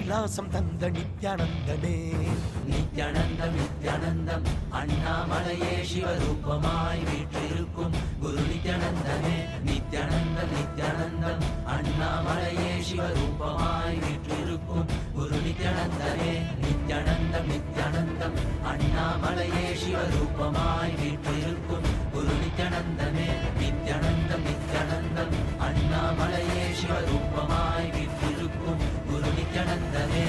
கைலாசம் தந்த நித்யானந்தனே. நித்யானந்தம் நித்யானந்தம் அண்ணாமலையே சிவரூபமாய் வீற்றிருக்கும் குரு நித்யானந்தனே. நித்யானந்தம் நித்யானந்தம் அண்ணாமலையே சிவரூபமாய் வீற்றிருக்கும் குரு நித்யானந்தனே. நித்யானந்தம் நித்யானந்தம் அண்ணாமலையே சிவரூபமாய் வீற்றிருக்கும் குரு நித்யானந்தனே. நித்யானந்தம் நித்யானந்தம் அண்ணாமலையே சிவரூபமாய் வீற்றிருக்கும் குரு நித்யானந்தனே.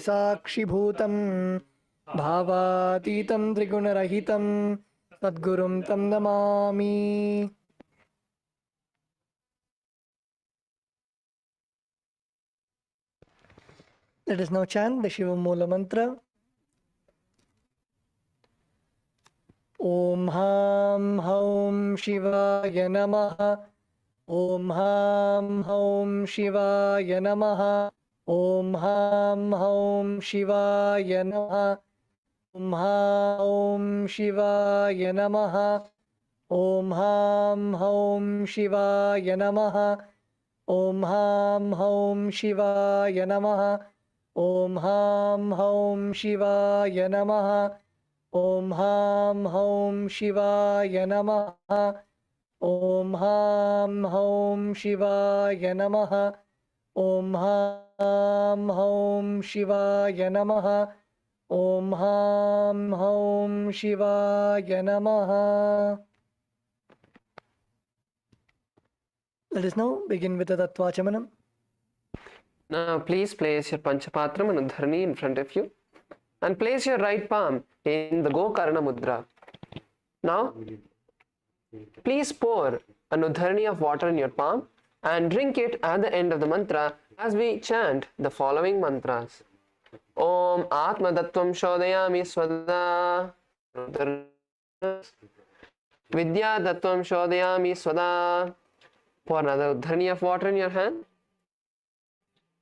साक्षिभूतं भावातीतं त्रिगुणरहितं सद्गुरुं तं Namami. Let us now chant the Shiva Moola mantra. Om Ham Haum Shivaya Namaha. Om Ham Haum Shivaya Namaha. Om Ham Haum Shivaya Namaha. Om Haum Shivaya Namaha. Om Ham Haum Shivaya Namaha. Om Ham Haum Shivaya Namaha. Om Ham Haum Shivaya Namaha. Om Ham Haum Shivaya Namaha. Om Ham Haum Shivaya Namaha. Om Ham Haum Shivaya Namaha. Om Ham Haum Shivaya Namaha. Let us now begin with the Tattvachamanam. Now please place your Panchapatram and Udharani in front of you and place your right palm in the Gokarna Mudra. Now please pour an Udharani of water in your palm and drink it at the end of the mantra as we chant the following mantras. Om Atma Tattvam Shodayami Swada. Vidya Tattvam Shodayami Swada. Pour another Udharani of water in your hand.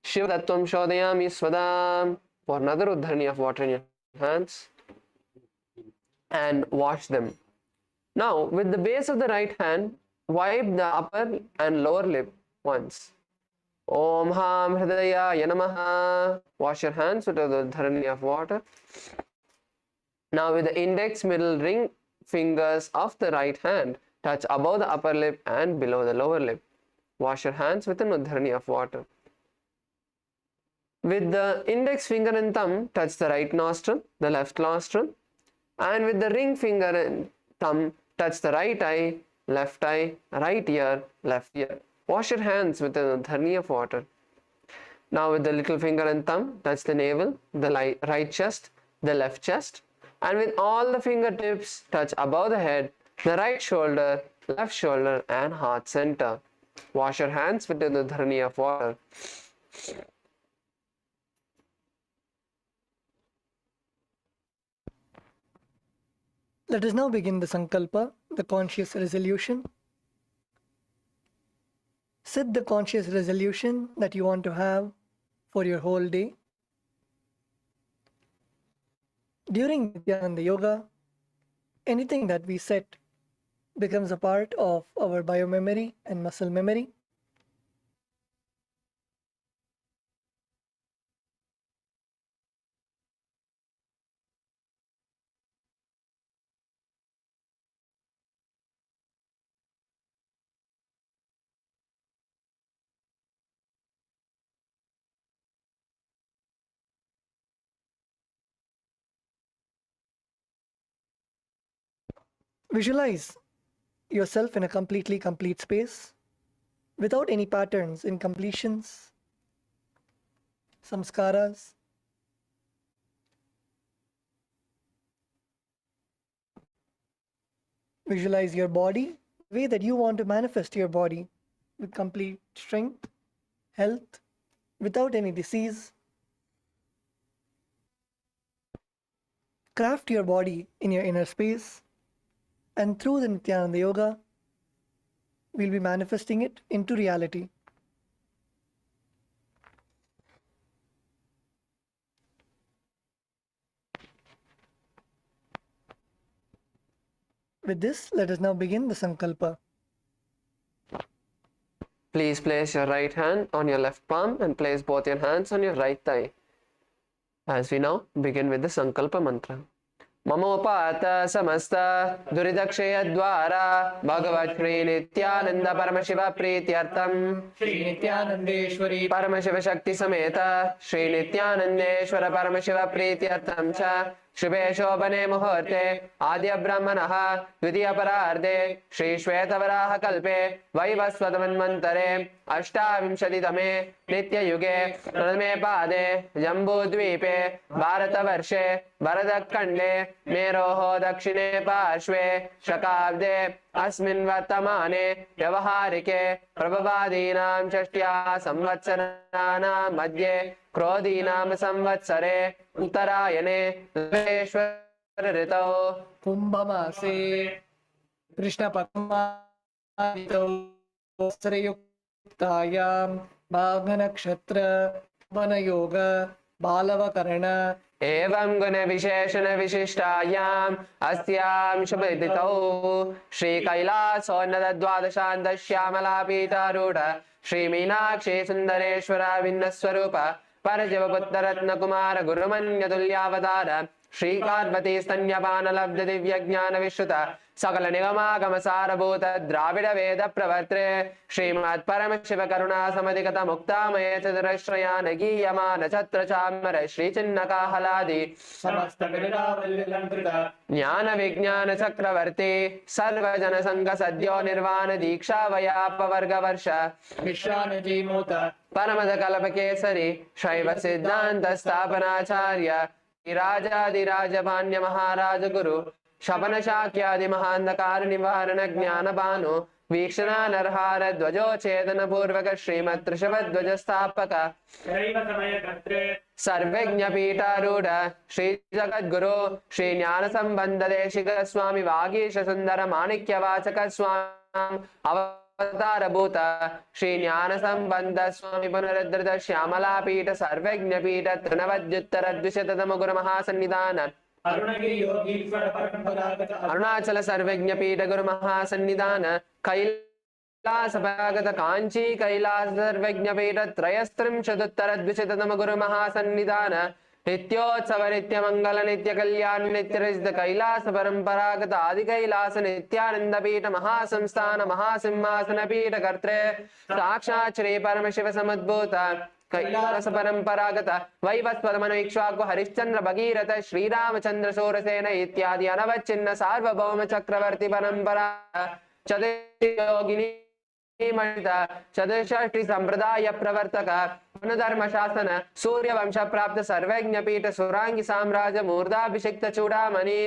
Shiva Tattvam Shodayami Swada. Pour another Udharani of water in your hands and wash them. Now with the base of the right hand, wipe the upper and lower lip once. Om Ham Hridaya Yanamaha. Wash your hands with the Udharani of water. Now with the index, middle, ring fingers of the right hand, touch above the upper lip and below the lower lip. Wash your hands with an Udharani of water. With the index finger and thumb, touch the right nostril, the left nostril, and with the ring finger and thumb, touch the right eye, right ear, left ear. Wash your hands with an Udharani of water. Now with the little finger and thumb, touch the navel, the right chest, the left chest, and with all the fingertips, touch above the head, the right shoulder, left shoulder, and heart center. Wash your hands with an Udharani of water. Let us now begin the Sankalpa, the conscious resolution. Set the conscious resolution that you want to have for your whole day. During Nithyananda Yoga, anything that we set becomes a part of our biomemory and muscle memory. Visualize yourself in a completely complete space without any patterns, incompletions, samskaras. Visualize your body the way that you want to manifest your body, with complete strength, health, without any disease. Craft your body in your inner space, and through the Nithyananda Yoga, we'll be manifesting it into reality. With this, let us now begin the Sankalpa. Please place your right hand on your left palm and place both your hands on your right thigh. As we now begin with the Sankalpa mantra. Mamopata samasta duridakshayadvara Bhagavat Shri Nithyananda Paramashiva Prityartam Shri Nithyanandeshwari Paramashiva Shakti Sameta Shri Nithyanandeshwara Paramashiva Prityartam Cha Shubhe Shobhane Muhurte Adya Brahmanaha Dvidiya Pararde Shri Shvetavaraha Kalpe Vaivasvatamanmantare Ashtavimshaditame Nitya Yuge Pradame Pade Jambu Dvipe Bharatavarshe Bharadakande Meroho Dakshine Parshve Shakabde Asmin Vartamane Vyavaharike Prabhavadinam Shashtya Samvatsaranam Madhye Krodinam Samvatsare Uttarayane Veshwar Ritau Kumbhamase Krishna Padmanito Srayuktayam Bhaghanakshatra Vanayoga Balavakarana एवं गुण विशेषण विशिष्टायाम अस्याम शुभदितौ श्री कैलासोन्नत द्वादशांत श्यामला पीठारूढ़ श्री मीनाक्षी सुंदरेश्वरा भिन्न स्वरूप परजीवपुत्र रत्न कुमार गुरुमन्य तुल्यावतार श्री पार्वती स्तन्यपान लब्ध दिव्य ज्ञान विश्रुत सकल निगमागम सारभूत द्राविड वेद प्रवर्त्रे श्रीमत् परम शिव करुणा समधिगत मुक्तामये चतुरश्रयान गीयमान छत्र चामर श्री चिन्ह काहलादि समस्त ज्ञान विज्ञान चक्रवर्ती सर्वजन संघ सद्यो निर्वाण दीक्षा वयापवर्ग वर्ष विश्रानजीमूत परमद कल्प केसरी शैव सिद्धांत स्थापनाचार्य राजाधिराज भान्य महाराज गुरु शपन शाक्यादि महांधकार निवारण ज्ञान भानु वीक्षणा नरहार ध्वजोच्छेदन पूर्वक श्रीमत् ऋषभध्वज स्थापक सर्वज्ञ पीठारूढ़ श्री जगद्गुरु श्री ज्ञान संबंध देशिक स्वामी वागीश सुंदर माणिक्य वाचक स्वामी अवतार भूत श्री ज्ञान संबंध स्वामी पुनरुद्धृत श्यामला पीठ सर्वज्ञ पीठ तृणवद्युत्तर द्विशततम गुरु महासन्निधान अरुणाचल सर्वज्ञ पीठ गुरु महासन्निधान कैलास परागत कांची कैलास सर्वज्ञ पीठ त्रयस्त्रिंशदुत्तर द्विशततम गुरु महासन्निधान नित्योत्सव नित्य मंगल नित्य कल्याण नित्य रजित कैलास परंपरागत आदि कैलास नित्यानंद पीठ महासंस्थान महासिंहासन पीठ कर्त्रे साक्षात् श्री परम शिव समुद्भूत कैलास परंपरागत वैवस्वत मनु इक्ष्वाकु हरिश्चंद्र भगीरथ श्रीरामचंद्र सूरसेन इत्यादि अनवच्छिन्न सार्वभौम चक्रवर्ती परंपरा चतुर्योगिनी चतुष्षष्टि संप्रदाय प्रवर्तक धर्म शासन सूर्य वंश प्राप्त सर्वज्ञ पीठ सुरांगी साम्राज्य मूर्धाभिषिक्त चूड़ामणि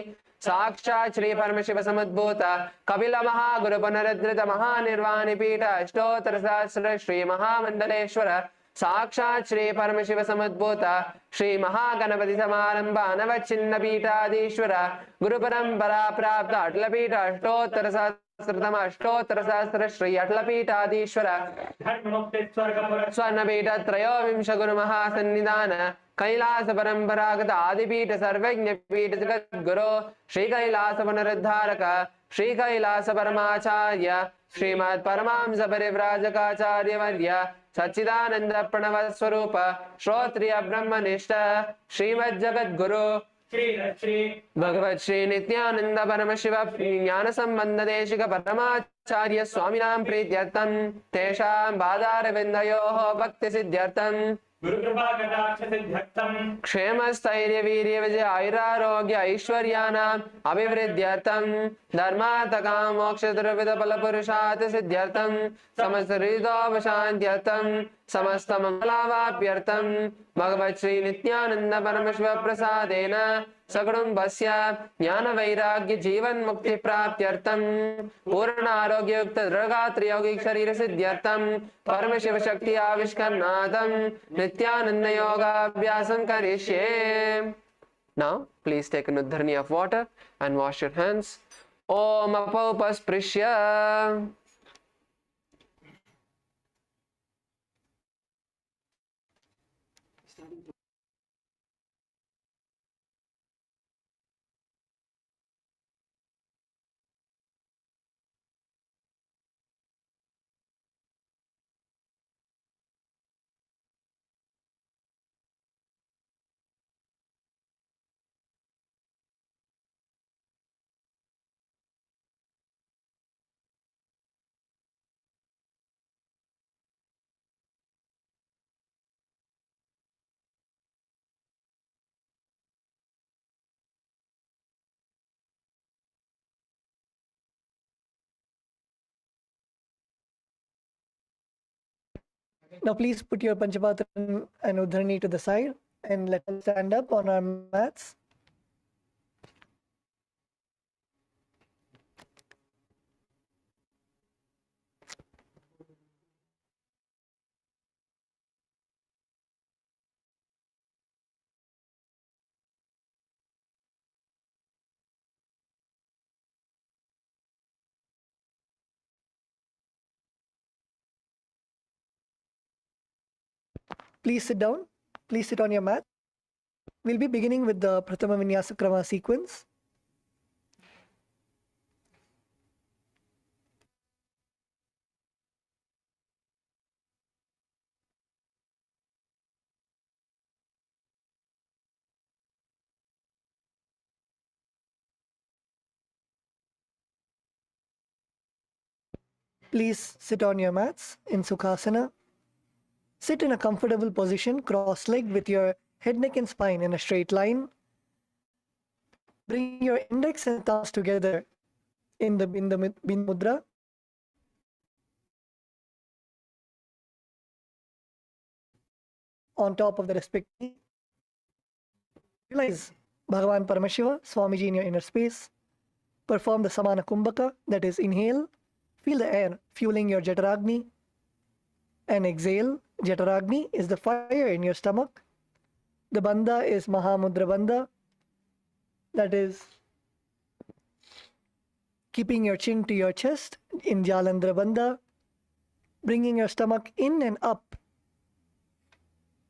साक्षात् श्री परमशिव समुद्भूत कपिल महागुरु पुनरुद्धृत महानिर्वाणि पीठ अष्टोत्तर सहस्र श्री महामंडलेश्वर साक्षात् श्री परमशिव समुद्भूत श्री महागणपति समारंभ अनवच्छिन्न पीठाधीश्वर गुरु परंपरा प्राप्त अटलपीठ अष्टोत्तर अष्टोत्तर सहस्र श्री अटलपीठाधीश्वर स्वर्णपीठ त्रयोविंश गुरु महासन्निधान कैलास परंपरागत आदिपीठ सर्वज्ञ पीठ जगत गुरु श्री कैलास पुनरुद्धारक श्री कैलास परमाचार्य श्रीमत् परमांस परिव्राजकाचार्य वर्य सच्चिदानंद प्रणव स्वरूप श्रोत्रिय ब्रह्मनिष्ठ श्रीमद् जगत गुरु भगवत श्री नित्यानंद परम शिव ज्ञान संबंध देशिक परमाचार्य स्वामिनां प्रीत्यर्थं तेषां पादारविन्दयोः भक्ति सिद्ध्यर्थं क्षेमस्थैर्य वीर्य विजय आयुरारोग्य ऐश्वर्याणाम् अभिवृद्ध्यर्थं धर्मार्थकाम मोक्ष द्रविद फल पुरुषार्थ सिद्ध्यर्थं समस्त हृदोपशान्त्यर्थं समस्त मंगलावाप्यर्थं भगवत् श्री नित्यानंद परमशिव प्रसादेन सकुटुम्बस्य ज्ञान वैराग्य जीवन मुक्ति प्राप्त्यर्थं पूर्ण आरोग्य युक्त दृढ़गात्र यौगिक शरीर सिद्ध्यर्थं परम शिव शक्ति आविष्करणार्थं नित्यानंद योगाभ्यासं करिष्ये. Now please take an udharni of water and wash your hands. Om apaupasprisya. Now please put your Panchapatra and Udharni to the side and let us stand up on our mats. Please sit down. Please sit on your mat. We'll be beginning with the Prathama Vinyasa Krama sequence. Please sit on your mats in Sukhasana. Sit in a comfortable position, cross-legged with your head, neck and spine in a straight line. Bring your index and thumbs together in the Bindu Mudra. On top of the respective. Visualize Bhagavan Paramashiva, Swamiji in your inner space. Perform the Samana Kumbhaka, that is inhale. Feel the air fueling your Jataragni. And exhale. Jataragni is the fire in your stomach. The Bandha is Mahamudra Bandha. That is keeping your chin to your chest in Jalandhara Bandha. Bringing your stomach in and up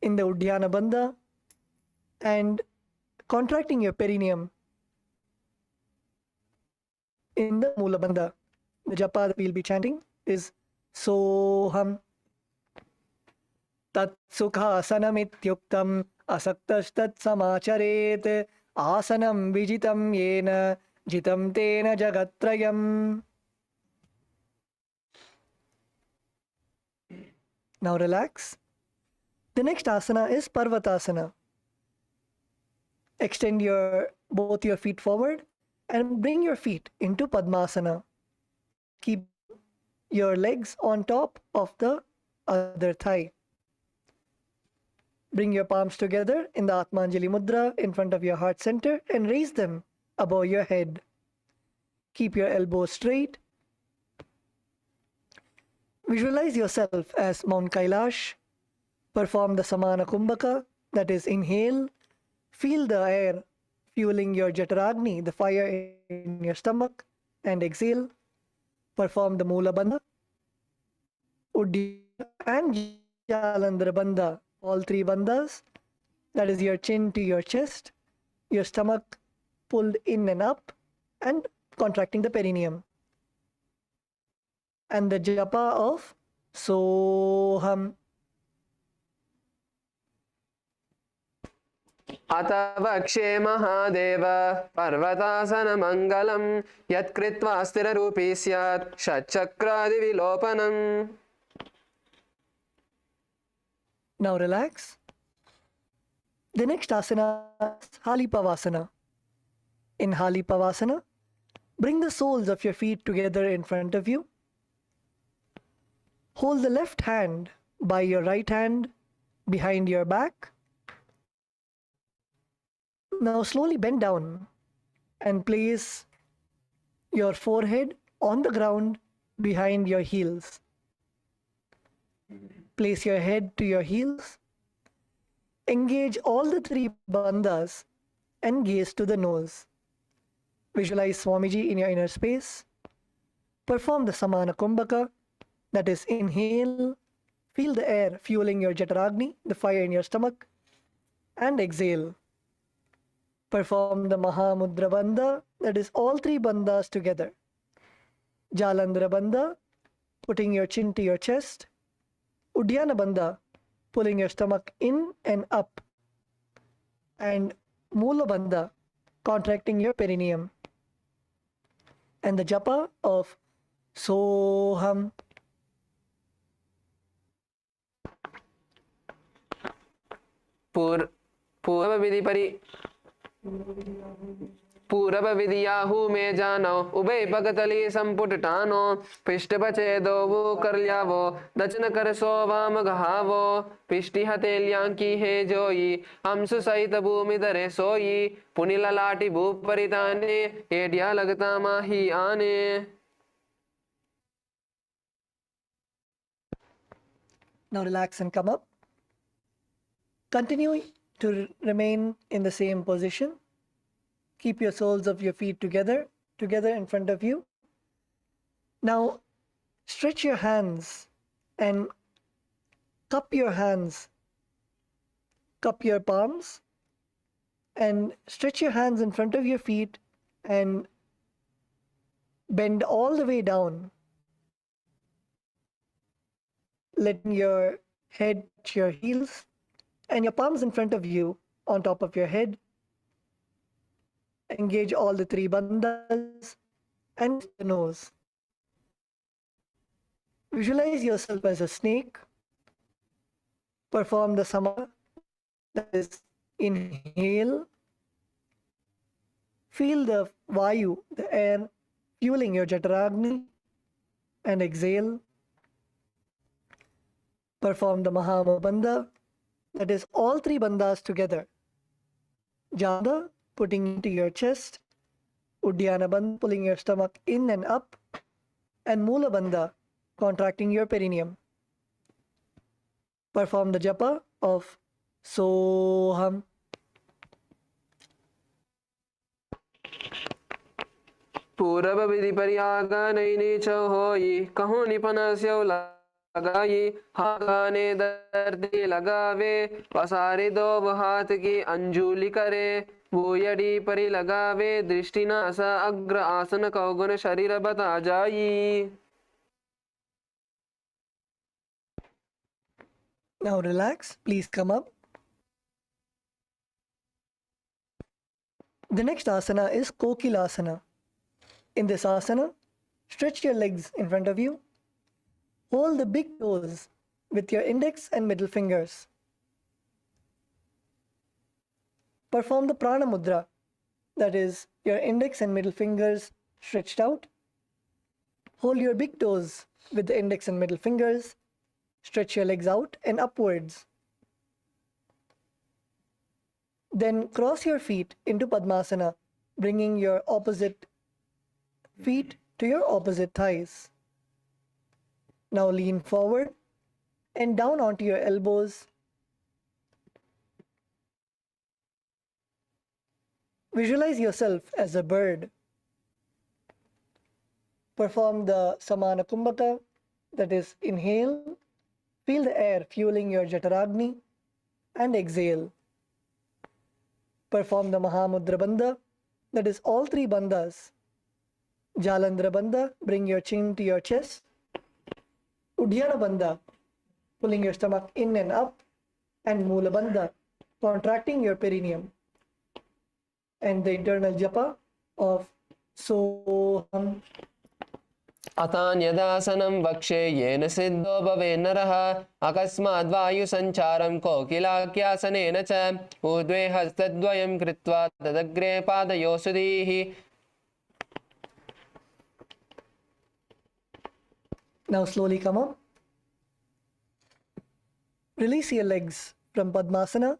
in the Uddiyana Bandha. And contracting your perineum in the Mula Bandha. The japa that we'll be chanting is Soham Tat Sukhasanamityuktam Asaktastat Samacharet Asanam Vijitam Yena Jitam Tena Jagatrayam. Now relax. The next asana is Parvatasana. Extend both your feet forward and bring your feet into Padmasana. Keep your legs on top of the other thigh. Bring your palms together in the Atmanjali Mudra in front of your heart center and raise them above your head. Keep your elbows straight. Visualize yourself as Mount Kailash. Perform the Samana Kumbhaka, that is inhale. Feel the air fueling your Jataragni, the fire in your stomach, and exhale. Perform the Mula Bandha, Uddiyana and Jalandhara Bandha, all three bandhas. That is your chin to your chest, your stomach pulled in and up, and contracting the perineum. And the japa of Soham. अतवक्षे Mahadev पर्वतासन मंगलम यत्कृत्वा स्थिर रूपी स्यात् षट्चक्रादि विलोपनम. Now relax. The next asana is Halipavasana. In Halipavasana, bring the soles of your feet together in front of you. Hold the left hand by your right hand behind your back. Now slowly bend down and place your forehead on the ground behind your heels. Place your head to your heels. Engage all the three bandhas and gaze to the nose. Visualize Swamiji in your inner space. Perform the Samana Kumbhaka, that is, inhale, feel the air fueling your Jataragni, the fire in your stomach, and exhale. Perform the Mahamudra Bandha, that is, all three bandhas together. Jalandhara Bandha, putting your chin to your chest. Uddiyana Bandha, pulling your stomach in and up. And Mula Bandha, contracting your perineum. And the japa of Soham. पूरब विदियाहू में जानो उभय पगतली संपुट टानो पिष्ट बचे दो वो कर लियावो दचन कर सो वाम गहावो पिष्टि हतेलियां की है जोई हंस सहित भूमि धरे सोई पुनिला लाटी भू परिताने एडिया लगता माही आने. Now relax and come up. Continue to remain in the same position. Keep your soles of your feet together in front of you. Now stretch your hands and cup your hands, cup your palms, and stretch your hands in front of your feet and bend all the way down. Letting your head touch your heels and your palms in front of you on top of your head. Engage all the three bandhas and the nose. Visualize yourself as a snake. Perform the samana, that is, inhale. Feel the vayu, the air, fueling your Jataragni, and exhale. Perform the Mahama Bandha, that is, all three bandhas together. Janda, putting into your chest. Uddiyana Bandha, pulling your stomach in and up. And Mula Bandha, contracting your perineum. Perform the japa of Soham. पूरब विधि परियागा नैनी होई कहूँ Nippon स्यौ लगाई हागाने दर्दी लगावे पसारे दो हाथ की अंजुली करे वो यड़ी परि लगावे दृष्टि नासा अग्र आसन कौगुन शरीर बता जाई. Now relax, please come up. The next asana is Kokilasana. In this asana, stretch your legs in front of you. Hold the big toes with your index and middle fingers. Perform the Prana Mudra, that is, your index and middle fingers stretched out. Hold your big toes with the index and middle fingers. Stretch your legs out and upwards. Then cross your feet into Padmasana, bringing your opposite feet to your opposite thighs. Now lean forward and down onto your elbows. Visualize yourself as a bird. Perform the Samana Kumbhaka, that is, inhale, feel the air fueling your Jataragni, and exhale. Perform the Mahamudra Bandha, that is, all three bandhas. Jalandhara Bandha, bring your chin to your chest. Uddiyana Bandha, pulling your stomach in and up. And Mula Bandha, contracting your perineum. And the internal japa of Soham. अतान्यदासनं वक्षे येन सिद्धो भवेन्नरः अकस्माद् वायुसञ्चारं कोकिलाख्यासनेन च ऊर्ध्वे हस्तद्वयं कृत्वा तदग्रे पादयोः सुधीः. Now slowly come up. Release your legs from Padmasana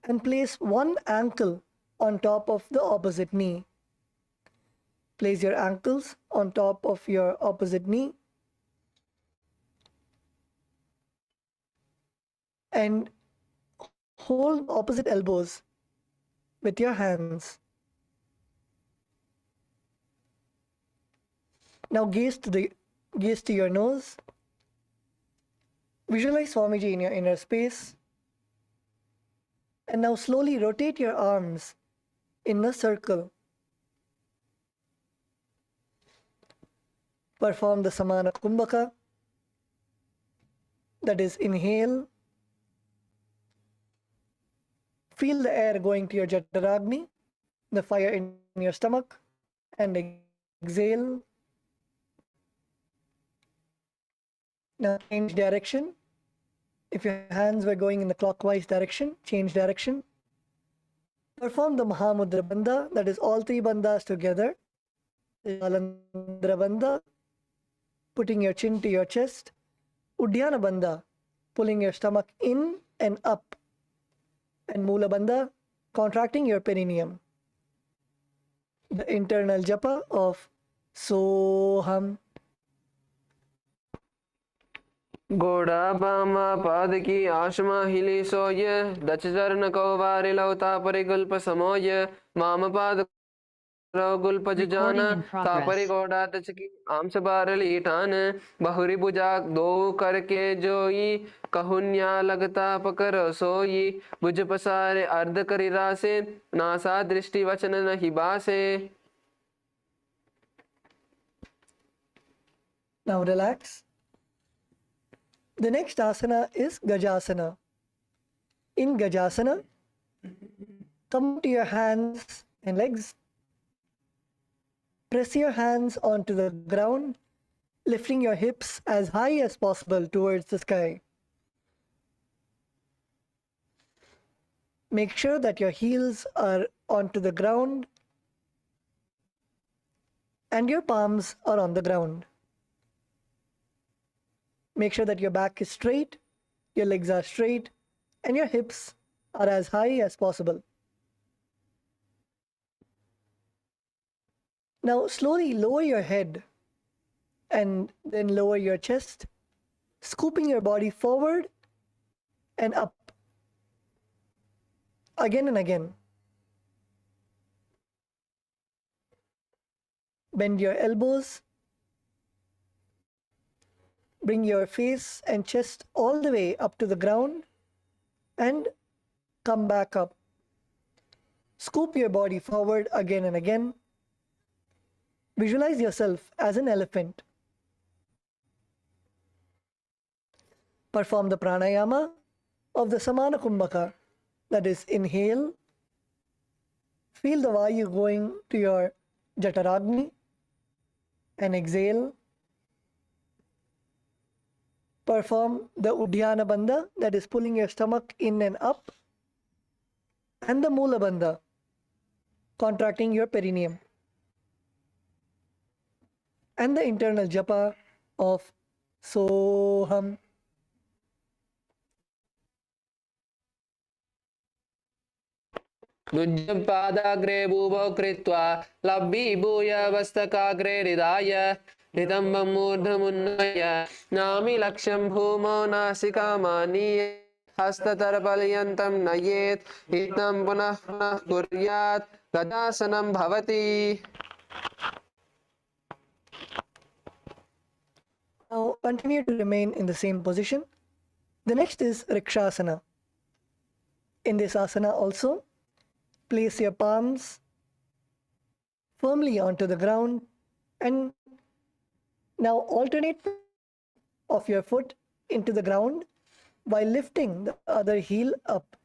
and place one ankle on top of the opposite knee. Place your ankles on top of your opposite knee and hold opposite elbows with your hands. Now gaze to your nose. Visualize Swamiji in your inner space. And now slowly rotate your arms in a circle. Perform the Samana Kumbhaka. That is, inhale. Feel the air going to your Jataragni, the fire in your stomach, and exhale. Now change direction. If your hands were going in the clockwise direction, change direction. Perform the Mahamudra Bandha, that is all three bandhas together. Jalandhara Bandha, putting your chin to your chest. Uddiyana Bandha, pulling your stomach in and up. And Mula Bandha, contracting your perineum. The internal japa of Soham. घोड़ा बामा पादकी आशमा हिली सोय दच चरण कौवारि लौता परिगुल्प समोय माम पाद गुल्प जुजाना तापरि घोड़ा दचकी आमस बारली ठान बहुरी बुजा दो करके जोई कहुन्या लगता पकर सोई बुझ पसारे अर्ध करि रासे नासा दृष्टि वचन नहि बासे. Now relax. The next asana is Gajasana. In Gajasana, come to your hands and legs. Press your hands onto the ground, lifting your hips as high as possible towards the sky. Make sure that your heels are onto the ground and your palms are on the ground. Make sure that your back is straight, your legs are straight, and your hips are as high as possible. Now slowly lower your head and then lower your chest, scooping your body forward and up. Again and again. Bend your elbows. Bring your face and chest all the way up to the ground and come back up. Scoop your body forward again and again. Visualize yourself as an elephant. Perform the pranayama of the Samana Kumbhaka. That is, inhale. Feel the Vayu going to your Jataragni and exhale. Perform the Uddiyana Bandha, that is pulling your stomach in and up, and the Mula Bandha, contracting your perineum, and the internal japa of Soham. दुर्जपादाग्रे भूवो कृत्वा लब्धीभूय वस्तकाग्रे हृदाय नितम्बं मूर्धमुन्नय नामि लक्ष्यं भूमौ नासिकामानीय हस्ततरपर्यन्तं नयेत् हितं पुनः पुनः कुर्यात् गजासनं भवति. Now continue to remain in the same position. The next is Rikshasana. In this asana also, place your palms firmly onto the ground and now alternate of your foot into the ground while lifting the other heel up.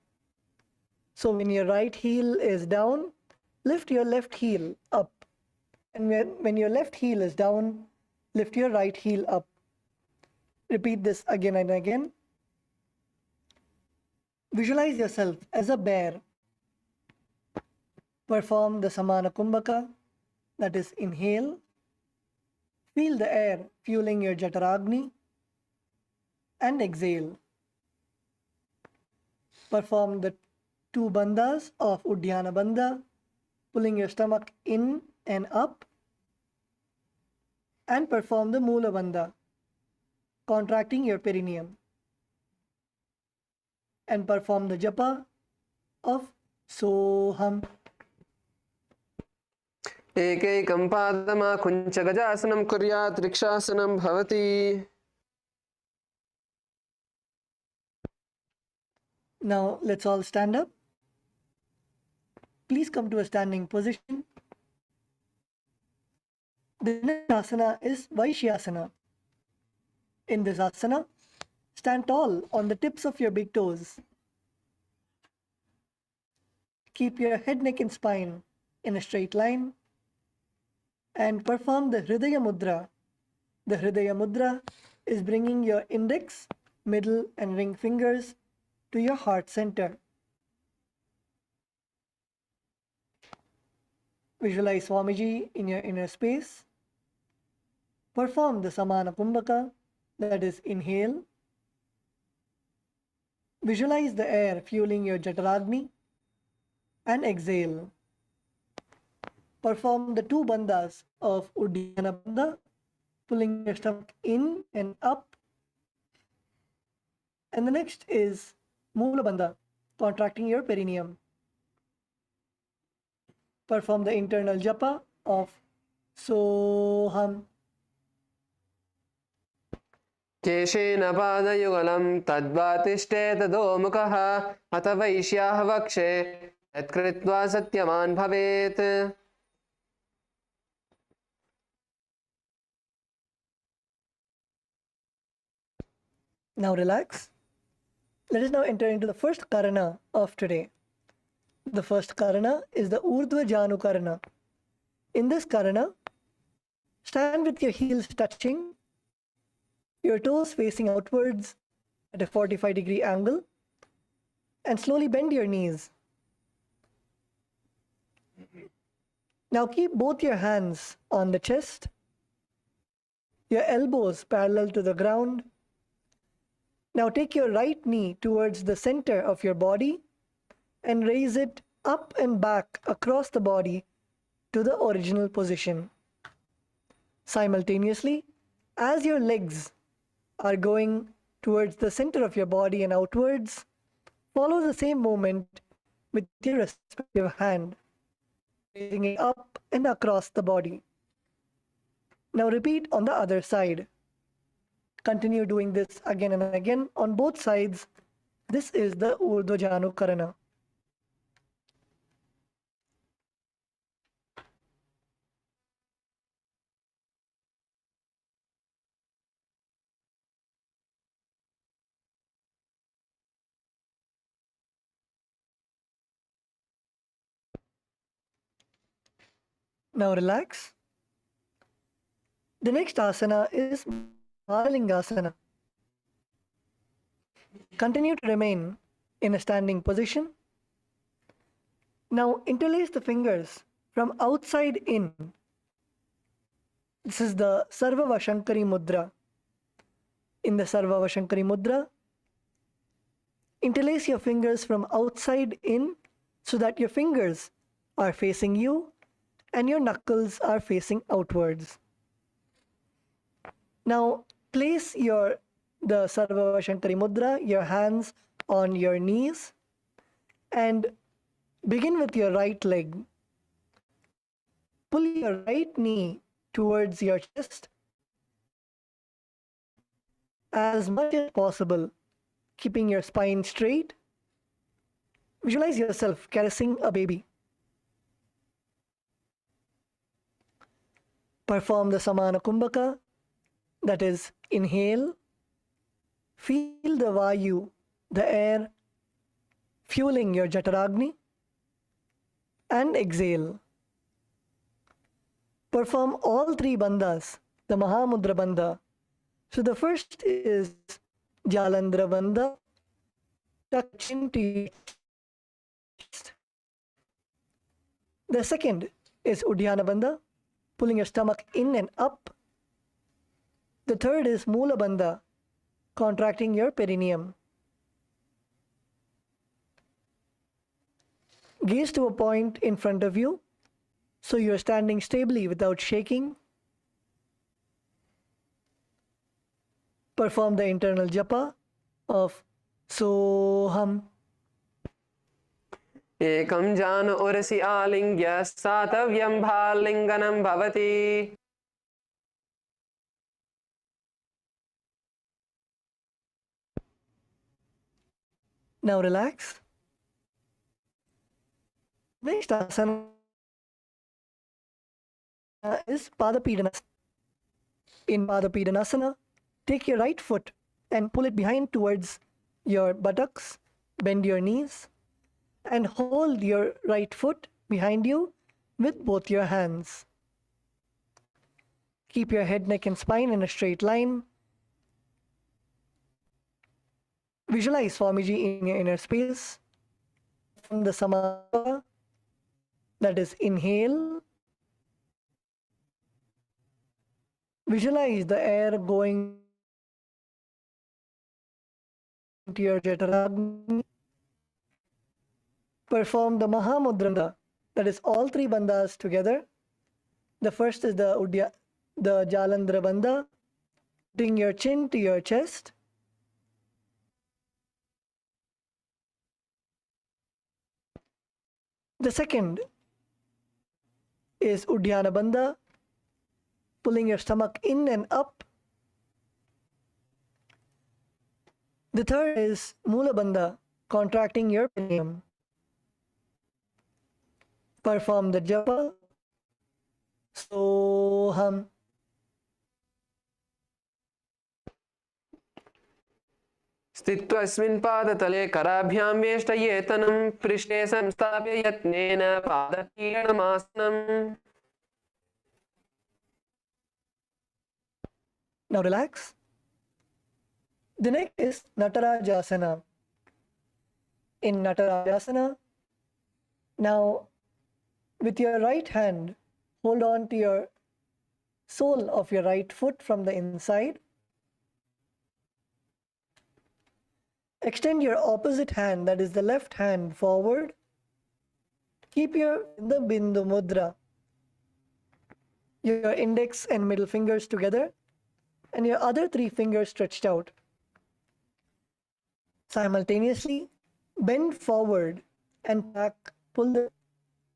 So when your right heel is down, lift your left heel up. And when your left heel is down, Lift your right heel up. Repeat this again and again. Visualize yourself as a bear. Perform the Samana Kumbhaka, that is inhale. Feel the air fueling your Jataragni and exhale. Perform the 2 bandhas of Uddiyana Bandha, pulling your stomach in and up. And perform the Mula Bandha, contracting your perineum. And perform the japa of Soham. एकैकं पादमाकुञ्च गजासनं कुर्यात् रिक्षासनं भवति. Now let's all stand up. Please come to a standing position. The next asana is Vaishyasana. In this asana, stand tall on the tips of your big toes. Keep your head, neck and spine in a straight line and perform the Hridaya Mudra. The Hridaya Mudra is bringing your index, middle and ring fingers to your heart center. Visualize Swamiji in your inner space. Perform the Samana Kumbhaka, that is inhale. Visualize the air fueling your Jataragni and exhale. Perform the 2 bandhas of Uddiyana Bandha, pulling your stomach in and up. And the next is Mula Bandha, contracting your perineum. Perform the internal japa of Soham. केशेन पादयुगलं तद्वातिष्ठेत दोमुखः अथ वैश्याः वक्षे यत्कृत्वा सत्यवान् भवेत्. Now relax. Let us now enter into the first karana of today. The first karana is the Urdhva Janu Karana. In this karana, stand with your heels touching, your toes facing outwards at a 45-degree angle, and slowly bend your knees. Now keep both your hands on the chest, your elbows parallel to the ground. Now take your right knee towards the center of your body and raise it up and back across the body to the original position. Simultaneously, as your legs are going towards the center of your body and outwards, follow the same movement with your respective hand, raising it up and across the body. Now repeat on the other side. Continue doing this again and again on both sides. This is the Urdhva Janu Karana. Now relax. The next asana is Mahalingasana. Continue to remain in a standing position. Now interlace the fingers from outside in. This is the Sarva Vashankari Mudra. In the Sarva Vashankari Mudra, interlace your fingers from outside in so that your fingers are facing you and your knuckles are facing outwards. Now place the Sarva Vashankari Mudra, your hands on your knees, and begin with your right leg. Pull your right knee towards your chest as much as possible, keeping your spine straight. Visualize yourself caressing a baby. Perform the Samana Kumbhaka, that is, inhale, feel the Vayu, the air, fueling your Jataragni, and exhale. Perform all 3 bandhas the Mahamudra Bandha. So the first is Jalandhara Bandha, tuck chin to your chest. The second is Uddiyana Bandha, pulling your stomach in and up. The third is Mula Bandha, contracting your perineum. Gaze to a point in front of you, so you're standing stably without shaking. Perform the internal japa of Soham. एकं जान उरसि आलिङ्ग्य सातव्यं भालिङ्गनं भवति. Now relax. Next asana is Padapidanasana. In Padapidanasana, take your right foot and pull it behind towards your buttocks, bend your knees, and hold your right foot behind you with both your hands. Keep your head, neck, and spine in a straight line. Visualize Swamiji in your inner space. From the Samana, that is inhale. Visualize the air going into your Jataragni. Perform the Mahamudra, that is all three bandhas together. The first is the Jalandhara Bandha, bring your chin to your chest. The second is Uddiyana Bandha, pulling your stomach in and up. The third is Mula Bandha, contracting your perineum. Perform the japa. Soham. स्थित्वस्मिन् पादतले कराभ्यां वेष्टयेतनं पृष्ठे संस्थाप्य यत्नेन पादपीडनमासनम्. Now relax. The next is Natarajasana. In Natarajasana, now with your right hand, hold on to your sole of your right foot from the inside. Extend your opposite hand, that is the left hand, forward. Keep the Bindu Mudra, your index and middle fingers together, and your other three fingers stretched out. Simultaneously, bend forward and pull the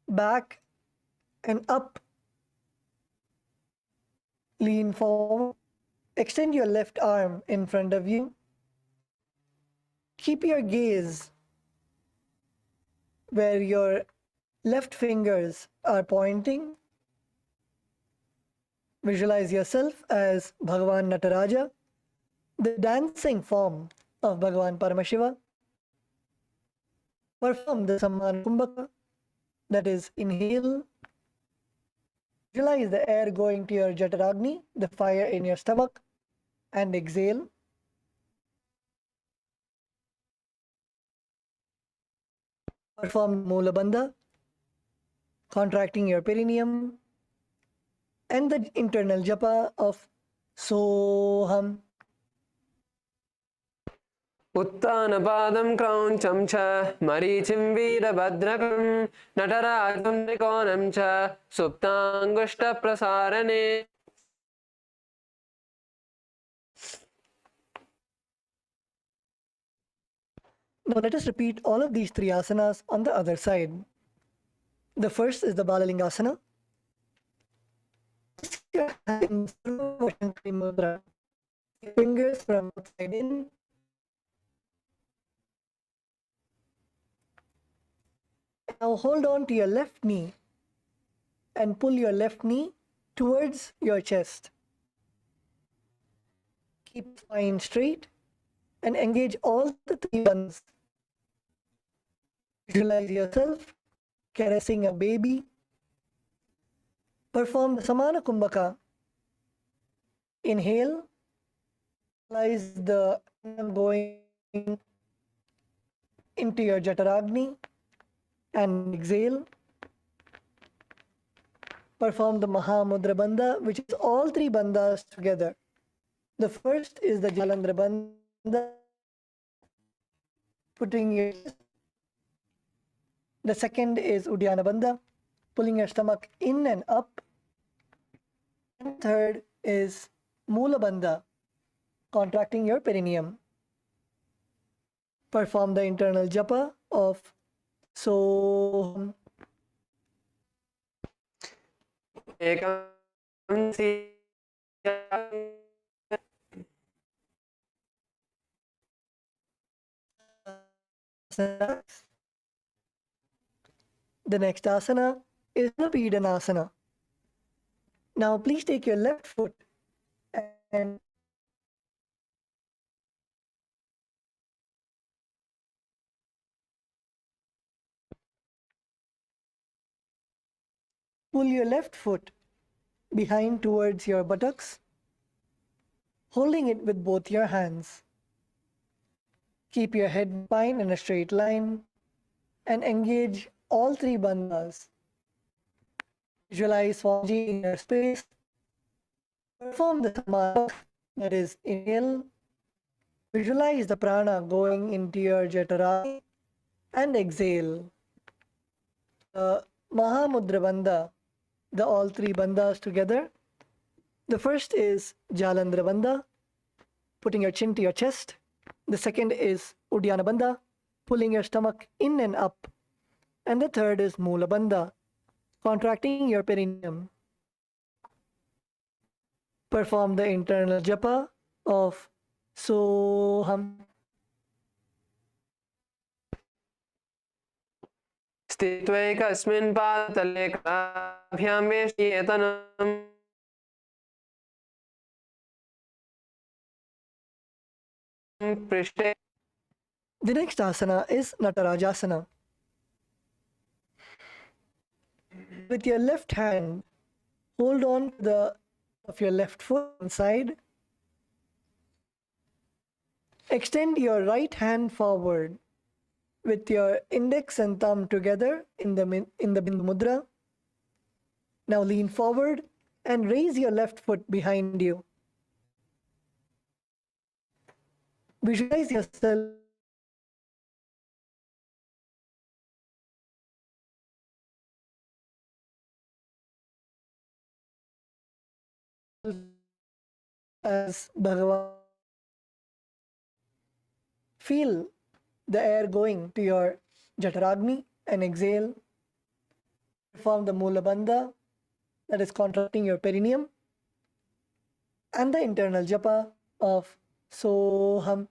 back and up. Lean forward. Extend your left arm in front of you. Keep your gaze where your left fingers are pointing. Visualize yourself as Bhagavan Nataraja, the dancing form of Bhagavan Paramashiva. Perform the Samana Kumbhaka, that is inhale. Visualize the air going to your Jataragni, the fire in your stomach, and exhale. Perform Mula Bandha, contracting your perineum, and the internal japa of Soham. उत्तानपादं क्रौञ्चं च मरीचिं वीरभद्रकं नटराजं त्रिकोणं च सुप्ताङ्गुष्ठप्रसारणे. Now let us repeat all of these three asanas on the other side. The first is the Balalingasana. Your hands mudra. Fingers from outside in. Now hold on to your left knee and pull your left knee towards your chest. Keep spine straight and engage all the three ones. Visualize yourself caressing a baby. Perform the Samana Kumbhaka. Inhale, visualize the annam going into your Jataragni, and exhale. Perform the Mahamudra Bandha, which is all three bandhas together. The first is the Jalandhara Bandha, putting your chest. The second is Uddiyana Bandha, pulling your stomach in and up. And third is Mula Bandha, contracting your perineum. Perform the internal japa of Soham. एकं The next asana is the Pidana. Now please take your left foot and pull your left foot behind towards your buttocks, holding it with both your hands. Keep your head and spine in a straight line and engage all three bandhas. Visualize Swamiji in your space. Perform the samana, that is, inhale. Visualize the prana going into your Jataragni and exhale. Mahamudra Bandha, the all three bandhas together. The first is Jalandhara Bandha, putting your chin to your chest. The second is Uddiyana Bandha, pulling your stomach in and up. And the third is Mula Bandha, contracting your perineum. Perform the internal japa of Soham. स्थित्वैकस्मिन् पादतले कराभ्यां वेष्टियेतनम् पृष्ठे. The next asana is Natarajasana. With your left hand, hold on to the of your left foot inside. Extend your right hand forward with your index and thumb together in the Bindu Mudra. Now lean forward and raise your left foot behind you. Visualize yourself as Bhagavan. Feel the air going to your Jataragni and exhale. Perform the Mula Bandha, that is contracting your perineum, and the internal japa of Soham.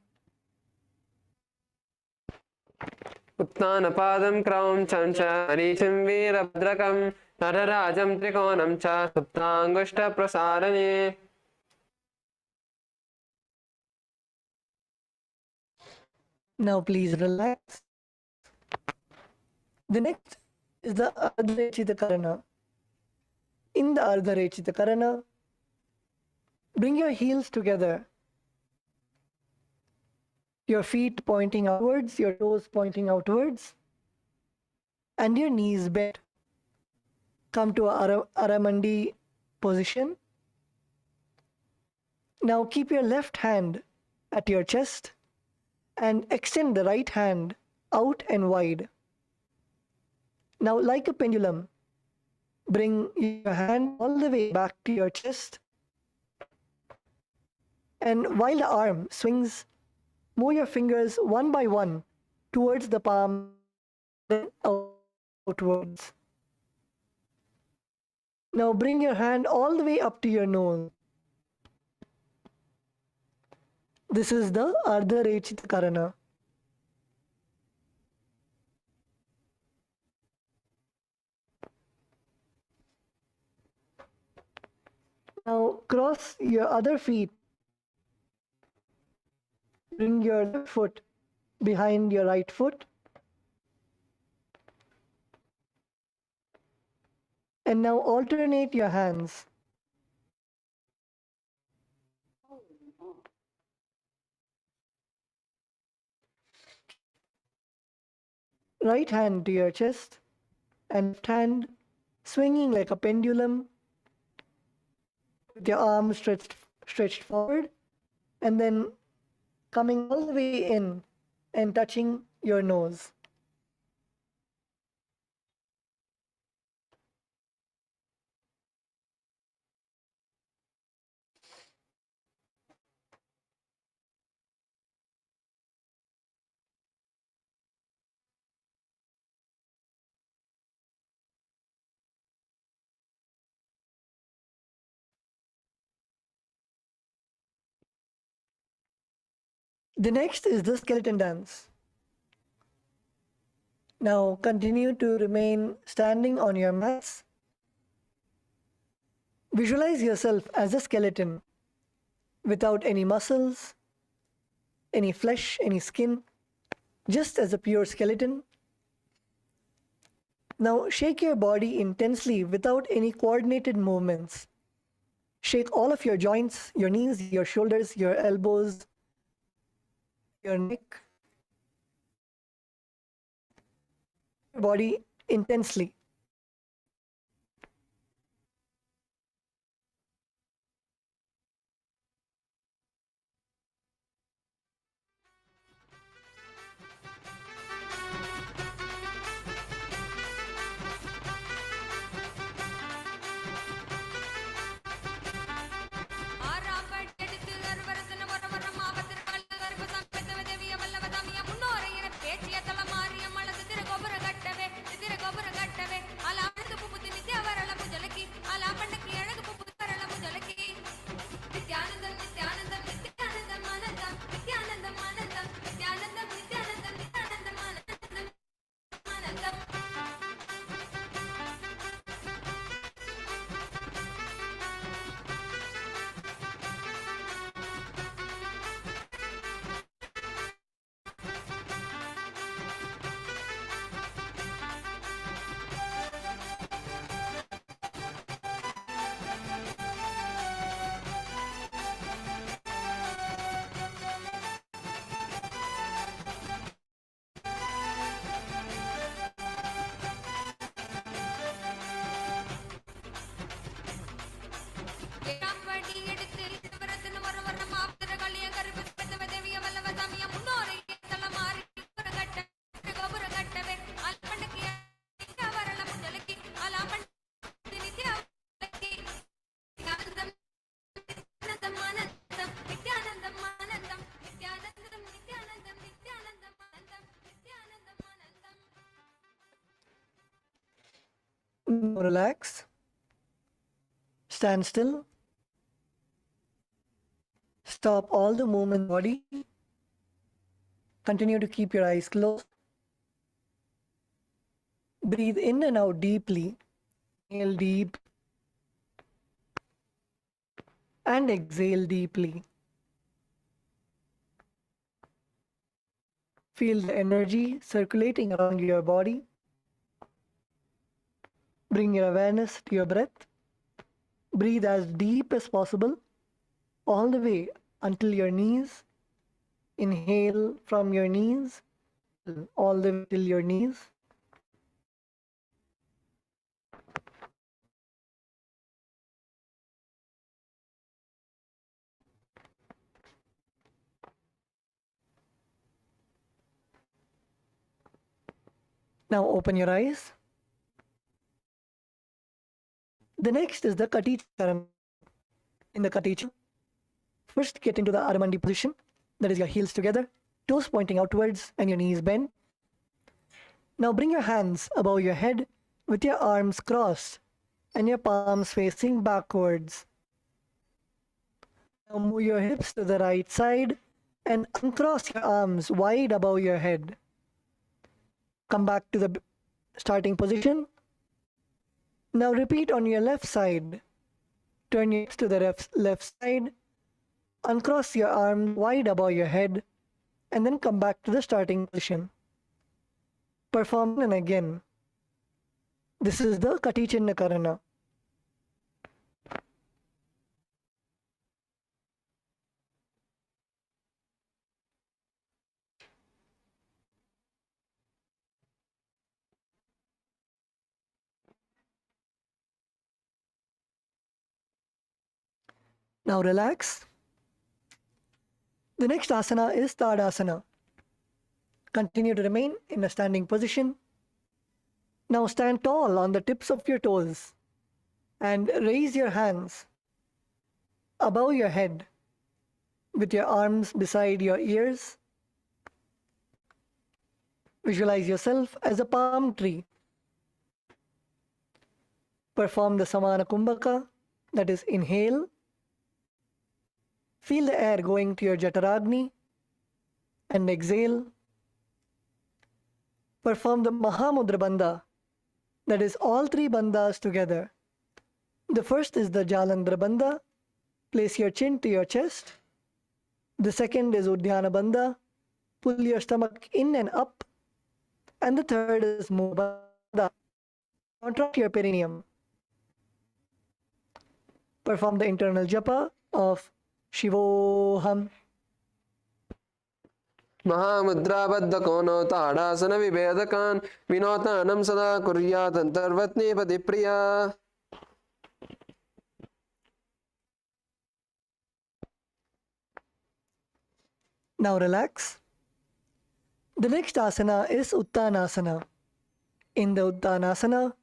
उत्थानपादं क्रौञ्चं च मरीचिं वीरभद्रकं नटराजं त्रिकोणं च सुप्ताङ्गुष्ठप्रसारणे. Now please relax. The next is the Ardharechita Karana. In the Ardharechita Karana, bring your heels together. Your feet pointing outwards, your toes pointing outwards, and your knees bent. Come to a Aramandi position. Now keep your left hand at your chest and extend the right hand out and wide. Now, like a pendulum, bring your hand all the way back to your chest. And while the arm swings, move your fingers one by one towards the palm, then outwards. Now bring your hand all the way up to your nose. This is the Ardharechita Karana. Now cross your other feet. Bring your left foot behind your right foot. And now alternate your hands. right hand to your chest and left hand swinging like a pendulum with your arms stretched forward, and then coming all the way in and touching your nose. The next is the skeleton dance. Now continue to remain standing on your mats. Visualize yourself as a skeleton without any muscles, any flesh, any skin, just as a pure skeleton. Now shake your body intensely without any coordinated movements. Shake all of your joints, your knees, your shoulders, your elbows, your neck, your body intensely. Now relax. Stand still. Stop all the movement in the body. Continue to keep your eyes closed. Breathe in and out deeply. Inhale deep and exhale deeply. Feel the energy circulating around your body. Bring your awareness to your breath. Breathe as deep as possible, all the way until your knees. Inhale from your knees, all the way till your knees. Now open your eyes. The next is the Kati Charan. In the Kati Charan, first get into the Aramandi position, that is your heels together, toes pointing outwards and your knees bent. Now bring your hands above your head with your arms crossed and your palms facing backwards. Now move your hips to the right side and uncross your arms wide above your head. Come back to the starting position. Now repeat on your left side. Turn your hips to the left side. Uncross your arms wide above your head and then come back to the starting position. Perform and again. This is the Kati Chinna Karana. Now relax. The next asana is Tadasana. Continue to remain in a standing position. Now stand tall on the tips of your toes and raise your hands above your head with your arms beside your ears. Visualize yourself as a palm tree. Perform the Samana Kumbhaka, that is, inhale. Feel the air going to your Jataragni and exhale. Perform the Mahamudra Bandha, that is, all three bandhas together. The first is the Jalandhara Bandha. Place your chin to your chest. The second is Udhyana Bandha. Pull your stomach in and up. And the third is Mukha Bandha. Contract your perineum. Perform the internal japa of Shivoham. महामुद्राबद्धकोनो ताडासनविभेदकान् विनोतानं सदा कुर्यात् अन्तर्वत्नीपतिप्रिया. Now relax. The next asana is Uttanasana. In the Uttanasana,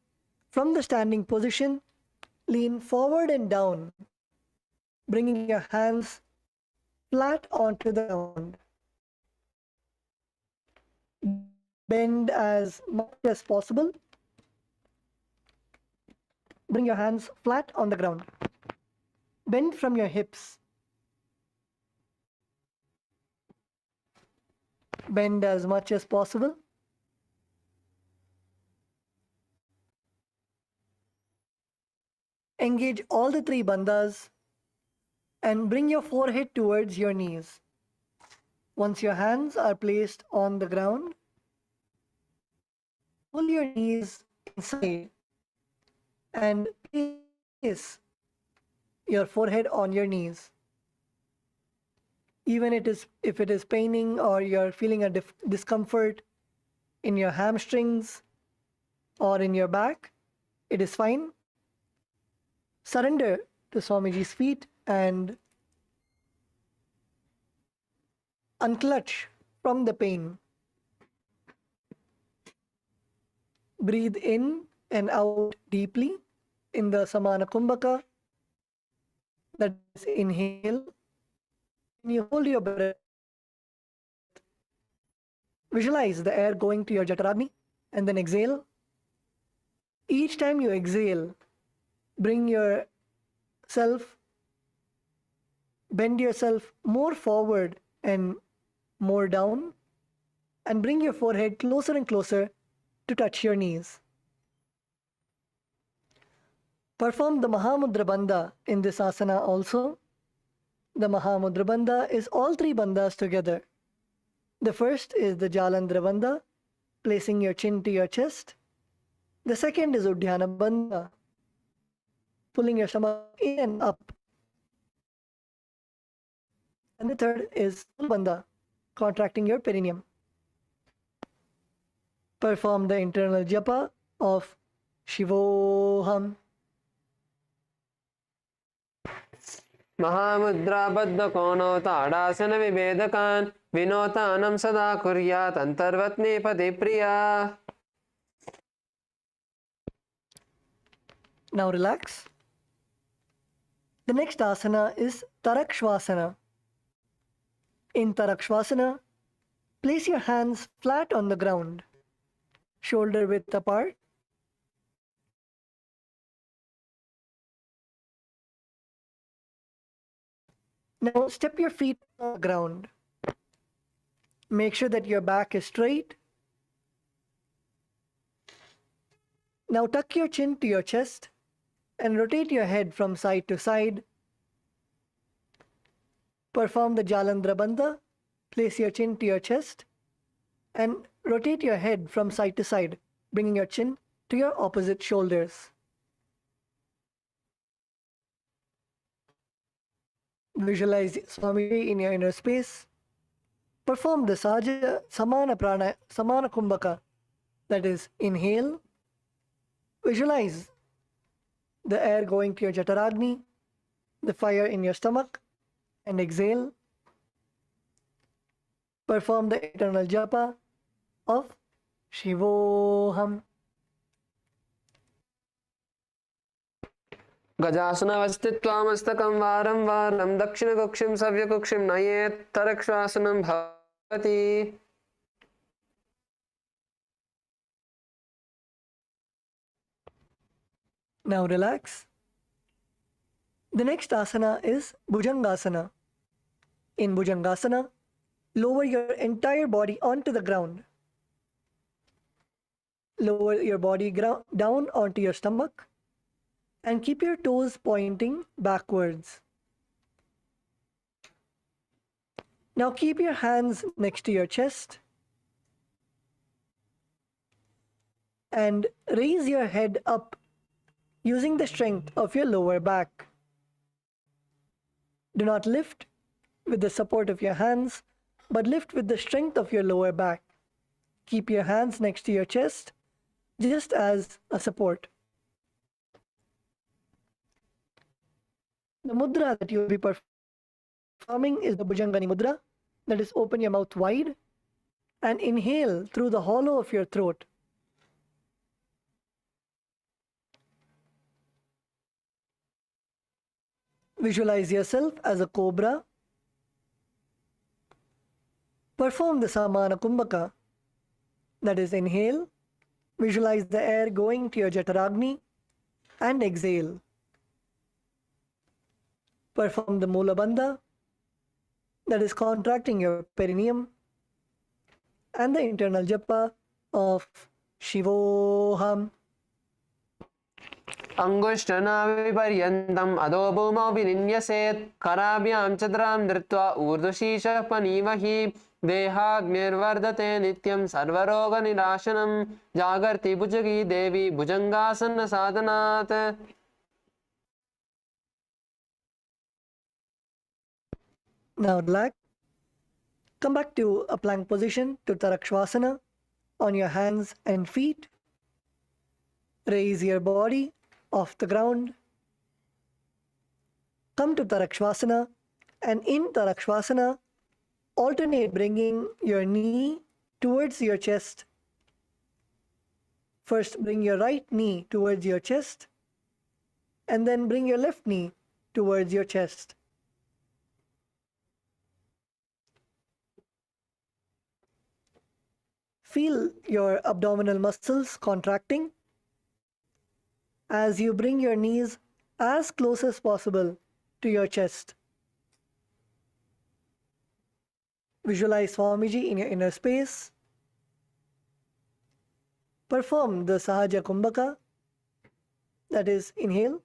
from the standing position, lean forward and down, bringing your hands flat onto the ground. Bend as much as possible. Bring your hands flat on the ground. Bend from your hips. Bend as much as possible. Engage all the three bandhas and bring your forehead towards your knees. Once your hands are placed on the ground, pull your knees inside and place your forehead on your knees. Even if it is paining or you're feeling a discomfort in your hamstrings or in your back, it is fine. Surrender to Swamiji's feet and unclutch from the pain. Breathe in and out deeply in the Samana Kumbhaka. That is, inhale. When you hold your breath, visualize the air going to your Jataragni and then exhale. Each time you exhale, bring yourself, bend yourself more forward and more down, and bring your forehead closer and closer to touch your knees. Perform the Mahamudra Bandha in this asana also. The Mahamudra Bandha is all three bandhas together. The first is the Jalandhara Bandha, placing your chin to your chest. The second is Udhyana Bandha, pulling your stomach in and up. And the third is Bandha, contracting your perineum. Perform the internal japa of Shivoham. महामुद्राबद्धकोनो ताडासनविभेदकान् विनोतानं सदा कुर्यात् अन्तर्वत्नीपतिप्रिया. Now relax. The next asana is Tarakshvasana. In Tarakshvasana, place your hands flat on the ground, shoulder width apart. Now step your feet on the ground. Make sure that your back is straight. Now tuck your chin to your chest and rotate your head from side to side. Perform the Jalandhara Bandha. Place your chin to your chest and rotate your head from side to side, bringing your chin to your opposite shoulders. Visualize Swamiji in your inner space. Perform the Samana Kumbhaka, that is, inhale. Visualize the air going to your Jataragni the fire in your stomach and exhale. Perform the eternal japa of Shivoham. गजासनवस्थित्वामस्तकं वारं वारं दक्षिणकक्षीं सव्यकक्षीं नयेत् तरक्श्वासनं भवति. Now relax. The next asana is Bhujangasana. In Bhujangasana, lower your entire body onto the ground. Lower your body down onto your stomach and keep your toes pointing backwards. Now keep your hands next to your chest and raise your head up using the strength of your lower back. Do not lift with the support of your hands, but lift with the strength of your lower back. Keep your hands next to your chest just as a support. The mudra that you will be performing is the Bhujangani mudra, that is, open your mouth wide and inhale through the hollow of your throat. Visualize yourself as a cobra. Perform the Samana Kumbhaka, that is, inhale, visualize the air going to your Jataragni and exhale. Perform the Mula Bandha, that is, contracting your perineum, and the internal japa of Shivoham. अङ्गुष्ठनाभिपर्यन्तम् अधो भूमौ विनिन्यसेत् कराभ्यां चतुरां धृत्वा ऊर्ध्वशीर्षः पनीमहि देहाग्निर्वर्धते नित्यं सर्वरोगनिराशनं जागर्ति भुजगी देवी भुजङ्गासन साधनात्. Now relax. Come back to a plank position, to Tarakshvasana, on your hands and feet. Raise your body off the ground. Come to Tarakshvasana, and in Tarakshvasana, alternate bringing your knee towards your chest. First, bring your right knee towards your chest, and then bring your left knee towards your chest. Feel your abdominal muscles contracting as you bring your knees as close as possible to your chest. Visualize Swamiji in your inner space. Perform the Sahaja Kumbhaka, that is, inhale,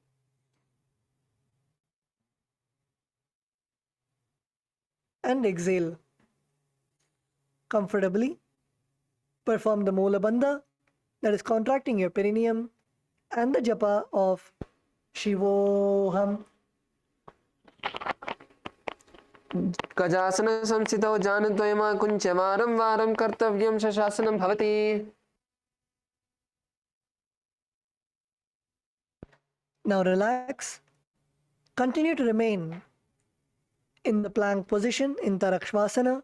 and exhale comfortably. Perform the Mula Bandha, that is, contracting your perineum, and the japa of Shivoham. गजासन संस्थितौ जानद्वयमा कुञ्च वारं वारं कर्तव्यं शशासनं भवति. Now relax. Continue to remain in the plank position in Tarakshvasana.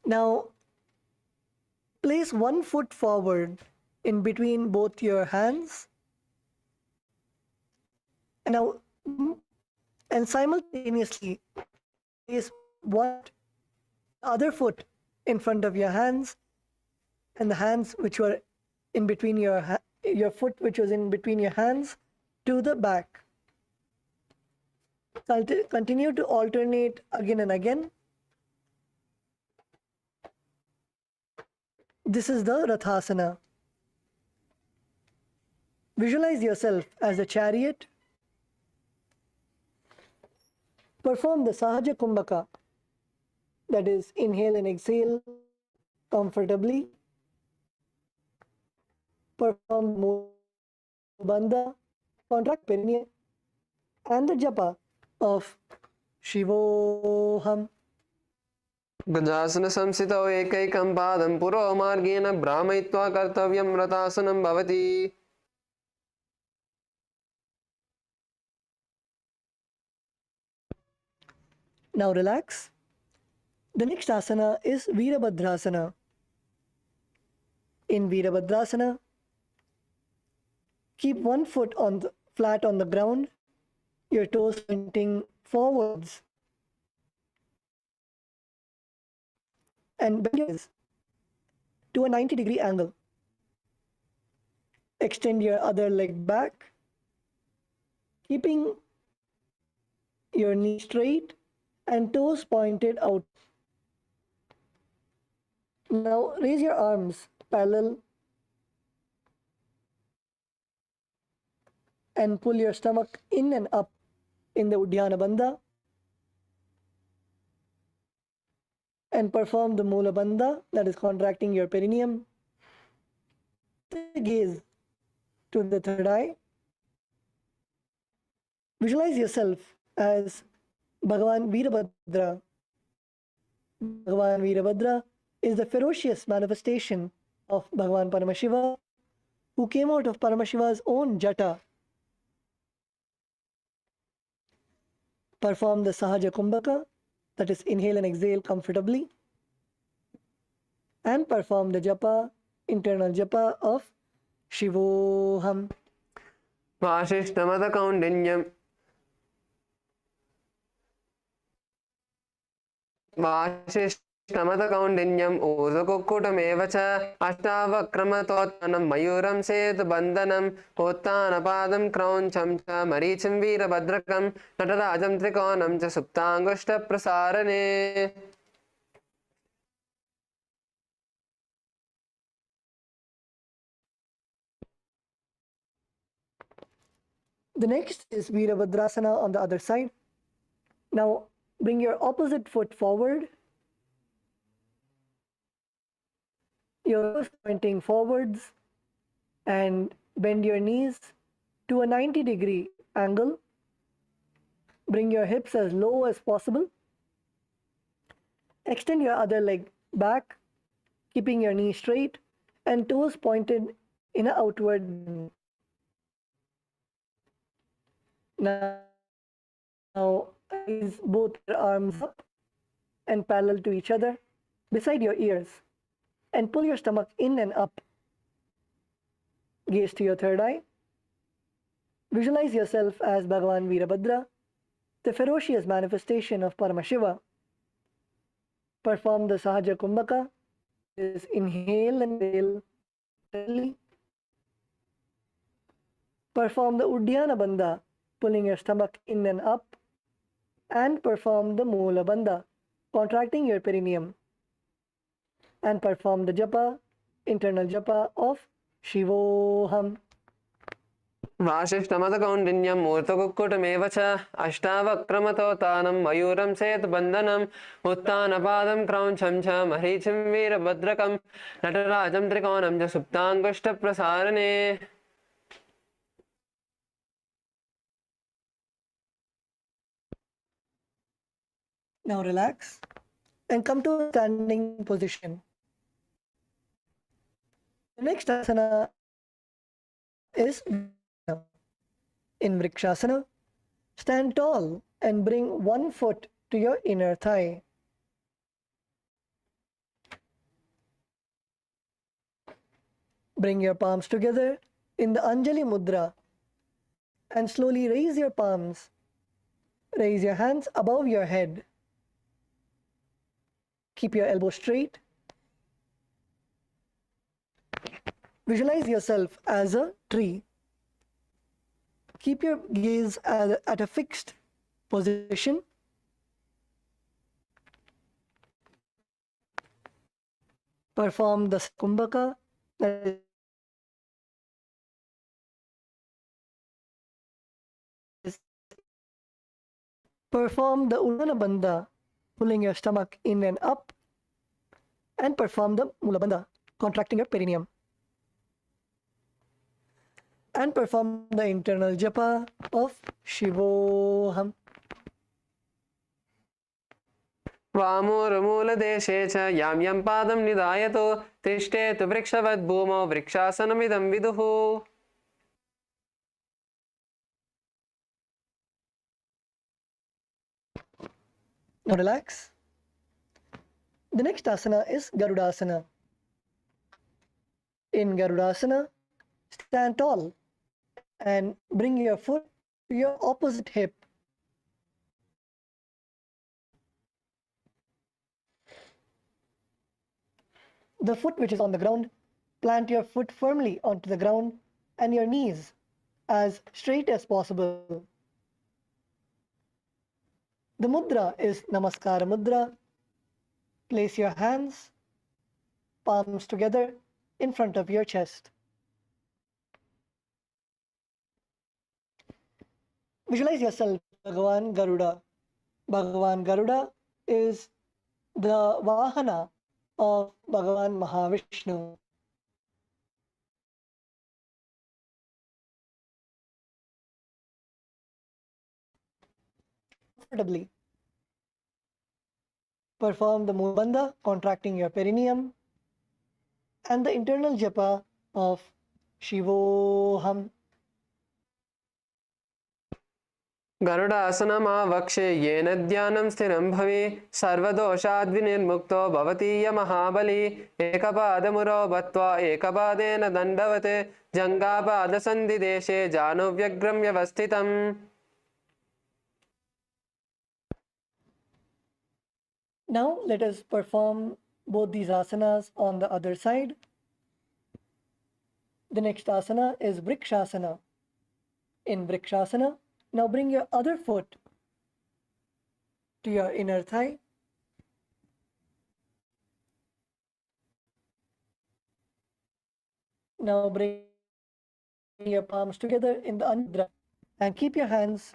Now place one foot forward in between both your hands. And simultaneously place other foot in front of your hands, and the hands which were in between your foot which was in between your hands to the back. Continue to alternate again and again. This is the Rathasana. Visualize yourself as a chariot. Perform the Sahaja Kumbhaka, that is, inhale and exhale comfortably. Perform Mula Bandha, contract perineum, and the japa of Shivoham. गजासन संस्थितौ एकैकं पादं पुरो मार्गेण भ्रामयित्वा कर्तव्यं व्रतासनं भवति. Now relax. The next asana is Virabhadrasana. In Virabhadrasana, keep one foot flat on the ground, your toes pointing forwards, and bend your knees to a 90-degree angle. Extend your other leg back, keeping your knee straight and toes pointed out. Now raise your arms parallel and pull your stomach in and up in the Uddiyana Bandha and perform the Mula Bandha, that is contracting your perineum. Gaze to the third eye. Visualize yourself as Bhagavan Virabhadra. Bhagavan Virabhadra is the ferocious manifestation of Bhagavan Paramashiva, who came out of Paramashiva's own jata. Perform the Sahaja Kumbhaka, that is inhale and exhale comfortably, and perform the japa, internal japa of Shivoham. वासिष्ठमतकौण्डिन्यम् वासिष्ठमतकौण्डिन्यम् ऊर्ध्वकुक्कुटमेव च अष्टावक्रमतोत्थानं मयूरं सेतुबन्धनम् उत्थानपादं क्रौञ्चं च मरीचिं वीरभद्रकं नटराजं त्रिकोणं च सुप्ताङ्गुष्ठप्रसारणे. The next is Virabhadrasana on the other side. Now bring your opposite foot forward, your toes pointing forwards, and bend your knees to a 90-degree angle. Bring your hips as low as possible. Extend your other leg back, keeping your knee straight and toes pointed in an outward. Now raise both your arms up and parallel to each other beside your ears and pull your stomach in and up. Gaze to your third eye. Visualize yourself as Bhagavan Virabhadra, the ferocious manifestation of Paramashiva. Perform the Sahaja Kumbhaka, is inhale and exhale. Perform the Uddiyana Bandha, pulling your stomach in and up, and perform the Mula Bandha, contracting your perineum, and perform the japa, internal japa of Shivoham. वासिष्ठमतकौण्डिन्यम् ऊर्ध्वकुक्कुटमेव च अष्टावक्रमतोत्थानं मयूरं सेतुबन्धनम् उत्थानपादं क्रौञ्चं च मरीचिं वीरभद्रकं नटराजं त्रिकोणं च सुप्ताङ्गुष्ठप्रसारणे. Now relax and come to a standing position. The next asana is in Vrikshasana. Stand tall and bring one foot to your inner thigh. Bring your palms together in the Anjali Mudra and slowly raise your palms. Raise your hands above your head. Keep your elbows straight. Visualize yourself as a tree. Keep your gaze at a fixed position. Perform the Kumbhaka. Perform the Uddiyana Bandha, pulling your stomach in and up, and perform the Mula Bandha, contracting your perineum. And perform the internal japa of Shivoham. वामोर्मूलदेशे च यां यं पादं निधायतो तिष्ठेतु वृक्षवद् भूमौ वृक्षासनमिदं विदुः. Now relax. The next asana is Garudasana. In Garudasana, stand tall and bring your foot to your opposite hip. The foot which is on the ground, plant your foot firmly onto the ground and your knees as straight as possible. The mudra is Namaskara Mudra. Place your hands, palms together, in front of your chest. Visualize yourself, Bhagavan Garuda. Bhagavan Garuda is the Vahana of Bhagavan Mahavishnu. Comfortably. Perform the Mula Bandha, contracting your perineum, and the internal japa of Shivoham. गरुडासनमावक्षे येन ध्यानं स्थिरं भवे सर्वदोषाद्विनिर्मुक्तो भवतीय महाबली एकपादमुरो बत्वा एकपादेन दण्डवत् जङ्घापादसन्धिदेशे जानुव्यग्रं व्यवस्थितम्. Now let us perform both these asanas on the other side. The next asana is Vrikshasana. In Vrikshasana, now bring your other foot to your inner thigh. Now bring your palms together in the Anudra and keep your hands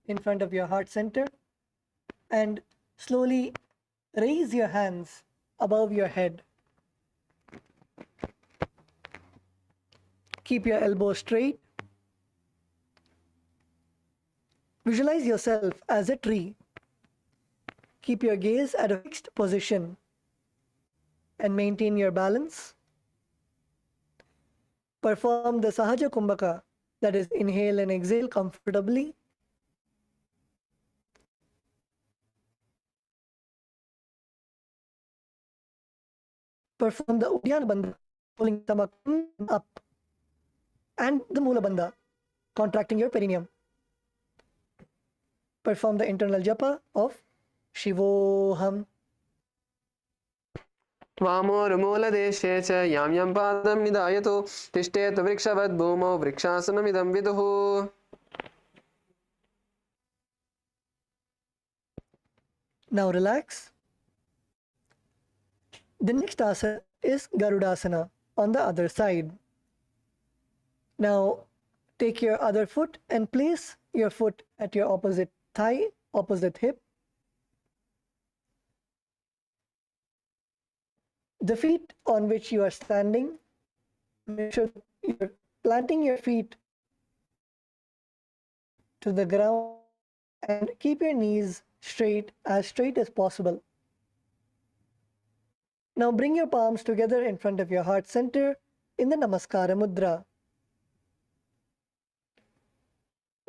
in front of your heart center and slowly raise your hands above your head. Keep your elbows straight. Visualize yourself as a tree. Keep your gaze at a fixed position and maintain your balance. Perform the Sahaja Kumbhaka, that is, inhale and exhale comfortably. Perform the Uddiyana Bandha, pulling the stomach up, and the Mula Bandha, contracting your perineum. Perform the internal japa of Shivoham. वामोर्मूलदेशे च यां यं पादं निधायतो तिष्ठेतु वृक्षवद् भूमौ वृक्षासनमिदं विदुः. Now relax. The next asana is Garudasana on the other side. Now take your other foot and place your foot at your opposite thigh, opposite hip. The feet on which you are standing, make sure you're planting your feet to the ground and keep your knees straight as possible. Now bring your palms together in front of your heart center in the Namaskara Mudra.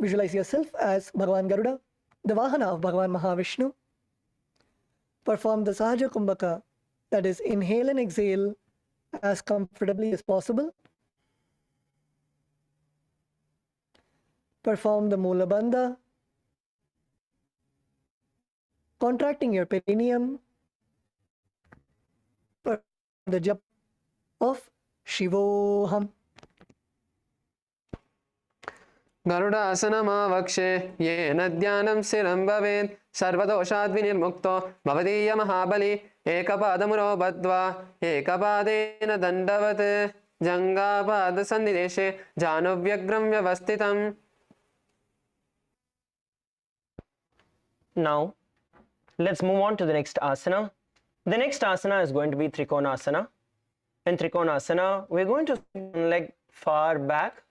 Visualize yourself as Bhagavan Garuda, the Vahana of Bhagavan Mahavishnu. Perform the Sahaja Kumbhaka, that is, inhale and exhale as comfortably as possible. Perform the Mula Bandha, contracting your perineum. Perform the japa of Shivoham. गरुडासनमावक्षे येन ध्यानं स्थिरं भवेत् सर्वदोषाद्विनिर्मुक्तो भवतीय महाबली एकपादमुरो बद्ध्वा एकपादेन दण्डवत् जङ्घापादसन्धिदेशे जानुव्यग्रं व्यवस्थितम्. Now, let's move on to the next asana. The next asana is going to be Trikonasana. In Trikonasana, we're going to sit one leg far back.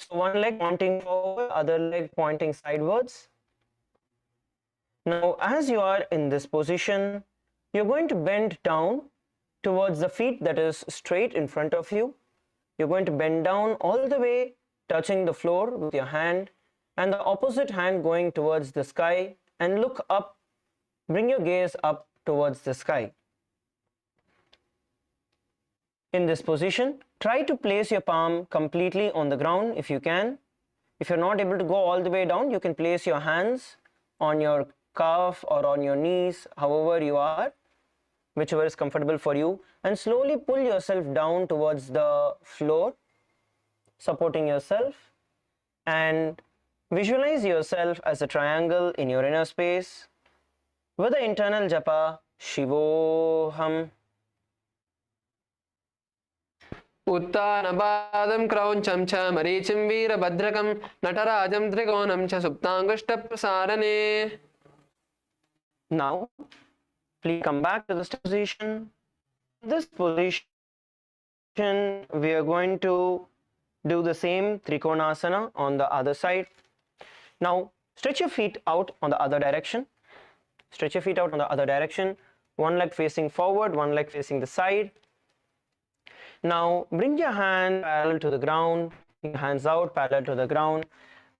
So one leg pointing forward, other leg pointing sidewards. Now, as you are in this position, you're going to bend down towards the feet that is straight in front of you. You're going to bend down all the way, touching the floor with your hand, and the opposite hand going towards the sky, and look up. Bring your gaze up towards the sky. In this position, try to place your palm completely on the ground if you can. If you're not able to go all the way down, you can place your hands on your calf or on your knees, however you are, whichever is comfortable for you, and slowly pull yourself down towards the floor, supporting yourself, and visualize yourself as a triangle in your inner space with the internal japa Shivoham. उत्तानपादं क्रौञ्चं च मरीचिं वीरभद्रकं नटराजं त्रिकोणं च सुप्ताङ्गुष्ठप्रसारणे. Now, please come back to this position. This position, we are going to do the same Trikonasana on the other side. Now, stretch your feet out on the other direction. Stretch your feet out on the other direction. One leg facing forward, one leg facing the side. Now, bring your hand parallel to the ground, your hands out parallel to the ground,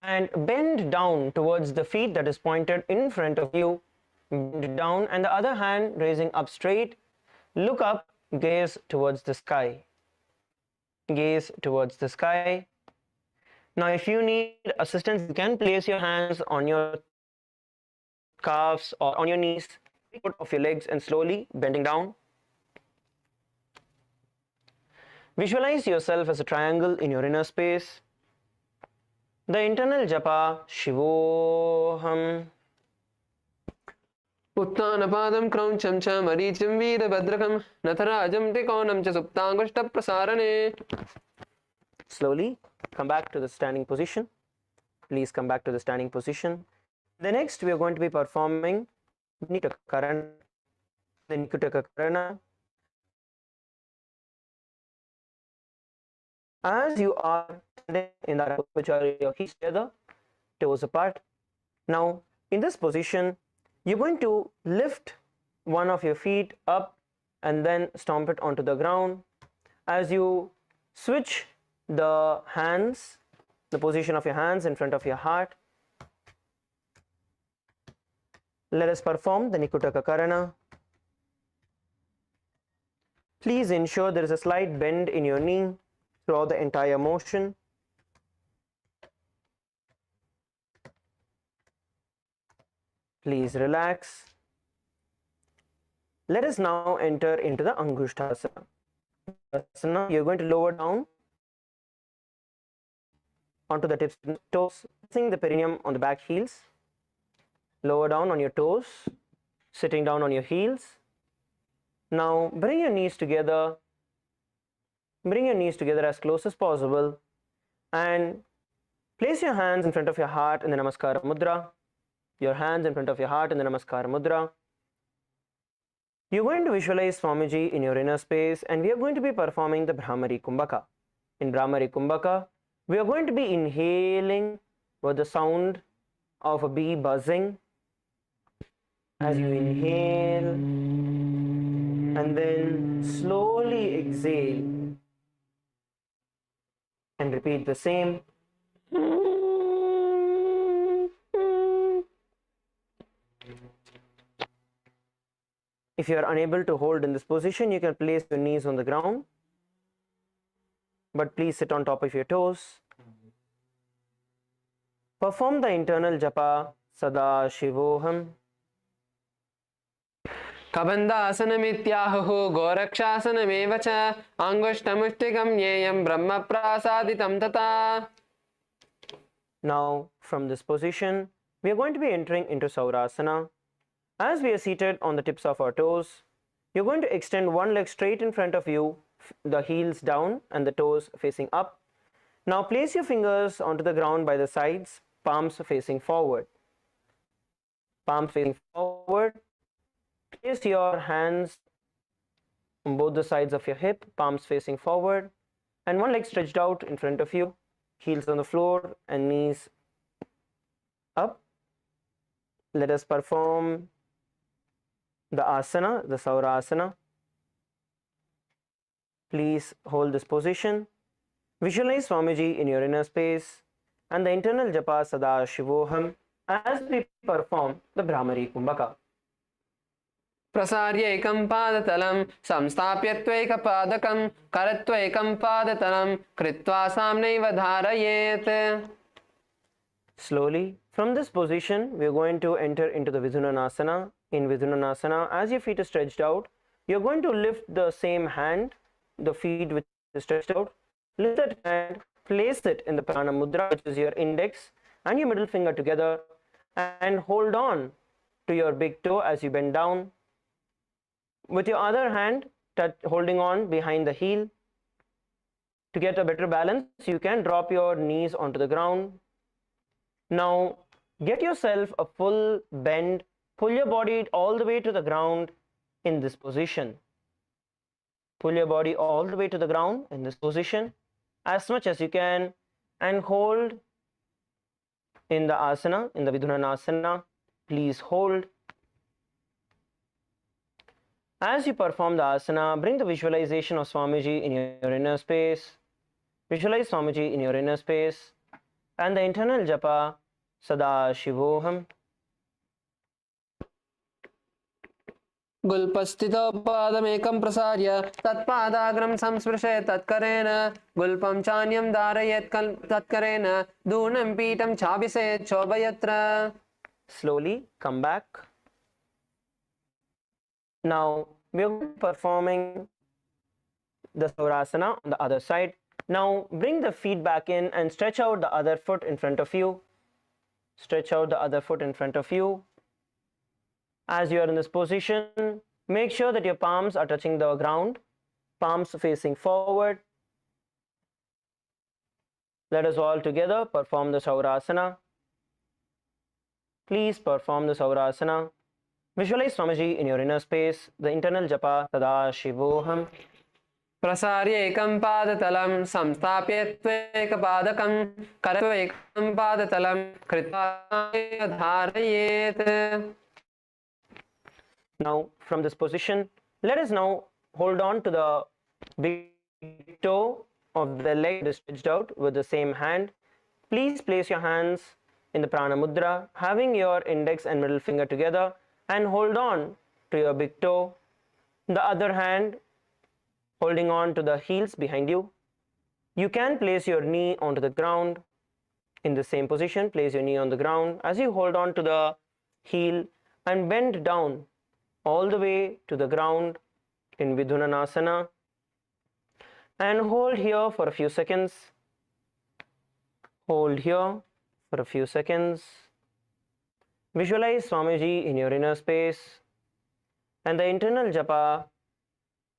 and bend down towards the feet that is pointed in front of you. Bend down, and the other hand raising up straight. Look up, gaze towards the sky. Gaze towards the sky. Now, if you need assistance, you can place your hands on your calves or on your knees, foot of your legs, and slowly bending down. Visualize yourself as a triangle in your inner space. The internal japa Shivoham. उत्तानपादं क्रौञ्चं च मरीचिं वीरभद्रकं नटराजं त्रिकोणं च सुप्ताङ्गुष्ठप्रसारणे. Slowly come back to the standing position. Please come back to the standing position. The next we are going to be performing Nithyananda. The Nithyananda. As you are in the which are your heels together, toes apart. Now, in this position, you're going to lift one of your feet up and then stomp it onto the ground. As you switch the hands, the position of your hands in front of your heart, let us perform the Nithyananda. Please ensure there is a slight bend in your knee throughout the entire motion. Please relax. Let us now enter into the Angushthasana. You're going to lower down onto the tips of the toes, pressing the perineum on the back heels. Lower down on your toes, sitting down on your heels. Now bring your knees together. Bring your knees together as close as possible and place your hands in front of your heart in the Namaskara Mudra. Your hands in front of your heart in the Namaskara Mudra. You're going to visualize Swamiji in your inner space, and we are going to be performing the Brahmari Kumbhaka. In Brahmari Kumbhaka, we are going to be inhaling with the sound of a bee buzzing. As you inhale and then slowly exhale and repeat the same. If you are unable to hold in this position, you can place your knees on the ground, but please sit on top of your toes. Perform the internal japa Sada Shivoham. Kabandhasanamityāhuः गोरक्षासनमेव च अंगुष्ठमुष्टिकं ज्ञेयं ब्रह्मप्रासादितं तथा. Now, from this position, we are going to be entering into Saurasana. As we are seated on the tips of our toes, you're going to extend one leg straight in front of you, the heels down and the toes facing up. Now place your fingers onto the ground by the sides, palms facing forward. Palms facing forward. Place your hands on both the sides of your hip, palms facing forward, and one leg stretched out in front of you, heels on the floor and knees up. let us perform the asana, the Saurasana. Please hold this position. Visualize Swamiji in your inner space and the internal japa Sada Shivoham as we perform the Brahmari Kumbhaka. प्रसार्य पादतलं संस्थाप्य त्वैकपादकं करत्वैकं पादतलं कृत्वा साम्नैव धारयेत्. Slowly, from this position, we are going to enter into the Vidhunanasana. In Vidhunanasana, as your feet are stretched out, you are going to lift the same hand, the feet which is stretched out, lift that hand, place it in the Prana Mudra, which is your index and your middle finger together, and hold on to your big toe as you bend down. With your other hand holding on behind the heel. To get a better balance, you can drop your knees onto the ground. Now get yourself a full bend, pull your body all the way to the ground in this position. Pull your body all the way to the ground in this position as much as you can, and hold in the asana, in the Vidhunanasana. Please hold. As you perform the asana, bring the visualization of Swamiji in your inner space. Visualize Swamiji in your inner space and the internal japa Sada Shivoham. गुल्पस्थितो पादमेकं प्रसार्य तत्पादाग्रं संस्पृशेत् तत्करेण गुल्पं चान्यं धारयेत् तत्करेण दूनं पीठं चाभिषेत् शोभयत्र. Slowly come back. Now we are performing the Saurasana on the other side. Now bring the feet back in and stretch out the other foot in front of you. Stretch out the other foot in front of you. As you are in this position, make sure that your palms are touching the ground, palms facing forward. Let us all together perform the Saurasana. Please perform the Saurasana. Visualize Swamiji in your inner space, the internal japa Sada Shivoham. प्रसार्य पादतलं संस्थाप्य त्वैकपादकं करत्वैकं पादतलं कृत्वा धारयेत्. Now from this position, let us now hold on to the big toe of the leg that is stretched out with the same hand. Please place your hands in the Prana Mudra, having your index and middle finger together, and hold on to your big toe. The other hand holding on to the heels behind you. You can place your knee onto the ground. In the same position, place your knee on the ground as you hold on to the heel and bend down all the way to the ground in Vidhunanasana, and hold here for a few seconds. Hold here for a few seconds. Visualize Swamiji in your inner space and the internal japa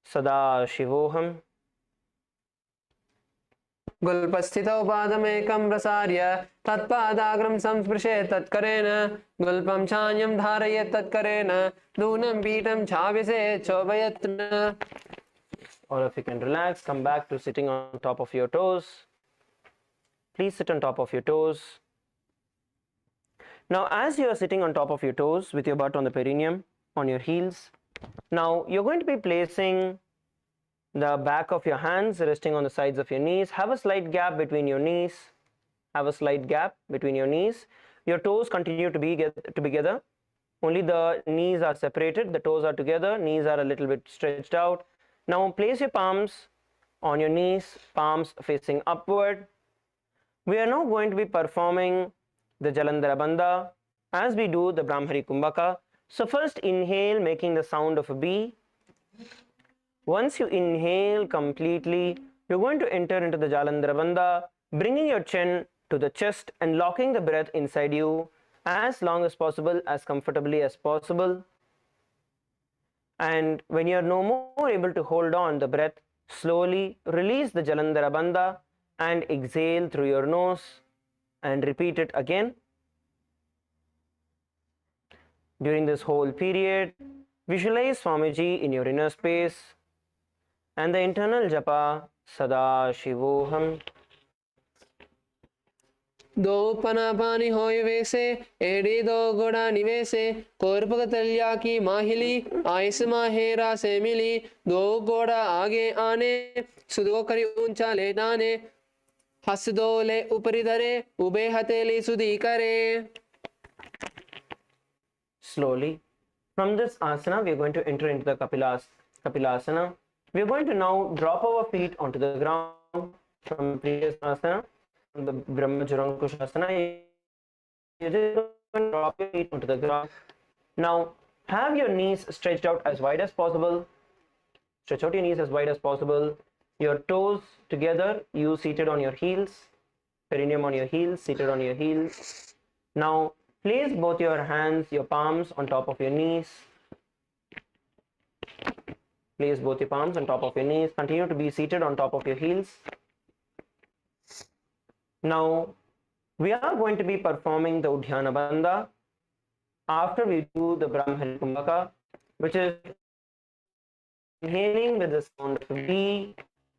Sada Shivoham. गुल्पस्थितौ पादमेकं प्रसार्य तत्पादाग्रं संस्पृशेत् तत्करेण गुल्पं चान्यं धारयेत् तत्करेण दूनं पीठं चाभिषेत् शोभयत्र. All of you can relax, come back to sitting on top of your toes. Please sit on top of your toes. Now as you are sitting on top of your toes with your butt on the perineum, on your heels, now you're going to be placing the back of your hands resting on the sides of your knees. Have a slight gap between your knees. Have a slight gap between your knees. Your toes continue to be together. Only the knees are separated. The toes are together. Knees are a little bit stretched out. Now place your palms on your knees, palms facing upward. We are now going to be performing the Jalandhara Bandha as we do the Brahmari Kumbhaka. So first inhale, making the sound of a B. Once you inhale completely, you're going to enter into the Jalandhara Bandha, bringing your chin to the chest and locking the breath inside you as long as possible, as comfortably as possible. And when you're no more able to hold on the breath, slowly release the Jalandhara Bandha and exhale through your nose and repeat it again. During this whole period, visualize Swamiji in your inner space and the internal japa Sada Shivoham. दो पनापानी होय वैसे एड़ी दो गोड़ा निवेसे कोरपक तलिया की माहिली ice माहेरा से मिली दो गोड़ा आगे आने सुदो करी ऊंचा ले डाने हस दोले ऊपरी धरे उबे हथेली सुधी करे. Slowly. From this asana, we are going to enter into the Kapilasana. We are going to now drop our feet onto the ground from the previous asana, from the Brahmajarankushasana. You just going to drop your feet onto the ground. Now, have your knees stretched out as wide as possible. Stretch out your knees as wide as possible. Your toes together, you seated on your heels. Perineum on your heels, seated on your heels. Now, place both your hands, your palms on top of your knees. Place both your palms on top of your knees. Continue to be seated on top of your heels. Now, we are going to be performing the Udhyana Bandha after we do the Brahmari Kumbhaka, which is inhaling with the sound of V,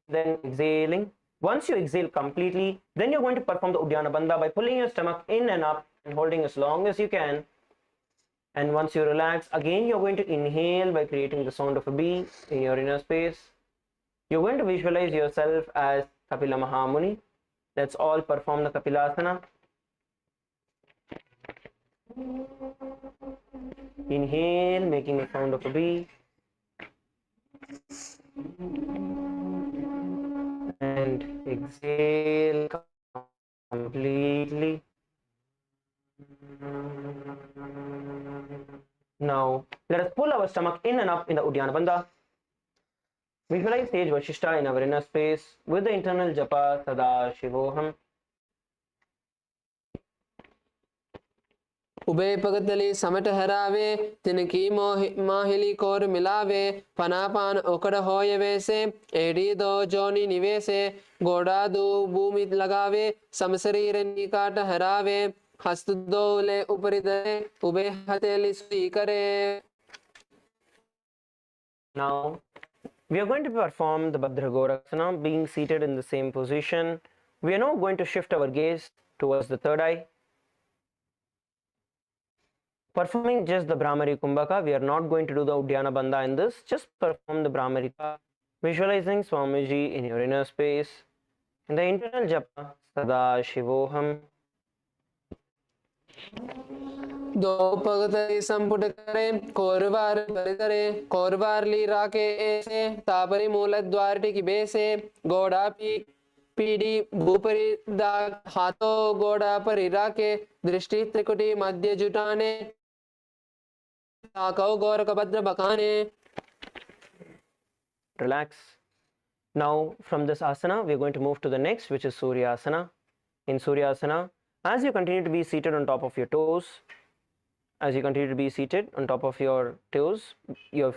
then exhaling. Once you exhale completely, then you're going to perform the Udhyana Bandha by pulling your stomach in and up and holding as long as you can. And once you relax, again you're going to inhale by creating the sound of a B in your inner space. You're going to visualize yourself as Kapila Mahamuni. Let's all perform the Kapilasana. Inhale, making the sound of a B. And exhale completely. Now, let us pull our stomach in and up in the Udhyana Bandha. Visualize stage Vashishta in our inner space with the internal japa Sadashivoham. उबे पगतली समट हरावे तिनकी माहिली core मिलावे पनापान ओकड़ होय वैसे एड़ी दो जोनी निवेसे गोड़ा दो भूमि लगावे समशरीर निकाट हरावे हस्त दोले ऊपरी दे उबे हथेली सुई करे. Now, we are going to perform the Bhadragoraksana being seated in the same position. We are now going to shift our gaze towards the third eye. Performing just the Brahmari Kumbhaka, we are not going to do the Udhyana Bandha in this, just perform the Brahmari. Visualizing Swamiji in your inner space. In the internal japa, Sadashivoham. दो पगतली संपुट करे कोरवार परितरे कोरवार ली राके ऐसे तापरी मूल द्वार टिकी बेसे गोड़ा पीड़ी भूपरी दाग हाथों गोड़ा परी राके दृष्टि त्रिकुटी मध्य जुटाने ताकौ गौर कभद्र बकाने. Relax. Now, from this asana, we are going to move to the next, which is Surya Asana. In Surya Asana, as you continue to be seated on top of your toes, your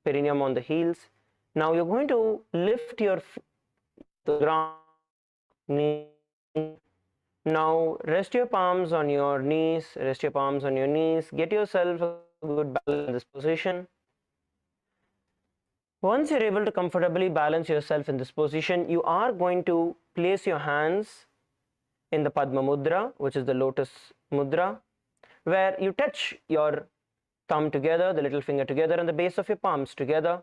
perineum on the heels. Now you're going to lift your the ground. Now rest your palms on your knees. Get yourself a good balance in this position. Once you're able to comfortably balance yourself in this position, you are going to place your hands in the Padma Mudra, which is the lotus mudra, where you touch your thumb together, the little finger together, and the base of your palms together.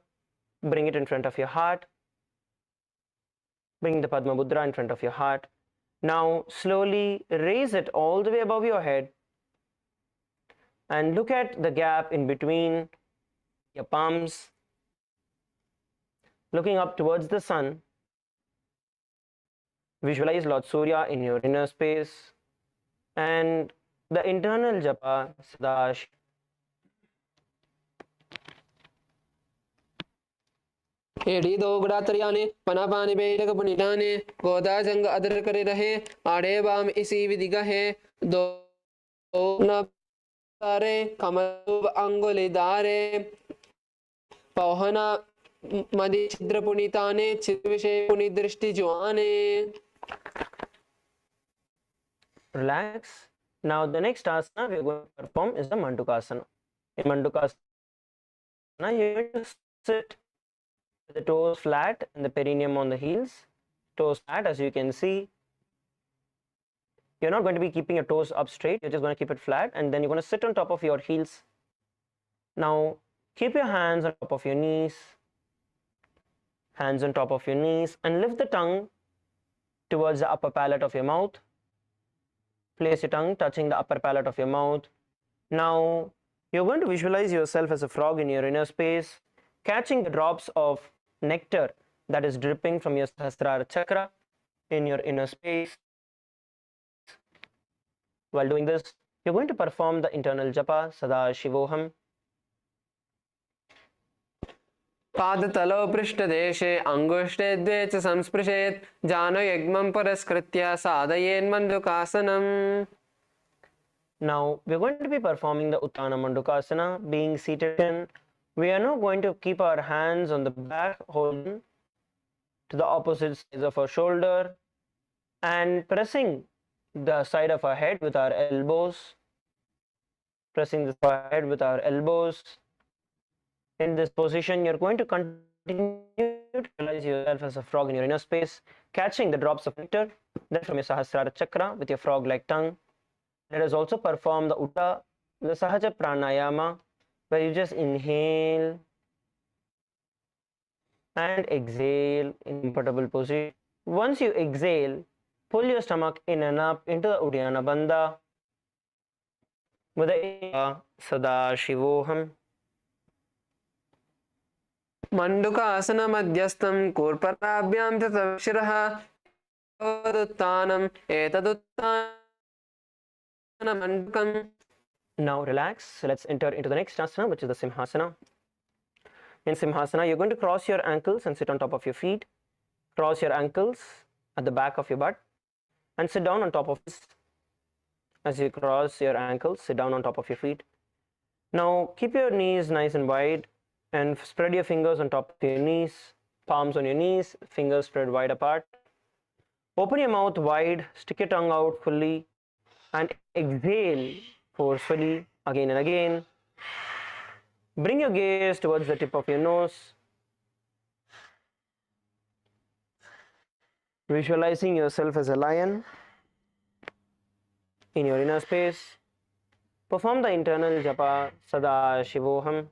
Bring it in front of your heart. Bring the Padma Mudra in front of your heart. Now slowly raise it all the way above your head and look at the gap in between your palms, looking up towards the sun. Visualize Lord Surya in your inner space and the internal japa Sadash. एड़ी दो गुड़ा तरियाने पना पानी बेटक पुनिटाने गोदा जंग other करे रहे आड़े balm इसी विधि गहे दो न तारे कमल अंगुली दारे पौहना मदि छिद्र पुनिताने छिद्र विषय पुनि दृष्टि जुआने. Relax. Now the next asana we are going to perform is the Mandukasana. In Mandukasana, you are going to sit with the toes flat and the perineum on the heels. Toes flat, as you can see. You're not going to be keeping your toes up straight. You're just going to keep it flat, and then you're going to sit on top of your heels. Now, keep your hands on top of your knees. Hands on top of your knees, and lift the tongue towards the upper palate of your mouth. Place your tongue touching the upper palate of your mouth. Now, you're going to visualize yourself as a frog in your inner space, catching the drops of nectar that is dripping from your Sahasrara chakra in your inner space. While doing this, you're going to perform the internal japa, Sadashivoham. पादतलो पृष्ठदेशे अंगुष्ठे द्वे च संस्पृशेत् जानयग्मं परस्कृत्य साधयेन्मण्डूकासनम्. Now we're going to be performing the Uttana Mandukasana, being seated. We are now going to keep our hands on the back, holding to the opposite sides of our shoulder, and pressing the side of our head with our elbows. Pressing the head with our elbows. In this position, you're going to continue to visualize yourself as a frog in your inner space, catching the drops of nectar that from your Sahasrara chakra with your frog-like tongue. Let us also perform the Uttana, the Sahaja Pranayama, where you just inhale and exhale in comfortable position. Once you exhale, pull your stomach in and up into the Uddiyana Bandha with the Sadashivoham. मंडूकासन मध्यस्थं कूर्पराभ्यां च शिरः तदुत्थानम् एतदुत्थानमण्डूकम्. Now relax. Let's enter into the next asana, which is the Simhasana. In Simhasana, you're going to cross your ankles and sit on top of your feet. Cross your ankles at the back of your butt and sit down on top of this. As you cross your ankles, sit down on top of your feet. Now keep your knees nice and wide and spread your fingers on top of your knees, palms on your knees, fingers spread wide apart. Open your mouth wide, stick your tongue out fully, and exhale forcefully again and again. Bring your gaze towards the tip of your nose, visualizing yourself as a lion in your inner space. Perform the internal japa, Sadashivoham.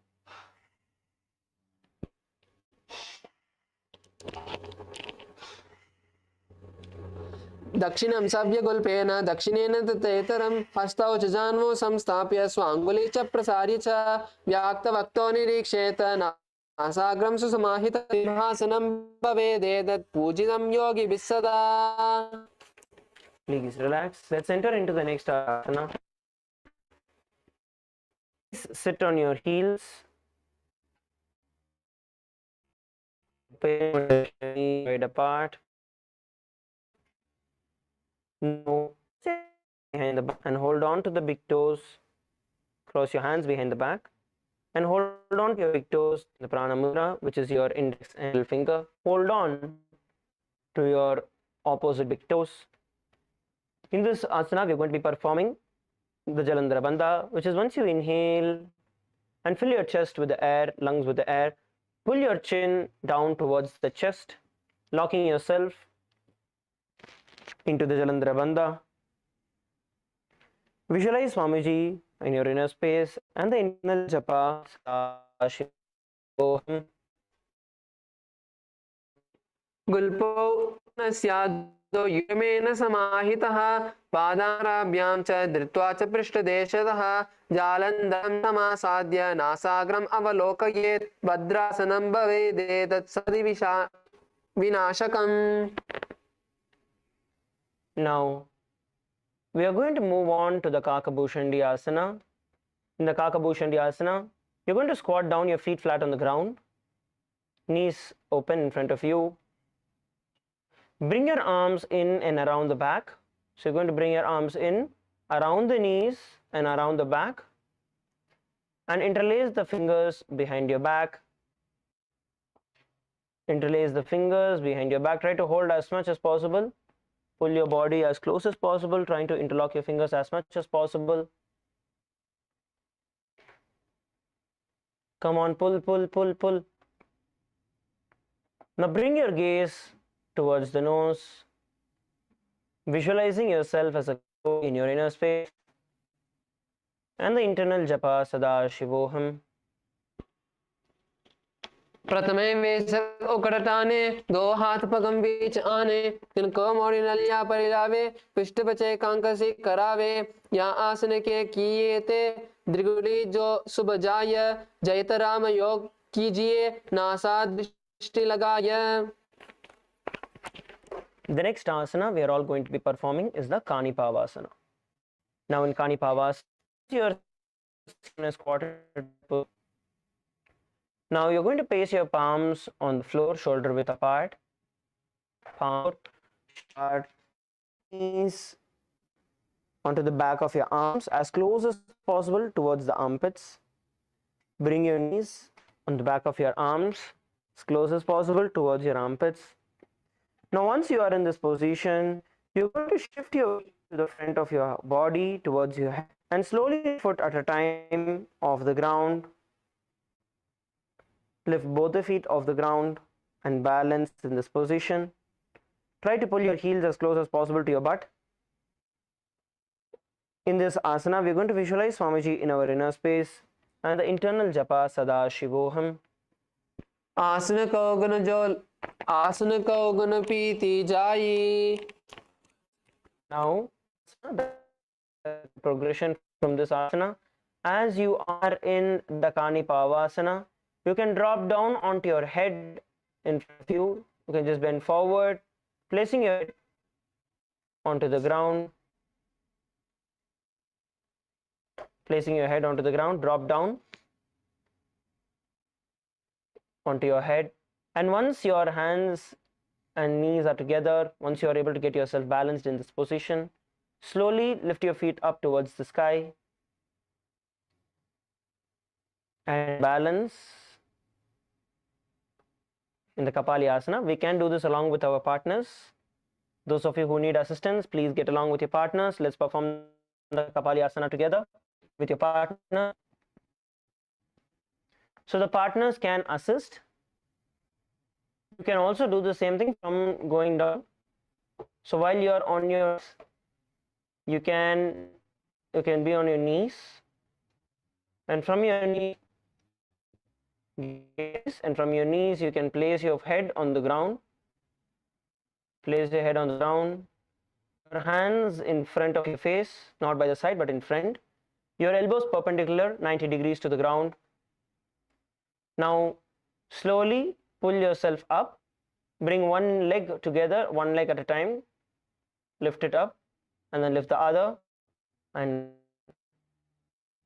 दक्षिणं सव्यगुल्पेन दक्षिणेन ततेतरं हस्तौ च जान्वौ संस्थाप्य स्वाङ्गुली च प्रसार्य च व्याक्तवक्तो निरीक्षेत नासाग्रं सुसमाहितं सिंहासनं भवेदेतत् पूजितं योगिभिः सदा. Please relax. Let's enter into the next asana. Sit on your heels. Wide apart. No, behind the back and hold on to the big toes. Cross your hands behind the back and hold on to your big toes, the prana mudra, which is your index and middle finger. Hold on to your opposite big toes. In this asana, we are going to be performing the Jalandhara Bandha, which is once you inhale and fill your chest with the air, lungs with the air, pull your chin down towards the chest, locking yourself into the Jalandhara Bandha. Visualize Swamiji in your inner space and the internal japa, Sadashivoham. गुल्पौ न स्यादो युमेन समाहितः पादाराभ्यां च धृत्वा च पृष्ठदेशतः जालन्धरं समासाद्य नासाग्रम् अवलोकयेत् भद्रासनं भवेदेतत् विनाशकम्. Now we are going to move on to the Kakabhushandi asana. In the Kakabhushandi asana, you're going to squat down, your feet flat on the ground, knees open in front of you. Bring your arms in and around the back. So you're going to bring your arms in around the knees and around the back and interlace the fingers behind your back. Interlace the fingers behind your back. Try to hold as much as possible. Pull your body as close as possible, trying to interlock your fingers as much as possible. Come on, pull, pull, pull, pull. Now bring your gaze towards the nose, visualizing yourself as a in your inner space and the internal japa Sadashivoham. प्रथमे वेश उकड़ताने दो हाथ पगम बीच आने तिनको मोड़ी नलिया परिलावे पृष्ठ बचे कांकसी करावे यहाँ आसन के किए ते द्रिगुड़ी जो सुब जाय जयत राम योग कीजिए नासा दृष्टि लगाय. The next asana we are all going to be performing is the Kanipavasana. Now in Kanipavasana, your skin is quartered. Now you're going to place your palms on the floor, shoulder width apart. Palm, start, knees onto the back of your arms as close as possible towards the armpits. Bring your knees on the back of your arms as close as possible towards your armpits. Now once you are in this position, you're going to shift your weight to the front of your body towards your head and slowly, foot at a time, off the ground. Lift both the feet off the ground and balance in this position. Try to pull your heels as close as possible to your butt. In this asana, we're going to visualize Swamiji in our inner space and the internal japa Sadashivoham. आसन को गुण जो आसन को गुण पीति जाई. Now, the progression from this asana, as you are in the Kanipavasana, you can drop down onto your head in front of you. You can just bend forward, placing your head onto the ground. Placing your head onto the ground, drop down onto your head. And once your hands and knees are together, once you are able to get yourself balanced in this position, slowly lift your feet up towards the sky and balance in the Kapalyasana. We can do this along with our partners. Those of you who need assistance, please get along with your partners. Let's perform the Kapalyasana together with your partner. So the partners can assist. You can also do the same thing from going down. So while you are on your, you can be on your knees, and from your knees, you can place your head on the ground. Place your head on the ground. Your hands in front of your face, not by the side but in front. Your elbows perpendicular 90 degrees to the ground. Now slowly pull yourself up. Bring one leg together, one leg at a time. Lift it up and then lift the other. And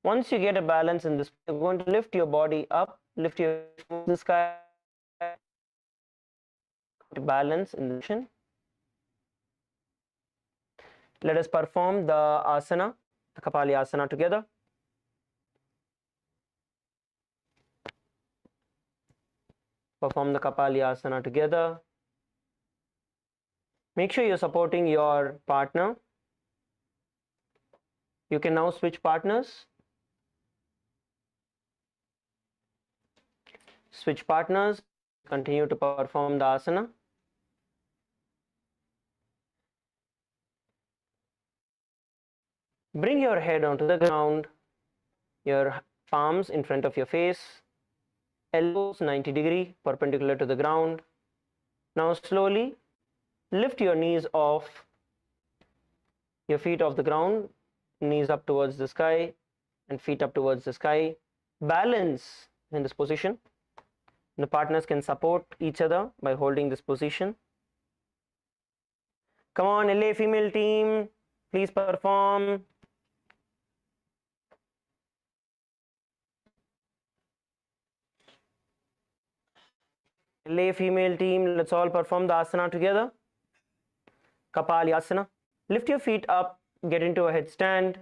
once you get a balance in this, you're going to lift your body up, lift your the sky to balance in the position. Let us perform the asana, the Kapalyasana together. Perform the Kapalyasana together. Make sure you're supporting your partner. You can now switch partners. Switch partners. Continue to perform the asana. Bring your head onto the ground. Your palms in front of your face. Elbows 90 degree perpendicular to the ground. Now slowly lift your knees off, your feet off the ground, knees up towards the sky and feet up towards the sky. Balance in this position. The partners can support each other by holding this position. Come on, LA female team, please perform. LA female team, let's all perform the asana together. Kapalyasana. Lift your feet up, get into a headstand.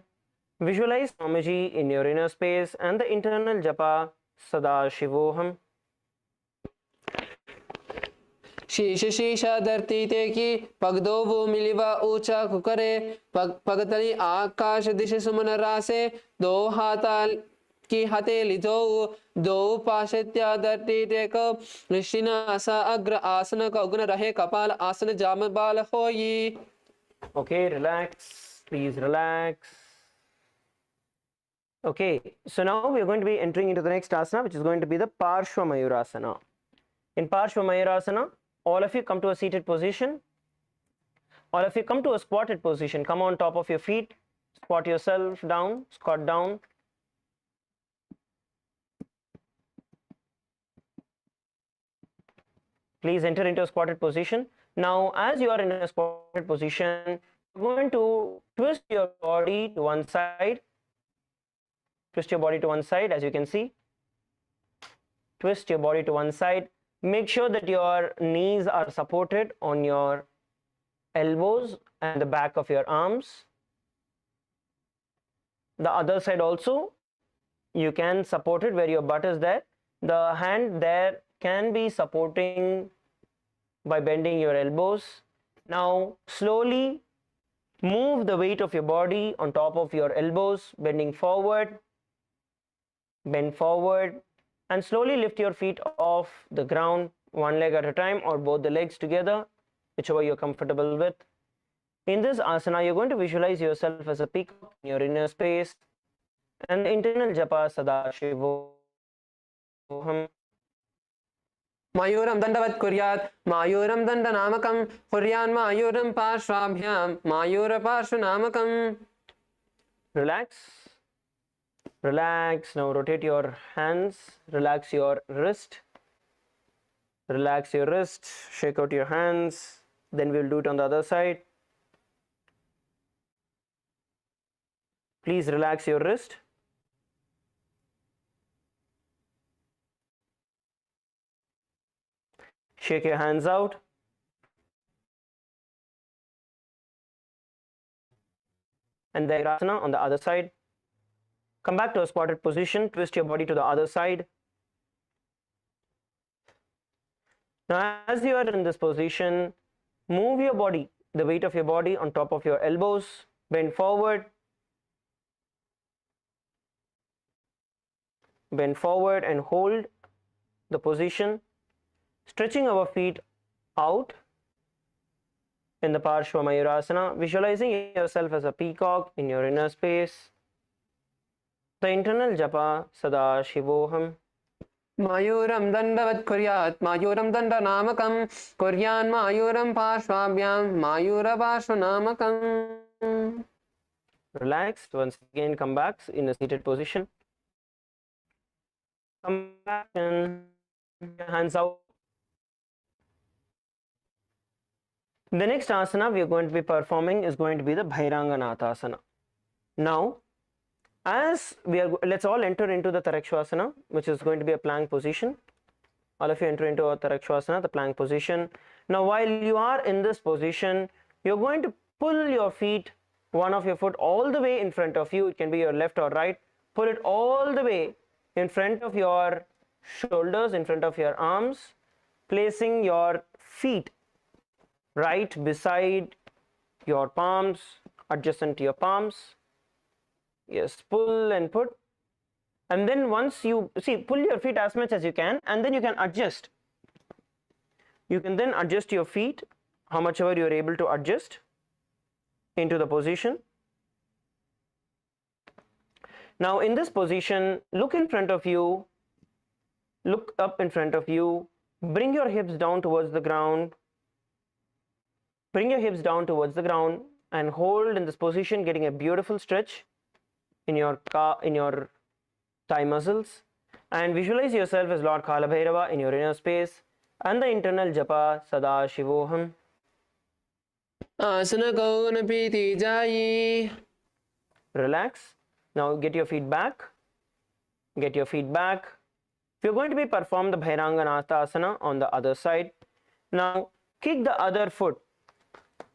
Visualize Swamiji in your inner space and the internal japa Sadashivoham. शीश शीशा धरती ते की पग दो वो मिलिवा ऊंचा कुकरे पगतली आकाश दिश सुमन रासे दो हाथा की हथेली दो पाशत्या धरती ते को ऋषिना आसा अग्र आसन का गुण रहे कपाल आसन जाम बाल होई. Okay, relax. Please relax. Okay, so now we are going to be entering into the next asana, which is going to be the Parshva Mayurasana. In Parshva Mayurasana, all of you come to a seated position. All of you come to a squatted position. Come on top of your feet. Squat yourself down. Squat down. Please enter into a squatted position. Now, as you are in a squatted position, you're going to twist your body to one side. Twist your body to one side, as you can see. Twist your body to one side. Make sure that your knees are supported on your elbows and the back of your arms. The other side also, you can support it where your butt is there. The hand there can be supporting by bending your elbows. Now slowly move the weight of your body on top of your elbows, bending forward, bend forward, and slowly lift your feet off the ground, one leg at a time or both the legs together, whichever you're comfortable with. In this asana, you're going to visualize yourself as a peacock in your inner space, and the internal japa Sadashivoham. Mayuram dandavat kuryat, Mayuram dandanamakam, Kuryan Mayuram Parshvabhyam, Mayura Parshvanamakam. Relax. Relax. Now rotate your hands. Relax your wrist. Relax your wrist. Shake out your hands. Then we'll do it on the other side. Please relax your wrist. Shake your hands out. And then asana on the other side. Come back to a squatted position. Twist your body to the other side. Now, as you are in this position, move your body, the weight of your body on top of your elbows. Bend forward. Bend forward and hold the position. Stretching our feet out in the Parshva Mayurasana, visualizing yourself as a peacock in your inner space. The internal japa Sadashivoham. Mayuram dandavat kuryat, Mayuram dandanamakam, Kuryan Mayuram Parshvabhyam, Mayura Parshvanamakam. Relaxed. Once again, come back in a seated position. Come back and hands out. The next asana we are going to be performing is going to be the Bhairanganathasana. Now, as we are, let's all enter into the Tarakshvasana, which is going to be a plank position. All of you enter into a Tarakshvasana, the plank position. Now, while you are in this position, you're going to pull your feet, one of your foot all the way in front of you. It can be your left or right. Pull it all the way in front of your shoulders, in front of your arms, placing your feet right beside your palms, adjacent to your palms. Yes, pull and put. And then once you see, pull your feet as much as you can, and then you can adjust. You can then adjust your feet, how much ever you are able to adjust into the position. Now, in this position, look in front of you, look up in front of you, bring your hips down towards the ground. Bring your hips down towards the ground and hold in this position, getting a beautiful stretch in your thigh muscles. And visualize yourself as Lord Kalabhairava in your inner space, and the internal japa Sadashivoham. Asana Gauna Piti Jayi. Relax. Now get your feet back. Get your feet back. We are going to be perform the Bhairanganathasana on the other side. Now kick the other foot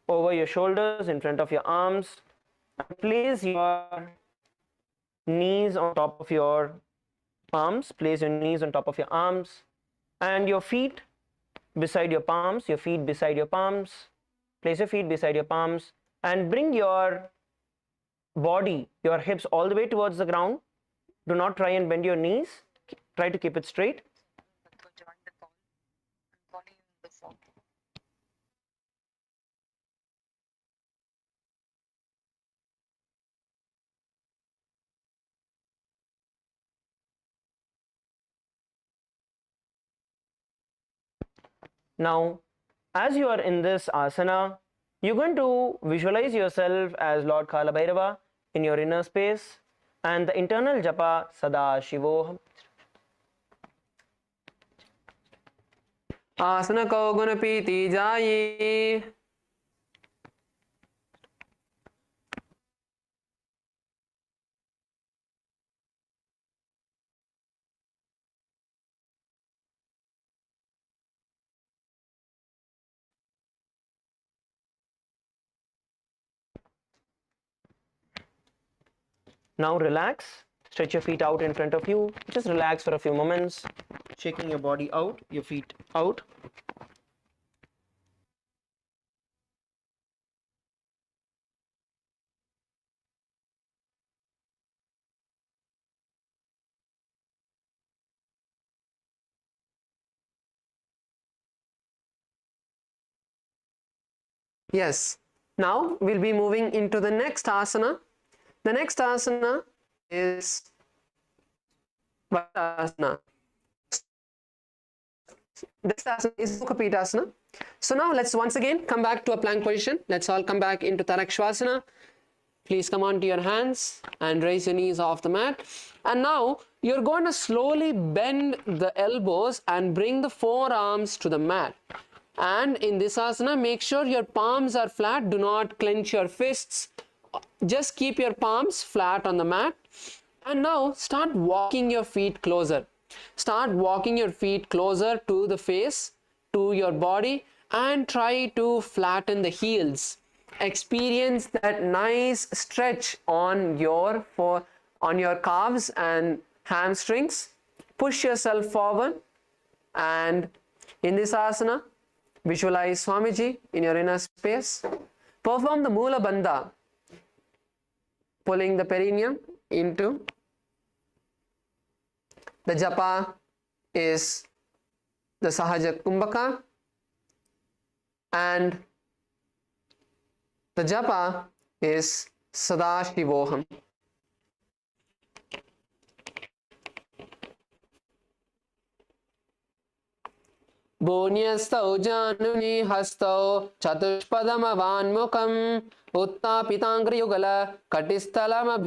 over your shoulders, in front of your arms, and place your knees on top of your palms. Place your knees on top of your arms and your feet beside your palms, your feet beside your palms. Place your feet beside your palms and bring your body, your hips all the way towards the ground. Do not try and bend your knees. Try to keep it straight. Now, as you are in this asana, you're going to visualize yourself as Lord Kala Bhairava in your inner space, and the internal japa Sadashivoham. Asana ko gunapiti jayi. Now relax, stretch your feet out in front of you, just relax for a few moments, shaking your body out, your feet out. Yes, now we'll be moving into the next asana. The next asana is Vajrasana. This asana is Mukha. So now let's once again come back to a plank position. Let's all come back into Tarakshvasana. Please come onto your hands and raise your knees off the mat. And now you're going to slowly bend the elbows and bring the forearms to the mat. And in this asana, make sure your palms are flat. Do not clench your fists. Just keep your palms flat on the mat. And now start walking your feet closer. Start walking your feet closer to the face, to your body, and try to flatten the heels. Experience that nice stretch on your calves and hamstrings. Push yourself forward, and in this asana, visualize Swamiji in your inner space. Perform the Mula Bandha, pulling the perineum into. The japa is the Sahaja Kumbhaka, and the japa is Sadashivoham. Bhunyastau januni hastau chatushpadamavanmukam uttapitangriyugala katistalama.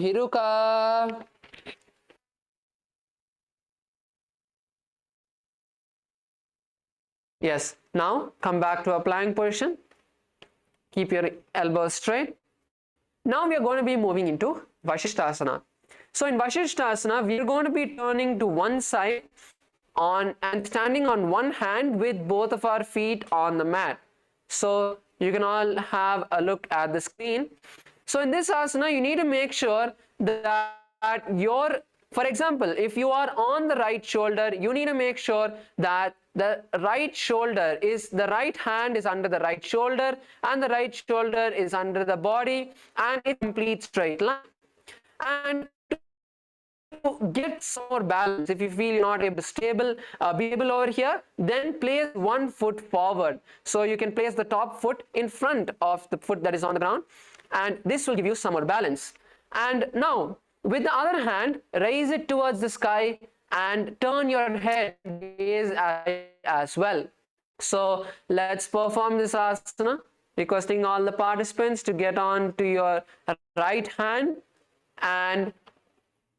Yes, now come back to a plank position. Keep your elbows straight. Now we are going to be moving into Vashishthasana. So in Vashishthasana, we are going to be turning to one side and standing on one hand with both of our feet on the mat. So you can all have a look at the screen. So in this asana, you need to make sure that for example, if you are on the right shoulder, you need to make sure that the right hand is under the right shoulder, and the right shoulder is under the body, and it's a complete straight line. And to get some more balance, if you feel you're not able to be able over here, then place one foot forward. So you can place the top foot in front of the foot that is on the ground, and this will give you some more balance. And now, with the other hand, raise it towards the sky and turn your head gaze as well. So let's perform this asana, requesting all the participants to get on to your right hand, and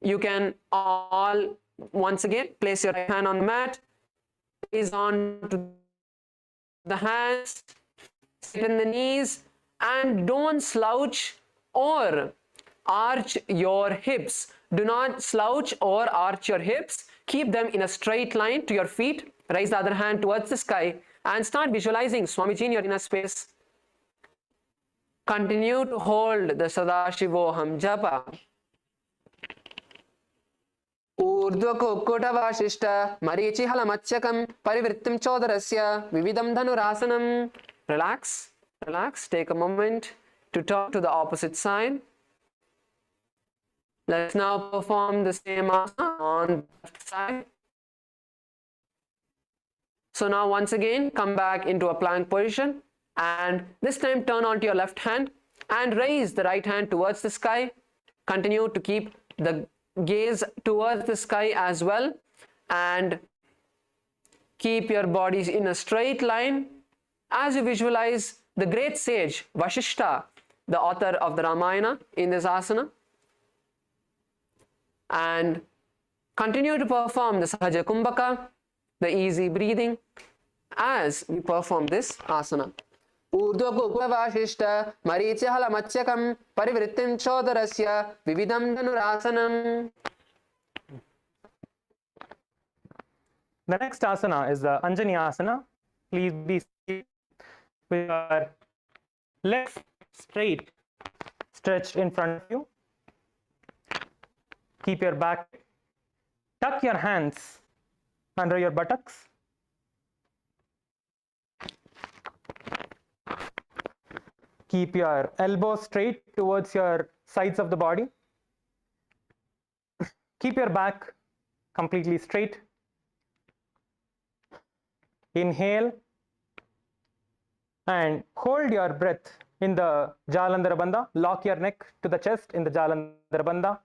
you can all once again place your right hand on the mat, gaze on to the hands, sit in the knees, and don't slouch or arch your hips. Do not slouch or arch your hips. Keep them in a straight line to your feet. Raise the other hand towards the sky and start visualizing Swamiji in your inner space. Continue to hold the Sadashivoham japa. Urdhva Kukkutta Vashishta Marichihala Matsyakam Parivrittim Chodarasya Vividam Dhanurasanam. Relax, relax. Take a moment to turn to the opposite side. Let's now perform the same asana on the left side. So now once again, come back into a plank position, and this time turn onto your left hand and raise the right hand towards the sky. Continue to keep the gaze towards the sky as well, and Keep your bodies in a straight line as you visualize the great sage Vashishta, the author of the Ramayana, in this asana. And continue to perform the Sahaja Kumbhaka, the easy breathing, as we perform this asana. Urdhva Marichahala Matsyakam Parivrittim Chodarasya Vividam Dhanurasanam. The next asana is the Anjani asana. Please be seated with your legs straight, stretched in front of you. Keep your back. Tuck your hands under your buttocks. Keep your elbows straight towards your sides of the body. Keep your back completely straight. Inhale and hold your breath in the Jalandhara Bandha. Lock your neck to the chest in the Jalandhara Bandha.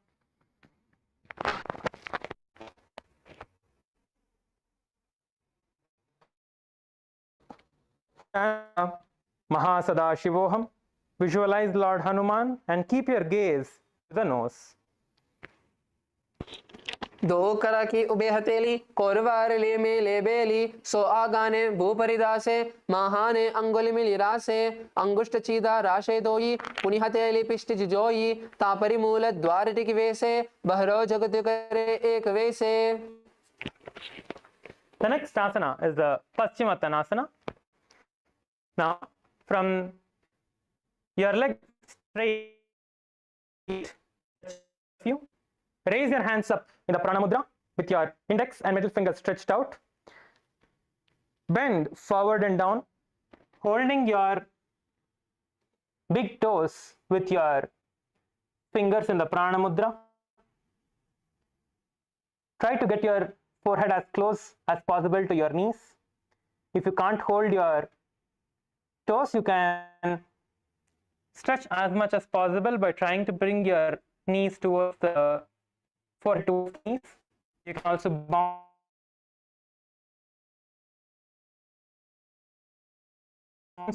Mahasada-shivoham. Visualize Lord Hanuman and keep your gaze to the nose. दो करा की ube हथेली कोरवार ले में ले बेली सो आगाने भूपरिदासे महाने अंगुली मिली रासे अंगुष्ट चीदा राशे दोई पुनि हथेली पिष्ट जिजोई तापरि मूल द्वार टिक वेसे बहरो जगत करे एक वेसे. The next asana is the Paschimottanasana. Now, from your leg straight, you raise your hands up in the Prana Mudra with your index and middle finger stretched out. Bend forward and down, holding your big toes with your fingers in the Prana Mudra. Try to get your forehead as close as possible to your knees. If you can't hold your toes, you can stretch as much as possible by trying to bring your knees towards the forehead towards the knees. You can also bounce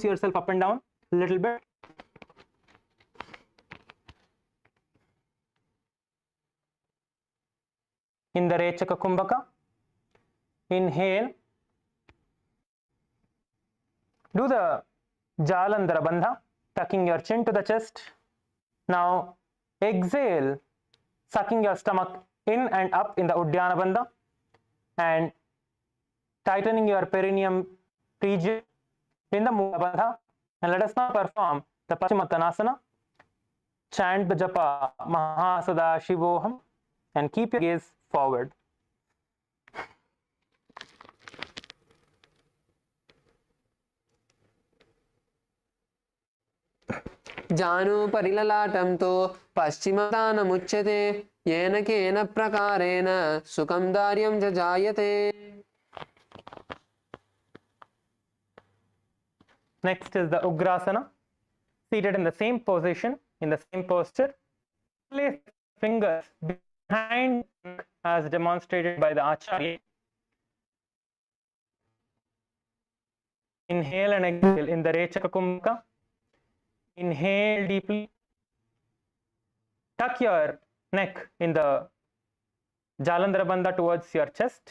yourself up and down a little bit. In the Rechaka Kumbhaka, inhale, do the Jalandhara Bandha, tucking your chin to the chest. Now exhale, sucking your stomach in and up in the Uddiyana Bandha and tightening your perineum region in the Mula Bandha. And let us now perform the Paschimottanasana. Chant the japa Mahasada-shivoham and keep your gaze forward. जानु परिललाटं तो पश्चिमतानमुच्यते येन केन प्रकारेण सुखं दार्यं च जायते. Next is the Ugrasana. Seated in the same position, in the same posture. Place fingers behind as demonstrated by the Acharya. Inhale and exhale in the Rechaka Kumbhaka. Inhale deeply. Tuck your neck in the Jalandhara Bandha towards your chest.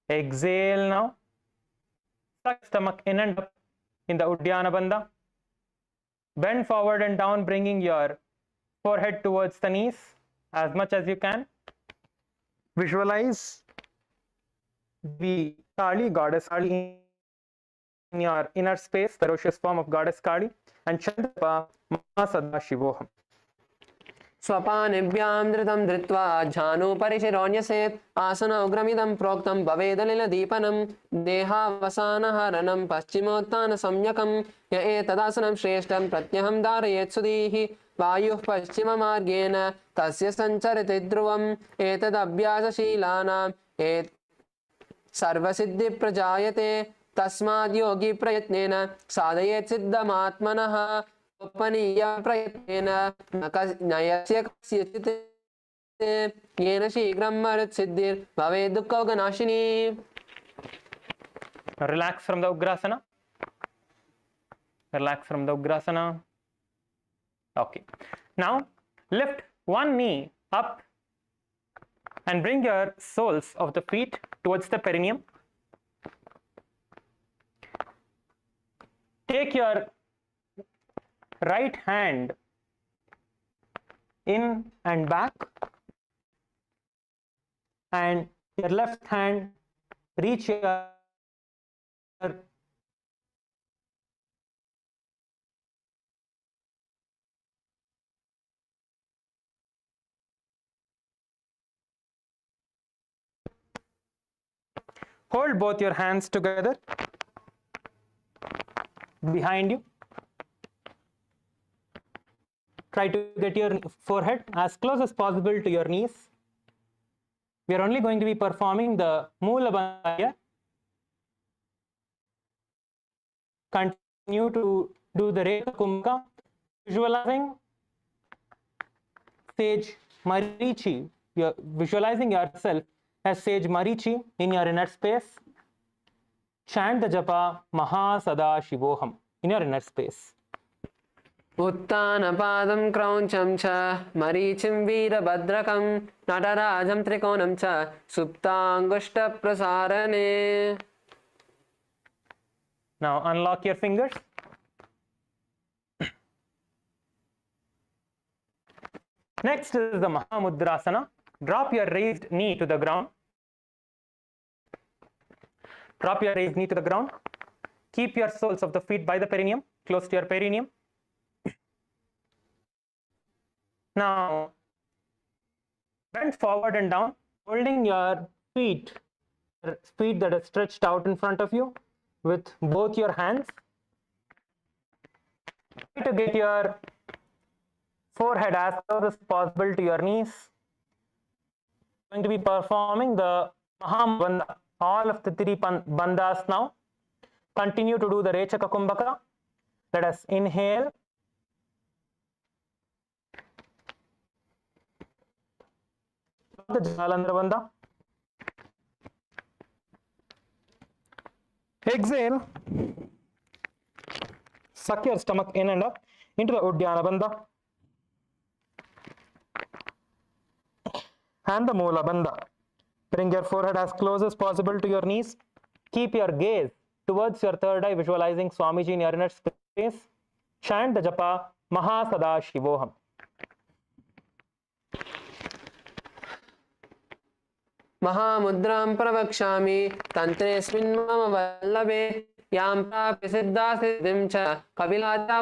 Exhale now. Suck stomach in and up in the Uddiyana Bandha. Bend forward and down, bringing your forehead towards the knees as much as you can. Visualize the Kali, Goddess Kali, in your inner space, ferocious form of Goddess Kali, and Chandra Mahasada-shivoham. स्वपानिभ्यां धृतं धृत्वा झानु परिशिरोण्यसे आसन उग्रमिदं प्रोक्तं भवेदलिलदीपनं देहावसानहरणं पश्चिमोत्थान सम्यकं य एतदासनं श्रेष्ठं प्रत्यहं धारयेत् सुधीः वायुः पश्चिममार्गेण तस्य सञ्चरति ध्रुवम् एतदभ्यासशीलानां सर्वसिद्धिप्रजायते तस्माद् योगी प्रयत्नेन साधयेत् सिद्धमात्मनः उपनीय प्रयत्नेन नयस्य कस्यचित् येन शीघ्रं मरुत्सिद्धिर्भवेत् दुःखौघनाशिनी. Now relax from the Ugrasana. Relax from the Ugrasana. Okay. Now lift one knee up and bring your soles of the feet towards the perineum. Take your right hand in and back, and your left hand reach your hold both your hands together behind you. Try to get your forehead as close as possible to your knees. We are only going to be performing the Moola Bandha here. Continue to do the Rekha Kumbhaka, visualizing sage Marichi. You're visualizing yourself as sage Marichi in your inner space. Chant the japa Mahasada-shivoham in your inner space. उत्तानपादं क्रौञ्चं च मरीचिं वीरभद्रकं नटराजं त्रिकोणं च सुप्ताङ्गुष्ठप्रसारणे. Now unlock your fingers. Next is the Mahamudrasana. Drop your raised knee to the ground. Drop your raised knee to the ground. Keep your soles of the feet by the perineum, close to your perineum. Now bend forward and down, holding your feet that are stretched out in front of you with both your hands. Try to get your forehead as close as possible to your knees. Going to be performing the Mahamudra, all of the three bandhas now. Continue to do the Rechaka Kumbhaka. Let us inhale. The Jalandhara Bandha. Exhale. Suck your stomach in and up into the Uddiyana Bandha and the Moola Bandha. Bring your forehead as close as possible to your knees. Keep your gaze towards your third eye, visualizing Swamiji in your inner space. Chant the japa Mahasada-shivoham. महामुद्रां प्रवक्ष्यामि तन्त्रेऽस्मिन् मम वल्लभे यां प्राप्य सिद्धा सिद्धिं च कपिलाचा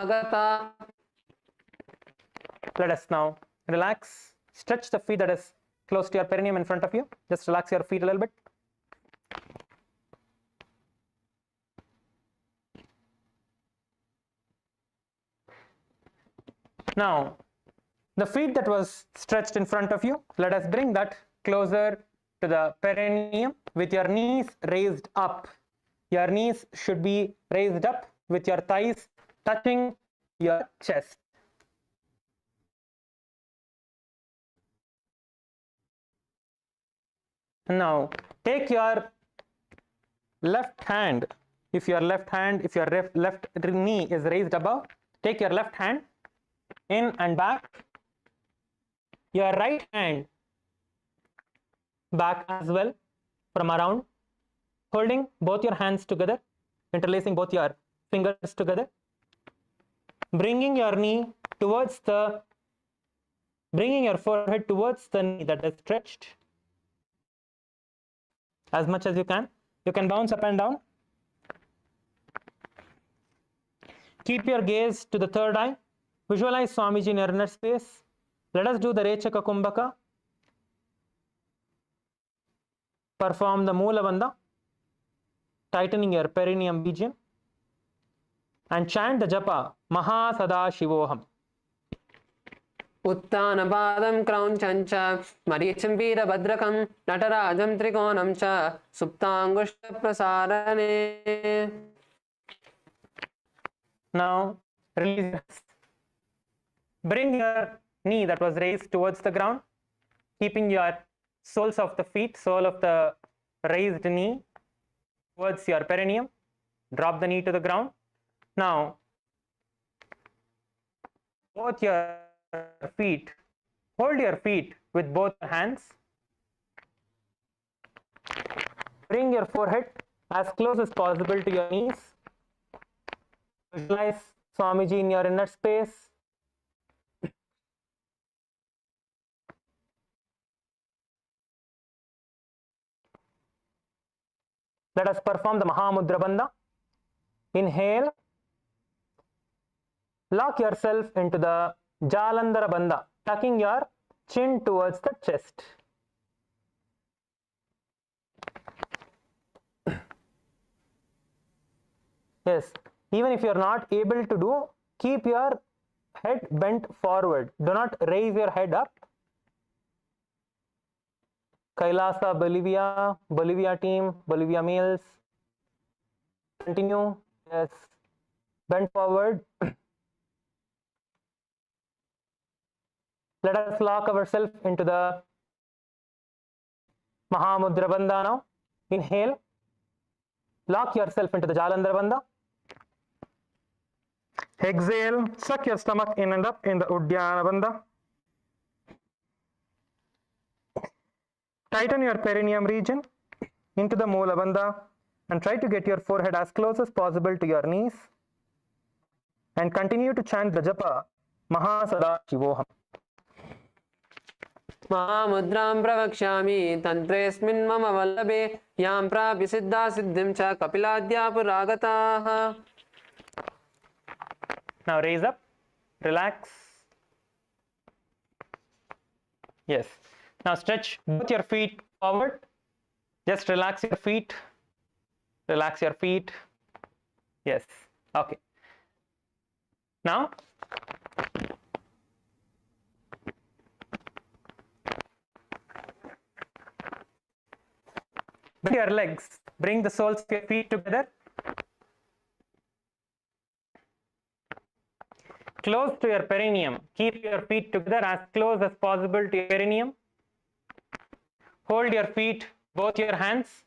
पुरागता. Let us now relax. Stretch the feet that is close to your perineum in front of you. Just relax your feet a little bit. Now, the feet that was stretched in front of you, let us bring that closer to the perineum with your knees raised up. Your knees should be raised up with your thighs touching your chest. Now, take your left hand. If your left knee is raised above, take your left hand in and back. Your right hand back as well from around, holding both your hands together, interlacing both your fingers together, bringing your forehead towards the knee that is stretched as much as you can. You can bounce up and down. Keep your gaze to the third eye. Visualize Swamiji in your inner space. Let us do the Rechaka Kumbhaka. Perform the Moola Bandha, tightening your perineum region, and chant the japa Mahasada-shivoham. उत्तानपादं क्रौञ्चं च मरीचिं वीरभद्रकं नटराजं त्रिकोणं च सुप्ताङ्गुष्ठप्रसारणे. Now release. Bring your knee that was raised towards the ground, keeping your soles of the feet, sole of the raised knee towards your perineum. Drop the knee to the ground. Now, both your feet, hold your feet with both hands. Bring your forehead as close as possible to your knees. Visualize Swamiji in your inner space. Let us perform the Mahamudra Bandha. Inhale. Lock yourself into the Jalandhara Bandha, tucking your chin towards the chest. Yes, even if you are not able to do, keep your head bent forward. Do not raise your head up. KAILASA, Bolivia, Bolivia team, Bolivia males. Continue. Yes, bend forward. Let us lock ourselves into the Mahamudra Bandha now. Inhale. Lock yourself into the Jalandhara Bandha. Exhale. Suck your stomach in and up in the Uddiyana Bandha. Tighten your perineum region into the Moola Bandha and try to get your forehead as close as possible to your knees. And continue to chant the japa Paramashivoham. महामुद्रां प्रवक्ष्यामि तन्त्रेऽस्मिन् मम वल्लभे यां प्राप्य सिद्धा सिद्धिं च कपिलाद्या पुरागताः. Now raise up, relax. Yes. Now stretch both your feet forward. Just relax your feet. Relax your feet. Yes. Okay. Now bend your legs. Bring the soles of your feet together. Close to your perineum. Keep your feet together as close as possible to your perineum. Hold your feet, both your hands.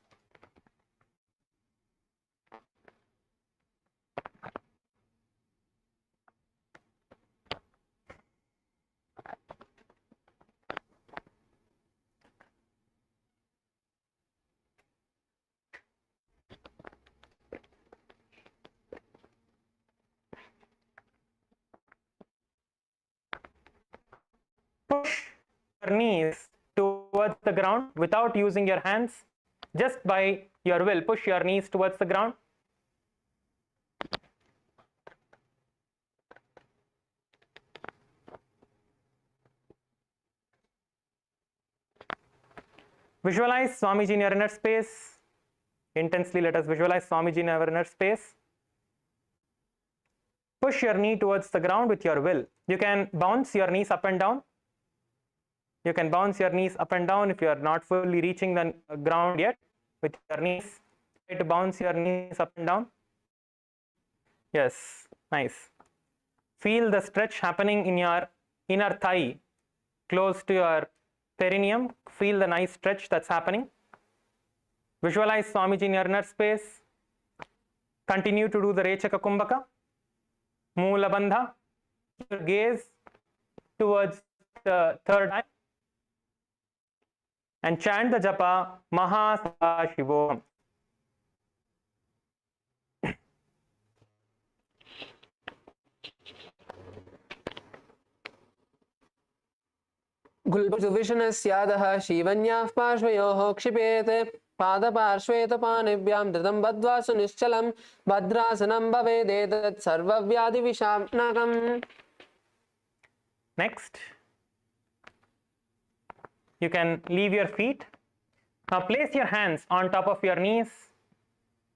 Push your knees towards the ground without using your hands. Just by your will, push your knees towards the ground. Visualize Swamiji in your inner space. Intensely, let us visualize Swamiji in our inner space. Push your knee towards the ground with your will. You can bounce your knees up and down. You can bounce your knees up and down if you are not fully reaching the ground yet with your knees. Try to bounce your knees up and down. Yes, nice. Feel the stretch happening in your inner thigh, close to your perineum. Feel the nice stretch that's happening. Visualize Swamiji in your inner space. Continue to do the Rechaka Kumbhaka. Moola Bandha. Your gaze towards the third eye. And chant the japa Paramashivoham. गुल्बसुविशनस्यादः शीवन्याः पार्श्वयोः क्षिपेत् पादपार्श्वे पाणिभ्यां धृतं बद्ध्वा सुनिश्चलं भद्रासनं भवेदेतत् सर्वव्याधिविषाणकम्. Next, you can leave your feet. Now place your hands on top of your knees,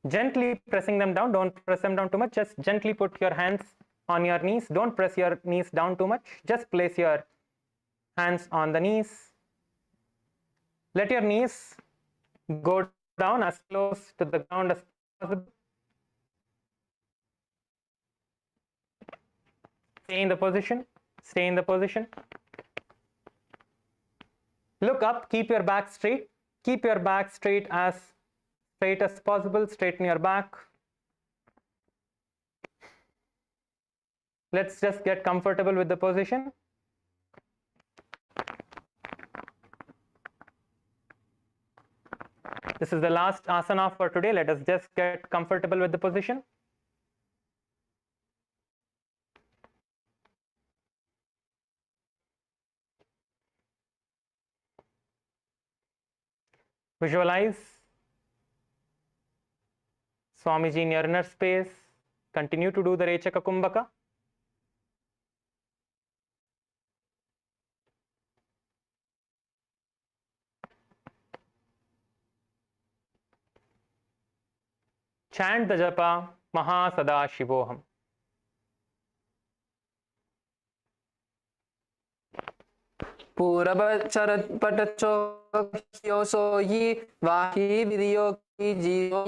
gently pressing them down. Don't press them down too much. Just gently put your hands on your knees. Don't press your knees down too much. Just place your hands on the knees. Let your knees go down as close to the ground as possible. Stay in the position. Stay in the position. Look up, keep your back straight. Keep your back straight as possible. Straighten your back. Let's just get comfortable with the position. This is the last asana for today. Let us just get comfortable with the position. Visualize Swamiji in your inner space. Continue to do the Rechaka Kumbhaka. Chant the japa Mahasadaशिवोहम. पूरबचरपटचोक्योसो हि वाहि विधियो की जीवो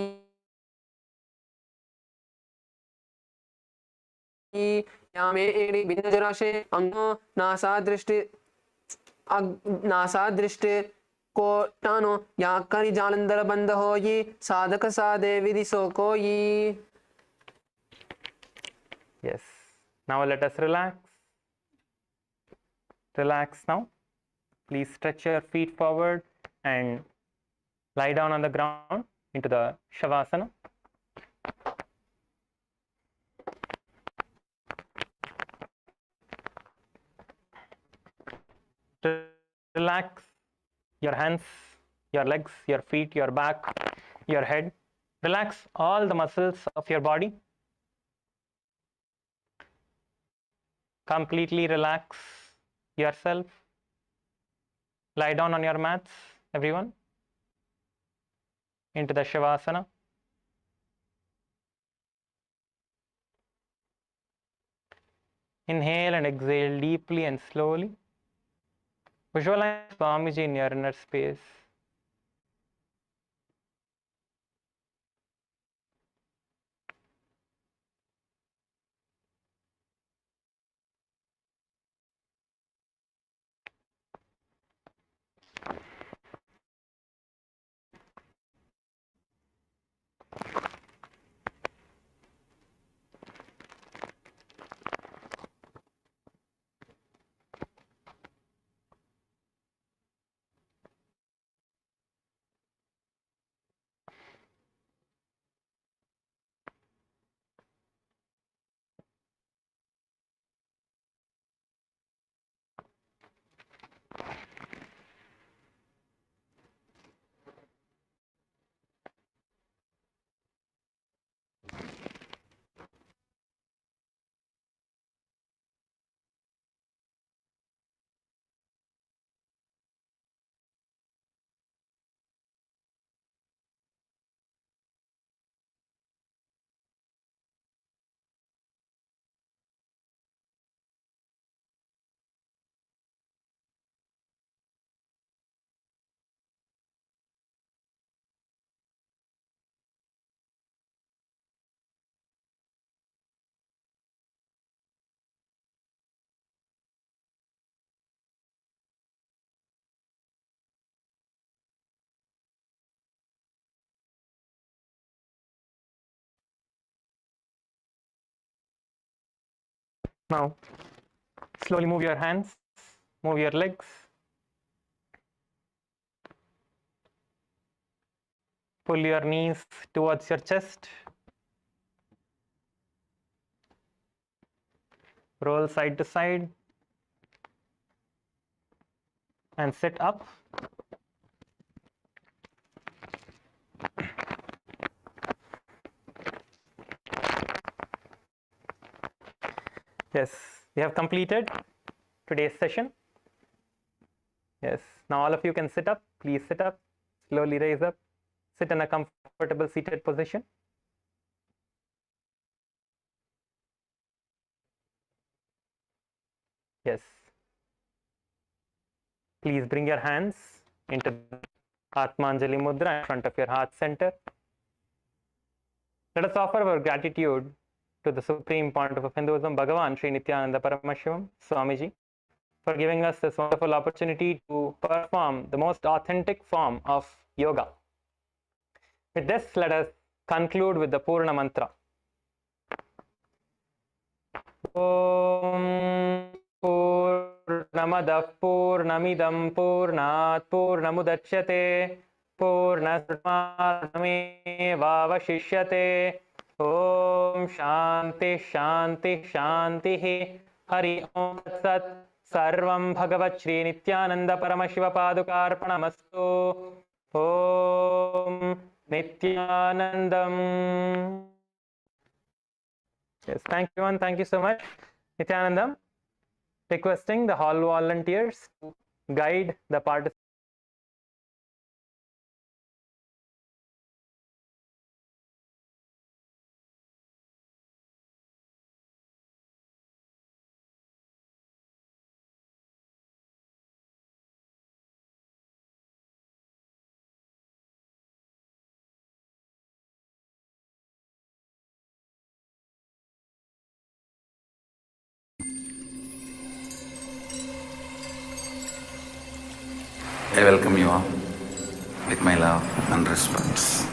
यामे एड़ी भिन्नजराशे अंगो नासादृष्टि को टानो या करी जालंधर बंद हो ये साधक साधे विधि सो को ये. Yes. Now let us relax. Relax now. Please stretch your feet forward and lie down on the ground into the Shavasana. Relax your hands, your legs, your feet, your back, your head. Relax all the muscles of your body. Completely relax yourself. Lie down on your mats, everyone, into the Shavasana. Inhale and exhale deeply and slowly. Visualize Swamiji in your inner space. Now, slowly move your hands, move your legs. Pull your knees towards your chest. Roll side to side. And sit up. Yes, we have completed today's session. Yes, now all of you can sit up. Please sit up. Slowly raise up. Sit in a comfortable seated position. Yes. Please bring your hands into Atmanjali Mudra in front of your heart center. Let us offer our gratitude to the Supreme Pontiff of Hinduism, Bhagavan Sri Nithyananda Paramashivoham Swamiji, for giving us this wonderful opportunity to perform the most authentic form of yoga. With this, let us conclude with the Purna Mantra. Om Purnamadah Purnamidam Purnat Purnamudachyate Purnasmarnamevavashishyate. Om Shanti Shanti Shanti. Hari Om Tat Sat. Sarvam Bhagavat Shri Nithyananda Paramashiva Padukarpanamastu. Om Nithyanandam. Yes, thank you everyone. Thank you so much. Nithyanandam, requesting the hall volunteers to guide the participants. I welcome you all with my love and respect.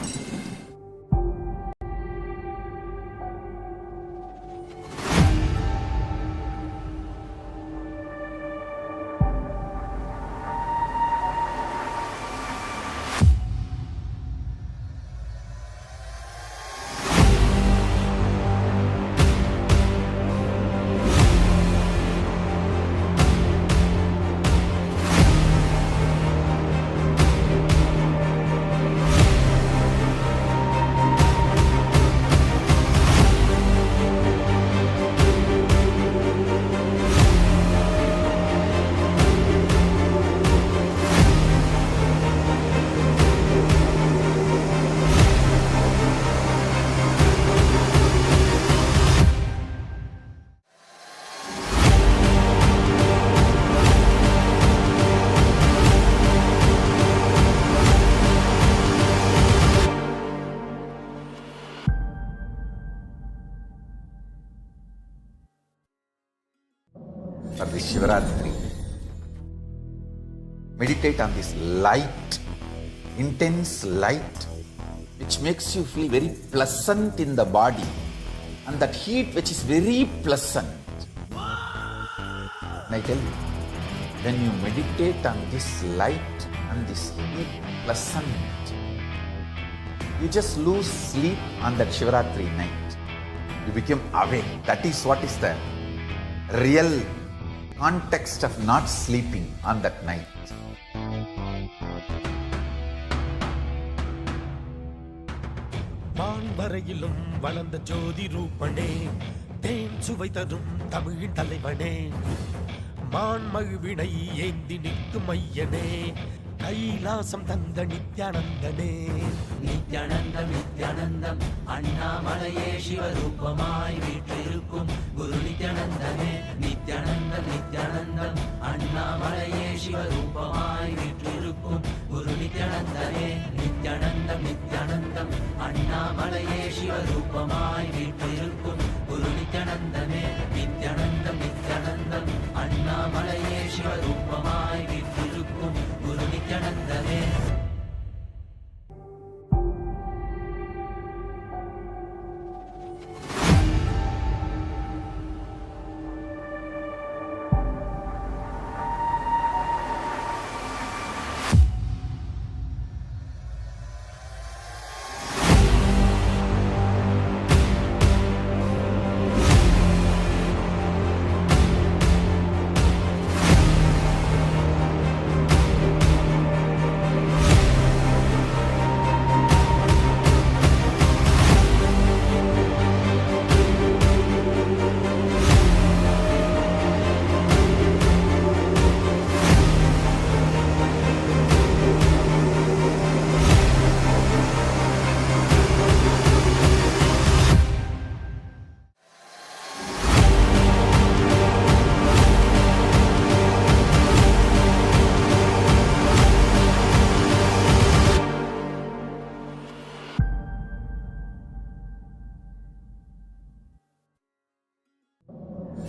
For the Shivaratri, meditate on this light, intense light, which makes you feel very pleasant in the body, and that heat which is very pleasant. And I tell you, when you meditate on this light and this heat pleasant, you just lose sleep on that Shivaratri night. You become awake. That is what is the real context of not sleeping on that night. வான்வரையிலும் வளர்ந்த ஜோதி ரூபனே, தேன் சுவை தரும் தமிழின் தலைவனே, மான்மழுவினை ஏந்தி நிற்கும் ஐயனே, கைலாசம் தந்த நித்யானந்தனே. நித்யானந்தம் நித்யானந்தம் அண்ணாமலையே சிவரூபமாய் வீற்றிருக்கும் குரு நித்யானந்தனே. நித்யானந்தம் நித்யானந்தம் அண்ணாமலையே சிவரூபமாய் வீற்றிருக்கும் குரு நித்யானந்தனே. நித்யானந்தம் நித்யானந்தம் அண்ணாமலையே சிவரூபமாய் வீற்றிருக்கும் குரு நித்யானந்தனே. நித்யானந்தம் நித்யானந்தம் அண்ணாமலையே சிவரூபமாய் வீற்றிருக்கும் குரு நித்யானந்தனே.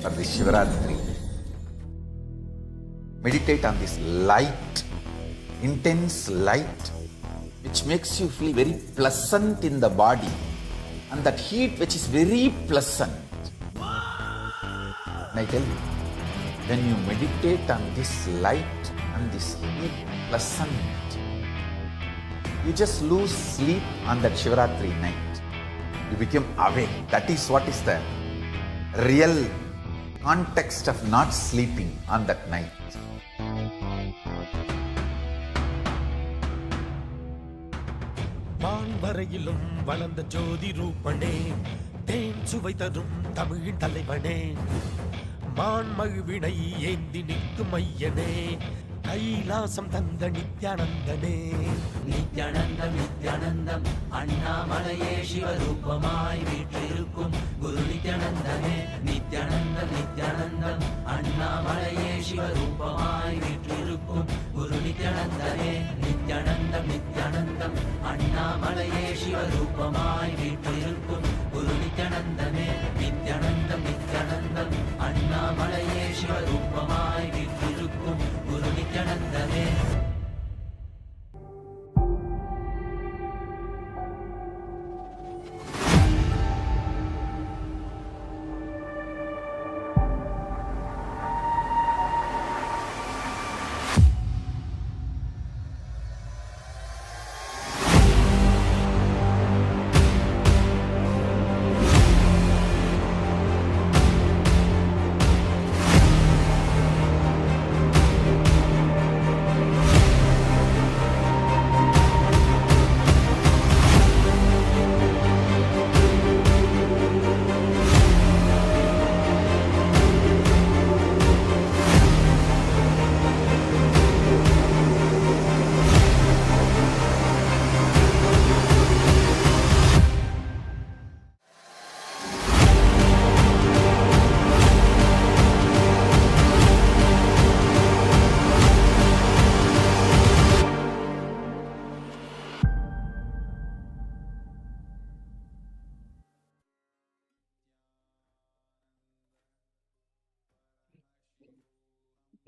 For the Shivaratri, meditate on this light, intense light, which makes you feel very pleasant in the body, and that heat which is very pleasant. And I tell you, when you meditate on this light and this heat pleasant, you just lose sleep on that Shivaratri night. You become awake. That is what is the real context of not sleeping on that night. வான்வரையிலும் வளர்ந்த ஜோதி ரூபனே, தேன் சுவை தரும் தமிழின் தலைவனே, மான்மழுவினை ஏந்தி நிற்கும் ஐயனே, கைலாசம் தந்த நித்யானந்தனே. நித்யானந்தம் நித்யானந்தம் அண்ணாமலையே சிவரூபமாய் வீற்றிருக்கும் குரு நித்யானந்தனே. நித்யானந்தம் நித்யானந்தம் அண்ணாமலையே சிவரூபமாய் வீற்றிருக்கும் குரு நித்யானந்தனே. நித்யானந்தம் நித்யானந்தம் அண்ணாமலையே சிவரூபமாய் வீற்றிருக்கும் குரு நித்யானந்தனே. நித்யானந்தம் நித்யானந்தம் அண்ணாமலையே சிவரூபமாய் வீற்றிருக்கும் குரு நித்யானந்தனே.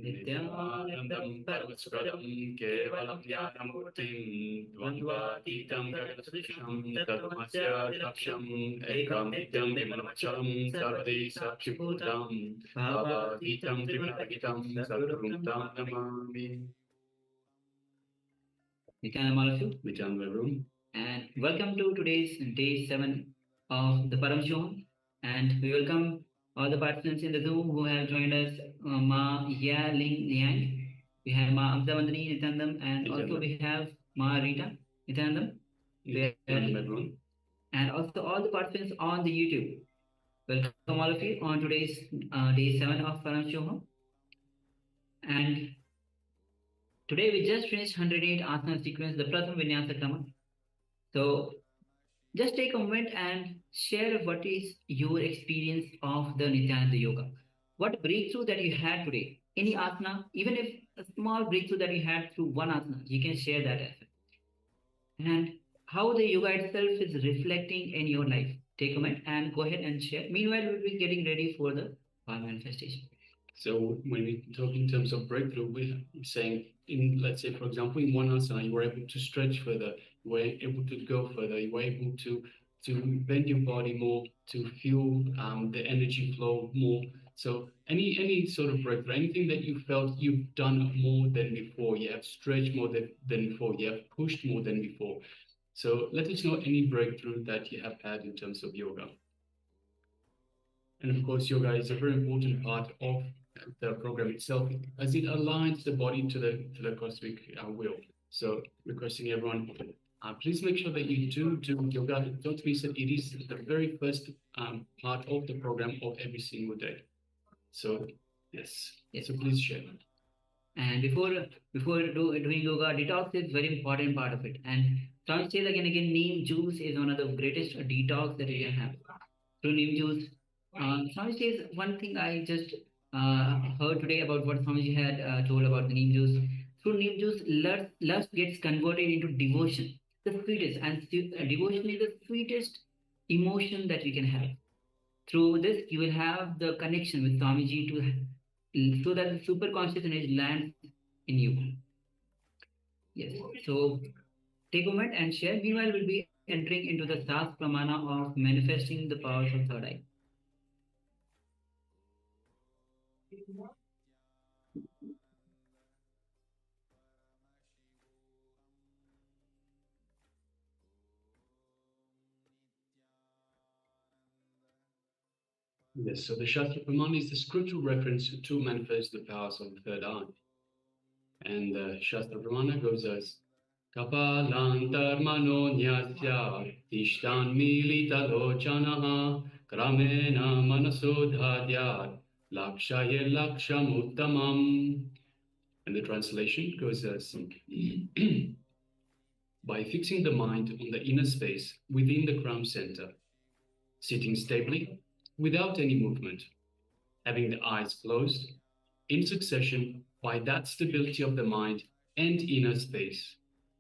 नित्यानन्दं परमस्वरं केवलं ज्ञानमूर्तिं द्वन्द्वातीतं गगनसदृशं तत्त्वमस्य लक्ष्यम् एकं नित्यं विमलमचलं सर्वदे साक्षिभूतं भावातीतं त्रिगुणातीतं सर्वगुं तं Namami. Welcome all of you. Return the room. And welcome to today's day 7 of the Paramashivoham. And we welcome all the participants in the Zoom who have joined us, Ma Ya Ling Liang, we have Ma Amdavandani Nithyanandam, and also we have Ma Rita Nithyanandam, and also all the participants on the YouTube. Welcome all of you on today's day 7 of Paramashivoham. And today we just finished 108 asana sequence, the Pratham Vinyasa Krama. So just take a moment and share what is your experience of the Nithyananda Yoga. What breakthrough that you had today? Any asana, even if a small breakthrough that you had through one asana, you can share that as well. And how the yoga itself is reflecting in your life. Take a moment and go ahead and share. Meanwhile, we'll be getting ready for the power manifestation. So when we talk in terms of breakthrough, we're saying, let's say, for example, in one asana, you were able to stretch further, you were able to go further, you were able to bend your body more, to feel the energy flow more. So any sort of breakthrough, anything that you felt you've done more than before, you have stretched more than before, you have pushed more than before. So let us know any breakthrough that you have had in terms of yoga. And of course, yoga is a very important part of the program itself, as it aligns the body to the cosmic will. So requesting everyone, please make sure that you do yoga. Don't miss it. It is the very first part of the program of every single day. So yes. So please share. And before doing yoga, detox is very important part of it. And Swami says again, neem juice is one of the greatest detox that you can have. Through neem juice, Swami says one thing I just heard today about what Swamiji had told about the neem juice. Through neem juice, lust gets converted into devotion, the sweetest, and devotion is the sweetest emotion that we can have. Through this, you will have the connection with Swamiji so that the super conscious energy lands in you. Yes. So take a moment and share. Meanwhile, we'll be entering into the Sas Pramana of manifesting the powers of third eye. Yes, so the Shastra Pramana is the scriptural reference to manifest the powers of the third eye. And the Shastra Pramana goes as Kapalantarmano nyasya tishtan milita lochanaha kramena manasodhadyat lakshaye lakshamuttamam. And the translation goes as by fixing the mind on the inner space within the crown center, sitting stably without any movement, having the eyes closed in succession by that stability of the mind and inner space.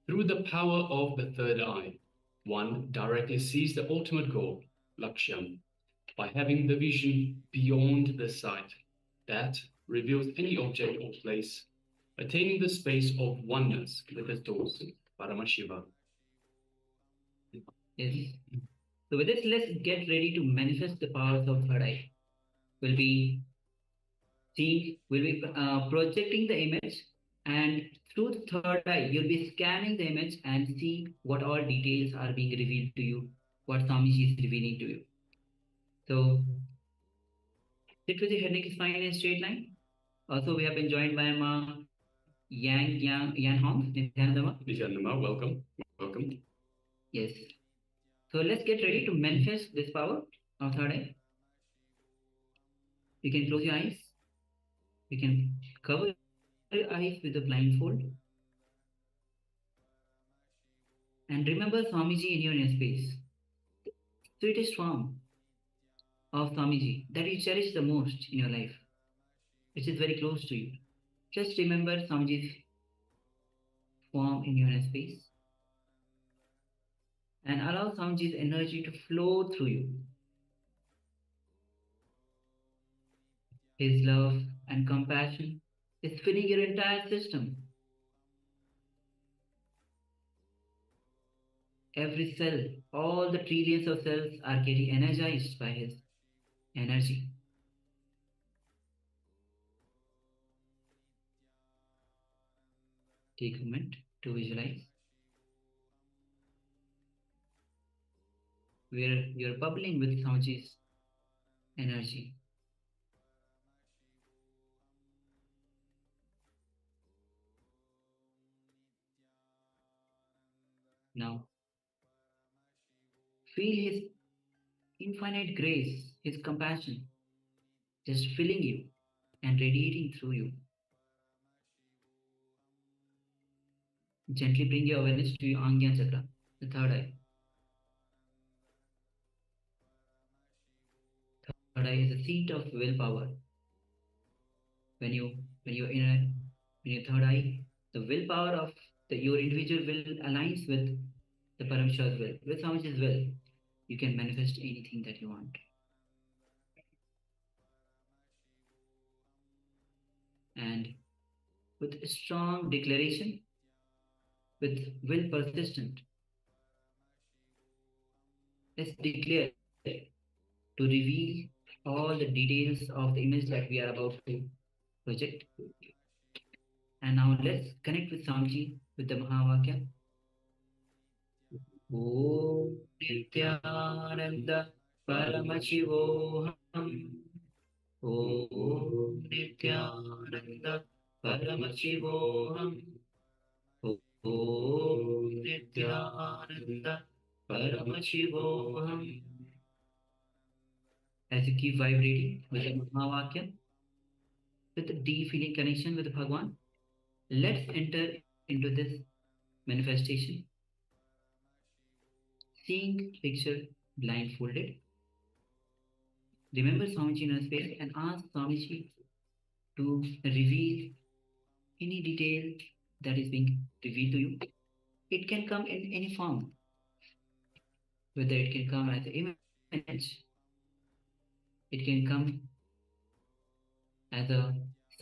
Through the power of the third eye, one directly sees the ultimate goal, Lakshyam, by having the vision beyond the sight that reveals any object or place, attaining the space of oneness with the source, Paramashiva. Yes. So with this, let's get ready to manifest the powers of third eye. We'll be projecting the image, and through the third eye, you'll be scanning the image and see what all details are being revealed to you, what Swamiji is revealing to you. So sit with your head neck spine in a straight line. Also, we have been joined by Ma Yan Hong, Nithyananda, welcome. Welcome. Yes. So let's get ready to manifest this power of third eye. You can close your eyes. You can cover your eyes with a blindfold. And remember Swamiji in your inner space. The sweetest form of Swamiji that you cherish the most in your life, which is very close to you. Just remember Swamiji's form in your inner space and allow Swamiji's energy to flow through you. His love and compassion is filling your entire system. Every cell, all the trillions of cells are getting energized by his energy. Take a moment to visualize where you're bubbling with Swamiji's energy. Now, feel his infinite grace, his compassion, just filling you and radiating through you. Gently bring your awareness to your Angya Chakra, the third eye. Third eye is a seat of willpower. When your third eye, the willpower of your individual will aligns with the Paramashiva's will, with Swamiji's will, you can manifest anything that you want. And with a strong declaration, with will persistent, let's declare to reveal all the details of the image that we are about to project. And now let's connect with Swamiji with the Mahavakya. Om Nithyananda Paramashivoham. Om Nithyananda Paramashivoham. Om Nithyananda Paramashivoham. As you keep vibrating with the Mahavakya, with a deep feeling connection with Bhagwan, let's enter into this manifestation. Seeing picture blindfolded. Remember Swamiji in our space and ask Swamiji to reveal any detail that is being revealed to you. It can come in any form, whether it can come as an image, it can come as a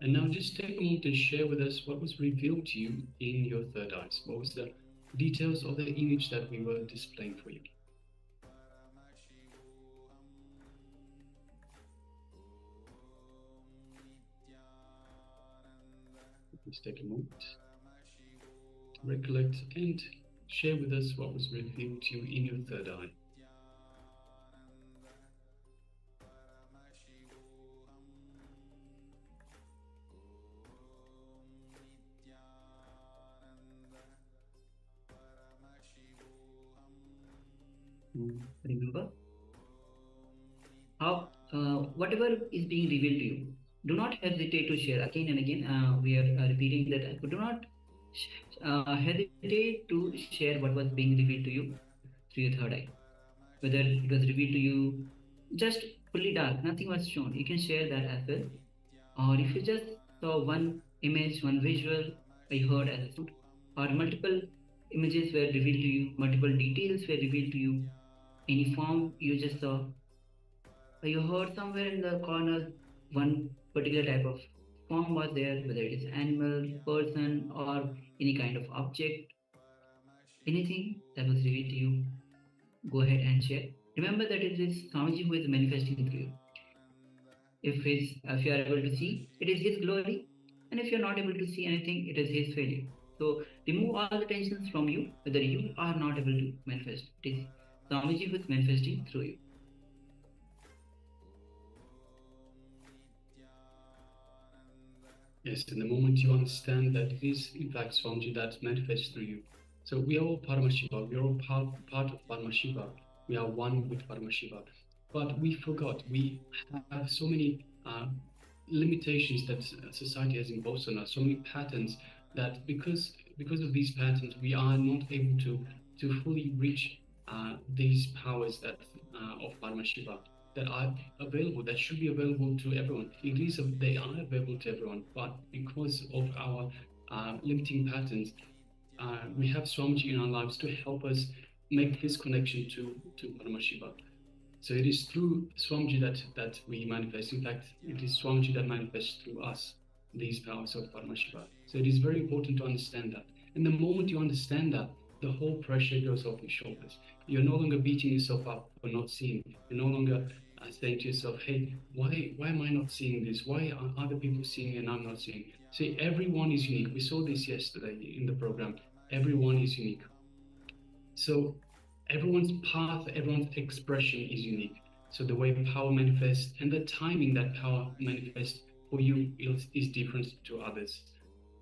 And now just take a moment and share with us what was revealed to you in your third eyes. What was the details of the image that we were displaying for you? Please take a moment to recollect and share with us what was revealed to you in your third eye. Remember how whatever is being revealed to you, do not hesitate to share again and again. We are repeating that. Do not hesitate to share what was being revealed to you through your third eye. Whether it was revealed to you just fully dark, nothing was shown, you can share that as well. Or if you just saw one image, one visual, I heard as a sound, or multiple images were revealed to you, multiple details were revealed to you, any form you just saw, or you heard somewhere in the corner one particular type of form was there, whether it is animal, person, or any kind of object, anything that was revealed to you, go ahead and share. Remember that it is Swamiji who is manifesting through you. If you are able to see, it is his glory, and if you are not able to see anything, it is his failure. So remove all the tensions from you, whether you are not able to manifest. It is Swamiji who is manifesting through you. Yes, in the moment you understand that it is in fact Swamiji that manifests through you. So we are all Paramashiva, we are all part of Paramashiva. We are one with Paramashiva. But we forgot, we have so many limitations that society has imposed on us, so many patterns that because of these patterns, we are not able to fully reach these powers that of Paramashiva that are available, that should be available to everyone. It is, they are available to everyone, but because of our limiting patterns, we have Swamiji in our lives to help us make this connection to Paramashiva. So it is through Swamiji that we manifest. In fact, it is Swamiji that manifests through us these powers of Paramashiva. So it is very important to understand that. And the moment you understand that, the whole pressure goes off your shoulders. You're no longer beating yourself up for not seeing. You're no longer saying to yourself, hey, why am I not seeing this? Why are other people seeing and I'm not seeing? See, everyone is unique. We saw this yesterday in the program. Everyone is unique. So everyone's path, everyone's expression is unique. So the way power manifests and the timing that power manifests for you is different to others.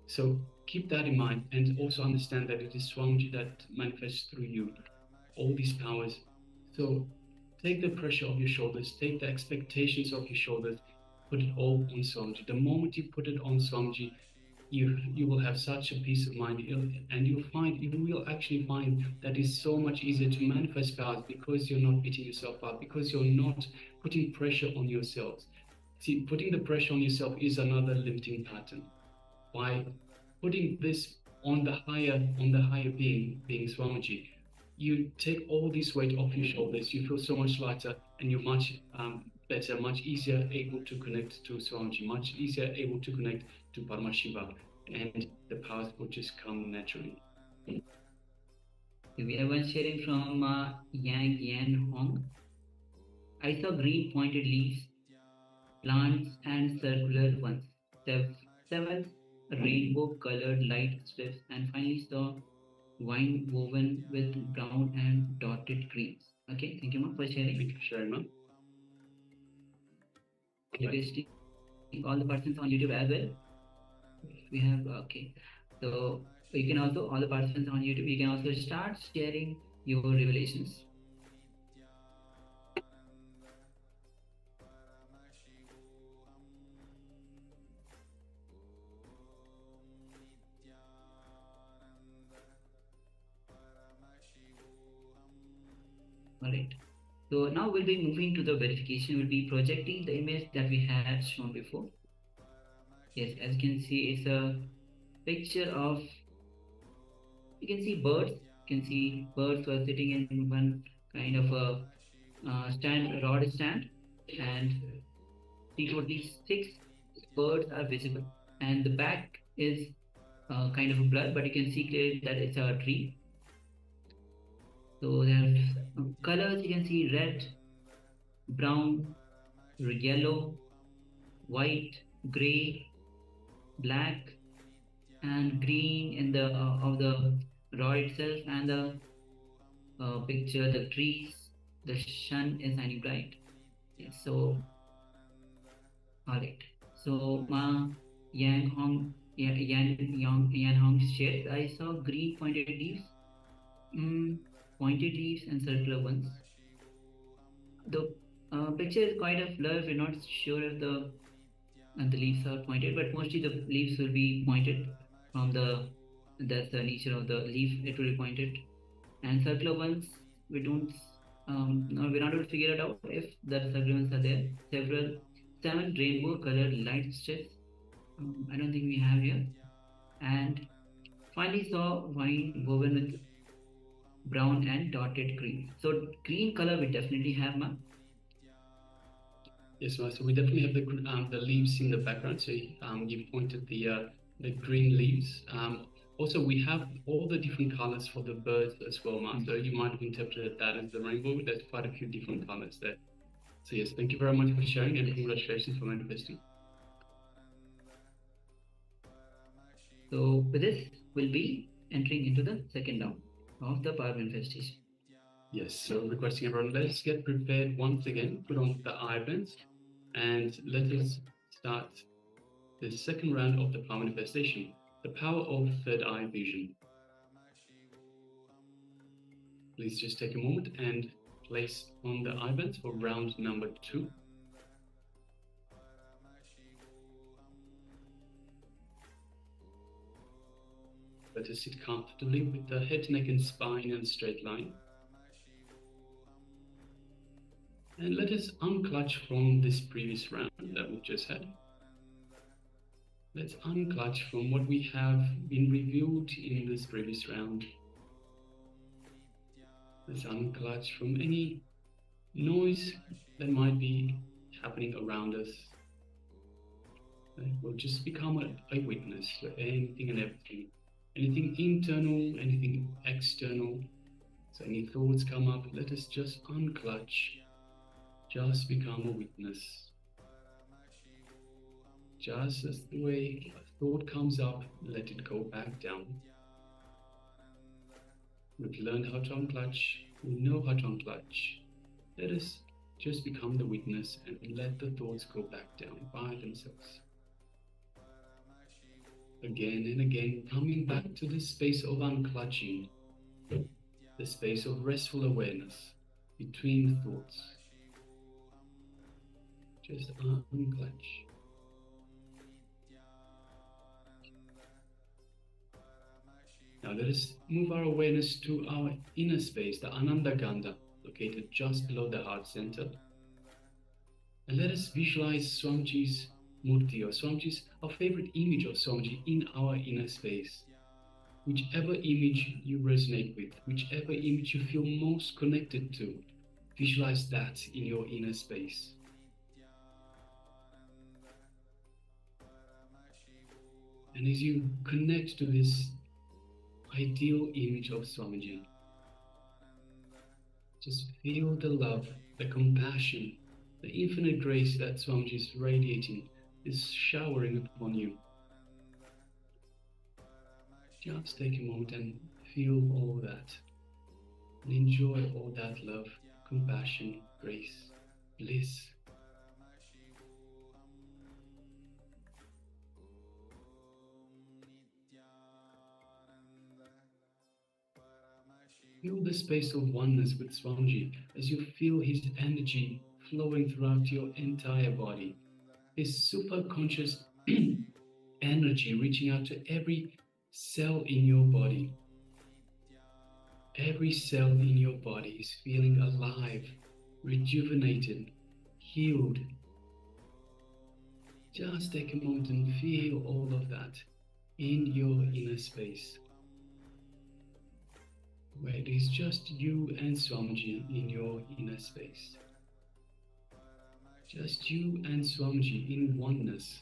So keep that in mind and also understand that it is Swamiji that manifests through you, all these powers. So take the pressure off your shoulders, take the expectations off your shoulders, put it all on Swamiji. The moment you put it on Swamiji, you will have such a peace of mind, and you will actually find that it's so much easier to manifest powers because you're not beating yourself up, because you're not putting pressure on yourselves. See, putting the pressure on yourself is another limiting pattern. By putting this on the higher being Swamiji, you take all this weight off your shoulders. You feel so much lighter, and you're much better, much easier able to connect to Swamiji, much easier able to connect to Paramashiva, and the powers will just come naturally. We have one sharing from Yang Yan Hong. I saw green pointed leaves, plants and circular ones, seven rainbow colored light strips, and finally saw wine woven with brown and dotted greens. Okay, thank you, ma'am, for sharing. Thank you for sharing, ma'am. Requesting all the persons on YouTube as well. We have, okay. So you can also, all the participants on YouTube, you can also start sharing your revelations. All right. So now we'll be moving to the verification. We'll be projecting the image that we had shown before. Yes, as you can see, it's a picture of, you can see birds. You can see birds were sitting in one kind of a rod stand, and see totally 6 birds are visible, and the back is kind of a blur, but you can see clearly that it's a tree. So there are colors. You can see red, brown, yellow, white, gray, black, and green in the of the rod itself, and the picture, the trees, the sun is shining bright. Yes, so all right. So Ma Yang Hong Yan Hong shares, I saw green pointed leaves, pointed leaves and circular ones. The picture is quite a blur. We're not sure if the leaves are pointed, but mostly the leaves will be pointed from that's the nature of the leaf. It will be pointed, and circular ones we don't. No, we're not able to figure it out if the circular ones are there. Seven rainbow colored light strips. I don't think we have here. And finally saw vine woven with brown and dotted green. So green color we definitely have, Ma. Yes, well, so we definitely have the leaves in the background. So you pointed the green leaves. Also, we have all the different colors for the birds as well, Ma. So you might have interpreted that as the rainbow. There's quite a few different colors there. So yes, thank you very much for sharing, and congratulations for manifesting. So with this, we'll be entering into the second round of the power manifestation. Yes, so requesting everyone, let's get prepared once again, put on the eyebands, and let us start the second round of the power manifestation, the power of third eye vision. Please just take a moment and place on the eyebands for round number 2. Let us sit comfortably with the head, neck and spine in a straight line. And let us unclutch from this previous round that we've just had. Let's unclutch from what we have been reviewed in this previous round. Let's unclutch from any noise that might be happening around us. We'll just become a witness for anything and everything. Anything internal, anything external. So any thoughts come up, let us just unclutch. Just become a witness. Just as the way a thought comes up, let it go back down. We've learned how to unclutch, we know how to unclutch. Let us just become the witness and let the thoughts go back down by themselves. Again and again, coming back to this space of unclutching, the space of restful awareness between the thoughts. Just unclutch. Now let us move our awareness to our inner space, the Ananda Gandha, located just below the heart center. And let us visualize Swamiji's Murti, or Swamiji's, our favorite image of Swamiji in our inner space. Whichever image you resonate with, whichever image you feel most connected to, visualize that in your inner space. And as you connect to this ideal image of Swamiji, just feel the love, the compassion, the infinite grace that Swamiji is radiating, is showering upon you. Just take a moment and feel all that, and enjoy all that love, compassion, grace, bliss. Feel the space of oneness with Swamiji as you feel his energy flowing throughout your entire body. His super conscious energy reaching out to every cell in your body. Every cell in your body is feeling alive, rejuvenated, healed. Just take a moment and feel all of that in your inner space, where it is just you and Swamiji in your inner space. Just you and Swamiji in oneness,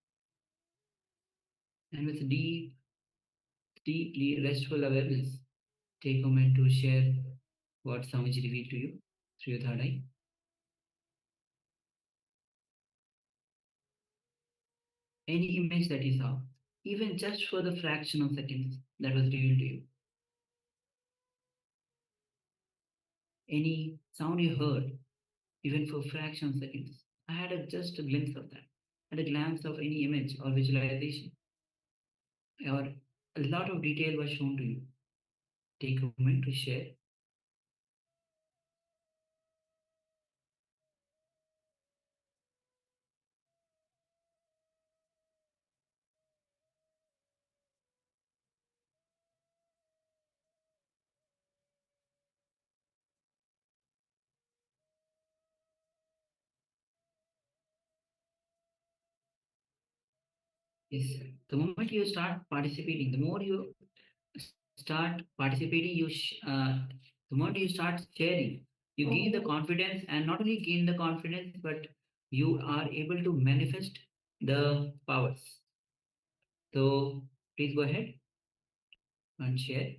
And with deeply restful awareness, take a moment to share what Swamiji revealed to you through your third eye. Any image that you saw, even just for the fraction of seconds that was revealed to you. Any sound you heard, even for a fraction of seconds. I had just a glimpse of that, had a glance of any image or visualization, or a lot of detail was shown to you. Take a moment to share. Yes, the moment you start participating, the more you start participating, the moment you start sharing, you gain the confidence, and not only gain the confidence, but you are able to manifest the powers. So please go ahead and share.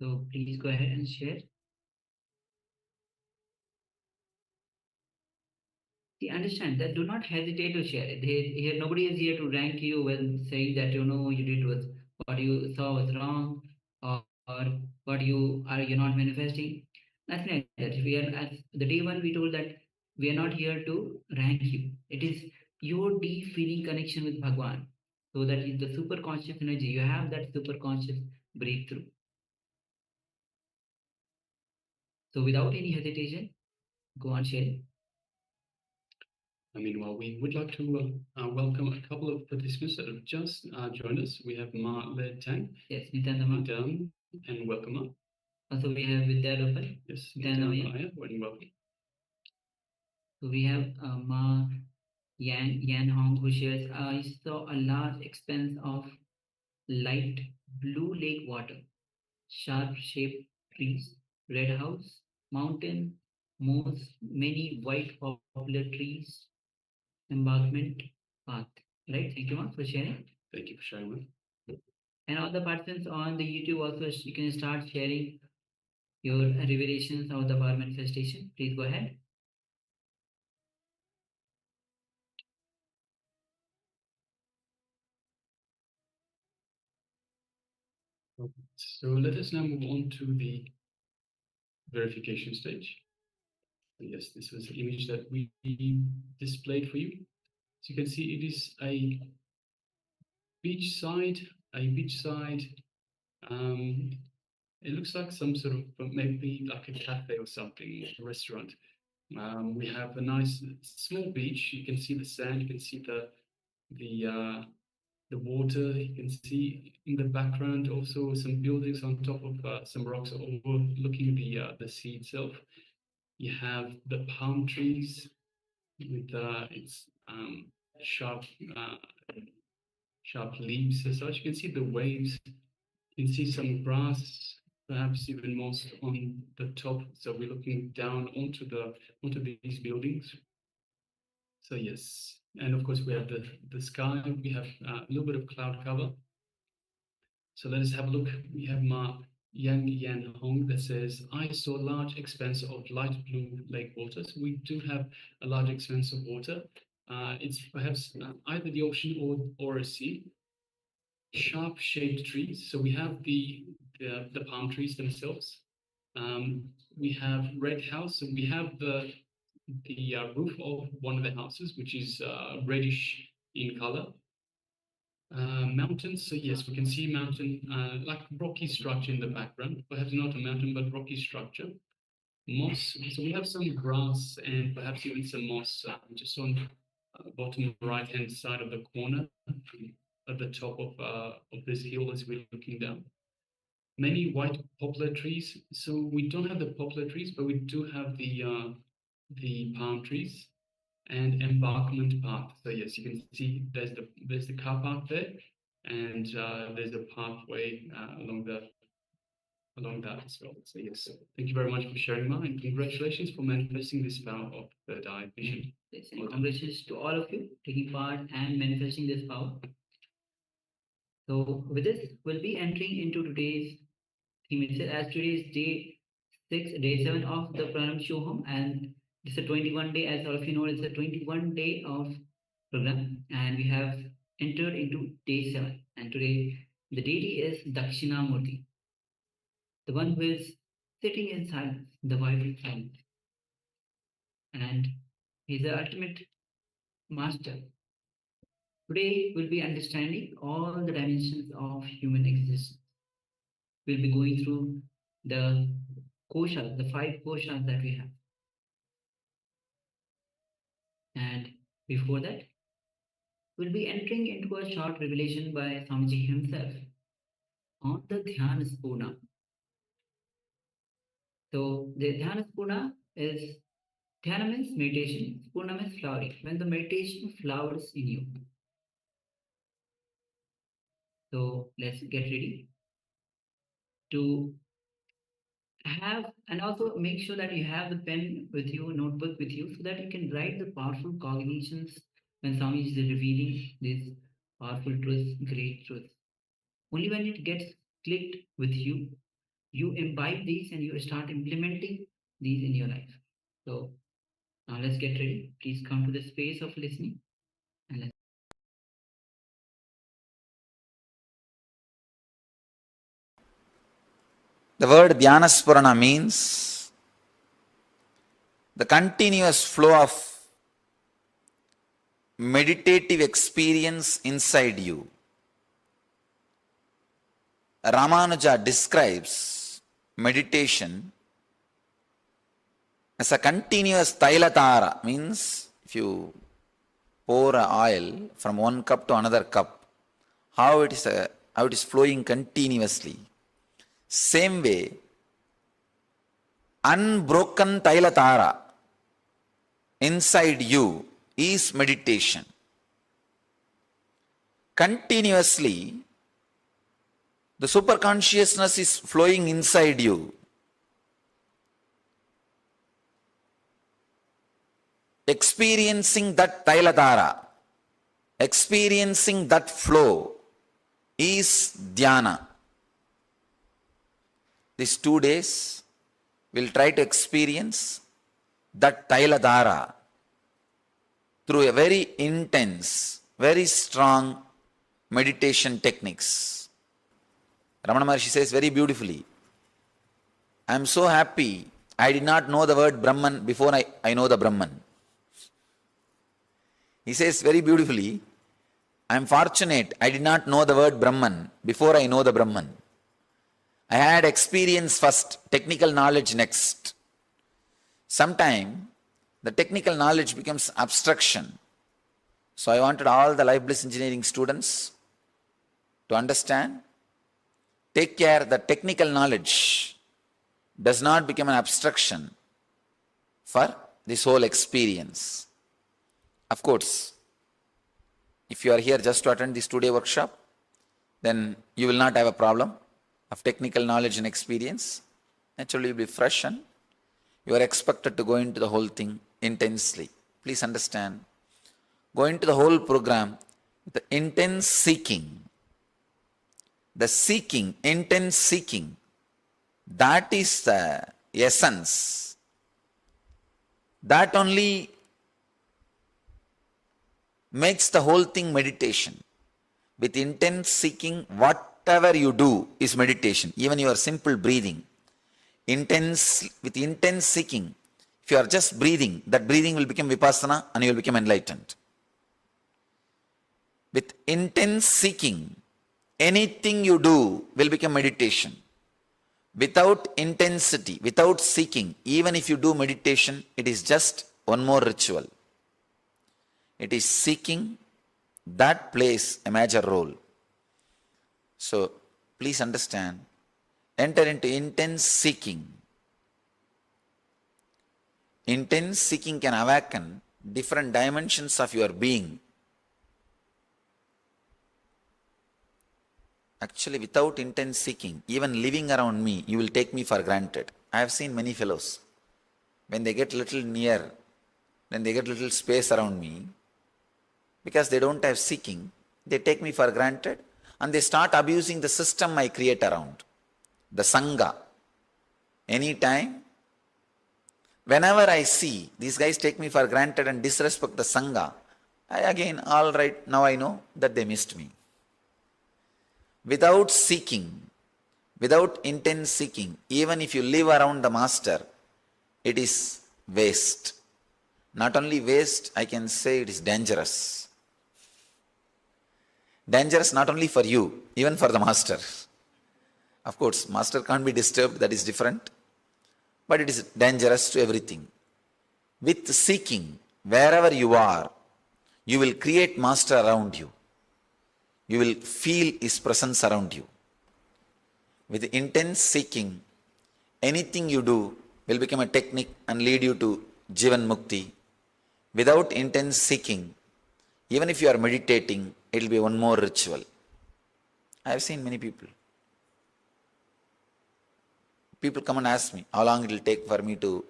So please go ahead and share. See, understand that. Do not hesitate to share it. Here, nobody is here to rank you when saying that you did was what you saw was wrong, or what you're not manifesting. Nothing like that. We are as the day one we told that we are not here to rank you. It is your deep feeling connection with Bhagwan. So that is the super conscious energy. You have that super conscious breakthrough. So without any hesitation, go on sharing. Meanwhile, we would like to welcome a couple of participants that have just joined us. We have Ma Le Tang. Yes, Nithyananda. And welcome up. Also, we have Vidya Lopan. Yes, Nithyananda. welcome. So we have Ma Yan Hong, who shares, I saw a large expanse of light blue lake water, sharp shaped trees, red house, mountain, moss, many white poplar trees, embankment, path. Right? Thank you, Ma, for sharing. Thank you for sharing that. And all the participants on the YouTube also, you can start sharing your revelations of the power manifestation. Please go ahead. So let us now move on to the verification stage. Yes, this was the image that we displayed for you. So you can see it is a beachside. It looks like some sort of maybe like a cafe or something, a restaurant. We have a nice small beach. You can see the sand. You can see the water. You can see in the background also some buildings on top of some rocks overlooking the sea itself. You have the palm trees with its sharp sharp leaves as such. You can see the waves. You can see some grass, perhaps even moss on the top. So we're looking down onto these buildings. So yes, and of course we have the sky. We have a little bit of cloud cover. So let us have a look. We have Ma Yan Hong that says, I saw a large expanse of light blue lake water. So we do have a large expanse of water. It's perhaps either the ocean or a sea. Sharp-shaped trees. So we have the palm trees themselves. We have red house. So we have the roof of one of the houses, which is reddish in color. Mountains. So yes, we can see mountain, like rocky structure in the background. Perhaps not a mountain, but rocky structure. Moss. So we have some grass and perhaps even some moss just on bottom right-hand side of the corner at the top of this hill as we're looking down. Many white poplar trees. So we don't have the poplar trees, but we do have the palm trees and embarkment path. So yes, you can see there's the car park there, and there's a pathway along that as well. So yes, thank you very much for sharing, Ma, and congratulations for manifesting this power of third eye vision. Yes, and congratulations to all of you taking part and manifesting this power. So with this, we'll be entering into today's theme itself, as today is day 7 of the Paramashivoham, and it's a 21 day, as all of you know, it's a 21 day of program, and we have entered into day 7, and today the deity is Dakshinamurti, the one who is sitting in silence, the vibrant silence, and he's the ultimate master. Today we'll be understanding all the dimensions of human existence. We'll be going through the koshas, the 5 koshas that we have. And before that, we'll be entering into a short revelation by Swamiji himself on the Dhyana Spurna. So the Dhyana Spurna is, Dhyana means meditation, Spurna means flowering. When the meditation flowers in you. So let's get ready to have, and also make sure that you have the pen with you, notebook with you, so that you can write the powerful cognitions when Swami is revealing these powerful truths, great truths. Only when it gets clicked with you, you imbibe these and you start implementing these in your life. So now let's get ready. Please come to the space of listening and let's. The word Dhyanasparana means the continuous flow of meditative experience inside you. Ramanuja describes meditation as a continuous tailatara, means if you pour oil from one cup to another cup, how it is flowing continuously. Same way, unbroken tailatara inside you is meditation. Continuously, the superconsciousness is flowing inside you. Experiencing that tailatara, experiencing that flow is dhyana. These 2 days, we'll try to experience that tailadhara through a very intense, very strong meditation techniques. Ramana Maharshi says very beautifully, I am so happy I did not know the word Brahman before I know the Brahman. He says very beautifully, I am fortunate I did not know the word Brahman before I know the Brahman. I had experience first, technical knowledge next. Sometime the technical knowledge becomes abstraction. So I wanted all the Life Bliss Engineering students to understand, take care that technical knowledge does not become an abstraction for this whole experience. Of course, if you are here just to attend this 2-day workshop, then you will not have a problem of technical knowledge and experience. Naturally, you will be fresh and you are expected to go into the whole thing intensely. Please understand, go into the whole program with the intense seeking. The seeking, intense seeking, that is the essence. That only makes the whole thing meditation. With intense seeking, whatever you do is meditation, even your simple breathing. With intense seeking, if you are just breathing, that breathing will become vipassana and you will become enlightened. With intense seeking, anything you do will become meditation. Without intensity, without seeking, even if you do meditation, it is just one more ritual. It is seeking, that plays a major role. So please understand, enter into intense seeking. Intense seeking can awaken different dimensions of your being. Actually, without intense seeking, even living around me, you will take me for granted. I have seen many fellows, when they get little near, when they get little space around me, because they don't have seeking, they take me for granted and they start abusing the system I create around, the Sangha. Anytime, whenever I see these guys take me for granted and disrespect the Sangha, all right, now I know that they missed me. Without seeking, without intense seeking, even if you live around the master, it is waste. Not only waste, I can say it is dangerous. Dangerous not only for you, even for the master. Of course, master can't be disturbed, that is different. But it is dangerous to everything. With seeking, wherever you are, you will create master around you. You will feel his presence around you. With intense seeking, anything you do will become a technique and lead you to Jivan Mukti. Without intense seeking, even if you are meditating, it will be one more ritual. I have seen many people. People come and ask me, how long it will take for me to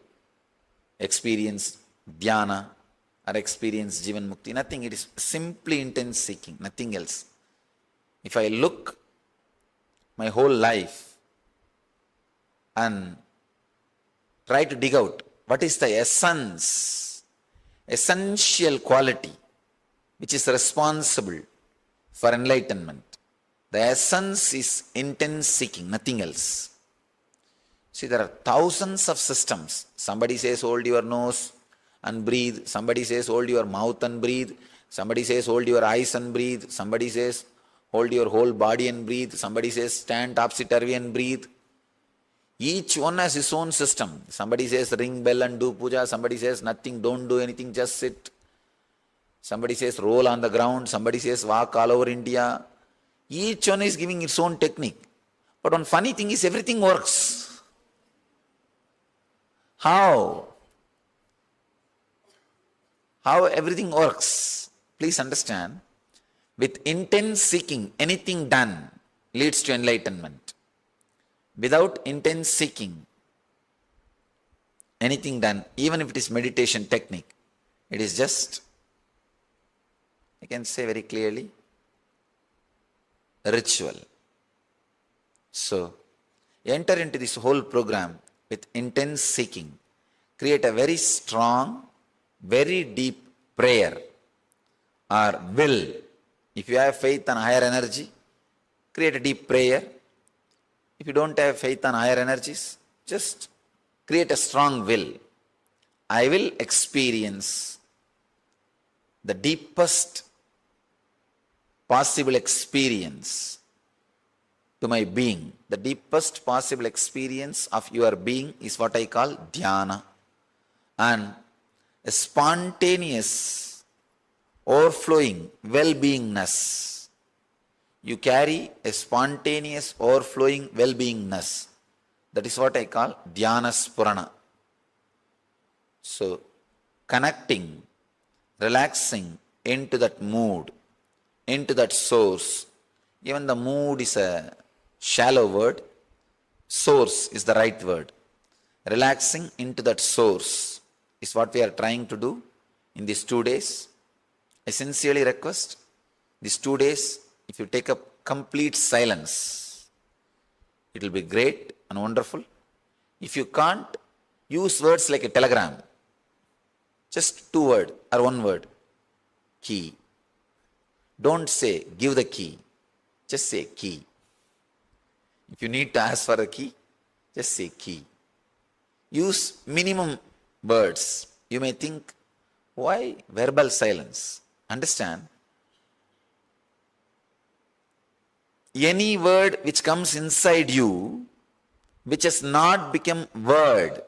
experience dhyana or experience Jivan Mukti. Nothing, it is simply intense seeking, nothing else. If I look my whole life and try to dig out what is the essential quality which is responsible for enlightenment, the essence is intense seeking, nothing else. See, there are thousands of systems. Somebody says hold your nose and breathe. Somebody says hold your mouth and breathe. Somebody says hold your eyes and breathe. Somebody says hold your whole body and breathe. Somebody says stand topsy-turvy and breathe. Each one has his own system. Somebody says ring bell and do puja. Somebody says nothing, don't do anything, just sit. Somebody says roll on the ground. Somebody says walk all over India. Each one is giving its own technique. But one funny thing is everything works. How? How everything works? Please understand. With intense seeking, anything done leads to enlightenment. Without intense seeking, anything done, even if it is meditation technique, it is just, I can say very clearly, a ritual. So, enter into this whole program with intense seeking. Create a very strong, very deep prayer or will. If you have faith on higher energy, create a deep prayer. If you don't have faith on higher energies, just create a strong will. I will experience the deepest possible experience to my being. The deepest possible experience of your being is what I call dhyana. And a spontaneous, overflowing well-beingness. You carry a spontaneous, overflowing well-beingness. That is what I call dhyana spurana. So, connecting, relaxing into that mood, into that source. Even the mood is a shallow word. Source is the right word. Relaxing into that source is what we are trying to do in these 2 days. I sincerely request these 2 days, if you take up complete silence, it will be great and wonderful. If you can't, use words like a telegram. Just 2 words or 1 word. Ki, Don't say, give the key. Just say key. If you need to ask for a key, just say key. Use minimum words. You may think, why verbal silence? Understand, any word which comes inside you, which has not become word,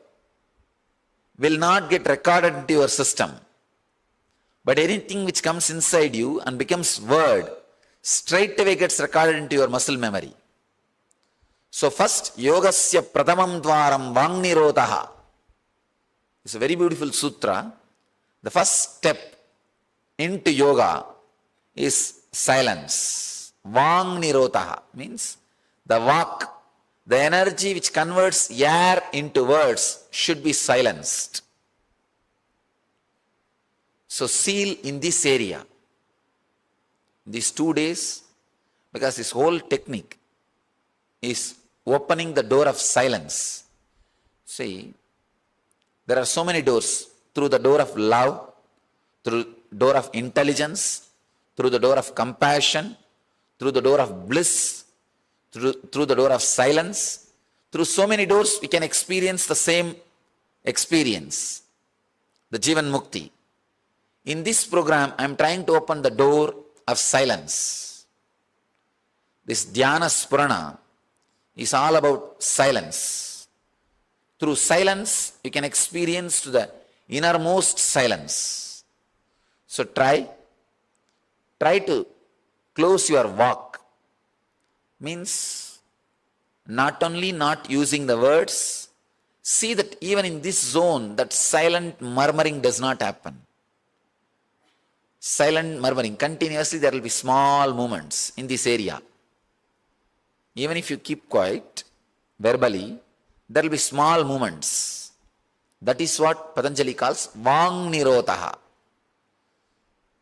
will not get recorded into your system. But anything which comes inside you and becomes word, straight away gets recorded into your muscle memory. So first, yogasya pratamam dvaram vangnirotaha. It's a very beautiful sutra. The first step into yoga is silence. Vangnirotaha means the vak, the energy which converts air into words, should be silenced. So seal in this area, these 2 days, because this whole technique is opening the door of silence. See, there are so many doors. Through the door of love, through the door of intelligence, through the door of compassion, through the door of bliss, through the door of silence. Through so many doors we can experience the same experience, the Jivan Mukti. In this program, I am trying to open the door of silence. This Dhyana Spurana is all about silence. Through silence, you can experience to the innermost silence. So try to close your walk. Means not only not using the words, see that even in this zone, that silent murmuring does not happen. Silent murmuring, continuously there will be small movements in this area. Even if you keep quiet, verbally, there will be small movements. That is what Patanjali calls Vangnirotaha.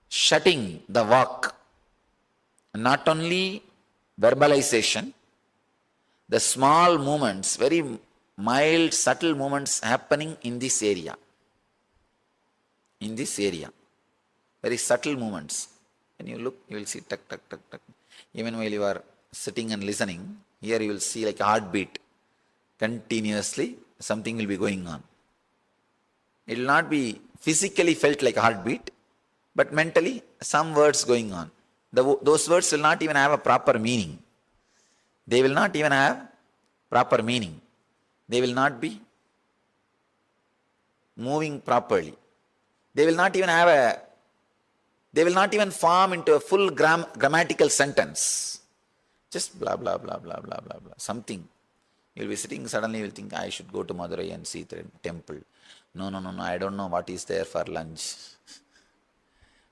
Shutting the vak. Not only verbalization, the small movements, very mild, subtle movements happening in this area. In this area. Very subtle movements. When you look, you will see tuck, tuck, tuck, tuck. Even while you are sitting and listening, here you will see like a heartbeat. Continuously, something will be going on. It will not be physically felt like a heartbeat, but mentally, some words going on. Those words will not even have a proper meaning. They will not even have proper meaning. They will not be moving properly. They will not even form into a full grammatical sentence. Just blah, blah, blah, blah, blah, blah, blah. Something. You will be sitting, suddenly you will think, I should go to Madurai and see the temple. No, I don't know what is there for lunch.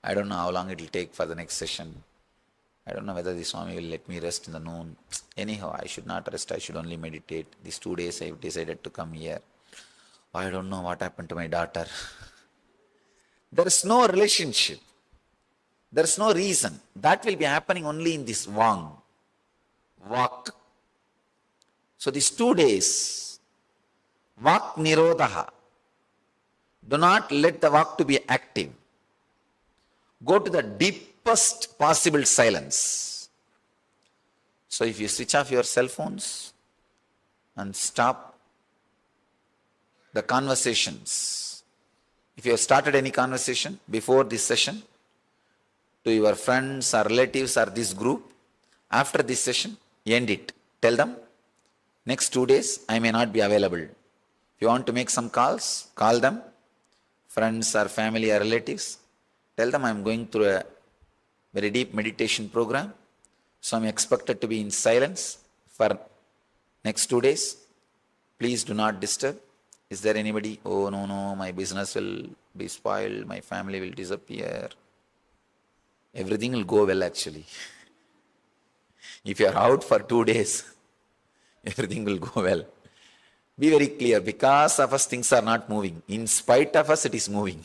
I don't know how long it will take for the next session. I don't know whether the Swami will let me rest in the noon. Anyhow, I should not rest, I should only meditate. These 2 days I have decided to come here. I don't know what happened to my daughter. There is no relationship. There is no reason. That will be happening only in this vak. So these 2 days, vak nirodha. Do not let the vak to be active. Go to the deepest possible silence. So if you switch off your cell phones and stop the conversations, if you have started any conversation before this session, to your friends or relatives or this group, after this session, end it. Tell them, next 2 days, I may not be available. If you want to make some calls, call them, friends or family or relatives. Tell them I am going through a very deep meditation program, so I am expected to be in silence for next 2 days. Please do not disturb. Is there anybody? Oh, no, my business will be spoiled, my family will disappear. Everything will go well actually. If you are out for 2 days, everything will go well. Be very clear, because of us things are not moving. In spite of us it is moving.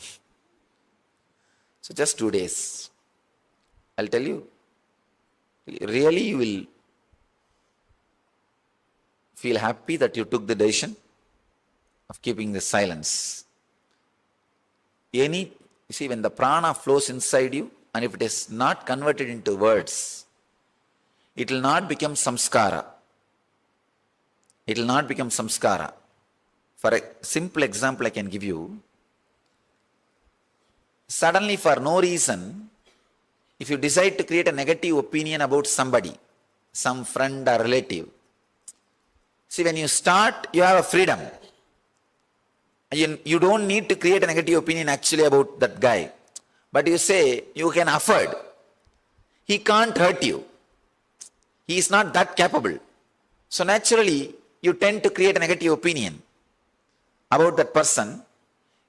So just 2 days. I'll tell you, really you will feel happy that you took the decision of keeping the silence. You see, when the prana flows inside you, and if it is not converted into words, it will not become samskara. It will not become samskara. For a simple example I can give you, suddenly for no reason, if you decide to create a negative opinion about somebody, some friend or relative, see, when you start, you have a freedom. You don't need to create a negative opinion actually about that guy. But you say, you can afford. He can't hurt you. He is not that capable. So naturally, you tend to create a negative opinion about that person.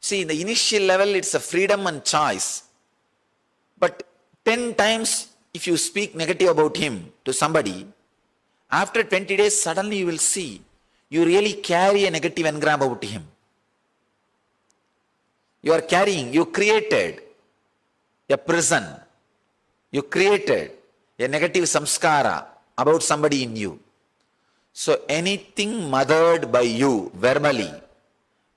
See, in the initial level, it's a freedom and choice. But 10 times, if you speak negative about him to somebody, after 20 days, suddenly you will see, you really carry a negative engram about him. You are carrying, you created a prison. You created a negative samskara about somebody in you. So anything mothered by you verbally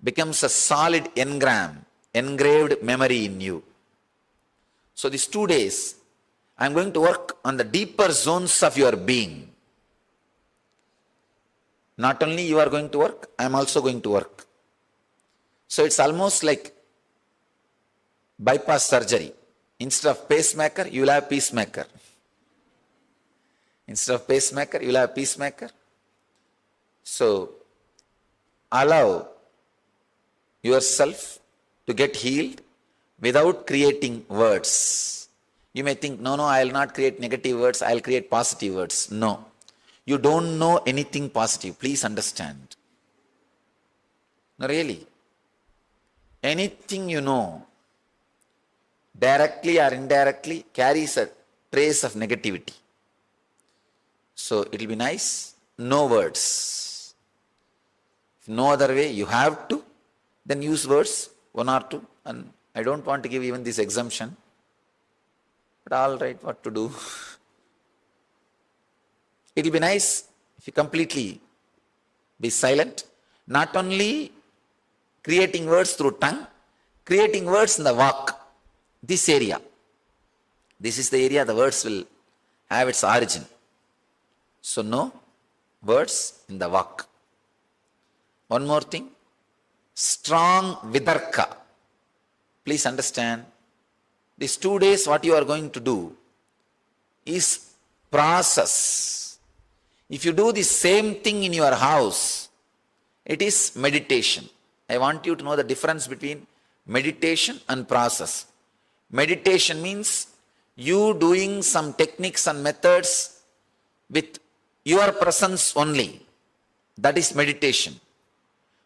becomes a solid engram, engraved memory in you. So these 2 days, I'm going to work on the deeper zones of your being. Not only you are going to work, I'm also going to work. So it's almost like bypass surgery. Instead of pacemaker, you will have peacemaker. Instead of pacemaker, you will have peacemaker. So allow yourself to get healed without creating words. You may think, no, I will not create negative words, I will create positive words. No. You don't know anything positive. Please understand. No, really. Anything you know, directly or indirectly, carries a trace of negativity. So it will be nice, no words. If no other way, you have to, then use words, 1 or 2. And I don't want to give even this exemption. But all right, what to do? It will be nice if you completely be silent. Not only creating words through tongue, creating words in the walk. This area. This is the area the words will have its origin. So no words in the walk. One more thing. Strong vidarka. Please understand. These 2 days what you are going to do is process. If you do the same thing in your house, it is meditation. I want you to know the difference between meditation and process. Meditation means you doing some techniques and methods with your presence only. That is meditation.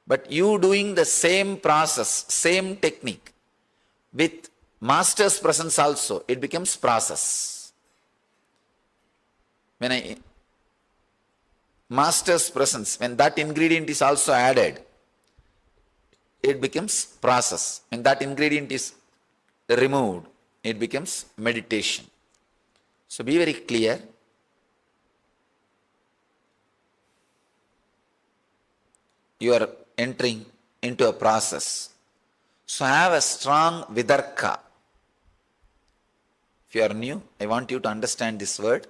But you doing the same process, same technique with master's presence also, it becomes process. When master's presence, when that ingredient is also added, it becomes process. When that ingredient is removed, it becomes meditation. So be very clear. You are entering into a process. So have a strong vidarka. If you are new, I want you to understand this word.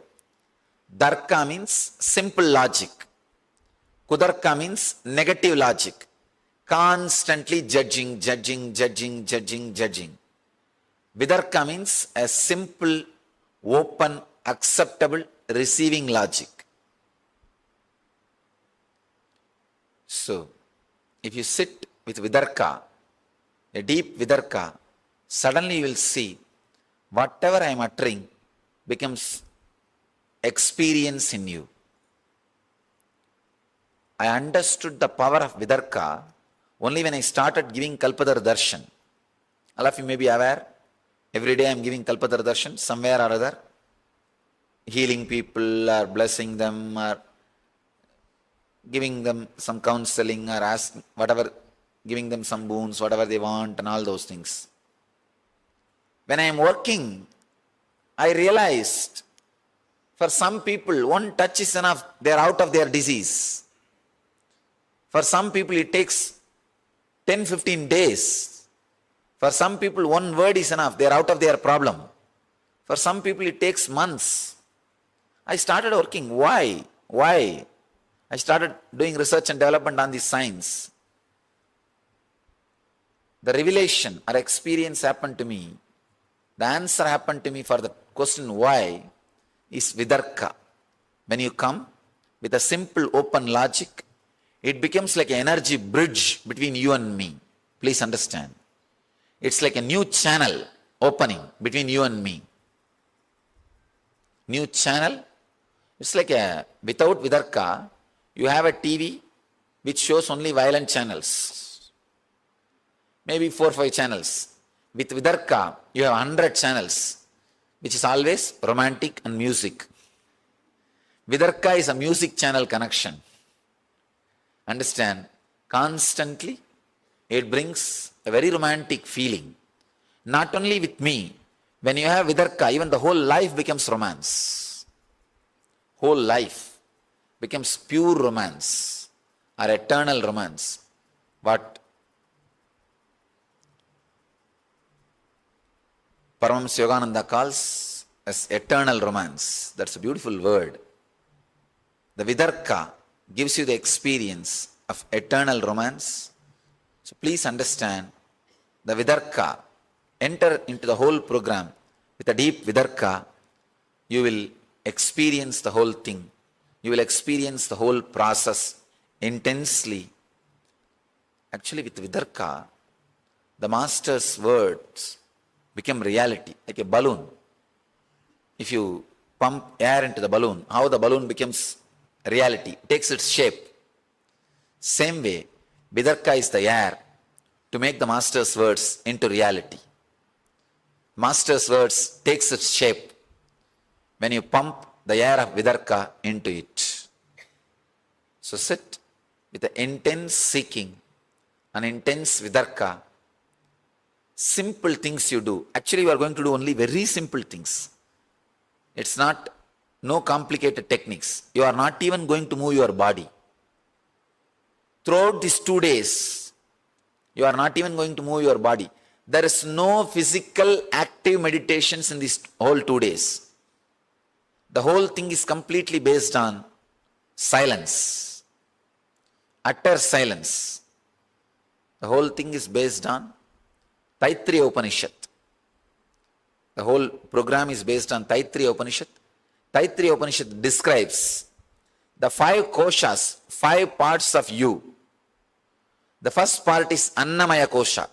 Darka means simple logic. Kudarka means negative logic. Constantly judging. Vidarka means a simple, open, acceptable, receiving logic. So, if you sit with vidarka, a deep vidarka, suddenly you will see whatever I am uttering becomes experience in you. I understood the power of vidarka only when I started giving Kalpadar Darshan. All of you may be aware, every day I am giving Kalpadar Darshan somewhere or other, healing people or blessing them or giving them some counseling or asking whatever, giving them some boons, whatever they want and all those things. When I am working, I realized for some people, one touch is enough, they are out of their disease. For some people, it takes 10-15 days. For some people, one word is enough, they are out of their problem. For some people it takes months. I started working. Why? Why? I started doing research and development on this science. The revelation or experience happened to me. The answer happened to me for the question why is vidarka. When you come with a simple open logic, it becomes like an energy bridge between you and me. Please understand. It's like a new channel opening between you and me. New channel. It's like without vidarka, you have a TV which shows only violent channels. Maybe 4 or 5 channels. With vidarka, you have 100 channels, which is always romantic and music. Vidarka is a music channel connection. Understand? Constantly, it brings a very romantic feeling. Not only with me, when you have vidarka, even the whole life becomes romance. Whole life becomes pure romance or eternal romance. What Paramahamsa Yogananda calls as eternal romance. That's a beautiful word. The vidarka gives you the experience of eternal romance. So please understand, the vidarka, enter into the whole program with a deep vidarka, you will experience the whole thing. You will experience the whole process intensely. Actually, with vidarka, the master's words become reality, like a balloon. If you pump air into the balloon, how the balloon becomes reality, takes its shape. Same way, vidarka is the air to make the master's words into reality. Master's words takes its shape when you pump the air of vidarka into it. So sit with the intense seeking, an intense vidarka. Simple things you do. Actually, you are going to do only very simple things. It's not, no complicated techniques. You are not even going to move your body. Throughout these 2 days, you are not even going to move your body. There is no physical active meditations in these whole 2 days. The whole thing is completely based on silence. Utter silence. The whole thing is based on Taittiriya Upanishad. The whole program is based on Taittiriya Upanishad. Taittiriya Upanishad describes the 5 koshas, 5 parts of you. The first part is Annamaya kosha,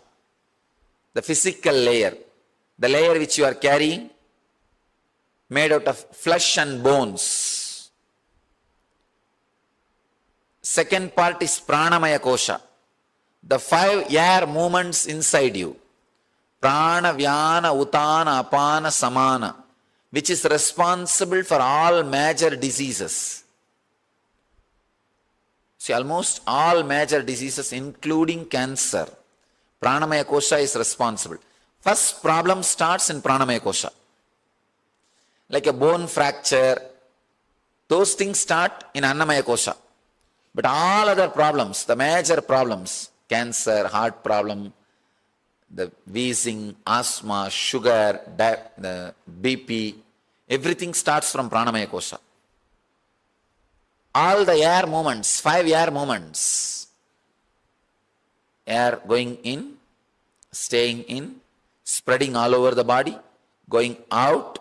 the physical layer, the layer which you are carrying, made out of flesh and bones. Second part is Pranamaya kosha, the 5 air movements inside you. Prana, Vyana, Utana, Apana, Samana, which is responsible for all major diseases. See, almost all major diseases, including cancer, Pranamaya kosha is responsible. First problem starts in Pranamaya kosha. Like a bone fracture, those things start in Annamaya kosha. But all other problems, the major problems, cancer, heart problem, the wheezing, asthma, sugar, the BP, everything starts from Pranamaya kosha. All the air movements, 5 air movements, air going in, staying in, spreading all over the body, going out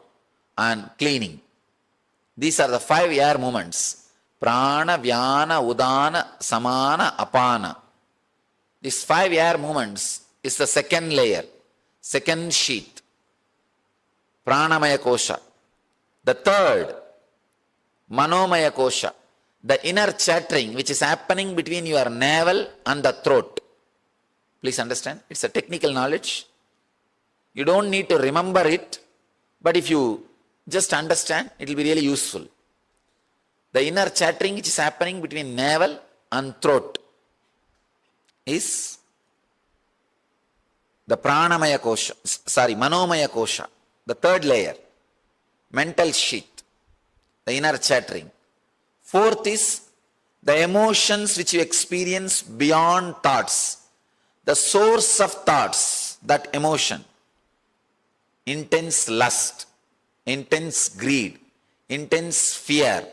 and cleaning. These are the 5 air movements. Prana, Vyana, Udana, Samana, Apana. These 5 air movements is the second layer, second sheet, Pranamaya kosha. The third, Manomaya kosha, the inner chattering which is happening between your navel and the throat. Please understand, it's a technical knowledge. You don't need to remember it, but if you just understand, it will be really useful. The inner chattering which is happening between navel and throat is the Pranamaya kosha, Manomaya kosha, the third layer, mental sheet, the inner chattering. Fourth is the emotions which you experience beyond thoughts, the source of thoughts, that emotion, intense lust, intense greed, intense fear,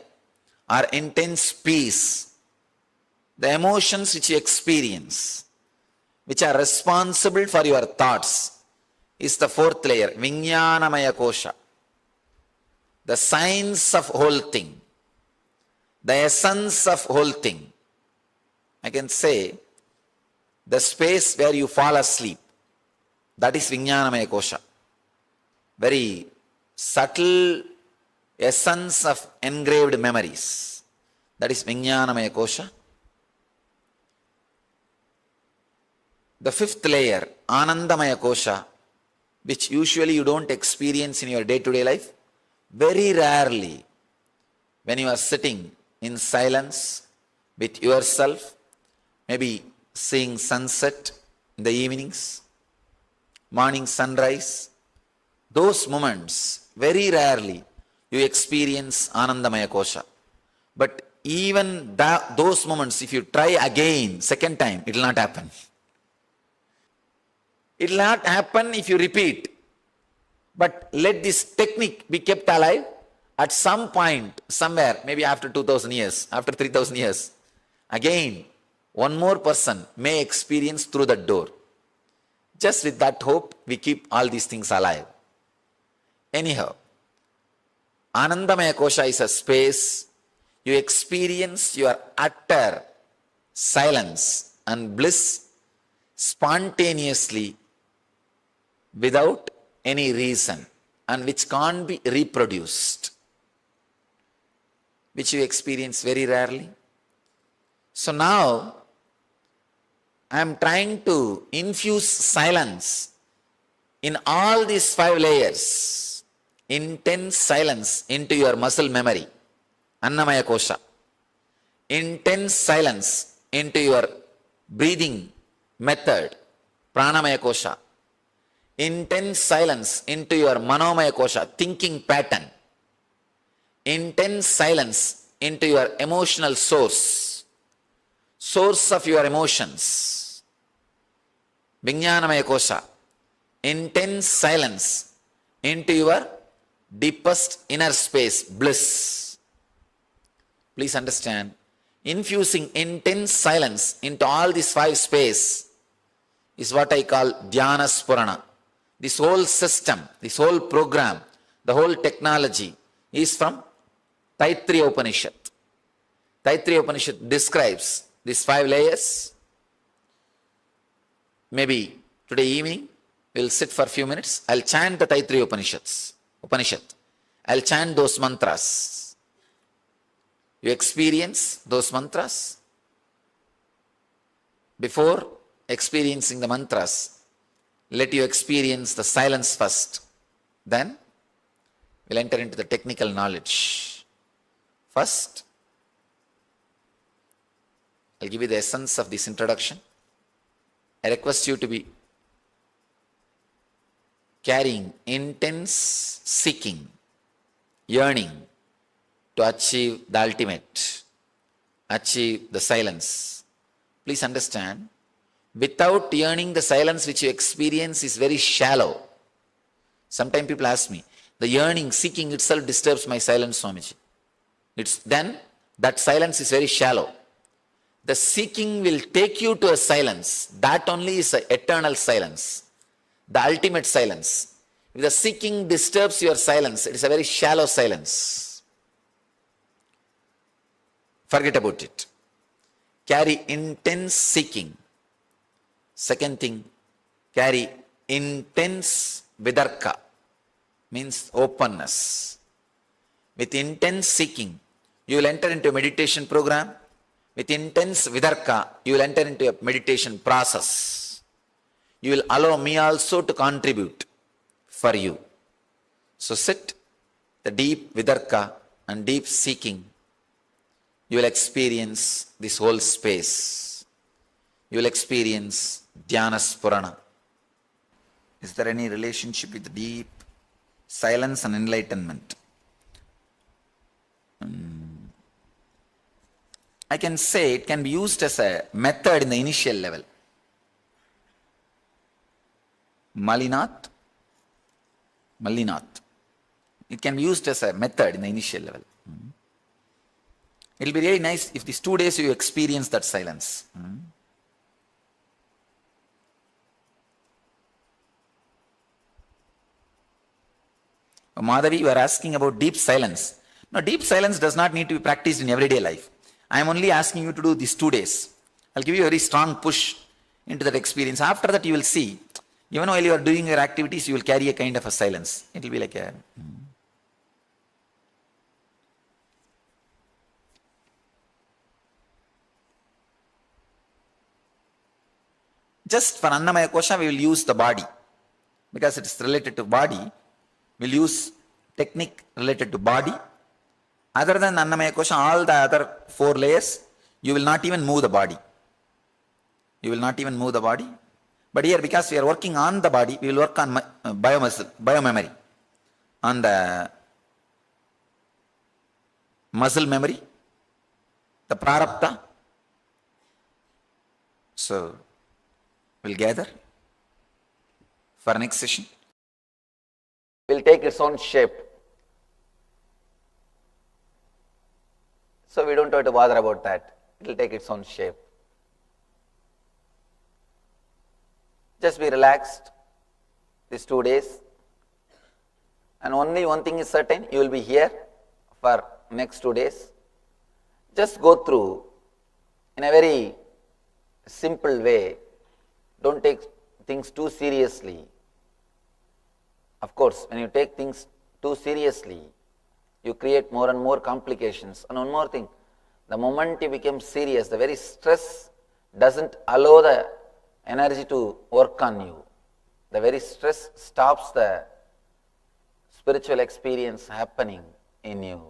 or intense peace, the emotions which you experience, which are responsible for your thoughts, is the fourth layer, Vijnanamaya Kosha. The science of whole thing, the essence of whole thing. I can say, the space where you fall asleep, that is Vijnanamaya Kosha. Very subtle essence of engraved memories. That is Vijnanamaya Kosha. The fifth layer, Anandamaya Kosha, which usually you don't experience in your day-to-day life. Very rarely, when you are sitting in silence with yourself, maybe seeing sunset in the evenings, morning sunrise, those moments, very rarely you experience Anandamaya Kosha. But even those moments, if you try again, second time, it will not happen. It will not happen if you repeat. But let this technique be kept alive. At some point, somewhere, maybe after 2000 years, after 3000 years, again, one more person may experience through that door. Just with that hope, we keep all these things alive. Anyhow, Anandamaya Kosha is a space you experience your utter silence and bliss spontaneously without any reason, and which can't be reproduced, which you experience very rarely. So now, I am trying to infuse silence in all these 5 layers, intense silence into your muscle memory, Annamaya Kosha, intense silence into your breathing method, Pranamaya Kosha, intense silence into your Manomaya Kosha, thinking pattern, intense silence into your emotional source of your emotions, Vijnanamaya Kosha, intense silence into your deepest inner space, bliss. Please understand, infusing intense silence into all these 5 space is what I call Dhyana Spurana. This whole system, this whole program, the whole technology is from Taittiriya Upanishad. Taittiriya Upanishad describes these 5 layers. Maybe today evening, we'll sit for a few minutes. I'll chant the Taittiriya Upanishad. I'll chant those mantras. You experience those mantras. Before experiencing the mantras, let you experience the silence first. Then, we'll enter into the technical knowledge. First, I'll give you the essence of this introduction. I request you to be carrying intense seeking, yearning to achieve the ultimate, achieve the silence. Please understand, without yearning, the silence which you experience is very shallow. Sometimes people ask me, the yearning, seeking itself disturbs my silence, Swamiji. Then that silence is very shallow. The seeking will take you to a silence. That only is an eternal silence, the ultimate silence. If the seeking disturbs your silence, it is a very shallow silence. Forget about it. Carry intense seeking. Second thing, carry intense vidarka, means openness. With intense seeking, you will enter into a meditation program. With intense vidarka, you will enter into a meditation process. You will allow me also to contribute for you. So sit, the deep vidarka and deep seeking, you will experience this whole space. You will experience Dhyana Spurana. Is there any relationship with deep silence and enlightenment? I can say it can be used as a method in the initial level. Malinath, It can be used as a method in the initial level. It will be really nice if these 2 days you experience that silence. Madhavi, you are asking about deep silence. Now, deep silence does not need to be practiced in everyday life. I am only asking you to do these 2 days. I'll give you a very strong push into that experience. After that, you will see, even while you are doing your activities, you will carry a kind of a silence. It will be like a... Just for Annamaya Kosha, we will use the body. Because it is related to body, we'll use technique related to body. Other than Annamaya Kosha, all the other 4 layers, you will not even move the body. You will not even move the body. But here, because we are working on the body, we will work on biomemory, on the muscle memory, the prarabdha. So, we'll gather for next session. Will take its own shape. So we don't have to bother about that. It will take its own shape. Just be relaxed these 2 days. And only one thing is certain, you will be here for next 2 days. Just go through in a very simple way. Don't take things too seriously. Of course, when you take things too seriously, you create more and more complications. And one more thing, the moment you become serious, the very stress doesn't allow the energy to work on you. The very stress stops the spiritual experience happening in you.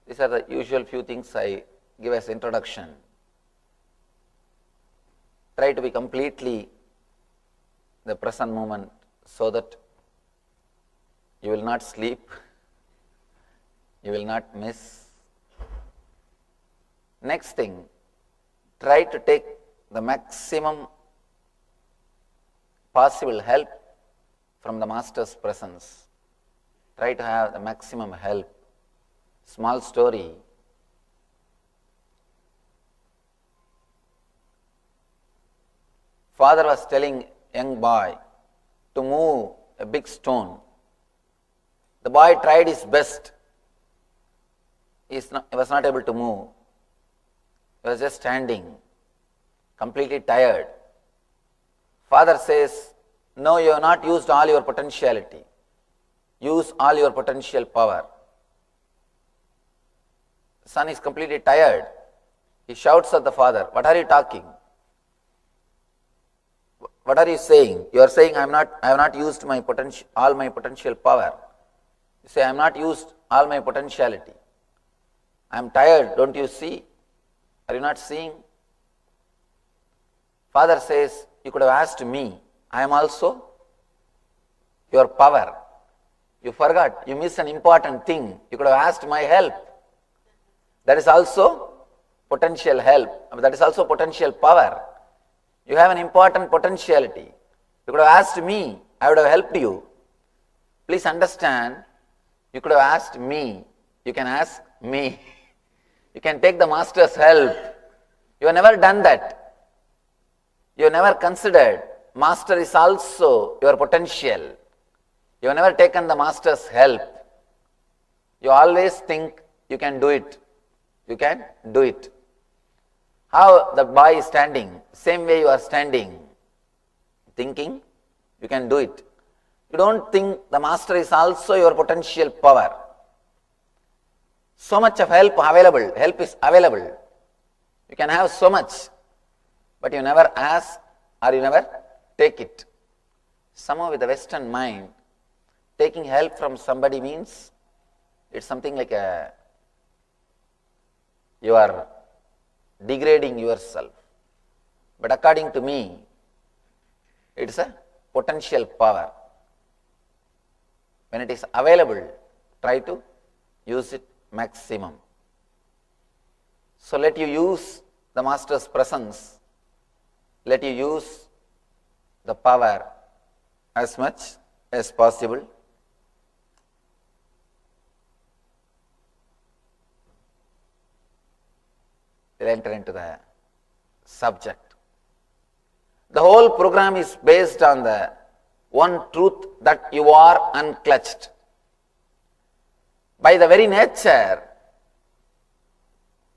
These are the usual few things I give as introduction. Try to be completely the present moment so that you will not sleep, you will not miss. Next thing, try to take the maximum possible help from the Master's presence. Try to have the maximum help. Small story. Father was telling young boy to move a big stone. The boy tried his best. He was not able to move. He was just standing, completely tired. Father says, no, you have not used all your potentiality. Use all your potential power. The son is completely tired. He shouts at the father, what are you talking? What are you saying? You are saying I have not used my all my potential power. You say I have not used all my potentiality. I am tired, don't you see? Are you not seeing? Father says, you could have asked me. I am also your power. You forgot, you missed an important thing. You could have asked my help. That is also potential help. That is also potential power. You have an important potentiality. You could have asked me, I would have helped you. Please understand, you could have asked me. You can ask me. You can take the Master's help. You have never done that. You have never considered Master is also your potential. You have never taken the Master's help. You always think you can do it. You can do it. How the boy is standing, same way you are standing, thinking you can do it. You don't think the Master is also your potential power. So much of help is available. You can have so much, but you never ask or you never take it. Somehow with the Western mind, taking help from somebody means it's something like you are degrading yourself. But according to me, it's a potential power. When it is available, try to use it maximum. So let you use the Master's presence. Let you use the power as much as possible. We'll enter into the subject. The whole program is based on the one truth that you are unclutched. By the very nature,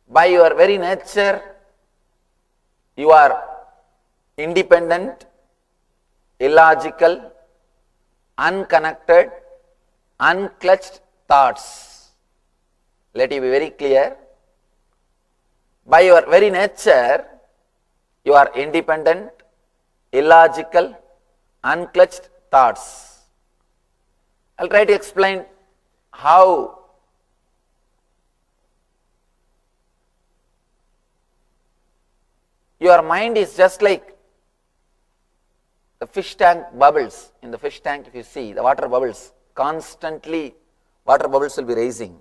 by your very nature, you are independent, illogical, unconnected, unclutched thoughts. Let it be very clear. By your very nature, you are independent, illogical, unclutched thoughts. I'll try to explain how your mind is just like the fish tank bubbles. In the fish tank, if you see the water bubbles, constantly water bubbles will be raising.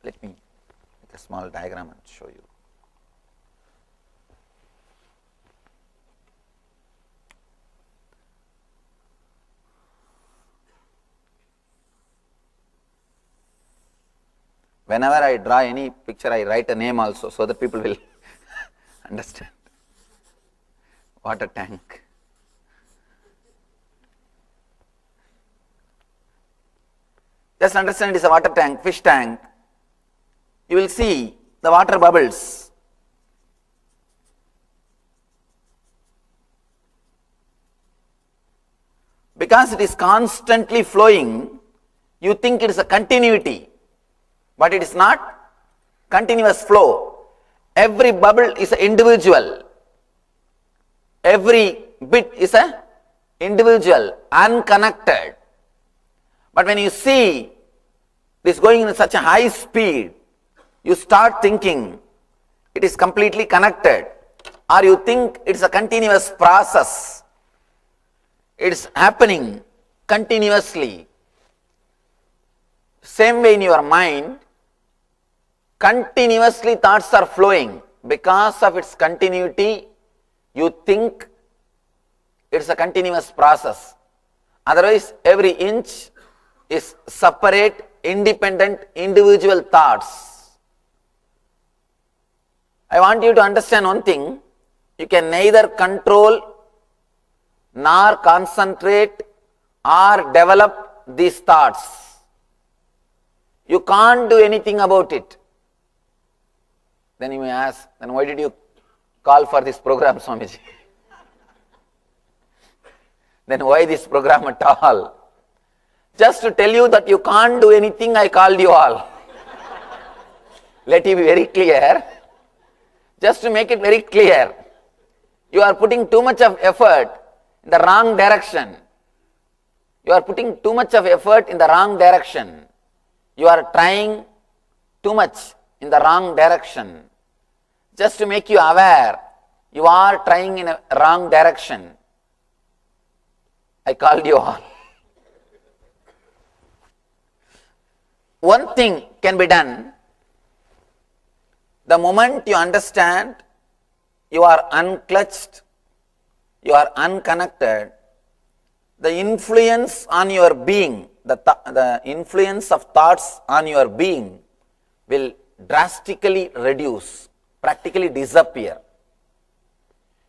Let me make a small diagram and show you. Whenever I draw any picture, I write a name also so that people will understand. Water tank. Just understand it is a water tank, fish tank. You will see the water bubbles. Because it is constantly flowing, you think it is a continuity. But it is not continuous flow. Every bubble is an individual. Every bit is an individual, unconnected. But when you see this going in such a high speed, you start thinking it is completely connected, or you think it is a continuous process. It is happening continuously. Same way in your mind, continuously thoughts are flowing. Because of its continuity, you think it's a continuous process. Otherwise, every inch is separate, independent, individual thoughts. I want you to understand one thing. You can neither control nor concentrate or develop these thoughts. You can't do anything about it. Then you may ask, then why did you call for this program, Swamiji? Then why this program at all? Just to tell you that you can't do anything, I called you all. Let it be very clear. Just to make it very clear, you are putting too much of effort in the wrong direction. You are putting too much of effort in the wrong direction. You are trying too much in the wrong direction. Just to make you aware, you are trying in a wrong direction. I called you all. One thing can be done. The moment you understand you are unclutched, you are unconnected, the influence on your being, the influence of thoughts on your being will drastically reduce, practically disappear.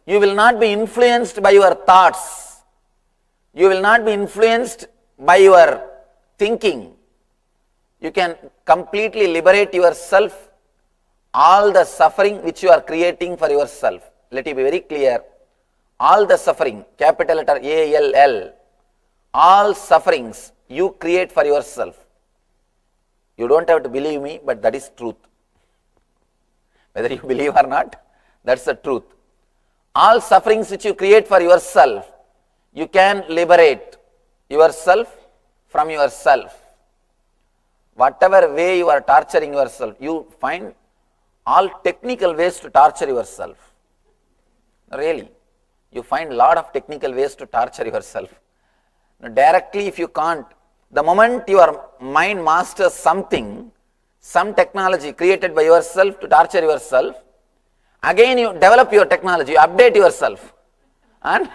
You will not be influenced by your thoughts. You will not be influenced by your thinking. You can completely liberate yourself, all the suffering which you are creating for yourself. Let it be very clear. All the suffering, capital letter ALL, all sufferings you create for yourself. You don't have to believe me, but that is truth. Whether you believe or not, that's the truth. All sufferings which you create for yourself, you can liberate yourself from yourself. Whatever way you are torturing yourself, you find all technical ways to torture yourself. Really, you find a lot of technical ways to torture yourself. Directly, if you can't, the moment your mind masters something, some technology created by yourself to torture yourself, again you develop your technology, you update yourself. and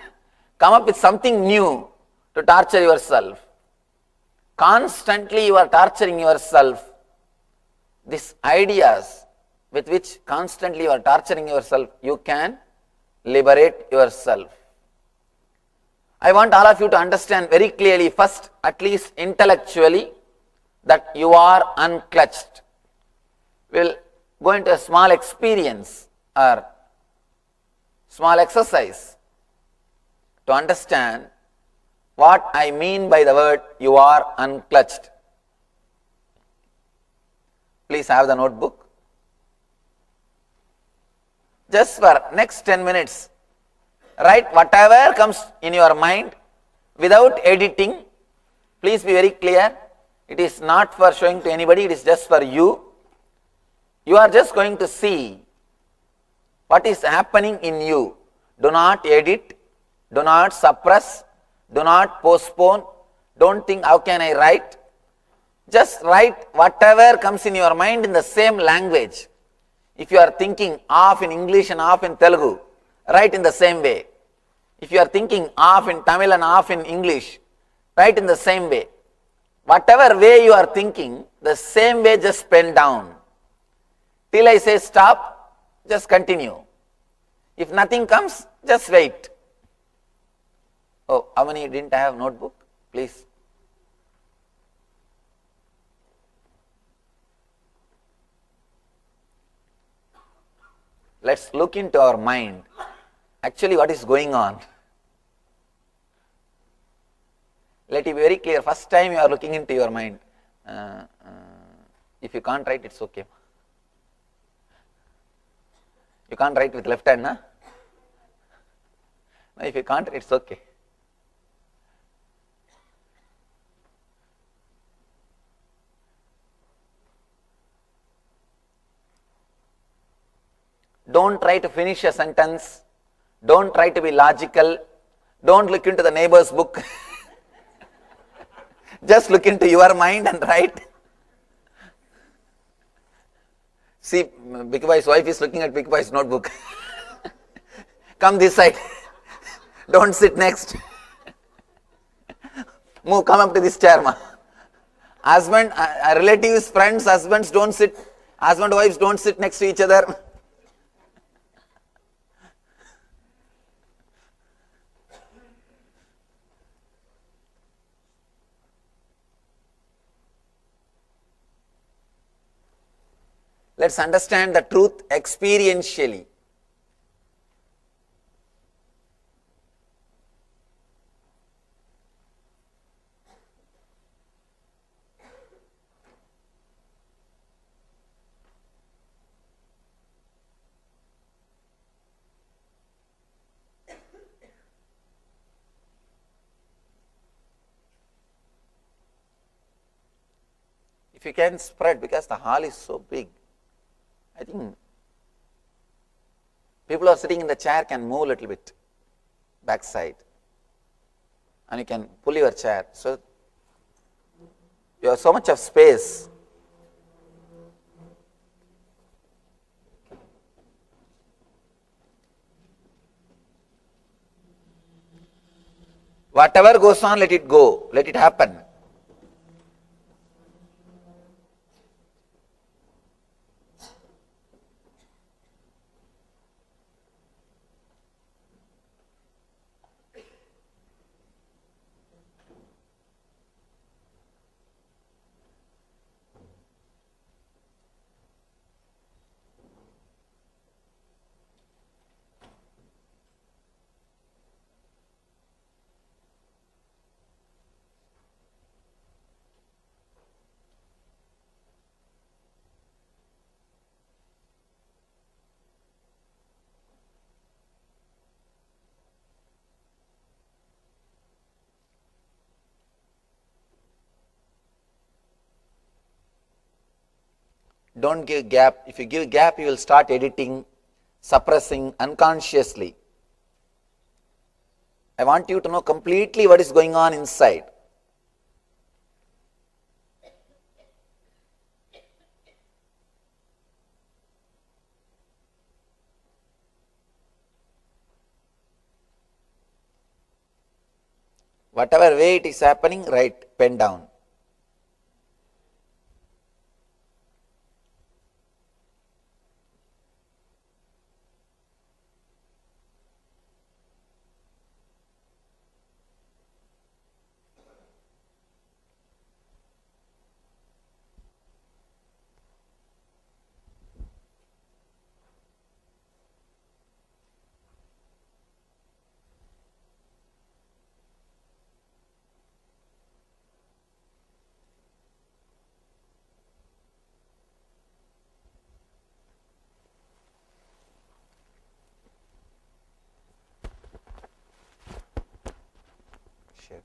come up with something new to torture yourself. Constantly you are torturing yourself. These ideas with which constantly you are torturing yourself, you can liberate yourself. I want all of you to understand very clearly, first, at least intellectually, that you are unclutched. We will go into a small experience or small exercise to understand what I mean by the word you are unclutched. Please have the notebook. Just for next 10 minutes, write whatever comes in your mind without editing. Please be very clear. It is not for showing to anybody, it is just for you. You are just going to see what is happening in you. Do not edit, do not suppress, do not postpone, don't think how can I write. Just write whatever comes in your mind in the same language. If you are thinking half in English and half in Telugu, write in the same way. If you are thinking half in Tamil and half in English, write in the same way. Whatever way you are thinking, the same way just pen down. Till I say stop, just continue. If nothing comes, just wait. Oh, how many didn't have notebook? Please. Let's look into our mind. Actually, what is going on? Let it be very clear. First time you are looking into your mind. If you can't write, it's okay. You can't write with left hand, na? No, if you can't, it's okay. Don't try to finish a sentence. Don't try to be logical. Don't look into the neighbor's book. Just look into your mind and write. See, Big Boy's wife is looking at Big Boy's notebook. Come this side. Don't sit next. Move, come up to this chair, ma. Husband, relatives, friends, husbands don't sit. Husband, wives don't sit next to each other. Let's understand the truth experientially. If you can spread, because the hall is so big, I think people who are sitting in the chair can move a little bit backside, and you can pull your chair. So you have so much of space. Whatever goes on, let it go, let it happen. Don't give gap. If you give gap, you will start editing, suppressing unconsciously. I want you to know completely what is going on inside. Whatever way it is happening, write pen down. Share.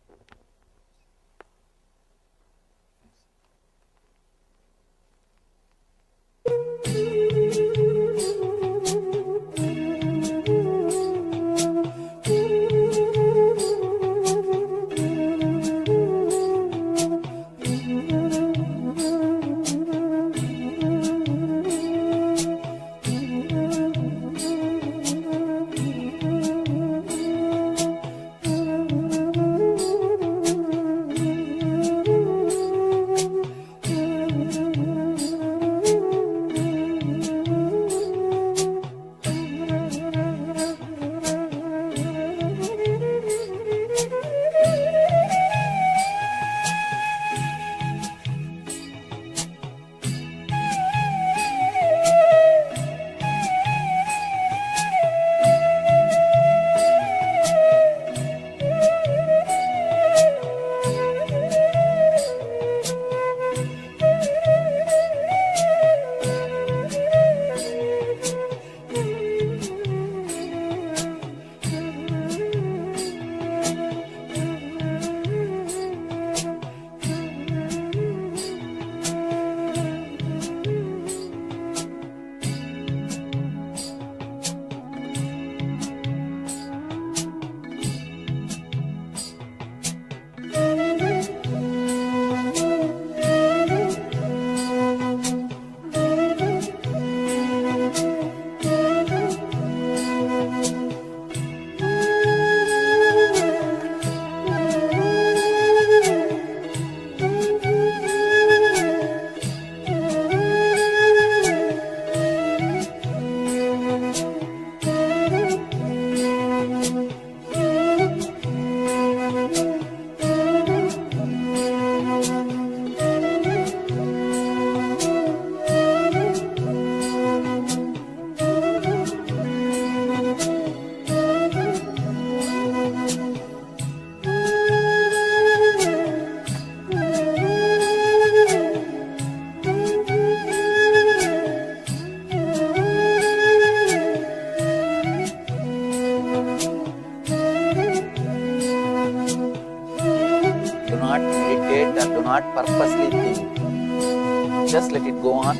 Not purposely think. Just let it go on.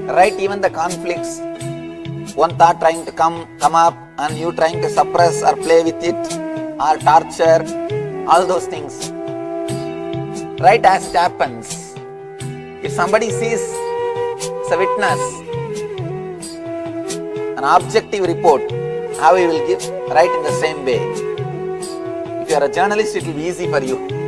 Write even the conflicts. One thought trying to come up and you trying to suppress or play with it or torture, all those things. Write as it happens. If somebody sees as a witness an objective report, how you will give? Write in the same way. If you are a journalist, it will be easy for you.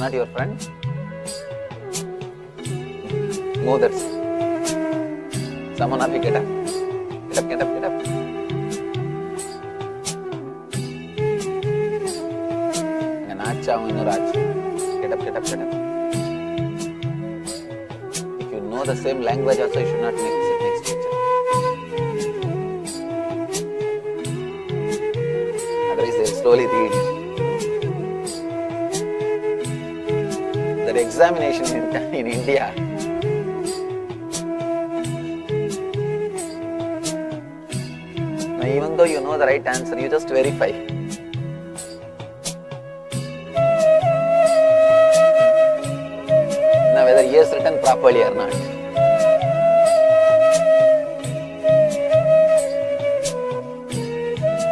not your friend? Move that. Someone of you get up. Get up, get up, get up. Get up, get up, get up. If you know the same language also, you should not sit next to each other. Otherwise, they will slowly read. That examination in India. Now, even though you know the right answer, you just verify. Now, whether he has written properly or not.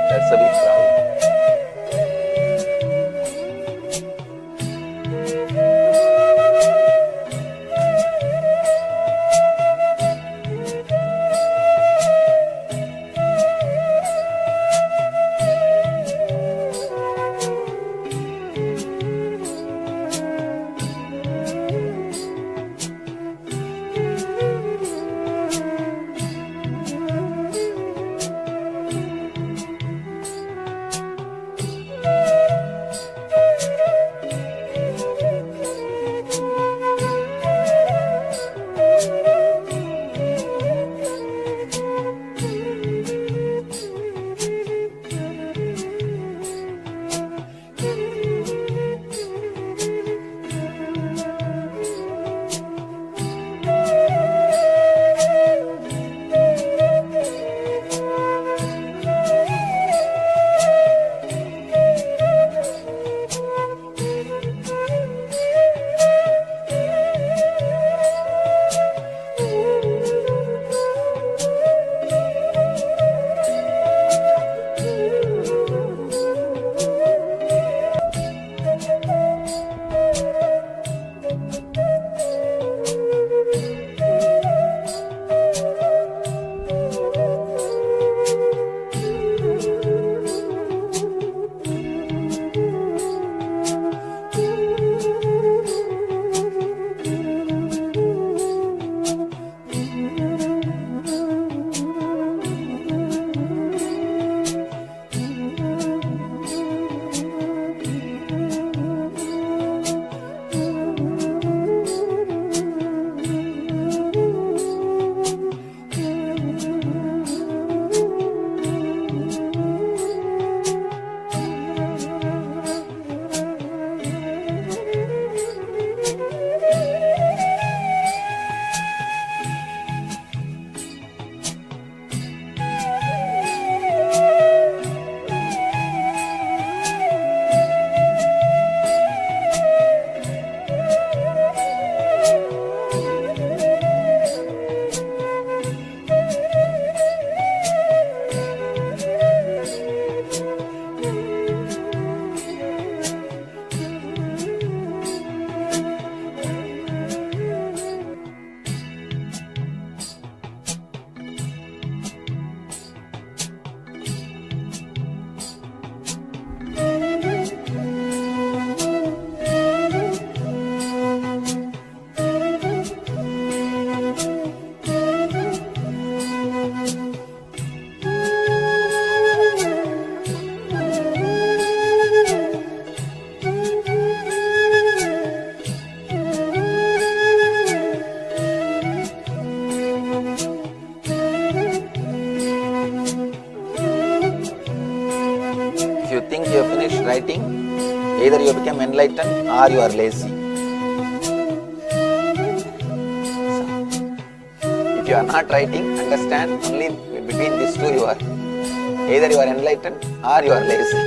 That's a big problem. writing, either you become enlightened or you are lazy. If you are not writing, understand only between these two you are. Either you are enlightened or you are lazy.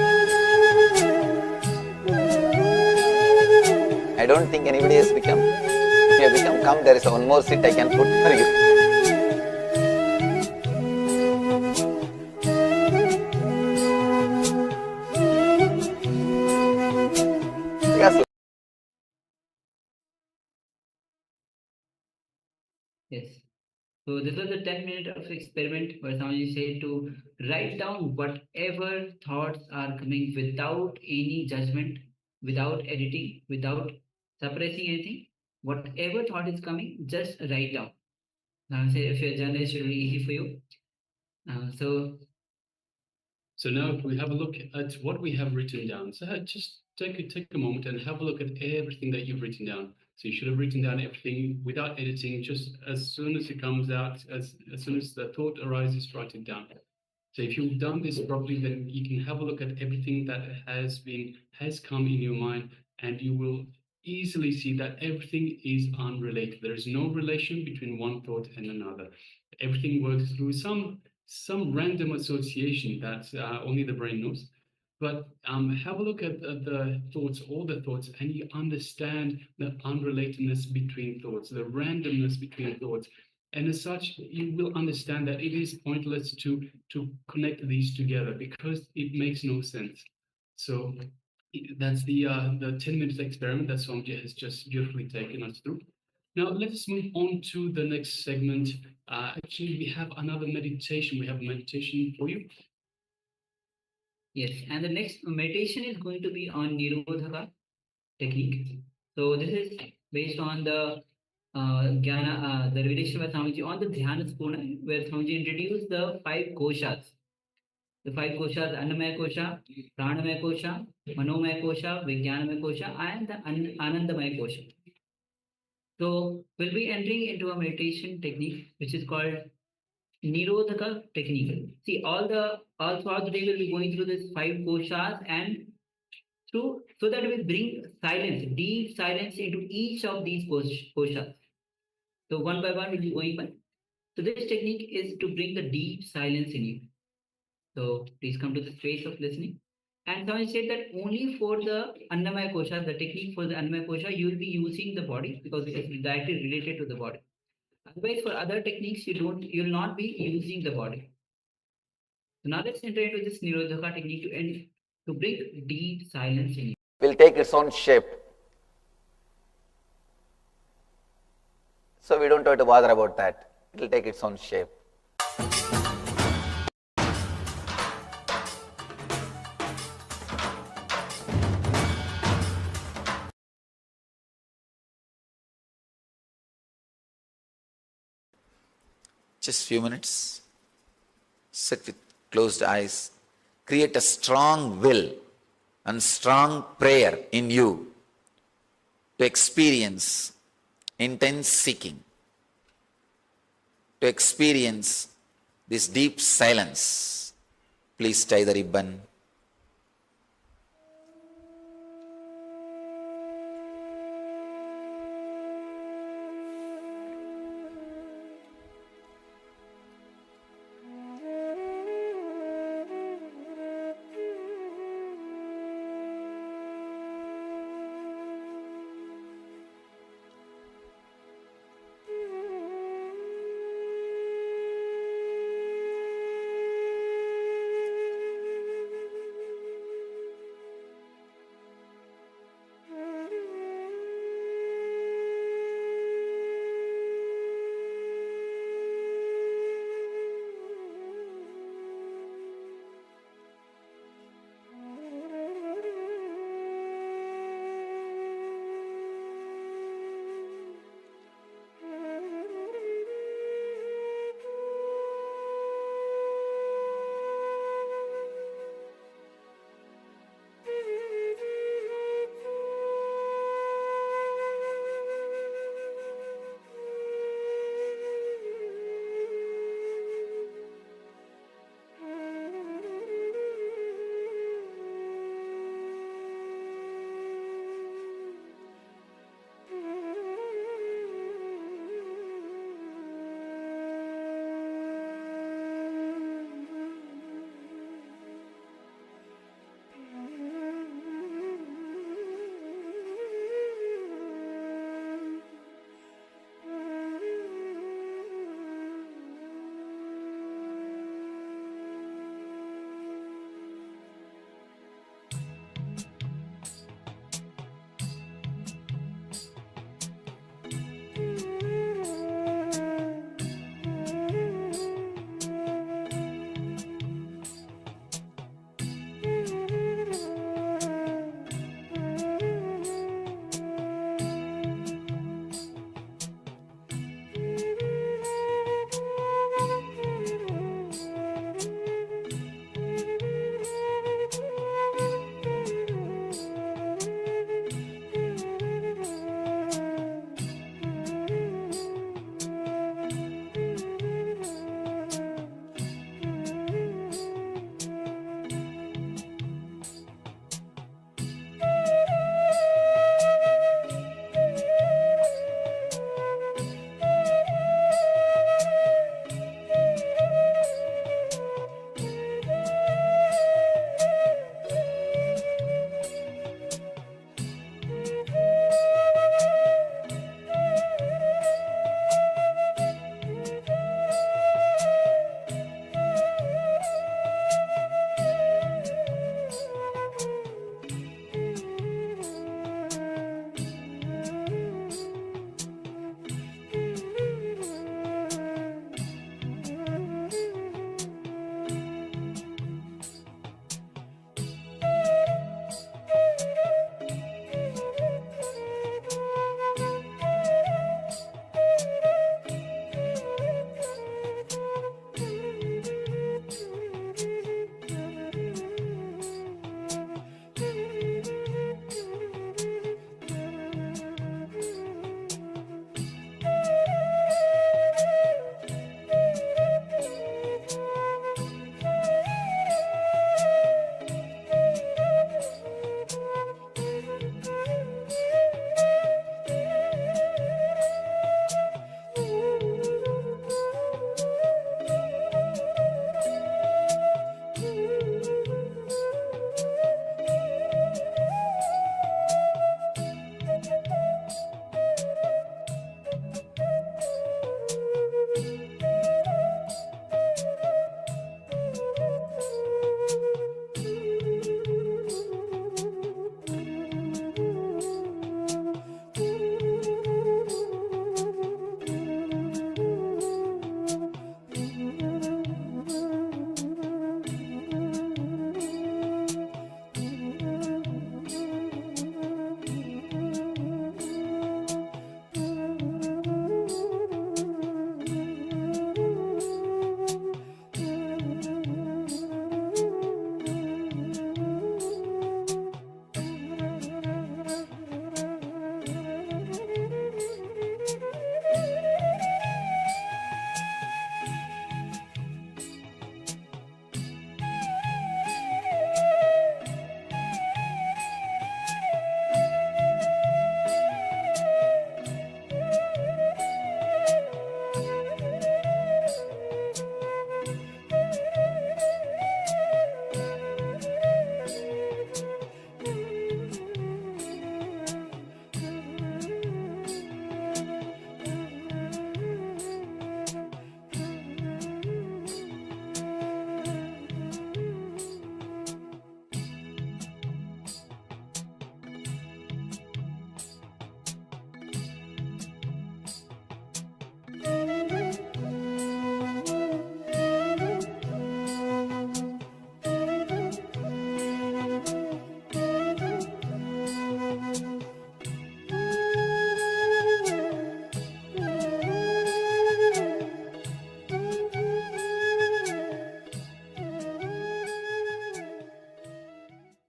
I don't think anybody has become. If you have become, come, there is one more seat I can put for you. Because Yes. So this was a 10-minute of experiment where Swamiji said to write down whatever thoughts are coming without any judgment, without editing, without suppressing anything. Whatever thought is coming, just write down. Say if your journal, it should be easy for you. So now if we have a look at what we have written down, so just take a moment and have a look at everything that you've written down. So you should have written down everything without editing, just as soon as it comes out, as soon as the thought arises, write it down. So if you've done this properly, then you can have a look at everything that has come in your mind, and you will easily see that everything is unrelated. There is no relation between one thought and another. Everything works through some random association that only the brain knows. But have a look at the thoughts, all the thoughts, and you understand the unrelatedness between thoughts, the randomness between thoughts. And as such, you will understand that it is pointless to connect these together because it makes no sense. So that's the 10-minute experiment that Swamiji has just beautifully taken us through. Now let's move on to the next segment. Actually, we have another meditation. We have a meditation for you. Yes, and the next meditation is going to be on Nirodhaka technique. So this is based on the Jnana, the revelation by Swamiji on the Dhyana Spurna, where Swamiji introduced the 5 koshas. The 5 koshas, Annamaya Kosha, Pranamaya Kosha, Manomaya Kosha, Vijnanamaya Kosha, and the Anandamaya Kosha. So we'll be entering into a meditation technique which is called Nirodhaka technique. See, all throughout the day we'll be going through these 5 koshas and so that we bring silence, deep silence into each of these koshas. So one by one we'll be going by. So this technique is to bring the deep silence in you. So please come to the space of listening. And someone said that only for the Annamaya Kosha, the technique for the Annamaya Kosha, you will be using the body because it is directly related to the body. Otherwise, for other techniques, you'll not be using the body. So now let's enter into this Nirodhaka technique to bring deep silence in you. Will take its own shape. So we don't have to bother about that. It will take its own shape. Just few minutes. Sit with closed eyes. Create a strong will and strong prayer in you to experience intense seeking, to experience this deep silence. Please tie the ribbon.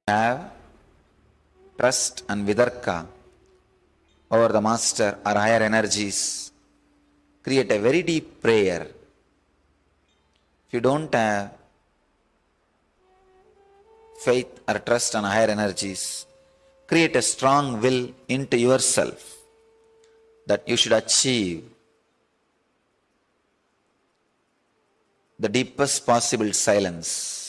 have trust and vidarka over the master or higher energies, create a very deep prayer. If you don't have faith or trust on higher energies, create a strong will into yourself that you should achieve the deepest possible silence.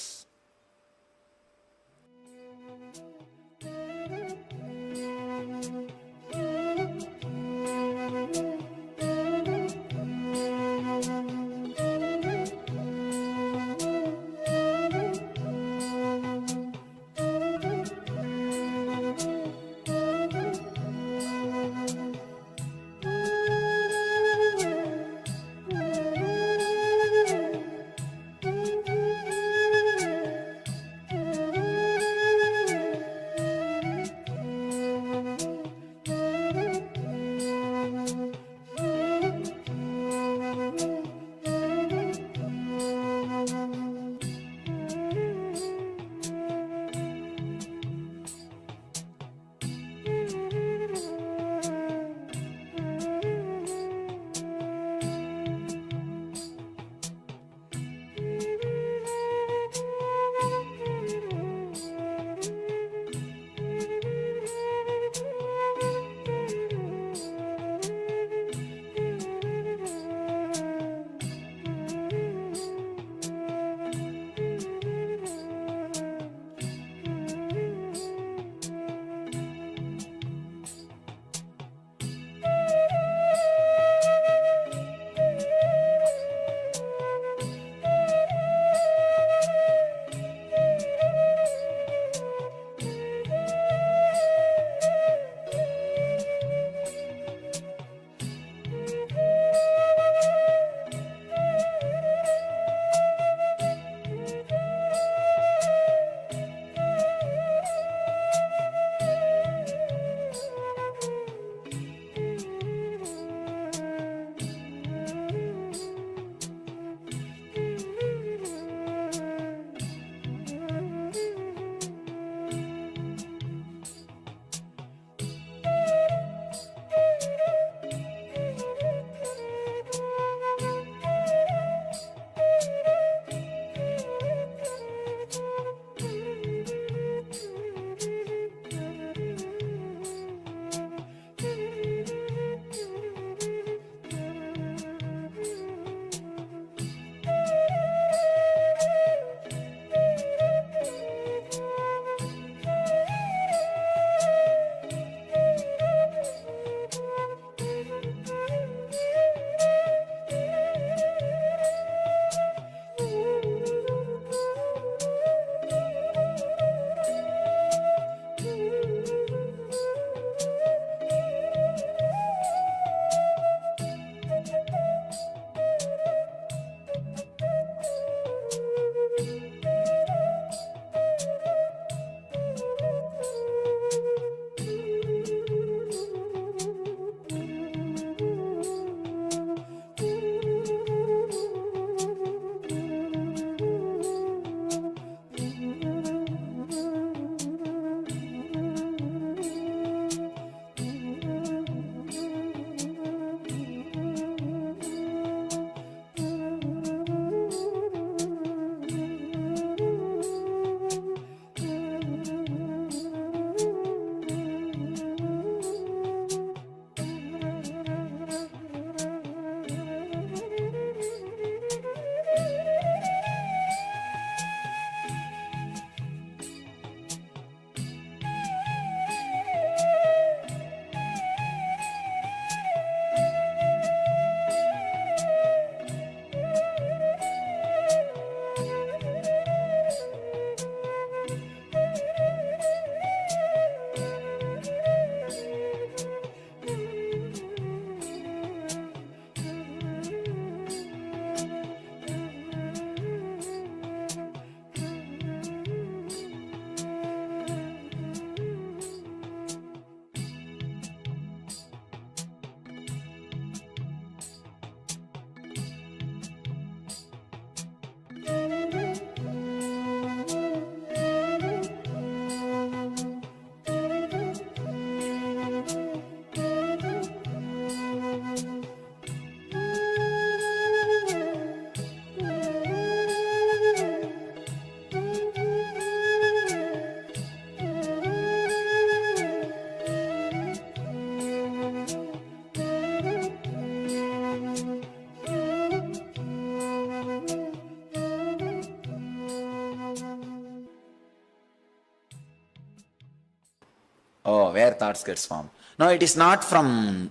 Oh, where thoughts gets formed. No, it is not from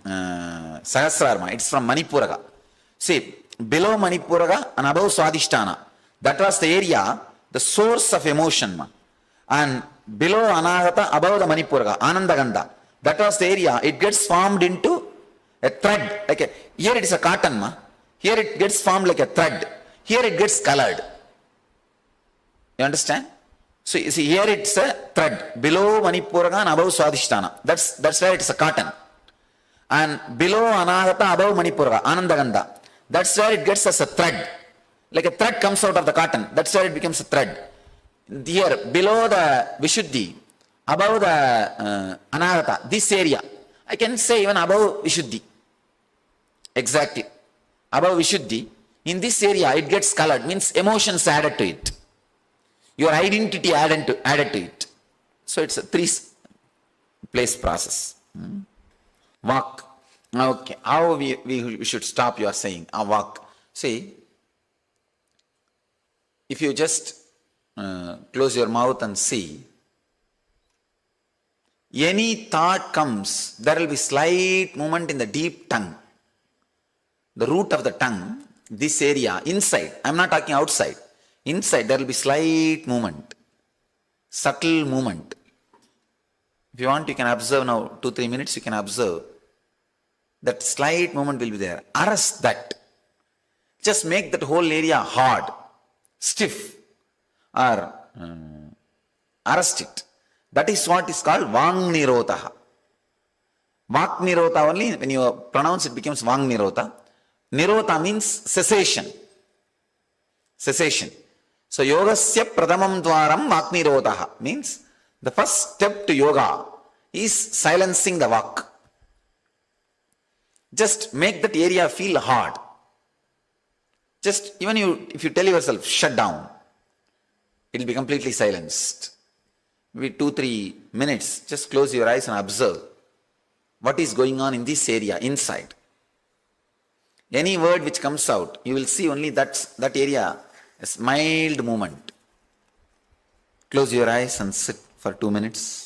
Sahasrarma, it's from Manipuraga. See, below Manipuraga and above Swadhisthana, that was the area, the source of emotion. Ma. And below Anahata, above the Manipuraga, Anandagandha, that was the area, it gets formed into a thread. Like a, here it is a cotton, ma. Here it gets formed like a thread. Here it gets colored. You understand? So you see, here it's a thread. Below Manipuraga and above Swadhisthana. That's where it's a cotton. And below Anahata, above Manipuraga, Anandagandha. That's where it gets as a thread. Like a thread comes out of the cotton. That's where it becomes a thread. Here, below the Vishuddhi, above the Anahata, this area, I can say even above Vishuddhi. Exactly. Above Vishuddhi, in this area, it gets colored, means emotions added to it. Your identity added to it. So it's a three-place process. Vak. Okay. How we should stop, you are saying? Vak. See, if you just close your mouth and see, any thought comes, there will be slight movement in the deep tongue. The root of the tongue, this area, inside, I am not talking outside. Inside there will be slight movement, subtle movement. If you want, you can observe now, 2-3 minutes, you can observe. That slight movement will be there. Arrest that. Just make that whole area hard, stiff, or arrest it. That is what is called Vang Nirodha. Vak Nirodha only, when you pronounce it becomes Vang Nirodha. Nirodha means cessation. Cessation. So yogasya pradamam dwaram vak nirodha means the first step to yoga is silencing the vak. Just make that area feel hard. Just even if you tell yourself shut down, it will be completely silenced. Maybe 2-3 minutes, just close your eyes and observe what is going on in this area inside. Any word which comes out, you will see only that area, a mild movement. Close your eyes and sit for 2 minutes.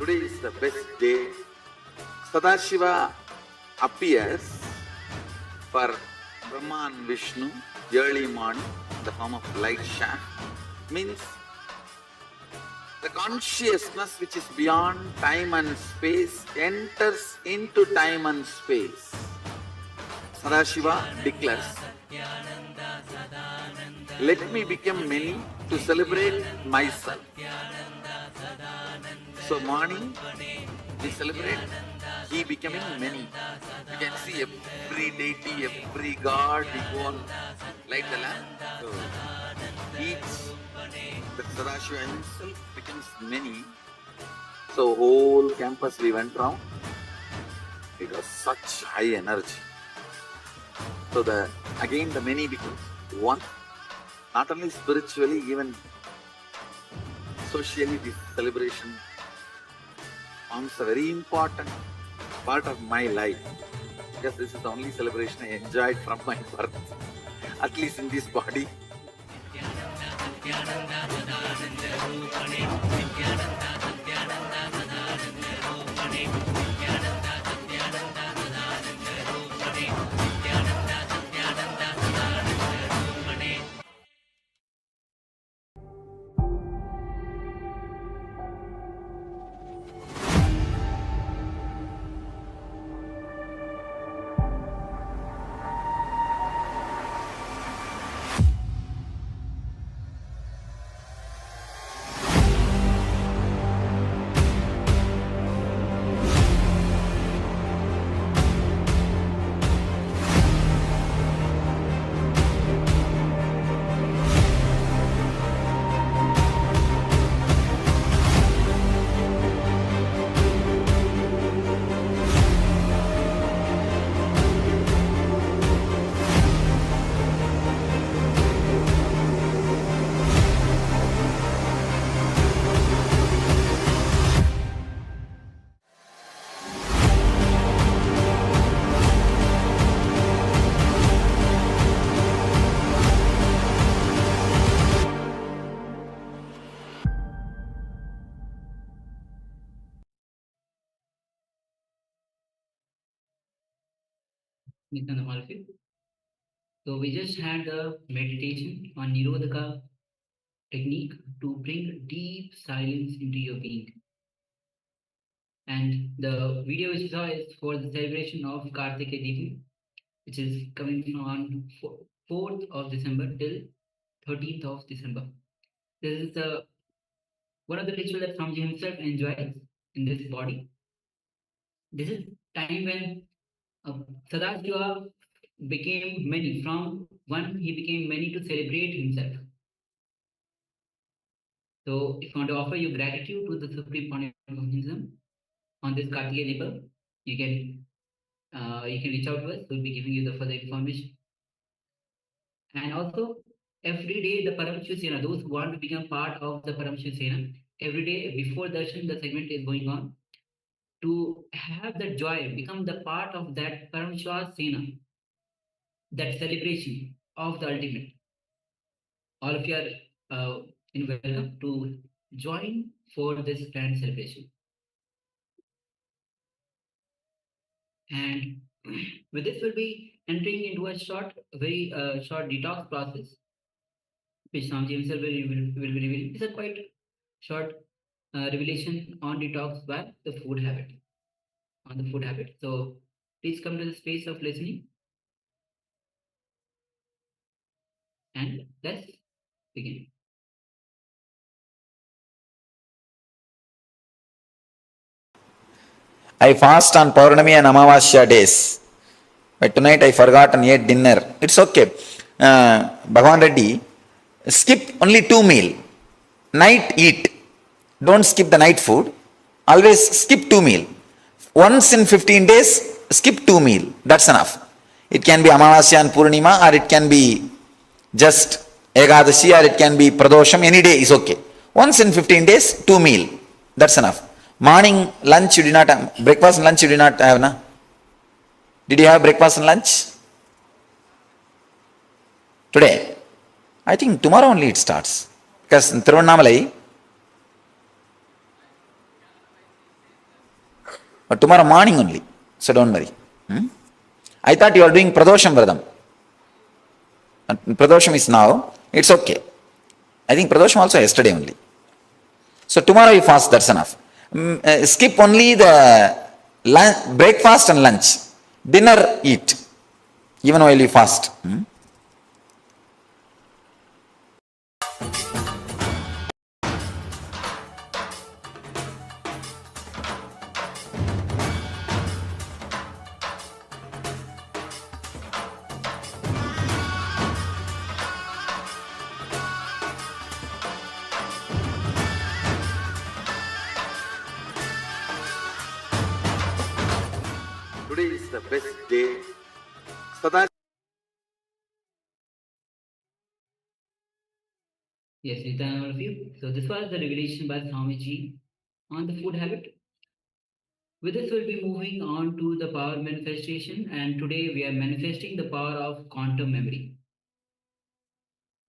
Today is the best day. Sadashiva appears for Brahma and Vishnu early morning in the form of light shaft. Means the consciousness which is beyond time and space enters into time and space. Sadashiva declares, let me become many to celebrate myself. So morning we celebrate he becoming many. You can see every deity, every god, we go and light the lamp. So each, the Sadashiva himself becomes many. So whole campus we went round. It was such high energy. So again the many becomes one. Not only spiritually, even socially this celebration forms a very important part of my life, because this is the only celebration I enjoyed from my birth, at least in this body. Nithyananda, all of you. So we just had the meditation on Nirodhaka technique to bring deep silence into your being. And the video which you saw is for the celebration of Kartikeya Devi, which is coming on 4th of December till 13th of December. This is one of the rituals that Swamiji himself enjoys in this body. This is time when Sadashiva became many. From one, he became many to celebrate himself. So, if you want to offer your gratitude to the Supreme Pontiff of Hinduism on this Kartikeya Level, you can reach out to us. We'll be giving you the further information. And also, every day the Paramashivoham, those who want to become part of the Paramashivoham, every day before darshan, the segment is going on to have that joy, become the part of that Paramashivoham, that celebration of the ultimate. All of you are welcome to join for this grand celebration. And with this, we'll be entering into a very short detox process, which Swamiji himself will be revealing. It's a quite short revelation on detox by the food habit, on the food habit. So please come to the space of listening, and let's begin. I fast on Paurnami and Amavasya days. But tonight I forgot and ate dinner. It's okay. Bhagavan Reddy, skip only 2 meals. Night eat. Don't skip the night food. Always skip 2 meals. Once in 15 days, skip 2 meals. That's enough. It can be Amavasya and Purnima, or it can be just Ekadashi, or it can be Pradosham. Any day is okay. Once in 15 days, 2 meal. That's enough. Morning, lunch you did not have. Breakfast and lunch you did not have, na? Did you have breakfast and lunch? Today? I think tomorrow only it starts. Because in Tiruvannamalai, but tomorrow morning only. So don't worry. I thought you are doing Pradosham Vradam. Pradosham is now. It's okay. I think Pradosham also yesterday only. So tomorrow you fast, that's enough. Skip only the breakfast and lunch. Dinner eat. Even while you fast. Today is the best day. Yes, Nithyananda, all of you. So this was the revelation by Swamiji on the food habit. With this, we'll be moving on to the power manifestation, and today we are manifesting the power of quantum memory.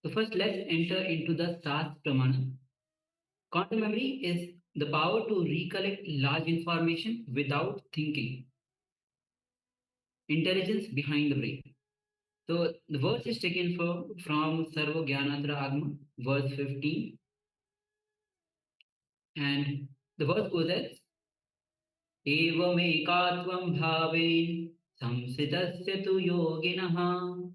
So first, let's enter into the SAS Pramana. Quantum memory is the power to recollect large information without thinking. Intelligence behind the brain. So the verse is taken from Sarva Jnanatra Agma, verse 15. And the verse goes as Evamekatvam bhavein samsitasya tu yoginaha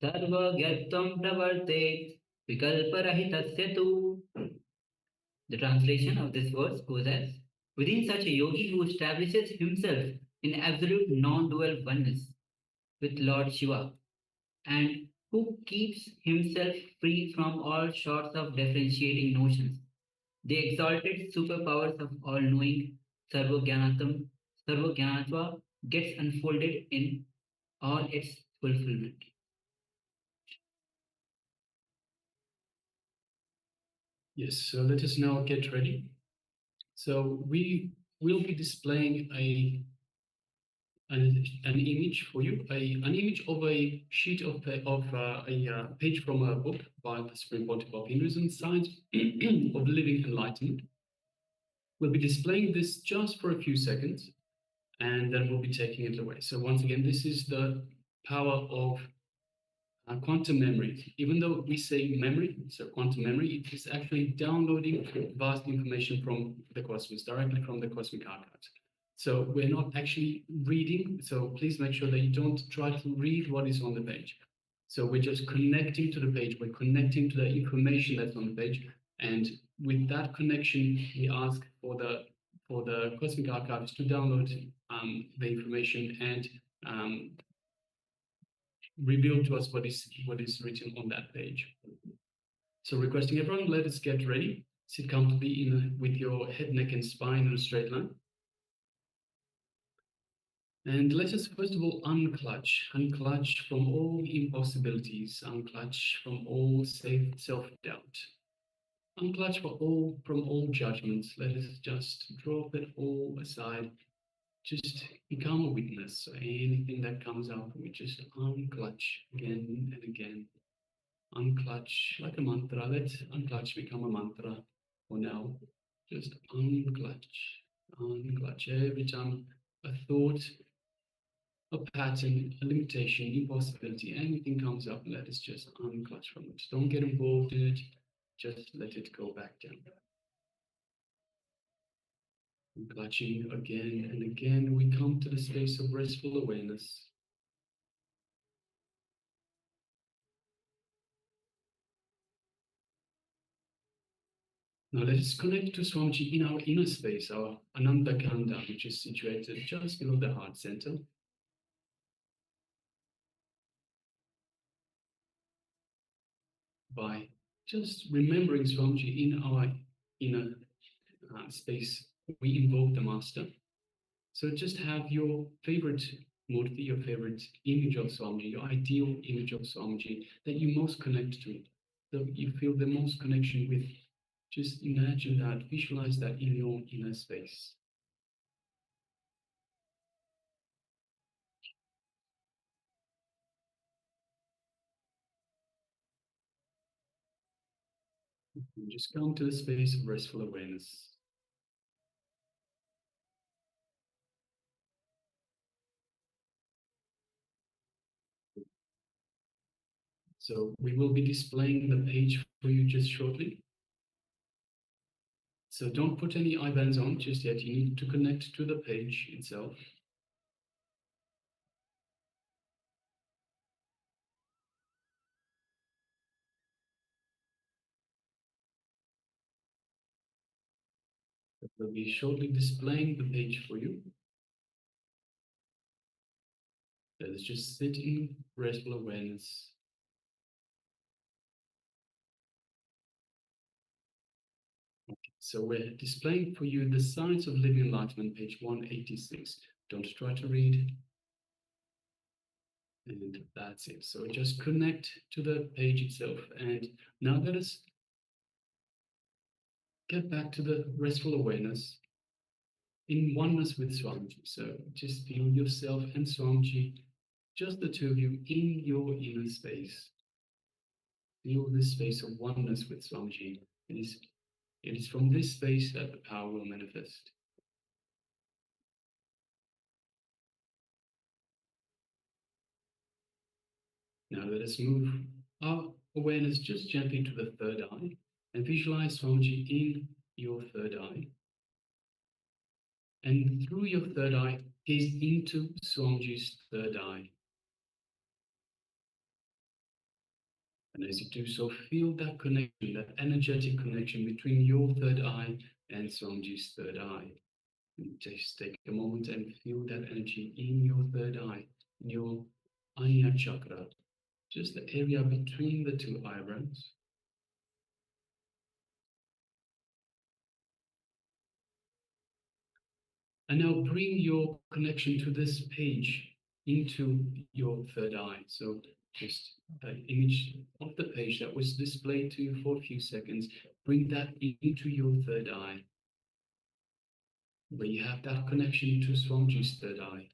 sarvagyatvam pravartet vikalparahitasya tu. The translation of this verse goes as, within such a yogi who establishes himself in absolute non-dual oneness with Lord Shiva and who keeps himself free from all sorts of differentiating notions, the exalted superpowers of all-knowing Sarvajnanatva gets unfolded in all its fulfillment. Yes, so let us now get ready. So we will be displaying an image for you, an image of a sheet of a page from a book by the Supreme Pontiff of Hinduism, Science of Living Enlightenment. We'll be displaying this just for a few seconds, and then we'll be taking it away. So once again, this is the power of quantum memory. Even though we say memory, so quantum memory, it is actually downloading vast information from the cosmos, directly from the cosmic archives. So we're not actually reading, so please make sure that you don't try to read what is on the page. So we're just connecting to the page, we're connecting to the information that's on the page, and with that connection, we ask for the cosmic archives to download the information and reveal to us what is written on that page. So requesting everyone, let us get ready. Sit comfortably with your head, neck, and spine in a straight line. And let us first of all unclutch from all impossibilities, unclutch from all self-doubt, unclutch from all judgments. Let us just drop it all aside. Just become a witness. So anything that comes up, we just unclutch again and again. Unclutch like a mantra. Let unclutch become a mantra for now. Just unclutch. Every time a thought, a pattern, a limitation, impossibility, anything comes up, let us just unclutch from it. Don't get involved in it. Just let it go back down. Unclutching again and again, we come to the space of restful awareness. Now let us connect to Swamiji in our inner space, our Ananda Kanda, which is situated just below the heart center. By just remembering Swamiji in our inner space, we invoke the Master. So just have your favorite Murti, your favorite image of Swamiji, your ideal image of Swamiji that you most connect to, that you feel the most connection with. Just imagine that, visualize that in your inner space. And just come to the space of restful awareness. So we will be displaying the page for you just shortly. So don't put any eyebands on just yet. You need to connect to the page itself. We'll be shortly displaying the page for you. Let us just sit in restful awareness. Okay, so we're displaying for you the Science of Living Enlightenment, page 186. Don't try to read. And that's it. So just connect to the page itself. And now let us get back to the restful awareness in oneness with Swamiji. So just feel yourself and Swamiji, just the two of you in your inner space. Feel this space of oneness with Swamiji. It is from this space that the power will manifest. Now let us move our awareness just gently to the third eye and visualize Swamiji in your third eye. And through your third eye, gaze into Swamiji's third eye. And as you do so, feel that connection, that energetic connection between your third eye and Swamiji's third eye. And just take a moment and feel that energy in your third eye, in your Anya chakra, just the area between the two eyebrows. And now bring your connection to this page into your third eye. So just the image of the page that was displayed to you for a few seconds, bring that into your third eye, where you have that connection to Swamiji's third eye.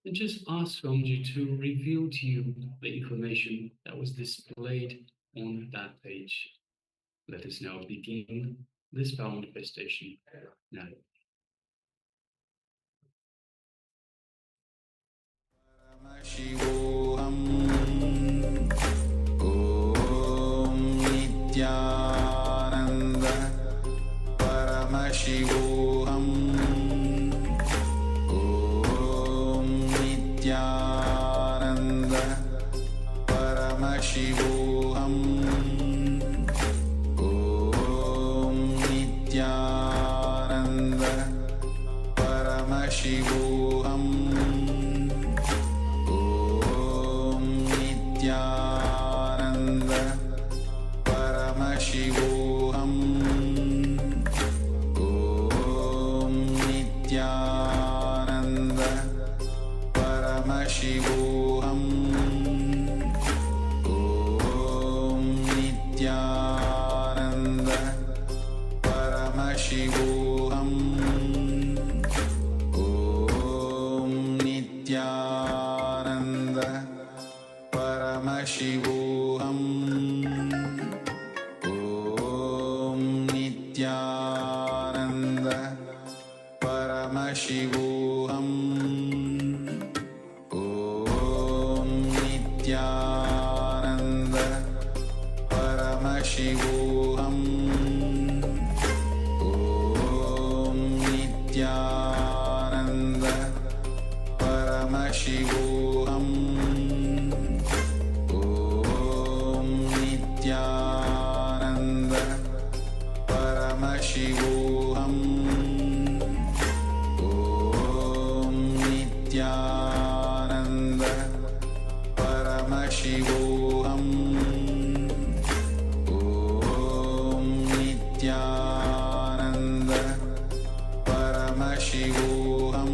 And just ask Swamiji to reveal to you the information that was displayed on that page. Let us now begin this power manifestation now. Paramashivoham Om Nithyananda Paramashivoham Om Nithyananda Paramashivoham Om Nithyananda Paramashivoham Nithyananda Paramashivoham Om Nithyananda Paramashivoham Om Nithyananda Paramashivoham Om Nithyananda Paramashivoham Om Nithyananda Paramashivoham Om Nithyananda Paramashivoham Om Nithyananda Paramashivoham Om Nithyananda Paramashivoham Om Nithyananda Paramashivoham Om Nithyananda Paramashivoham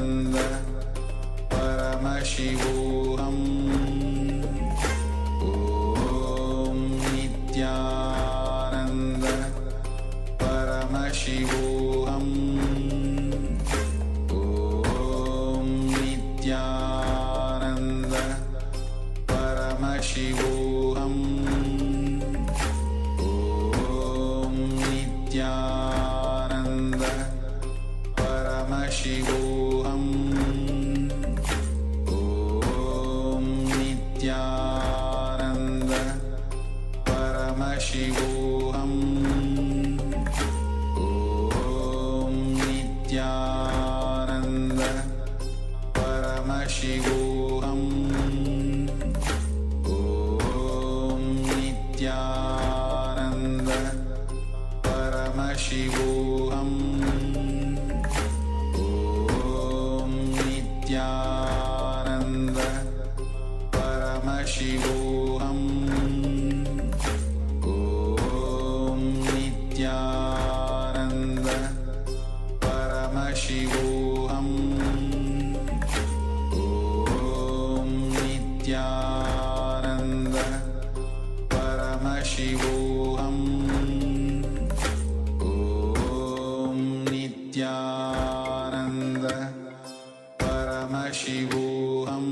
Paramashivoham Om Nithyananda Paramashivoham Om Nithyananda Paramashivoham Om Nithyananda Paramashivoham Om Nithyananda Paramashivoham Om Nithyananda Paramashivoham Om Nithyananda Paramashivoham Om Nithyananda Paramashivoham Om Nithyananda Paramashivoham Om Nithyananda Paramashivoham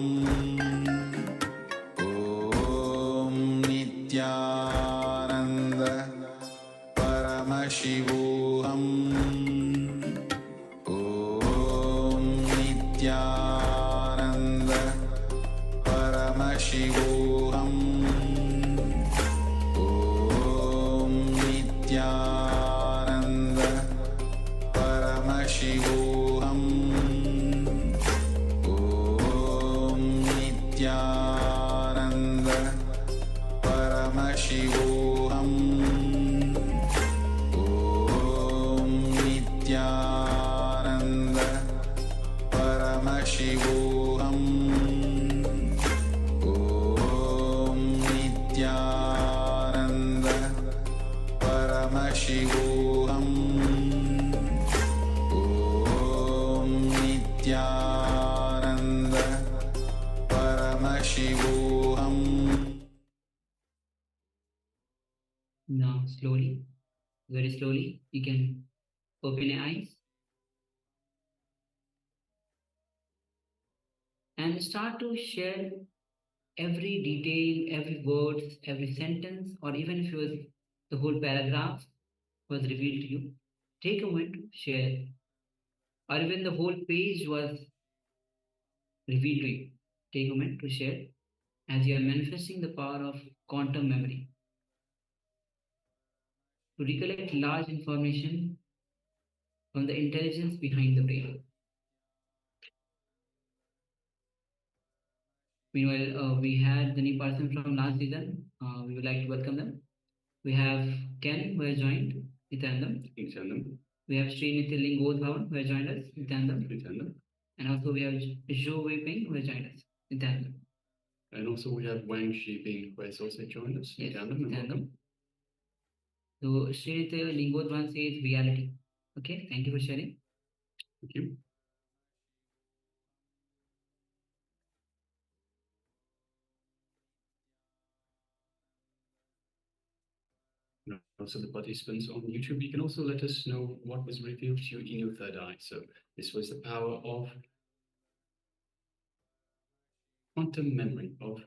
Om Nithyananda Paramashivoham Om Nithyananda Paramashivoham Om Nithyananda Paramashivoham Om Nithyananda Paramashivoham Om Nithyananda Paramashivoham Om Nithyananda Paramashivoham Om Nithyananda Paramashivoham Om Nithyananda Paramashivoham. Now, slowly, very slowly, you can open your eyes and start to share every detail, every word, every sentence, or even if it was the whole paragraph was revealed to you. Take a moment to share, or even the whole page was revealed to you. Take a moment to share as you are manifesting the power of quantum memory to recollect large information from the intelligence behind the brain. Meanwhile, we had the new person from last season. We would like to welcome them. We have Ken, who has joined, Nithyananda. We have Srinitya Lingodhavan, who has joined us, Nithyananda. And also we have Zhou Weiping, who has joined us, Nithyananda. And also we have Wang Shiping, who has also joined us. Yes, Nithyananda. Nithyananda. So Srinitya Lingodhavan says reality. Okay, thank you for sharing. Thank you. And also the participants on YouTube, you can also let us know what was revealed to you in your third eye. So this was the power of quantum memory, of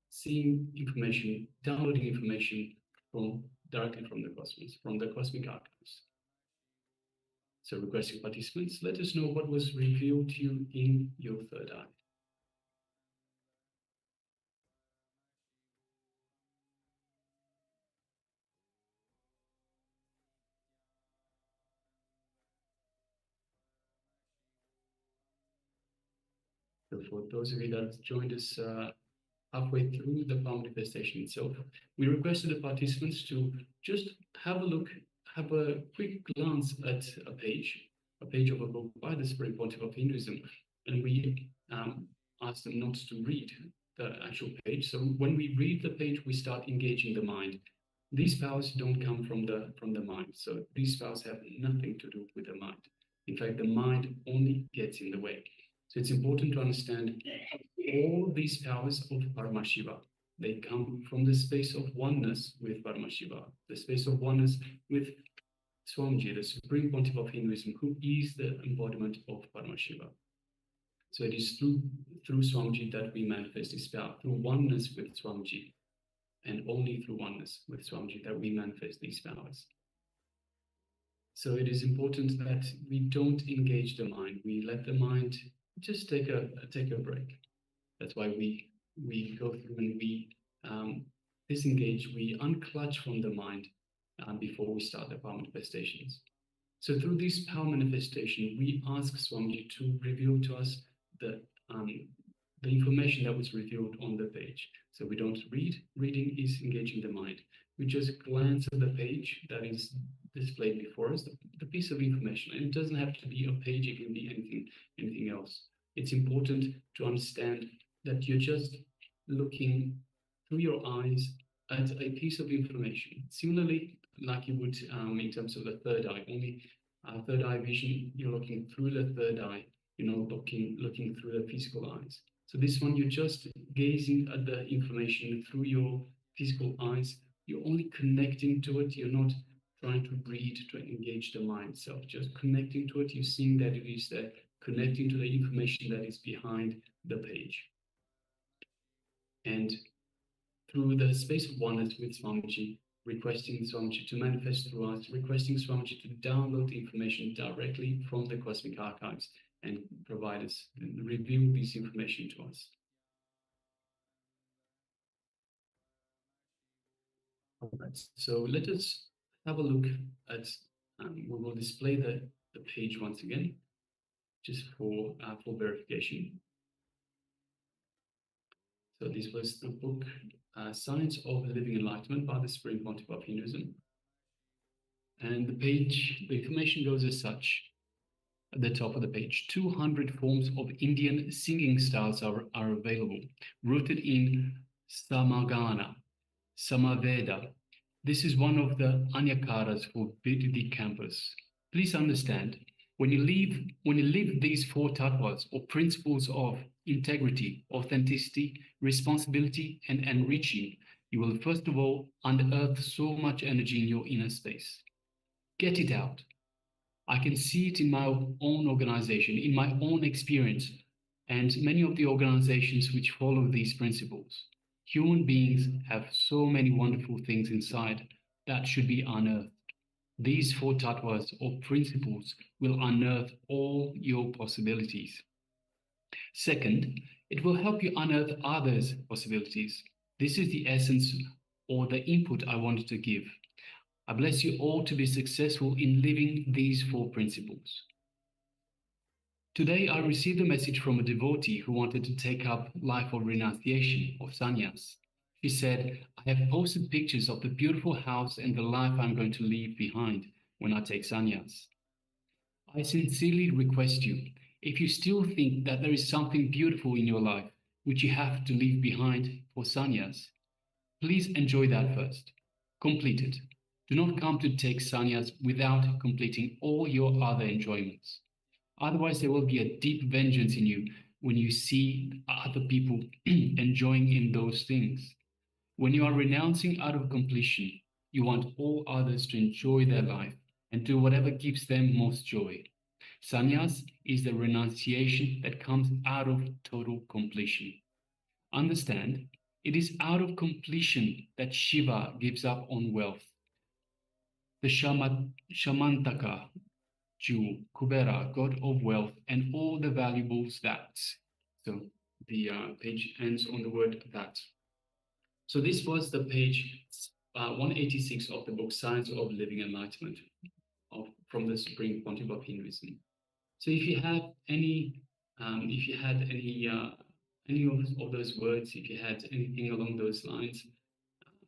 seeing information, downloading information directly from the cosmos, from the cosmic archives. So requesting participants, let us know what was revealed to you in your third eye. So for those of you that joined us halfway through the power manifestation itself, we requested the participants to just have a look, have a quick glance at a page of a book by the Supreme Pontiff of Hinduism, and we asked them not to read the actual page. So when we read the page, we start engaging the mind. These powers don't come from the mind, so these powers have nothing to do with the mind. In fact, the mind only gets in the way. So it's important to understand all these powers of Paramashiva. They come from the space of oneness with Paramashiva, the space of oneness with Swamiji, the Supreme Pontiff of Hinduism, who is the embodiment of Paramashiva. So it is through Swamiji that we manifest this power, through oneness with Swamiji, and only through oneness with Swamiji that we manifest these powers. So it is important that we don't engage the mind. We let the mind just take a break. That's why we go through and we disengage, we unclutch from the mind before we start the power manifestations. So through this power manifestation, we ask Swamiji to reveal to us the information that was revealed on the page. So we don't read. Reading is engaging the mind. We just glance at the page that is displayed before us, the piece of information. And it doesn't have to be a page, it can be anything else. It's important to understand that you're just looking through your eyes at a piece of information. Similarly, like you would in terms of the third eye, only third eye vision, you're looking through the third eye, you're not looking through the physical eyes. So this one, you're just gazing at the information through your physical eyes. You're only connecting to it. You're not trying to read, to engage the mind itself. Just connecting to it. You're seeing that it is there, connecting to the information that is behind the page. And through the space of oneness with Swamiji, requesting Swamiji to manifest through us, requesting Swamiji to download the information directly from the cosmic archives and provide us, and reveal this information to us. All right, so let us have a look at, we will display the page once again, just for verification. So this was the book, Science of Living Enlightenment by the Supreme Pontiff of Hinduism. And the page, the information goes as such. At the top of the page, 200 forms of Indian singing styles are available, rooted in Samagana, Samaveda. This is one of the Anyakaras for BDD campus. Please understand, when you live these four tattvas or principles of integrity, authenticity, responsibility, and enriching, you will first of all unearth so much energy in your inner space. Get it out. I can see it in my own organization, in my own experience, and many of the organizations which follow these principles. Human beings have so many wonderful things inside that should be unearthed. These four tattvas or principles will unearth all your possibilities. Second, it will help you unearth others' possibilities. This is the essence or the input I wanted to give. I bless you all to be successful in living these four principles. Today, I received a message from a devotee who wanted to take up life of renunciation, of sannyas. She said, I have posted pictures of the beautiful house and the life I'm going to leave behind when I take sannyas. I sincerely request you, if you still think that there is something beautiful in your life which you have to leave behind for sannyas, please enjoy that first. Complete it. Do not come to take sannyas without completing all your other enjoyments. Otherwise, there will be a deep vengeance in you when you see other people enjoying in those things. When you are renouncing out of completion, you want all others to enjoy their life and do whatever gives them most joy. Sannyas is the renunciation that comes out of total completion. Understand, it is out of completion that Shiva gives up on wealth. The Shamantaka, Jew, Kubera, god of wealth, and all the valuables that. So the page ends on the word that. So this was the page 186 of the book Science of Living Enlightenment from the Supreme Pontiff of Hinduism. So if you have any, if you had any of those words, if you had anything along those lines,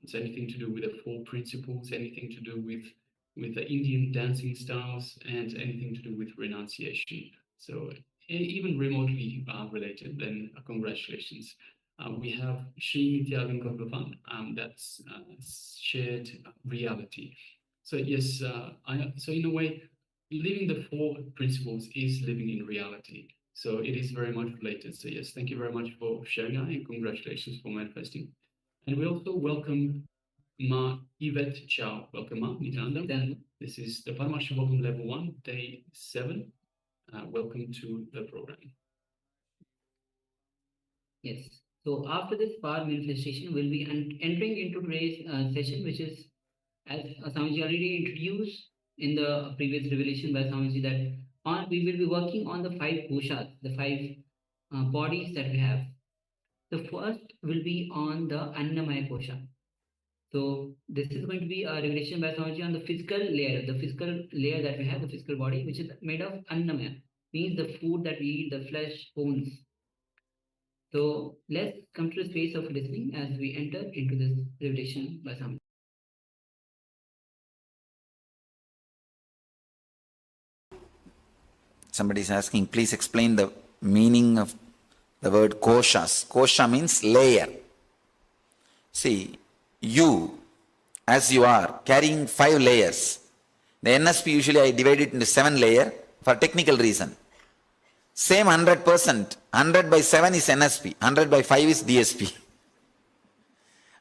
it's anything to do with the four principles, anything to do with the Indian dancing styles, and anything to do with renunciation. So even remotely related, then congratulations. We have Sri Nithyananda, that's shared reality. So yes, so in a way, living the four principles is living in reality. So it is very much related. So yes, thank you very much for sharing that, and congratulations for manifesting. And we also welcome Ma Yvette Chow. Welcome, Ma Nithyananda. This is the Paramashivoham Level 1, Day 7. Welcome to the program. Yes. So after this power manifestation, we'll be entering into today's session, which is, as Swamiji already introduced in the previous revelation by Swamiji, that we will be working on the 5 koshas, the 5 bodies that we have. The first will be on the Annamaya kosha. So this is going to be a revelation by Swamiji on the physical layer that we have, the physical body, which is made of Annamaya, means the food that we eat, the flesh, bones. So let's come to the space of listening as we enter into this revelation by Swamiji. Somebody is asking, please explain the meaning of the word koshas. Kosha means layer. See, you, as you are, carrying 5 layers. The NSP usually I divide it into 7 layers for technical reason. Same 100%, 100 by 7 is NSP, 100 by 5 is DSP.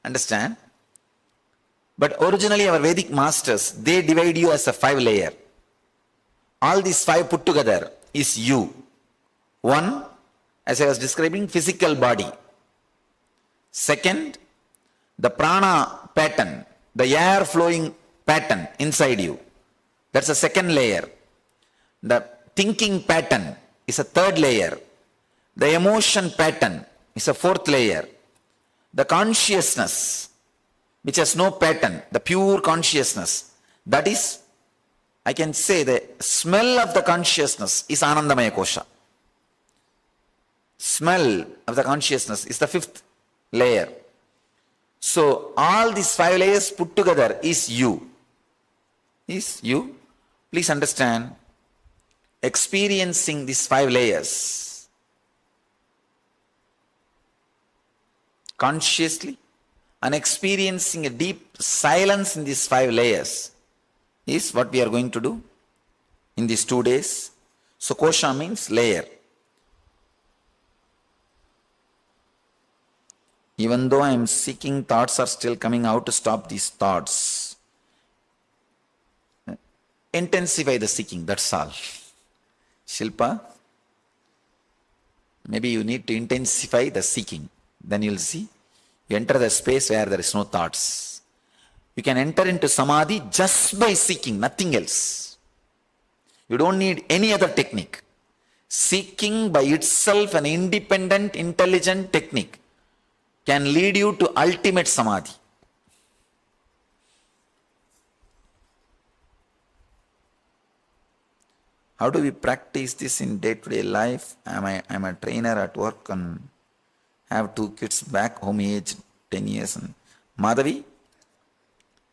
Understand? But originally our Vedic masters, they divide you as a 5 layer. All these 5 put together is you. 1, as I was describing, physical body. Second, the prana pattern, the air flowing pattern inside you. That's a 2nd layer. The thinking pattern is a 3rd layer. The emotion pattern is a 4th layer. The consciousness, which has no pattern, the pure consciousness, that is, I can say the smell of the consciousness is Anandamaya Kosha. Smell of the consciousness is the 5th layer. So all these 5 layers put together is you. Is you. Please understand, experiencing these 5 layers consciously and experiencing a deep silence in these 5 layers is what we are going to do in these 2 days. So kosha means layer. Even though I am seeking, thoughts are still coming out to stop these thoughts. Intensify the seeking, that's all. Shilpa, maybe you need to intensify the seeking. Then you'll see, you enter the space where there is no thoughts. You can enter into samadhi just by seeking, nothing else. You don't need any other technique. Seeking by itself, an independent, intelligent technique, can lead you to ultimate samadhi. How do we practice this in day-to-day life? I'm a trainer at work and have 2 kids back home aged 10 years. And Madhavi,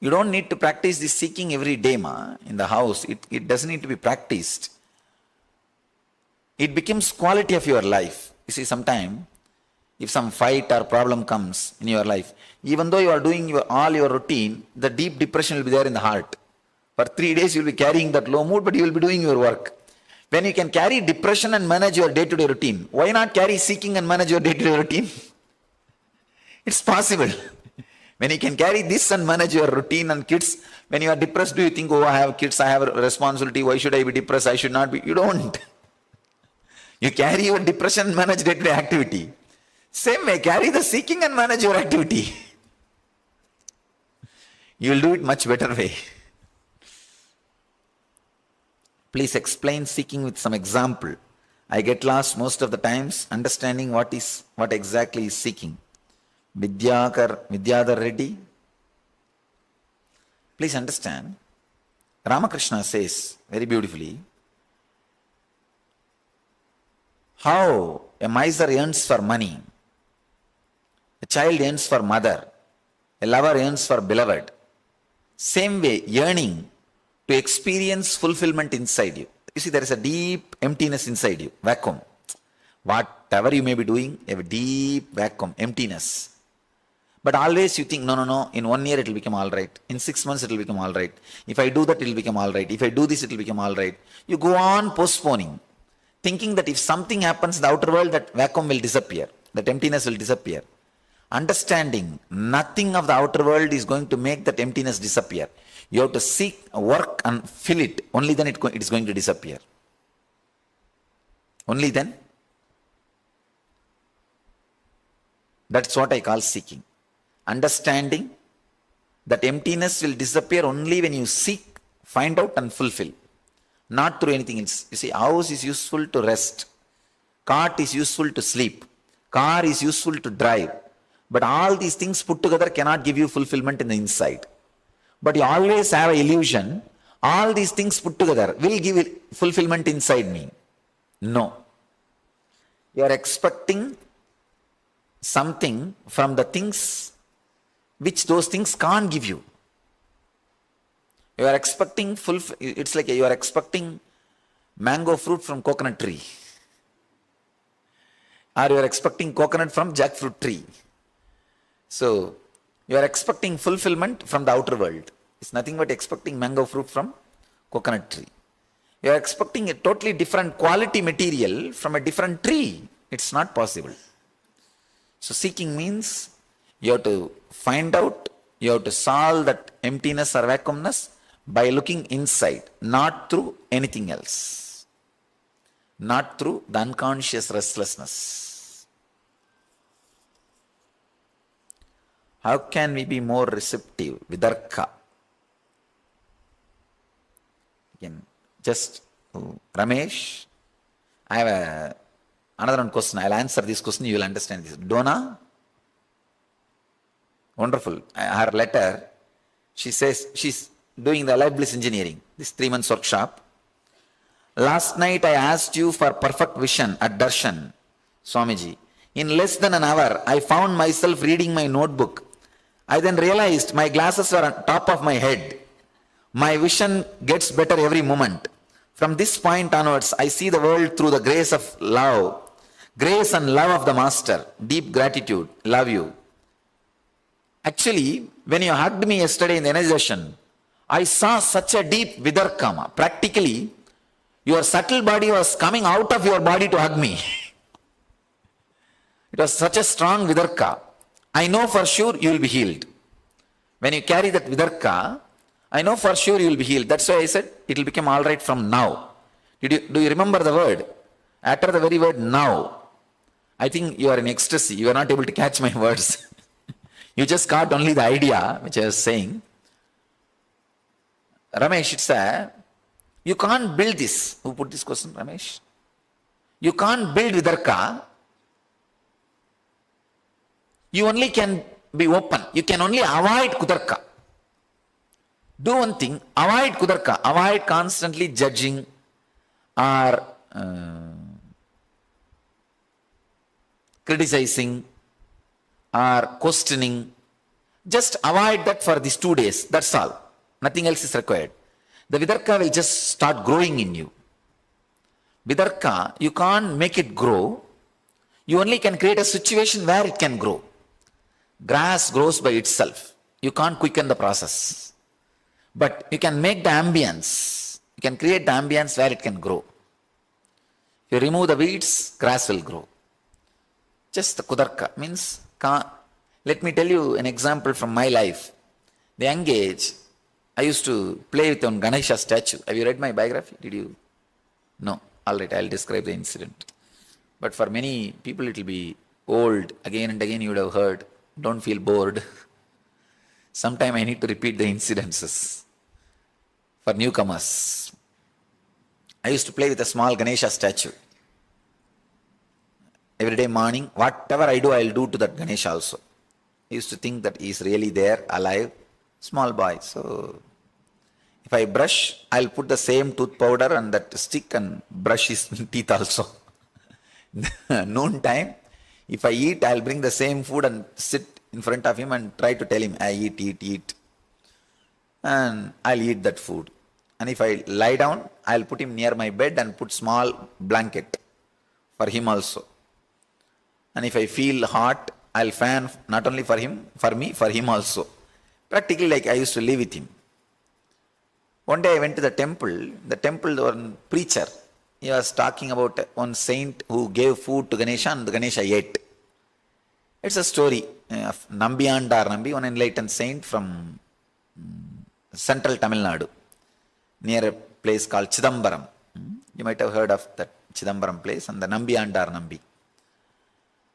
you don't need to practice this seeking every day, in the house. It doesn't need to be practiced. It becomes quality of your life. You see, sometime, if some fight or problem comes in your life, even though you are doing all your routine, the deep depression will be there in the heart. For 3 days you will be carrying that low mood, but you will be doing your work. When you can carry depression and manage your day-to-day routine, why not carry seeking and manage your day-to-day routine? It's possible. When you can carry this and manage your routine and kids, when you are depressed, do you think, oh, I have kids, I have a responsibility, why should I be depressed, I should not be? You don't. You carry your depression and manage day-to-day activity. Same way, carry the seeking and manage your activity. You will do it much better way. Please explain seeking with some example. I get lost most of the times understanding what exactly is seeking. Vidyadhar Reddy. Please understand, Ramakrishna says very beautifully, how a miser yearns for money, a child yearns for mother, a lover yearns for beloved. Same way, yearning to experience fulfillment inside you. You see, there is a deep emptiness inside you, vacuum. Whatever you may be doing, you have a deep vacuum, emptiness. But always you think, no, in 1 year it will become all right. In 6 months it will become all right. If I do that, it will become all right. If I do this, it will become all right. You go on postponing. thinking that if something happens in the outer world, that vacuum will disappear, that emptiness will disappear. Understanding nothing of the outer world is going to make that emptiness disappear. You have to seek, work and fill it. Only then it is going to disappear. Only then. That's what I call seeking. Understanding that emptiness will disappear only when you seek, find out and fulfill. Not through anything else. You see, house is useful to rest. Cart is useful to sleep. Car is useful to drive. But all these things put together cannot give you fulfillment in the inside. But you always have an illusion, all these things put together will give fulfillment inside me. No. You are expecting something from the things which those things can't give you. You are expecting it's like you are expecting mango fruit from coconut tree. Or you are expecting coconut from jackfruit tree. So, you are expecting fulfillment from the outer world. It's nothing but expecting mango fruit from coconut tree. You are expecting a totally different quality material from a different tree. It's not possible. So, seeking means you have to find out, you have to solve that emptiness or vacuumness by looking inside, not through anything else. Not through the unconscious restlessness. How can we be more receptive? Vidarka. Again, just Ramesh, I have another one question. I'll answer this question, you will understand this. Donna, wonderful. Her letter, she says she's doing the Life Bliss Engineering, this 3 months workshop. Last night I asked you for perfect vision at Darshan, Swamiji. In less than an hour, I found myself reading my notebook. I then realized my glasses were on top of my head. My vision gets better every moment. From this point onwards, I see the world through the grace of love. Grace and love of the Master. Deep gratitude. Love you. Actually, when you hugged me yesterday in the energy session, I saw such a deep vidarkama. Practically, your subtle body was coming out of your body to hug me. It was such a strong vidarka. I know for sure you will be healed. When you carry that vidarka, I know for sure you will be healed. That's why I said it will become all right from now. Do you remember the word? After the very word now, I think you are in ecstasy. You are not able to catch my words. You just caught only the idea which I was saying. Ramesh, it's you can't build this. Who put this question, Ramesh? You can't build vidarka. You only can be open. You can only avoid kudarka. Do one thing, avoid kudarka. Avoid constantly judging or criticizing or questioning. Just avoid that for these 2 days. That's all. Nothing else is required. The vidarka will just start growing in you. Vidarka, you can't make it grow. You only can create a situation where it can grow. Grass grows by itself. You can't quicken the process. But you can make the ambience. You can create the ambience where it can grow. If you remove the weeds, grass will grow. Just the kudarka means, let me tell you an example from my life. The young age, I used to play with one Ganesha statue. Have you read my biography? Did you? No. All right, I'll describe the incident. But for many people it will be old. Again and again you would have heard. Don't feel bored. Sometime I need to repeat the incidences for newcomers. I used to play with a small Ganesha statue. Every day morning, whatever I do, I'll do to that Ganesha also. I used to think that he's really there, alive, small boy. So, if I brush, I'll put the same tooth powder and that stick and brush his teeth also. Noon time, if I eat, I'll bring the same food and sit in front of him and try to tell him, I eat. And I'll eat that food. And if I lie down, I'll put him near my bed and put small blanket for him also. And if I feel hot, I'll fan not only for him, for me, for him also. Practically like I used to live with him. One day I went to the temple. The temple, one preacher, he was talking about one saint who gave food to Ganesha and Ganesha ate. It's a story of Nambiyandar Nambi, one enlightened saint from central Tamil Nadu, near a place called Chidambaram. You might have heard of that Chidambaram place, and the Nambiyandar Nambi.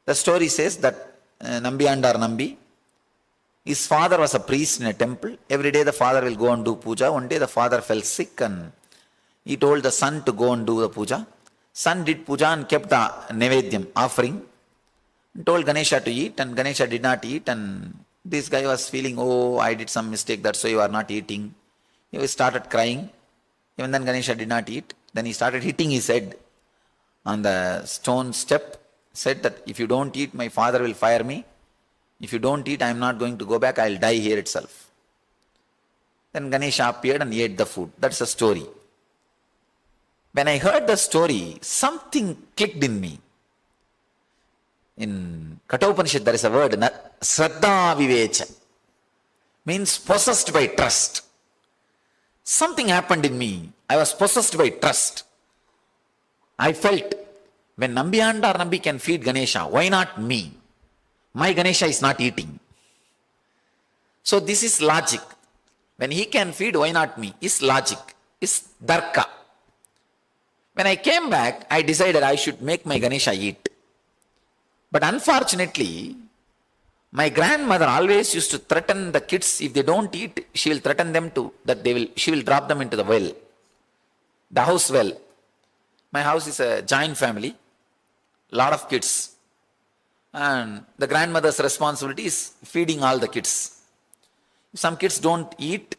The story says that Nambiyandar Nambi, his father was a priest in a temple. Every day the father will go and do puja. One day the father fell sick and he told the son to go and do the puja. Son did puja and kept the Nevedyam, offering, and told Ganesha to eat, and Ganesha did not eat, and this guy was feeling, oh, I did some mistake, that's why you are not eating. He started crying. Even then Ganesha did not eat. Then he started hitting his head on the stone step, said that if you don't eat, my father will fire me. If you don't eat, I am not going to go back, I will die here itself. Then Ganesha appeared and ate the food. That's the story. When I heard the story, something clicked in me. In Kathopanishad there is a word, Shraddha Vivecha, means possessed by trust. Something happened in me. I was possessed by trust. I felt, when Nambiyandar Nambi can feed Ganesha, why not me? My Ganesha is not eating. So this is logic. When he can feed, why not me? Is logic. Is darka. When I came back, I decided I should make my Ganesha eat. But unfortunately, my grandmother always used to threaten the kids, if they don't eat, she will threaten them she will drop them into the well. The house well. My house is a giant family, lot of kids. And the grandmother's responsibility is feeding all the kids. If some kids don't eat,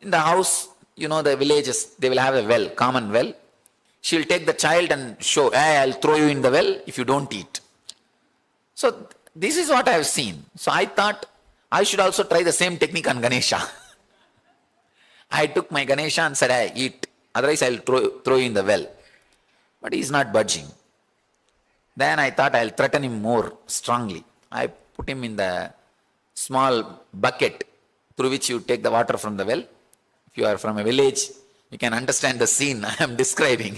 in the house, the villages, they will have a well, common well. She will take the child and show, hey, I'll throw you in the well if you don't eat. So this is what I have seen. So I thought I should also try the same technique on Ganesha. I took my Ganesha and said, hey, eat, otherwise I'll throw you in the well. But he is not budging. Then I thought I'll threaten him more strongly. I put him in the small bucket through which you take the water from the well. If you are from a village, you can understand the scene I am describing.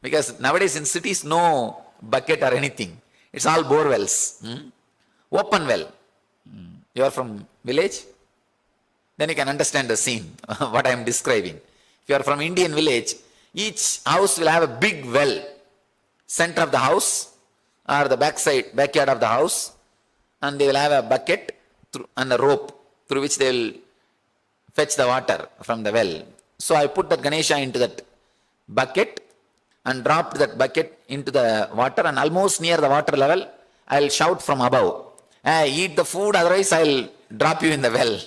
Because nowadays in cities, no bucket or anything. It's all bore wells. Open well. You are from village? Then you can understand the scene, what I am describing. If you are from Indian village, each house will have a big well. Center of the house or the backyard of the house, and they will have a bucket and a rope through which they will fetch the water from the well. So I put that Ganesha into that bucket and dropped that bucket into the water, and almost near the water level, I will shout from above, hey, eat the food, otherwise I will drop you in the well.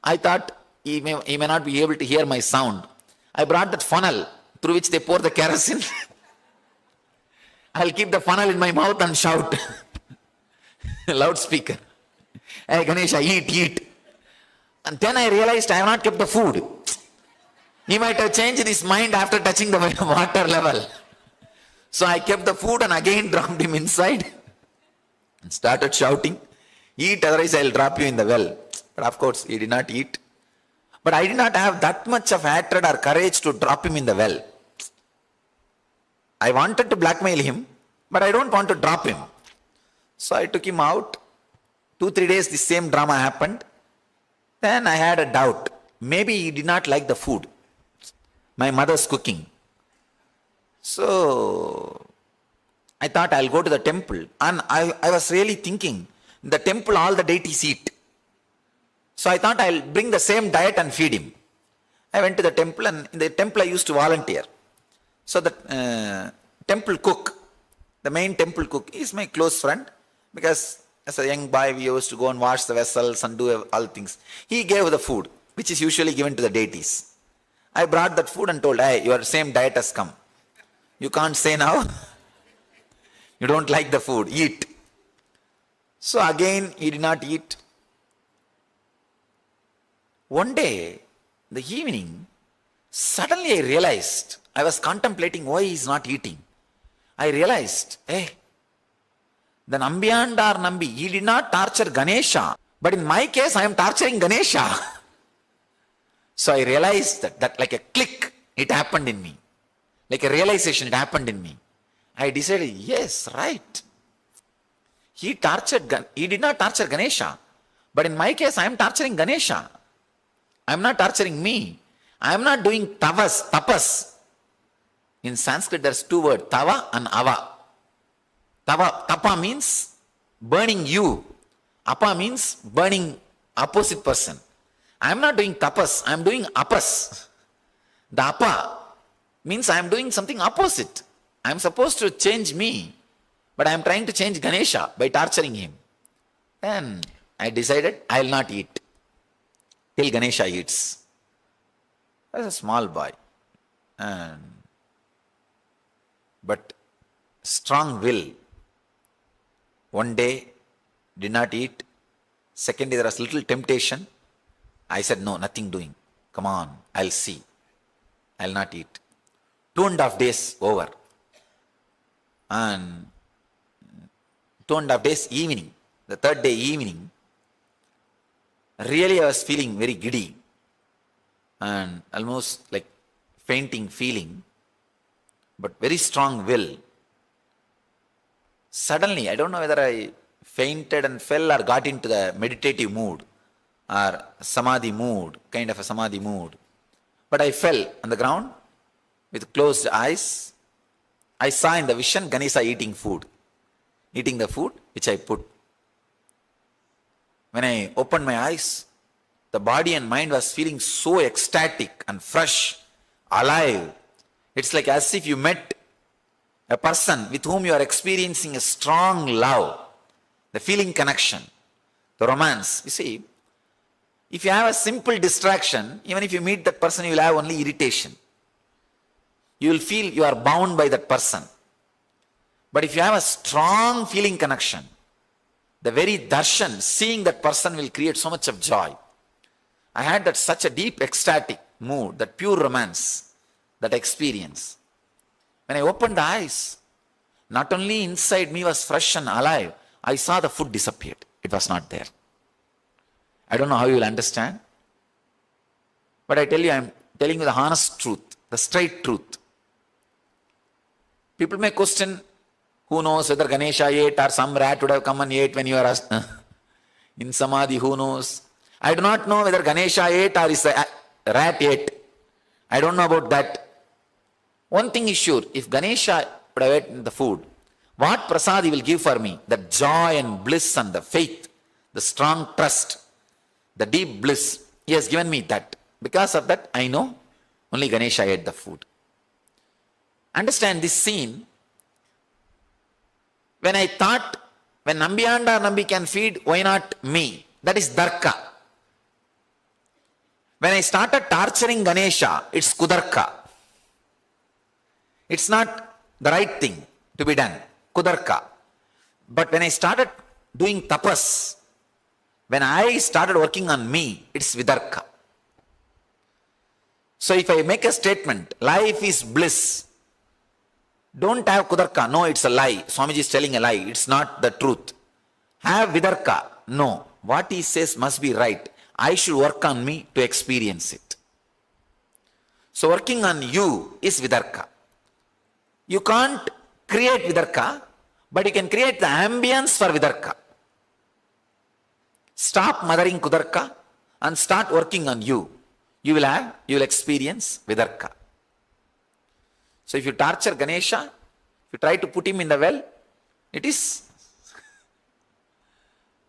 I thought he may not be able to hear my sound. I brought that funnel through which they pour the kerosene. I'll keep the funnel in my mouth and shout. Loudspeaker. Hey Ganesha, eat. And then I realized I have not kept the food. He might have changed his mind after touching the water level. So I kept the food and again dropped him inside and started shouting, eat, otherwise I'll drop you in the well. But of course, he did not eat. But I did not have that much of hatred or courage to drop him in the well. I wanted to blackmail him, but I don't want to drop him. So I took him out. 2-3 days, the same drama happened. Then I had a doubt. Maybe he did not like the food, my mother's cooking. So I thought I'll go to the temple. And I was really thinking, in the temple all the deities eat. So I thought I'll bring the same diet and feed him. I went to the temple, and in the temple I used to volunteer. So the temple cook, the main temple cook, is my close friend, because as a young boy we used to go and wash the vessels and do all things. He gave the food, which is usually given to the deities. I brought that food and told, hey, your same diet has come. You can't say now. You don't like the food, eat. So again he did not eat. One day, the evening, suddenly I realized, I was contemplating why he is not eating. I realized, hey, the Nambiyandar Nambi, he did not torture Ganesha, but in my case I am torturing Ganesha. So I realized that like a click, it happened in me. Like a realization, it happened in me. I decided, yes, right. He did not torture Ganesha. But in my case, I am torturing Ganesha. I am not torturing me. I am not doing tapas. In Sanskrit, there's two words, tava and ava. Tapa means burning you. Apa means burning opposite person. I am not doing tapas, I am doing apas. The apa means I am doing something opposite. I am supposed to change me, but I am trying to change Ganesha by torturing him. Then I decided I will not eat till Ganesha eats. I was a small boy. But strong will. One day, did not eat. Second day, there was little temptation. I said, no, nothing doing. Come on, I'll see. I'll not eat. 2.5 days over. And 2.5 days evening, the third day evening, really I was feeling very giddy and almost like fainting feeling, but very strong will. Suddenly, I don't know whether I fainted and fell or got into the meditative mood or samadhi mood, kind of a samadhi mood. But I fell on the ground with closed eyes. I saw in the vision Ganesha eating the food which I put. When I opened my eyes, the body and mind was feeling so ecstatic and fresh, alive. It's like as if you met a person with whom you are experiencing a strong love, the feeling connection, the romance. You see, if you have a simple distraction, even if you meet that person, you will have only irritation. You will feel you are bound by that person. But if you have a strong feeling connection, the very darshan, seeing that person will create so much of joy. I had that such a deep ecstatic mood, that pure romance, that experience. When I opened the eyes, not only inside me was fresh and alive, I saw the food disappeared. It was not there. I don't know how you will understand. But I tell you, I am telling you the honest truth, the straight truth. People may question, who knows whether Ganesha ate or some rat would have come and ate when you are in Samadhi, who knows. I do not know whether Ganesha ate or is a rat ate. I don't know about that. One thing is sure, if Ganesha would have eaten the food, what prasad he will give for me? The joy and bliss and the faith, the strong trust, the deep bliss. He has given me that. Because of that, I know only Ganesha ate the food. Understand this scene. When I thought, when Nambiyanda or Nambi can feed, why not me? That is Darka. When I started torturing Ganesha, it's Kudarka. It's not the right thing to be done. Kudarka. But when I started doing tapas, when I started working on me, it's Vidarka. So if I make a statement, life is bliss, don't have Kudarka. No, it's a lie. Swamiji is telling a lie. It's not the truth. Have Vidarka. No. What he says must be right. I should work on me to experience it. So working on you is Vidarka. You can't create Vidarka, but you can create the ambience for Vidarka. Stop mothering Kudarka and start working on you. You will experience Vidarka. So if you torture Ganesha, if you try to put him in the well, it is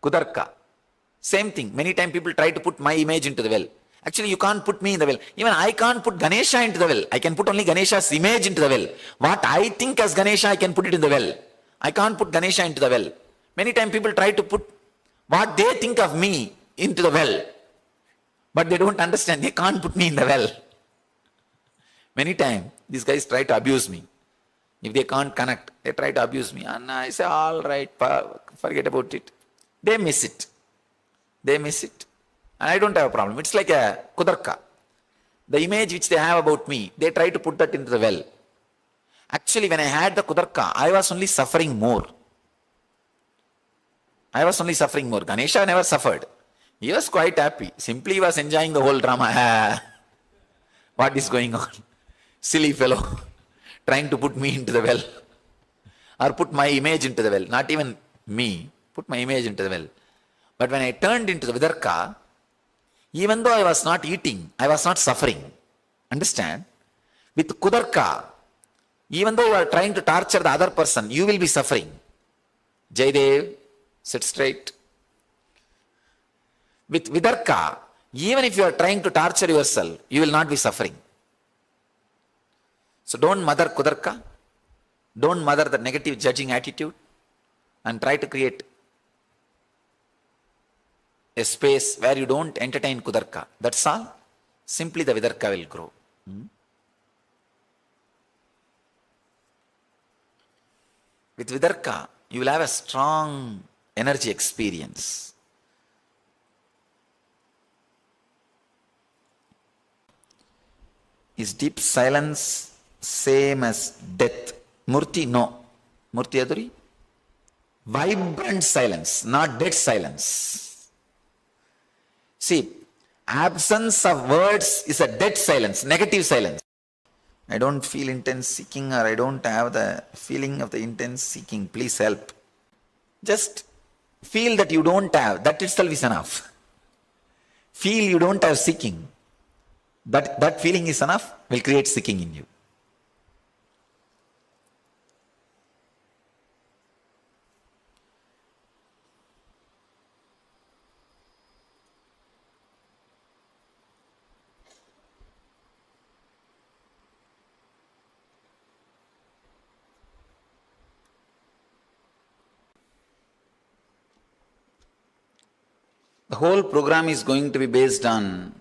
Kudarka. Same thing. Many times people try to put my image into the well. Actually, you can't put me in the well. Even I can't put Ganesha into the well. I can put only Ganesha's image into the well. What I think as Ganesha, I can put it in the well. I can't put Ganesha into the well. Many times people try to put what they think of me into the well. But they don't understand. They can't put me in the well. Many times, these guys try to abuse me. If they can't connect, they try to abuse me. And I say, all right, forget about it. They miss it. They miss it. And I don't have a problem. It's like a Kudarka. The image which they have about me, they try to put that into the well. Actually, when I had the Kudarka, I was only suffering more. I was only suffering more. Ganesha never suffered. He was quite happy. Simply he was enjoying the whole drama. What is going on? Silly fellow. trying to put me into the well or put my image into the well. Not even me, put my image into the well. But when I turned into the Vidarka, even though I was not eating, I was not suffering. Understand? With Kudarka, even though you are trying to torture the other person, you will be suffering. Jaidev, sit straight. With Vidarka, even if you are trying to torture yourself, you will not be suffering. So don't mother Kudarka, don't mother the negative judging attitude, and try to create a space where you don't entertain Kudarka. That's all. Simply the Vidarka will grow. With Vidarka, you will have a strong energy experience. Is deep silence same as death? Murti, no. Murti Aduri? Vibrant silence, not dead silence. See, absence of words is a dead silence, negative silence. I don't feel intense seeking, or I don't have the feeling of the intense seeking. Please help. Just feel that you don't have. That itself is enough. Feel you don't have seeking. That feeling is enough, will create seeking in you. The whole program is going to be based on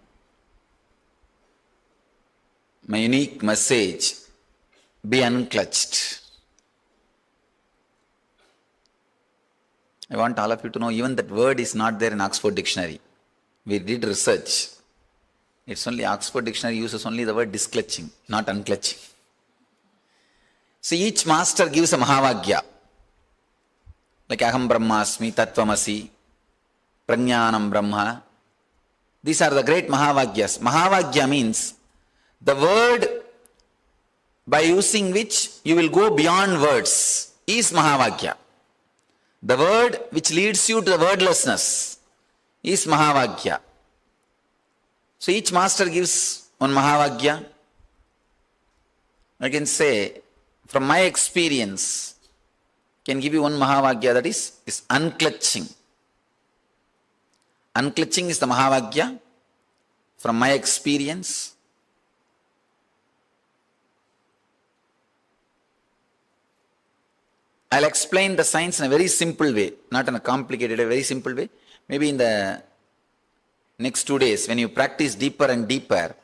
my unique message, be unclutched. I want all of you to know, even that word is not there in Oxford Dictionary. We did research. It's only Oxford Dictionary uses only the word disclutching, not unclutching. So each master gives a Mahavagya, like Aham Brahmasmi, Tattvamasi, Prajnanam Brahma. These are the great Mahavagyas. Mahavagya means the word by using which you will go beyond words is Mahavagya. The word which leads you to the wordlessness is Mahavagya. So each master gives one Mahavagya. I can say, from my experience, can give you one Mahavagya, that is unclutching. Unclutching is the Mahavagya from my experience. I'll explain the science in a very simple way, not in a complicated way, very simple way. Maybe in the next 2 days, when you practice deeper and deeper,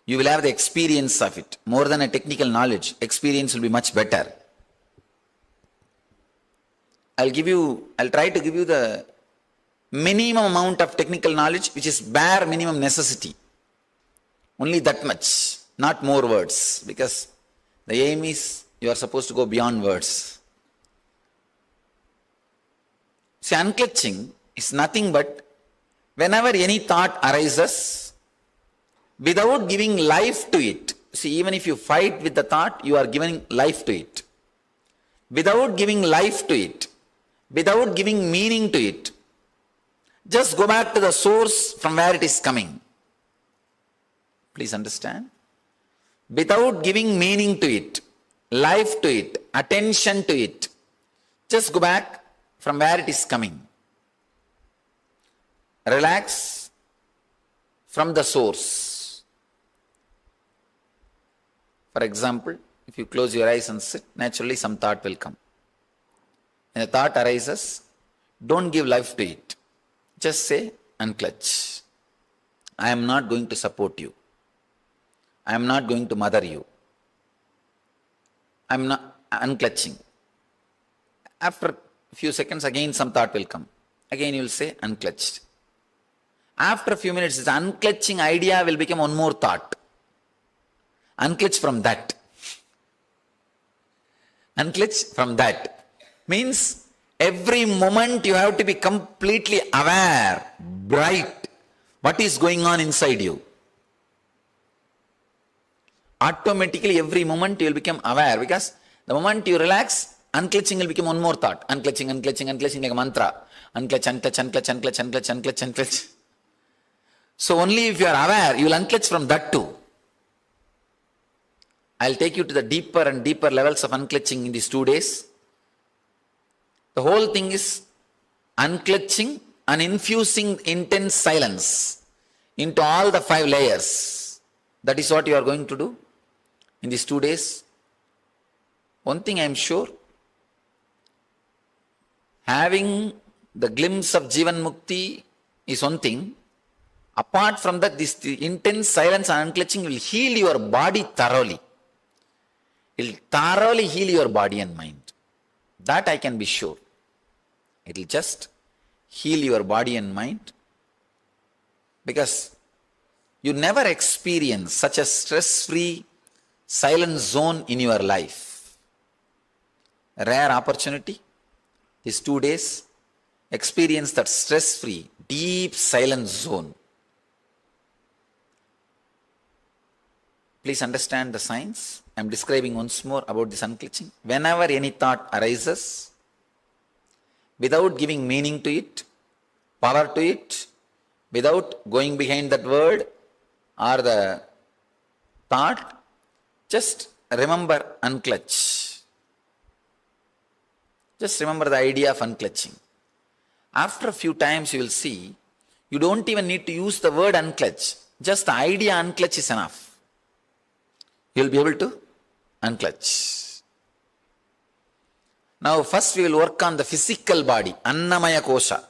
you will have the experience of it. More than a technical knowledge, experience will be much better. I'll try to give you the minimum amount of technical knowledge, which is bare minimum necessity. Only that much, not more words, because the aim is you are supposed to go beyond words. See, unclutching is nothing but whenever any thought arises, without giving life to it. See, even if you fight with the thought, you are giving life to it. Without giving life to it, without giving meaning to it, just go back to the source from where it is coming. Please understand. Without giving meaning to it, life to it, attention to it, just go back from where it is coming. Relax from the source. For example, if you close your eyes and sit, naturally some thought will come. When a thought arises, don't give life to it. Just say, unclutch. I am not going to support you. I am not going to mother you. I am not unclutching. After a few seconds, again some thought will come. Again you will say, unclutched. After a few minutes, this unclutching idea will become one more thought. Unclutch from that. Unclutch from that. Means every moment you have to be completely aware, bright, what is going on inside you. Automatically every moment you will become aware, because the moment you relax, unclutching will become one more thought. Unclutching, unclutching, unclutching, like a mantra. Unclutch, unclutch, unclutch, unclutch, unclutch, unclutch, unclutch. So only if you are aware, you will unclutch from that too. I'll take you to the deeper and deeper levels of unclutching in these 2 days. The whole thing is unclutching and infusing intense silence into all the 5 layers. That is what you are going to do in these 2 days. One thing I am sure, having the glimpse of Jivan Mukti is one thing. Apart from that, this intense silence and unclutching will heal your body thoroughly. It will thoroughly heal your body and mind. That I can be sure. It will just heal your body and mind, because you never experience such a stress-free silent zone in your life. A rare opportunity. These 2 days, experience that stress-free, deep silent zone. Please understand the science. I am describing once more about this unclutching. Whenever any thought arises, without giving meaning to it, power to it, without going behind that word or the thought, just remember unclutch. Just remember the idea of unclutching. After a few times you will see, you don't even need to use the word unclutch. Just the idea unclutch is enough. You will be able to unclutch. Now first we will work on the physical body, Annamaya Kosha.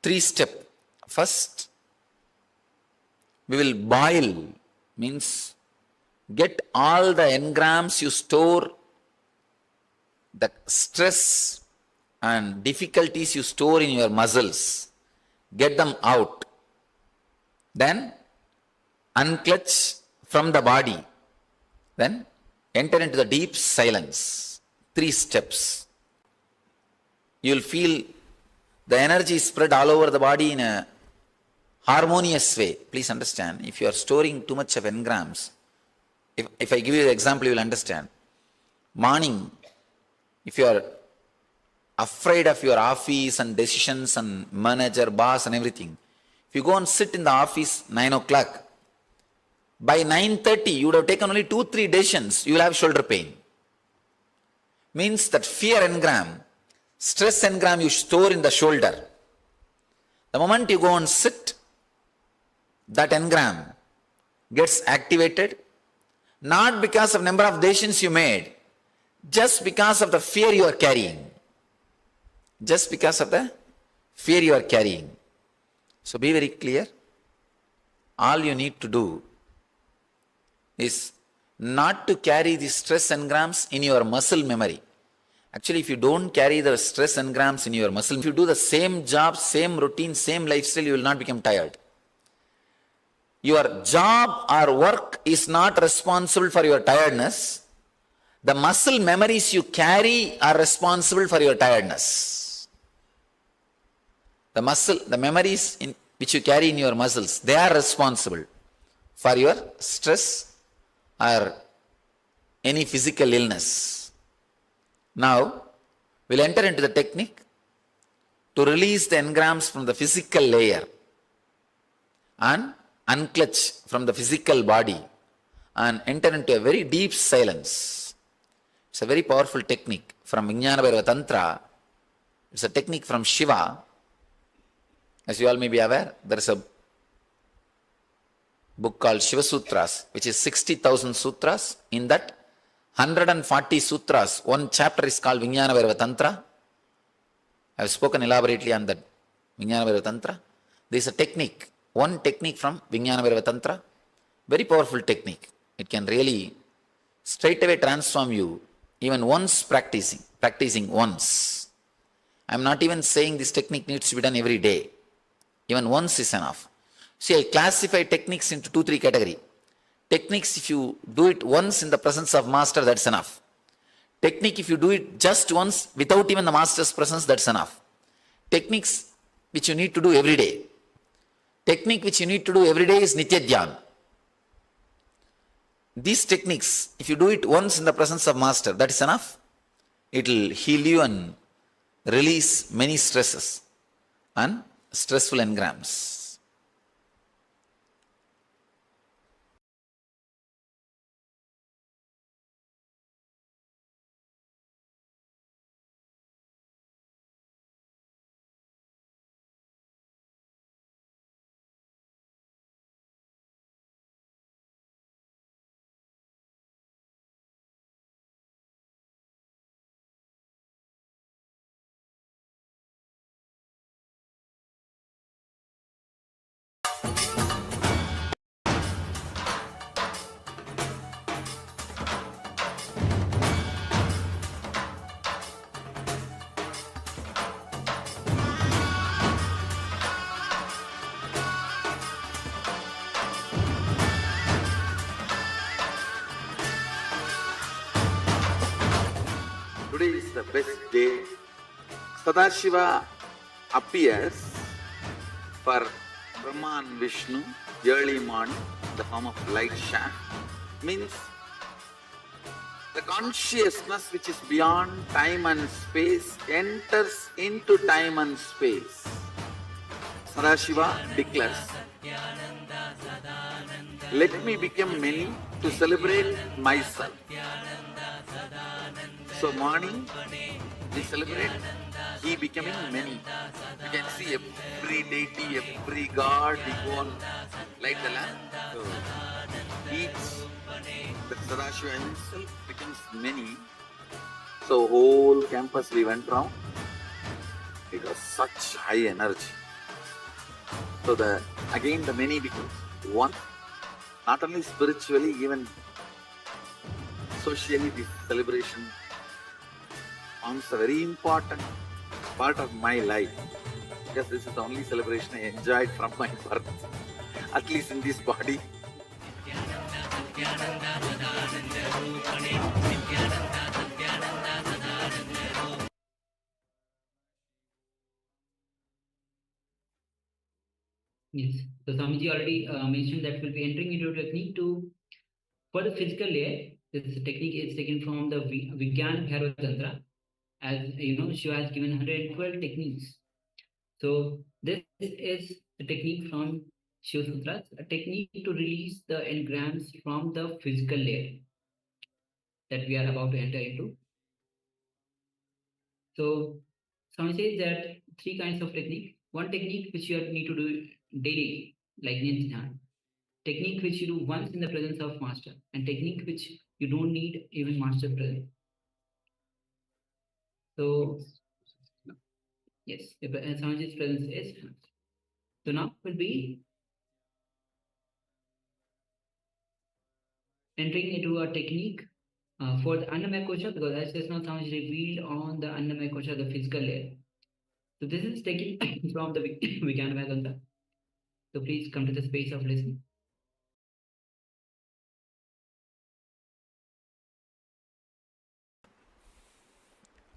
3 steps. First, we will boil, means get all the engrams you store, the stress and difficulties you store in your muscles, get them out. Then unclutch from the body. Then enter into the deep silence. 3 steps. You will feel the energy spread all over the body in a harmonious way. Please understand, if you are storing too much of engrams, if I give you the example, you will understand. Morning, if you are afraid of your office and decisions and manager, boss and everything, if you go and sit in the office 9 o'clock, by 9:30 you would have taken only 2-3 decisions, you will have shoulder pain. Means that fear engram, stress engram you store in the shoulder. The moment you go and sit, that engram gets activated, not because of number of decisions you made, just because of the fear you are carrying. Just because of the fear you are carrying. So be very clear. All you need to do is not to carry the stress engrams in your muscle memory. Actually, if you don't carry the stress engrams in your muscle, if you do the same job, same routine, same lifestyle, you will not become tired. Your job or work is not responsible for your tiredness. The muscle memories you carry are responsible for your tiredness. The memories which you carry in your muscles, they are responsible for your stress or any physical illness. Now, we'll enter into the technique to release the engrams from the physical layer and unclutch from the physical body and enter into a very deep silence. It's a very powerful technique from Vijnana Bhairava Tantra. It's a technique from Shiva. As you all may be aware, there is a book called Shiva Sutras, which is 60,000 sutras. In that 140 sutras, one chapter is called Vijnana Bhairava Tantra. I have spoken elaborately on that Vijnana Bhairava Tantra. There is a technique, one technique from Vijnana Bhairava Tantra, very powerful technique. It can really straight away transform you, even once practicing once. I am not even saying this technique needs to be done every day. Even once is enough. See, I classify techniques into 2-3 categories. Techniques, if you do it once in the presence of master, that's enough. Technique, if you do it just once without even the master's presence, that's enough. Techniques which you need to do every day. technique which you need to do every day is Nitya Dhyan. These techniques, if you do it once in the presence of master, that is enough. It will heal you and release many stresses and stressful engrams. Today is the best day. Sadashiva appears for Brahma and Vishnu early morning in the form of light shaft. Means the consciousness which is beyond time and space enters into time and space. Sadashiva declares, let me become many to celebrate myself. So morning, we celebrate he becoming many. You can see every deity, every god, we go on light the lamp. So each, the Sadashiva himself becomes many. So whole campus we went round. It was such high energy. So again the many becomes one. Not only spiritually, even socially, this celebration forms a very important part of my life, because this is the only celebration I enjoyed from my birth, at least in this body. Yes, so Swamiji already mentioned that we'll be entering into a technique for the physical layer. This technique is taken from the Vigyan Bhairav Tantra. As you know, Shiva has given 112 techniques. So this is the technique from Shiva Sutras, a technique to release the engrams from the physical layer that we are about to enter into. So Swami says that three kinds of technique. One technique which you need to do daily, like Nithyananda. Technique which you do once in the presence of master, and technique which you don't need even master present. So yes, Swamiji's presence is. So now we'll be entering into a technique for the Annamaya Kosha, because as just now Swamiji revealed on the Annamaya Kosha, the physical layer. So this is taken from the Vijnana Tantra. So please come to the space of listening.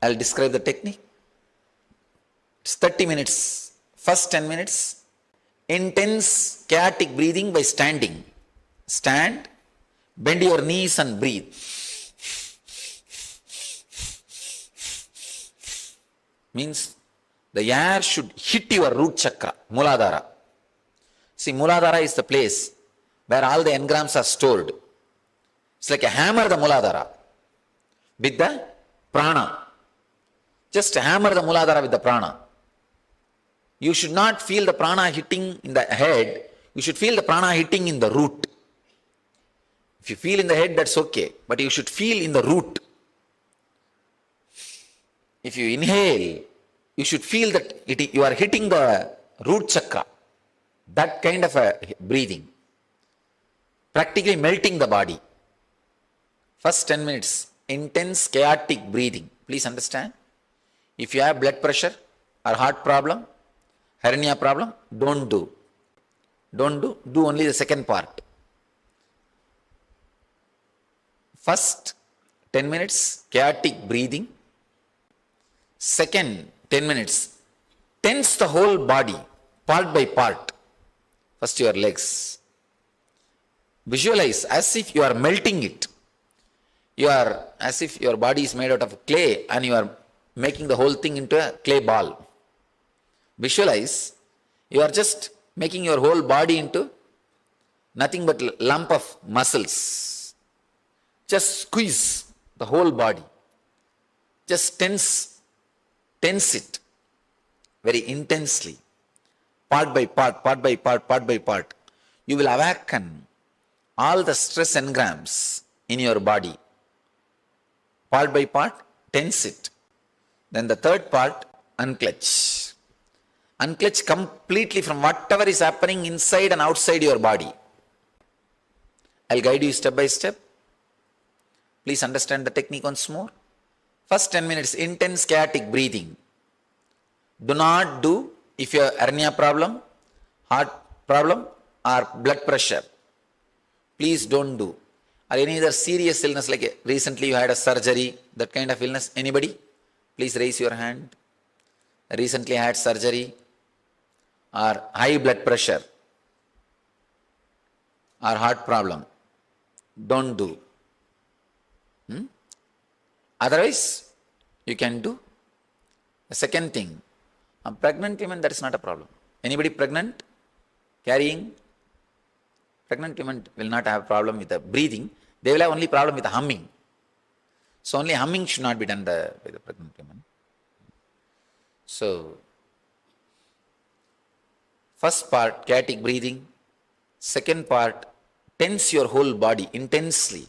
I'll describe the technique. It's 30 minutes. First 10 minutes, intense chaotic breathing by standing. Stand, bend your knees and breathe. Means the air should hit your root chakra, Muladhara. See, Muladhara is the place where all the engrams are stored. It's like a hammer, the Muladhara, with the prana. Just hammer the Muladhara with the prana. You should not feel the prana hitting in the head. You should feel the prana hitting in the root. If you feel in the head, that's okay. But you should feel in the root. If you inhale, you should feel that you are hitting the root chakra. That kind of a breathing. Practically melting the body. First 10 minutes, intense chaotic breathing. Please understand. If you have blood pressure or heart problem, hernia problem, don't do. Do only the second part. First 10 minutes, chaotic breathing. Second 10 minutes, tense the whole body, part by part. First your legs. Visualize as if you are melting it. You are as if your body is made out of clay and you are making the whole thing into a clay ball. Visualize you are just making your whole body into nothing but lump of muscles. Just squeeze the whole body. Just tense it very intensely. Part by part, part by part, part by part. You will awaken all the stress engrams in your body. Part by part, tense it. Then the third part, unclench. Unclench completely from whatever is happening inside and outside your body. I'll guide you step by step. Please understand the technique once more. First 10 minutes, intense chaotic breathing. Do not do if you have hernia problem, heart problem or blood pressure. Please don't do. Or any other serious illness like recently you had a surgery, that kind of illness. Anybody? Please raise your hand. Recently I had surgery or high blood pressure or heart problem. Don't do. Otherwise, you can do. The second thing, a pregnant women, that is not a problem. Anybody pregnant, carrying? Pregnant women will not have problem with the breathing. They will have only problem with the humming. So only humming should not be done by the pregnant women. So, first part, chaotic breathing. Second part, tense your whole body intensely.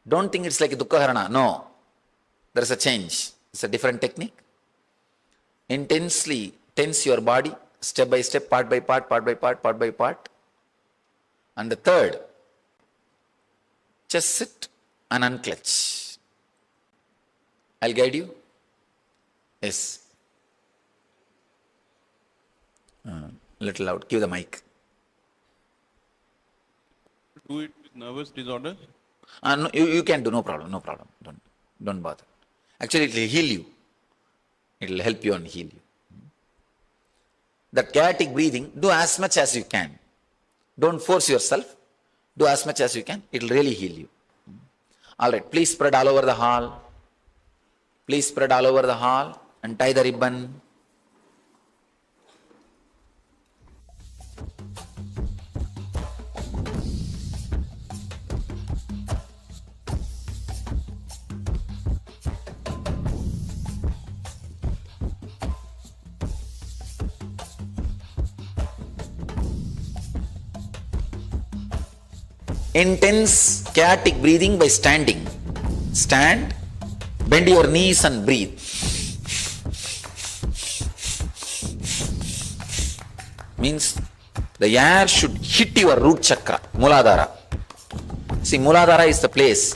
Don't think it's like a dukkha-harana. No. There is a change. It's a different technique. Intensely tense your body, step by step, part by part, part by part, part by part. And the third, just sit and unclench. I'll guide you. Yes. Little loud. Give the mic. Do it with nervous disorder? No, you can do, no problem, no problem. Don't bother. Actually, it will heal you. It will help you and heal you. That chaotic breathing, do as much as you can. Don't force yourself. Do as much as you can. It will really heal you. All right, please spread all over the hall. Please spread all over the hall and tie the ribbon. Intense chaotic breathing by standing. Stand, bend your knees and breathe. Means the air should hit your root chakra, Muladhara. See, Muladhara is the place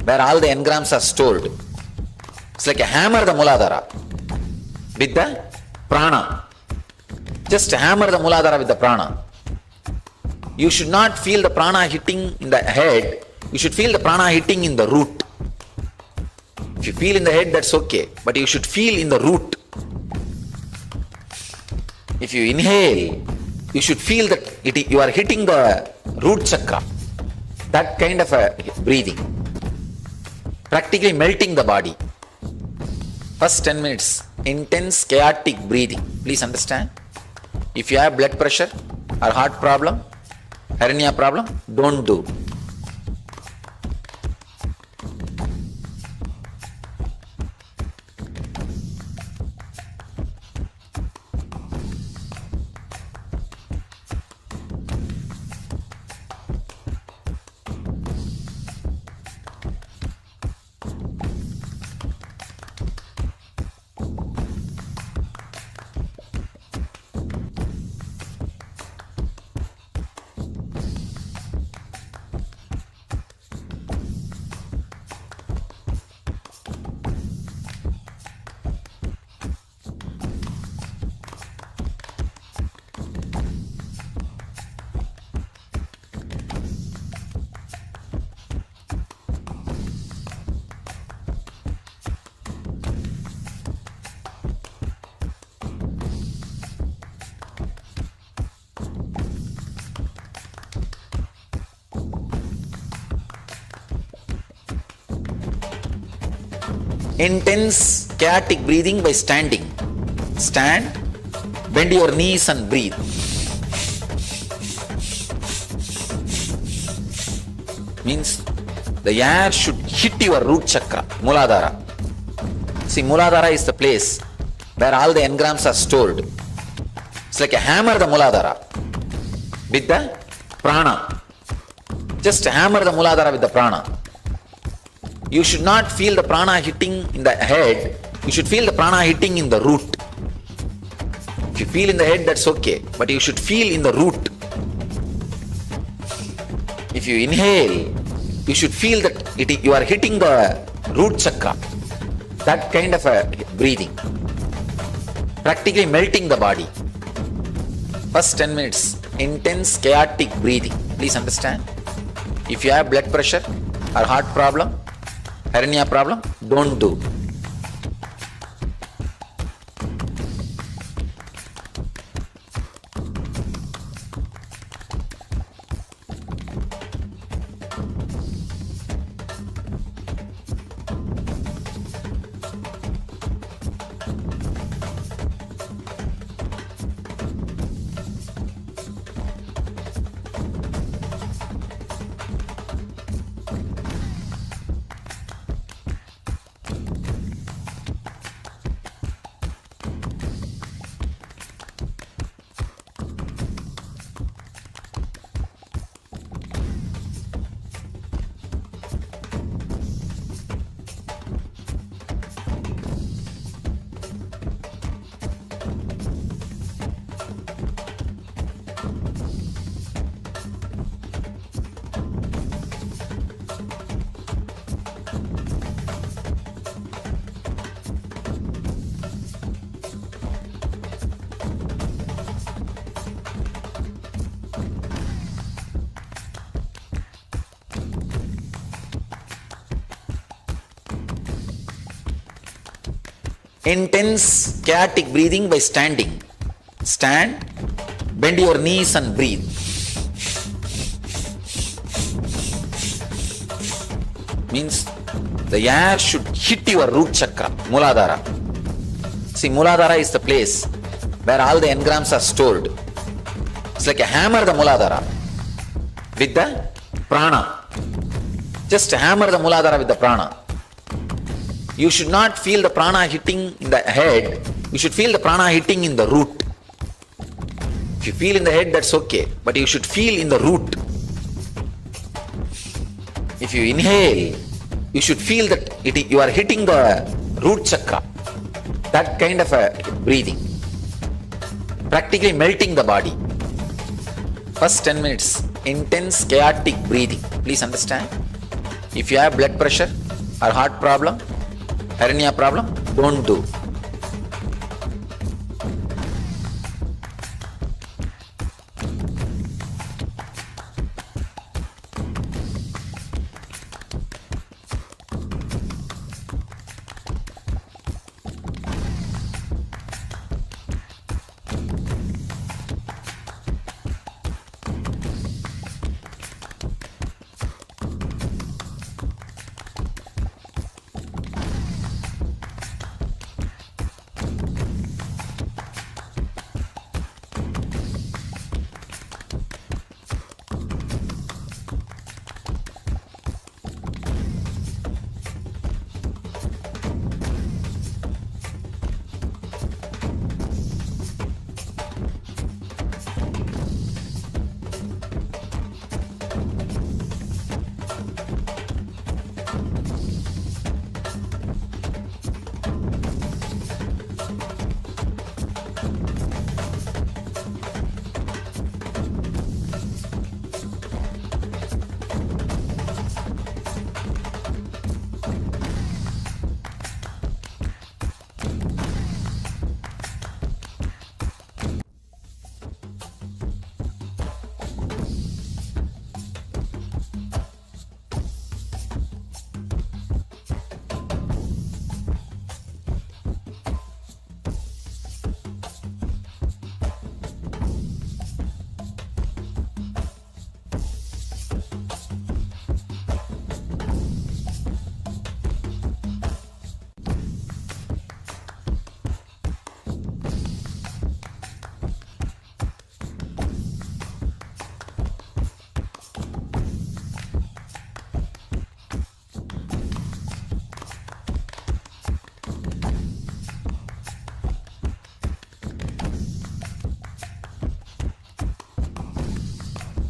where all the engrams are stored. It's like a hammer, the Muladhara, with the prana. Just hammer the Muladhara with the prana. You should not feel the prana hitting in the head. You should feel the prana hitting in the root. If you feel in the head, that's okay. But you should feel in the root. If you inhale, you should feel that you are hitting the root chakra. That kind of a breathing. Practically melting the body. First 10 minutes, intense chaotic breathing. Please understand. If you have blood pressure or heart problem, hernia problem, don't do. Intense chaotic breathing by standing. Stand, bend your knees and breathe. Means the air should hit your root chakra, Muladhara. See, Muladhara is the place where all the engrams are stored. It's like a hammer, the Muladhara, with the prana. Just hammer the Muladhara with the prana. You should not feel the prana hitting in the head. You should feel the prana hitting in the root. If you feel in the head, that's okay. But you should feel in the root. If you inhale, you should feel that you are hitting the root chakra. That kind of a breathing. Practically melting the body. First 10 minutes, intense chaotic breathing. Please understand. If you have blood pressure or heart problem, hernia problem, don't do. Intense chaotic breathing by standing. Stand, bend your knees and breathe. Means the air should hit your root chakra, Muladhara. See, Muladhara is the place where all the engrams are stored. It's like a hammer, the Muladhara, with the prana. Just hammer the Muladhara with the prana. You should not feel the prana hitting in the head. You should feel the prana hitting in the root. If you feel in the head, that's okay. But you should feel in the root. If you inhale, you should feel that you are hitting the root chakra. That kind of a breathing. Practically melting the body. First 10 minutes, intense chaotic breathing. Please understand. If you have blood pressure or heart problem, hernia problem, don't do.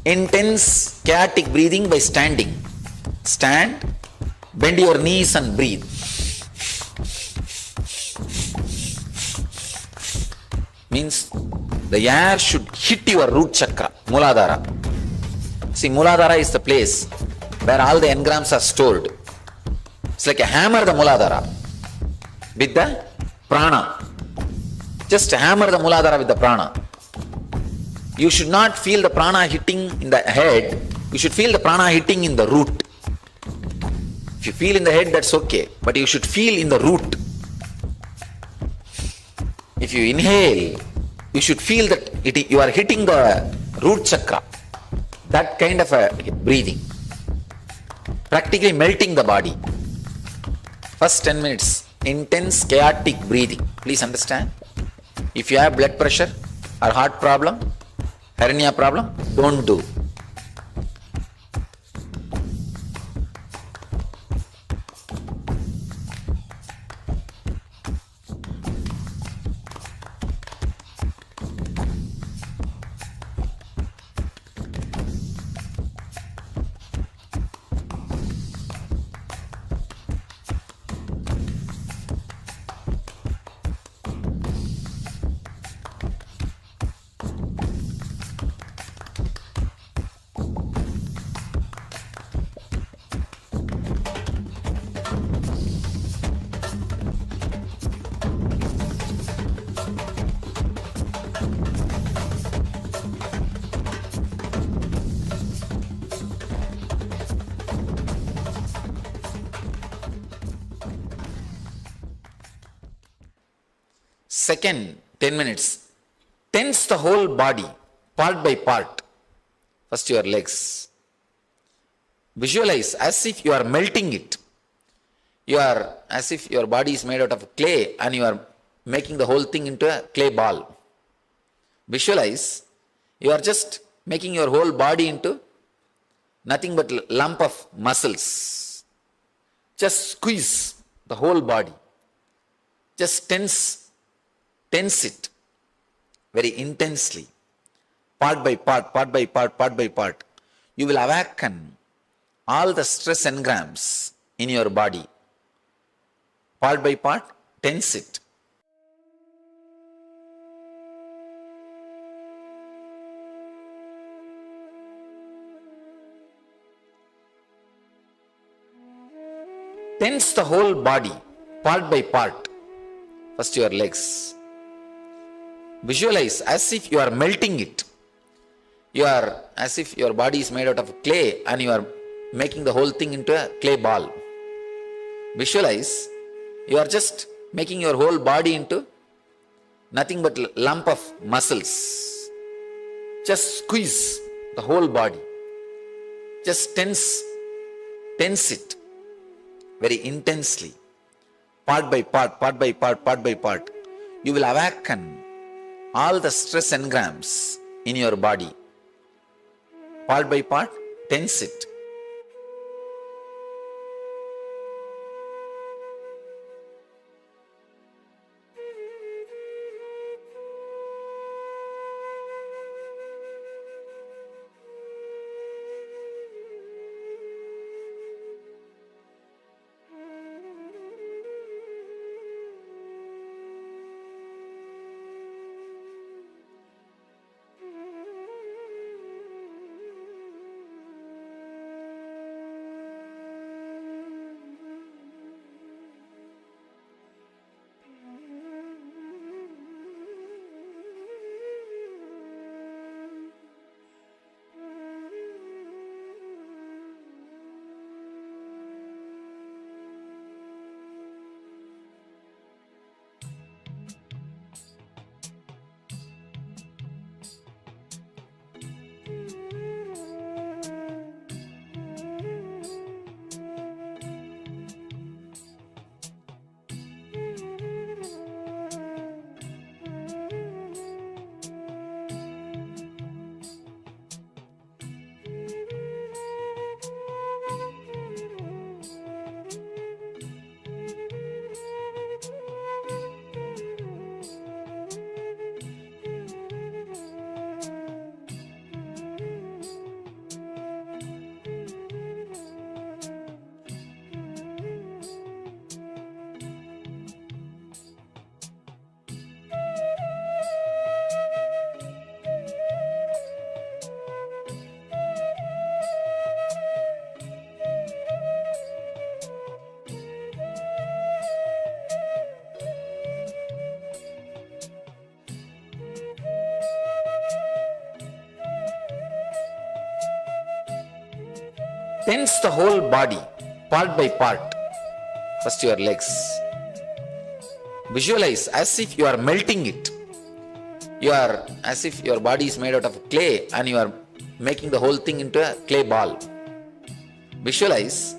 Intense chaotic breathing by standing. Stand, bend your knees and breathe. Means the air should hit your root chakra, Muladhara. See, Muladhara is the place where all the engrams are stored. It's like a hammer, the Muladhara, with the prana. Just hammer the Muladhara with the prana. You should not feel the prana hitting in the head. You should feel the prana hitting in the root. If you feel in the head, that's okay. But you should feel in the root. If you inhale, you should feel that you are hitting the root chakra. That kind of a breathing. Practically melting the body. First 10 minutes, intense chaotic breathing. Please understand. If you have blood pressure or heart problem, hernia problem, don't do. Second 10 minutes, tense the whole body, part by part. First your legs. Visualize as if you are melting it. You are as if your body is made out of clay and you are making the whole thing into a clay ball. Visualize you are just making your whole body into nothing but lump of muscles. Just squeeze the whole body. Just tense it very intensely, part by part, part by part, part by part. You will awaken all the stress engrams in your body. Part by part, tense it. Tense the whole body, part by part. First your legs. Visualize as if you are melting it. You are as if your body is made out of clay and you are making the whole thing into a clay ball. Visualize you are just making your whole body into nothing but lump of muscles. Just squeeze the whole body. Just tense it very intensely. Part by part, part by part, part by part. You will awaken all the stress engrams in your body. Part by part, tense it. Tense the whole body, part by part. First your legs. Visualize as if you are melting it. You are as if your body is made out of clay and you are making the whole thing into a clay ball. Visualize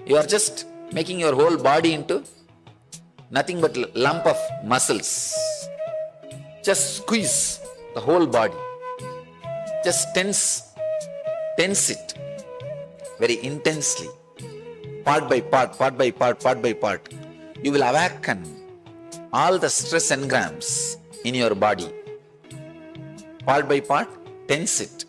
you are just making your whole body into nothing but lump of muscles. Just squeeze the whole body. Just tense it very intensely. Part by part, part by part, part by part. You will awaken all the stress engrams in your body. Part by part, tense it.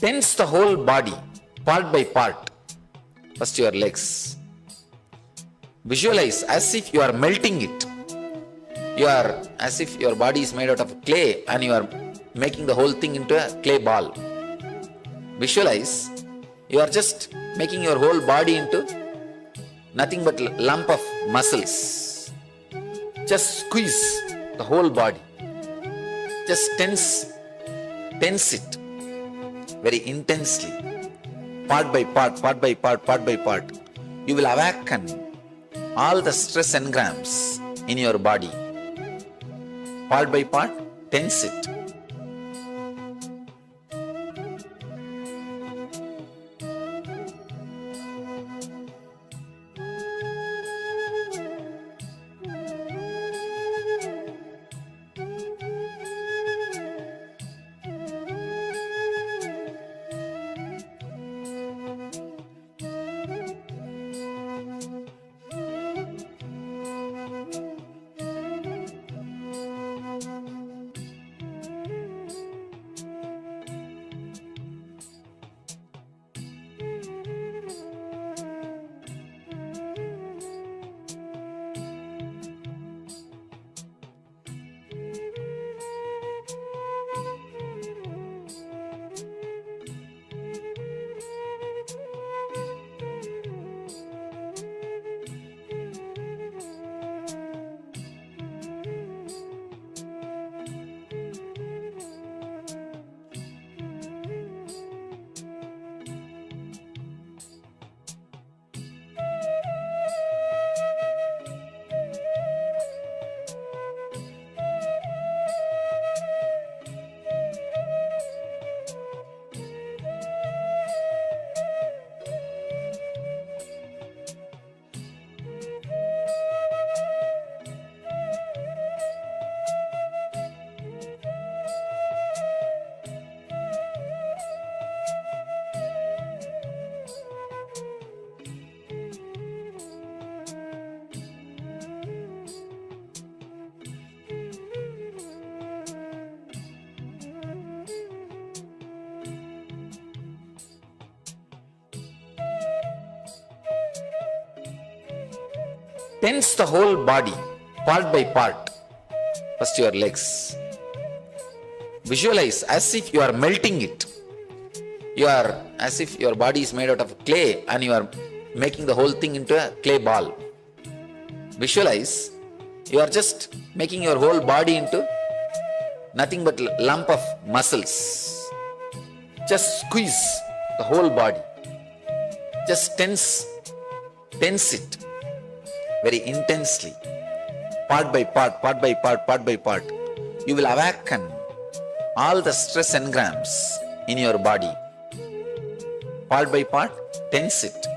Tense the whole body, part by part. First your legs. Visualize as if you are melting it. You are as if your body is made out of clay and you are making the whole thing into a clay ball. Visualize you are just making your whole body into nothing but lump of muscles. Just squeeze the whole body. Just tense it very intensely. Part by part, part by part, part by part. You will awaken all the stress engrams in your body. Part by part, tense it. Tense the whole body, part by part. First your legs. Visualize as if you are melting it. You are as if your body is made out of clay and you are making the whole thing into a clay ball. Visualize you are just making your whole body into nothing but lump of muscles. Just squeeze the whole body. Just tense it very intensely. Part by part, part by part, part by part. You will awaken all the stress engrams in your body. Part by part, tense it.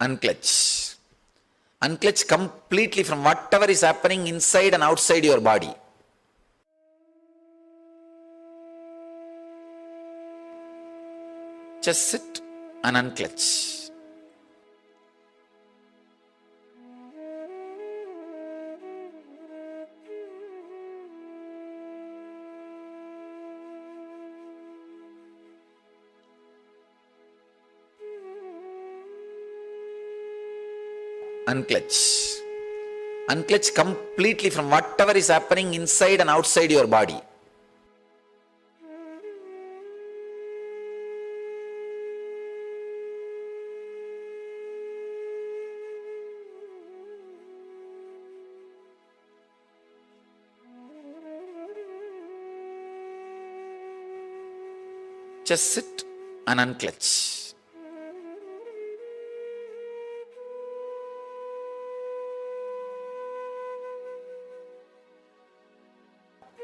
Unclutch. Unclutch completely from whatever is happening inside and outside your body. Just sit and unclutch. Unclutch. Unclutch completely from whatever is happening inside and outside your body. Just sit and unclutch.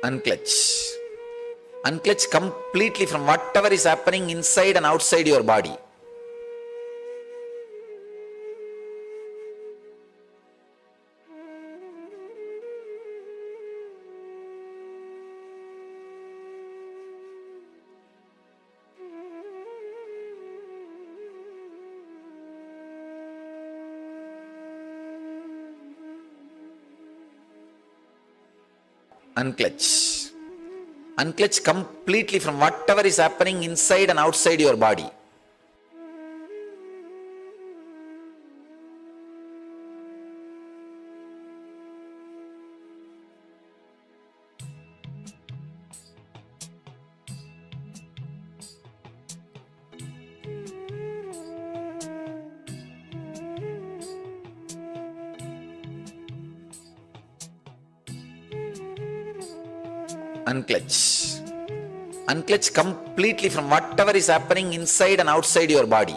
Unclutch. Unclutch completely from whatever is happening inside and outside your body. Unclutch. Unclutch completely from whatever is happening inside and outside your body. Unclutch. Unclutch completely from whatever is happening inside and outside your body.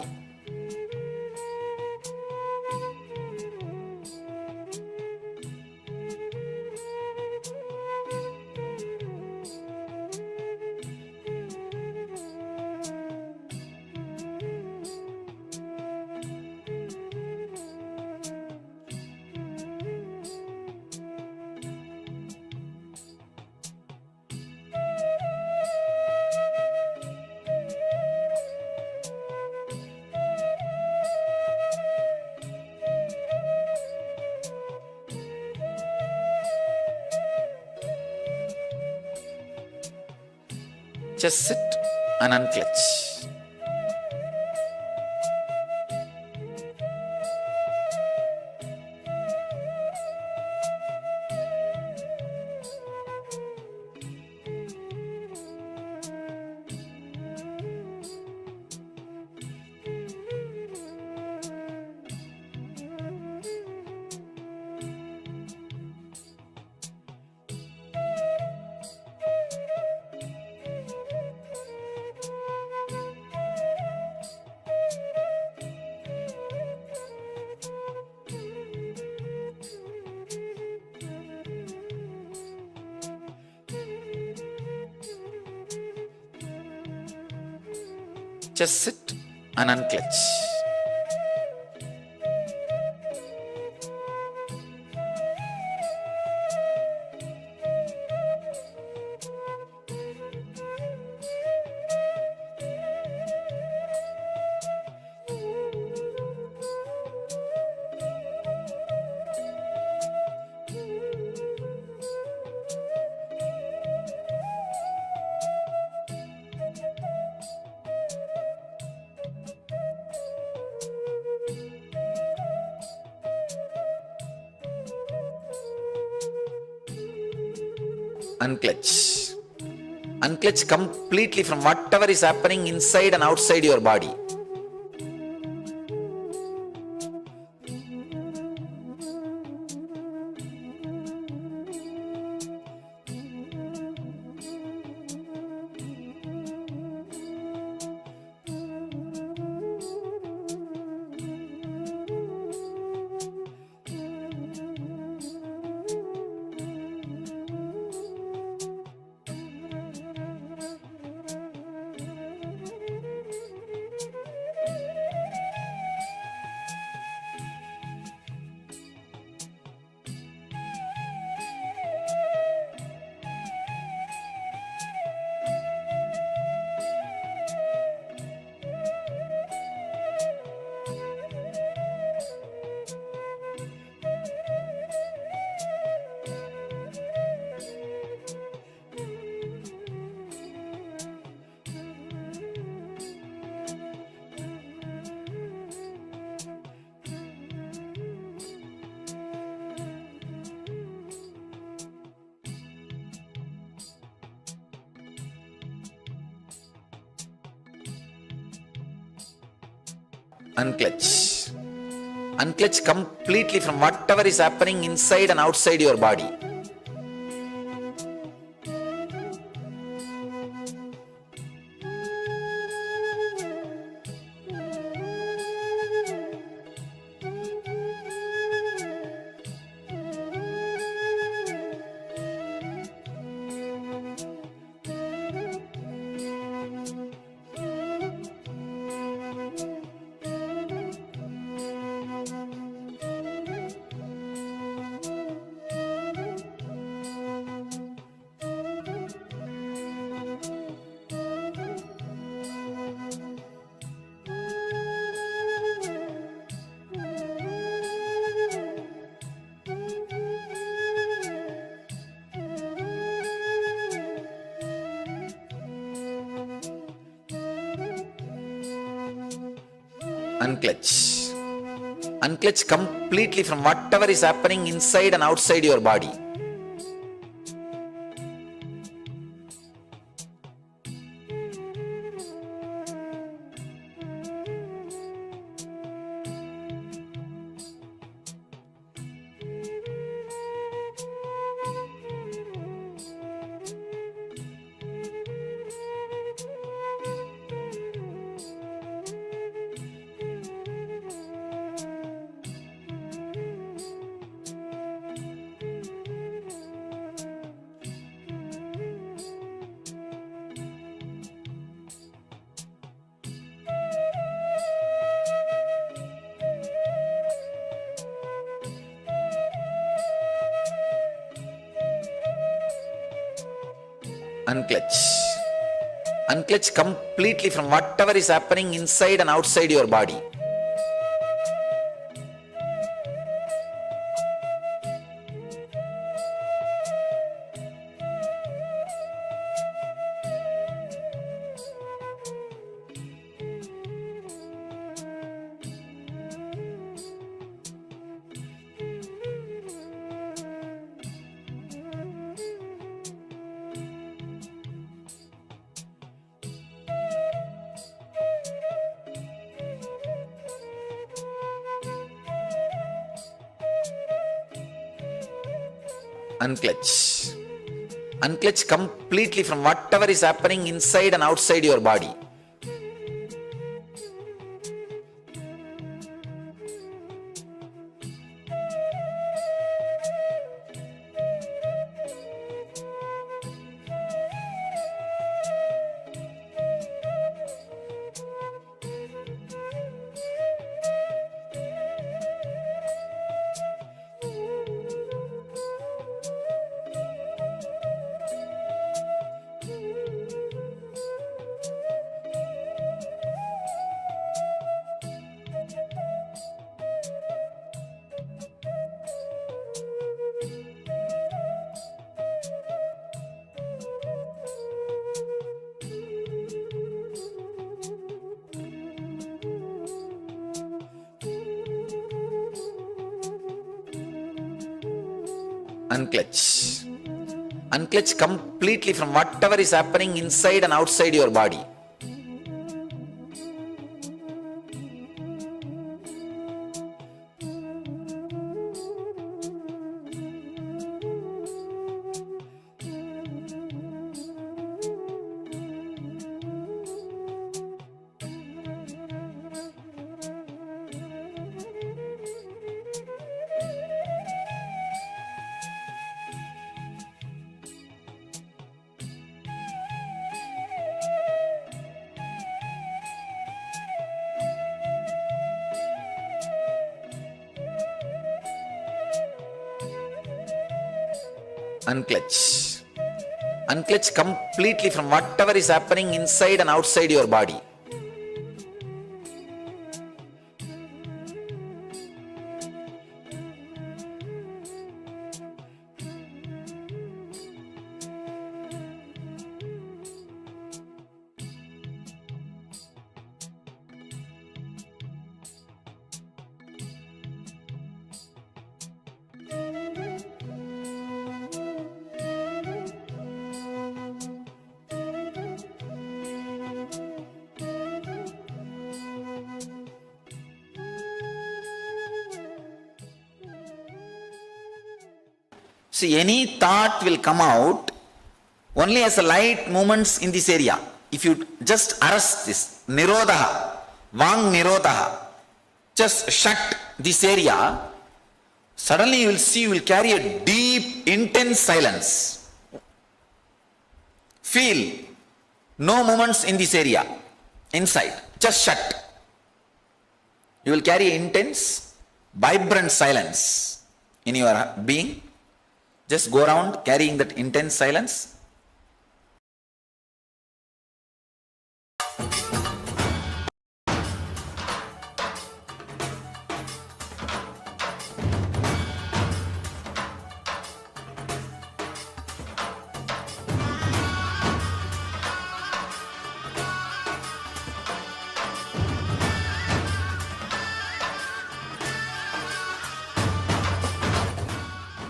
Just sit and unclutch. Just sit and unclench. Unclench. Unclench completely from whatever is happening inside and outside your body. Unclench. Unclench completely from whatever is happening inside and outside your body. Unclench. Unclench completely from whatever is happening inside and outside your body. Unclench. Unclench completely from whatever is happening inside and outside your body. Unclench. Unclench completely from whatever is happening inside and outside your body. unclutch. Unclutch completely from whatever is happening inside and outside your body. Unclutch. Unclutch completely from whatever is happening inside and outside your body. See, any thought will come out only as a light movements in this area. If you just arrest this, nirodha, vang nirodha, just shut this area, suddenly you will see, you will carry a deep, intense silence. Feel no movements in this area, inside, just shut. You will carry intense, vibrant silence in your being. Just go around carrying that intense silence.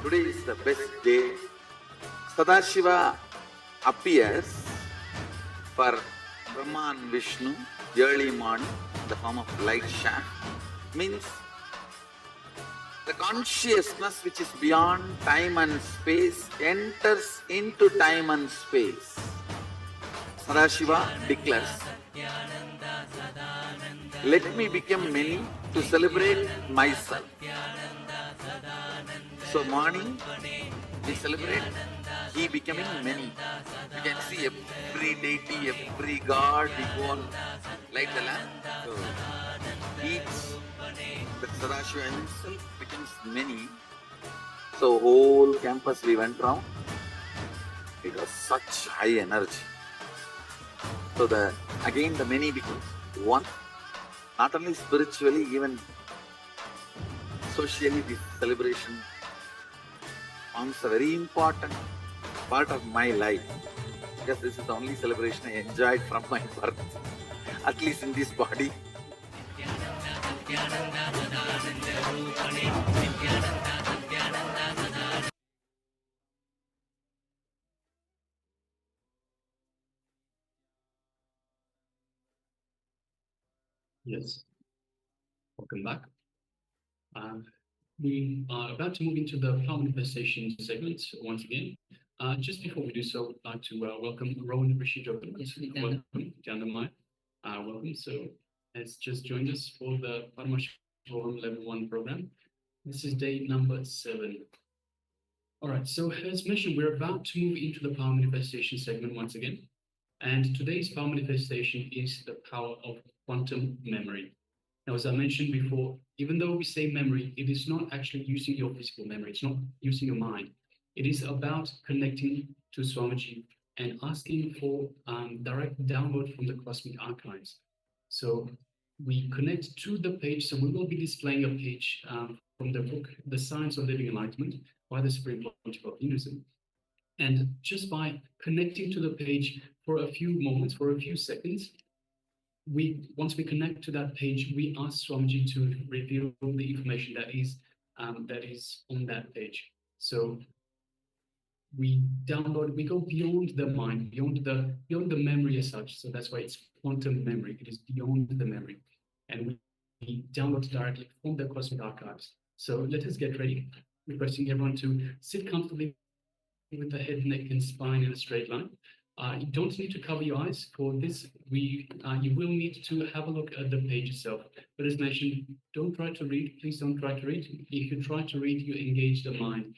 Today is the best day. Sadashiva appears for Brahma and Vishnu early morning in the form of light shaft. Means the consciousness which is beyond time and space enters into time and space. Sadashiva declares, let me become many to celebrate myself. So morning, we celebrate he becoming many. You can see every deity, every god, we go on light the lamp. So each, the Sadashiva himself becomes many. So whole campus we went round. It was such high energy. So again the many becomes one. Not only spiritually, even socially, this celebration forms a very important part of my life, because this is the only celebration I enjoyed from my birth, at least in this body. Yes, welcome back. We are about to move into the power manifestation segment once again. Just before we do so, I'd like to welcome Rowan Rishito. Welcome, Nithyananda. Welcome. So, has just joined us for the Paramashivoham Level 1 program. This is day number 7. All right. So, as mentioned, we're about to move into the power manifestation segment once again. And today's power manifestation is the power of quantum memory. Now, as I mentioned before, even though we say memory, it is not actually using your physical memory. It's not using your mind. It is about connecting to Swamiji and asking for direct download from the cosmic archives. So we connect to the page. So we will be displaying a page from the book, The Science of Living Enlightenment by the Supreme Pontiff of Hinduism. And just by connecting to the page for a few moments, for a few seconds, once we connect to that page, we ask Swamiji to reveal the information that is on that page. So we download, we go beyond the mind, beyond the memory as such. So that's why it's quantum memory. It is beyond the memory. And we download directly from the cosmic archives. So let us get ready. Requesting everyone to sit comfortably with the head, neck, and spine in a straight line. You don't need to cover your eyes. For this, you will need to have a look at the page itself. But as mentioned, don't try to read. Please don't try to read. If you try to read, you engage the mind.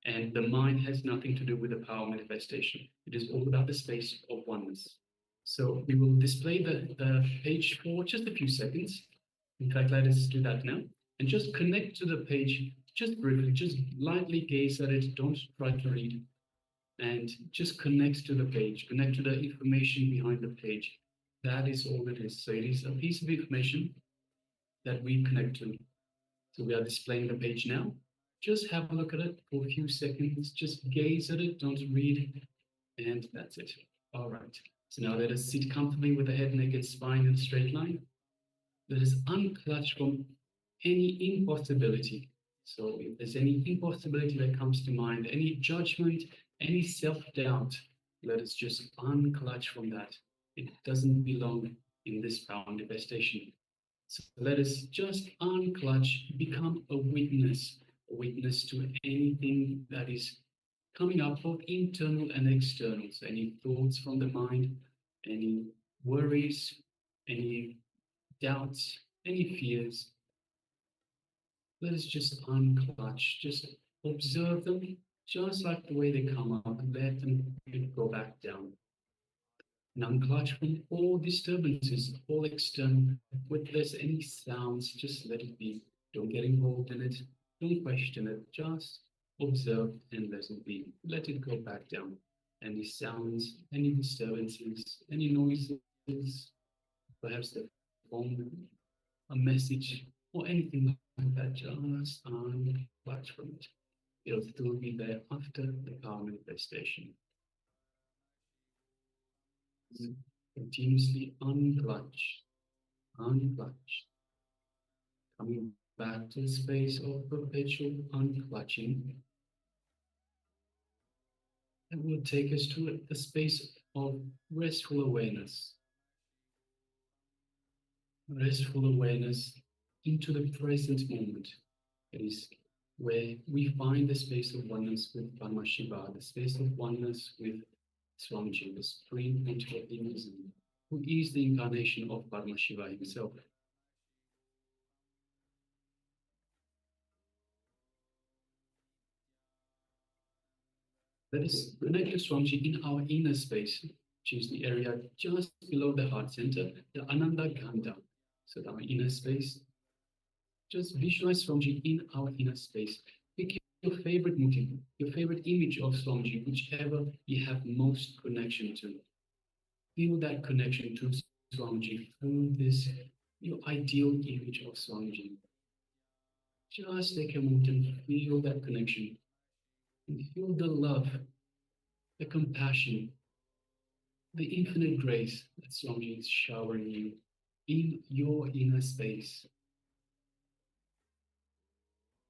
And the mind has nothing to do with the power manifestation. It is all about the space of oneness. So we will display the page for just a few seconds. In fact, let us do that now. And just connect to the page, just briefly, just lightly gaze at it. Don't try to read. And just connect to the page, connect to the information behind the page. That is all it is. So it is a piece of information that we connect to. So we are displaying the page now. Just have a look at it for a few seconds. Just gaze at it, don't read, and that's it. All right. So now let us sit comfortably with the head, neck, and spine in a straight line. Let us unclutch from any impossibility. So if there's any impossibility that comes to mind, any judgment, any self-doubt, let us just unclutch from that. It doesn't belong in this power manifestation. So let us just unclutch, become a witness to anything that is coming up, both internal and external. So any thoughts from the mind, any worries, any doubts, any fears. Let us just unclutch, just observe them, just like the way they come up, and let them go back down. And unclutch from all disturbances, all external. If there's any sounds, just let it be. Don't get involved in it. Don't question it. Just observe and let it be. Let it go back down. Any sounds, any disturbances, any noises, perhaps the phone, a message, or anything like that, just unclutch from it. It'll still be there after the power manifestation. Continuously unclutch, coming back to the space of perpetual unclutching. That will take us to the space of restful awareness. Restful awareness into the present moment. It is where we find the space of oneness with Paramashivoham, the space of oneness with Swamiji, the Supreme Pontiff of Hinduism, who is the incarnation of Paramashivoham himself. Let us connect to Swamiji in our inner space, which is the area just below the heart center, the Ananda Gandha. So our inner space. Just visualize Swamiji in our inner space. Pick your favorite motif, your favorite image of Swamiji, whichever you have most connection to. Feel that connection to Swamiji through this, your ideal image of Swamiji. Just take a moment and feel that connection. And feel the love, the compassion, the infinite grace that Swamiji is showering you in your inner space.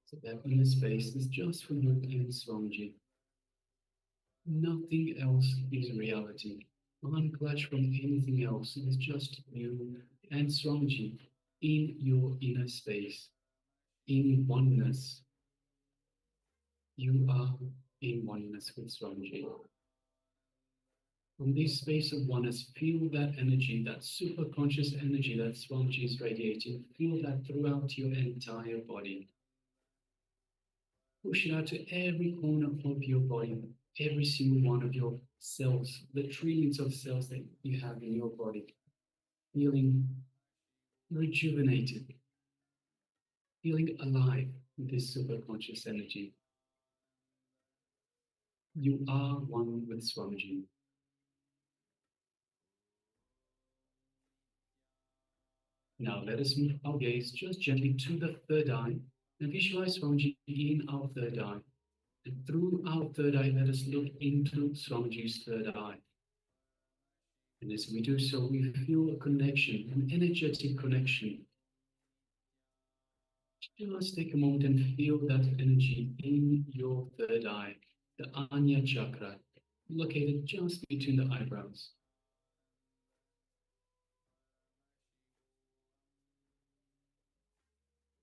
So that inner space is just for you and Swamiji. Nothing else is reality. Unclutch from anything else. It is just you and Swamiji in your inner space, in oneness. You are in oneness with Swamiji. From this space of oneness, feel that energy, that super conscious energy that Swamiji is radiating. Feel that throughout your entire body. Push it out to every corner of your body, every single one of your cells, the trillions of cells that you have in your body, feeling rejuvenated, feeling alive with this super conscious energy. You are one with Swamiji. Now let us move our gaze just gently to the third eye and visualize Swamiji in our third eye. And through our third eye, let us look into Swamiji's third eye. And as we do so, we feel a connection, an energetic connection. Just take a moment and feel that energy in your third eye the Anya chakra, located just between the eyebrows.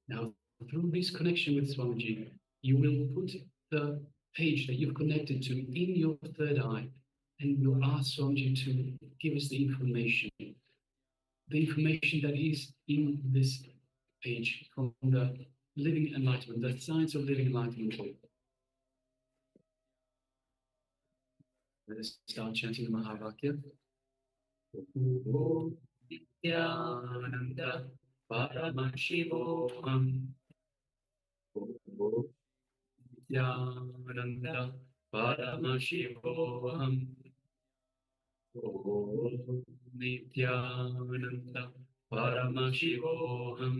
Now, through this connection with Swamiji, you will put the page that you've connected to in your third eye, and you'll ask Swamiji to give us the information that is in this page from the Living Enlightenment, the Science of Living Enlightenment book. Let us start chanting the Mahavakya. Om Nithyananda Paramashivoham. Om Nithyananda Paramashivoham. Om Nithyananda Paramashivoham.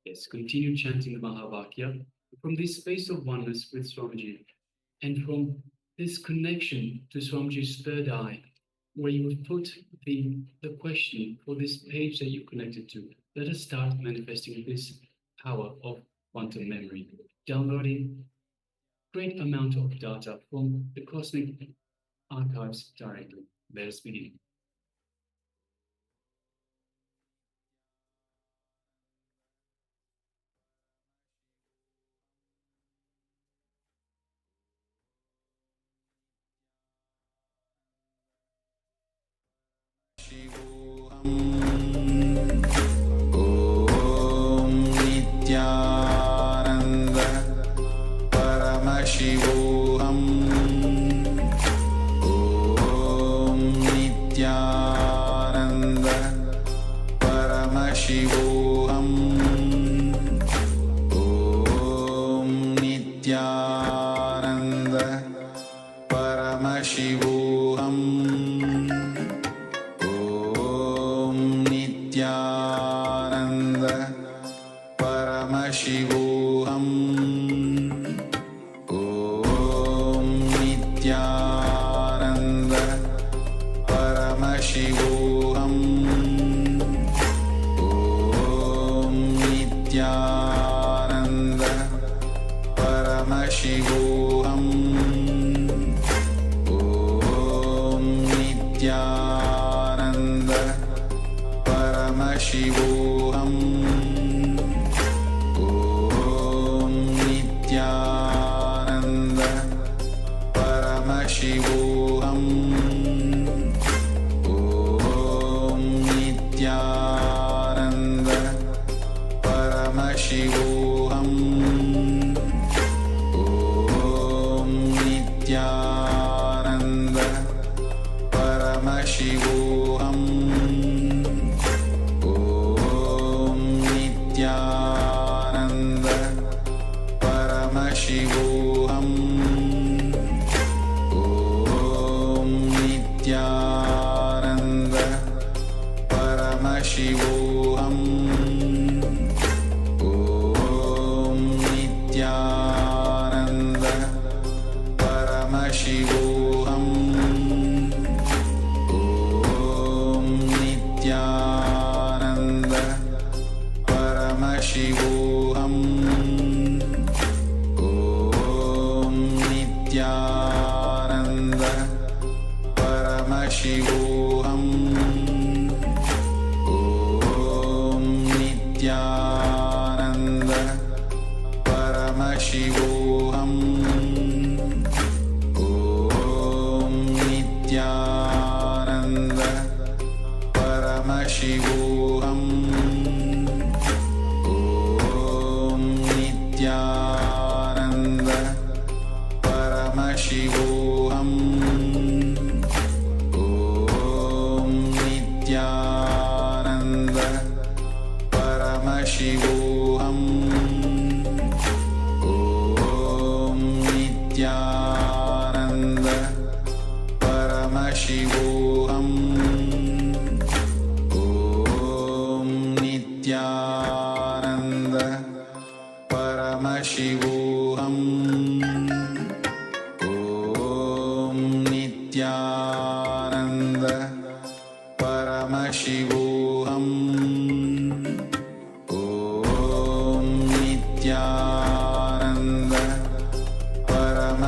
Yes, continue chanting the Mahavakya from this space of oneness with Swamiji, and from this connection to Swamiji's third eye, where you would put the question for this page that you connected to. Let us start manifesting this power of quantum memory, downloading great amount of data from the cosmic archives directly. Let us begin. Om Nithyananda Paramashivoham. Om Nithyananda Paramashivoham. Om Nithyananda Paramashivoham. Nithyananda Paramashivoham. Om Nithyananda Paramashivoham. Om Nithyananda Paramashivoham. Om Nithyananda Paramashivoham. Om Nithyananda Paramashivoham. Om Nithyananda Paramashivoham. Om Nithyananda Paramashivoham. Om Nithyananda Paramashivoham. Om Nithyananda Paramashivoham. Om Nithyananda Paramashivoham. Om Nithyananda Paramashivoham. Om Nithyananda Paramashivoham. Om Nithyananda Paramashivoham. Om Nithyananda Paramashivoham. Om Nithyananda Paramashivoham. Om Nithyananda Paramashivoham. Om Nithyananda Paramashivoham. Om Nithyananda Paramashivoham. Om Nithyananda Paramashivoham. Om Nithyananda Paramashivoham.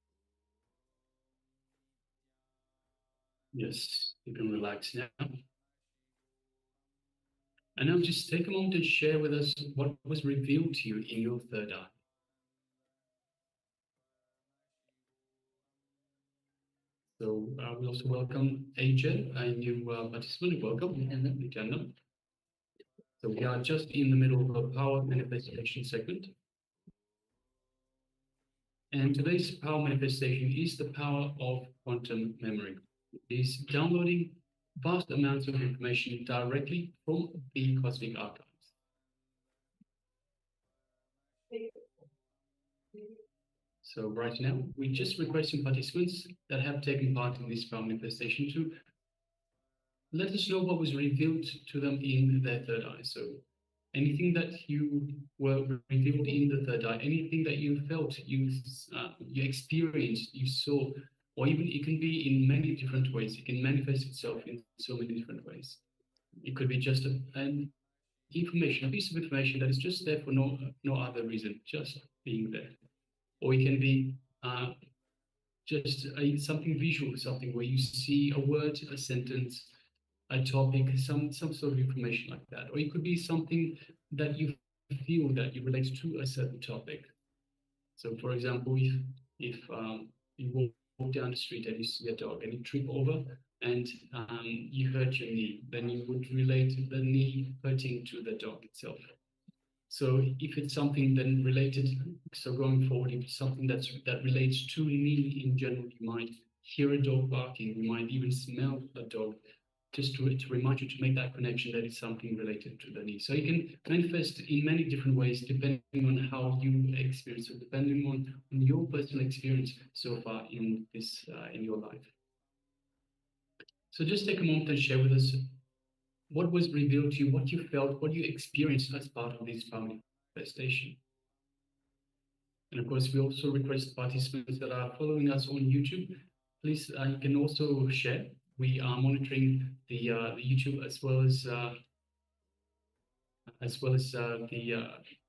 Yes, you can relax now. And now just take a moment and share with us what was revealed to you in your third eye. So we also welcome AJ, a new participant. Welcome, Nithyananda. So we are just in the middle of a power manifestation segment. And today's power manifestation is the power of quantum memory. It is downloading vast amounts of information directly from the cosmic archives. So right now, we're just requesting participants that have taken part in this power manifestation to let us know what was revealed to them in their third eye. So anything that you were revealed in the third eye, anything that you felt, you experienced, you saw, or even it can be in many different ways. It can manifest itself in so many different ways. It could be just an information, a piece of information that is just there for no other reason, just being there. Or it can be just something visual, something where you see a word, a sentence, a topic, some sort of information like that. Or it could be something that you feel that you relate to a certain topic. So for example, if you walk down the street and you see a dog and you trip over and you hurt your knee, then you would relate the knee hurting to the dog itself. So if it's something then related, so going forward, if it's something that relates to knee in general, you might hear a dog barking, you might even smell a dog, just to remind you to make that connection that it's something related to the knee. So you can manifest in many different ways, depending on how you experience it, depending on your personal experience so far in this in your life. So just take a moment and share with us what was revealed to you, what you felt, what you experienced as part of this power manifestation. And of course, we also request participants that are following us on YouTube, please, you can also share. We are monitoring the YouTube as well as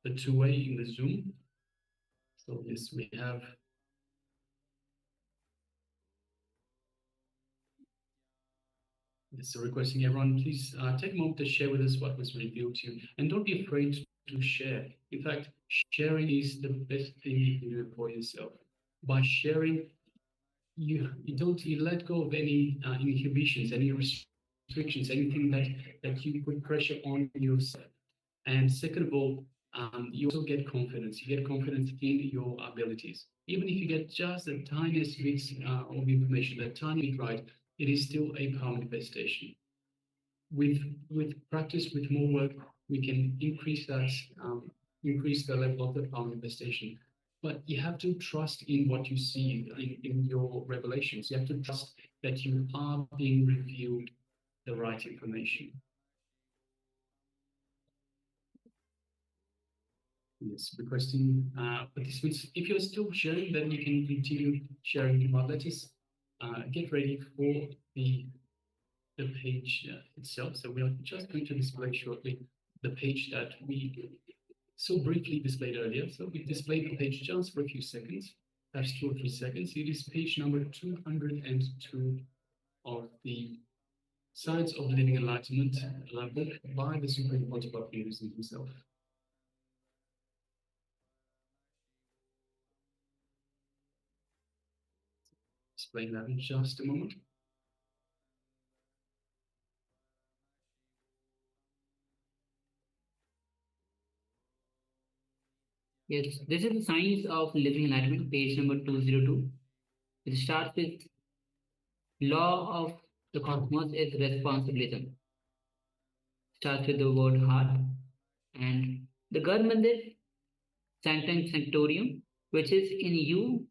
the two-way in the Zoom. So yes, we have. So requesting everyone, please take a moment to share with us what was revealed to you, and don't be afraid to share. In fact, sharing is the best thing you can do for yourself. By sharing, you let go of any inhibitions, any restrictions, anything that you put pressure on yourself. And second of all, you also get confidence. You get confidence in your abilities. Even if you get just the tiniest bit of information, that tiny bit right, it is still a power manifestation. With practice, with more work, we can increase that, increase the level of the power manifestation. But you have to trust in what you see in your revelations. You have to trust that you are being revealed the right information. Yes, requesting participants. If you're still sharing, then you can continue sharing. But let us get ready for the page itself. So we are just going to display shortly the page that we so briefly displayed earlier. So we displayed the page just for a few seconds, perhaps 2 or 3 seconds. It is page number 202 of the Science of Living Enlightenment book by the Supreme Pontiff of Hinduism himself. Explain that in just a moment. Yes, this is the Science of Living Enlightenment, page number 202. It starts with law of the cosmos is responsibilism. Starts with the word heart. And the Garmandir Sanctum Sanctorium, which is in you,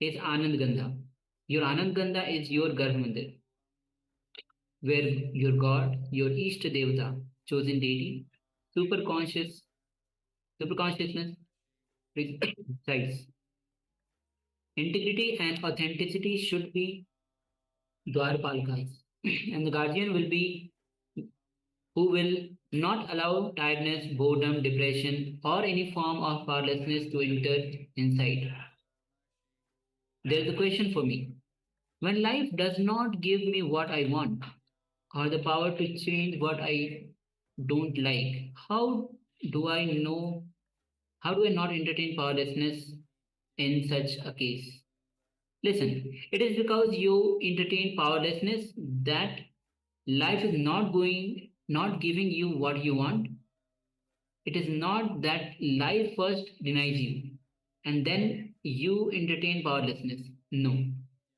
is Anand Gandha. Your Anand Gandha is your Garmandir, where your God, your Ishta Devata, chosen deity, superconsciousness resides. Integrity and authenticity should be Dwarpalkas, and the guardian will be who will not allow tiredness, boredom, depression, or any form of powerlessness to enter inside. There's a question for me. When life does not give me what I want, or the power to change what I don't like, do I know? How do I not entertain powerlessness in such a case? Listen, it is because you entertain powerlessness that life is not giving you what you want. It is not that life first denies you and then you entertain powerlessness. No,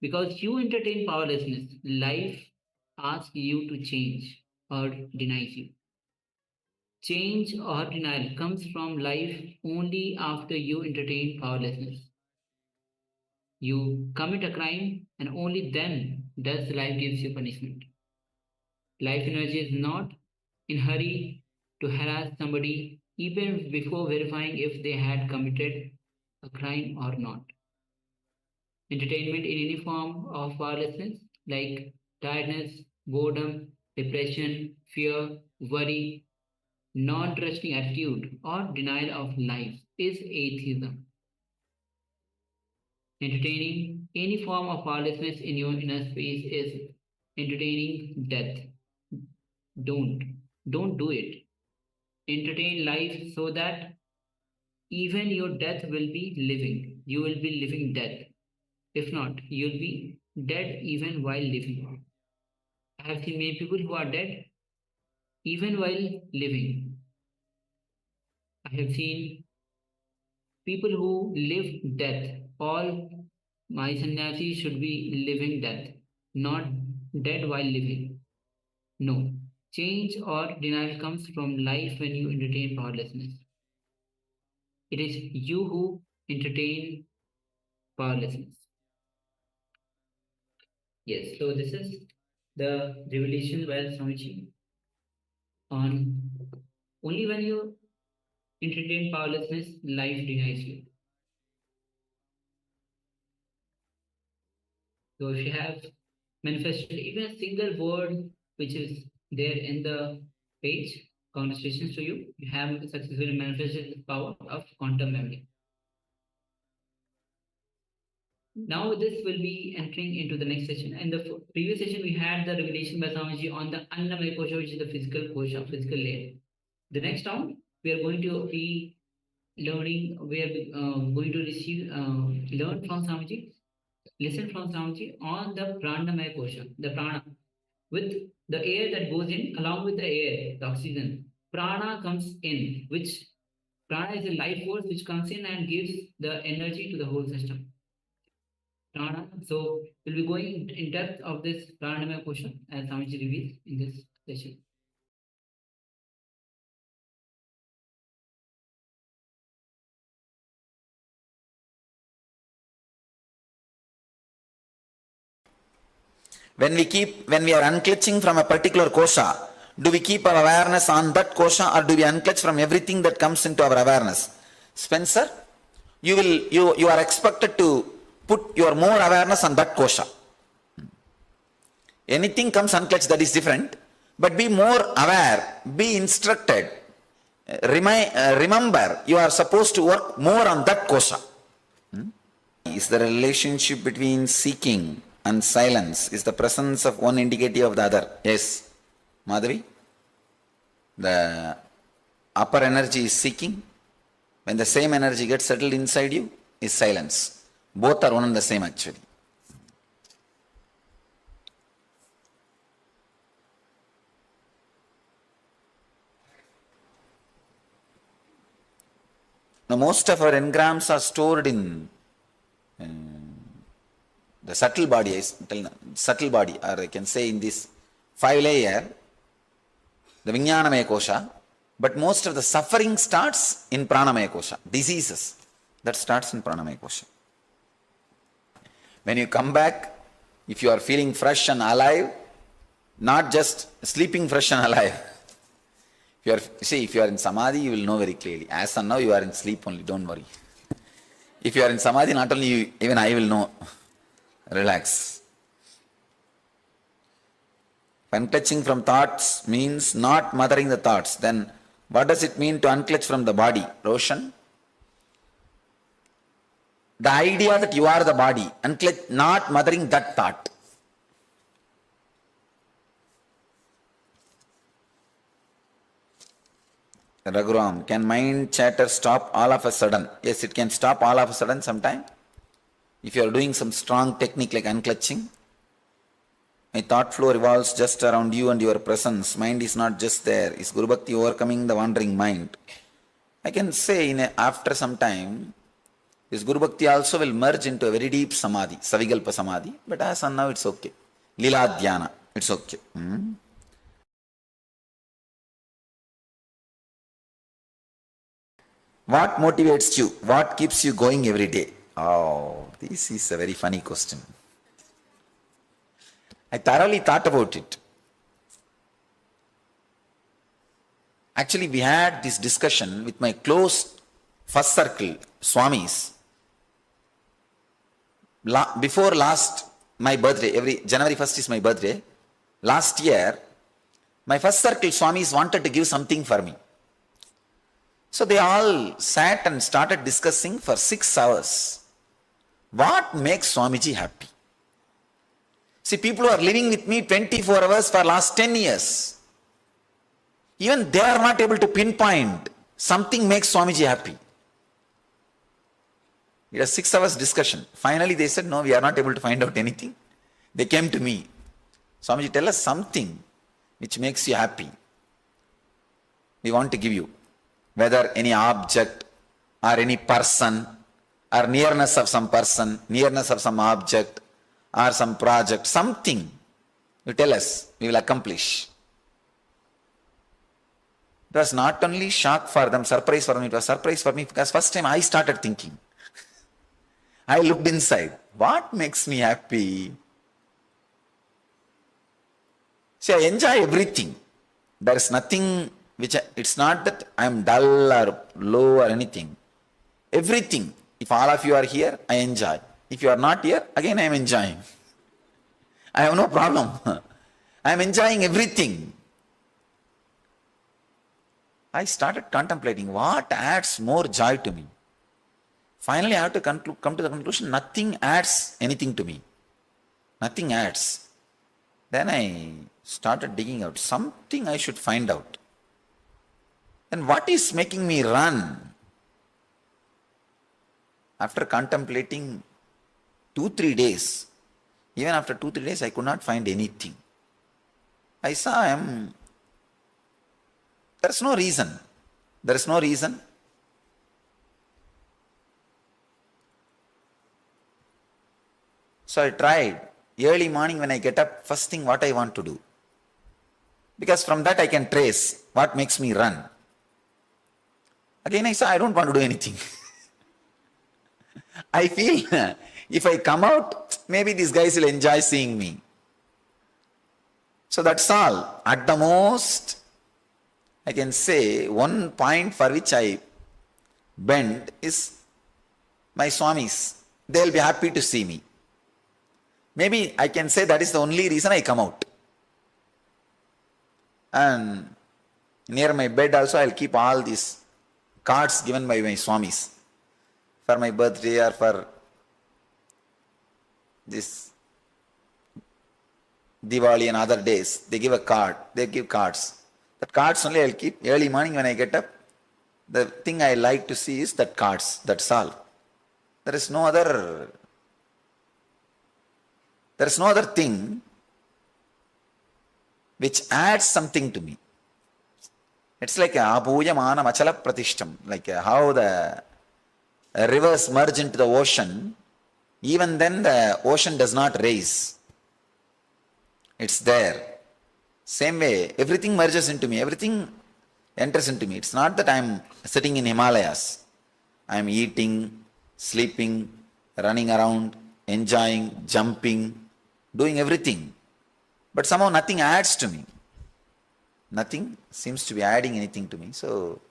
because you entertain powerlessness, life asks you to change or denies you. Change or denial comes from life only after you entertain powerlessness. You commit a crime and only then does life gives you punishment. Life energy is not in hurry to harass somebody even before verifying if they had committed a crime or not. Entertainment in any form of powerlessness like tiredness, boredom, depression, fear, worry, non-trusting attitude or denial of life is atheism. Entertaining any form of powerlessness in your inner space is entertaining death. Don't. Don't do it. Entertain life so that even your death will be living. You will be living death. If not, you'll be dead even while living. I have seen many people who are dead even while living. I have seen people who live death. All my sannyasi should be living death, not dead while living. No. Change or denial comes from life when you entertain powerlessness. It is you who entertain powerlessness. Yes, so this is the revelation by Swamiji on only when you entertain powerlessness, life denies you. So if you have manifested even a single word which is there in the page, congratulations to you. You have successfully manifested the power of quantum memory. Now this will be entering into the next session. In the previous session, we had the revelation by Swamiji on the Annamaya Kosha, which is the physical kosha, physical layer. The next round, we are going to be learning, we are going to receive, learn from Swamiji, listen from Swamiji on the Pranamaya Kosha, the prana. With the air that goes in, along with the air, the oxygen, prana comes in, which prana is a life force which comes in and gives the energy to the whole system. Prana. So we'll be going in depth of this Pranamaya question as Swamiji reveals in this session. When we are unclutching from a particular kosha, do we keep our awareness on that kosha or do we unclutch from everything that comes into our awareness? Spencer, you are expected to put your more awareness on that kosha. Anything comes unclutched, that is different, but be more aware, be instructed. Remember, you are supposed to work more on that kosha. Is the relationship between seeking and silence, is the presence of one indicative of the other? Yes. Madhavi? The upper energy is seeking. When the same energy gets settled inside you, is silence. Both are one and the same actually. Now most of our engrams are stored in the subtle body, or I can say in this 5-layer, the Vijnanamaya Kosha, but most of the suffering starts in Pranamaya Kosha. Diseases, that starts in Pranamaya Kosha. When you come back, if you are feeling fresh and alive, not just sleeping fresh and alive. If you are in Samadhi, you will know very clearly. As of now, you are in sleep only, don't worry. If you are in Samadhi, not only you, even I will know. Relax. Unclutching from thoughts means not mothering the thoughts. Then what does it mean to unclutch from the body? Roshan? The idea that you are the body, unclutch, not mothering that thought. Raghuram, can mind chatter stop all of a sudden? Yes, it can stop all of a sudden sometime. If you are doing some strong technique like unclutching, my thought flow revolves just around you and your presence. Mind is not just there. Is Guru Bhakti overcoming the wandering mind? I can say after some time, this Guru Bhakti also will merge into a very deep samadhi, Savigalpa samadhi. But as on now, it's okay. Lila Dhyana, it's okay. What motivates you? What keeps you going every day? Oh, this is a very funny question. I thoroughly thought about it. Actually, we had this discussion with my close first circle, Swamis. Before my birthday, every January 1st is my birthday. Last year, my first circle Swamis wanted to give something for me. So they all sat and started discussing for 6 hours. What makes Swamiji happy? See, people who are living with me 24 hours for last 10 years. Even they are not able to pinpoint something makes Swamiji happy. It was 6 hours discussion. Finally they said, no, we are not able to find out anything. They came to me. Swamiji, tell us something which makes you happy. We want to give you. Whether any object or any person or nearness of some person, nearness of some object or some project, something you tell us, we will accomplish. It was not only shock for them, surprise for them, it was surprise for me because first time I started thinking. I looked inside. What makes me happy? See, I enjoy everything. There is nothing which, it's not that I am dull or low or anything. Everything. If all of you are here, I enjoy. If you are not here, again I am enjoying. I have no problem. I am enjoying everything. I started contemplating what adds more joy to me. Finally, I have to come to the conclusion, nothing adds anything to me. Nothing adds. Then I started digging out something I should find out. Then what is making me run? After contemplating 2-3 days, even after 2-3 days, I could not find anything. I saw there's no reason. There is no reason. So I tried. Early morning when I get up, first thing what I want to do. Because from that I can trace what makes me run. Again I saw I don't want to do anything. I feel if I come out, maybe these guys will enjoy seeing me. So that's all. At the most, I can say one point for which I bend is my Swamis. They will be happy to see me. Maybe I can say that is the only reason I come out. And near my bed also I will keep all these cards given by my Swamis. For my birthday or for this Diwali and other days, they give a card. They give cards. That cards only I will keep. Early morning when I get up, the thing I like to see is that cards. That's all. There is no other thing which adds something to me. It's like abhuya mana machala pratishtam, like how the rivers merge into the ocean, even then the ocean does not raise. It's there. Same way, everything merges into me, everything enters into me. It's not that I'm sitting in Himalayas. I'm eating, sleeping, running around, enjoying, jumping, doing everything. But somehow nothing adds to me. Nothing seems to be adding anything to me. So,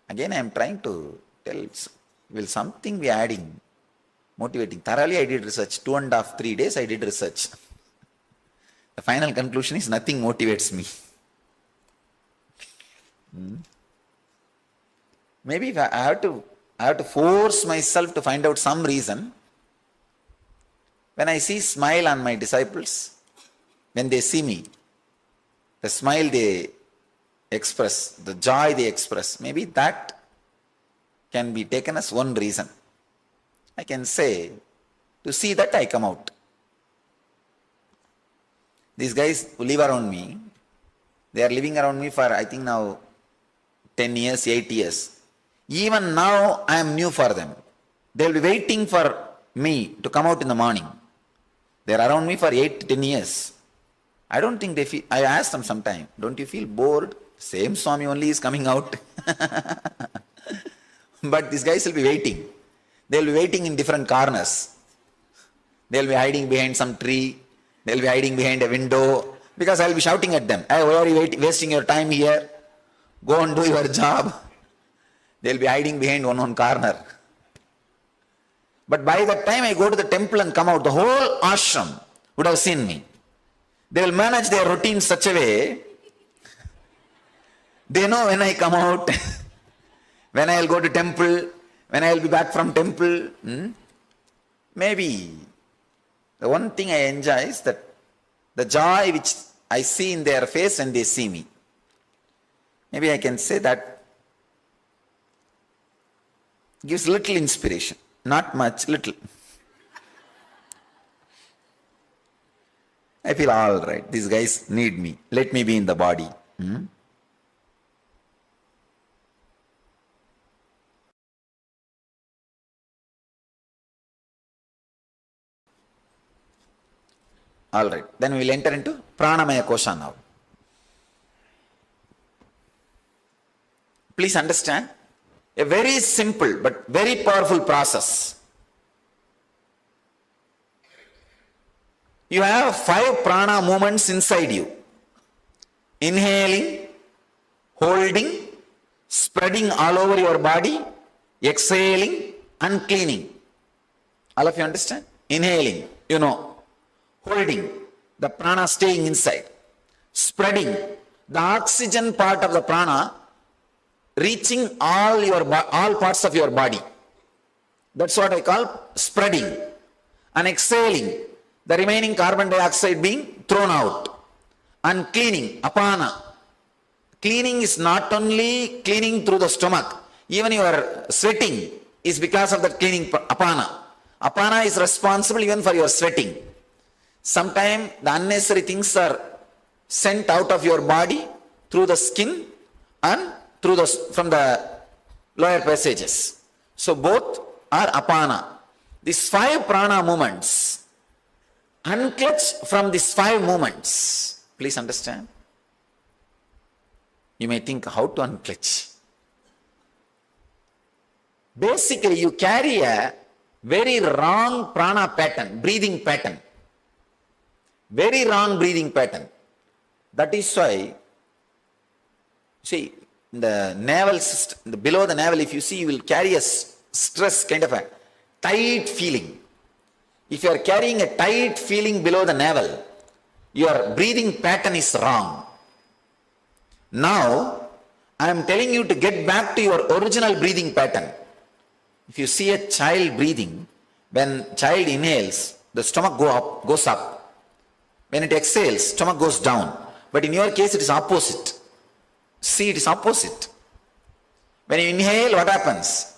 again I am trying to tell, will something be adding, motivating? Thoroughly I did research. 2.5-3 days I did research. The final conclusion is nothing motivates me. Maybe if I have to force myself to find out some reason. When I see smile on my disciples, when they see me, the smile they express, the joy they express, maybe that can be taken as one reason. I can say, to see that I come out. These guys who live around me, they are living around me for I think now 10 years, 8 years. Even now I am new for them. They will be waiting for me to come out in the morning. They are around me for 8 to 10 years. I don't think they feel, I asked them sometime, don't you feel bored? Same Swami only is coming out. But these guys will be waiting. They will be waiting in different corners. They will be hiding behind some tree. They will be hiding behind a window. Because I will be shouting at them, hey, why are you wasting your time here? Go and do your job. They will be hiding behind one corner. But by the time I go to the temple and come out, the whole ashram would have seen me. They will manage their routine in such a way, they know when I come out, when I will go to temple, when I will be back from temple. Maybe the one thing I enjoy is that the joy which I see in their face when they see me. Maybe I can say that gives little inspiration. Not much, little. I feel all right. These guys need me. Let me be in the body. All right. Then we will enter into Pranamaya Kosha now. Please understand, a very simple but very powerful process. You have 5 prana movements inside you. Inhaling, holding, spreading all over your body, exhaling and cleaning. All of you understand? Inhaling, you know. Holding, the prana staying inside. Spreading, the oxygen part of the prana reaching all parts of your body. That's what I call spreading. And exhaling, the remaining carbon dioxide being thrown out. And cleaning, apana. Cleaning is not only cleaning through the stomach, even your sweating is because of that cleaning, apana. Apana is responsible even for your sweating. Sometimes the unnecessary things are sent out of your body through the skin and from the lower passages. So both are apana. These 5 prana movements, unclutch from these 5 movements. Please understand. You may think how to unclutch. Basically you carry a very wrong prana pattern, breathing pattern. Very wrong breathing pattern. That is why, see, the navel system, below the navel, if you see, you will carry a stress, kind of a tight feeling. If you are carrying a tight feeling below the navel, your breathing pattern is wrong. Now, I am telling you to get back to your original breathing pattern. If you see a child breathing, when child inhales, the stomach goes up. When it exhales, stomach goes down. But in your case, it is opposite. See, it is opposite. When you inhale, what happens?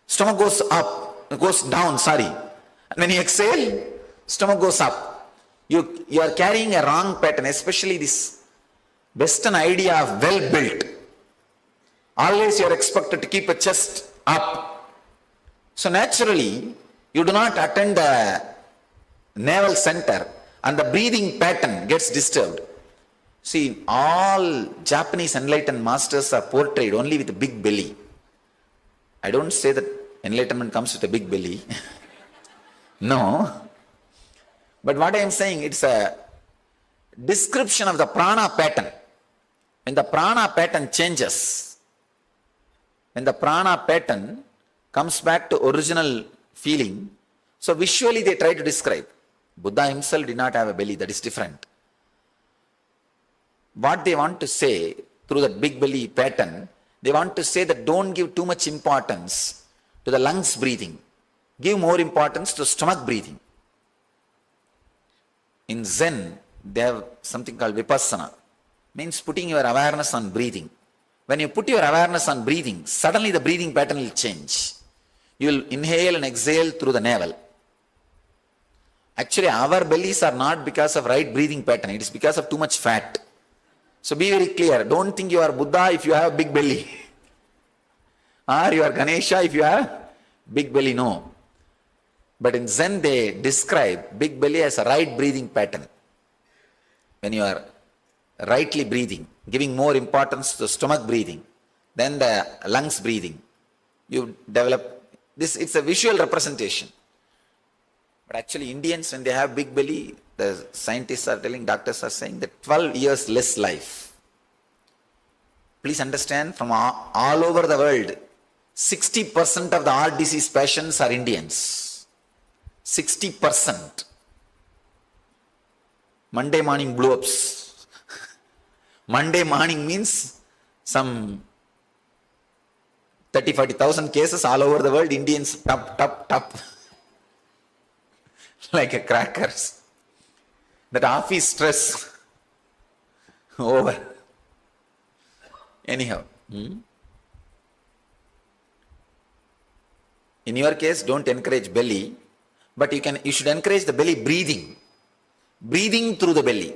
Stomach goes up, goes down, sorry. And when you exhale, stomach goes up. You are carrying a wrong pattern, especially this Western idea of well-built. Always you are expected to keep a chest up. So naturally, you do not attend the navel center and the breathing pattern gets disturbed. See, all Japanese enlightened masters are portrayed only with a big belly. I don't say that enlightenment comes with a big belly. No. But what I am saying, it's a description of the prana pattern. When the prana pattern changes, when the prana pattern comes back to original feeling, so visually they try to describe. Buddha himself did not have a belly, that is different. What they want to say through that big belly pattern, they want to say that don't give too much importance to the lungs breathing. Give more importance to stomach breathing. In Zen, they have something called Vipassana. means putting your awareness on breathing. When you put your awareness on breathing, suddenly the breathing pattern will change. You will inhale and exhale through the navel. Actually, our bellies are not because of right breathing pattern. It is because of too much fat. So be very clear. Don't think you are Buddha if you have a big belly. Or you are Ganesha if you have big belly. No. But in Zen they describe big belly as a right breathing pattern. When you are rightly breathing, giving more importance to stomach breathing than the lungs breathing, you develop this. It's a visual representation. But actually Indians, when they have big belly, the scientists are telling, doctors are saying that 12 years less life. Please understand, from all over the world, 60% of the heart disease patients are Indians. 60%. Monday morning blow-ups. Monday morning means some 30,000-40,000 cases all over the world. Indians top. Like a crackers. That office stress over. Anyhow. In your case, don't encourage belly, but you should encourage the belly breathing. Breathing through the belly,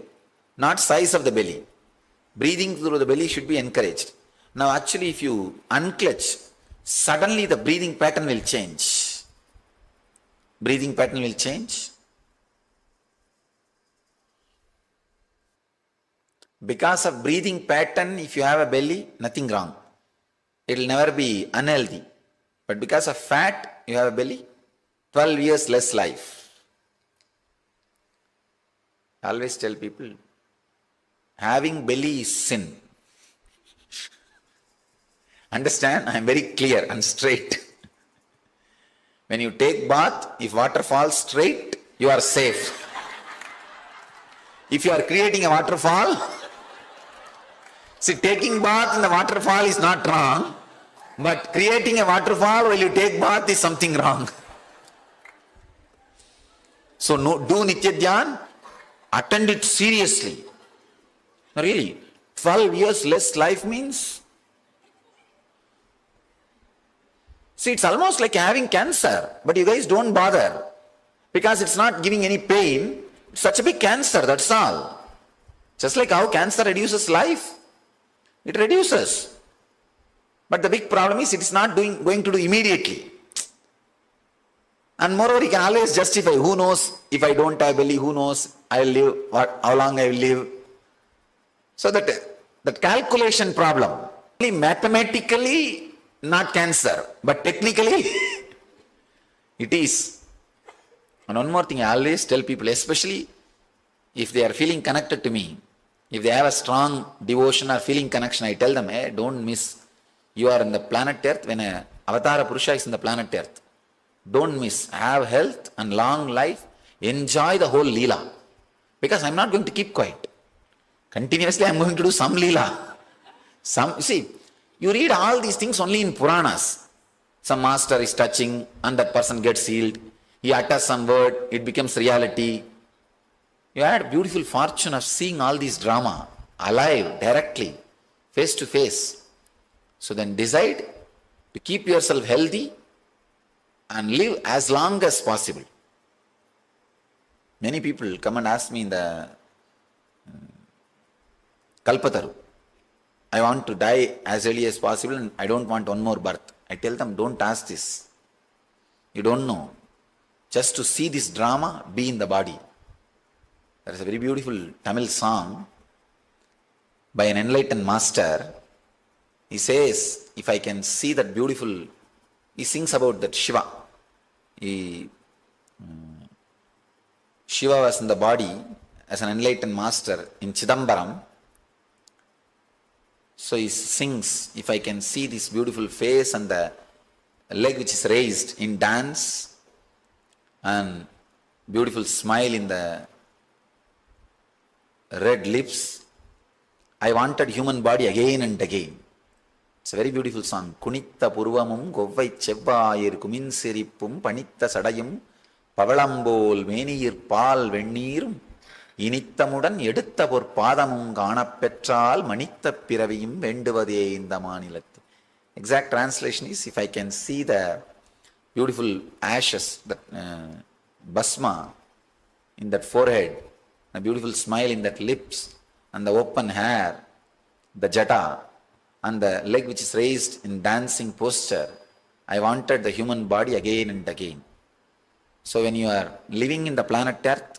not size of the belly. Breathing through the belly should be encouraged. Now actually if you unclutch, suddenly the breathing pattern will change. Breathing pattern will change. Because of breathing pattern, if you have a belly, nothing wrong. It will never be unhealthy. But because of fat, you have a belly, 12 years less life. I always tell people, having belly is sin. Understand? I am very clear and straight. When you take bath, if water falls straight, you are safe. If you are creating a waterfall, see, taking bath in the waterfall is not wrong, but creating a waterfall while you take bath is something wrong. So no, do Nityadhyan, attend it seriously. Really, 12 years less life means, see, it's almost like having cancer, but you guys don't bother because it's not giving any pain. It's such a big cancer, that's all. Just like how cancer reduces life, it reduces. But the big problem is it's not going to do immediately. And moreover, you can always justify, who knows, if I don't have belly, who knows, I will live, how long I will live. So that calculation problem, only mathematically not cancer, but technically it is. And one more thing I always tell people, especially if they are feeling connected to me, if they have a strong devotion or feeling connection, I tell them, hey, don't miss. You are in the planet Earth when a Avatara Purusha is in the planet Earth. Don't miss. Have health and long life. Enjoy the whole Leela. Because I'm not going to keep quiet. Continuously I'm going to do some Leela. See, you read all these things only in Puranas. Some master is touching and that person gets healed. He utters some word, it becomes reality. You had beautiful fortune of seeing all these drama alive, directly, face to face. So then decide to keep yourself healthy and live as long as possible. Many people come and ask me in the Kalpataru, I want to die as early as possible and I don't want one more birth. I tell them, don't ask this. You don't know. Just to see this drama, be in the body. There is a very beautiful Tamil song by an enlightened master. He says, if I can see that beautiful, he sings about that Shiva. Shiva was in the body as an enlightened master in Chidambaram. So he sings, if I can see this beautiful face and the leg which is raised in dance and beautiful smile in the red lips, I wanted human body again and again. It's a very beautiful song. Kunitta purvamum govvai chevvayir kumin sirippum panitta sadayum pavalambol meniyir paal venneerum இனித்தமுடன் எடுத்த பொற் பாதமும் காணப்பெற்றால் மணித்த பிறவியும் வேண்டுவதே இந்த மாநிலத்தில். Exact translation is, if I can see the beautiful ashes, that bhasma in that forehead, a beautiful smile in that lips, and the open hair, the jata, and the leg which is raised in dancing posture, I wanted the human body again and again. So when you are living in the planet Earth,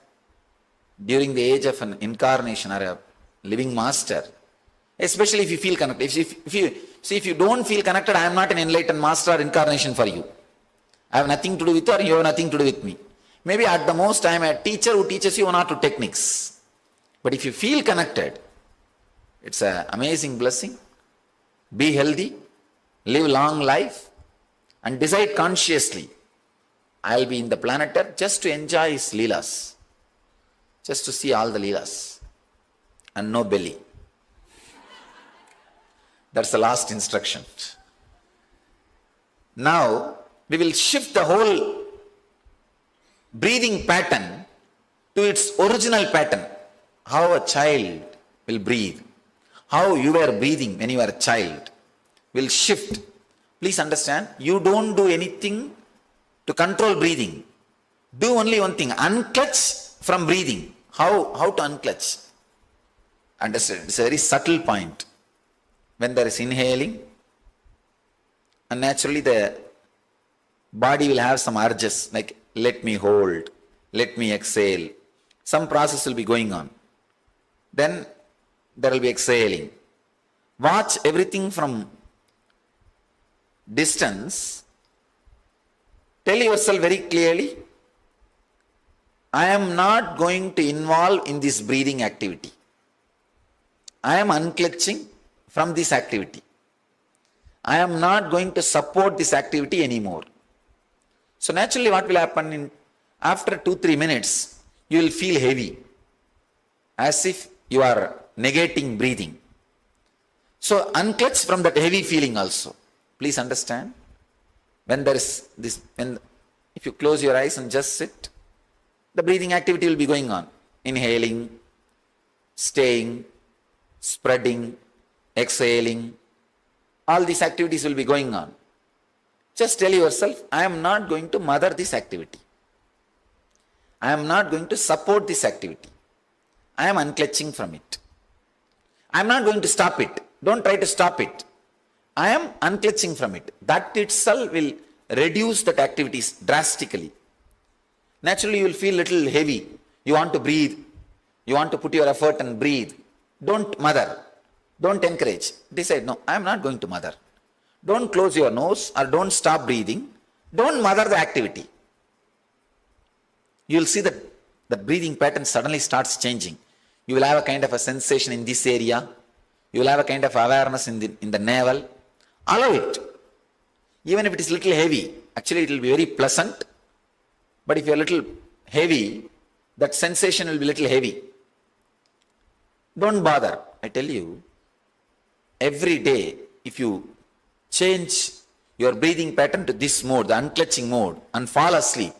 during the age of an incarnation or a living master, especially if you feel connected, if you don't feel connected, I am not an enlightened master or incarnation for you. I have nothing to do with you or you have nothing to do with me. Maybe at the most I am a teacher who teaches you one or two techniques. But if you feel connected, it's an amazing blessing. Be healthy, live long life, and decide consciously, I'll be in the planet Earth just to enjoy his leelas, just to see all the leelas, and no belly. That's the last instruction. Now, we will shift the whole breathing pattern to its original pattern. How a child will breathe, how you were breathing when you were a child, will shift. Please understand, you don't do anything to control breathing. Do only one thing, unclutch from breathing. How to unclutch? Understand, it's a very subtle point. When there is inhaling, and naturally the body will have some urges like let me hold, let me exhale. Some process will be going on. Then there will be exhaling. Watch everything from distance. Tell yourself very clearly, I am not going to involve in this breathing activity. I am unclutching from this activity. I am not going to support this activity anymore. So naturally what will happen, after 2-3 minutes, you will feel heavy, as if you are negating breathing. So unclutch from that heavy feeling also. Please understand, when there is this, if you close your eyes and just sit, the breathing activity will be going on. Inhaling, staying, spreading, exhaling, all these activities will be going on. Just tell yourself, I am not going to mother this activity. I am not going to support this activity. I am unclutching from it. I am not going to stop it. Don't try to stop it. I am unclutching from it. That itself will reduce that activities drastically. Naturally you will feel little heavy. You want to breathe. You want to put your effort and breathe. Don't mother. Don't encourage. Decide, no, I am not going to mother. Don't close your nose or don't stop breathing. Don't mother the activity. You will see that the breathing pattern suddenly starts changing. You will have a kind of a sensation in this area. You will have a kind of awareness in the navel. Allow it. Even if it is little heavy, actually it will be very pleasant. But if you are little heavy, that sensation will be little heavy. Don't bother. I tell you, every day, if you change your breathing pattern to this mode, the unclutching mode, and fall asleep,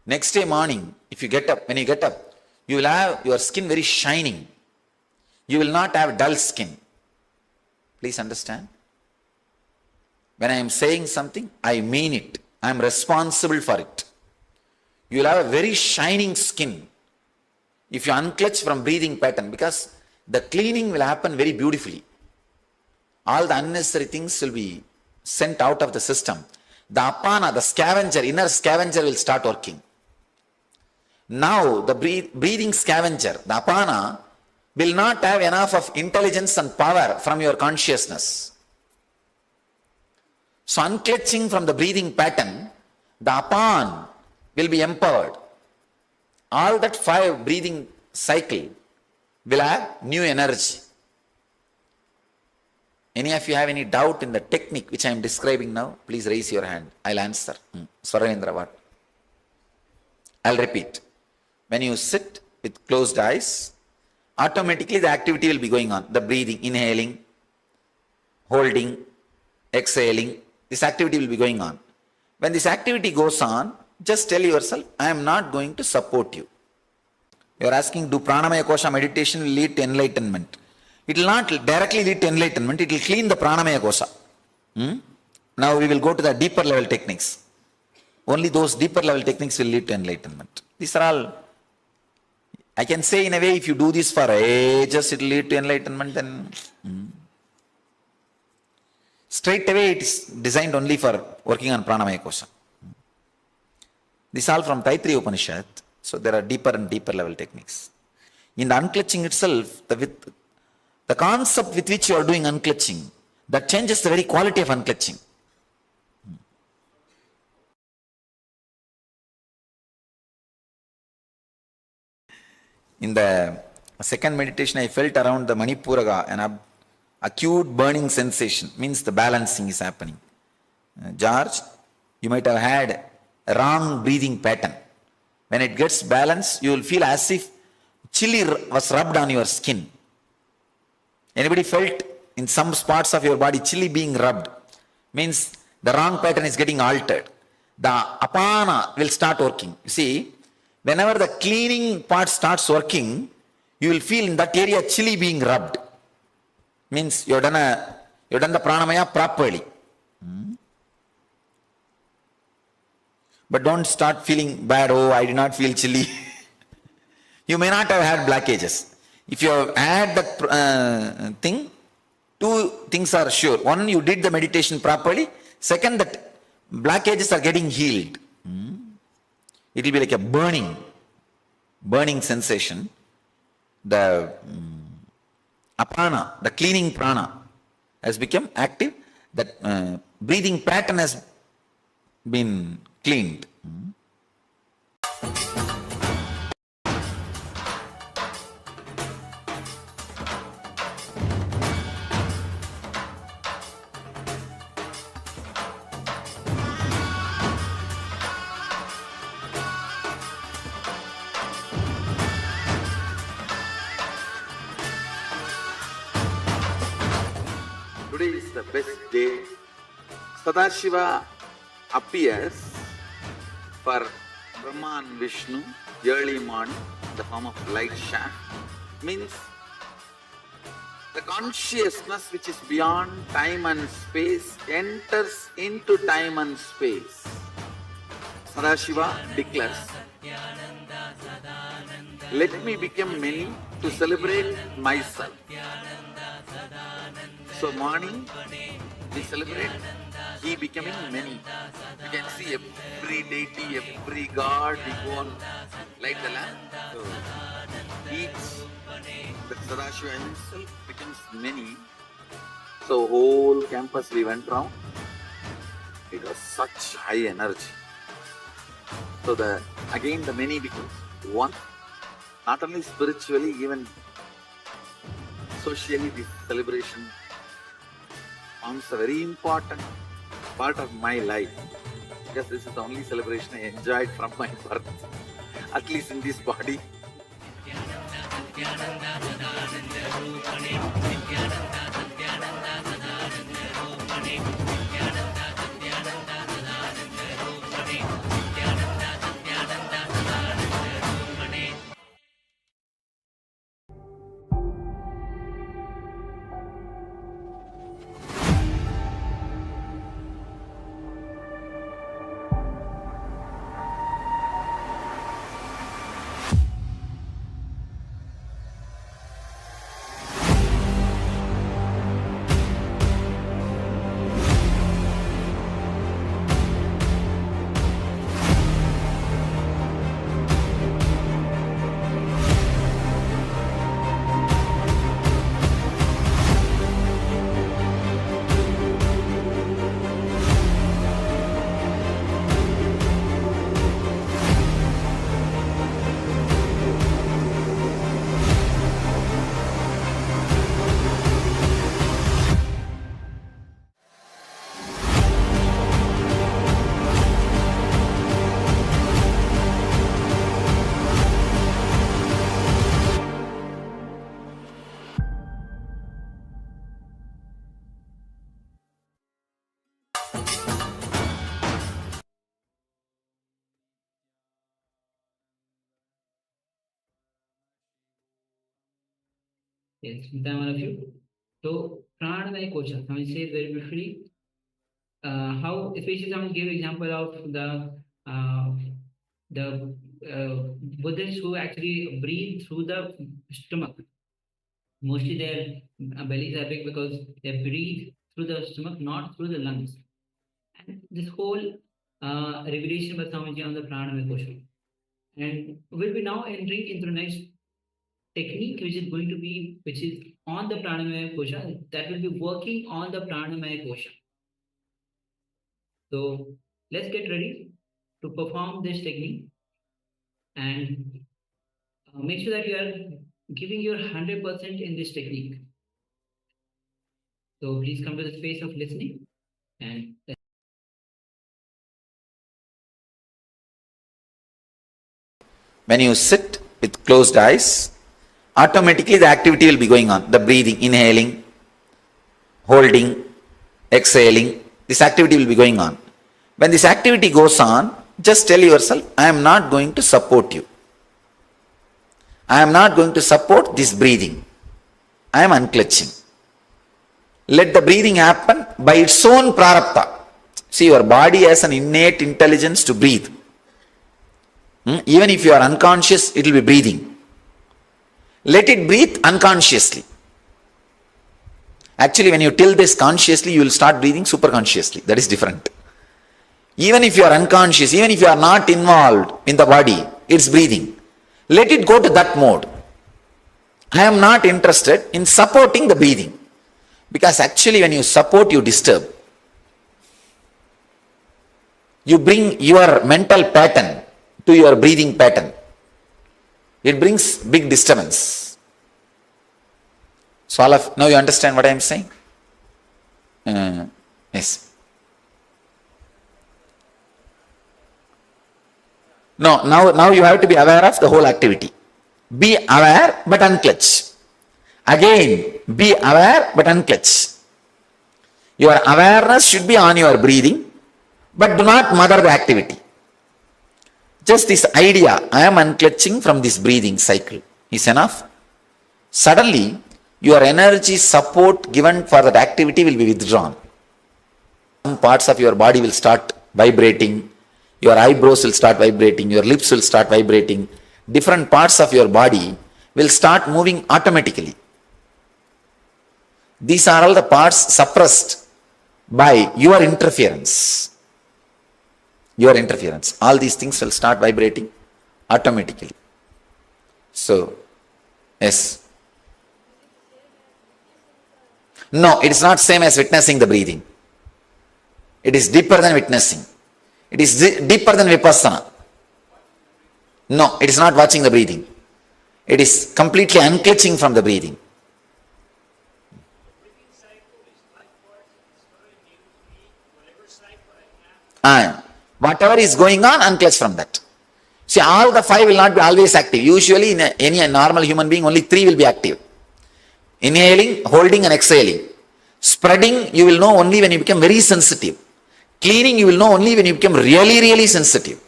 next day morning, if you get up, when you get up, you will have your skin very shining. You will not have dull skin. Please understand. When I am saying something, I mean it. I am responsible for it. You will have a very shining skin if you unclutch from breathing pattern, because the cleaning will happen very beautifully. All the unnecessary things will be sent out of the system. The apana, the scavenger, inner scavenger will start working. Now the breathing scavenger, the apana, will not have enough of intelligence and power from your consciousness. So unclutching from the breathing pattern, the apan will be empowered. All that 5 breathing cycle will have new energy. Any of you have any doubt in the technique which I am describing now? Please raise your hand. I'll answer. Swaravendra, what? I'll repeat. When you sit with closed eyes, automatically the activity will be going on. The breathing, inhaling, holding, exhaling, this activity will be going on. When this activity goes on, just tell yourself, I am not going to support you. You are asking, do pranamaya kosha meditation will lead to enlightenment? It will not directly lead to enlightenment, it will clean the pranamaya kosha. Now we will go to the deeper level techniques. Only those deeper level techniques will lead to enlightenment. These are all, I can say in a way, if you do this for ages, it will lead to enlightenment, then straight away it is designed only for working on pranamaya kosha. This is all from Taittiriya Upanishad. So there are deeper and deeper level techniques. In the unclutching itself, the concept with which you are doing unclutching, that changes the very quality of unclutching. In the second meditation, I felt around the Manipuraga an acute burning sensation, means the balancing is happening. George, you might have had a wrong breathing pattern. When it gets balanced, you will feel as if chili was rubbed on your skin. Anybody felt in some spots of your body chili being rubbed? Means the wrong pattern is getting altered. The apana will start working. You see, whenever the cleaning part starts working, you will feel in that area chili being rubbed. Means you have done the pranamaya properly. But don't start feeling bad, oh, I did not feel chilly. You may not have had blockages. If you have had that thing, two things are sure. One, you did the meditation properly. Second, that blockages are getting healed. It will be like a burning sensation. The apana, the cleaning prana, has become active. That breathing pattern has been cleaned. Today is the best day. Sadashiva appears for Brahma and Vishnu early morning in the form of light shaft. Means the consciousness which is beyond time and space enters into time and space. Sadashiva declares, let me become many to celebrate myself. So morning we celebrate he becoming many. You can see every deity, every god, we go on light the lamp. So the Sadashiva himself becomes many. So whole campus we went round. It was such high energy. So again the many becomes one. Not only spiritually, even socially, this celebration forms a very important part of my life, because this is the only celebration I enjoyed from my birth, at least in this body. Yes, thank all of you. So, Pranamaya Kosha, I will say very briefly how, especially I will give example of the Buddhists who actually breathe through the stomach. Mostly their bellies are big because they breathe through the stomach, not through the lungs. And this whole revelation by Swamiji on the Pranamaya Kosha. And we'll be now entering into the next technique, which is going to be, which is on the Pranamaya Kosha, that will be working on the Pranamaya Kosha. So let's get ready to perform this technique and make sure that you are giving your 100% in this technique. So please come to the space of listening and When you sit with closed eyes, automatically the activity will be going on. The breathing, inhaling, holding, exhaling, this activity will be going on. When this activity goes on, just tell yourself, I am not going to support you. I am not going to support this breathing. I am unclutching. Let the breathing happen by its own prarabdha. See, your body has an innate intelligence to breathe. Even if you are unconscious, it will be breathing. Let it breathe unconsciously. Actually, when you tell this consciously, you will start breathing superconsciously. That is different. Even if you are unconscious, even if you are not involved in the body, it's breathing. Let it go to that mode. I am not interested in supporting the breathing. Because actually when you support, you disturb. You bring your mental pattern to your breathing pattern. It brings big disturbance. So now you understand what I am saying? Yes. No, now you have to be aware of the whole activity. Be aware but unclutch. Again, be aware but unclutch. Your awareness should be on your breathing, but do not mother the activity. Just this idea, I am unclutching from this breathing cycle, is enough. Suddenly, your energy support given for that activity will be withdrawn. Some parts of your body will start vibrating, your eyebrows will start vibrating, your lips will start vibrating. Different parts of your body will start moving automatically. These are all the parts suppressed by your interference. Your interference. All these things will start vibrating automatically. So, yes. No, it is not same as witnessing the breathing. It is deeper than witnessing. It is deeper than vipassana. No, it is not watching the breathing. It is completely unclutching from the breathing. And whatever is going on, unclutch from that. See, all the five will not be always active. Usually in any normal human being, only three will be active. Inhaling, holding and exhaling. Spreading, you will know only when you become very sensitive. Cleaning, you will know only when you become really, really sensitive.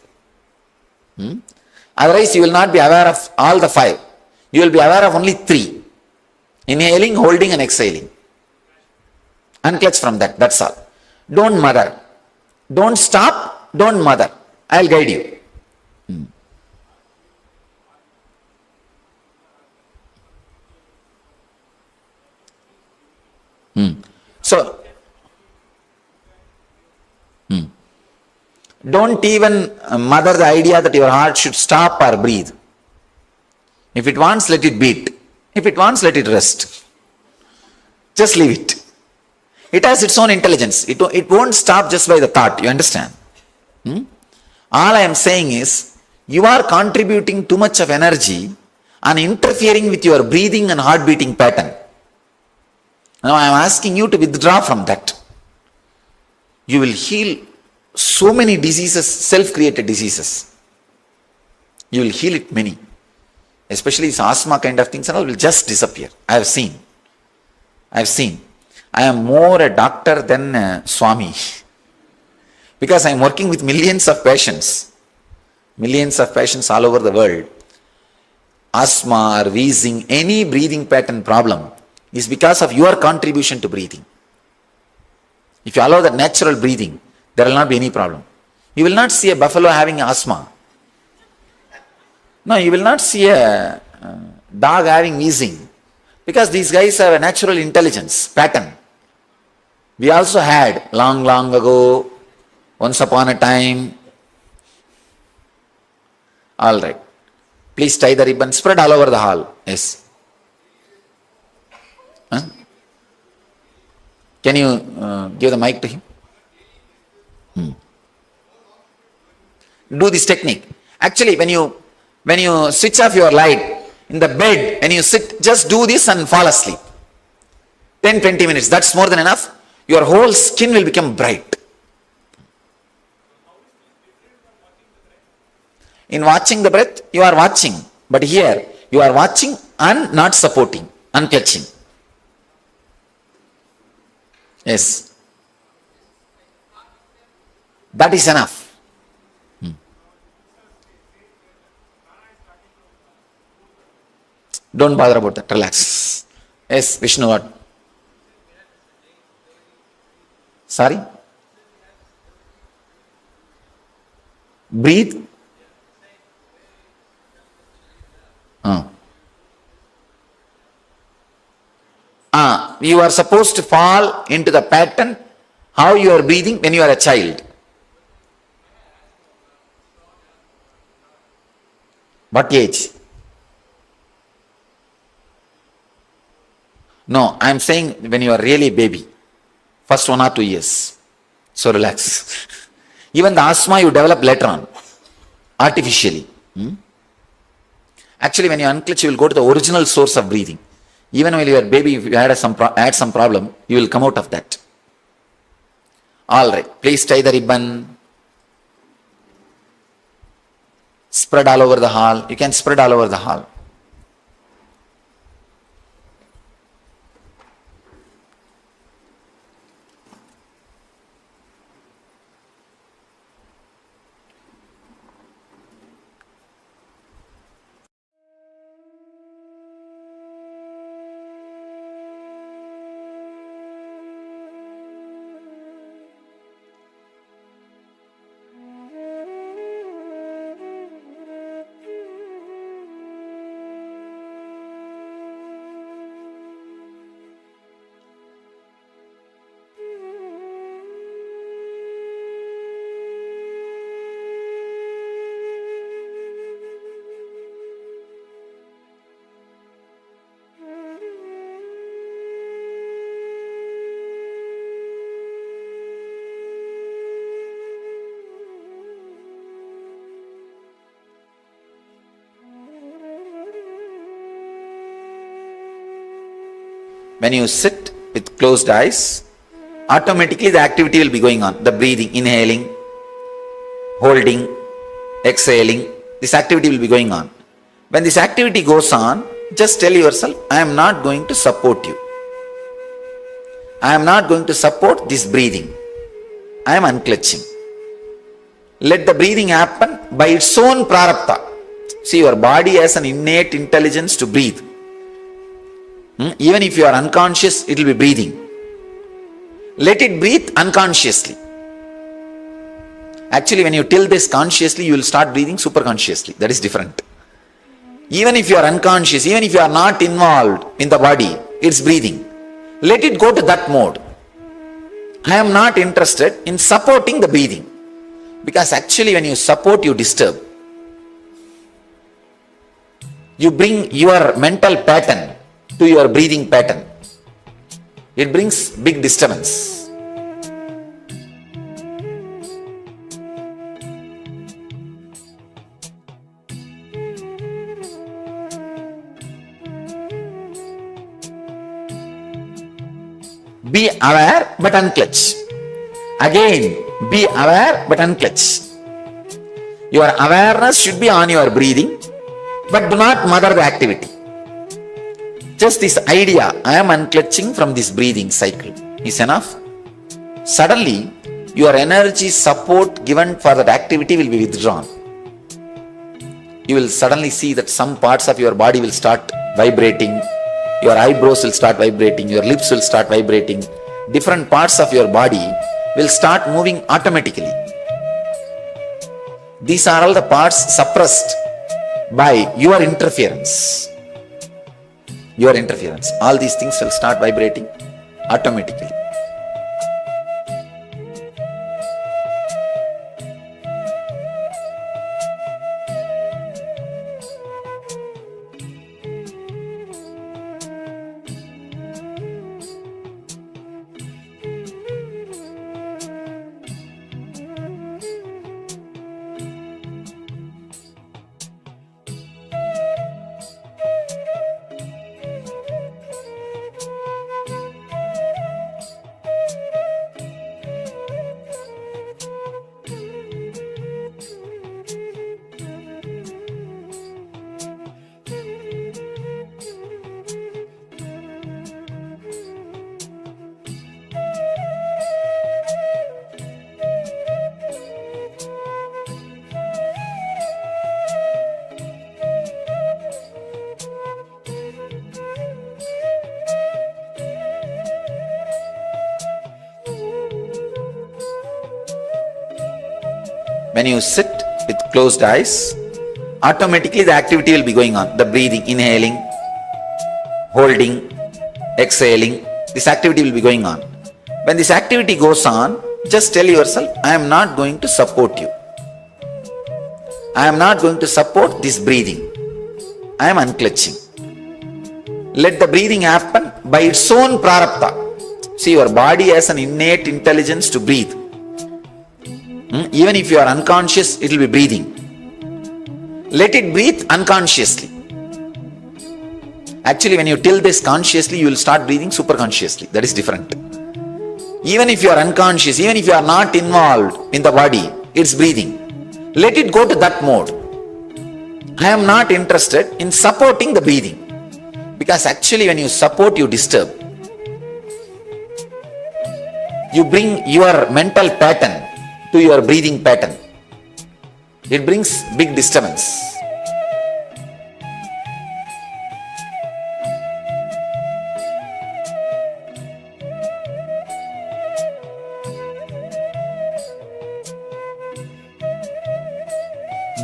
Otherwise, you will not be aware of all the five. You will be aware of only three. Inhaling, holding and exhaling. Unclutch from that, that's all. Don't mother. Don't stop, don't mother. I'll guide you. So, don't even mother the idea that your heart should stop or breathe. If it wants, let it beat. If it wants, let it rest. Just leave it. It has its own intelligence. It won't stop just by the thought. You understand? All I am saying is, you are contributing too much of energy and interfering with your breathing and heart beating pattern. Now I am asking you to withdraw from that. You will heal so many diseases, self-created diseases. You will heal it many. Especially this asthma kind of things and all will just disappear. I have seen. I am more a doctor than a Swami. Because I am working with millions of patients all over the world. asthma or wheezing, any breathing pattern problem is because of your contribution to breathing. If you allow that natural breathing, there will not be any problem. You will not see a buffalo having asthma. No, you will not see a dog having wheezing, because these guys have a natural intelligence pattern. We also had long ago, once upon a time. All right. Please tie the ribbon, spread all over the hall. Yes. Huh? Can you give the mic to him? Do this technique. Actually, when you switch off your light in the bed and you sit, just do this and fall asleep. 10-20 minutes, that's more than enough. Your whole skin will become bright. In watching the breath, you are watching. But here, you are watching and not supporting, unclutching. Yes. That is enough. Don't bother about that. Relax. Yes, Vishnu, what? Sorry? Breathe. You are supposed to fall into the pattern how you are breathing when you are a child. What age? No, I am saying when you are really a baby, first 1 or 2 years. So relax. Even the asthma you develop later on, artificially. Actually, when you unclutch, you will go to the original source of breathing. Even when you are a baby, if you had some problem, you will come out of that. All right, please tie the ribbon. Spread all over the hall. You can spread all over the hall. When you sit with closed eyes, automatically the activity will be going on. The breathing, inhaling, holding, exhaling, this activity will be going on. When this activity goes on, just tell yourself, I am not going to support you. I am not going to support this breathing. I am unclutching. Let the breathing happen by its own prarabdha. See, your body has an innate intelligence to breathe. Even if you are unconscious, it will be breathing. Let it breathe unconsciously. Actually, when you tell this consciously, you will start breathing superconsciously. That is different. Even if you are unconscious, even if you are not involved in the body, it's breathing. Let it go to that mode. I am not interested in supporting the breathing. Because actually when you support, you disturb. You bring your mental pattern to your breathing pattern. It brings big disturbance. Be aware but unclutch. Again, be aware but unclutch. Your awareness should be on your breathing, but do not mother the activity. Just this idea, I am unclutching from this breathing cycle, is enough. Suddenly, your energy support given for that activity will be withdrawn. you will suddenly see that some parts of your body will start vibrating. Your eyebrows will start vibrating, your lips will start vibrating. Different parts of your body will start moving automatically. These are all the parts suppressed by your interference. Your interference. All these things will start vibrating automatically. When you sit with closed eyes, automatically the activity will be going on. The breathing, inhaling, holding, exhaling, this activity will be going on. When this activity goes on, just tell yourself, I am not going to support you. I am not going to support this breathing. I am unclutching. Let the breathing happen by its own prarabdha. See, your body has an innate intelligence to breathe. Even if you are unconscious, it will be breathing. Let it breathe unconsciously. Actually, when you tell this consciously, you will start breathing superconsciously. That is different. Even if you are unconscious, even if you are not involved in the body, it's breathing. Let it go to that mode. I am not interested in supporting the breathing. Because actually when you support, you disturb. You bring your mental pattern to your breathing pattern. It brings big disturbance.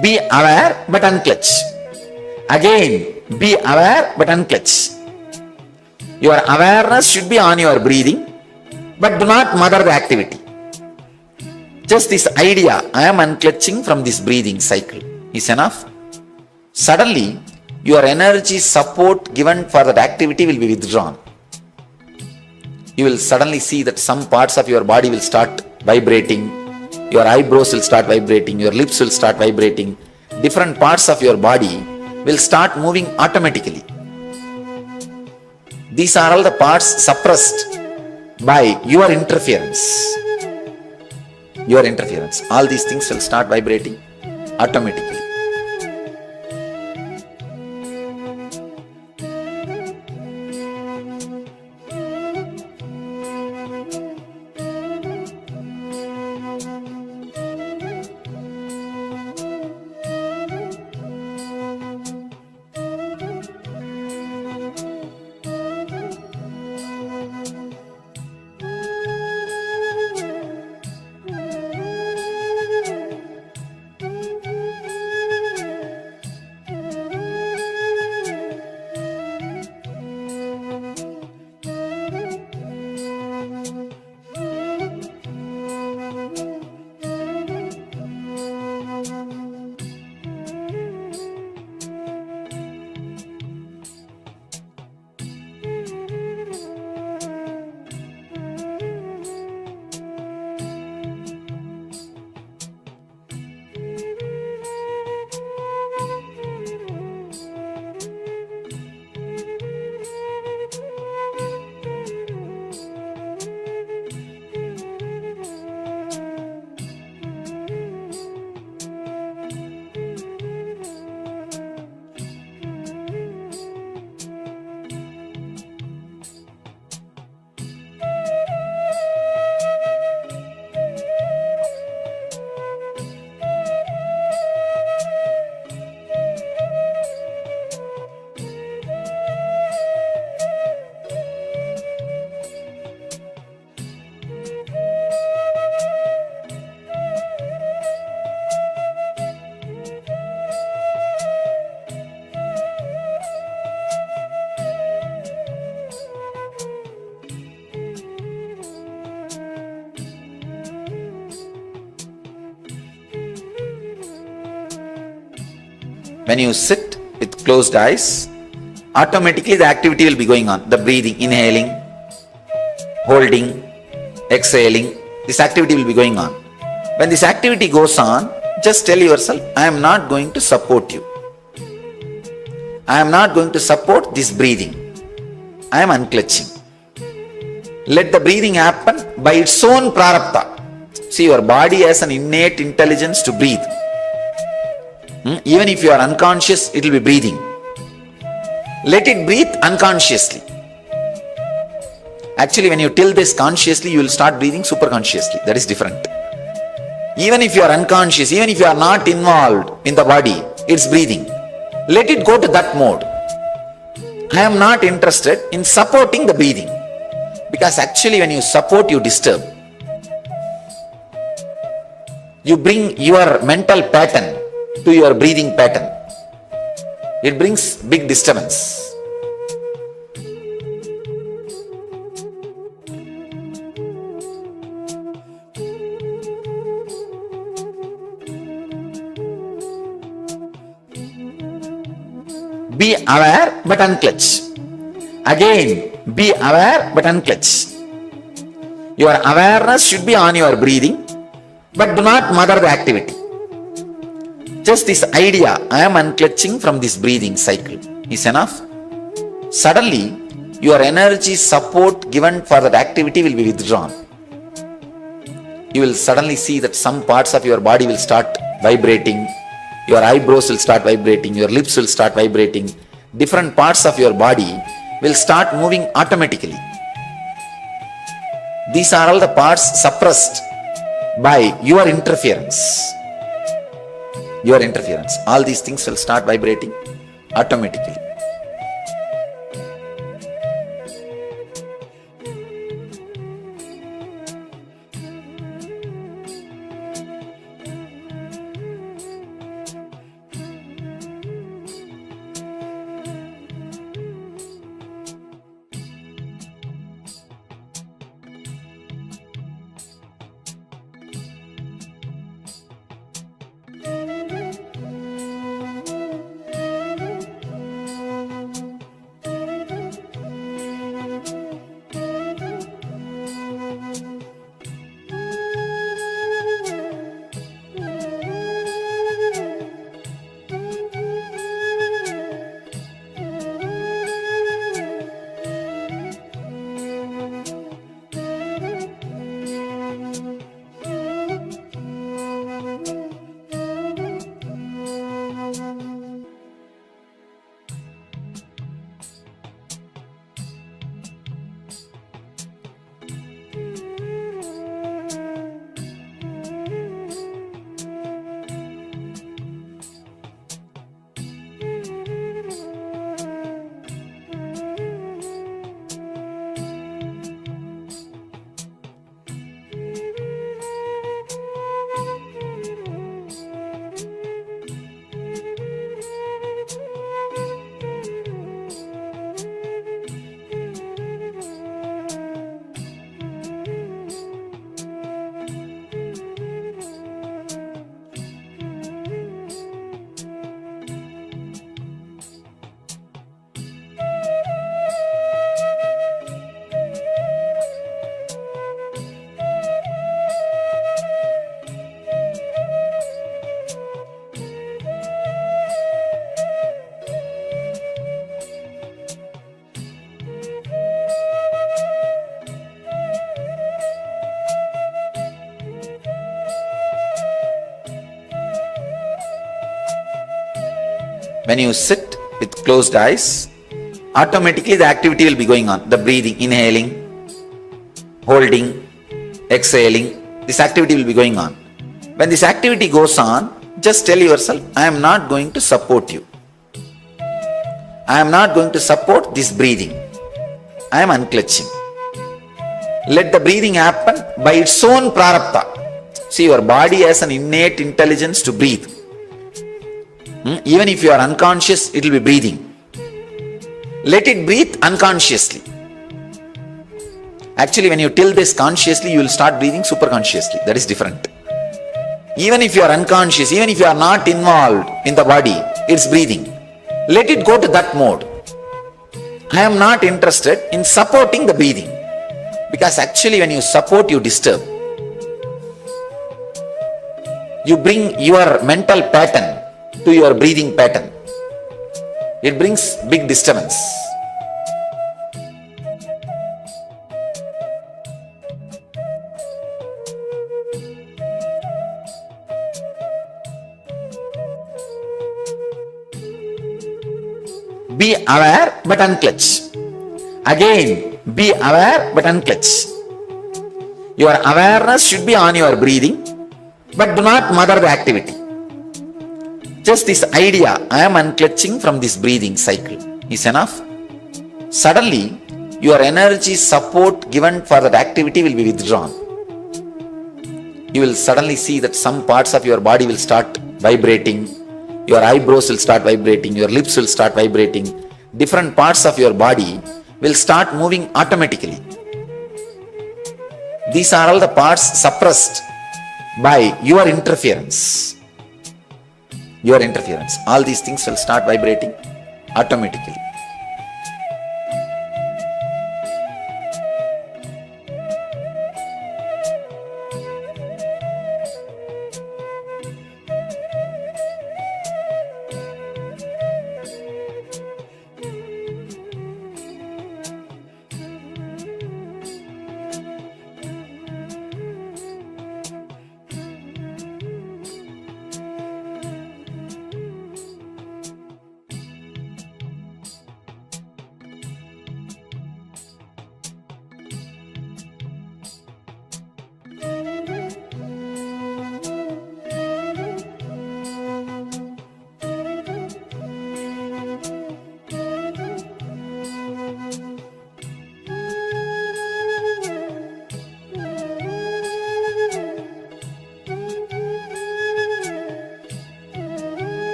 Be aware but unclutch. Again, be aware but unclutch. Your awareness should be on your breathing, but do not mother the activity. Just this idea, I am unclutching from this breathing cycle, is enough. Suddenly, your energy support given for that activity will be withdrawn. You will suddenly see that some parts of your body will start vibrating. Your eyebrows will start vibrating, your lips will start vibrating. Different parts of your body will start moving automatically. These are all the parts suppressed by your interference. Your interference. All these things will start vibrating automatically. When you sit with closed eyes, automatically the activity will be going on. The breathing, inhaling, holding, exhaling, this activity will be going on. When this activity goes on, just tell yourself, I am not going to support you. I am not going to support this breathing. I am unclutching. Let the breathing happen by its own prarabdha. See, your body has an innate intelligence to breathe. Even if you are unconscious, it will be breathing. Let it breathe unconsciously. Actually, when you tell this consciously, you will start breathing superconsciously. That is different. Even if you are unconscious, even if you are not involved in the body, it's breathing. Let it go to that mode. I am not interested in supporting the breathing. Because actually when you support, you disturb. You bring your mental pattern to your breathing pattern. It brings big disturbance. Be aware but unclutch. Again, be aware but unclutch. Your awareness should be on your breathing, but do not mother the activity. Just this idea, I am unclutching from this breathing cycle, is enough. Suddenly, your energy support given for that activity will be withdrawn. You will suddenly see that some parts of your body will start vibrating. Your eyebrows will start vibrating, your lips will start vibrating. Different parts of your body will start moving automatically. These are all the parts suppressed by your interference. Your interference. All these things will start vibrating automatically. When you sit with closed eyes, automatically the activity will be going on. The breathing, inhaling, holding, exhaling, this activity will be going on. When this activity goes on, just tell yourself, I am not going to support you. I am not going to support this breathing. I am unclutching. Let the breathing happen by its own prarabdha. See, your body has an innate intelligence to breathe. Even if you are unconscious, it will be breathing. Let it breathe unconsciously. Actually, when you tell this consciously, you will start breathing superconsciously. That is different. Even if you are unconscious, even if you are not involved in the body, it's breathing. Let it go to that mode. I am not interested in supporting the breathing. Because actually when you support, you disturb. You bring your mental pattern to your breathing pattern. It brings big disturbance. Be aware but unclutch. Again, be aware but unclutch. Your awareness should be on your breathing, but do not mother the activity. Just this idea, I am unclutching from this breathing cycle, is enough. Suddenly, your energy support given for that activity will be withdrawn. You will suddenly see that some parts of your body will start vibrating. Your eyebrows will start vibrating, your lips will start vibrating. Different parts of your body will start moving automatically. These are all the parts suppressed by your interference. Your interference. All these things will start vibrating automatically.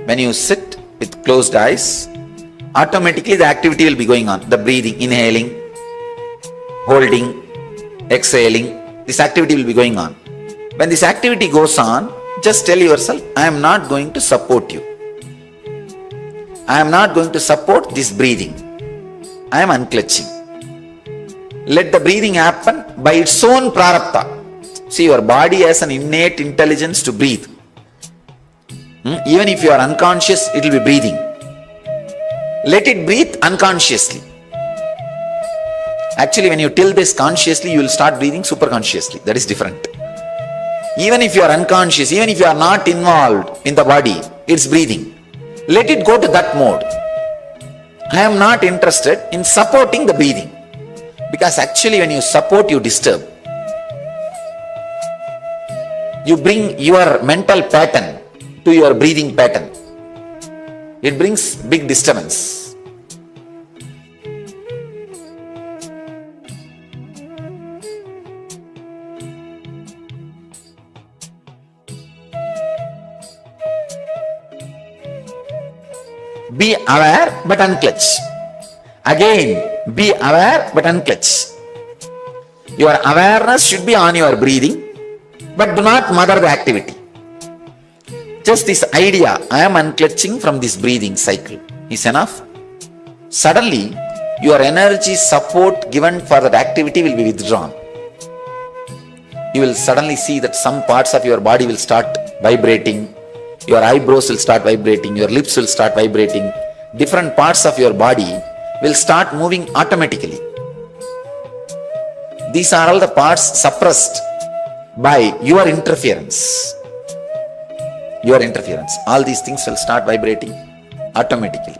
When you sit with closed eyes, automatically the activity will be going on. The breathing, inhaling, holding, exhaling, this activity will be going on. When this activity goes on, just tell yourself, I am not going to support you. I am not going to support this breathing. I am unclutching. Let the breathing happen by its own prarabdha. See, your body has an innate intelligence to breathe. Even if you are unconscious, it will be breathing. Let it breathe unconsciously. Actually, when you tell this consciously, you will start breathing superconsciously. That is different. Even if you are unconscious, even if you are not involved in the body, it's breathing. Let it go to that mode. I am not interested in supporting the breathing. Because actually when you support, you disturb. You bring your mental pattern to your breathing pattern. It brings big disturbance. Be aware but unclutch. Again, be aware but unclutch. Your awareness should be on your breathing, but do not mother the activity. Just this idea, I am unclutching from this breathing cycle, is enough. Suddenly, your energy support given for that activity will be withdrawn. You will suddenly see that some parts of your body will start vibrating. Your eyebrows will start vibrating, your lips will start vibrating. different parts of your body will start moving automatically. These are all the parts suppressed by your interference. Your interference. All these things will start vibrating automatically.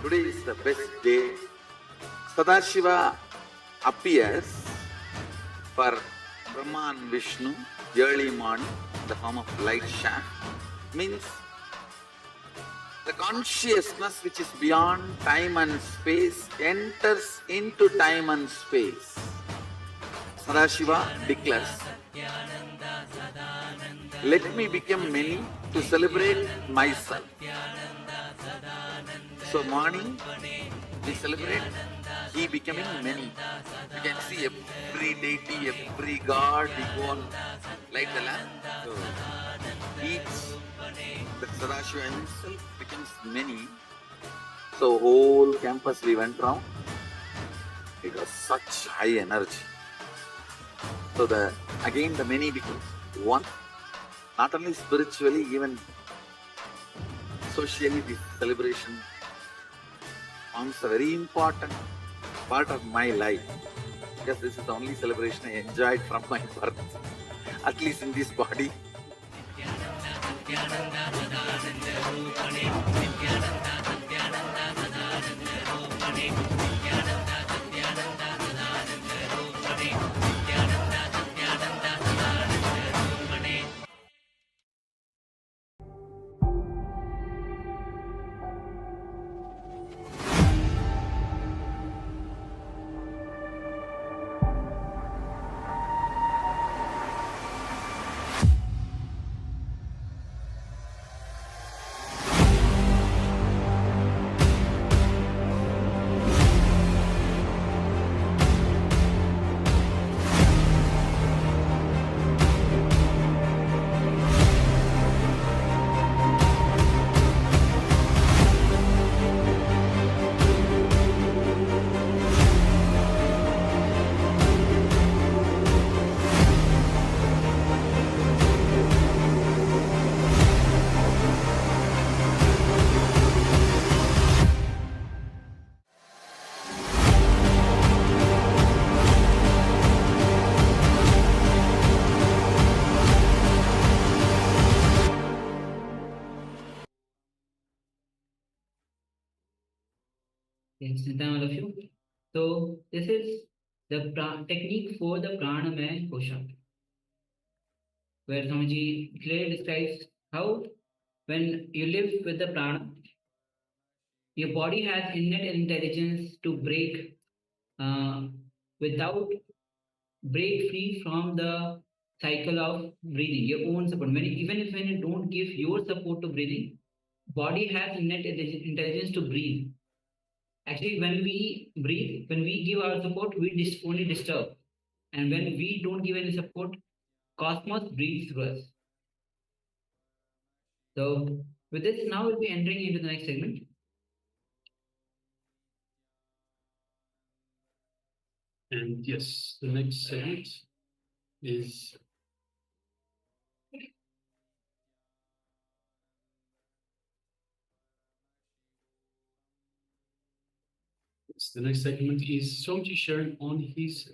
Today is the best day. Sadashiva appears for Brahma and Vishnu early morning in the form of light shaft. Means the consciousness which is beyond time and space enters into time and space. Sadashiva declares, let me become many to celebrate myself. So morning we celebrate he becoming many. You can see every deity, every god, we go on light the lamp. So each, the Sadashiva himself becomes many. So whole campus we went round. It was such high energy. So again the many becomes one. Not only spiritually, even socially this celebration forms a very important part of my life, because this is the only celebration I enjoyed from my birth, at least in this body. Yes, thank all of you. So this is the technique for the pranamaya kosha, where Swamiji clearly describes how when you live with the prana, your body has innate intelligence to without break free from the cycle of breathing, your own support. Even if when you don't give your support to breathing, body has innate intelligence to breathe. Actually, when we breathe, when we give our support, we only disturb. And when we don't give any support, cosmos breathes through us. So with this, now we'll be entering into the next segment. And yes, the next segment is the next segment is Somji sharing on his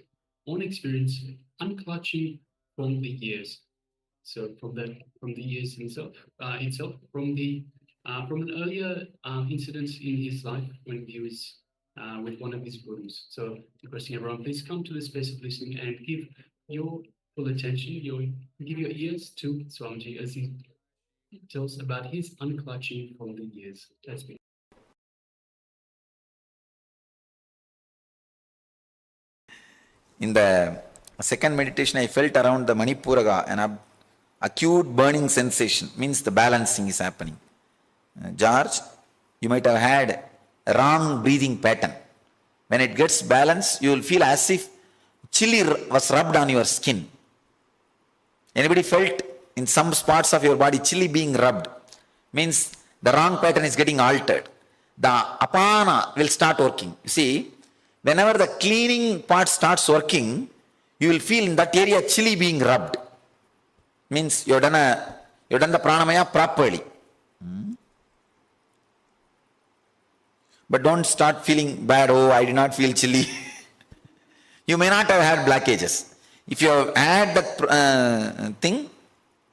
own experience, unclutching from the years. So from the years itself, from an earlier incident in his life when he was with one of his gurus. So requesting everyone, please come to the space of listening and give your full attention, give your ears to Swamiji as he tells about his unclutching from the years. That's me. In the second meditation, I felt around the Manipuraga an acute burning sensation, means the balancing is happening. George, you might have had a wrong breathing pattern. When it gets balanced, you will feel as if chili was rubbed on your skin. Anybody felt in some spots of your body chili being rubbed? Means the wrong pattern is getting altered. The apana will start working. You see, whenever the cleaning part starts working, you will feel in that area chili being rubbed. Means you've done the pranamaya properly. But don't start feeling bad. Oh, I did not feel chilly. You may not have had blockages. If you have had that thing,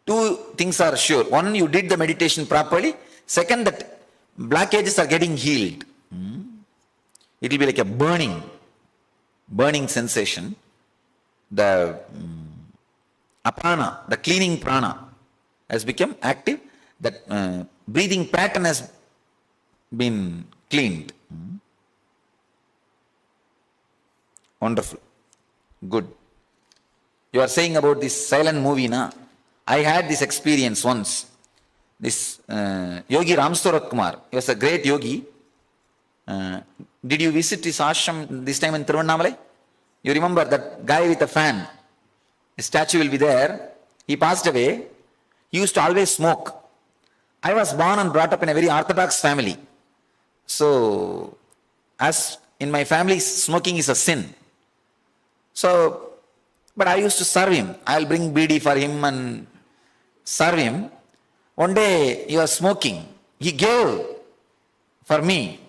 two things are sure. One, you did the meditation properly. Second, that blockages are getting healed. It will be like a burning sensation. The apana, the cleaning prana, has become active. That breathing pattern has been cleaned. Wonderful. Good. You are saying about this silent movie, na? I had this experience once. This Yogi Ramsurat Kumar, he was a great yogi. Did you visit his ashram this time in Tiruvannamalai? You remember that guy with a fan? A statue will be there. He passed away. He used to always smoke. I was born and brought up in a very orthodox family. So, as in my family, smoking is a sin. So, but I used to serve him. I'll bring bidi for him and serve him. One day he was smoking. He gave for me.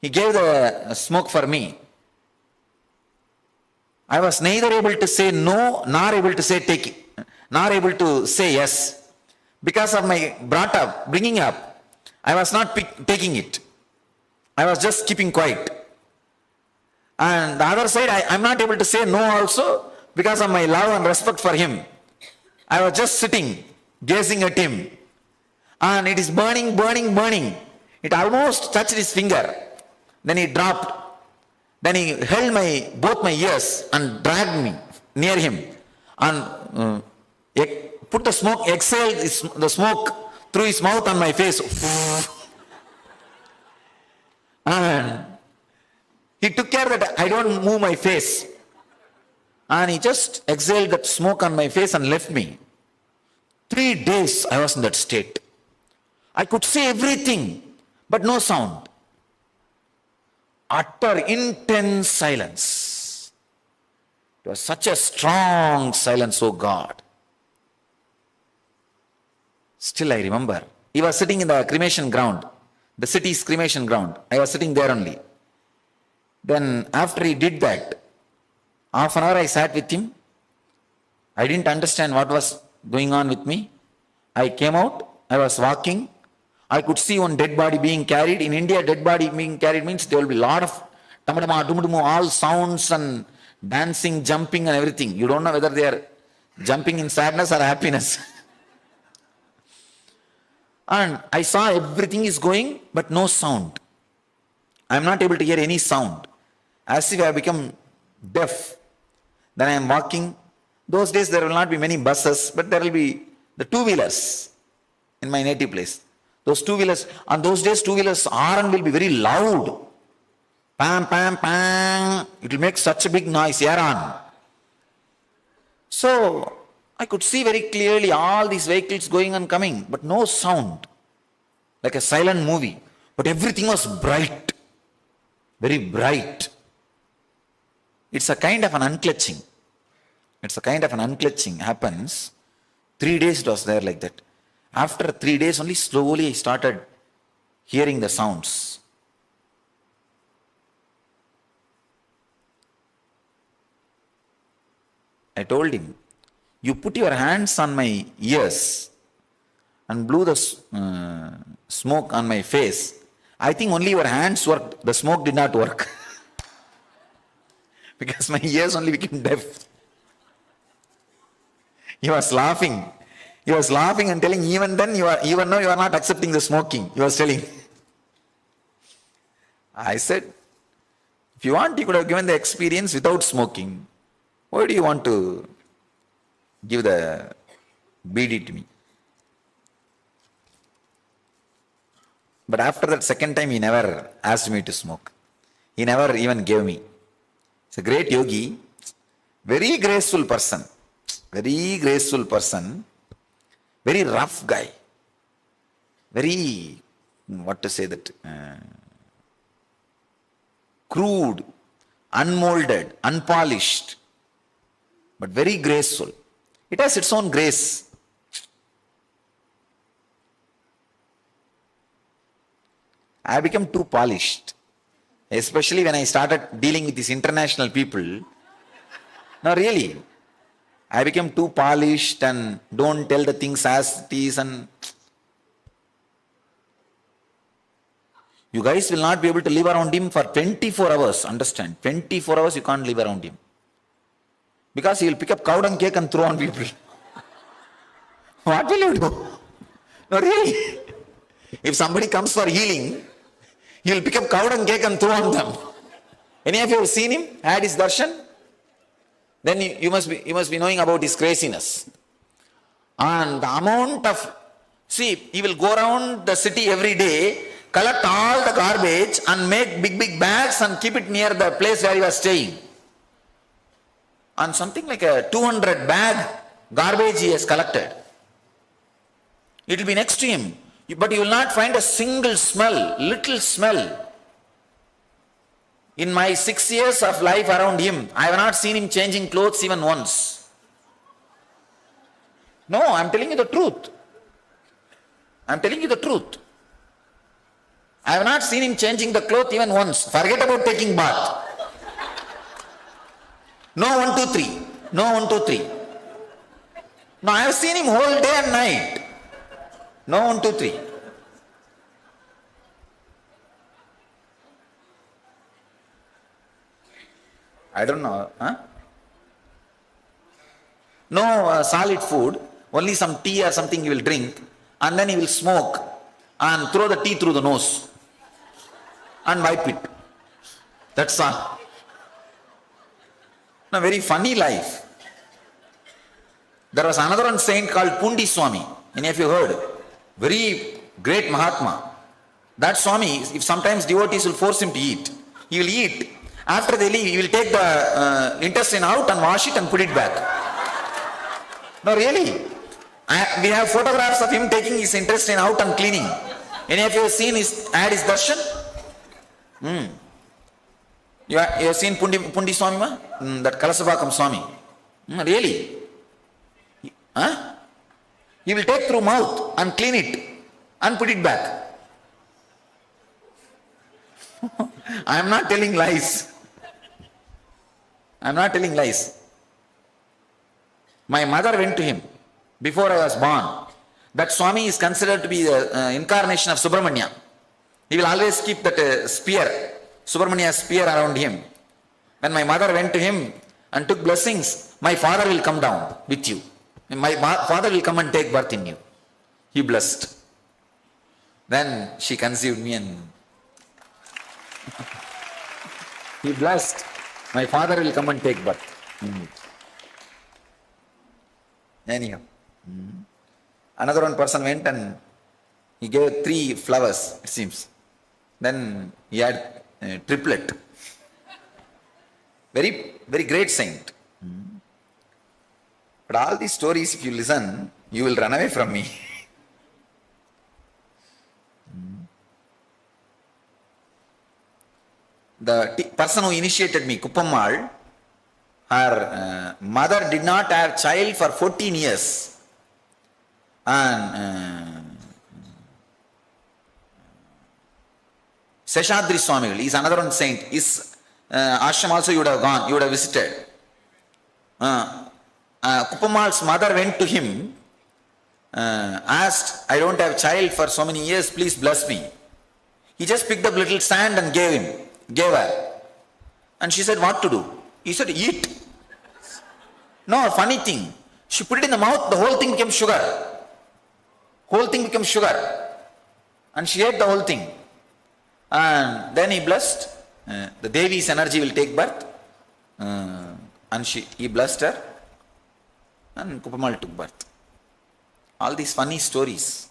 He gave the smoke for me. I was neither able to say no, nor able to say take it, nor able to say yes. Because of my bringing up, I was not taking it. I was just keeping quiet. And the other side, I'm not able to say no also because of my love and respect for him. I was just sitting, gazing at him. And it is burning, burning, burning. It almost touched his finger. Then he dropped. Then he held both my ears and dragged me near him. And put the smoke, exhaled the smoke through his mouth on my face. And he took care that I don't move my face. And he just exhaled that smoke on my face and left me. 3 days I was in that state. I could say everything, but no sound. Utter intense silence. It was such a strong silence, oh God. Still I remember. He was sitting in the cremation ground, the city's cremation ground. I was sitting there only. Then after he did that, half an hour I sat with him. I didn't understand what was going on with me. I came out, I was walking. I could see one dead body being carried. In India, dead body being carried means there will be a lot of tamadama, dumudumu, all sounds and dancing, jumping and everything. You don't know whether they are jumping in sadness or happiness. And I saw everything is going, but no sound. I am not able to hear any sound. As if I have become deaf. Then I am walking. Those days there will not be many buses, but there will be the two-wheelers in my native place. Those two-wheelers, on those days two-wheelers horn will be very loud. Pam, pam, pam. It will make such a big noise, here on. So, I could see very clearly all these vehicles going and coming, but no sound. Like a silent movie. But everything was bright. Very bright. It's a kind of an unclutching. It's a kind of an unclutching happens. 3 days it was there like that. After 3 days only slowly I started hearing the sounds. I told him, you put your hands on my ears and blew the smoke on my face. I think only your hands worked, the smoke did not work. Because my ears only became deaf. He was laughing. He was laughing and telling, even then, even now you are not accepting the smoking. He was telling. I said, if you want, you could have given the experience without smoking. Why do you want to give the BD to me? But after that second time, he never asked me to smoke. He never even gave me. He's a great yogi, very graceful person, very graceful person, very rough guy, very, what to say that, crude, unmolded, unpolished, but very graceful. It has its own grace. I become too polished, especially when I started dealing with these international people. No, really, I became too polished and don't tell the things as it is, and you guys will not be able to live around him for 24 hours, understand? 24 hours you can't live around him. Because he will pick up cow dung cake and throw on people. What will you do? No, really. If somebody comes for healing, he will pick up cow dung cake and throw on them. Any of you have seen him, had his darshan? Then you must be knowing about his craziness. And the amount of, see, he will go around the city every day, collect all the garbage and make big bags and keep it near the place where he was staying. And something like a 200 bag garbage he has collected. It will be next to him. But you will not find a single smell, little smell. In my 6 years of life around him, I have not seen him changing clothes even once. No, I am telling you the truth. I am telling you the truth. I have not seen him changing the cloth even once. Forget about taking bath. No 1, 2, 3. No 1, 2, 3. No, I have seen him whole day and night. No 1, 2, 3. I don't know. Huh? No solid food, only some tea or something he will drink, and then he will smoke and throw the tea through the nose and wipe it. That's all. A very funny life. There was another one saint called Pundi Swami. Any of you heard? Very great Mahatma. That Swami, if sometimes devotees will force him to eat, he will eat. After they leave, he will take the intestine out and wash it and put it back. No, really. We have photographs of him taking his intestine out and cleaning. Any of you have seen had his darshan? You have seen Pundi Swami? That Kalasabakam Swami? Really? Huh? He will take through mouth and clean it and put it back. I am not telling lies. I am not telling lies. My mother went to him before I was born. That Swami is considered to be the incarnation of Subramanya. He will always keep that spear, Subramanya spear around him. When my mother went to him, and took blessings, my father will come down with you. My father will come and take birth in you. He blessed. Then she conceived me and he blessed. My father will come and take birth. Anyhow. Another one person went and he gave 3 flowers, it seems. Then he had a triplet. Very, very great saint. But all these stories, if you listen, you will run away from me. The person who initiated me, Kuppammal, her mother did not have child for 14 years. And Seshadri Swamigal is another one saint. His ashram also you would have gone, you would have visited. Kuppammal's mother went to him, asked, I don't have child for so many years, please bless me. He just picked up little sand and gave her. And she said, what to do? He said, eat. No, funny thing. She put it in the mouth, the whole thing became sugar. Whole thing became sugar. And she ate the whole thing. And then he blessed. The Devi's energy will take birth. And he blessed her. And Kuppammal took birth. All these funny stories.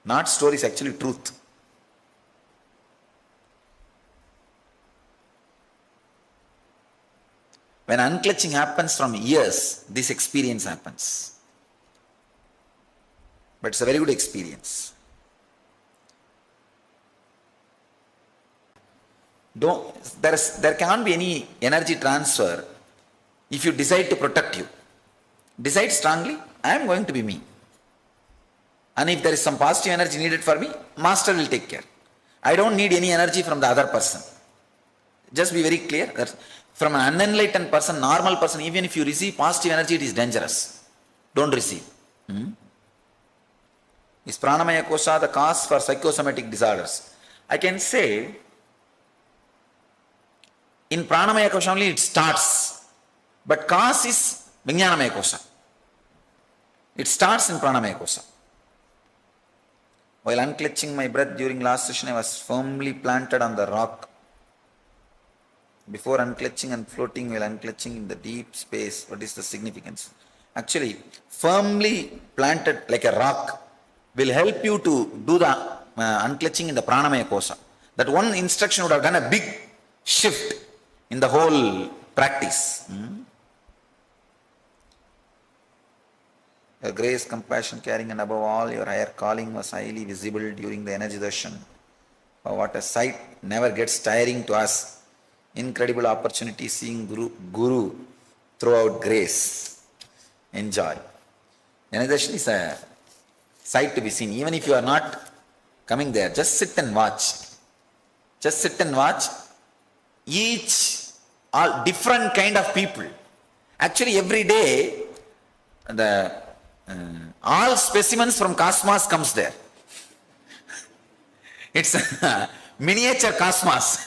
Not stories, actually truth. When unclutching happens from years, this experience happens. But it's a very good experience. There cannot be any energy transfer if you decide to protect you. Decide strongly, I am going to be me. And if there is some positive energy needed for me, Master will take care. I don't need any energy from the other person. Just be very clear that from an unenlightened person, normal person, even if you receive positive energy, it is dangerous. Don't receive. Is Pranamaya Kosha the cause for psychosomatic disorders? I can say, in Pranamaya Kosha only it starts, but cause is Vijnanamaya Kosha. It starts in Pranamaya Kosha. While unclutching my breath during last session, I was firmly planted on the rock. Before unclutching and floating while unclutching in the deep space, what is the significance? Actually, firmly planted like a rock will help you to do the unclutching in the Pranamaya Kosha. That one instruction would have done a big shift in the whole practice. Your grace, compassion, caring, and above all, your higher calling was highly visible during the energy darshan. Oh, what a sight, never gets tiring to us. Incredible opportunity seeing Guru throughout grace. Enjoy. Energy darshan is a sight to be seen. Even if you are not coming there, just sit and watch. Just sit and watch. All different kind of people. Actually, every day, all specimens from cosmos comes there. It's a miniature cosmos.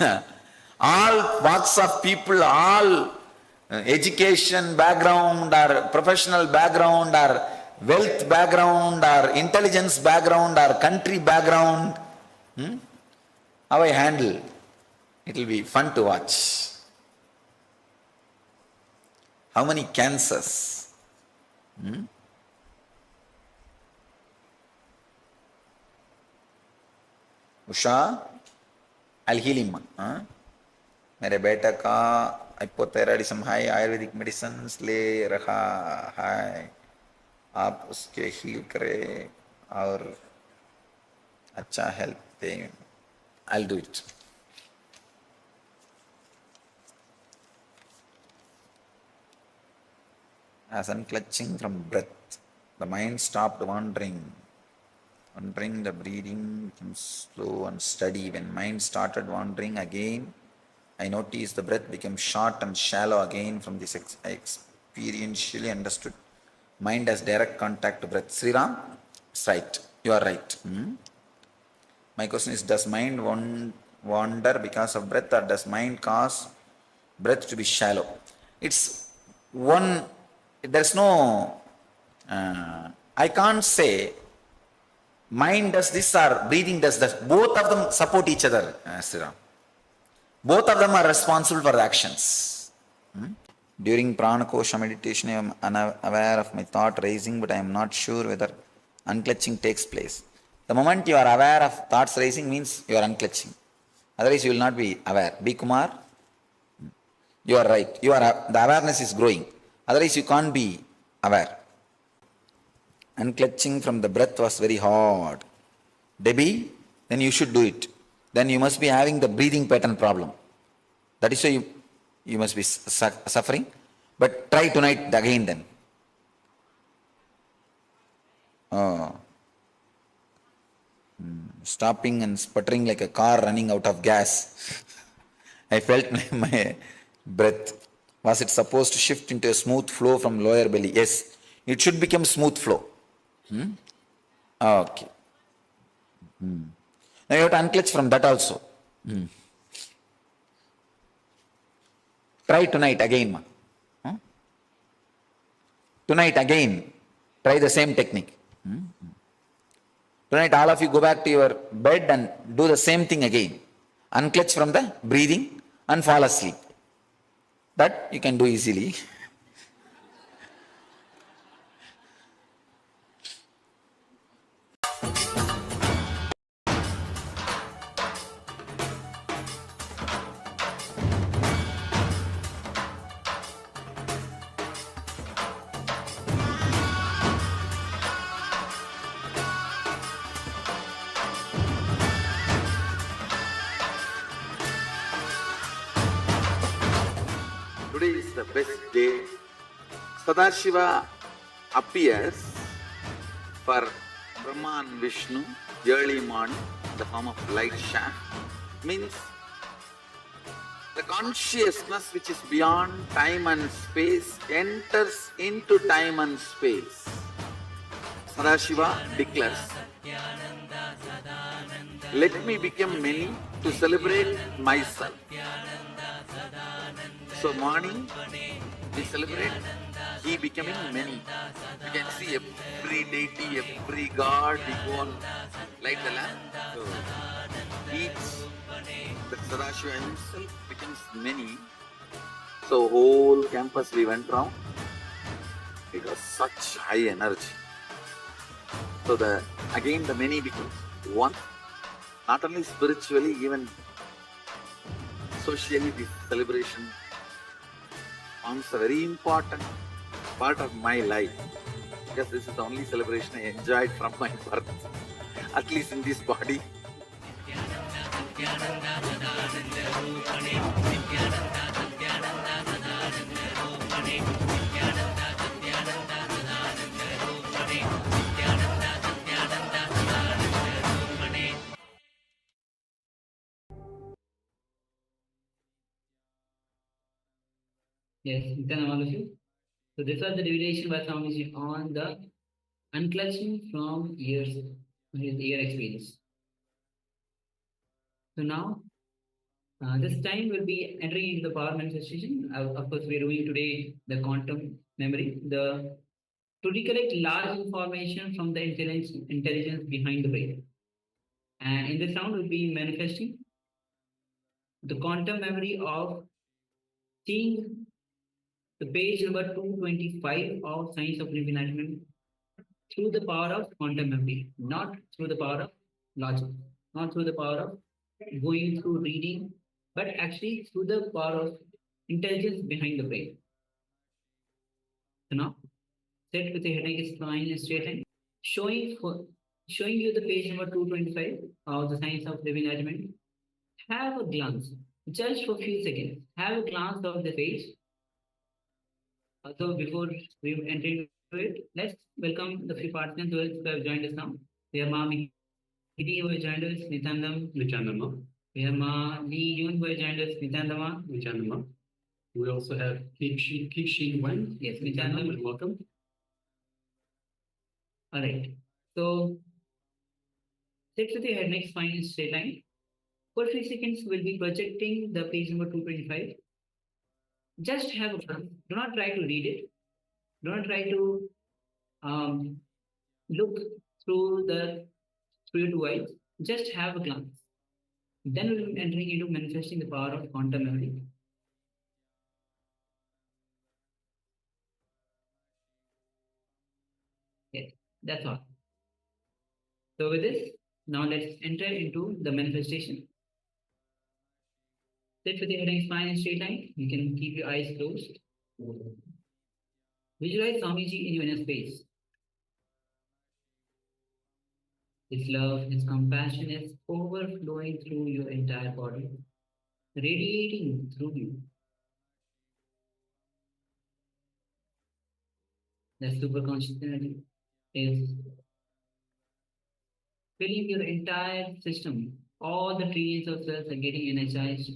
All walks of people, all education background or professional background or wealth background or intelligence background or country background. How I handle, it will be fun to watch. How many cancers? Usha, I'll heal him. मेरे बेटा का hypothyroidism है, Ayurvedic medicine ले रहा है, आप उसके heal करें और अच्छा हेल्प दें. I'll do it. As unclutching from breath, the mind stopped wandering. The breathing became slow and steady. When mind started wandering again, I noticed the breath became short and shallow again. From this I experientially understood. Mind has direct contact to breath. Sri Ram, it's right. You are right. My question is, does mind wander because of breath, or does mind cause breath to be shallow? It's one, there's no, I can't say mind does this or breathing does that. Both of them support each other, Sriram. Both of them are responsible for the actions. During Pranakosha meditation, I am unaware of my thought rising, but I am not sure whether unclutching takes place. The moment you are aware of thoughts rising means you are unclutching. Otherwise, you will not be aware. B. Kumar, you are right. You are, the awareness is growing. Otherwise, you can't be aware. Unclutching from the breath was very hard. Debbie, then you should do it. Then you must be having the breathing pattern problem. That is why you must be suffering. But try tonight again then. Stopping and sputtering like a car running out of gas. I felt my breath. Was it supposed to shift into a smooth flow from lower belly? Yes, it should become smooth flow. Okay. Now you have to unclutch from that also. Try tonight again. Tonight again, try the same technique. Tonight all of you go back to your bed and do the same thing again. Unclutch from the breathing and fall asleep. That you can do easily. Today is the best day. Sadashiva appears for Brahma and Vishnu early morning in the form of light shaft. Means the consciousness which is beyond time and space enters into time and space. Sadashiva declares, let me become many to celebrate myself. So morning, we celebrate he becoming many. You can see every deity, every god, we go on light the lamp. So each, the Sadashiva himself becomes many. So whole campus we went round. It was such high energy. So again the many becomes one. Not only spiritually, even socially, this celebration forms a very important part of my life, because this is the only celebration I enjoyed from my birth, at least in this body. Yes, Nithyananda, all of you. So this was the divination by Swamiji on the unclutching from years, his year experience. So now, this time we'll be entering into the power manifestation. Of course, we're doing today the quantum memory, to recollect large information from the intelligence behind the brain. And in this round, we'll be manifesting the quantum memory of seeing the page number 225 of Science of Living Enlightenment through the power of quantum memory, not through the power of logic, not through the power of going through reading, but actually through the power of intelligence behind the brain. So now, sit with the headache spine in a straight line, showing you the page number 225 of the Science of Living Enlightenment. Have a glance, just for a few seconds, have a glance of the page. So before we enter into it, let's welcome the few participants who have joined us now. We have Ma Mihidi who has joined us, Nithyananda. We have Ma Lee Yun who has joined us, Nithyananda. We also have Kixin Wen. Yes, Nithyananda. Welcome. All right. So sit with your head next spine in straight line. For 3 seconds, we'll be projecting the page number 225. Just have a glance. Do not try to read it. Do not try to look through your two eyes. Just have a glance. Then we'll be entering into manifesting the power of quantum memory. Yes, that's all. So with this, now let's enter into the manifestation. Sit with your head and spine in straight line. You can keep your eyes closed. Visualize Swamiji in your inner space. His love, His compassion is overflowing through your entire body, radiating through you. The superconscious energy is filling your entire system. All the trillions of cells are getting energized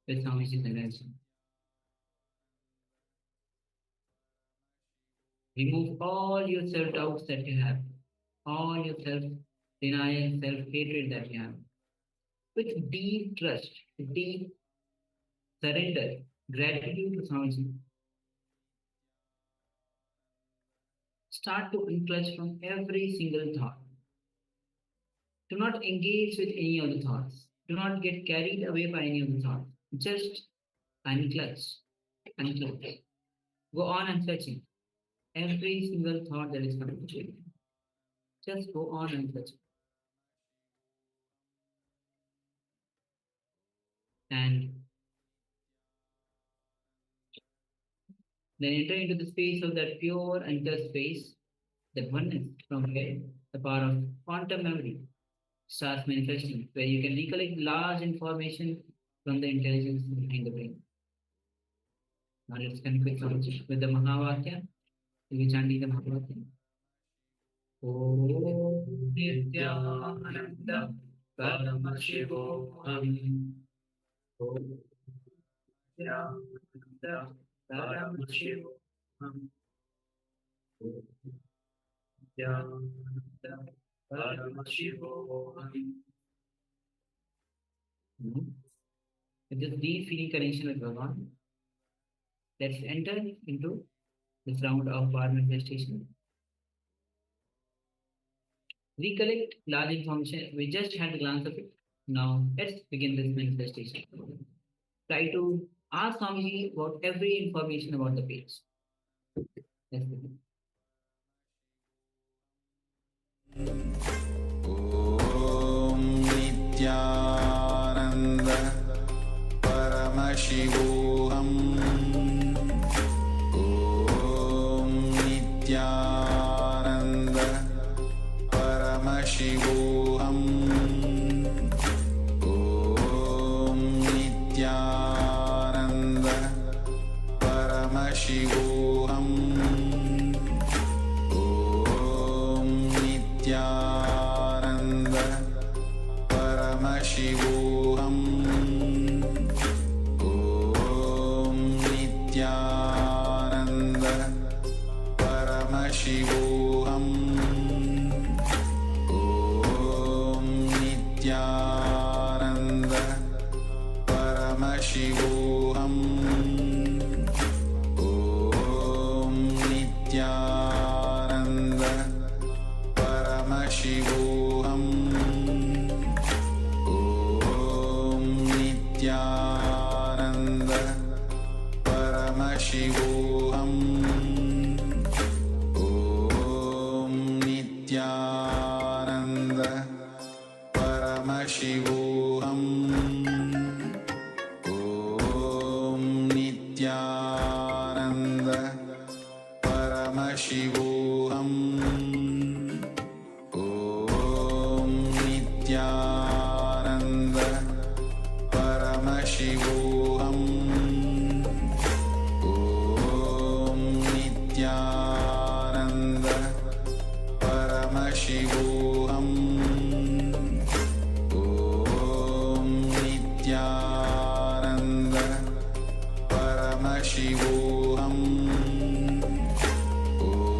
with Swamiji's energy. Remove all your self-doubts that you have, all your self-denial, self-hatred that you have. With deep trust, deep surrender, gratitude to Swamiji. Start to unclutch from every single thought. Do not engage with any of the thoughts. Do not get carried away by any of the thoughts. Just unclutch. Unclutch. Go on unclutching every single thought that is coming to you. Just go on unclutching. And then enter into the space of that pure unclutched space, that oneness from where the power of quantum memory starts manifesting, where you can recollect large information from the intelligence behind the brain. Now let's connect with the Mahavakya. We chanting the Mahavakya. Om Nithyananda Paramashivoham. Om Nithyananda Paramashivoham. Om Nithyananda Paramashivoham. With this deep feeling connection with Bhagavan, let's enter into this round of power manifestation. Recollect large information. We just had a glance of it. Now let's begin this manifestation. Try to ask Swamiji about every information about the page. Let's begin. Om Nithyananda Paramashivoham. Om Nithyananda Paramashivoham. Om Nithyananda Paramashivoham. Om Nithyananda Paramashivoham. Om Nithyananda Paramashivoham. Om Nithyananda Paramashivoham. Om Nithyananda Paramashivoham. Om Nithyananda Paramashivoham. Om Nithyananda Paramashivoham. Om Nithyananda Paramashivoham. Om Nithyananda Paramashivoham. Om Nithyananda Paramashivoham. Om Nithyananda Paramashivoham.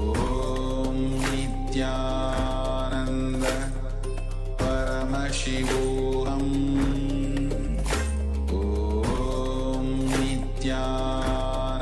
Om Nithyananda Paramashivoham. Om Nithyananda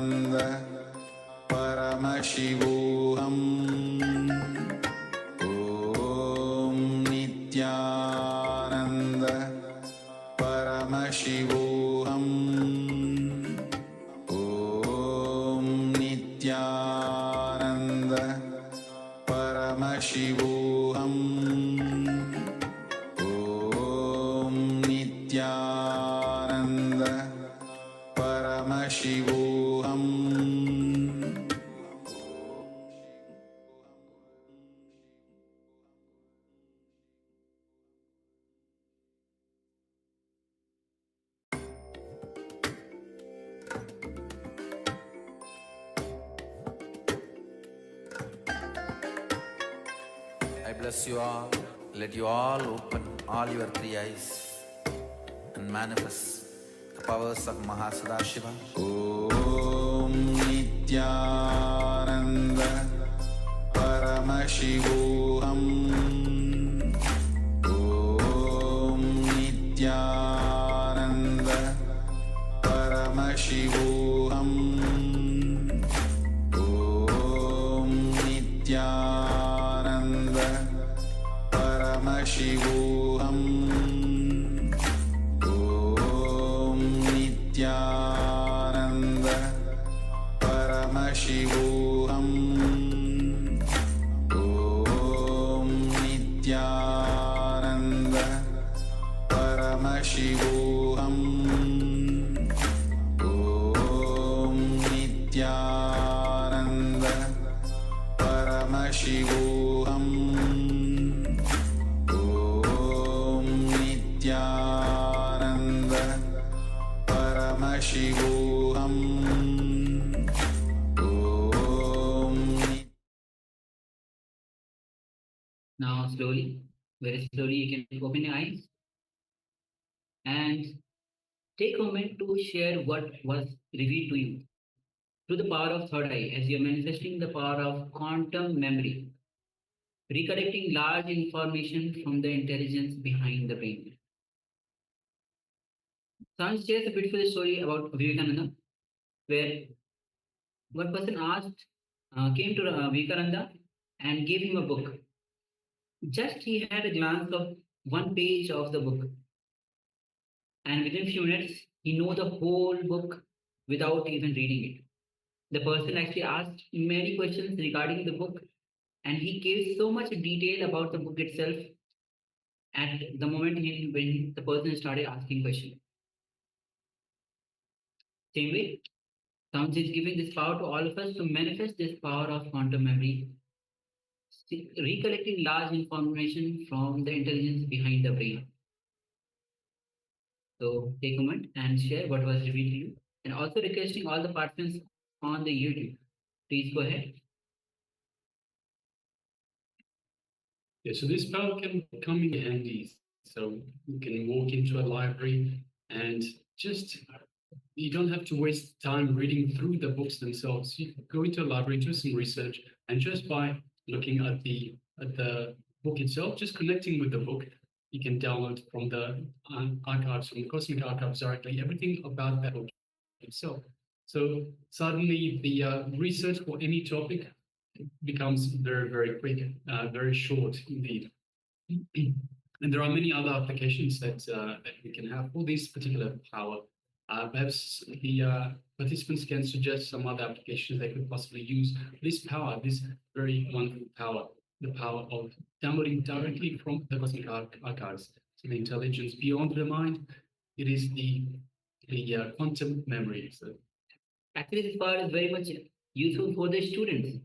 Paramashivoham Om Nithyananda Paramashivoham Om Nithyananda Paramashivoham Om Nithyananda Paramashivoham. I bless you all. Let you all open all your three eyes and manifest the powers of Mahasadashiva. Om Nithyananda Paramashivoham Om Nithyananda Paramashivoham Om Nithyananda Paramashivoham Om Nithyananda Paramashivoham Om Nithyananda Paramashivoham Om Nithyananda Paramashivoham Om Nithyananda Paramashivoham Om Now slowly, very slowly, you can open your eyes and take a moment to share what was revealed to you through the power of third eye as you're manifesting the power of quantum memory, recollecting large information from the intelligence behind the brain. Someone shares a beautiful story about Vivekananda, where one person came to Vivekananda and gave him a book. Just he had a glance of one page of the book, and within few minutes, he knew the whole book without even reading it. The person actually asked many questions regarding the book, and he gave so much detail about the book itself at the moment when the person started asking questions. Same way, Sound is giving this power to all of us to manifest this power of quantum memory, recollecting large information from the intelligence behind the brain. So take a moment and share what was revealed to you, and also requesting all the participants on the YouTube. Please go ahead. Yeah, so this power can come in handy. So you can walk into a library and just, you don't have to waste time reading through the books themselves. You can go into a library, do some research, and just by looking at the book itself, just connecting with the book, you can download from the archives, from the cosmic archives directly, everything about that book itself. So suddenly the research for any topic becomes very, very quick, very short indeed. And there are many other applications that we can have for this particular power. Perhaps the participants can suggest some other applications they could possibly use this power, this very wonderful power, the power of downloading directly from the cosmic archives, so the intelligence beyond the mind. It is the quantum memory. So actually, this power is very much useful for the students,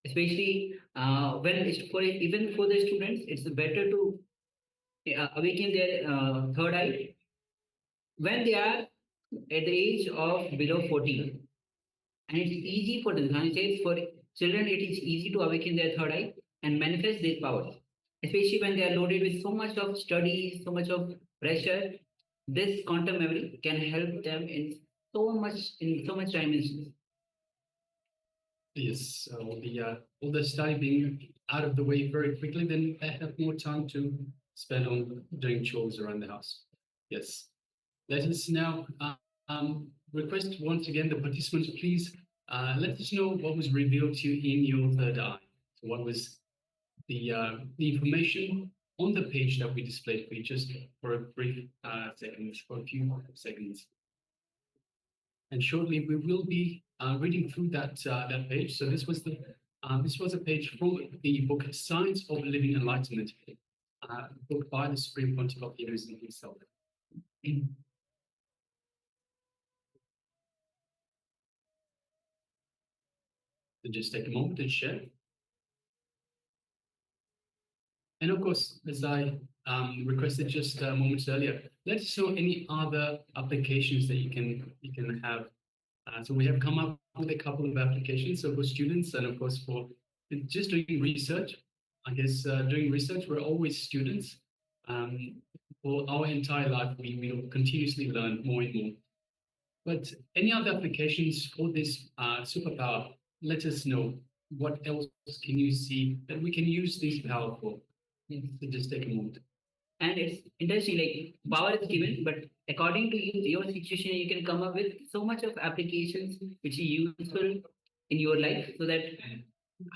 especially when it's even for the students, it's better to awaken their third eye when they are at the age of below 14. And it's easy for them. And it says for children, it is easy to awaken their third eye and manifest these powers, especially when they are loaded with so much of studies, so much of pressure. This quantum memory can help them in so much dimensions. yes, all the study being out of the way very quickly, then they have more time to spend on doing chores around the house. Yes. Let us now request once again the participants, please let us know what was revealed to you in your third eye. So what was the information on the page that we displayed for you just for a brief seconds, for a few seconds. And shortly we will be reading through that page. So this was a page from the book Science of Living Enlightenment, book by the Supreme Pontiff of Hinduism himself. So just take a moment and share. And of course, as I requested just moments earlier, let us know any other applications that you can have. So we have come up with a couple of applications. So for students and of course for just doing research, I guess doing research, we're always students. For our entire life, we will continuously learn more and more. But any other applications for this superpower, let us know. What else can you see that we can use this power for? So just take a moment. And it's interesting, like power is given, but according to you, your situation, you can come up with so much of applications which are useful in your life, so that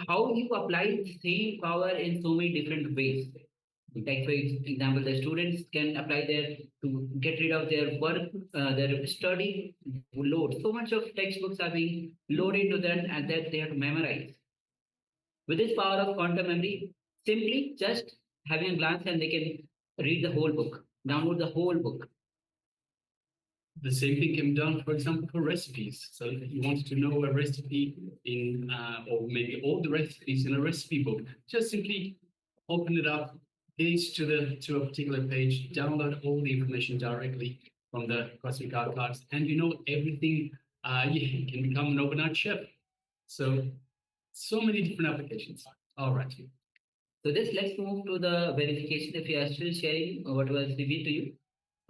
how you apply the same power in so many different ways. Like for example, the students can apply their to get rid of their work, their study load. So much of textbooks are being loaded to them, and that they have to memorize. With this power of quantum memory, simply just having a glance and they can read the whole book, download the whole book. The same thing can be done, for example, for recipes. So if you wanted to know a recipe in, or maybe all the recipes in a recipe book, just simply open it up, gaze to a particular page, download all the information directly from the cosmic archives, and you know everything. You can become an overnight chef. So many different applications. All right. So let's move to the verification. If you are still sharing what was revealed to you,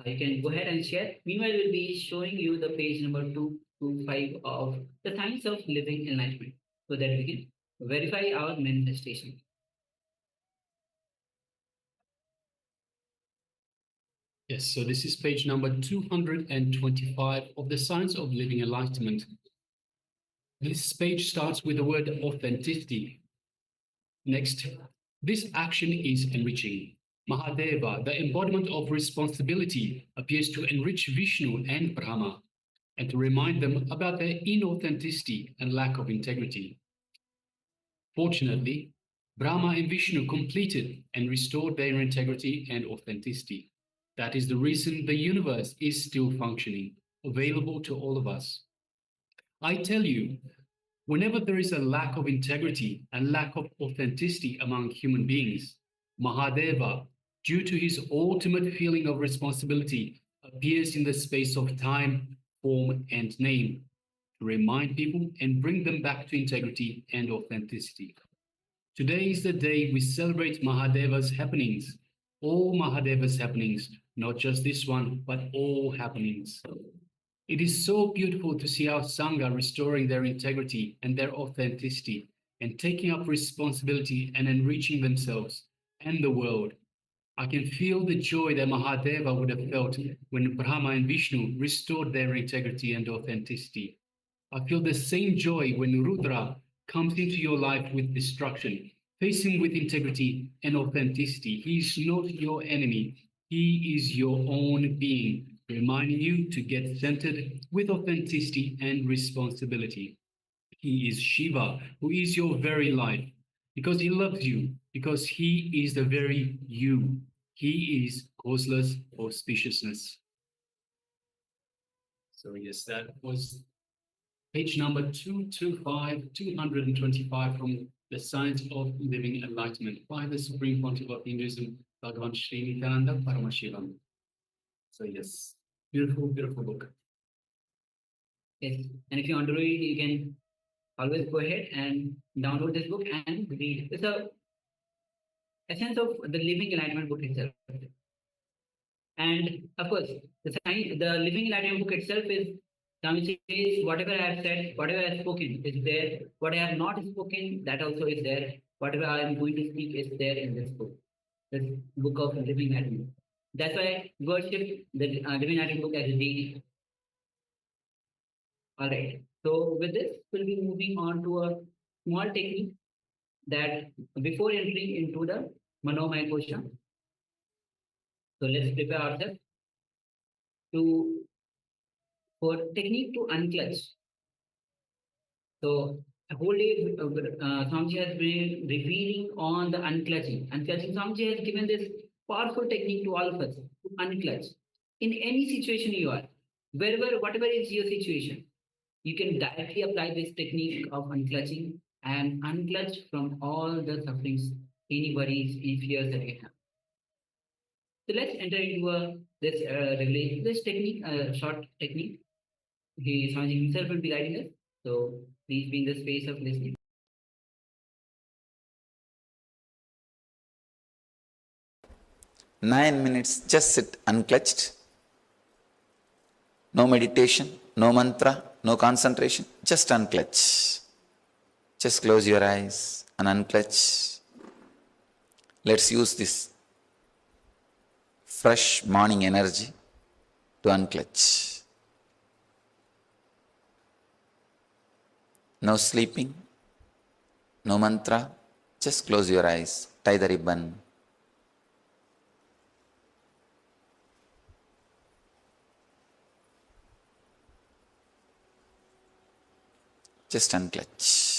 you can go ahead and share. Meanwhile, we'll be showing you the page number 225 of the Science of Living Enlightenment, so that we can verify our manifestation. Yes, so this is page number 225 of the Science of Living Enlightenment. This page starts with the word authenticity. Next, this action is enriching. Mahadeva, the embodiment of responsibility, appears to enrich Vishnu and Brahma, and to remind them about their inauthenticity and lack of integrity. Fortunately, Brahma and Vishnu completed and restored their integrity and authenticity. That is the reason the universe is still functioning, available to all of us. I tell you, whenever there is a lack of integrity and lack of authenticity among human beings, Mahadeva, due to his ultimate feeling of responsibility, appears in the space of time, form, and name to remind people and bring them back to integrity and authenticity. Today is the day we celebrate Mahadeva's happenings, all Mahadeva's happenings, not just this one, but all happenings. It is so beautiful to see our Sangha restoring their integrity and their authenticity and taking up responsibility and enriching themselves and the world. I can feel the joy that Mahadeva would have felt when Brahma and Vishnu restored their integrity and authenticity. I feel the same joy when Rudra comes into your life with destruction. Face him with integrity and authenticity. He is not your enemy. He is your own being, reminding you to get centered with authenticity and responsibility. He is Shiva, who is your very life, because he loves you, because he is the very you. He is causeless auspiciousness. So yes, that was page number 225 from the Science of Living Enlightenment by the Supreme Pontiff of Hinduism, Bhagavan Sri Nithyananda Paramashivoham. So yes, beautiful, beautiful book. Yes, and if you want to read, you can always go ahead and download this book and read. It's a essence of the Living Enlightenment book itself. And of course, the Living Enlightenment book itself is, Swami says, whatever I have said, whatever I have spoken is there. What I have not spoken, that also is there. Whatever I am going to speak is there in this book, this book of Living Enlightenment. That's why I worship the Living Enlightenment book as a daily. All right. So with this, we'll be moving on to a small technique that before entering into the Manomaya Kosha. So let's prepare ourselves to for technique to unclutch. So the whole day, Swamiji has been revealing on the unclutching. Unclutching, Swamiji has given this powerful technique to all of us to unclutch. In any situation you are, wherever, whatever is your situation, you can directly apply this technique of unclutching and unclutch from all the sufferings, any worries, any fears that you have. So let's enter into this revelation, this technique, short technique. Swamiji himself will be guiding us. So please be in the space of listening. Nine minutes, just sit unclutched. No meditation, no mantra, no concentration, just unclutch. Just close your eyes and unclutch. Let's use this fresh morning energy to unclutch. No sleeping, no mantra, just close your eyes, tie the ribbon. Just unclutch.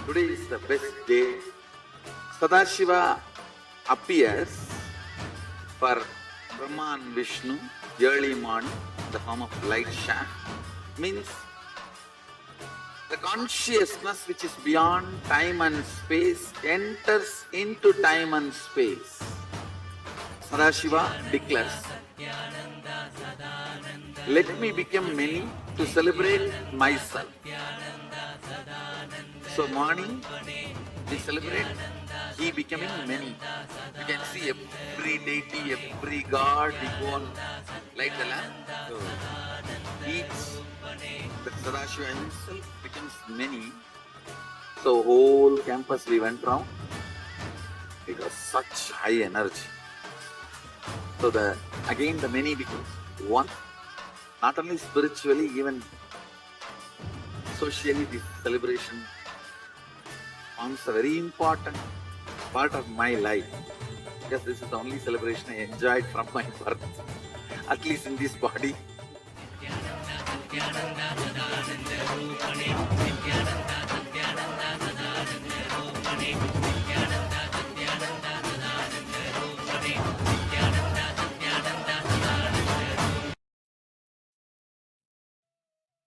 Today is the best day. Sadashiva appears for Brahma and Vishnu early morning in the form of light shaft. Means the consciousness which is beyond time and space enters into time and space. Sadashiva declares, let me become many to celebrate myself. So morning we celebrate he becoming many. You can see every deity, every god, we go on light the lamp. So each, the Sadashiva himself becomes many. So whole campus we went round. It was such high energy. So again the many becomes one. Not only spiritually, even socially this celebration forms a very important part of my life, because this is the only celebration I enjoyed from my birth, at least in this body.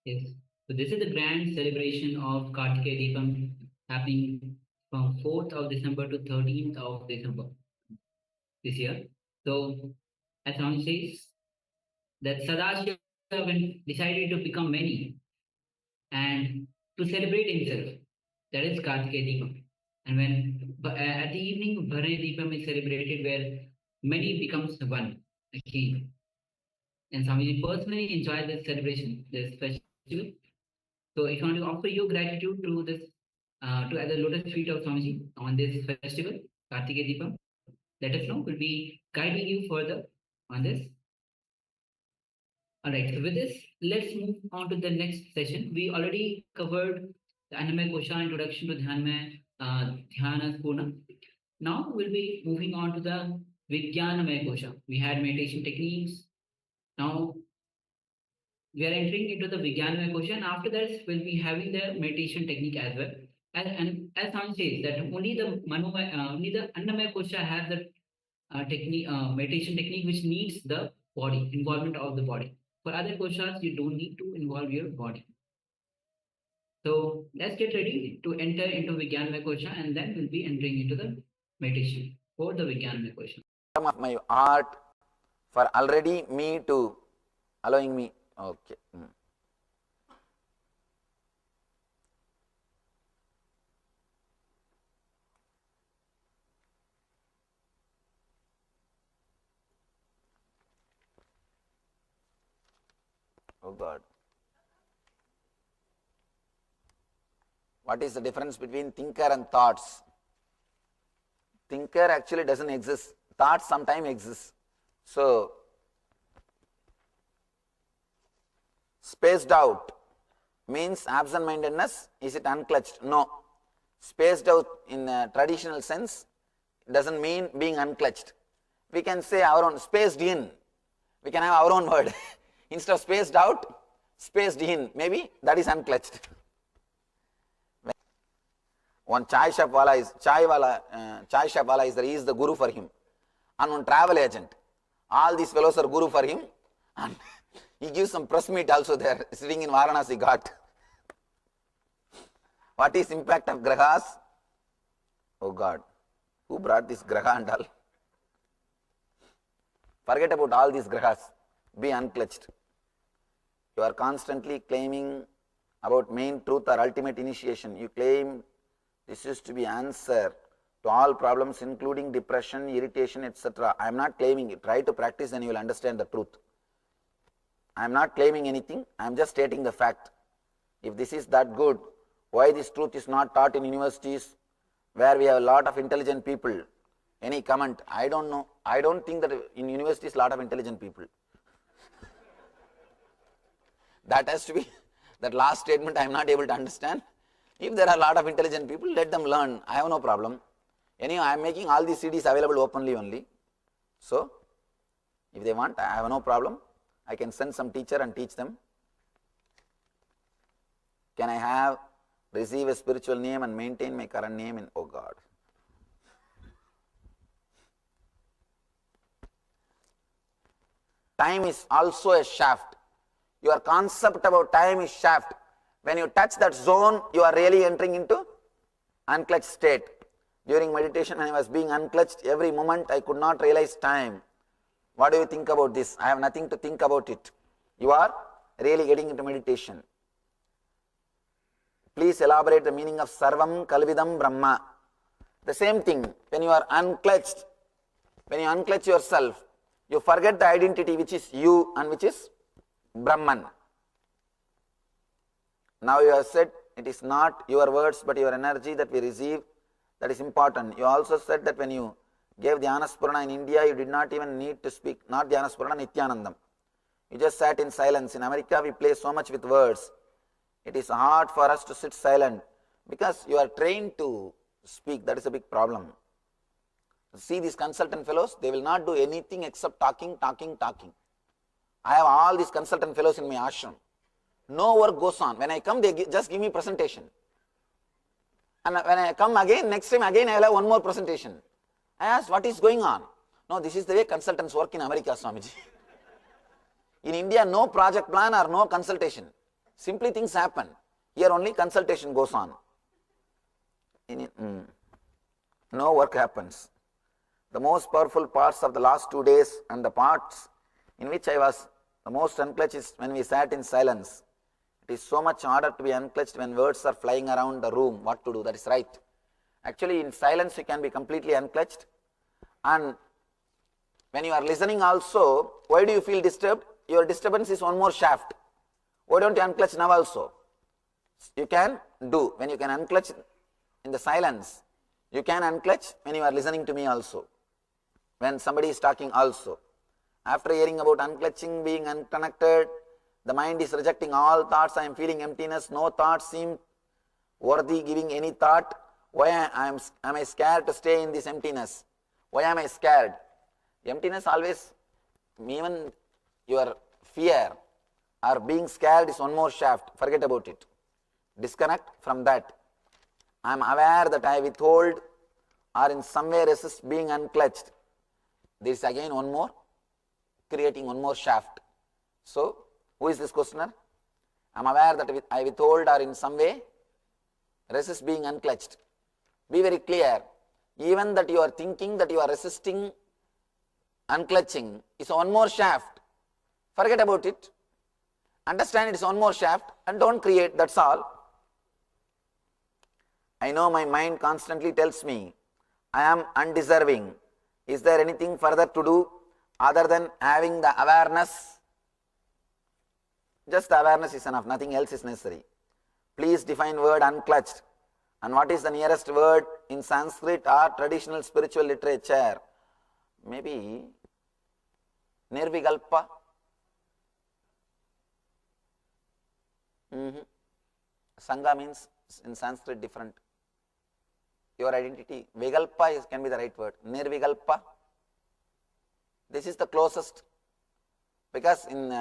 Yes. So this is the grand celebration of Kartikeya Deepam happening from 4th of December to 13th of December this year. So as Swami says, that Sadashiva decided to become many and to celebrate himself. That is Kartikeya Deepam. And when at the evening, Bharani Deepam is celebrated where many becomes one again. And Swamiji personally enjoyed this celebration, this festival. So if you want to offer your gratitude to this, to the lotus feet of Swamiji on this festival, Kartikeya Deepam, let us know. We'll be guiding you further on this. Alright, so with this, let's move on to the next session. We already covered the Annamaya Kosha, introduction to Dhyana Purna. Now we'll be moving on to the Vijnanamaya Kosha. We had meditation techniques. Now we are entering into the Vijnanamaya Kosha, and after that we'll be having the meditation technique as well. And as Swami says that only the Annamaya Kosha has the meditation technique which needs the body, involvement of the body. For other koshas, you don't need to involve your body. So let's get ready to enter into Vijnanamaya Kosha, and then we'll be entering into the meditation for the Vijnanamaya Kosha. Of my heart for already me to allowing me. Okay. Oh God. What is the difference between thinker and thoughts? Thinker actually doesn't exist. Thoughts sometimes exist. So, spaced out means absent-mindedness. Is it unclutched? No. Spaced out in a traditional sense doesn't mean being unclutched. We can say our own, spaced in. We can have our own word. Instead of spaced out, spaced in. Maybe that is unclutched. One chai shop wala is he is the guru for him. And one travel agent. All these fellows are guru for him. And he gives some press meet also there, sitting in Varanasi Ghat. What is impact of grahas? Oh God, who brought this graha and all? Forget about all these grahas. Be unclutched. You are constantly claiming about main truth or ultimate initiation. You claim this is to be answer to all problems including depression, irritation, etc. I am not claiming it. Try to practice and you will understand the truth. I am not claiming anything. I am just stating the fact. If this is that good, why this truth is not taught in universities where we have a lot of intelligent people Any comment? I don't know. I don't think that in universities a lot of intelligent people. That has to be, that last statement I am not able to understand. If there are a lot of intelligent people, let them learn. I have no problem. Anyhow, I am making all these CDs available openly only. So, if they want, I have no problem. I can send some teacher and teach them. Can I receive a spiritual name and maintain my current name in, oh God. Time is also a shaft. Your concept about time is shaft. When you touch that zone, you are really entering into unclutched state. During meditation, when I was being unclutched, every moment I could not realize time. What do you think about this? I have nothing to think about it. You are really getting into meditation. Please elaborate the meaning of Sarvam Kalvidam Brahma. The same thing, when you are unclutched, when you unclutch yourself, you forget the identity which is you and which is Brahman. Now you have said it is not your words but your energy that we receive, that is important. You also said that when you gave Dhyanapurana in India, you did not even need to speak, not Dhyanapurana, Nithyanandam. You just sat in silence. In America, we play so much with words. It is hard for us to sit silent because you are trained to speak. That is a big problem. See these consultant fellows, they will not do anything except talking. I have all these consultant fellows in my ashram. No work goes on. When I come, they just give me presentation. And when I come again, next time again I will have one more presentation. I asked, what is going on? No, this is the way consultants work in America, Swamiji. In India, no project plan or no consultation. Simply things happen. Here only consultation goes on. No work happens. The most powerful parts of the last 2 days and the parts in which I was the most unclutched is when we sat in silence. It is so much harder to be unclutched when words are flying around the room. What to do? That is right. Actually, in silence you can be completely unclutched. And when you are listening also, why do you feel disturbed? Your disturbance is one more shaft. Why don't you unclutch now also? You can do. When you can unclutch in the silence, you can unclutch when you are listening to me also. When somebody is talking also. After hearing about unclutching, being unconnected, the mind is rejecting all thoughts. I am feeling emptiness. No thoughts seem worthy giving any thought. Why am I scared to stay in this emptiness? Why am I scared? Emptiness always, even your fear or being scared is one more shaft. Forget about it. Disconnect from that. I am aware that I withhold or in some way resist being unclutched. This is again one more, creating one more shaft. So, who is this questioner? I am aware that I withhold or in some way resist being unclutched. Be very clear. Even that you are thinking that you are resisting unclutching is one more shaft. Forget about it. Understand it is one more shaft and don't create, that's all. I know my mind constantly tells me I am undeserving. Is there anything further to do other than having the awareness? Just the awareness is enough, nothing else is necessary. Please define word unclutched. And what is the nearest word in Sanskrit or traditional spiritual literature? Maybe Nirvikalpa. Sangha means in Sanskrit different. Your identity. Vikalpa can be the right word. Nirvikalpa. This is the closest. Because in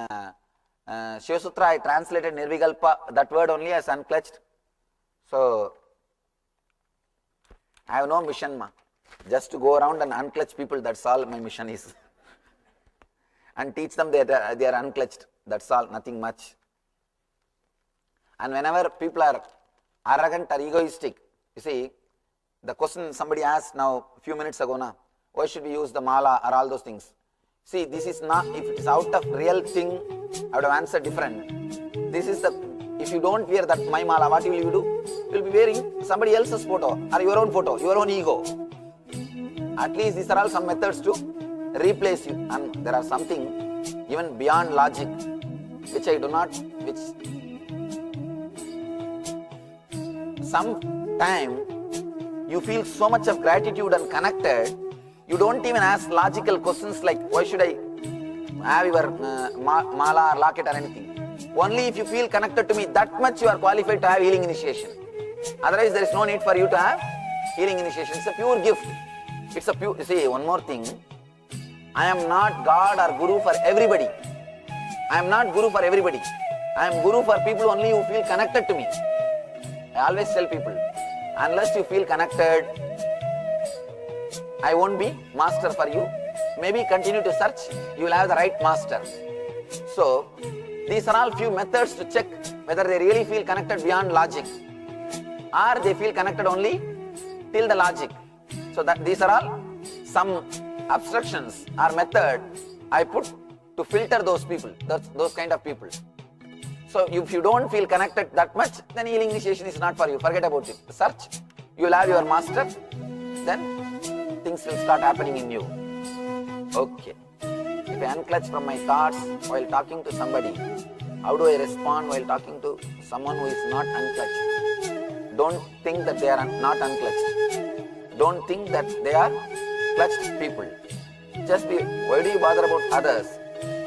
Shiva Sutra I translated Nirvikalpa, that word only as unclutched. So, I have no mission, just to go around and unclutch people, that's all my mission is. And teach them they are unclutched, that's all, nothing much. And whenever people are arrogant or egoistic, you see, the question somebody asked now, a few minutes ago, now, why should we use the mala or all those things? See, this is not, if it is out of real thing, I would have answered different. This is the, if you don't wear that my mala, what will you do? You will be wearing somebody else's photo or your own photo, your own ego. At least these are all some methods to replace you. And there are something even beyond logic, which I do not, which sometime you feel so much of gratitude and connected, You don't even ask logical questions like, why should I have your mala or locket or anything. Only if you feel connected to me, that much you are qualified to have healing initiation. Otherwise, there is no need for you to have healing initiation. It's a pure gift. It's a pure, see, one more thing. I am not God or Guru for everybody. I am not Guru for everybody. I am Guru for people only who feel connected to me. I always tell people, unless you feel connected, I won't be master for you. Maybe continue to search, you will have the right master. So, these are all few methods to check whether they really feel connected beyond logic or they feel connected only till the logic. So that these are all some obstructions or method I put to filter those people, those kind of people. So if you don't feel connected that much, then healing initiation is not for you. Forget about it. Search, you will have your master, then things will start happening in you. Okay. If I unclutch from my thoughts while talking to somebody, how do I respond while talking to someone who is not unclutched? Don't think that they are not unclutched. Don't think that they are clutched people. Just be, why do you bother about others?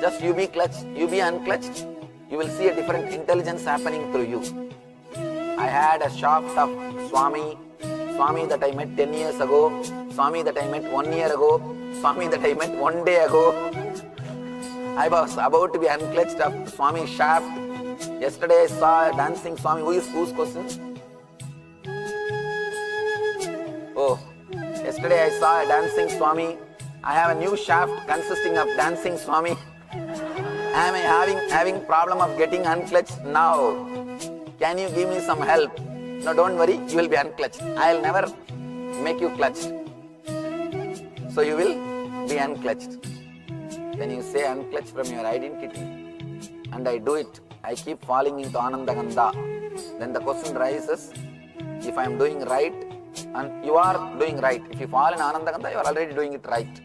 Just you be clutched, you be unclutched. You will see a different intelligence happening through you. I had a shaft of Swami that I met 10 years ago, Swami that I met 1 year ago, Swami that I met 1 day ago. I was about to be unclutched of Swami shaft. Yesterday I saw a dancing Swami. Whose question? Oh, yesterday I saw a dancing Swami. I have a new shaft consisting of dancing Swami. Am I having problem of getting unclutched now? Can you give me some help? No, don't worry, you will be unclutched. I will never make you clutched. So you will be unclutched. When you say unclutched from your identity, and I do it, I keep falling into Anandagandha. Then the question rises, if I am doing right, and you are doing right. If you fall in Anandagandha, you are already doing it right.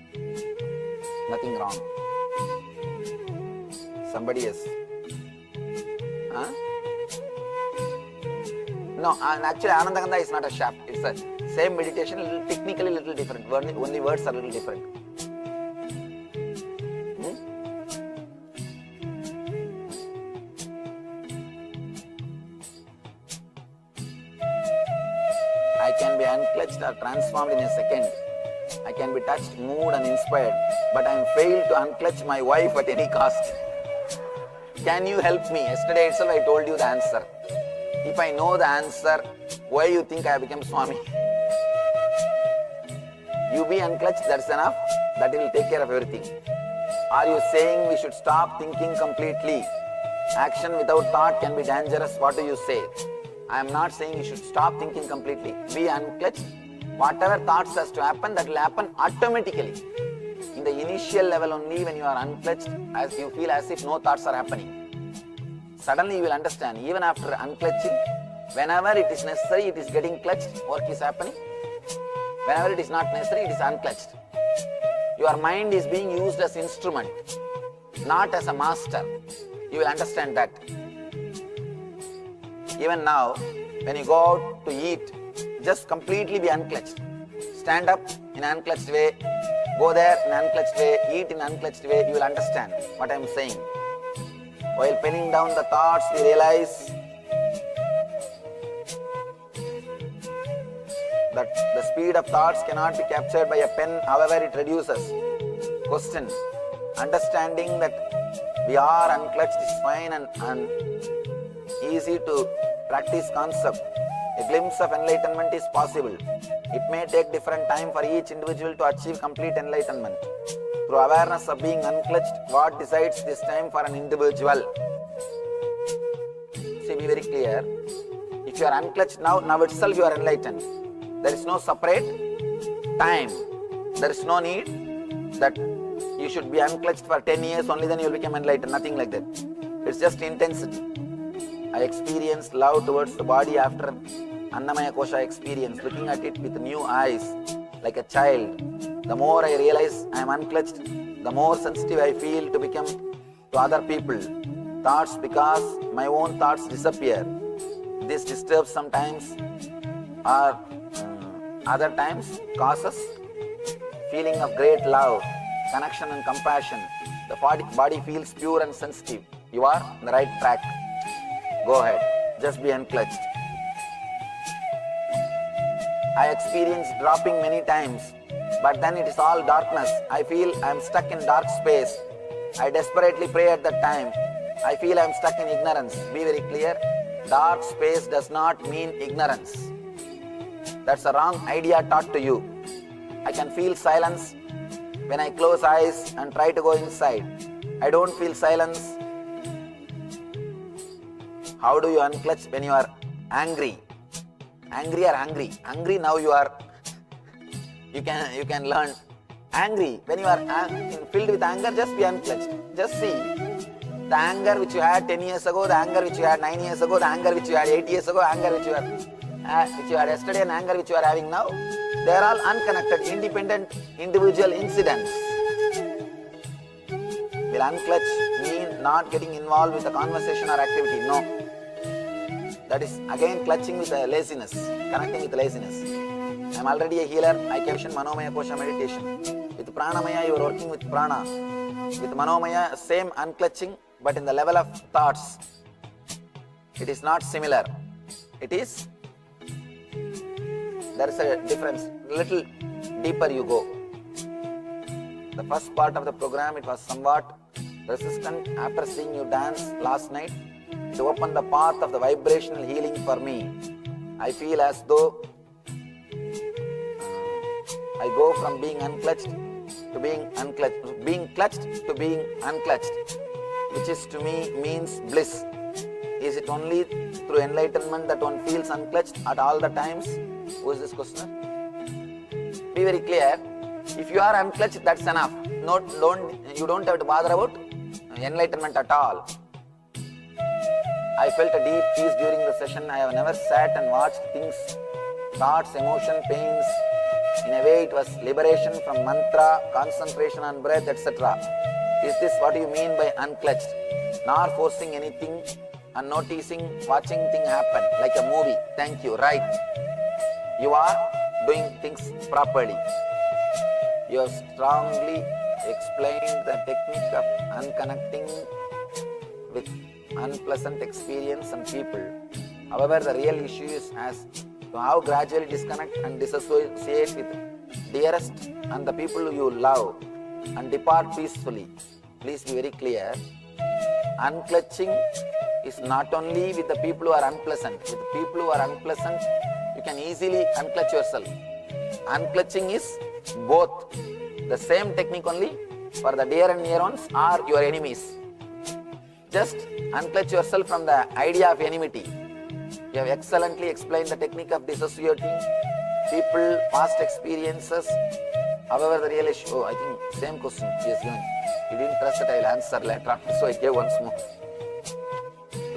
Nothing wrong. Somebody else. Huh? No, actually Anandagandha is not a shaft. It's a same meditation, technically little different. Only words are little different. I can be unclutched or transformed in a second. I can be touched, moved and inspired. But I am failed to unclutch my wife at any cost. Can you help me? Yesterday itself I told you the answer. If I know the answer, why you think I have become Swami? You be unclutched, that's enough. That will take care of everything. Are you saying we should stop thinking completely? Action without thought can be dangerous. What do you say? I am not saying you should stop thinking completely. Be unclutched. Whatever thoughts has to happen, that will happen automatically. In the initial level only, when you are unclutched, as you feel as if no thoughts are happening. Suddenly you will understand, even after unclutching, whenever it is necessary, it is getting clutched, work is happening. Whenever it is not necessary, it is unclutched. Your mind is being used as instrument, not as a master. You will understand that. Even now, when you go out to eat, just completely be unclutched. Stand up in an unclutched way, go there in an unclutched way, eat in an unclutched way, you will understand what I am saying. While penning down the thoughts, we realize that the speed of thoughts cannot be captured by a pen, however it reduces. Question. Understanding that we are unclutched is fine and easy to practice concept. A glimpse of enlightenment is possible. It may take different time for each individual to achieve complete enlightenment. Through awareness of being unclutched, what decides this time for an individual? See, be very clear. If you are unclutched now itself you are enlightened. There is no separate time. There is no need that you should be unclutched for 10 years, only then you will become enlightened. Nothing like that. It's just intensity. I experienced love towards the body after Annamaya Kosha experience, looking at it with new eyes, like a child. The more I realize I am unclutched, the more sensitive I feel to become to other people. Thoughts, because my own thoughts disappear. This disturbs sometimes or other times causes feeling of great love, connection and compassion. The body feels pure and sensitive. You are on the right track. Go ahead. Just be unclutched. I experienced dropping many times, but then it is all darkness. I feel I am stuck in dark space. I desperately pray at that time. I feel I am stuck in ignorance. Be very clear. Dark space does not mean ignorance. That's a wrong idea taught to you. I can feel silence when I close eyes and try to go inside. I don't feel silence. How do you unclutch when you are angry? Angry or hungry? Hungry now you are. You can learn. Angry. When you are filled with anger, just be unclutched. Just see. The anger which you had 10 years ago, the anger which you had 9 years ago, the anger which you had 8 years ago, anger which you had yesterday and anger which you are having now, they are all unconnected, independent, individual incidents. Will unclutch mean not getting involved with a conversation or activity? No. That is again clutching with laziness, connecting with laziness. I am already a healer. I can Manomaya Kosha meditation. With Pranamaya, you are working with Prana. With Manomaya, same unclutching, but in the level of thoughts. It is not similar. It is, there is a difference. Little deeper you go. The first part of the program, it was somewhat resistant. After seeing you dance last night, it opened the path of the vibrational healing for me. I feel as though I go from being unclutched to being unclutched, being clutched to being unclutched, which is to me means bliss. Is it only through enlightenment that one feels unclutched at all the times? Who is this questioner? Be very clear. If you are unclutched, that's enough. You don't have to bother about enlightenment at all. I felt a deep peace during the session. I have never sat and watched things, thoughts, emotion, pains. In a way, it was liberation from mantra, concentration on breath, etc. Is this what you mean by unclutched? Not forcing anything and noticing, watching things happen like a movie. Thank you. Right. You are doing things properly. You have strongly explained the technique of unconnecting with unpleasant experience and people. However, the real issue is as to how gradually disconnect and disassociate with dearest and the people you love and depart peacefully. Please be very clear. Unclutching is not only with the people who are unpleasant. With people who are unpleasant, you can easily unclutch yourself. Unclutching is both. The same technique only for the dear and near ones or your enemies. Just unclutch yourself from the idea of enmity. You have excellently explained the technique of dissociating people, past experiences. However, the real issue, I think same question he has given. He didn't trust that I will answer later on, so I gave once more.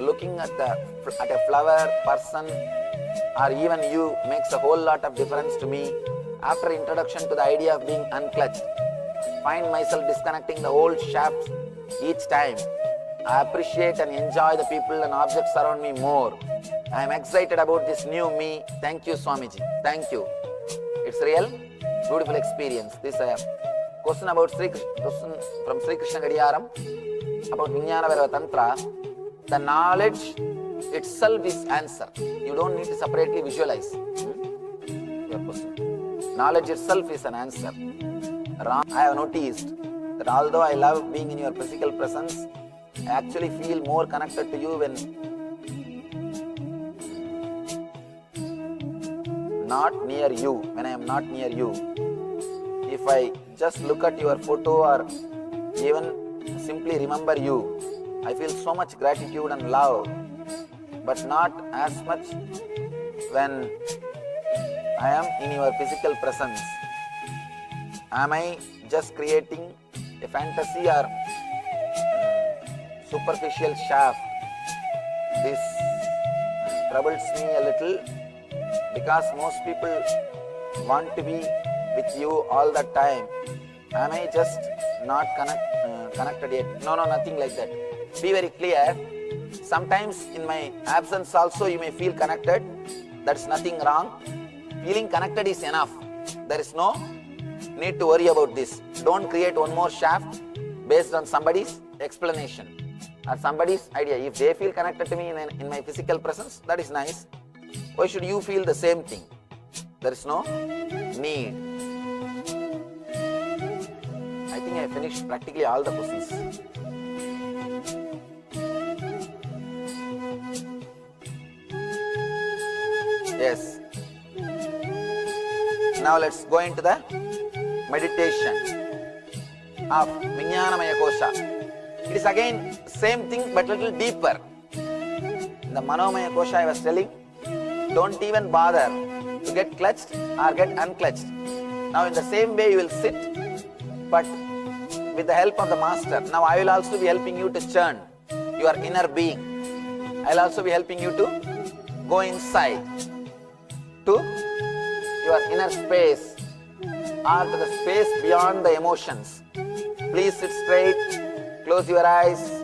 Looking at a flower, person, or even you makes a whole lot of difference to me. After introduction to the idea of being unclutched, find myself disconnecting the old shafts each time. I appreciate and enjoy the people and objects around me more. I am excited about this new me. Thank you, Swamiji. Thank you. It's real, beautiful experience. This question about question from Sri Krishna Gadiyaram about Vijnana Vairava Tantra. The knowledge itself is answer. You don't need to separately visualize your question. Knowledge itself is an answer. I have noticed that although I love being in your physical presence, I actually feel more connected to you when not near you, when I am not near you. If I just look at your photo or even simply remember you, I feel so much gratitude and love, but not as much when I am in your physical presence. Am I just creating a fantasy or superficial shaft? This troubles me a little because most people want to be with you all the time. Am I just not connected yet? No, nothing like that. Be very clear. Sometimes in my absence also you may feel connected. That's nothing wrong. Feeling connected is enough. There is no need to worry about this. Don't create one more shaft based on somebody's explanation or somebody's idea. If they feel connected to me in my physical presence, that is nice. Why should you feel the same thing? There is no need. I think I finished practically all the questions. Yes. Now let's go into the meditation of Vijnanamaya Kosha. It is again same thing but little deeper. The Manomaya Kosha I was telling, don't even bother to get clutched or get unclutched. Now in the same way you will sit, but with the help of the master. Now I will also be helping you to churn your inner being. I will also be helping you to go inside to your inner space or to the space beyond the emotions. Please sit straight, close your eyes.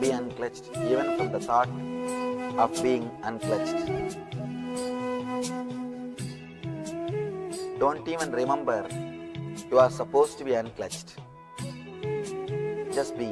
Be unclutched, even from the thought of being unclutched. Don't even remember you are supposed to be unclutched. Just be.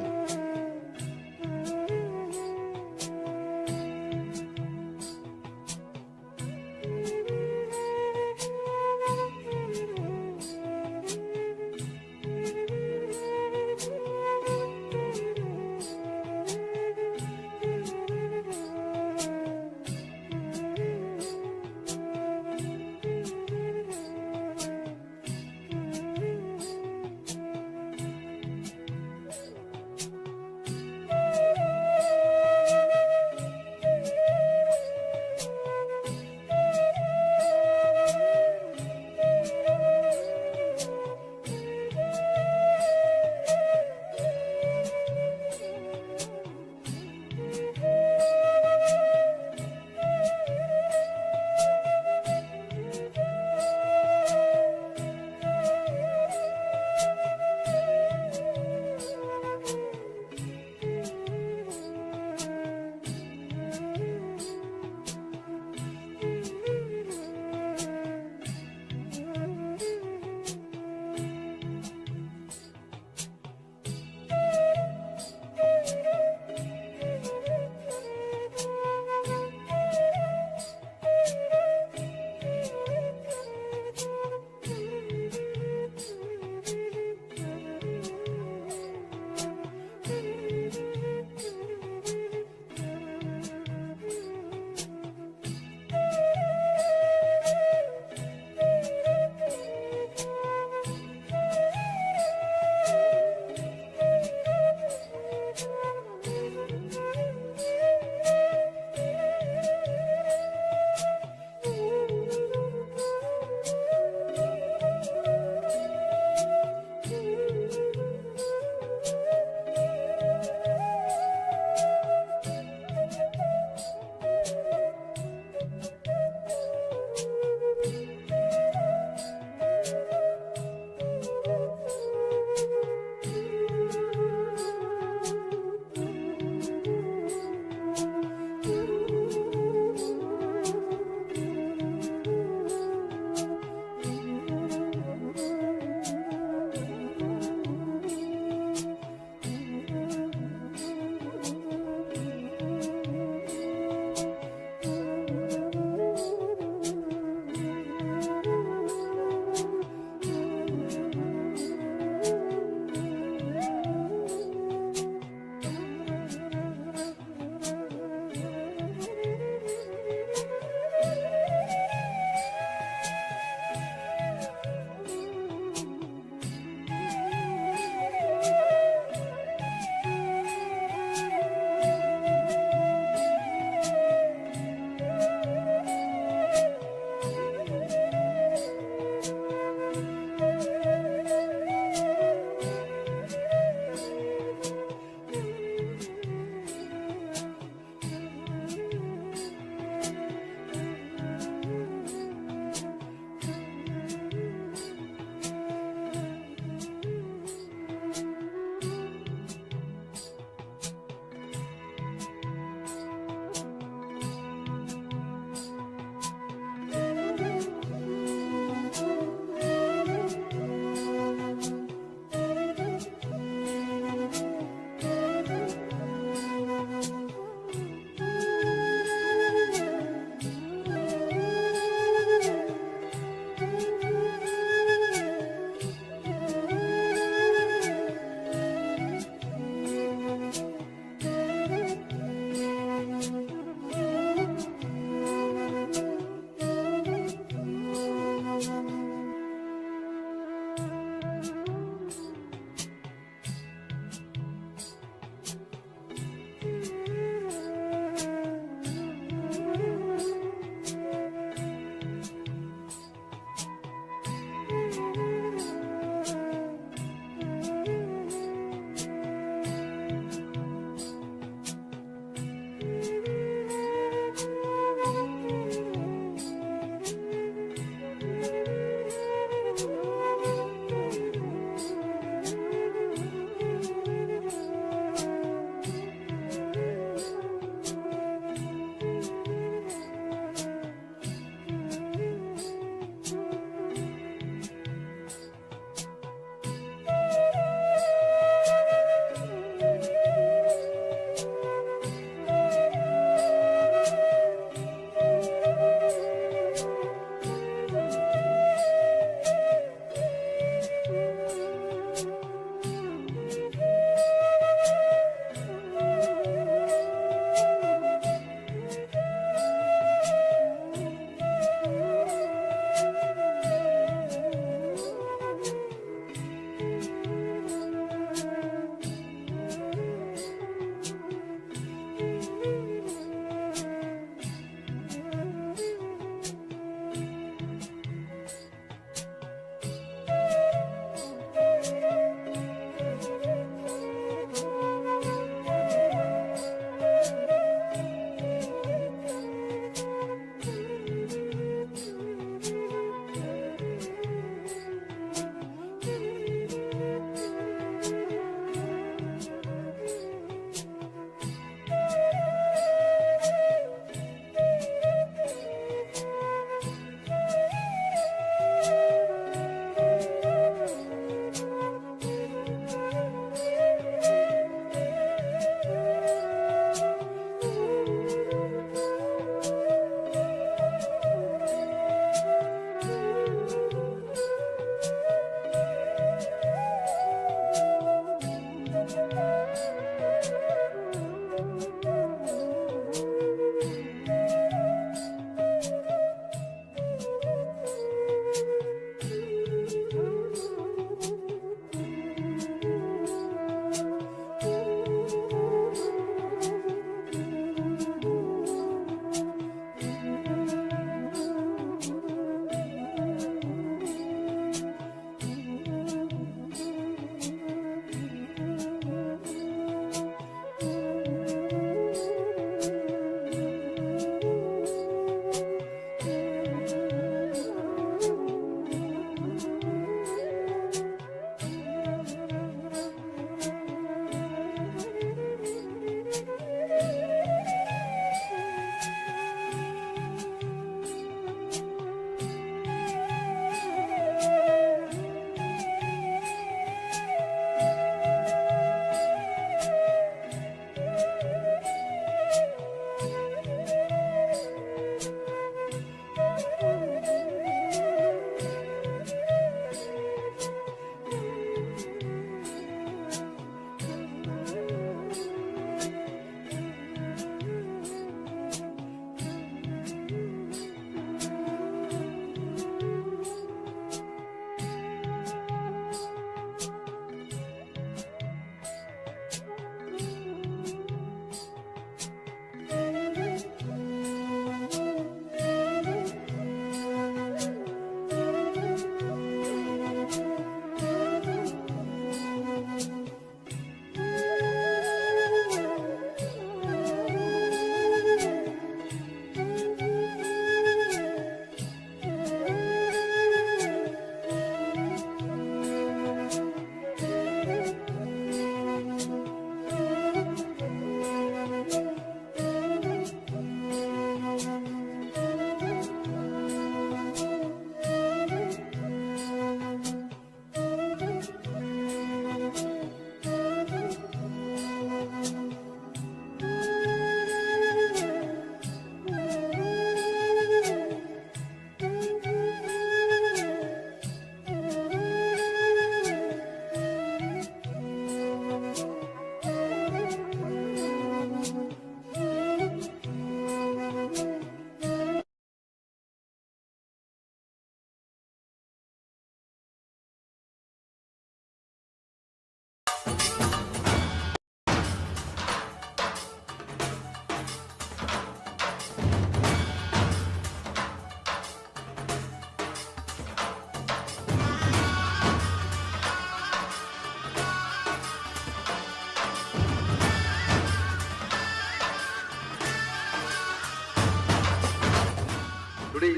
Today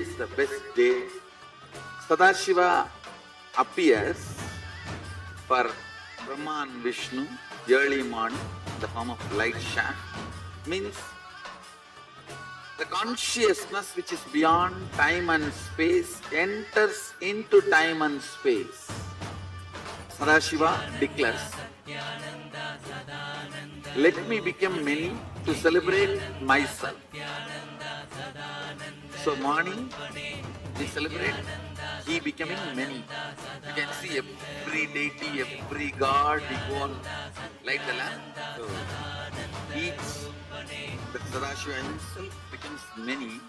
is the best day. Sadashiva appears for Brahma and Vishnu early morning in the form of light shaft. Means the consciousness which is beyond time and space enters into time and space. Sadashiva declares, let me become many to celebrate myself. So morning we celebrate he becoming many. You can see every deity, every god, we go on light the lamp. So each, the Sadashiva himself becomes many.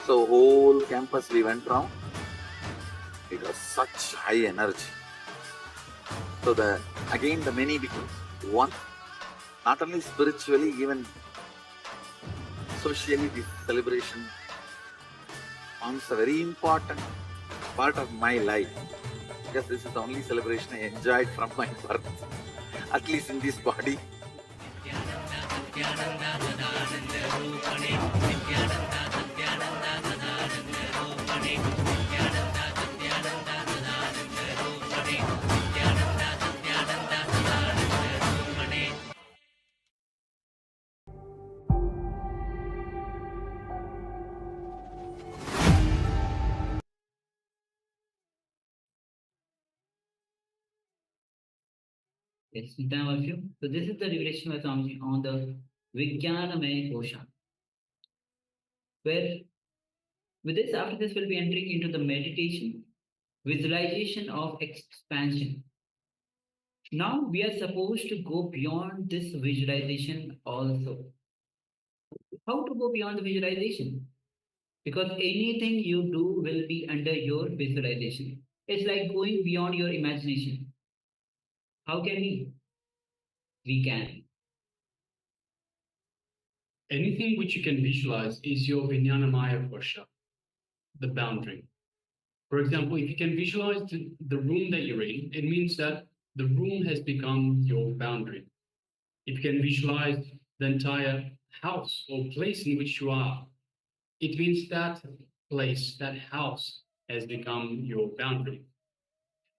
So whole campus we went round. It was such high energy. So again the many becomes one. Not only spiritually, even socially this celebration forms a very important part of my life, because this is the only celebration I enjoyed from my birth, at least in this body. Yes, time of you. So this is the revelation by Swamiji on the Vijnanamaya Kosha, where with this, after this, we'll be entering into the meditation, visualization of expansion. Now we are supposed to go beyond this visualization also. How to go beyond the visualization? Because anything you do will be under your visualization. It's like going beyond your imagination. How can we? We can. Anything which you can visualize is your Vijnanamaya Kosha, the boundary. For example, if you can visualize the room that you're in, it means that the room has become your boundary. If you can visualize the entire house or place in which you are, it means that place, that house, has become your boundary.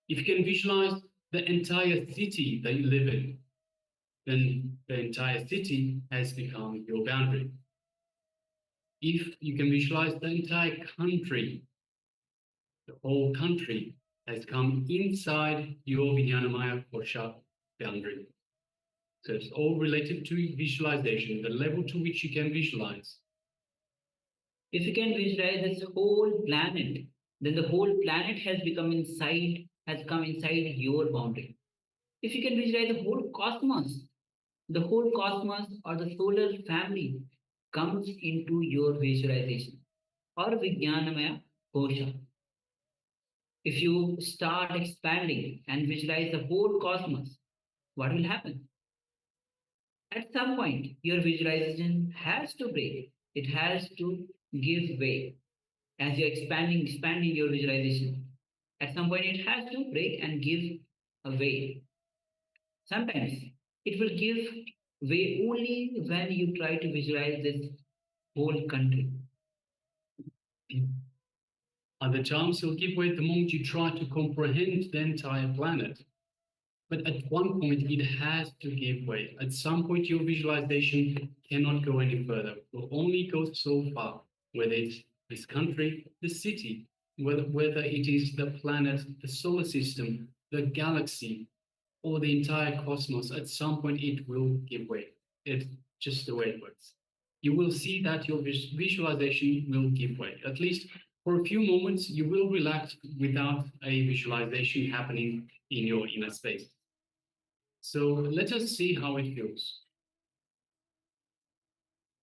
If you can visualize the entire city that you live in, then the entire city has become your boundary. If you can visualize the entire country, the whole country has come inside your Vijnanamaya Kosha boundary. So it's all related to visualization, the level to which you can visualize. If you can visualize this whole planet, then the whole planet has come inside your boundary. If you can visualize the whole cosmos or the solar family comes into your visualization or Vijnanamaya Kosha. If you start expanding and visualize the whole cosmos, what will happen? At some point, your visualization has to break. It has to give way. As you're expanding your visualization, at some point it has to break and give way. Sometimes it will give way only when you try to visualize this whole country. Other times it'll give way the moment you try to comprehend the entire planet. But at one point, it has to give way. At some point, your visualization cannot go any further. It will only go so far, whether it's this country, the city, whether it is the planet, the solar system, the galaxy, or the entire cosmos. At some point, it will give way. It's just the way it works. You will see that your visualization will give way. At least for a few moments, you will relax without a visualization happening in your inner space. So let us see how it feels.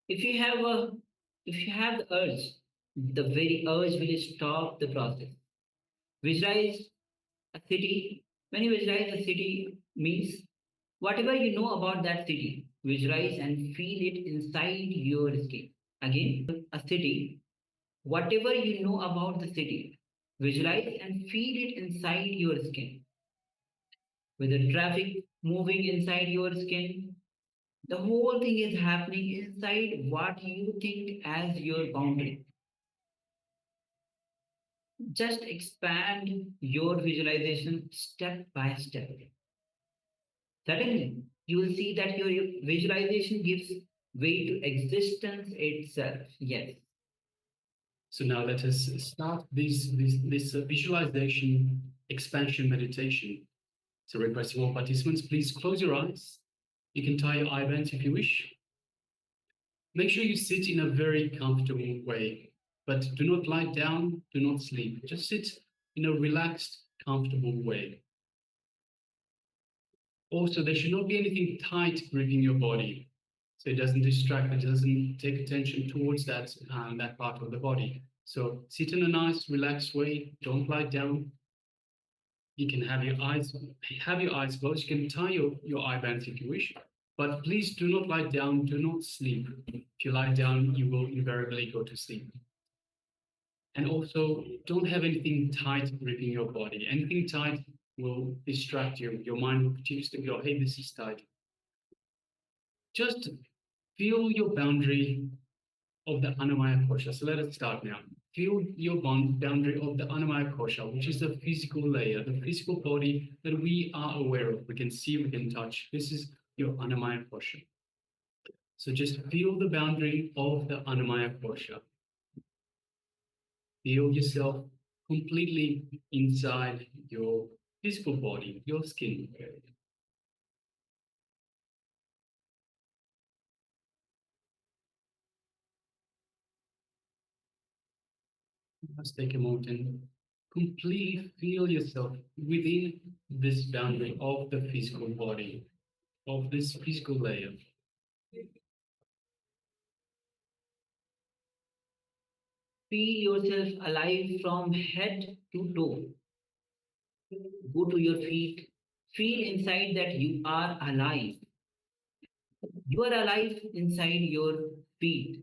If you have the urge, the very urge will stop the process. Visualize a city When you visualize a city, means whatever you know about that city, visualize and feel it inside your skin. Again, a city, whatever you know about the city, visualize and feel it inside your skin. With the traffic moving inside your skin, the whole thing is happening inside what you think as your boundary. Just expand your visualization step by step. Suddenly, you will see that your visualization gives way to existence itself. Yes. So now let us start this visualization expansion meditation. So requesting all participants, please close your eyes. You can tie your eye bands if you wish. Make sure you sit in a very comfortable way, but do not lie down, do not sleep. Just sit in a relaxed, comfortable way. Also, there should not be anything tight gripping your body, so it doesn't distract, it doesn't take attention towards that part of the body. So sit in a nice, relaxed way. Don't lie down. You can have your eyes closed. You can tie your eye bands if you wish, but please do not lie down. Do not sleep. If you lie down, you will invariably go to sleep. And also, don't have anything tight gripping your body. Anything tight will distract you. Your mind will choose to go, hey, this is tight. Just feel your boundary of the Annamaya Kosha. So let us start now. Feel your boundary of the Annamaya Kosha, which is the physical layer, the physical body that we are aware of. We can see, we can touch. This is your Annamaya Kosha. So just feel the boundary of the Annamaya Kosha. Feel yourself completely inside your physical body, your skin. Just take a moment and completely feel yourself within this boundary of the physical body, of this physical layer. Feel yourself alive from head to toe. Go to your feet. Feel inside that you are alive. You are alive inside your feet.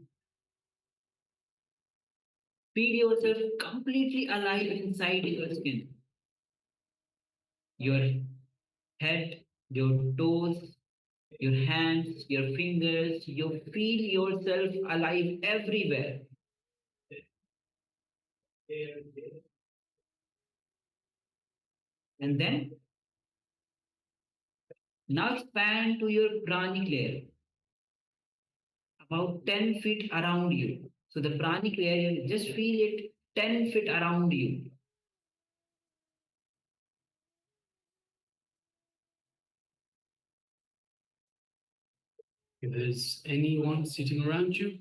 Feel yourself completely alive inside your skin. Your head, your toes, your hands, your fingers, you feel yourself alive everywhere. And then, now expand to your pranic layer, about 10 feet around you. So the pranic layer, just feel it 10 feet around you. If there's anyone sitting around you,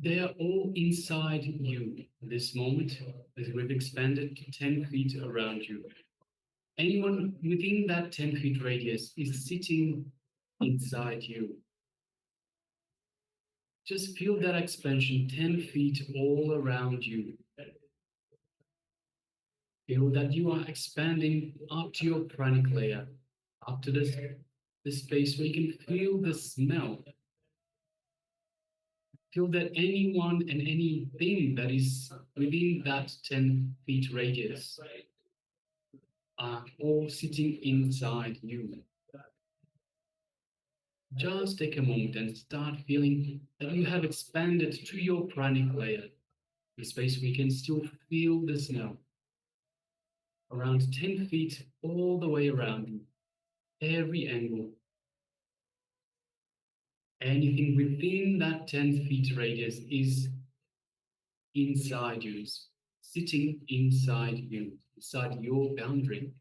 they are all inside you at this moment, as we've expanded to 10 feet around you. Anyone within that 10 feet radius is sitting inside you. Just feel that expansion 10 feet all around you. Feel that you are expanding up to your pranic layer, up to this space where you can feel the smell. Feel that anyone and anything that is within that 10 feet radius are all sitting inside you. Just take a moment and start feeling that you have expanded to your pranic layer, the space where you can still feel the smell. Around 10 feet all the way around you, every angle. Anything within that 10 feet radius is inside you, sitting inside you, inside your boundary.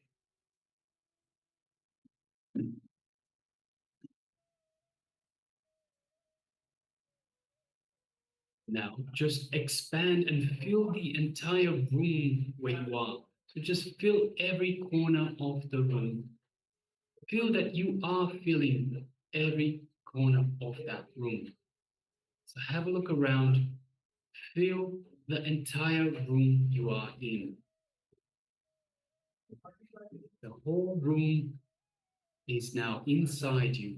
Now, just expand and fill the entire room where you are. So just fill every corner of the room. Feel that you are filling every corner of that room. So have a look around. Feel the entire room you are in. The whole room is now inside you.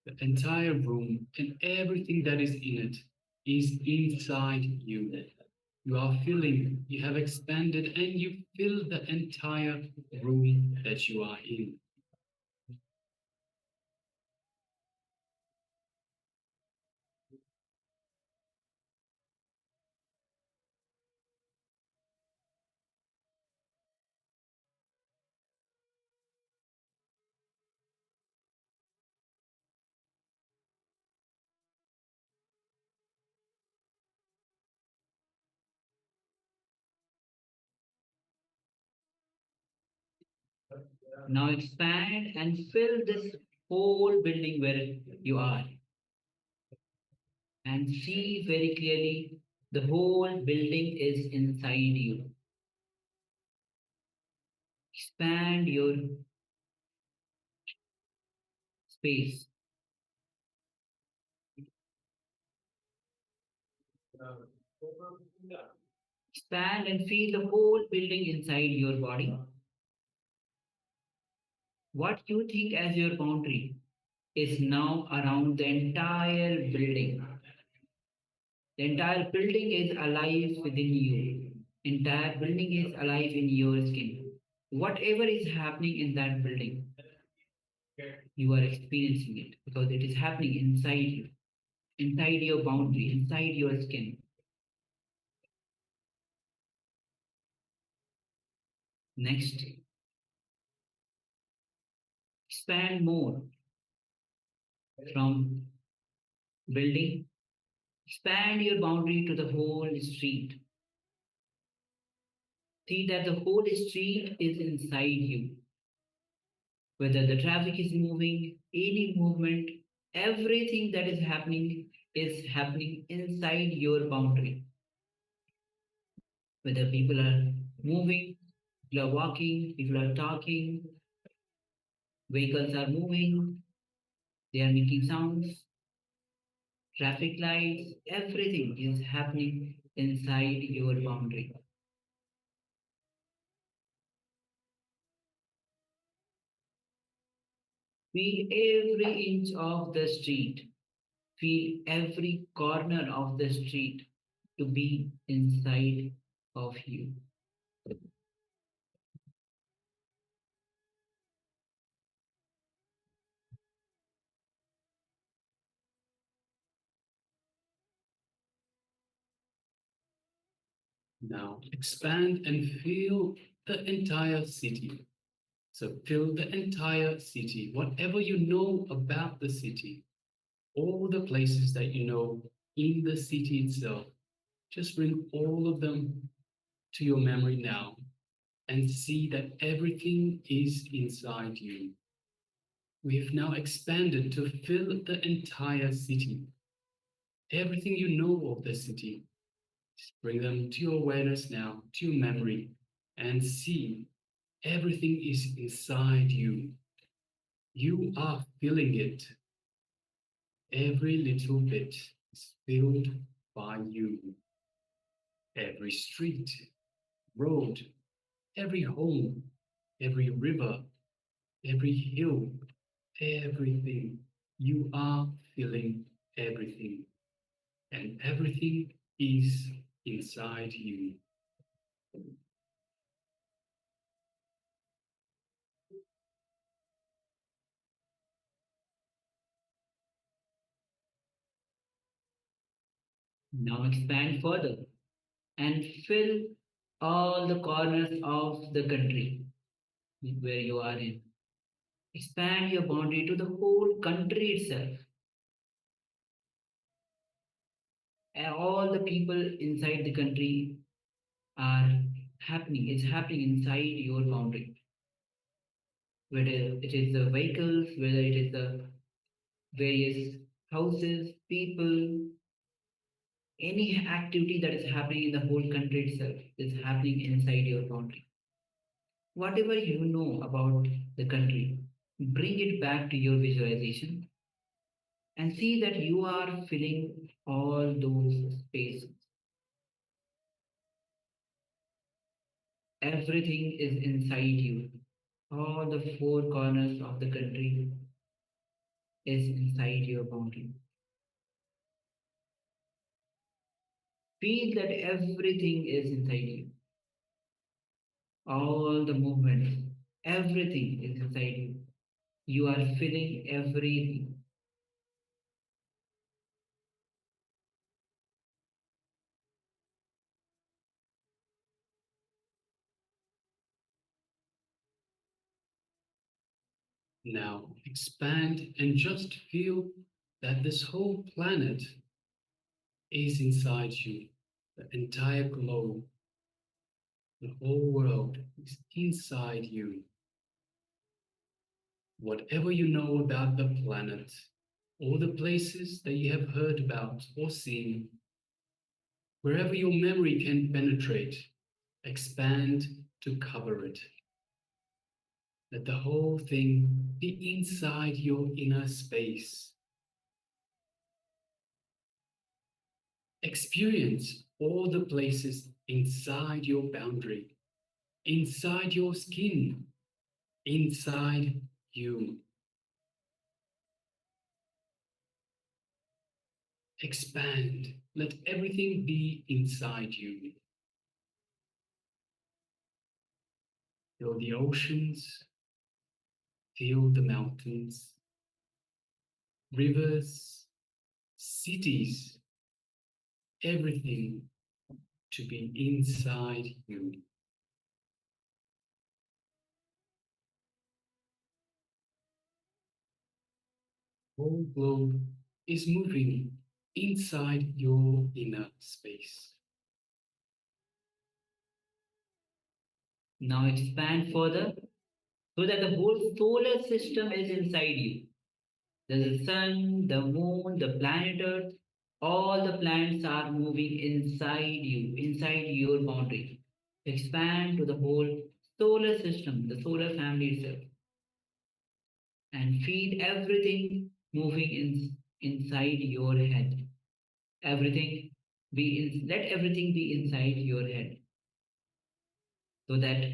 The entire room and everything that is in it is inside you. You are feeling, you have expanded, and you feel the entire room that you are in. Now expand and fill this whole building where you are. And see very clearly the whole building is inside you. Expand your space. Expand and feel the whole building inside your body. What you think as your boundary is now around the entire building. The entire building is alive within you. Entire building is alive in your skin. Whatever is happening in that building, you are experiencing it because it is happening inside you, inside your boundary, inside your skin. Next, expand more from building. Expand your boundary to the whole street. See that the whole street is inside you. Whether the traffic is moving, any movement, everything that is happening inside your boundary. Whether people are moving, people are walking, people are talking, vehicles are moving, they are making sounds, traffic lights, everything is happening inside your boundary. Feel every inch of the street. Feel every corner of the street to be inside of you. Now expand and feel the entire city. So feel the entire city, whatever you know about the city, all the places that you know in the city itself, just bring all of them to your memory now and see that everything is inside you. We have now expanded to fill the entire city. Everything you know of the city, just bring them to your awareness now, to your memory, and see everything is inside you. You are feeling it. Every little bit is filled by you. Every street, road, every home, every river, every hill, everything. You are feeling everything. And everything is inside you. Now expand further and fill all the corners of the country where you are in. Expand your boundary to the whole country itself. And all the people inside the country are happening. It's happening inside your boundary. Whether it is the vehicles, whether it is the various houses, people, any activity that is happening in the whole country itself is happening inside your boundary. Whatever you know about the country, bring it back to your visualization and see that you are filling all those spaces. everything is inside you. All the four corners of the country is inside your boundary. Feel that everything is inside you. All the movements, everything is inside you. You are feeling everything. Now expand and just feel that this whole planet is inside you. The entire globe, the whole world is inside you. Whatever you know about the planet, all the places that you have heard about or seen, wherever your memory can penetrate, expand to cover it. Let the whole thing be inside your inner space. Experience all the places inside your boundary, inside your skin, inside you. Expand. Let everything be inside you. Feel the oceans, feel the mountains, rivers, cities, everything to be inside you. Whole globe is moving inside your inner space. Now expand further so that the whole solar system is inside you. There's the sun, the moon, the planet Earth, all the planets are moving inside you, inside your boundary. Expand to the whole solar system, the solar family itself, and feel everything moving inside your head. Everything let everything be inside your head. So that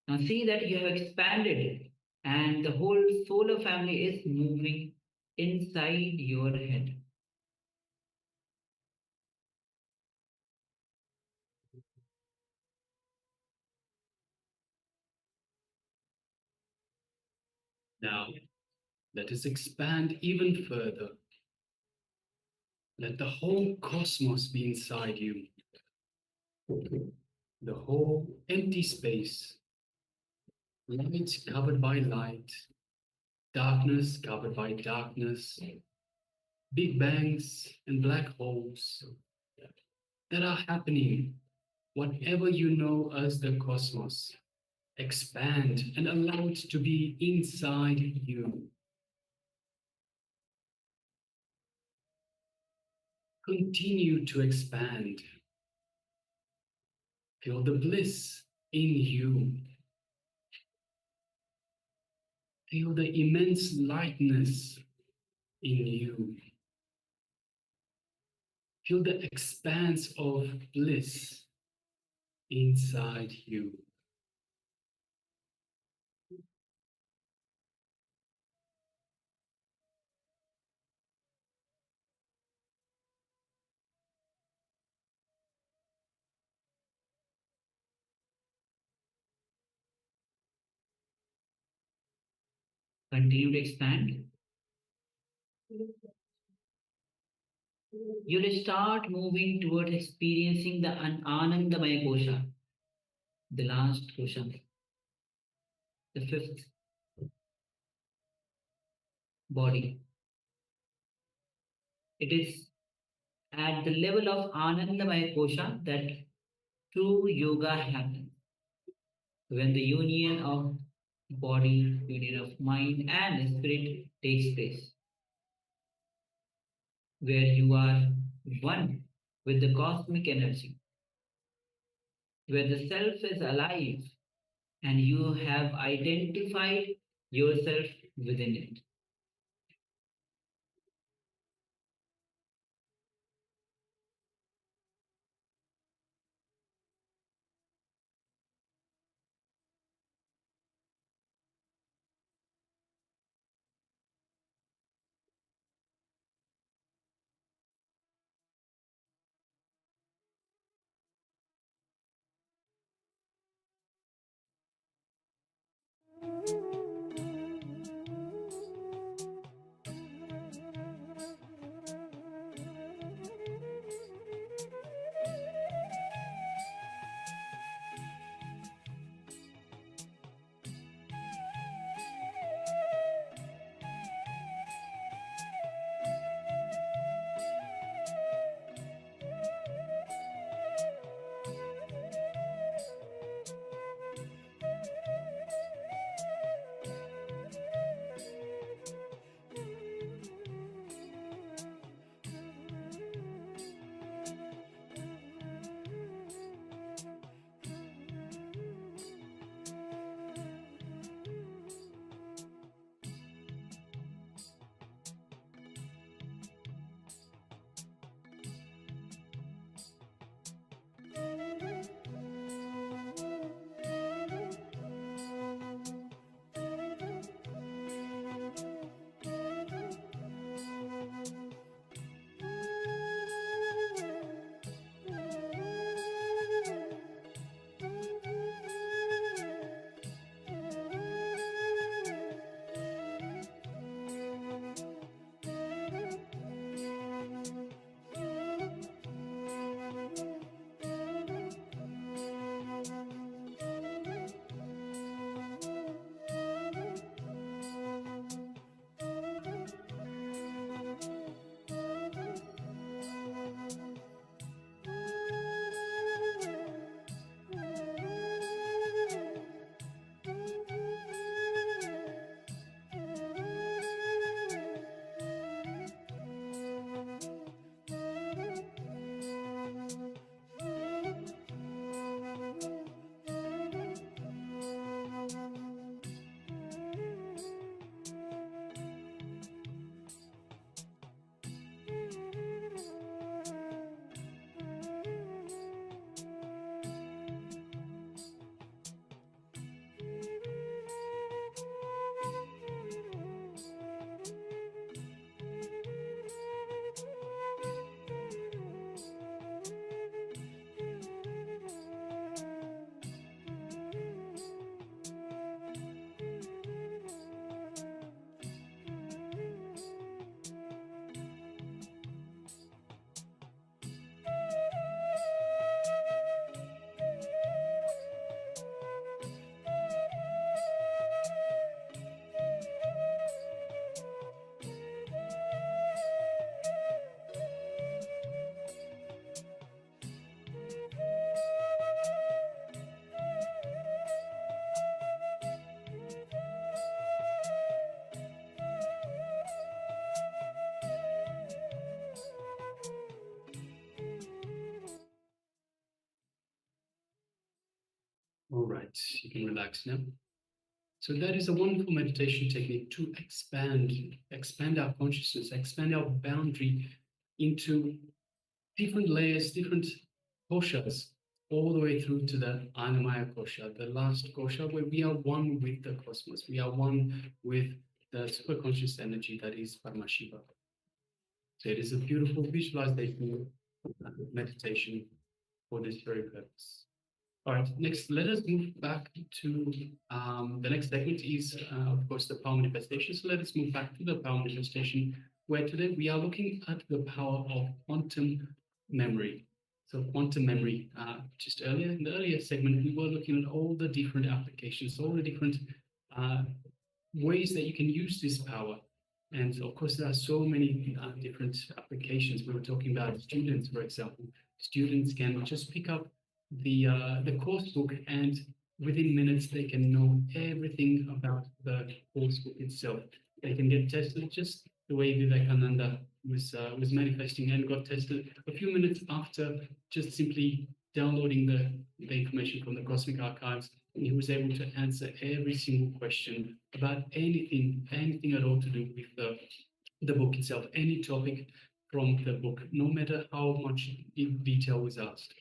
now see that you have expanded and the whole solar family is moving inside your head. Now, let us expand even further. Let the whole cosmos be inside you. The whole empty space. Light covered by light. Darkness covered by darkness. Big bangs and black holes that are happening. Whatever you know as the cosmos, expand and allow it to be inside you. Continue to expand. Feel the bliss in you. Feel the immense lightness in you. Feel the expanse of bliss inside you. Continue to expand. You will start moving towards experiencing the Anandamaya Kosha, the last kosha, the fifth body. It is at the level of Anandamaya Kosha that true yoga happens. When the union of body, union of mind and spirit takes place, where you are one with the cosmic energy, where the self is alive and you have identified yourself within it. All right, you can relax now. So that is a wonderful meditation technique to expand our consciousness, expand our boundary into different layers, different koshas, all the way through to the Anamaya kosha, the last kosha, where we are one with the cosmos. We are one with the superconscious energy that is Paramashiva. So it is a beautiful visualization meditation for this very purpose. All right, next, let us move back to the next segment is, of course, the power manifestation. So let us move back to the power manifestation, where today we are looking at the power of quantum memory. So quantum memory, just earlier, in the earlier segment, we were looking at all the different applications, all the different ways that you can use this power. And of course, there are so many different applications. We were talking about students, for example. Students can just pick up the course book, and within minutes they can know everything about the course book itself. They can get tested just the way Vivekananda was manifesting and got tested a few minutes after just simply downloading the information from the cosmic archives. And he was able to answer every single question about anything at all to do with the book itself, any topic from the book, no matter how much detail was asked.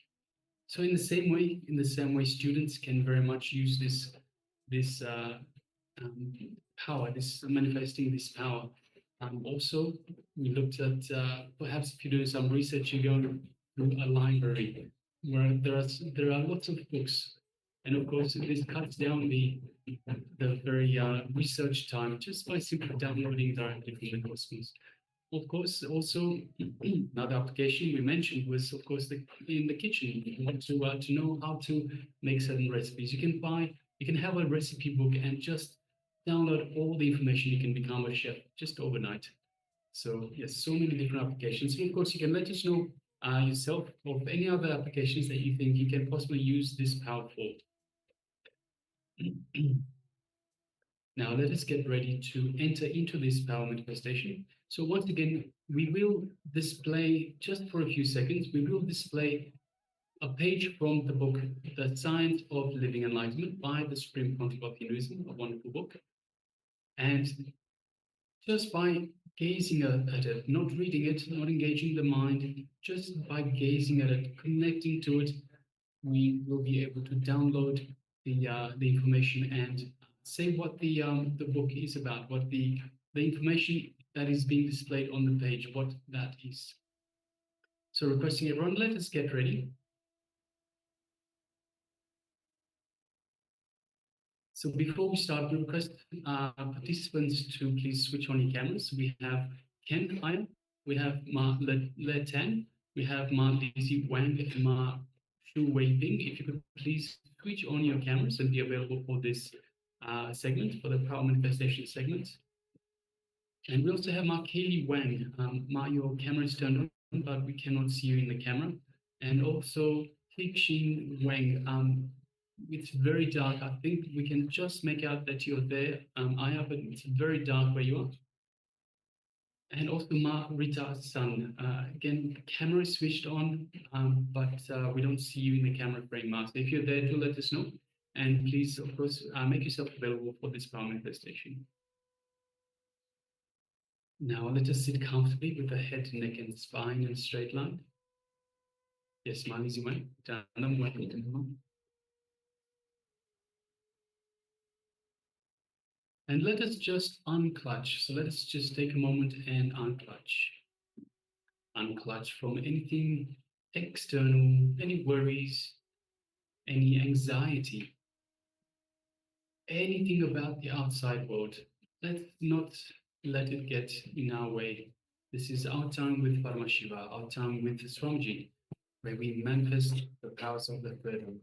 So in the same way, students can very much use this power, this manifesting this power. Also, we looked at perhaps if you do some research, you go to a library where there are lots of books, and of course this cuts down the very research time just by simply downloading directly from the cosmos. Of course, also another application we mentioned was, of course, in the kitchen. You want to know how to make certain recipes. You can have a recipe book and just download all the information. You can become a chef just overnight. So yes, so many different applications. And of course, you can let us know yourself of any other applications that you think you can possibly use this power for. Now let us get ready to enter into this power manifestation. So once again, we will display, just for a few seconds, we will display a page from the book, The Science of Living Enlightenment by the Supreme Pontiff of Hinduism, a wonderful book. And just by gazing at it, not reading it, not engaging the mind, just by gazing at it, connecting to it, we will be able to download the information and say what the book is about, what the information that is being displayed on the page, what that is. So requesting everyone, let us get ready. So before we start, we request participants to please switch on your cameras. We have Ken Haya, we have Ma Le Tan, we have Ma Lizzie Wang, and Ma Shu Wei Ping. If you could please switch on your cameras and be available for this segment, for the power manifestation segment. And we also have Ma Kaylee Wang. Ma, your camera is turned on, but we cannot see you in the camera. And also Xin Wang. It's very dark. I think we can just make out that you're there, Aya, but it's very dark where you are. And also Ma Rita-san. Again, the camera is switched on, but we don't see you in the camera frame, Ma. So if you're there, do let us know. And please, of course, make yourself available for this power manifestation. Now let us sit comfortably with the head, neck, and spine in a straight line. Yes, Ma Lizzie Wang. And let us just unclutch. So let us just take a moment and unclutch. Unclutch from anything external, any worries, any anxiety, anything about the outside world. Let's not let it get in our way. This is our time with Paramashiva, our time with Swamiji, where we manifest the powers of the third eye.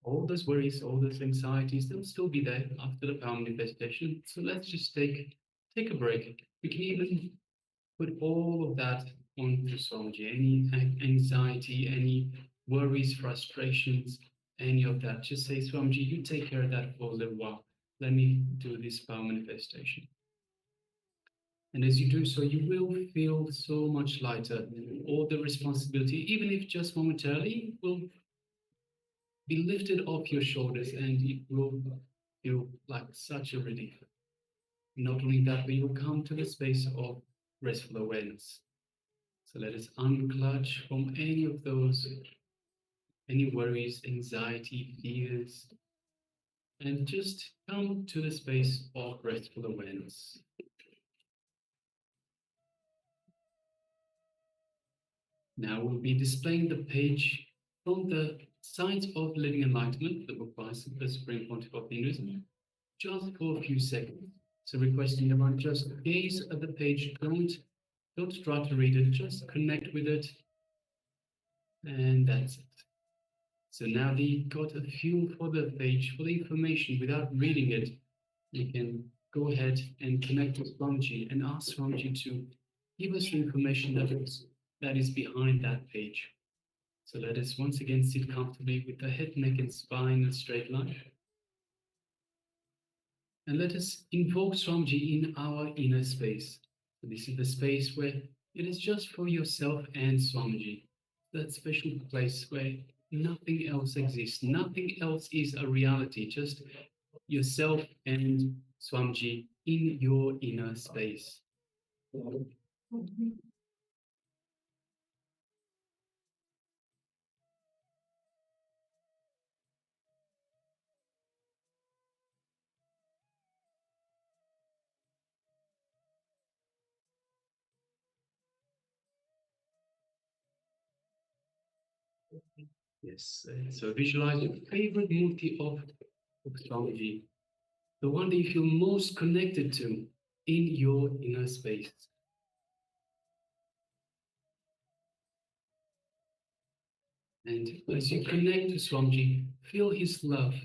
All those worries, all those anxieties, they'll still be there after the power manifestation. So let's just take a break. We can even put all of that onto Swamiji, any anxiety, any worries, frustrations, any of that. Just say, Swamiji, you take care of that for a little while. Let me do this power manifestation. And as you do so, you will feel so much lighter. All the responsibility, even if just momentarily, will be lifted off your shoulders, and it will feel like such a relief. Not only that, but you will come to the space of restful awareness. So let us unclutch from any of those, any worries, anxiety, fears, and just come to the space of restful awareness. Now we'll be displaying the page from the Science of Living Enlightenment, the book by the Supreme Pontiff of Hinduism, just for a few seconds. So requesting everyone just gaze at the page, don't try to read it, just connect with it, and that's it. So now that you've got a feel for the page, for the information without reading it, you can go ahead and connect with Swamiji and ask Swamiji to give us the information that is behind that page. So let us once again sit comfortably with the head, neck, and spine in a straight line. And let us invoke Swamiji in our inner space. So this is the space where it is just for yourself and Swamiji. That special place where nothing else exists. Nothing else is a reality, just yourself and Swamiji in your inner space. Yes, so visualize your favorite murti of Swamiji, the one that you feel most connected to in your inner space. And as you connect to Swamiji, feel his love,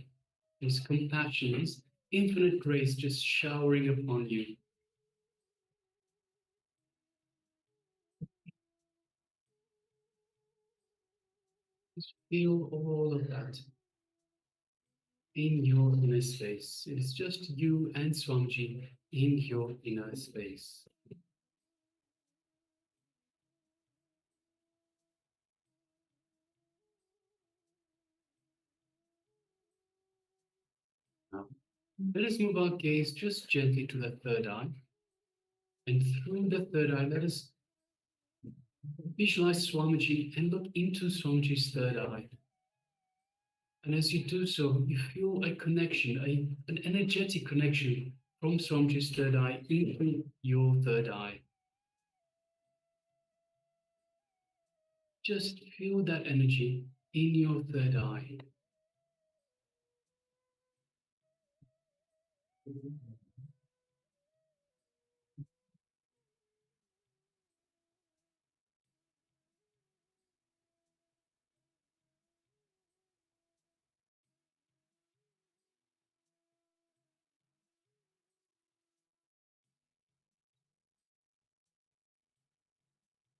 his compassion, his infinite grace just showering upon you. Just feel all of that in your inner space. It is just you and Swamiji in your inner space. Now, let us move our gaze just gently to the third eye. And through the third eye, let us visualize Swamiji and look into Swamiji's third eye. And as you do so, you feel a connection, an energetic connection from Swamiji's third eye into your third eye. Just feel that energy in your third eye.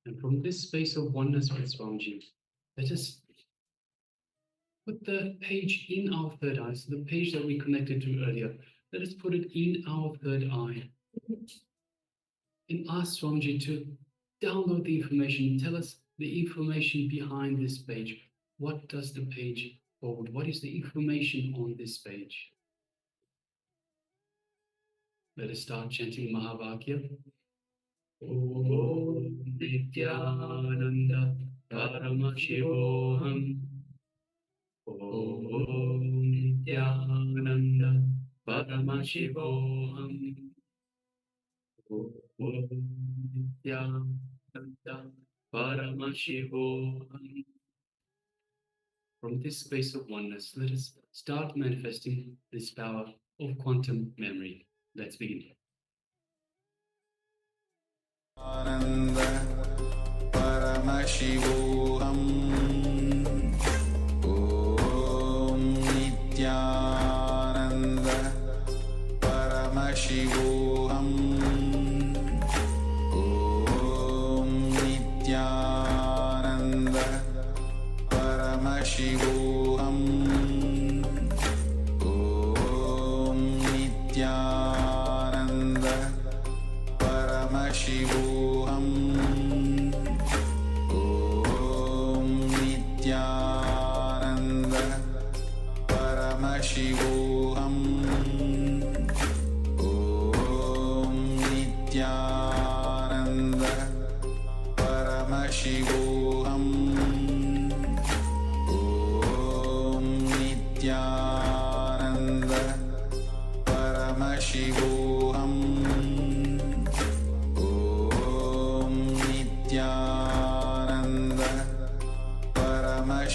And from this space of oneness with Swamiji, let us put the page in our third eye, so the page that we connected to earlier, let us put it in our third eye. And ask Swamiji to download the information, tell us the information behind this page. What does the page hold? What is the information on this page? Let us start chanting Mahavakya. Om Nithyananda Paramashivoham. Om Nithyananda Paramashivoham. Om Nithyananda Paramashivoham. From this space of oneness, let us start manifesting this power of quantum memory. Let's begin. Paramashivoham. Om Nithyananda Paramashivoham. Om Nithyananda Paramashivoham. Om Nithyananda Paramashivoham. Om Nithyananda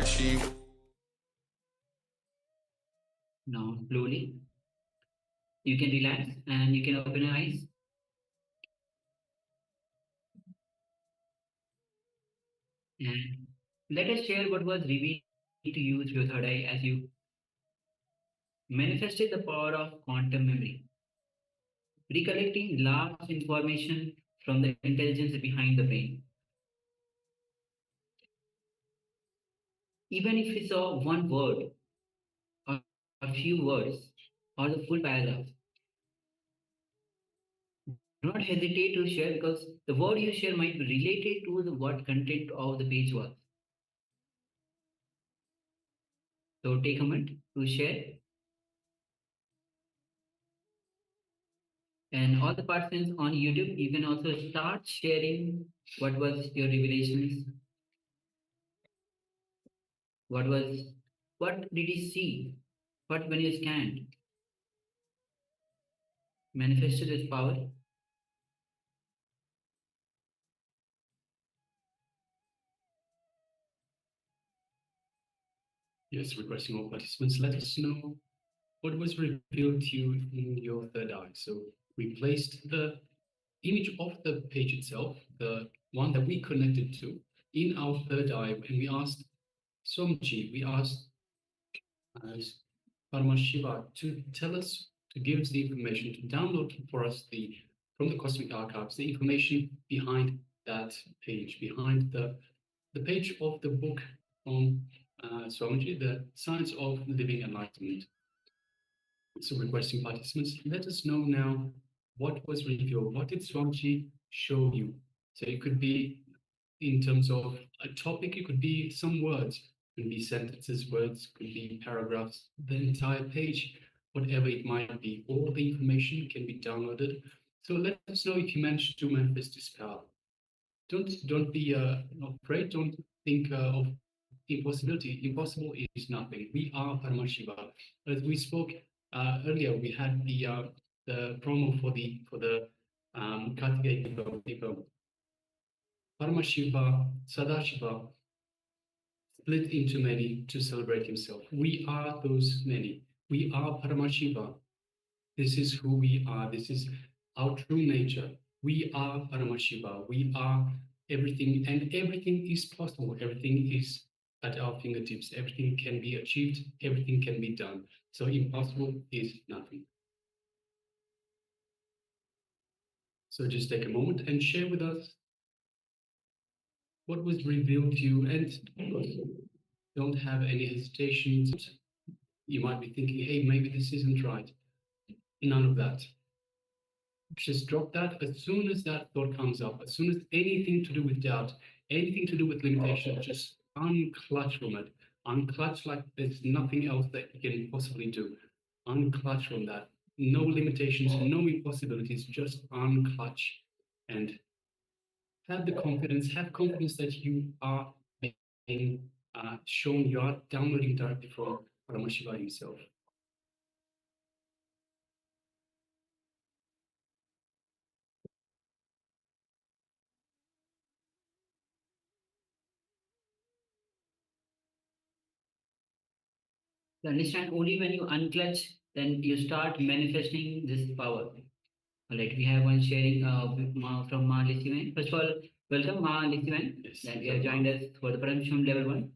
Paramashivoham. Now, slowly, you can relax and you can open your eyes. And let us share what was revealed to you through your third eye as you manifested the power of quantum memory, recollecting large information from the intelligence behind the brain. Even if you saw one word or a few words or the full paragraph, do not hesitate to share because the word you share might be related to the what content of the page was. So take a moment to share. And all the participants on YouTube, you can also start sharing what was your revelations. What did you see? What when you scanned? Manifested this power. Yes, requesting all participants, let us know what was revealed to you in your third eye. So we placed the image of the page itself, the one that we connected to, in our third eye, and we asked Somji, we asked Paramashiva to tell us, to give us the information, to download for us from the cosmic archives, the information behind that page, behind the page of the book on Swamiji, the Science of Living Enlightenment. So requesting participants, let us know now what was revealed. What did Swamiji show you? So it could be in terms of a topic, it could be some words, it could be sentences, words, could be paragraphs, the entire page, whatever it might be. All the information can be downloaded. So let us know if you managed to manifest this power. Don't be afraid. Don't think of impossibility. Impossible is nothing. We are Paramashiva. As we spoke earlier, we had the promo for the Kartikeya Deepam. Paramashiva, Sadashiva split into many to celebrate himself. We are those many. We are Paramashiva. This is who we are. This is our true nature. We are Paramashiva. We are everything, and everything is possible. Everything is at our fingertips. Everything can be achieved. Everything can be done. So impossible is nothing. So just take a moment and share with us what was revealed to you, and don't have any hesitations. You might be thinking, hey, maybe this isn't right. None of that. Just drop that as soon as that thought comes up, as soon as anything to do with doubt, anything to do with limitation, just unclutch from it. Unclutch like there's nothing else that you can possibly do. Unclutch from that. No limitations, no impossibilities, just unclutch. And have confidence that you are being shown, you are downloading directly from Paramashiva himself. You understand, only when you unclutch, then you start manifesting this power. All right, we have one sharing from Ma Lisivan. First of all, welcome Ma Lisivan. Yes, That you have joined us for the Paramashivoham Level 1.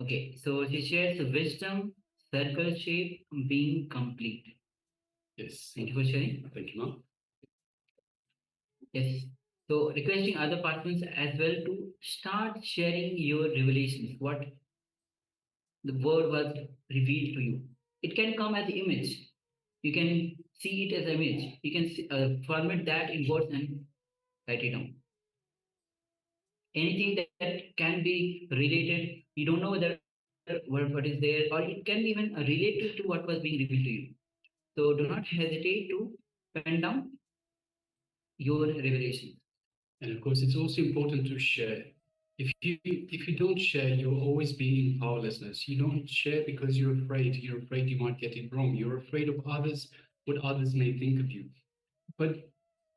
Okay, so she shares wisdom, circle shape, being complete. Yes. Thank you for sharing. Thank you, Ma. Yes. So requesting other participants as well to start sharing your revelations. What the word was revealed to you. It can come as image. You can see it as image. You can see, format that in words and write it down. Anything that can be related, you don't know whether what is there, or it can be even related to what was being revealed to you. So do not hesitate to pen down your revelation. And of course, it's also important to share. If you don't share, you'll always be in powerlessness. You don't share because you're afraid. You're afraid you might get it wrong. You're afraid of others, what others may think of you. But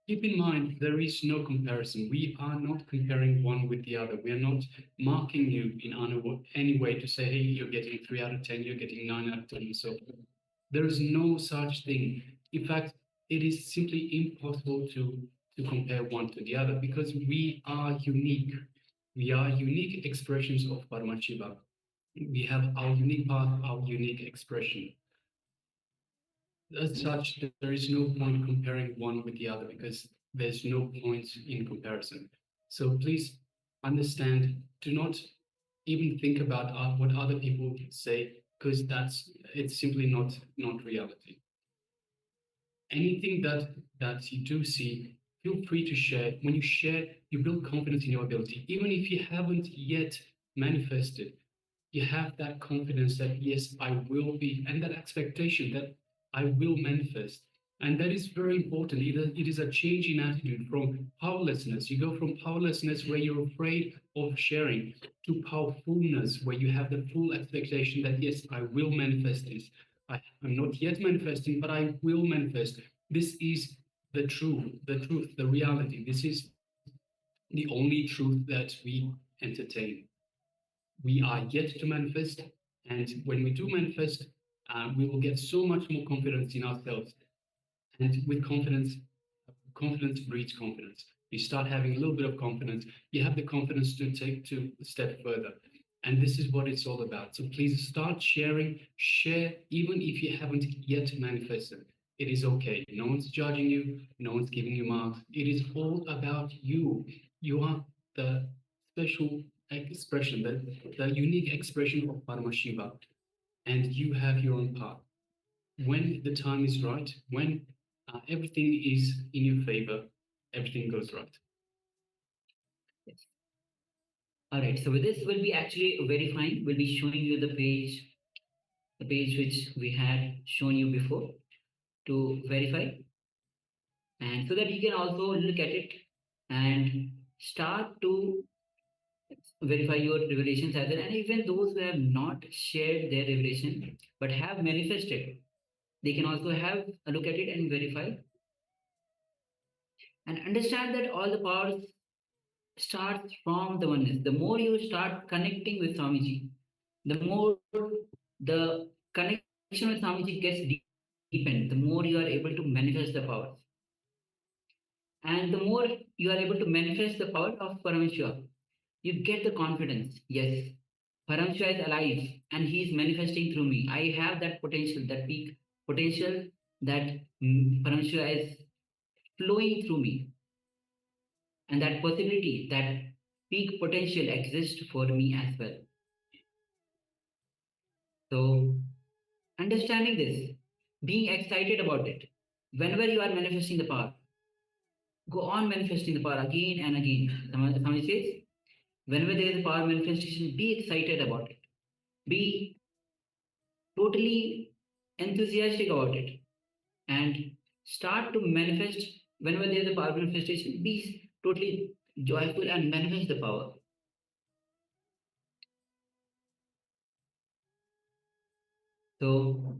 keep in mind, there is no comparison. We are not comparing one with the other. We are not marking you in any way to say, hey, you're getting 3 out of 10, you're getting 9 out of 10, and so forth. There is no such thing. In fact, it is simply impossible to compare one to the other because we are unique. We are unique expressions of Paramashiva. We have our unique path, our unique expression. As such, there is no point comparing one with the other because there's no point in comparison. So please understand, do not even think about what other people say because it's simply not reality. Anything that you do see, feel free to share. When you share, you build confidence in your ability. Even if you haven't yet manifested, you have that confidence that, yes, I will be, and that expectation that I will manifest. And that is very important. It is a change in attitude from powerlessness. You go from powerlessness where you're afraid of sharing to powerfulness where you have the full expectation that, yes, I will manifest this. I'm not yet manifesting, but I will manifest. This is the truth, the reality. This is the only truth that we entertain. We are yet to manifest, and when we do manifest, we will get so much more confidence in ourselves. And with confidence, confidence breeds confidence. You start having a little bit of confidence, you have the confidence to take to a step further. And this is what it's all about. So please start sharing, share, even if you haven't yet manifested. It is okay. No one's judging you, no one's giving you marks. It is all about you. You are the special expression, the unique expression of Paramashiva, and you have your own path. When the time is right, when everything is in your favor, everything goes right. All right, so with this, we'll be actually verifying. We'll be showing you the page which we had shown you before to verify. And so that you can also look at it and start to verify your revelations as well. And even those who have not shared their revelation but have manifested, they can also have a look at it and verify. And understand that all the powers start from the oneness. The more you start connecting with Swamiji, the more the connection with Swamiji gets deepened, the more you are able to manifest the powers. And the more you are able to manifest the power of Paramashiva, you get the confidence. Yes, Paramashiva is alive and he is manifesting through me. I have that potential, that peak potential that Paramashiva is flowing through me. And that possibility, that peak potential exists for me as well. So, understanding this, being excited about it, whenever you are manifesting the power, go on manifesting the power again and again. Somebody says, whenever there is a power manifestation, be excited about it. Be totally enthusiastic about it. And start to manifest whenever there is a power manifestation, be totally joyful and manifest the power. So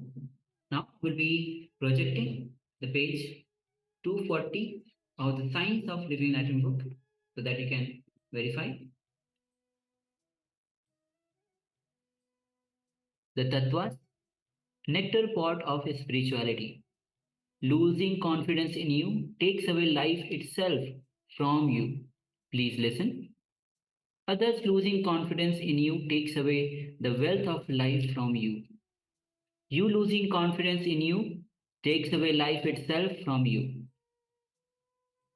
now we'll be projecting the page 240 of the Science of Living Enlightenment book so that you can verify. The Tattvas, nectar pot of spirituality. Losing confidence in you takes away life itself from you. Please listen. Others losing confidence in you takes away the wealth of life from you. You losing confidence in you takes away life itself from you.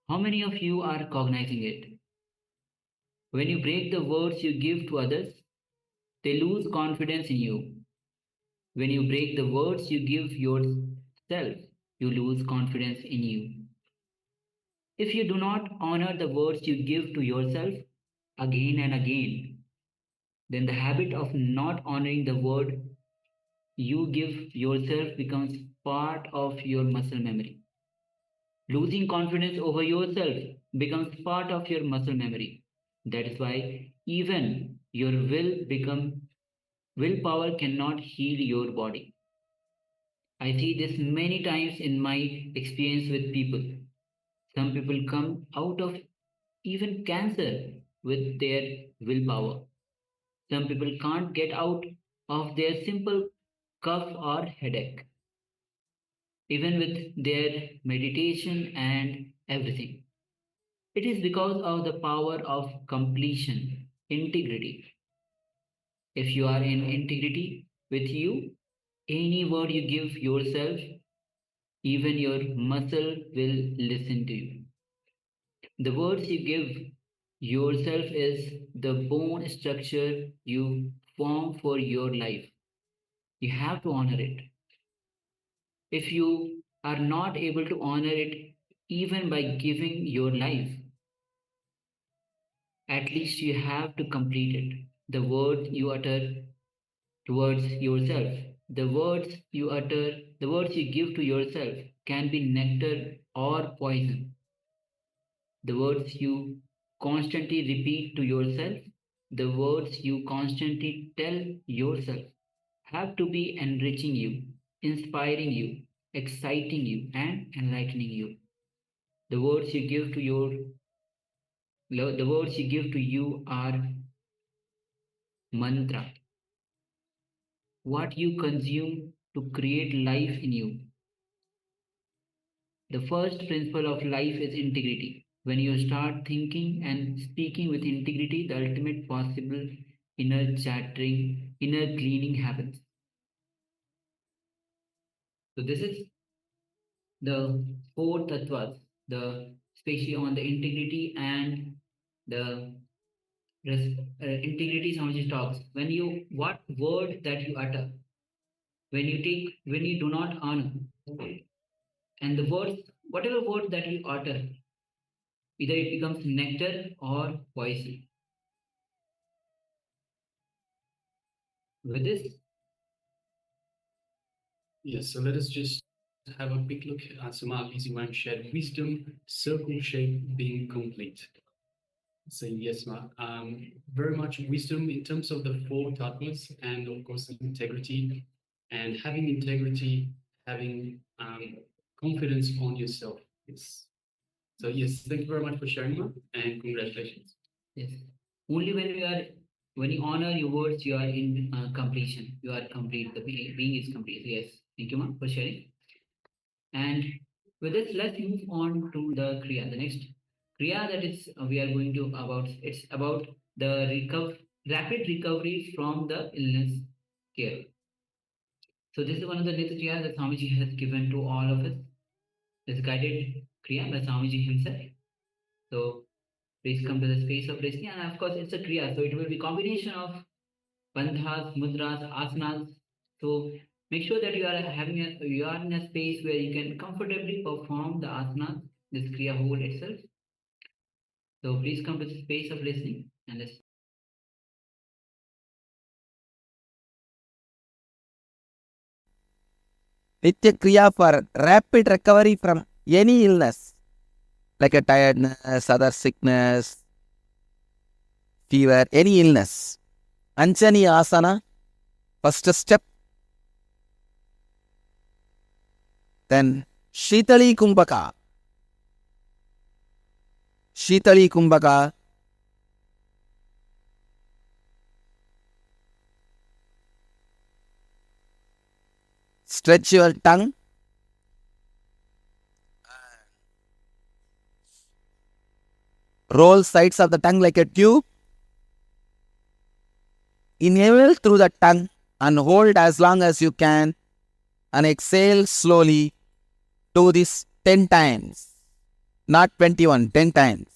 How many of you are cognizing it? When you break the words you give to others, they lose confidence in you. When you break the words you give yourself, you lose confidence in you. If you do not honor the words you give to yourself again and again, then the habit of not honoring the word you give yourself becomes part of your muscle memory. Losing confidence over yourself becomes part of your muscle memory. That is why even your willpower cannot heal your body. I see this many times in my experience with people. Some people come out of even cancer with their willpower. Some people can't get out of their simple cough or headache, even with their meditation and everything. It is because of the power of completion, integrity. If you are in integrity with you, any word you give yourself, even your muscle will listen to you. The words you give yourself is the bone structure you form for your life. You have to honor it. If you are not able to honor it even by giving your life, at least you have to complete it. The words you utter towards yourself, the words you give to yourself can be nectar or poison. The words you constantly repeat to yourself, the words you constantly tell yourself have to be enriching you, inspiring you, exciting you, and enlightening you. The words you give to the words you give to you are mantra, what you consume to create life in you. The first principle of life is integrity. When you start thinking and speaking with integrity, the ultimate possible inner chattering, inner cleaning happens. So this is the four tattvas, the especially on the integrity and the integrity Swamiji talks. When you what word that you utter, when you do not honor, and the words, whatever word that you utter, either it becomes nectar or poison. With this, Yes, so let us just have a quick look at some easy one shared wisdom, circle shape being complete. So yes, Mark, very much wisdom in terms of the four tattvas and of course integrity, and having integrity, having confidence on yourself. Yes. So yes, thank you very much for sharing, Mark, and congratulations. yes, only when you honor your words, you are in completion. You are complete. The being is complete. So yes, thank you, ma'am, for sharing. And with this, let's move on to the kriya. The next kriya that is we are going to about it's about the rapid recovery from the illness care. So this is one of the nitya kriya that Swamiji has given to all of us. This guided kriya by Swamiji himself. So please come to the space of listening, and of course it's a kriya, so it will be combination of bandhas, mudras, asanas. So make sure that you are in a space where you can comfortably perform the asanas, this kriya whole itself. So please come to the space of listening and let's. Nitya Kriya for rapid recovery from any illness, like a tiredness, other sickness, fever, any illness. Anjani Asana, first step. Then Shitali Kumbhaka. Shitali Kumbhaka. Stretch your tongue. Roll sides of the tongue like a tube. Inhale through the tongue and hold as long as you can. And exhale slowly. Do this 10 times. Not 21, 10 times.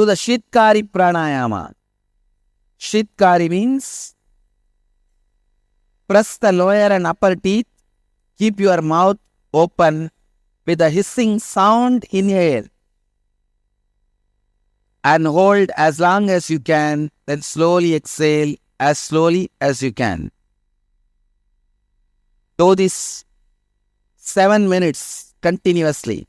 Do the Shitkari pranayama. Shitkari means press the lower and upper teeth, keep your mouth open with a hissing sound, inhale and hold as long as you can, then slowly exhale as slowly as you can. Do this 7 minutes continuously.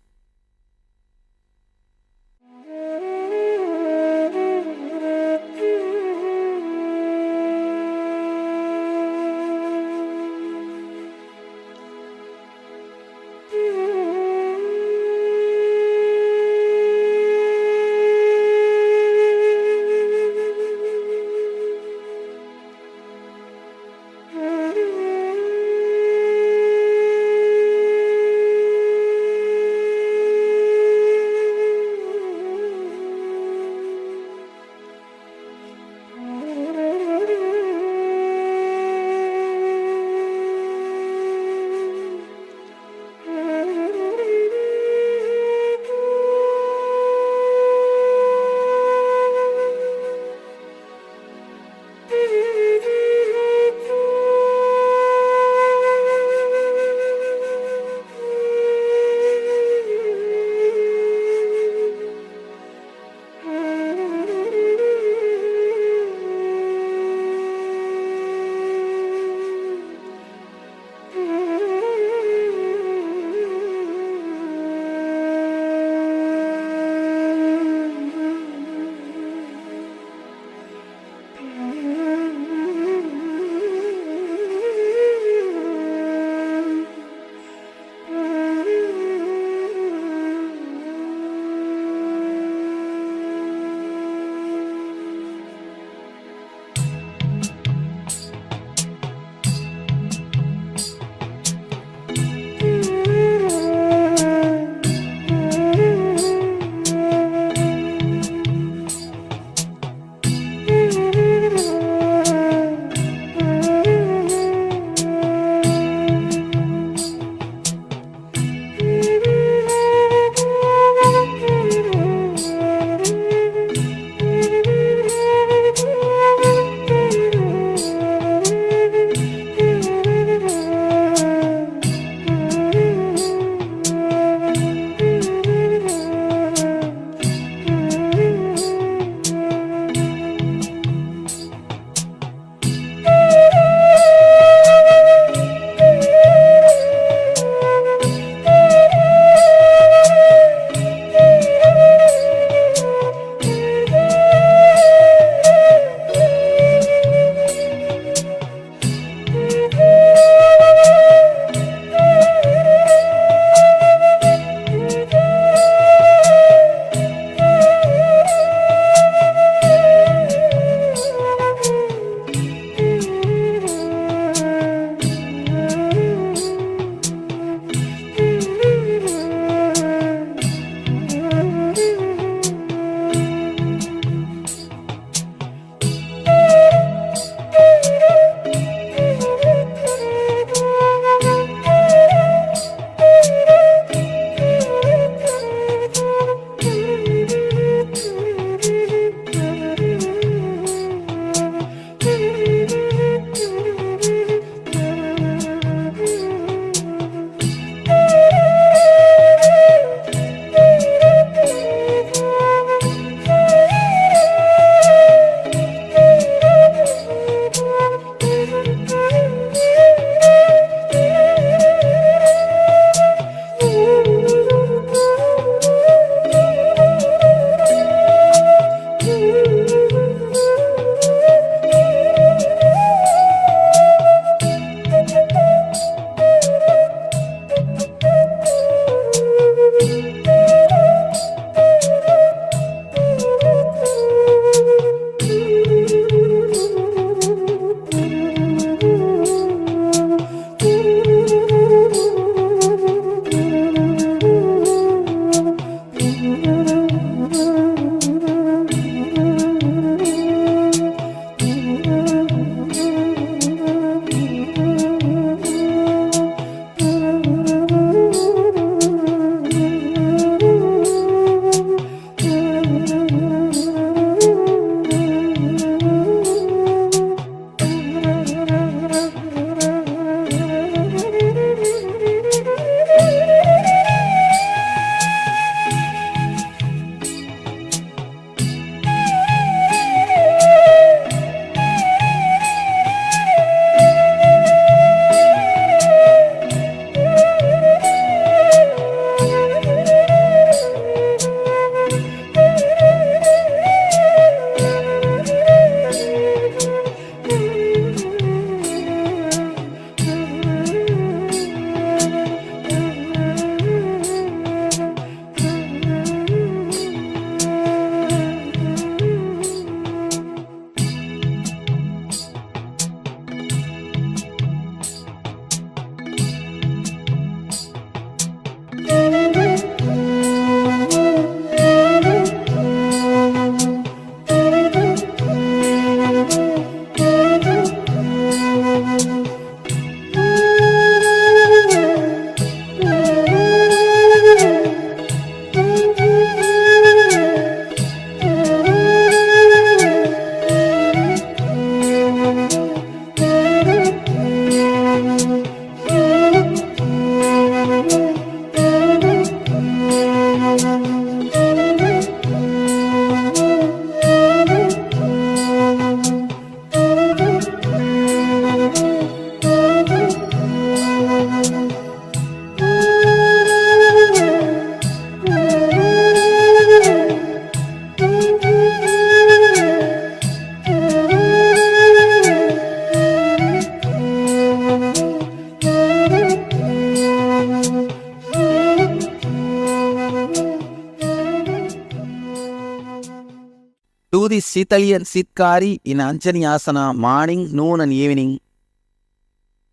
this Sitali and Sitkari in Anjani Asana morning, noon and evening,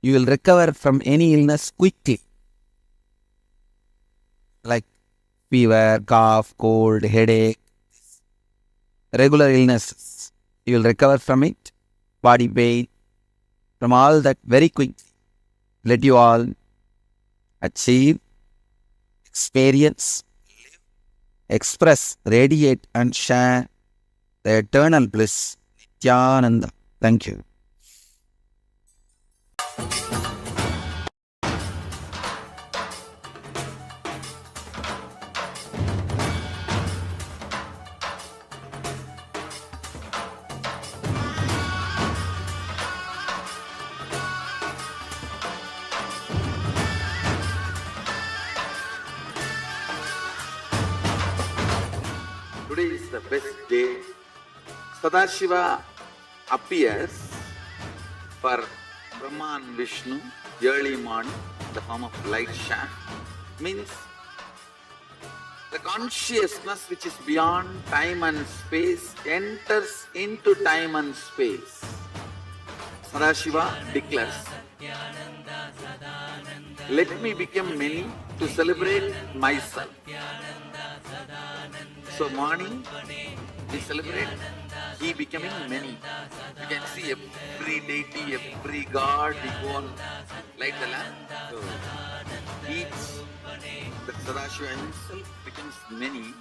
you will recover from any illness quickly. Like fever, cough, cold, headache, regular illnesses. You will recover from it, body pain, from all that very quickly. Let you all achieve, experience, express, radiate and share the eternal bliss. Nithyananda. Thank you. Today is the best day. Sadashiva appears for Brahma and Vishnu early morning in the form of light shaft. Means the consciousness which is beyond time and space enters into time and space. Sadashiva declares, let me become many to celebrate myself. So morning we celebrate he becoming many. You can see every deity, every god, we go on light the lamp. So each, the Sadashiva himself becomes many.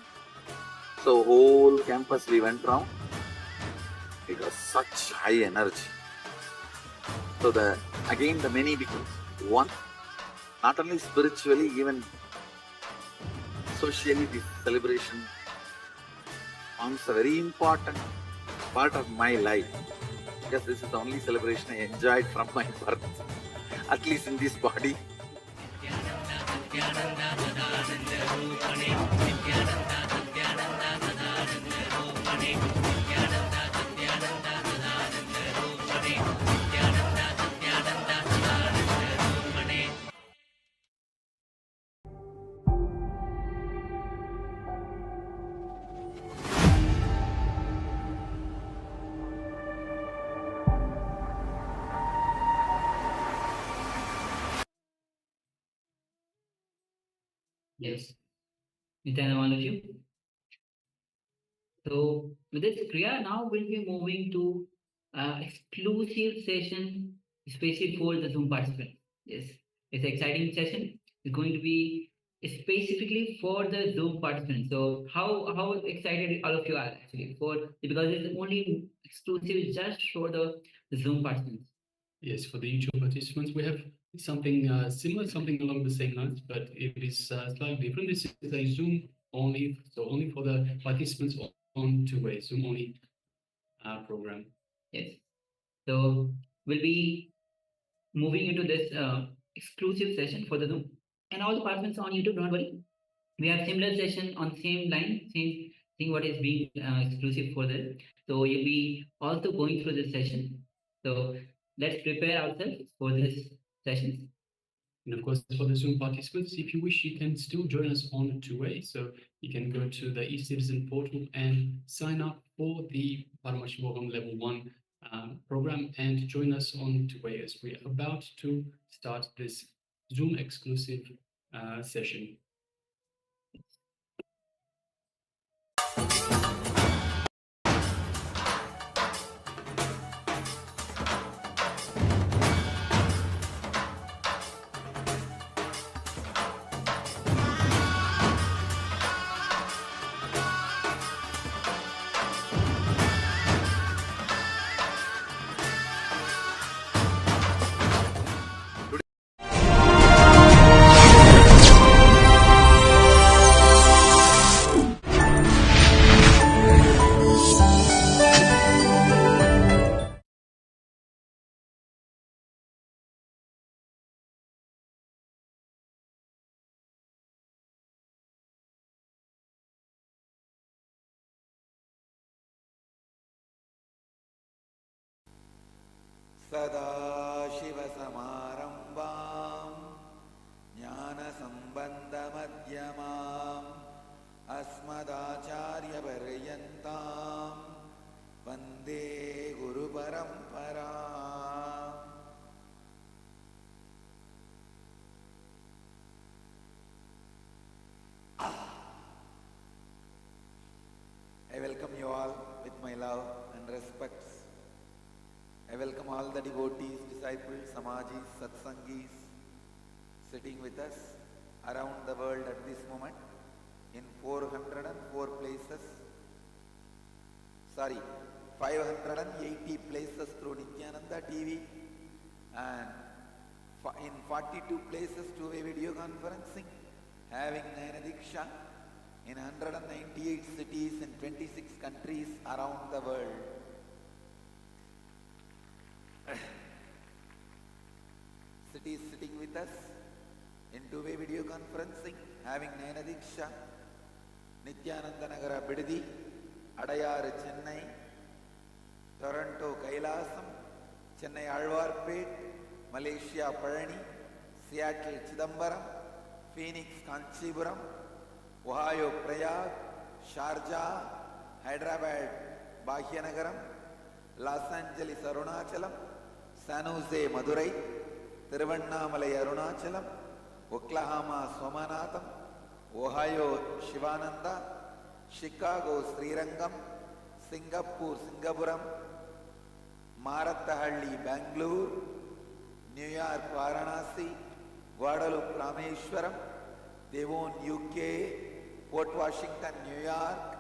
So whole campus we went round. It was such high energy. So again the many becomes one. Not only spiritually, even socially this celebration forms a very important part of my life, because this is the only celebration I enjoyed from my birth, at least in this body. Yes. Nithyananda, all of you. So with this Kriya, now we'll be moving to exclusive session especially for the Zoom participants. Yes, it's an exciting session. It's going to be specifically for the Zoom participants. So how excited all of you are actually for, because it's only exclusive just for the Zoom participants. Yes, for the YouTube participants, we have something similar, something along the same lines, but it is slightly different. This is a Zoom only, so only for the participants on two-way, Zoom only program. Yes. So we'll be moving into this exclusive session for the Zoom. And all the participants on YouTube, don't worry. We have similar session on the same line, same thing what is being exclusive for this. So you'll be also going through this session. So let's prepare ourselves for this session. And of course, for the Zoom participants, if you wish, you can still join us on two-way. So you can go to the eCitizen portal and sign up for the Paramashivoham Level 1 program and join us on two-way as we're about to start this Zoom exclusive session. सदाशिवसमारम्भां ज्ञानसम्बन्धमध्यमाम् अस्मदाचार्यपर्यन्तां welcome you all with my love and respects. I welcome all the devotees, disciples, samajis, satsangis sitting with us around the world at this moment in 404 places. 580 places through Nithyananda TV and in 42 places two-way video conferencing, having Nayanadiksha in 198 cities in 26 countries around the world. Cities sitting with us in two-way video conferencing, having Nayanadiksha, Nithyananda Nagara Bididi, Adayar Chennai, Toronto Kailasam, Chennai Alvarpet, Malaysia Parani, Seattle Chidambaram, Phoenix Kanchipuram, Ohio Prayag, Sharjah, Hyderabad Bhagyanagaram, Los Angeles Arunachalam, San Jose Madurai, Tiruvannamalai Arunachalam, Oklahoma Somanatham, Ohio Shivananda, Chicago Srirangam, Singapore Singapuram, Marathahalli Bangalore, New York Varanasi, Guadalupe Rameshwaram, Devon UK, Port Washington New York,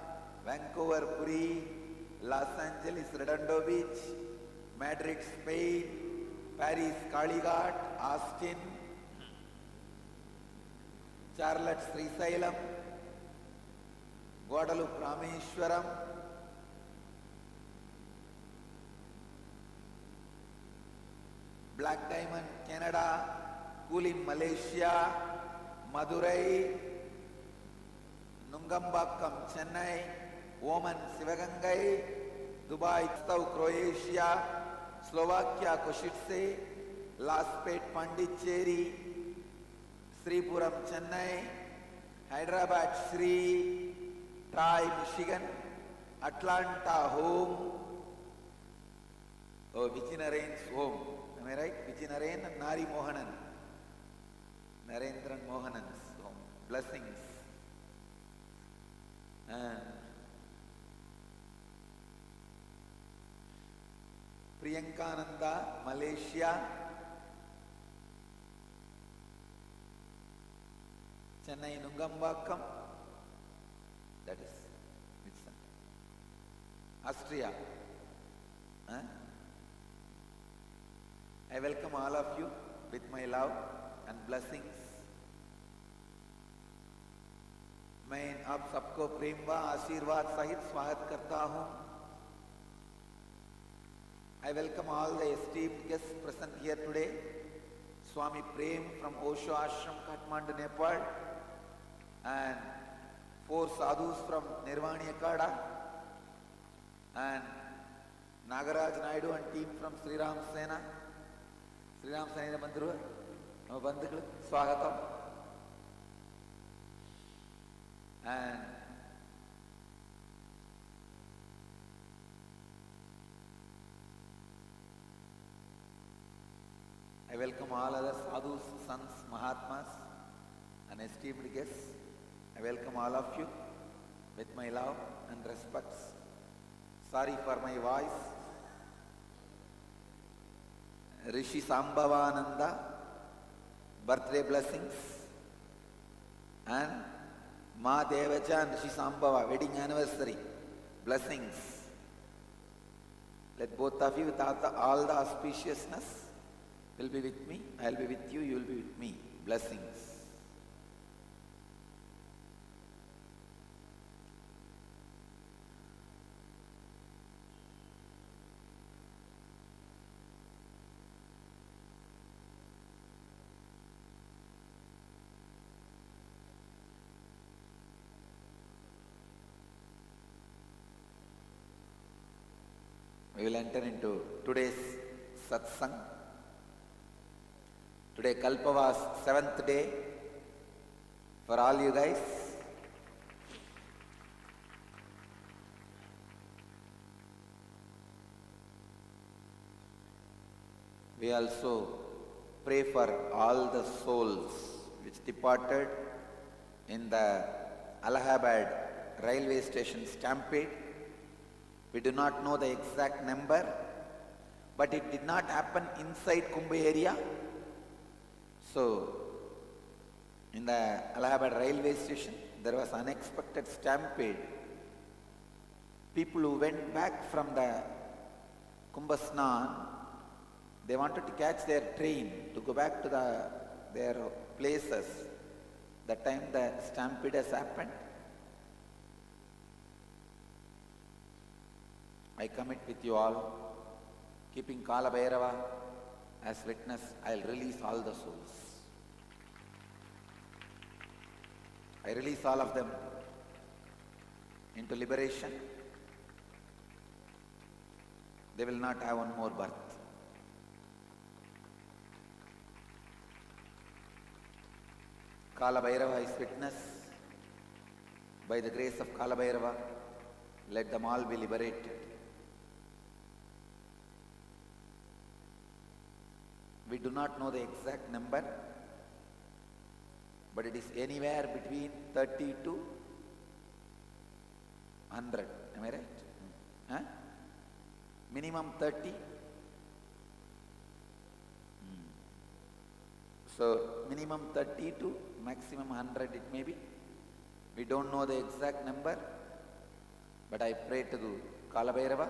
Vancouver Puri, Los Angeles Redondo Beach, Madrid Spain, Paris Kalighat, Austin, Charlotte Srisailam, Guadalupe Rameshwaram, Black Diamond Canada, Kulim Malaysia, Madurai, Nungambakam Chennai, Oman Sivagangai, Dubai Stau Croatia, Slovakia Košice, Laspet Pondicherry, Sripuram Chennai, Hyderabad Sri, Troy Michigan, Atlanta home, Vijayanaren's home. Am I right? Vijayanaran and Nari Mohanan. Narendran Mohanan's home. Blessings. And Priyankananda, Malaysia. Chennai Nungambakam. That is Whitson. Austria. I welcome all of you with my love and blessings. मैं आप सबको प्रेम व आशीर्वाद सहित स्वागत करता हूँ. I welcome all the esteemed guests present here today. Swami Prem from Osho Ashram, Kathmandu, Nepal, and 4 sadhus from Nirvani Akada, and Nagaraj Naidu and team from Sri Ram Sena. Sri Ram Sena Bandru, Bandhukku, Swagatam. And I welcome all other sadhus, sons, mahatmas, and esteemed guests. I welcome all of you with my love and respects. Sorry for my voice. Rishi Sambhavananda, birthday blessings, and Ma Devacha and Rishi Sambhava, wedding anniversary, blessings. Let both of you, with all the auspiciousness, will be with me, I will be with you, you will be with me. Blessings. We will enter into today's satsang. Today Kalpava's 7th day for all you guys. We also pray for all the souls which departed in the Allahabad railway station stampede We do not know the exact number, but it did not happen inside Kumbh area. So, in the Allahabad railway station, there was unexpected stampede. People who went back from the Kumbh Snan, they wanted to catch their train to go back to their places. The time the stampede has happened, I commit with you all, keeping Kala Bhairava as witness, I'll release all the souls. I release all of them into liberation. They will not have one more birth. Kala Bhairava is witness. By the grace of Kala Bhairava, let them all be liberated. We do not know the exact number, but it is anywhere between 30 to 100. Am I right? Huh? Minimum 30. So minimum 30 to maximum 100 it may be. We don't know the exact number, but I pray to the Kala Bhairava,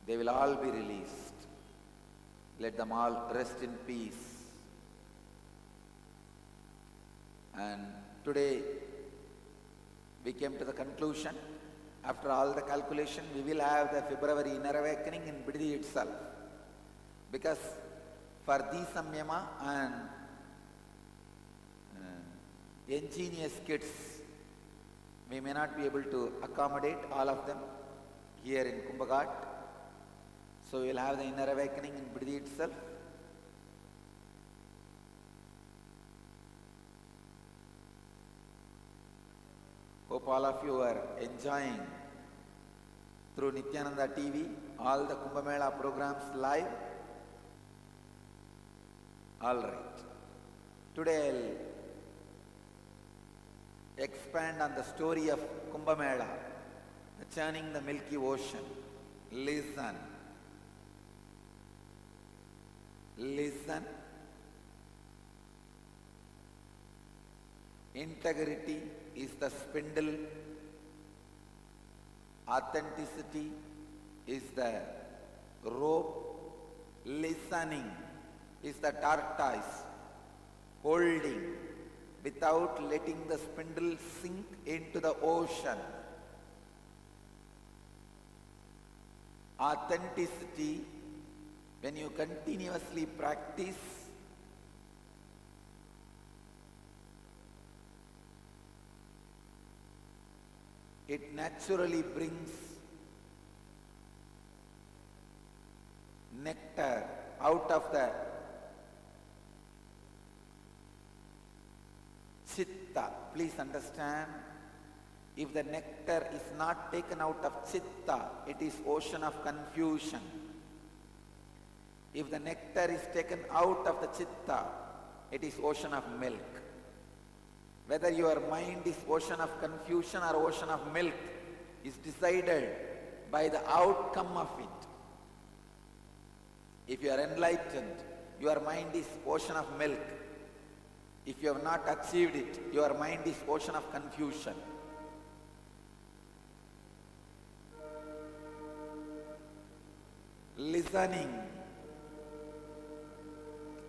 they will all be released. Let them all rest in peace. And today we came to the conclusion, after all the calculation, we will have the February inner awakening in Biddi itself. Because for these Samyama and ingenious kids, we may not be able to accommodate all of them here in Kumbhaghat. So we will have the inner awakening in Biddi itself. Hope all of you are enjoying through Nithyananda TV, all the Kumbh Mela programs live. All right. Today I'll expand on the story of Kumbh Mela, the churning the Milky Ocean. Listen. Listen. Integrity is the spindle. Authenticity is the rope. Listening is the tortoise. Holding without letting the spindle sink into the ocean. Authenticity, when you continuously practice, it naturally brings nectar out of the chitta. Please understand, if the nectar is not taken out of chitta, it is ocean of confusion. If the nectar is taken out of the chitta, it is ocean of milk. Whether your mind is ocean of confusion or ocean of milk is decided by the outcome of it. If you are enlightened, your mind is ocean of milk. If you have not achieved it, your mind is ocean of confusion. Listening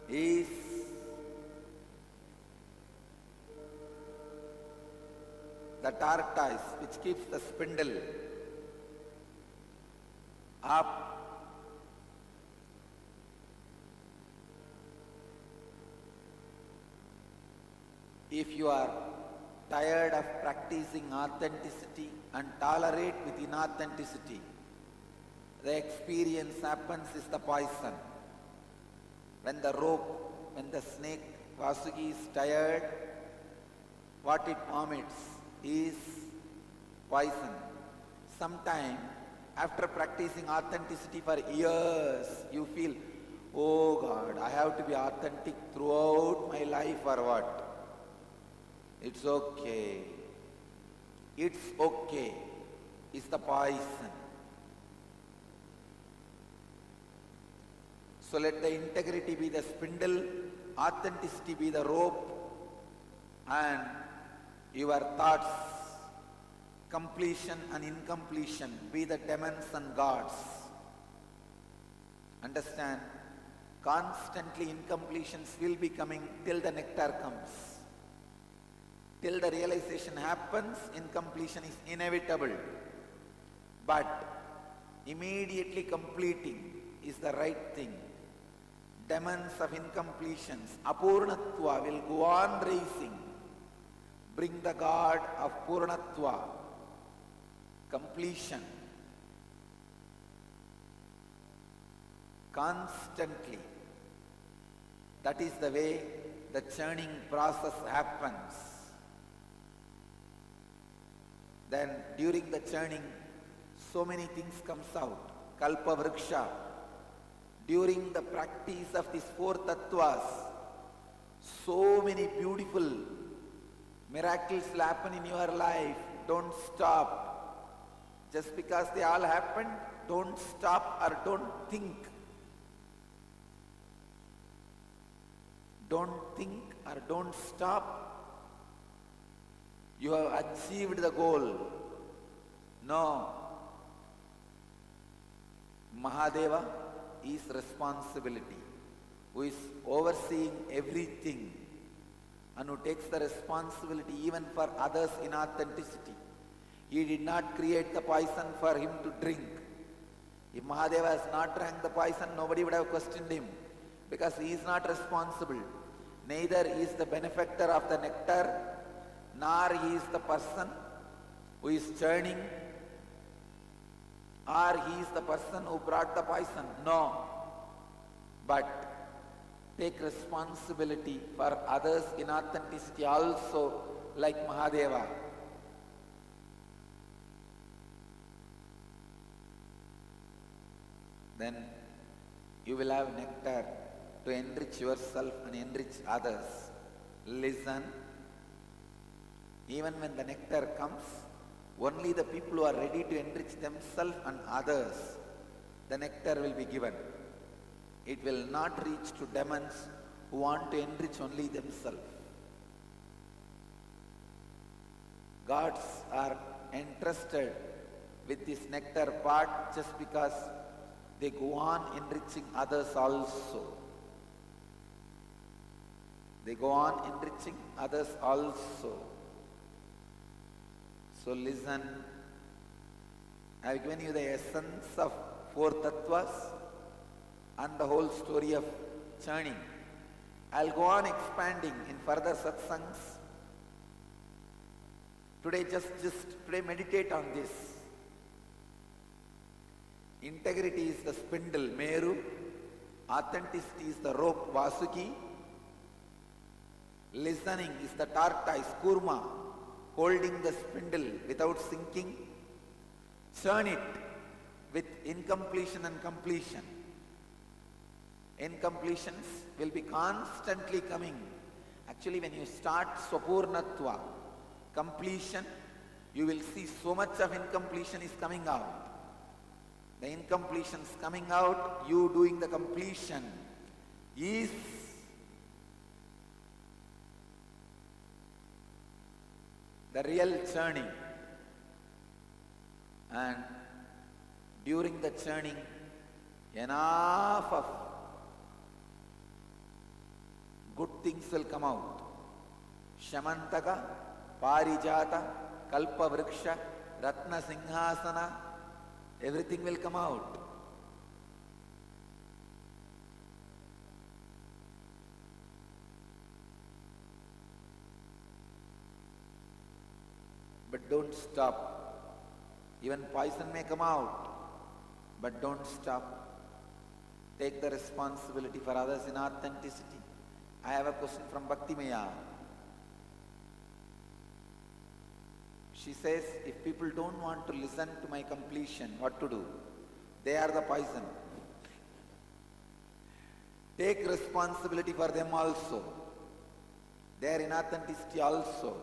is the tortoise which keeps the spindle up. If you are tired of practicing authenticity and tolerate with inauthenticity, the experience happens is the poison. When the rope, when the snake Vasuki is tired, what it vomits is poison. Sometime after practicing authenticity for years, you feel, oh God, I have to be authentic throughout my life or what? It's okay. It's okay. is the poison. So let the integrity be the spindle, authenticity be the rope, and your thoughts, completion and incompletion, be the demons and gods. Understand? Constantly incompletions will be coming till the nectar comes. Till the realization happens, incompletion is inevitable. But immediately completing is the right thing. Demons of incompletions, apurnatva, will go on raising. Bring the God of purnatva, completion, constantly. That is the way the churning process happens. Then during the churning, so many things comes out. Kalpa vriksha. During the practice of these four tattvas, so many beautiful miracles will happen in your life. Don't stop. Just because they all happened, don't stop or don't think. Don't think or don't stop. You have achieved the goal. No. Mahadeva is responsibility, who is overseeing everything and who takes the responsibility even for others' inauthenticity. He did not create the poison for him to drink. If Mahadeva has not drank the poison, nobody would have questioned him, because he is not responsible. Neither he is the benefactor of the nectar, nor he is the person who is churning, or he is the person who brought the poison. No. But take responsibility for others' inauthenticity also, like Mahadeva. Then you will have nectar to enrich yourself and enrich others. Listen. Even when the nectar comes, only the people who are ready to enrich themselves and others, the nectar will be given. It will not reach to demons who want to enrich only themselves. Gods are entrusted with this nectar part just because they go on enriching others also. They go on enriching others also. So listen, I have given you the essence of four tattvas and the whole story of churning. I'll go on expanding in further satsangs. Today today meditate on this. Integrity is the spindle, Meru. Authenticity is the rope, Vasuki. Listening is the tortoise, Kurma, holding the spindle without sinking. Churn it with incompletion and completion. Incompletions will be constantly coming. Actually, when you start Swapurnatva, completion, you will see so much of incompletion is coming out. The incompletions coming out, you doing the completion is the real churning. And during the churning, enough of good things will come out. Shamantaka, Parijata, Kalpa Vriksha, Ratna Singhasana, everything will come out. But don't stop. Even poison may come out, but don't stop. Take the responsibility for others in authenticity. I have a question from Bhakti Maya. She says, if people don't want to listen to my completion, what to do? They are the poison. Take responsibility for them also. Their inauthenticity also.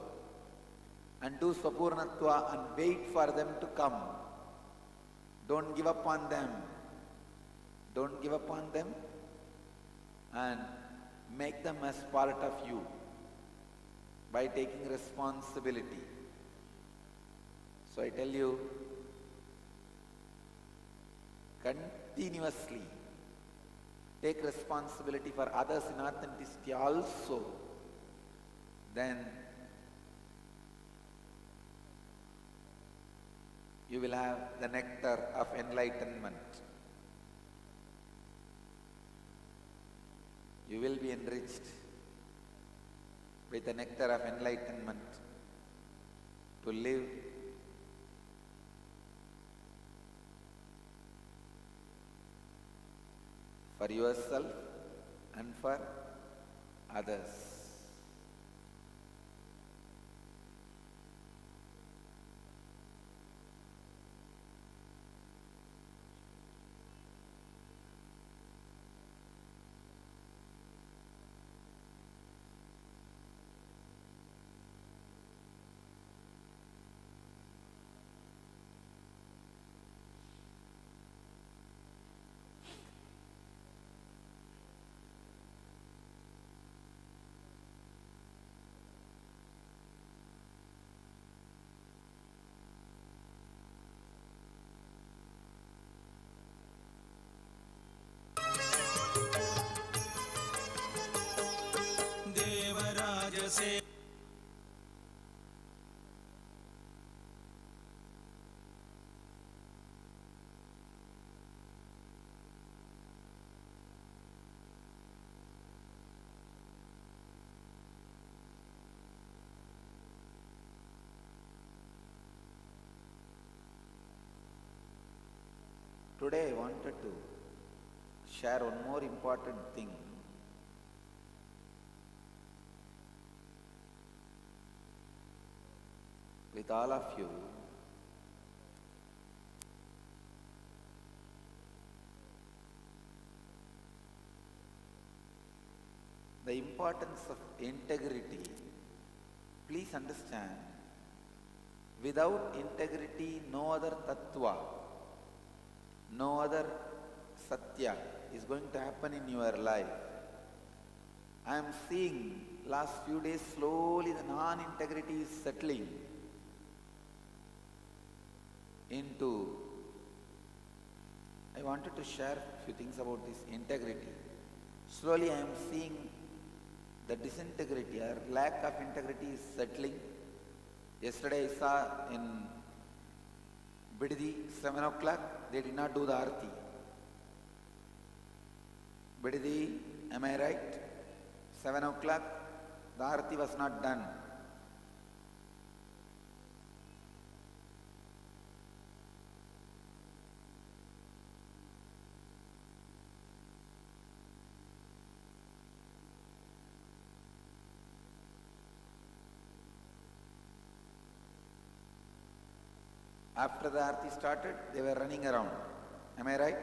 And do Swapurnatva and wait for them to come. Don't give up on them. Don't give up on them and make them as part of you by taking responsibility. So I tell you, continuously take responsibility for others in authenticity also, then you will have the nectar of enlightenment. You will be enriched with the nectar of enlightenment to live for yourself and for others. Today I wanted to share one more important thing. With all of you. The importance of integrity. Please understand, without integrity, no other tattva, no other satya is going to happen in your life. I am seeing last few days slowly the non-integrity is settling into. I wanted to share a few things about this integrity. Slowly I am seeing the disintegrity or lack of integrity is settling. Yesterday I saw in Bididi, 7 o'clock, they did not do the Aarti. Bididi, am I right? 7 o'clock, the Aarti was not done. After the Aarti started, they were running around. Am I right?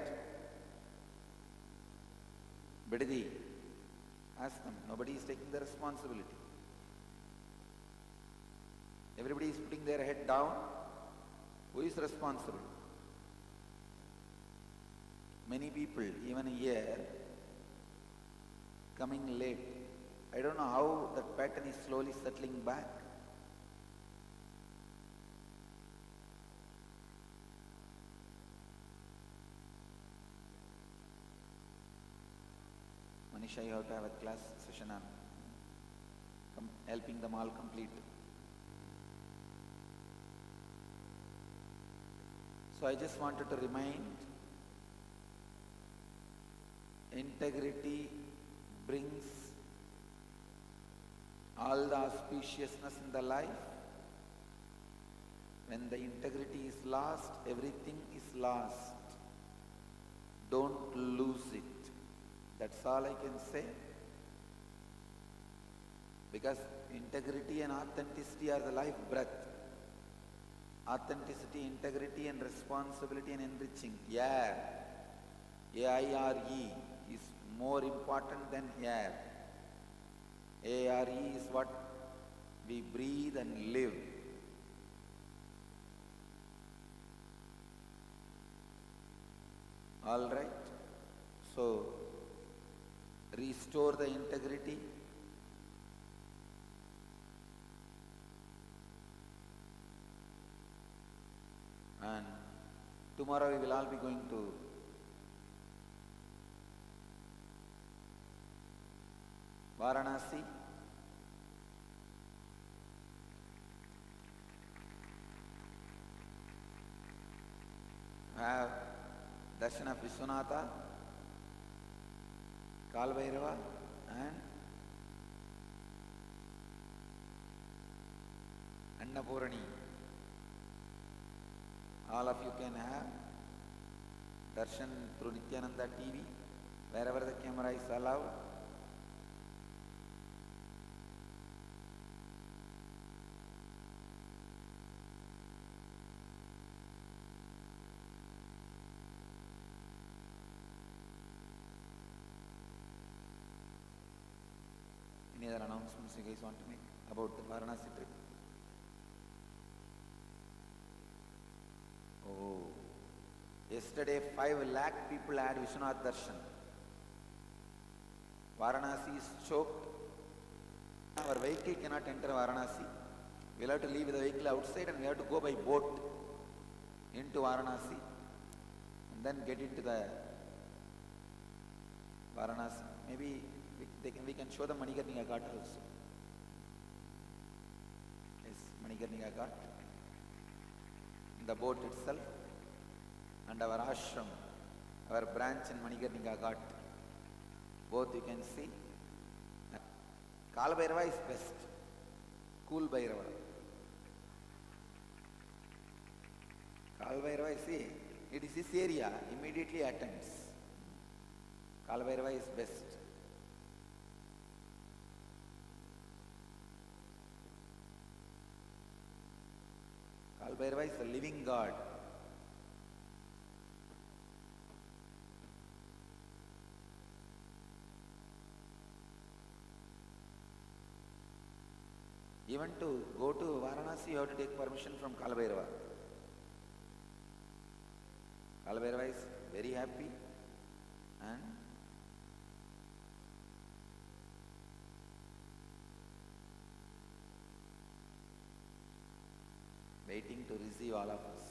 Bididi, ask them. Nobody is taking the responsibility. Everybody is putting their head down. Who is responsible? Many people, even here, coming late. I don't know how that pattern is slowly settling back. Manisha, you have to have a class session on helping them all complete. So I just wanted to remind, integrity brings all the auspiciousness in the life. When the integrity is lost, everything is lost. Don't lose it. That's all I can say. Because integrity and authenticity are the life breath. Authenticity, integrity and responsibility and enriching. Air, A-I-R-E is more important than air. A-R-E is what we breathe and live. All right. So restore the integrity. And tomorrow we will all be going to Varanasi. Have darshan of Vishwanatha, Kalbhairava and Annapurani. All of you can have darshan through Nithyananda TV, wherever the camera is allowed. Any other announcements you guys want to make about the Varanasi trip? Oh, yesterday 5 lakh people had Vishwanath Darshan. Varanasi is choked. Our vehicle cannot enter Varanasi. We will have to leave the vehicle outside and we have to go by boat into Varanasi and then get into the Varanasi. Maybe we can show the Manikarnika Ghat also. Yes, Manikarnika Ghat. The boat itself and our ashram, our branch in Manikarnika Ghat. Both you can see. Kalbhairava is best. Cool Bhairava. Kalbhairava, see, it is this area immediately attends. Kalbhairava is best. Kalbhairava is the living God. Even to go to Varanasi, you have to take permission from Kalbhairava. Kalbhairava is very happy and waiting to receive all of us.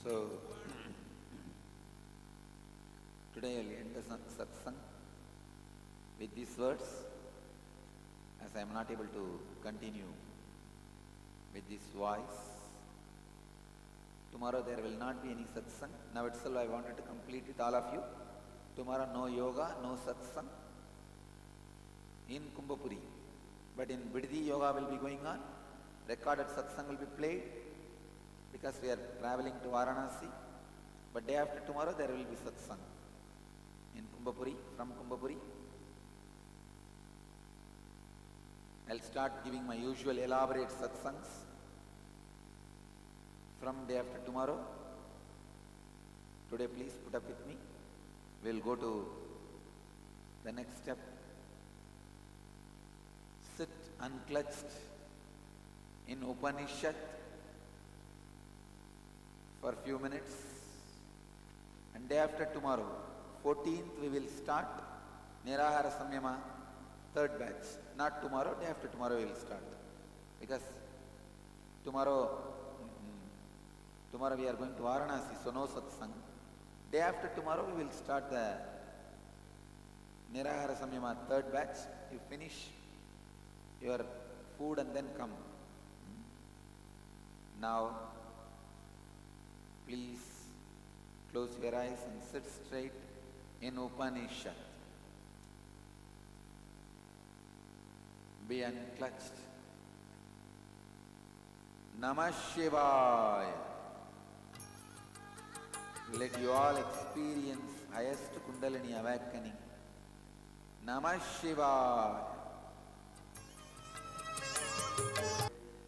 So, today I will end the satsang with these words, as I am not able to continue with this voice. Tomorrow there will not be any satsang. Now itself I wanted to complete with all of you. Tomorrow no yoga, no satsang in Kumbhapuri. But in Biddi yoga will be going on. Recorded satsang will be played, because we are traveling to Varanasi. But day after tomorrow there will be satsang in Kumbhapuri, from Kumbhapuri. I'll start giving my usual elaborate satsangs from day after tomorrow. Today please put up with me. We'll go to the next step. Sit unclutched in Upanishad for a few minutes, and day after tomorrow, 14th, we will start Nirahara Samyama, third batch. Not tomorrow, day after tomorrow we will start. Because tomorrow we are going to Varanasi, so no satsang. Day after tomorrow we will start the Nirahara Samyama, third batch. You finish your food and then come. Now, please close your eyes and sit straight in Upanishad. be unclutched. Namah Shivaya. Let you all experience highest Kundalini awakening. Namah Shivaya.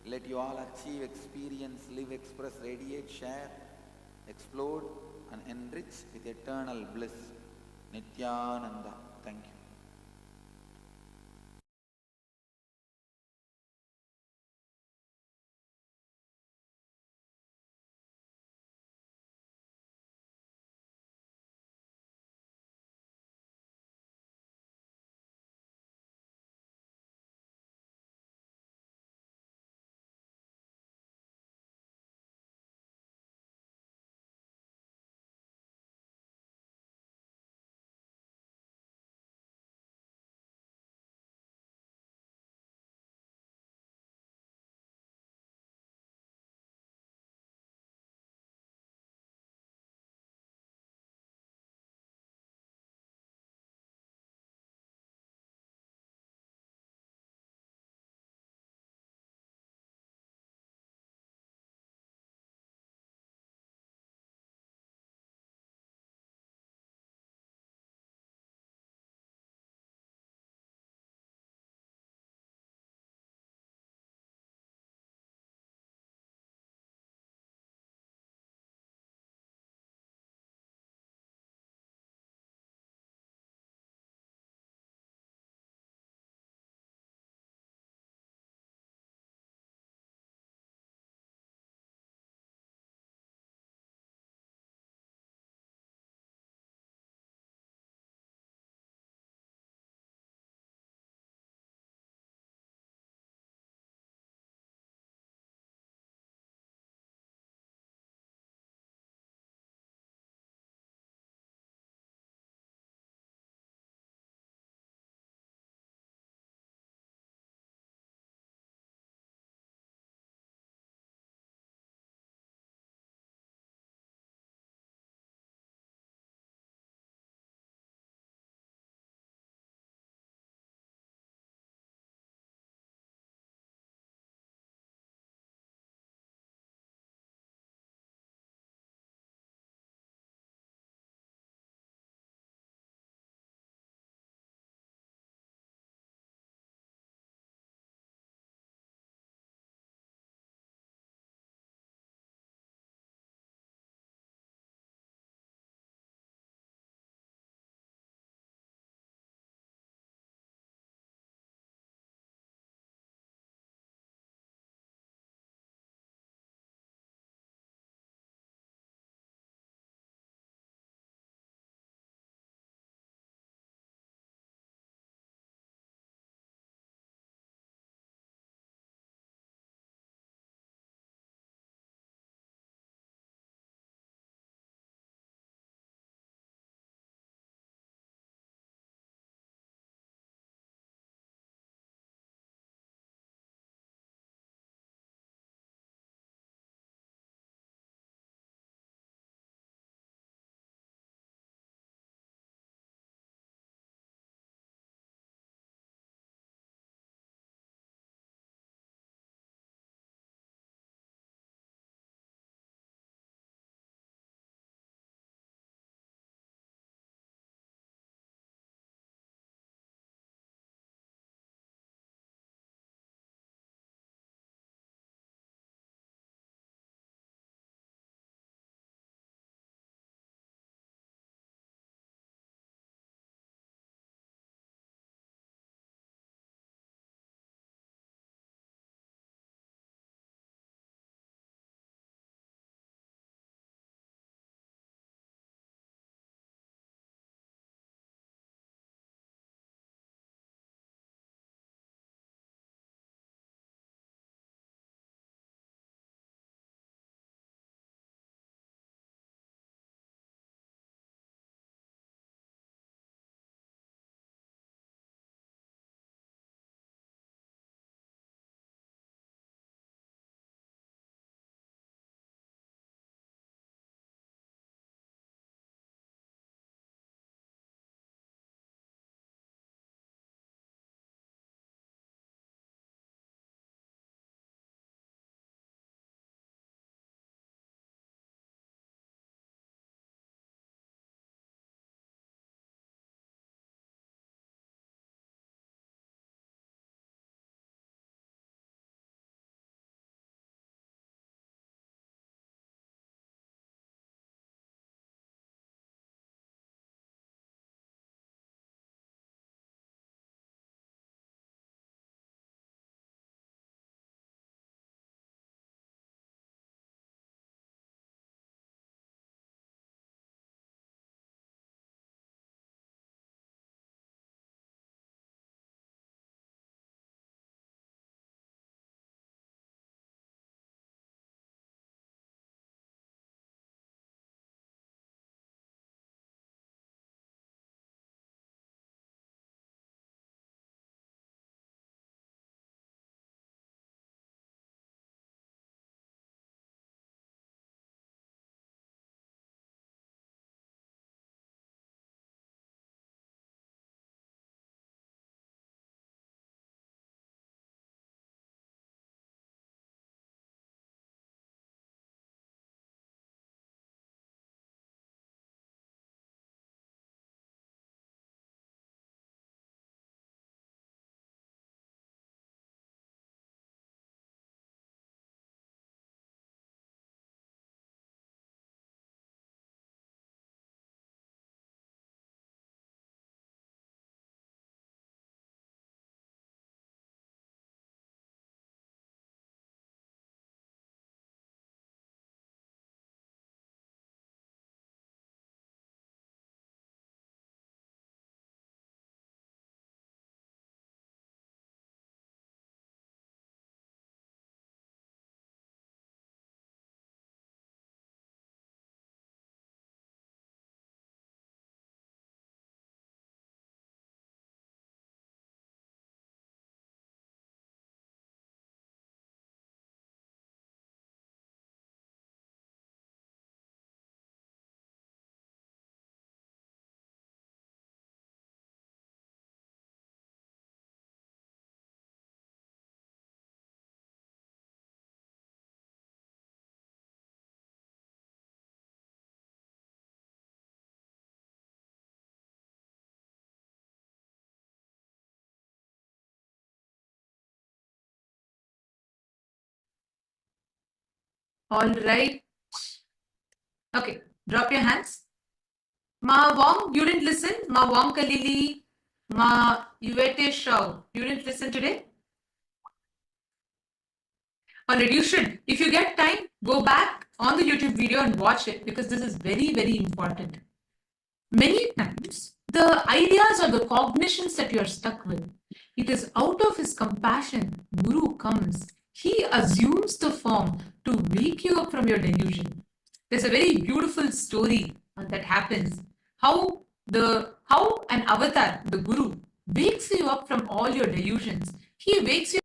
Let you all achieve, experience, live, express, radiate, share, explode and enrich with eternal bliss. Nithyananda. Thank you. All right. Okay, drop your hands. Ma Wong, you didn't listen? Ma Wong Kalili, Ma Yuvete Shao, you didn't listen today? Alright, you should. If you get time, go back on the YouTube video and watch it because this is very, very important. Many times, the ideas or the cognitions that you are stuck with, it is out of his compassion, Guru comes. He assumes the form to wake you up from your delusion. There's a very beautiful story that happens. How an avatar, the Guru, wakes you up from all your delusions. He wakes you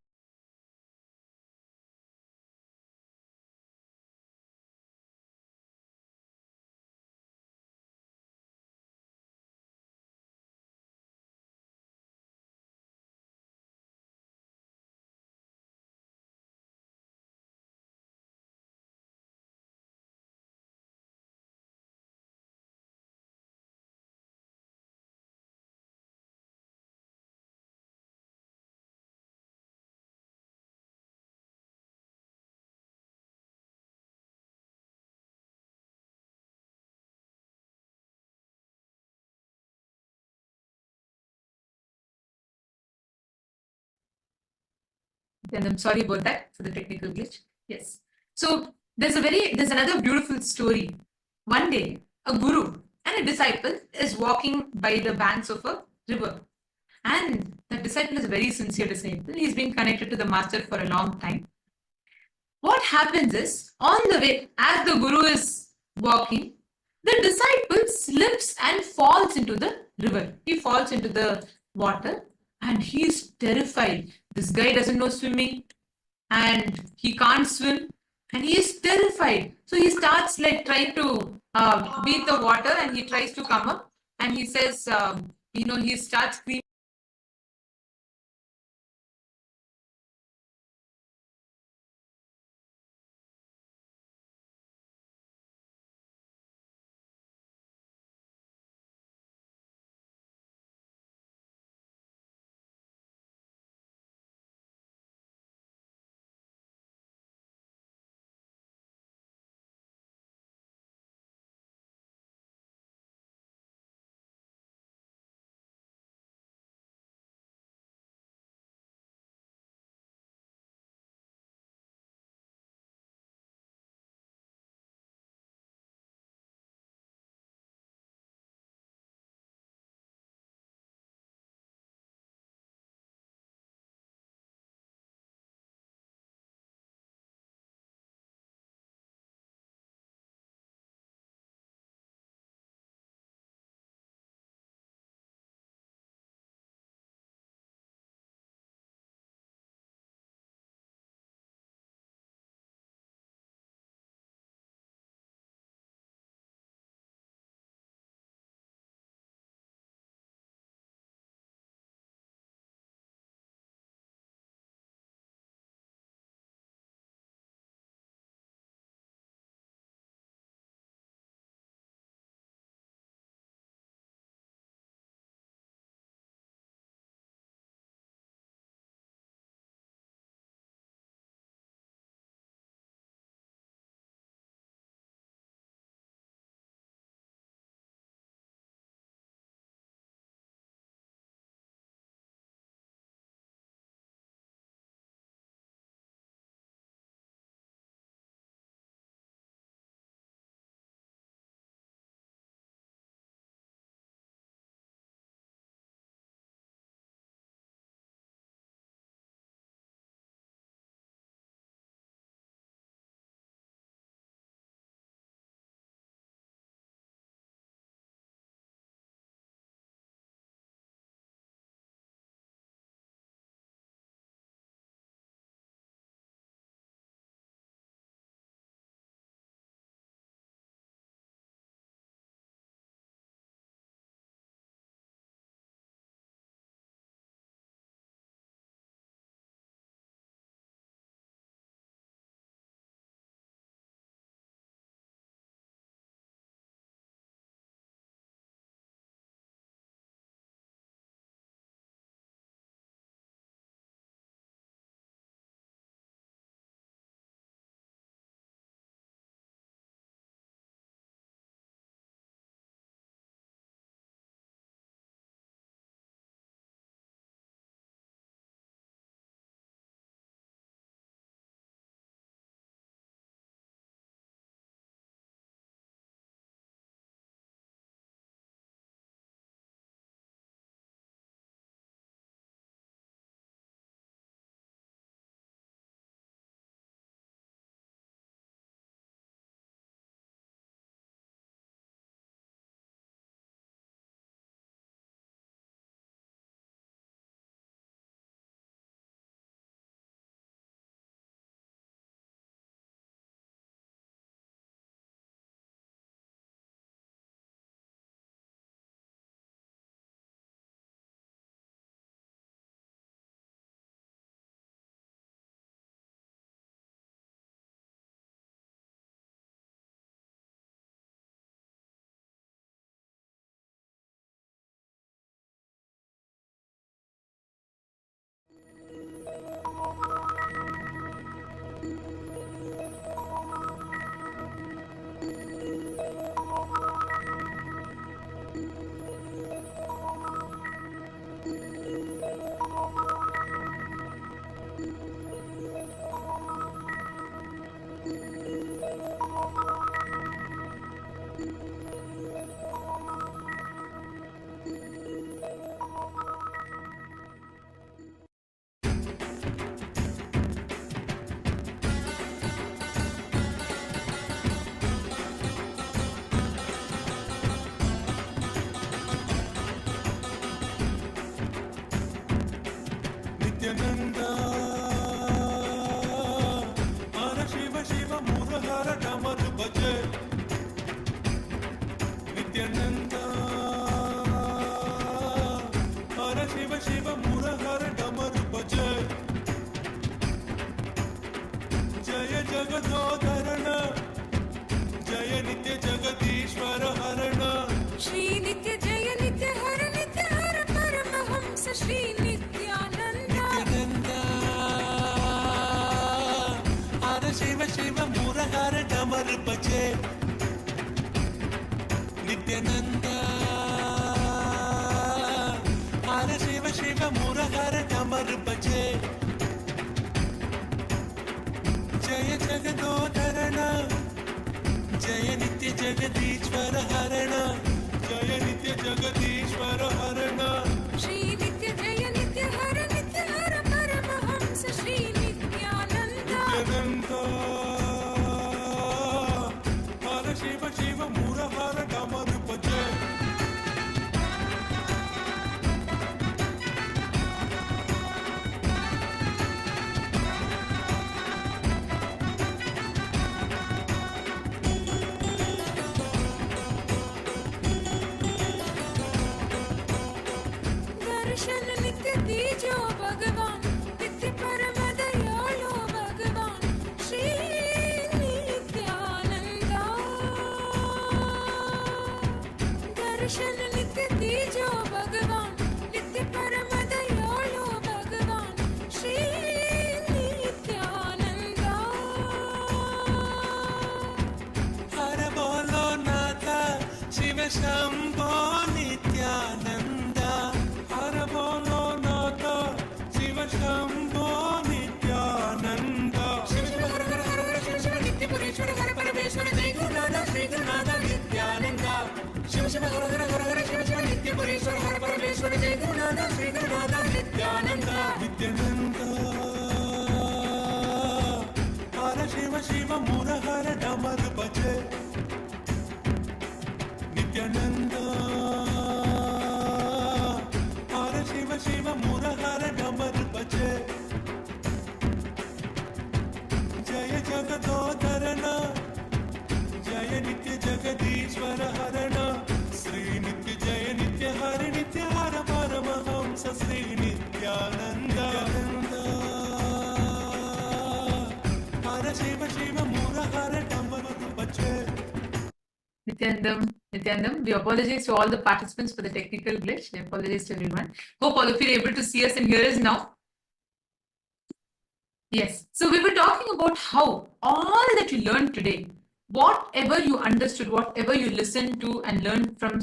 and I'm sorry about that for the technical glitch. Yes. So there's another beautiful story. One day, a guru and a disciple is walking by the banks of a river. And the disciple is a very sincere disciple. He's been connected to the master for a long time. What happens is, on the way, as the guru is walking, the disciple slips and falls into the river. He falls into the water and he's terrified. This guy doesn't know swimming and he can't swim and he is terrified. So he starts like trying to beat the water and he tries to come up and he says, he starts screaming. डमर बजे नित्यानंद हर शिव शिव मुरहर डमर बजे जय जगदोधरण जय नित्य जगदीश्वर हरण जय नित्य जगदीश्वर हरण श्री नित्य जय नित्य हर परमहंस श्री नित्यानंद नित्यानंद हर शिव शिव मुरहर डमर बजे दर्शन नित्य दीजो भगवान नित्य परम दयालो भगवान श्री नित्यानंद दर्शन नित्य दीजो भगवान नित्य परम दयालो भगवान श्री नित्यानंद हर बोलो नाथा शिव शंभो नित्यानंद हर बोलो नाथा शिव शंभो नित्यानंद शिव शिव हर हर हर हर शिव शिव नित्य पुरेश्वर हर परमेश्वर जय गुरुनाथ श्री गुरुनाथ नित्यानंद शिव शिव हर हर हर हर शिव शिव नित्य पुरेश्वर हर परमेश्वर जय गुरुनाथ श्री गुरुनाथ नित्यानंद नित्यानंद हर शिव शिव मुरहर डमर बजे नित्यानंद हर शिव शिव मुरहर डमर बजे जय जगदोधरण जय नित्य जगदीश्वर हरण श्री नित्य जय नित्य हर परमहंस श्री नित्यानंद हर शिव शिव मुरहर डमर बजे Nithyanandam, we apologize to all the participants for the technical glitch. We apologize to everyone. Hope all of you are able to see us and hear us now. Yes. So we were talking about how all that you learned today, whatever you understood, whatever you listened to and learned from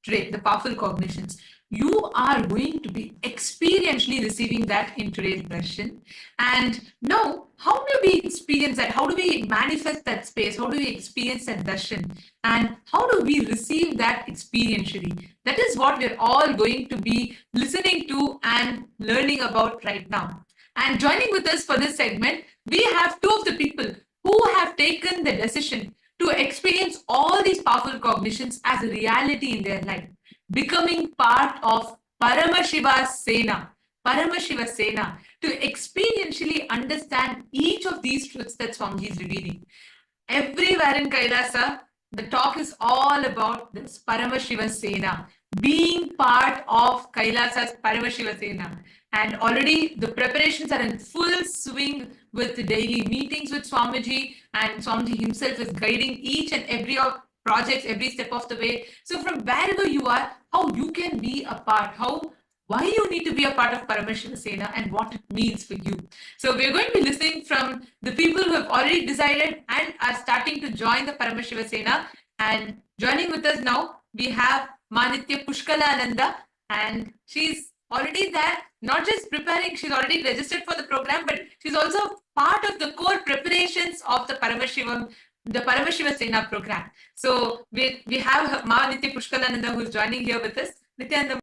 today, the powerful cognitions, you are going to be experientially receiving that in today's version. And now, how do we experience that? How do we manifest that space? How do we experience that darshan? And how do we receive that experientially? That is what we're all going to be listening to and learning about right now. And joining with us for this segment, we have two of the people who have taken the decision to experience all these powerful cognitions as a reality in their life, becoming part of Paramashiva Sena, to experientially understand each of these truths that Swamiji is revealing. Everywhere in Kailasa, the talk is all about this Paramashiva Sena, being part of Kailasa's Paramashiva Sena. And already the preparations are in full swing with the daily meetings with Swamiji, and Swamiji himself is guiding each and every projects every step of the way. So from wherever you are, how you can be a part, why you need to be a part of Paramashiva Sena and what it means for you. So we're going to be listening from the people who have already decided and are starting to join the Paramashiva Sena. And joining with us now, we have Manitya Pushkalananda, and she's already there, not just preparing, she's already registered for the program, but she's also part of the core preparations of the Paramashiva Sena program. So we have Manitya Pushkalananda who's joining here with us. Nithyananda,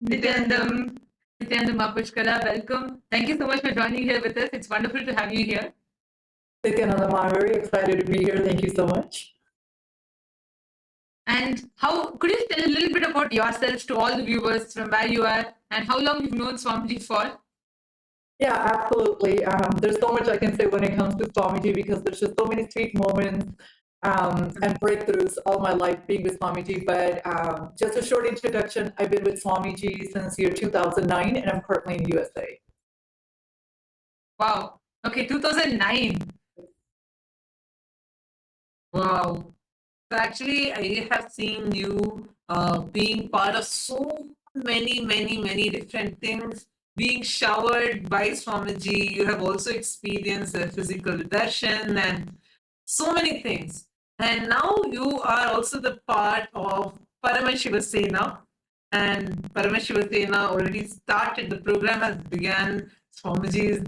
Nithyanandam, Nithyanandam Mapushkala, welcome. Thank you so much for joining here with us. It's wonderful to have you here. Nithyananda, I'm very excited to be here. Thank you so much. And how could you tell a little bit about yourself to all the viewers from where you are and how long you've known Swamiji for? Yeah, absolutely. There's so much I can say when it comes to Swamiji because there's just so many sweet moments and breakthroughs all my life being with Swamiji. But just a short introduction, I've been with Swamiji since year 2009 and I'm currently in USA. Wow. Okay, 2009. Wow. So actually, I have seen you being part of so many different things, being showered by Swamiji. You have also experienced the physical darshan and so many things. And now you are also the part of Paramashivoham, and Paramashivoham already started. The program has began. Swamiji is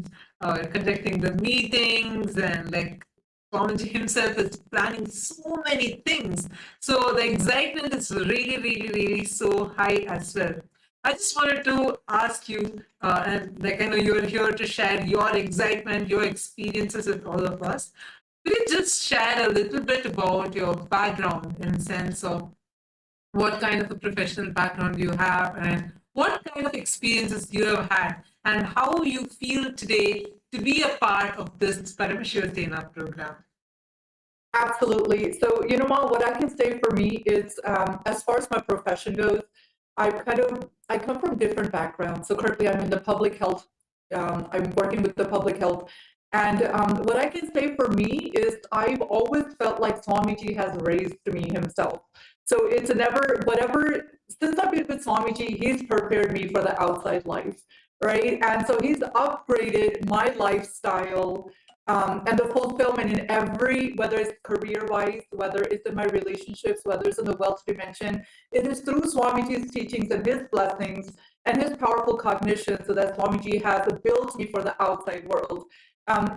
conducting the meetings and like Swamiji himself is planning so many things. So the excitement is really so high as well. I just wanted to ask you, and like I know you're here to share your excitement, your experiences with all of us. Could you just share a little bit about your background in the sense of what kind of a professional background you have and what kind of experiences you have had and how you feel today to be a part of this Paramashivoham program? Absolutely. So, you know, Ma, what I can say for me is, as far as my profession goes, I come from different backgrounds. So currently I'm in the public health, I'm working with the public health. And what I can say for me is I've always felt like Swamiji has raised me himself. So it's never, whatever, since I've been with Swamiji, he's prepared me for the outside life, right? And so he's upgraded my lifestyle and the fulfillment in every, whether it's career-wise, whether it's in my relationships, whether it's in the wealth dimension, it is through Swamiji's teachings and his blessings and his powerful cognition so that Swamiji has built me for the outside world.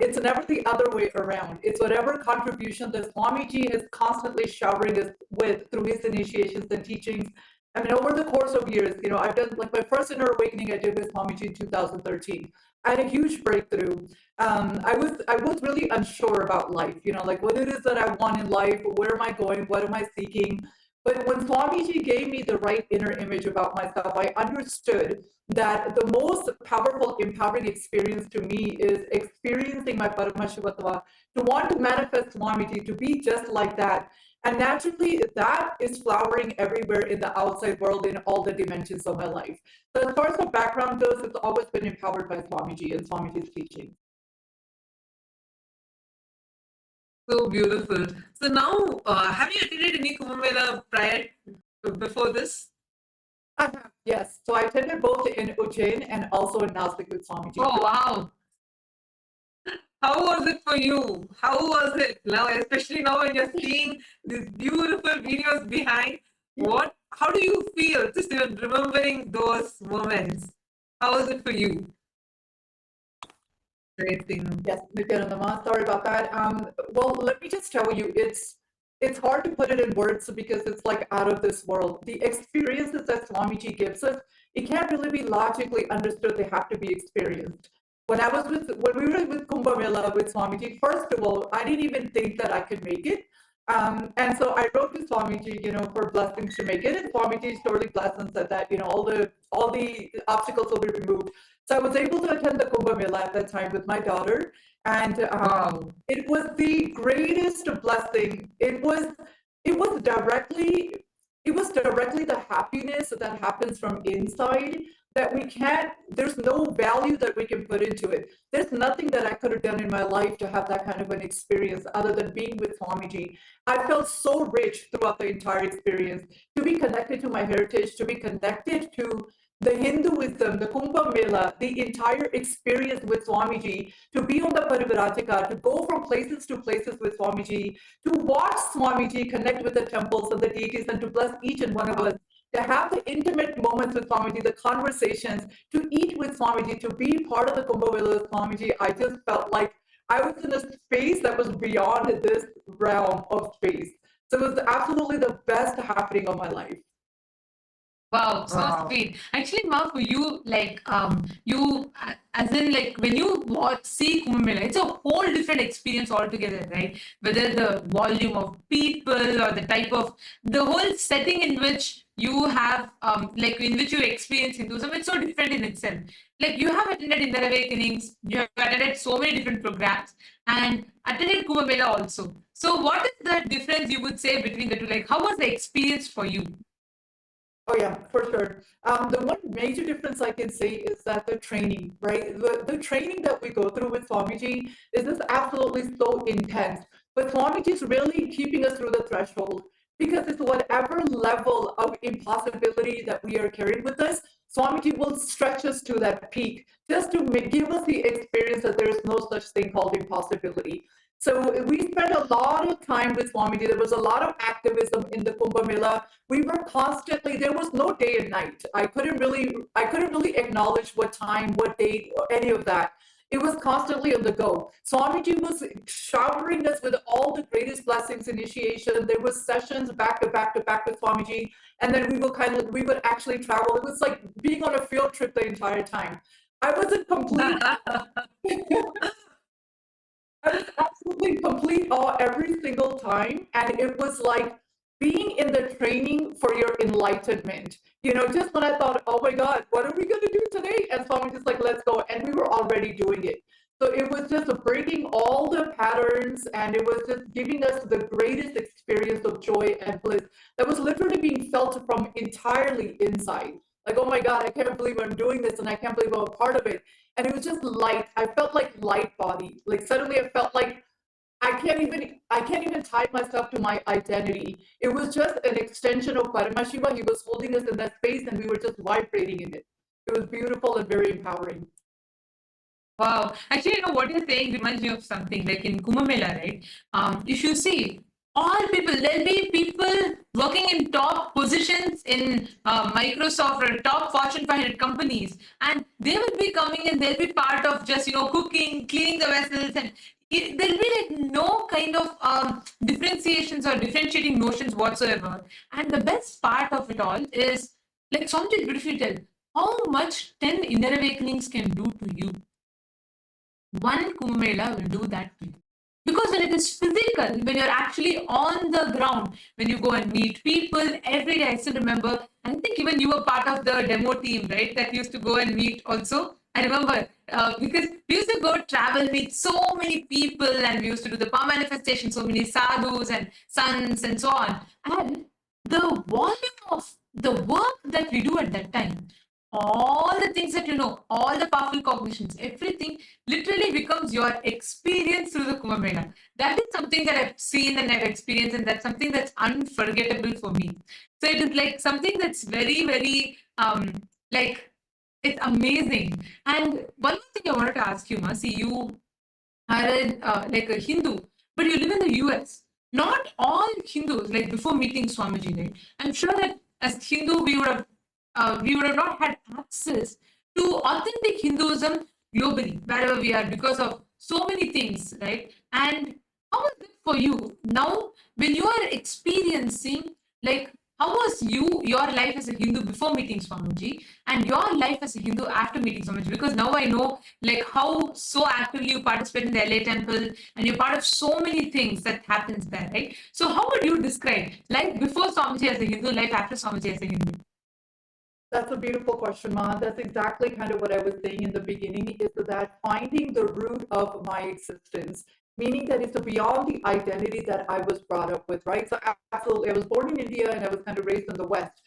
It's never the other way around. It's whatever contribution that Swamiji is constantly showering us with through his initiations and teachings. I mean, over the course of years, you know, I've done like my first inner awakening I did with Swamiji in 2013. I had a huge breakthrough. I was really unsure about life, you know, like what it is that I want in life, where am I going, what am I seeking? But when Swamiji gave me the right inner image about myself, I understood that the most powerful, empowering experience to me is experiencing my Paramashivoham, to want to manifest Swamiji, to be just like that. And naturally, that is flowering everywhere in the outside world in all the dimensions of my life. So as far as my background goes, it's always been empowered by Swamiji and Swamiji's teaching. So beautiful. So now, have you attended any Kumbh Mela prior, before this? Yes. So I attended both in Ujjain and also in Nasik with Swamiji. Oh, wow. How was it for you? How was it now, especially now when you're seeing these beautiful videos behind? How do you feel just even remembering those moments? How was it for you? Great thing. Yes, Nithyananda, sorry about that. Well, let me just tell you, it's hard to put it in words because it's like out of this world. The experiences that Swamiji gives us, it can't really be logically understood. They have to be experienced. When we were with Kumbh Mela with Swamiji, first of all, I didn't even think that I could make it. And so I wrote to Swamiji, you know, for blessings to make it. And Swamiji surely blessed and said that, you know, all the obstacles will be removed. So I was able to attend the Kumbh Mela at that time with my daughter. And it was the greatest blessing. It was directly the happiness that happens from inside that there's no value that we can put into it. There's nothing that I could have done in my life to have that kind of an experience other than being with Swamiji. I felt so rich throughout the entire experience to be connected to my heritage, to be connected to the Hinduism, the Kumbh Mela, the entire experience with Swamiji, to be on the Parivaratika, to go from places to places with Swamiji, to watch Swamiji connect with the temples and the deities and to bless each and one of us, to have the intimate moments with Swamiji, the conversations, to eat with Swamiji, to be part of the Kumbh Mela with Swamiji. I just felt like I was in a space that was beyond this realm of space. So it was absolutely the best happening of my life. Wow, so sweet. Actually, Ma, for you, like, as in, like, when you see Kumbh Mela, it's a whole different experience altogether, right? Whether the volume of people or the type of, the whole setting in which you have, like, in which you experience Hinduism, it's so different in itself. Like, you have attended Inner Awakenings, you have attended so many different programs, and attended Kumbh Mela also. So, what is the difference you would say between the two? Like, how was the experience for you? Oh yeah, for sure. The one major difference I can say is that the training, right? The training that we go through with Swamiji is just absolutely so intense. But Swamiji is really keeping us through the threshold because it's whatever level of impossibility that we are carrying with us, Swamiji will stretch us to that peak just to give us the experience that there is no such thing called impossibility. So we spent a lot of time with Swamiji. There was a lot of activism in the Kumbh Mela. We were constantly, there was no day and night. I couldn't really acknowledge what time, what date, or any of that. It was constantly on the go. Swamiji was showering us with all the greatest blessings, initiation. There was sessions back to back to back with Swamiji. And then we would actually travel. It was like being on a field trip the entire time. I was in complete I was absolutely complete awe every single time. And it was like being in the training for your enlightenment. You know, just when I thought, oh my God, what are we going to do today? And Swami just like, let's go. And we were already doing it. So it was just breaking all the patterns and it was just giving us the greatest experience of joy and bliss that was literally being felt from entirely inside. Like, oh my God, I can't believe I'm doing this and I can't believe I'm a part of it. And it was just light. I felt like light body. Like suddenly I felt like I can't even tie myself to my identity. It was just an extension of Paramashiva. He was holding us in that space and we were just vibrating in it. It was beautiful and very empowering. Wow. Actually, you know, what you're saying reminds me of something like in Kumbh Mela, right? If you see, all people, there'll be people working in top positions in Microsoft or top Fortune 500 companies, and they will be coming and they'll be part of just, you know, cooking, cleaning the vessels, and there'll be like no kind of differentiations or differentiating notions whatsoever. And the best part of it all is, like Swamiji beautifully tell, how much 10 inner awakenings can do to you. One Kumbh Mela will do that to you. Because when it is physical, when you're actually on the ground, when you go and meet people every day, I still remember, I think even you were part of the demo team, right? That used to go and meet also. I remember because we used to go travel, meet so many people, and we used to do the power manifestation, so many sadhus and sons and so on. And the volume of the work that we do at that time, all the things that you know, all the powerful cognitions, everything literally becomes your experience through the Kumbh Mela. That is something that I've seen and I've experienced, and that's something that's unforgettable for me. So it is like something that's very, very like it's amazing. And one more thing I wanted to ask you, Ma, see, you are like a Hindu, but you live in the US. Not all Hindus, like before meeting Swamiji, right? I'm sure that as Hindu, we would have not had access to authentic Hinduism globally, wherever we are, because of so many things, right? And how is it for you now when you are experiencing, like, how was your life as a Hindu before meeting Swamiji and your life as a Hindu after meeting Swamiji? Because now I know, like, how so actively you participate in the LA temple and you're part of so many things that happens there, right? So how would you describe life before Swamiji as a Hindu, life after Swamiji as a Hindu? That's a beautiful question, Ma. That's exactly kind of what I was saying in the beginning, is that finding the root of my existence, meaning that it's beyond the identity that I was brought up with, right? So absolutely, I was born in India and I was kind of raised in the West.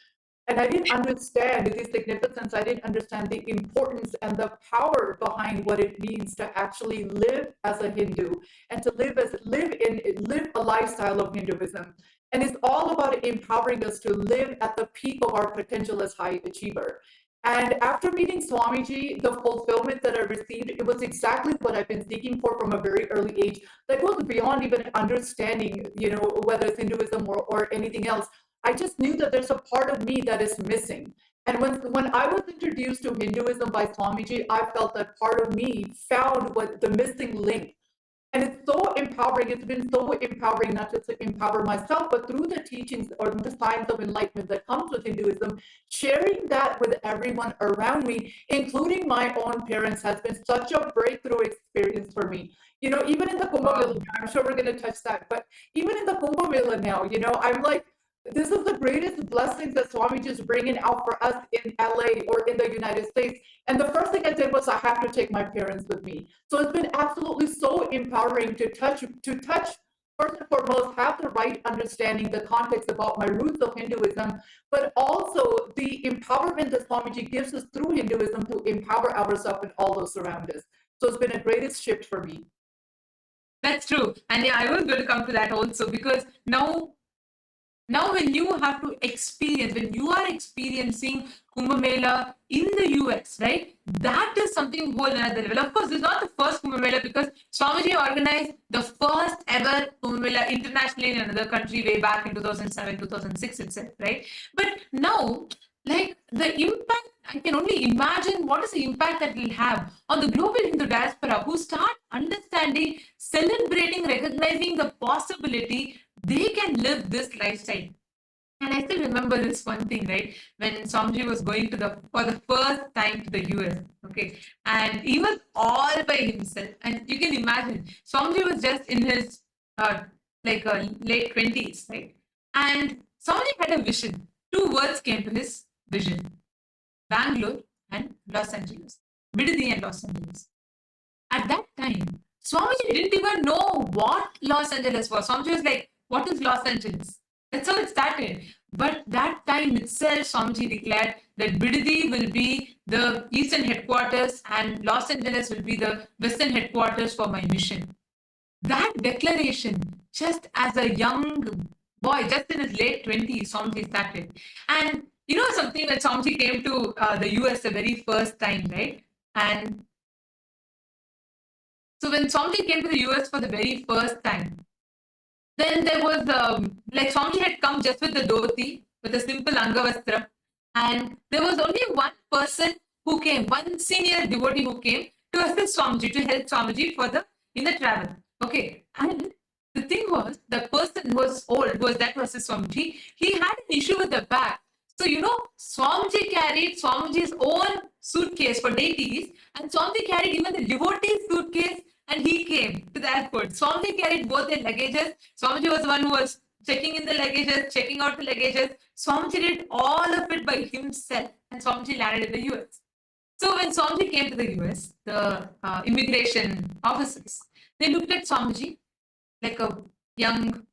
And I didn't understand the significance. I didn't understand the importance and the power behind what it means to actually live as a Hindu and to live a lifestyle of Hinduism. And it's all about empowering us to live at the peak of our potential as high achiever. And after meeting Swamiji, the fulfillment that I received, it was exactly what I've been seeking for from a very early age. That goes beyond even understanding, you know, whether it's Hinduism or anything else. I just knew that there's a part of me that is missing. And when I was introduced to Hinduism by Swamiji, I felt that part of me found what the missing link. And it's so empowering. It's been so empowering, not just to empower myself, but through the teachings or the science of enlightenment that comes with Hinduism, sharing that with everyone around me, including my own parents, has been such a breakthrough experience for me. You know, even in the Kumbh Mela, I'm sure we're going to touch that, but even in the Kumbh Mela now, you know, I'm like, this is the greatest blessings that Swamiji is bringing out for us in LA or in the United States. And the first thing I did was I have to take my parents with me. So it's been absolutely so empowering to touch, first and foremost, have the right understanding, the context about my roots of Hinduism, but also the empowerment that Swamiji gives us through Hinduism to empower ourselves and all those around us. So it's been a greatest shift for me. That's true. And yeah, I was going to come to that also, because now when you have to experience, when you are experiencing Kumbh Mela in the US, right, that is something whole another level. Of course, this is not the first Kumbh Mela, because Swamiji organized the first ever Kumbh Mela internationally in another country way back in 2007, 2006 itself, right? But now, like, the impact, I can only imagine what is the impact that will have on the global Hindu diaspora, who start understanding, celebrating, recognizing the possibility they can live this lifestyle. And I still remember this one thing, right? When Swamiji was going for the first time to the US, okay, and he was all by himself. And you can imagine, Swamiji was just in his late 20s, right? And Swamiji had a vision. Two words came to his vision: Bangalore and Los Angeles. Bidadi and Los Angeles. At that time, Swamiji didn't even know what Los Angeles was. Swamiji was like, what is Los Angeles? That's how it started. But that time itself, Swamiji declared that Bidadi will be the eastern headquarters and Los Angeles will be the western headquarters for my mission. That declaration, just as a young boy, just in his late 20s, Swamiji started. And you know something, when Swamiji came to the US the very first time, right? And so when Swamiji came to the US for the very first time, then there was, Swamiji had come just with the dhoti, with a simple Angavastra. And there was only one person who came, one senior devotee who came to assist Swamiji, to help Swamiji in the travel. Okay. And the thing was, the person was old, was that to assist Swamiji. He had an issue with the back. So, you know, Swamiji carried Swamiji's own suitcase for deities, and Swamiji carried even the devotee's suitcase, and he came to the airport. Swamiji carried both their luggages. Swamiji was the one who was checking in the luggages, checking out the luggages. Swamiji did all of it by himself, and Swamiji landed in the US. So when Swamiji came to the US, the immigration officers, they looked at Swamiji like a young,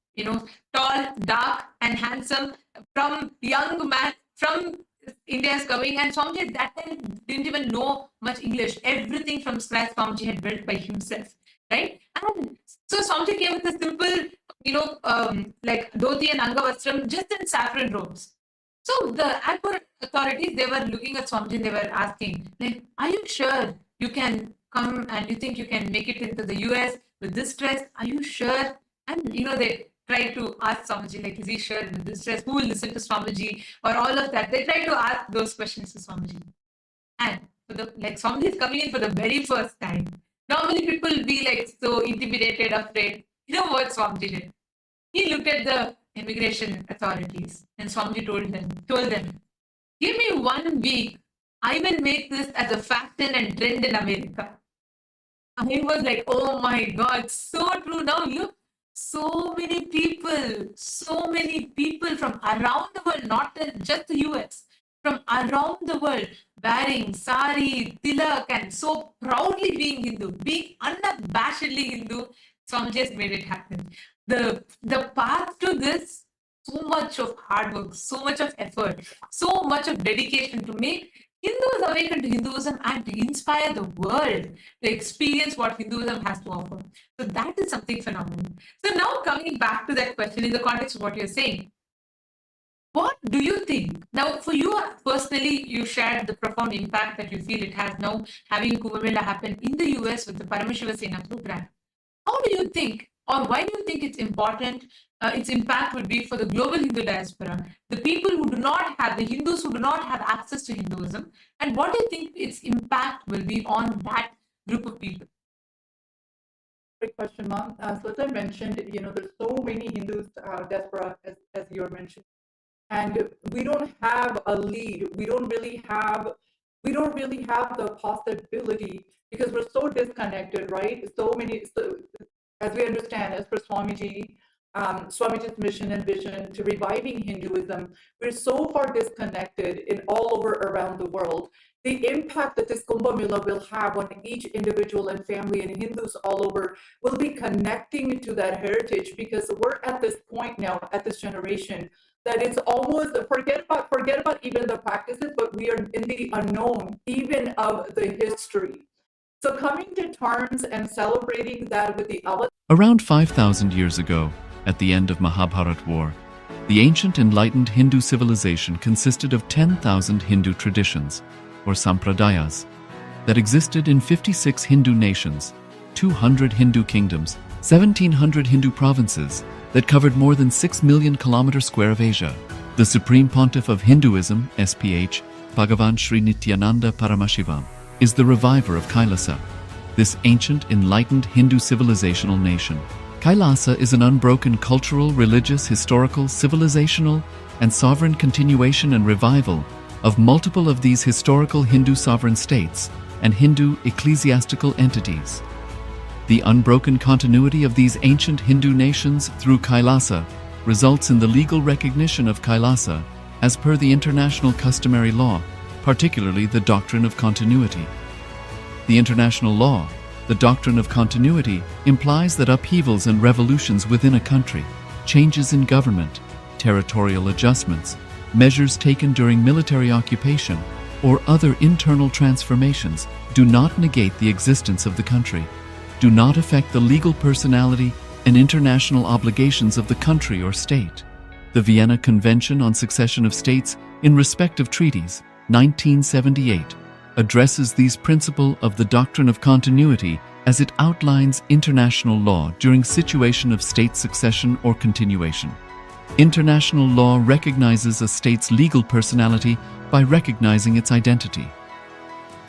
tall, dark, and handsome, from young man from India is coming, and Swamiji at that time didn't even know much English. Everything from scratch Swamiji had built by himself, right? And so Swamiji came with a simple, dhoti and Angavastram, just in saffron robes. So the airport authorities, they were looking at Swamiji and they were asking, like, are you sure you can come and you think you can make it into the US with this dress? Are you sure? And, they tried to ask Swamiji, like, is he sure with this dress? Who will listen to Swamiji? Or all of that. They tried to ask those questions to Swamiji. And Swamiji is coming in for the very first time. Normally people will be like so intimidated, afraid. You know what Swamiji did? He looked at the immigration authorities and Swamiji told them, give me 1 week. I will make this as a fashion and trend in America. And he was like, oh my God, so true. Now look, so many people from around the world, not just the US, from around the world, wearing sari, tilak, and so proudly being Hindu, being unabashedly Hindu. Swamiji has made it happen. The path to this, so much of hard work, so much of effort, so much of dedication to make Hindus awaken to Hinduism and to inspire the world to experience what Hinduism has to offer. So that is something phenomenal. So now coming back to that question in the context of what you're saying, what do you think? Now, for you personally, you shared the profound impact that you feel it has now having Kumbh Mela happen in the US with the Paramashivoham program. How do you think, or why do you think it's important, its impact would be for the global Hindu diaspora, the people who do not have, the Hindus who do not have access to Hinduism, and what do you think its impact will be on that group of people? Great question, Mom. So as I mentioned, there's so many Hindus, diaspora, as you were mentioning, and we don't have a lead. We don't really have the possibility because we're so disconnected, right? As we understand, as per Swamiji's mission and vision to reviving Hinduism, we're so far disconnected in all over around the world. The impact that this Kumbh Mela will have on each individual and family and Hindus all over will be connecting to that heritage, because we're at this point now, at this generation, that it's almost forget about even the practices, but we are in the unknown, even of the history. So coming to terms and celebrating that with the Around 5,000 years ago, at the end of Mahabharat War, the ancient enlightened Hindu civilization consisted of 10,000 Hindu traditions, or sampradayas, that existed in 56 Hindu nations, 200 Hindu kingdoms, 1,700 Hindu provinces that covered more than 6 million kilometers square of Asia. The Supreme Pontiff of Hinduism, SPH, Bhagavan Sri Nithyananda Paramashivoham, is the reviver of KAILASA, this ancient enlightened Hindu civilizational nation. KAILASA is an unbroken cultural, religious, historical, civilizational, and sovereign continuation and revival of multiple of these historical Hindu sovereign states and Hindu ecclesiastical entities. The unbroken continuity of these ancient Hindu nations through KAILASA results in the legal recognition of KAILASA as per the international customary law, particularly the doctrine of continuity. The international law, the doctrine of continuity, implies that upheavals and revolutions within a country, changes in government, territorial adjustments, measures taken during military occupation, or other internal transformations do not negate the existence of the country, do not affect the legal personality and international obligations of the country or state. The Vienna Convention on Succession of States in respect of treaties, 1978, addresses these principles of the doctrine of continuity as it outlines international law during situation of state succession or continuation. International law recognizes a state's legal personality by recognizing its identity.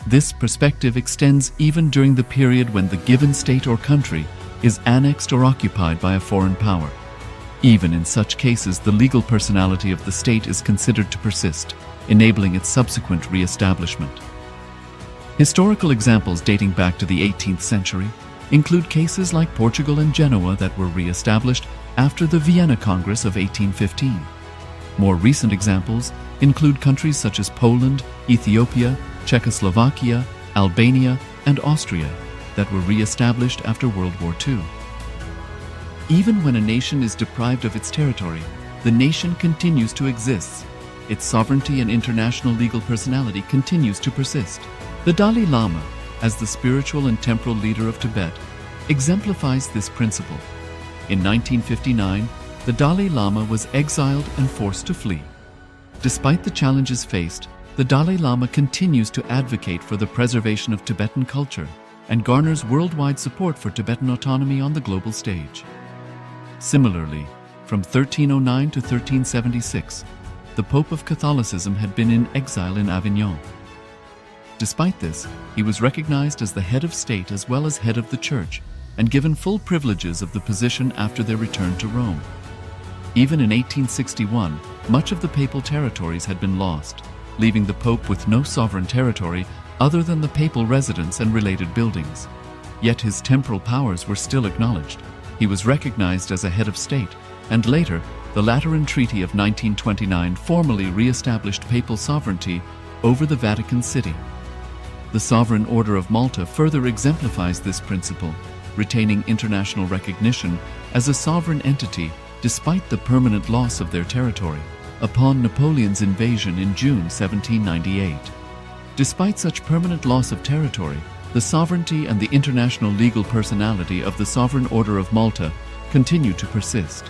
This perspective extends even during the period when the given state or country is annexed or occupied by a foreign power. Even in such cases, the legal personality of the state is considered to persist, enabling its subsequent re-establishment. Historical examples dating back to the 18th century include cases like Portugal and Genoa that were re-established after the Vienna Congress of 1815. More recent examples include countries such as Poland, Ethiopia, Czechoslovakia, Albania, and Austria that were re-established after World War II. Even when a nation is deprived of its territory, the nation continues to exist. Its sovereignty and international legal personality continues to persist. The Dalai Lama, as the spiritual and temporal leader of Tibet, exemplifies this principle. In 1959, the Dalai Lama was exiled and forced to flee. Despite the challenges faced, the Dalai Lama continues to advocate for the preservation of Tibetan culture and garners worldwide support for Tibetan autonomy on the global stage. Similarly, from 1309 to 1376, the Pope of Catholicism had been in exile in Avignon. Despite this, he was recognized as the head of state as well as head of the church and given full privileges of the position after their return to Rome. Even in 1861, much of the papal territories had been lost, leaving the Pope with no sovereign territory other than the papal residence and related buildings. Yet his temporal powers were still acknowledged. He was recognized as a head of state, and later, the Lateran Treaty of 1929 formally re-established papal sovereignty over the Vatican City. The Sovereign Order of Malta further exemplifies this principle, retaining international recognition as a sovereign entity despite the permanent loss of their territory upon Napoleon's invasion in June 1798. Despite such permanent loss of territory, the sovereignty and the international legal personality of the Sovereign Order of Malta continue to persist.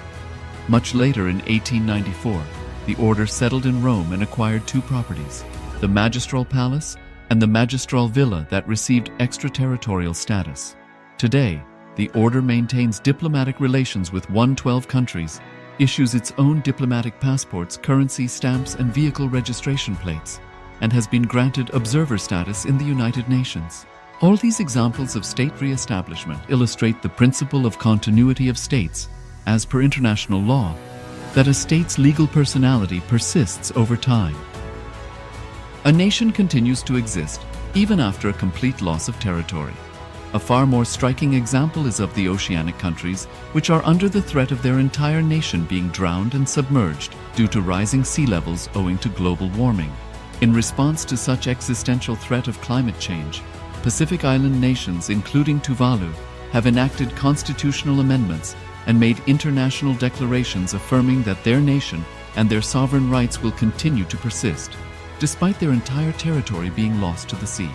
Much later in 1894, the order settled in Rome and acquired two properties, the Magistral Palace and the Magistral Villa that received extraterritorial status. Today, the order maintains diplomatic relations with 112 countries, issues its own diplomatic passports, currency stamps, and vehicle registration plates, and has been granted observer status in the United Nations. All these examples of state re-establishment illustrate the principle of continuity of states, as per international law, that a state's legal personality persists over time. A nation continues to exist even after a complete loss of territory. A far more striking example is of the oceanic countries, which are under the threat of their entire nation being drowned and submerged due to rising sea levels owing to global warming. In response to such existential threat of climate change, Pacific Island nations, including Tuvalu, have enacted constitutional amendments and made international declarations affirming that their nation and their sovereign rights will continue to persist, despite their entire territory being lost to the sea.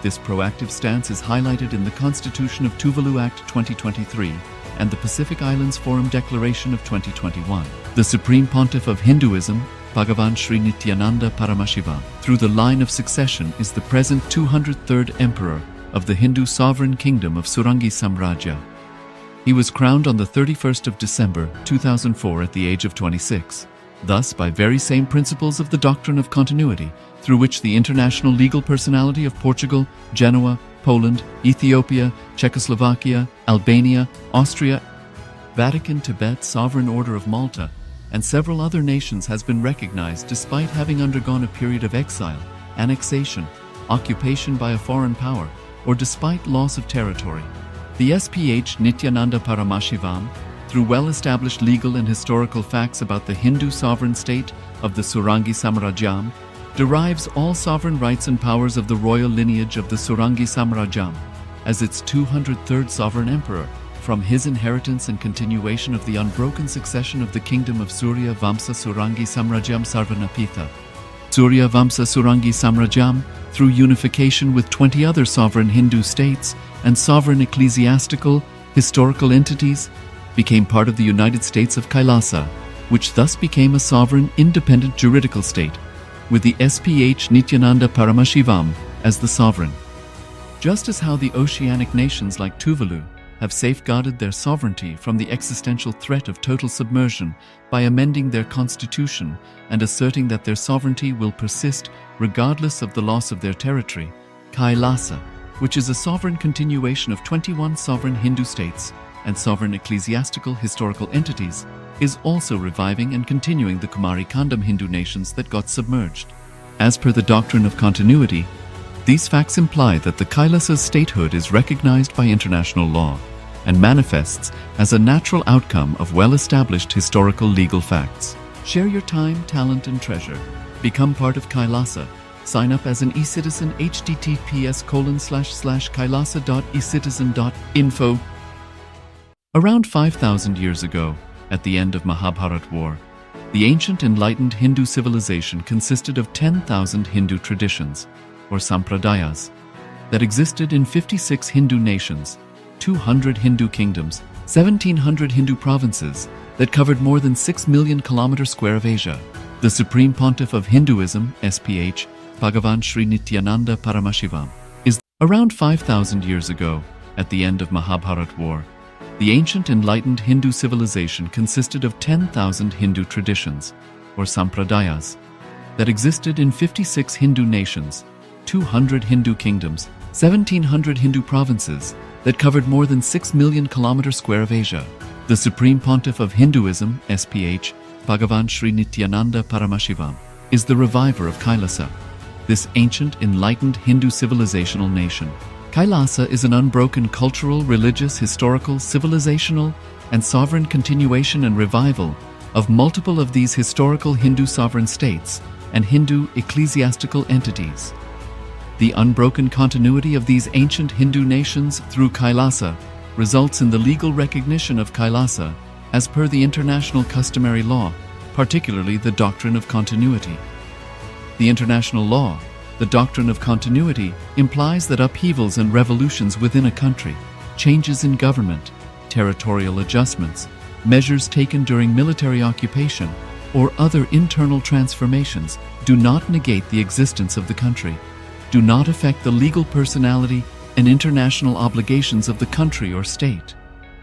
This proactive stance is highlighted in the Constitution of Tuvalu Act 2023 and the Pacific Islands Forum Declaration of 2021. The Supreme Pontiff of Hinduism, Bhagavan Sri Nithyananda Paramashivoham, through the line of succession is the present 203rd Emperor of the Hindu Sovereign Kingdom of Surangi Samrajya. He was crowned on the 31st of December 2004 at the age of 26. Thus, by very same principles of the doctrine of continuity, through which the international legal personality of Portugal, Genoa, Poland, Ethiopia, Czechoslovakia, Albania, Austria, Vatican, Tibet, Sovereign Order of Malta, and several other nations has been recognized despite having undergone a period of exile, annexation, occupation by a foreign power, or despite loss of territory. The SPH Nithyananda Paramashivoham, through well-established legal and historical facts about the Hindu sovereign state of the Surangi Samrajyam, derives all sovereign rights and powers of the royal lineage of the Surangi Samrajyam as its 203rd sovereign emperor, from his inheritance and continuation of the unbroken succession of the kingdom of Surya Vamsa Surangi Samrajyam Sarvanapitha. Surya Vamsa Surangi Samrajyam, through unification with 20 other sovereign Hindu states and sovereign ecclesiastical, historical entities, became part of the United States of KAILASA, which thus became a sovereign, independent juridical state, with the SPH Nithyananda Paramashivoham as the sovereign. Just as how the oceanic nations like Tuvalu have safeguarded their sovereignty from the existential threat of total submersion by amending their constitution and asserting that their sovereignty will persist regardless of the loss of their territory, KAILASA, which is a sovereign continuation of 21 sovereign Hindu states and sovereign ecclesiastical historical entities, is also reviving and continuing the Kumari Kandam Hindu nations that got submerged. As per the doctrine of continuity, these facts imply that the Kailasa's statehood is recognized by international law and manifests as a natural outcome of well-established historical legal facts. Share your time, talent, and treasure. Become part of Kailasa. Sign up as an eCitizen https://kailasa.ecitizen.info. Around 5,000 years ago, at the end of Mahabharat War, the ancient enlightened Hindu civilization consisted of 10,000 Hindu traditions, or sampradayas, that existed in 56 Hindu nations, 200 Hindu kingdoms, 1,700 Hindu provinces that covered more than 6 million kilometers square of Asia. The Supreme Pontiff of Hinduism, SPH, Bhagavan Sri Nithyananda Paramashivoham, is around 5,000 years ago, at the end of Mahabharat War. The ancient enlightened Hindu civilization consisted of 10,000 Hindu traditions, or sampradayas, that existed in 56 Hindu nations, 200 Hindu kingdoms, 1,700 Hindu provinces that covered more than 6 million kilometers square of Asia. The Supreme Pontiff of Hinduism, SPH, Bhagavan Sri Nithyananda Paramashivoham, is the reviver of Kailasa, this ancient enlightened Hindu civilizational nation. Kailasa is an unbroken cultural, religious, historical, civilizational, and sovereign continuation and revival of multiple of these historical Hindu sovereign states and Hindu ecclesiastical entities. The unbroken continuity of these ancient Hindu nations through Kailasa results in the legal recognition of Kailasa as per the international customary law, particularly the doctrine of continuity. The international law, the doctrine of continuity, implies that upheavals and revolutions within a country, changes in government, territorial adjustments, measures taken during military occupation, or other internal transformations do not negate the existence of the country, do not affect the legal personality and international obligations of the country or state.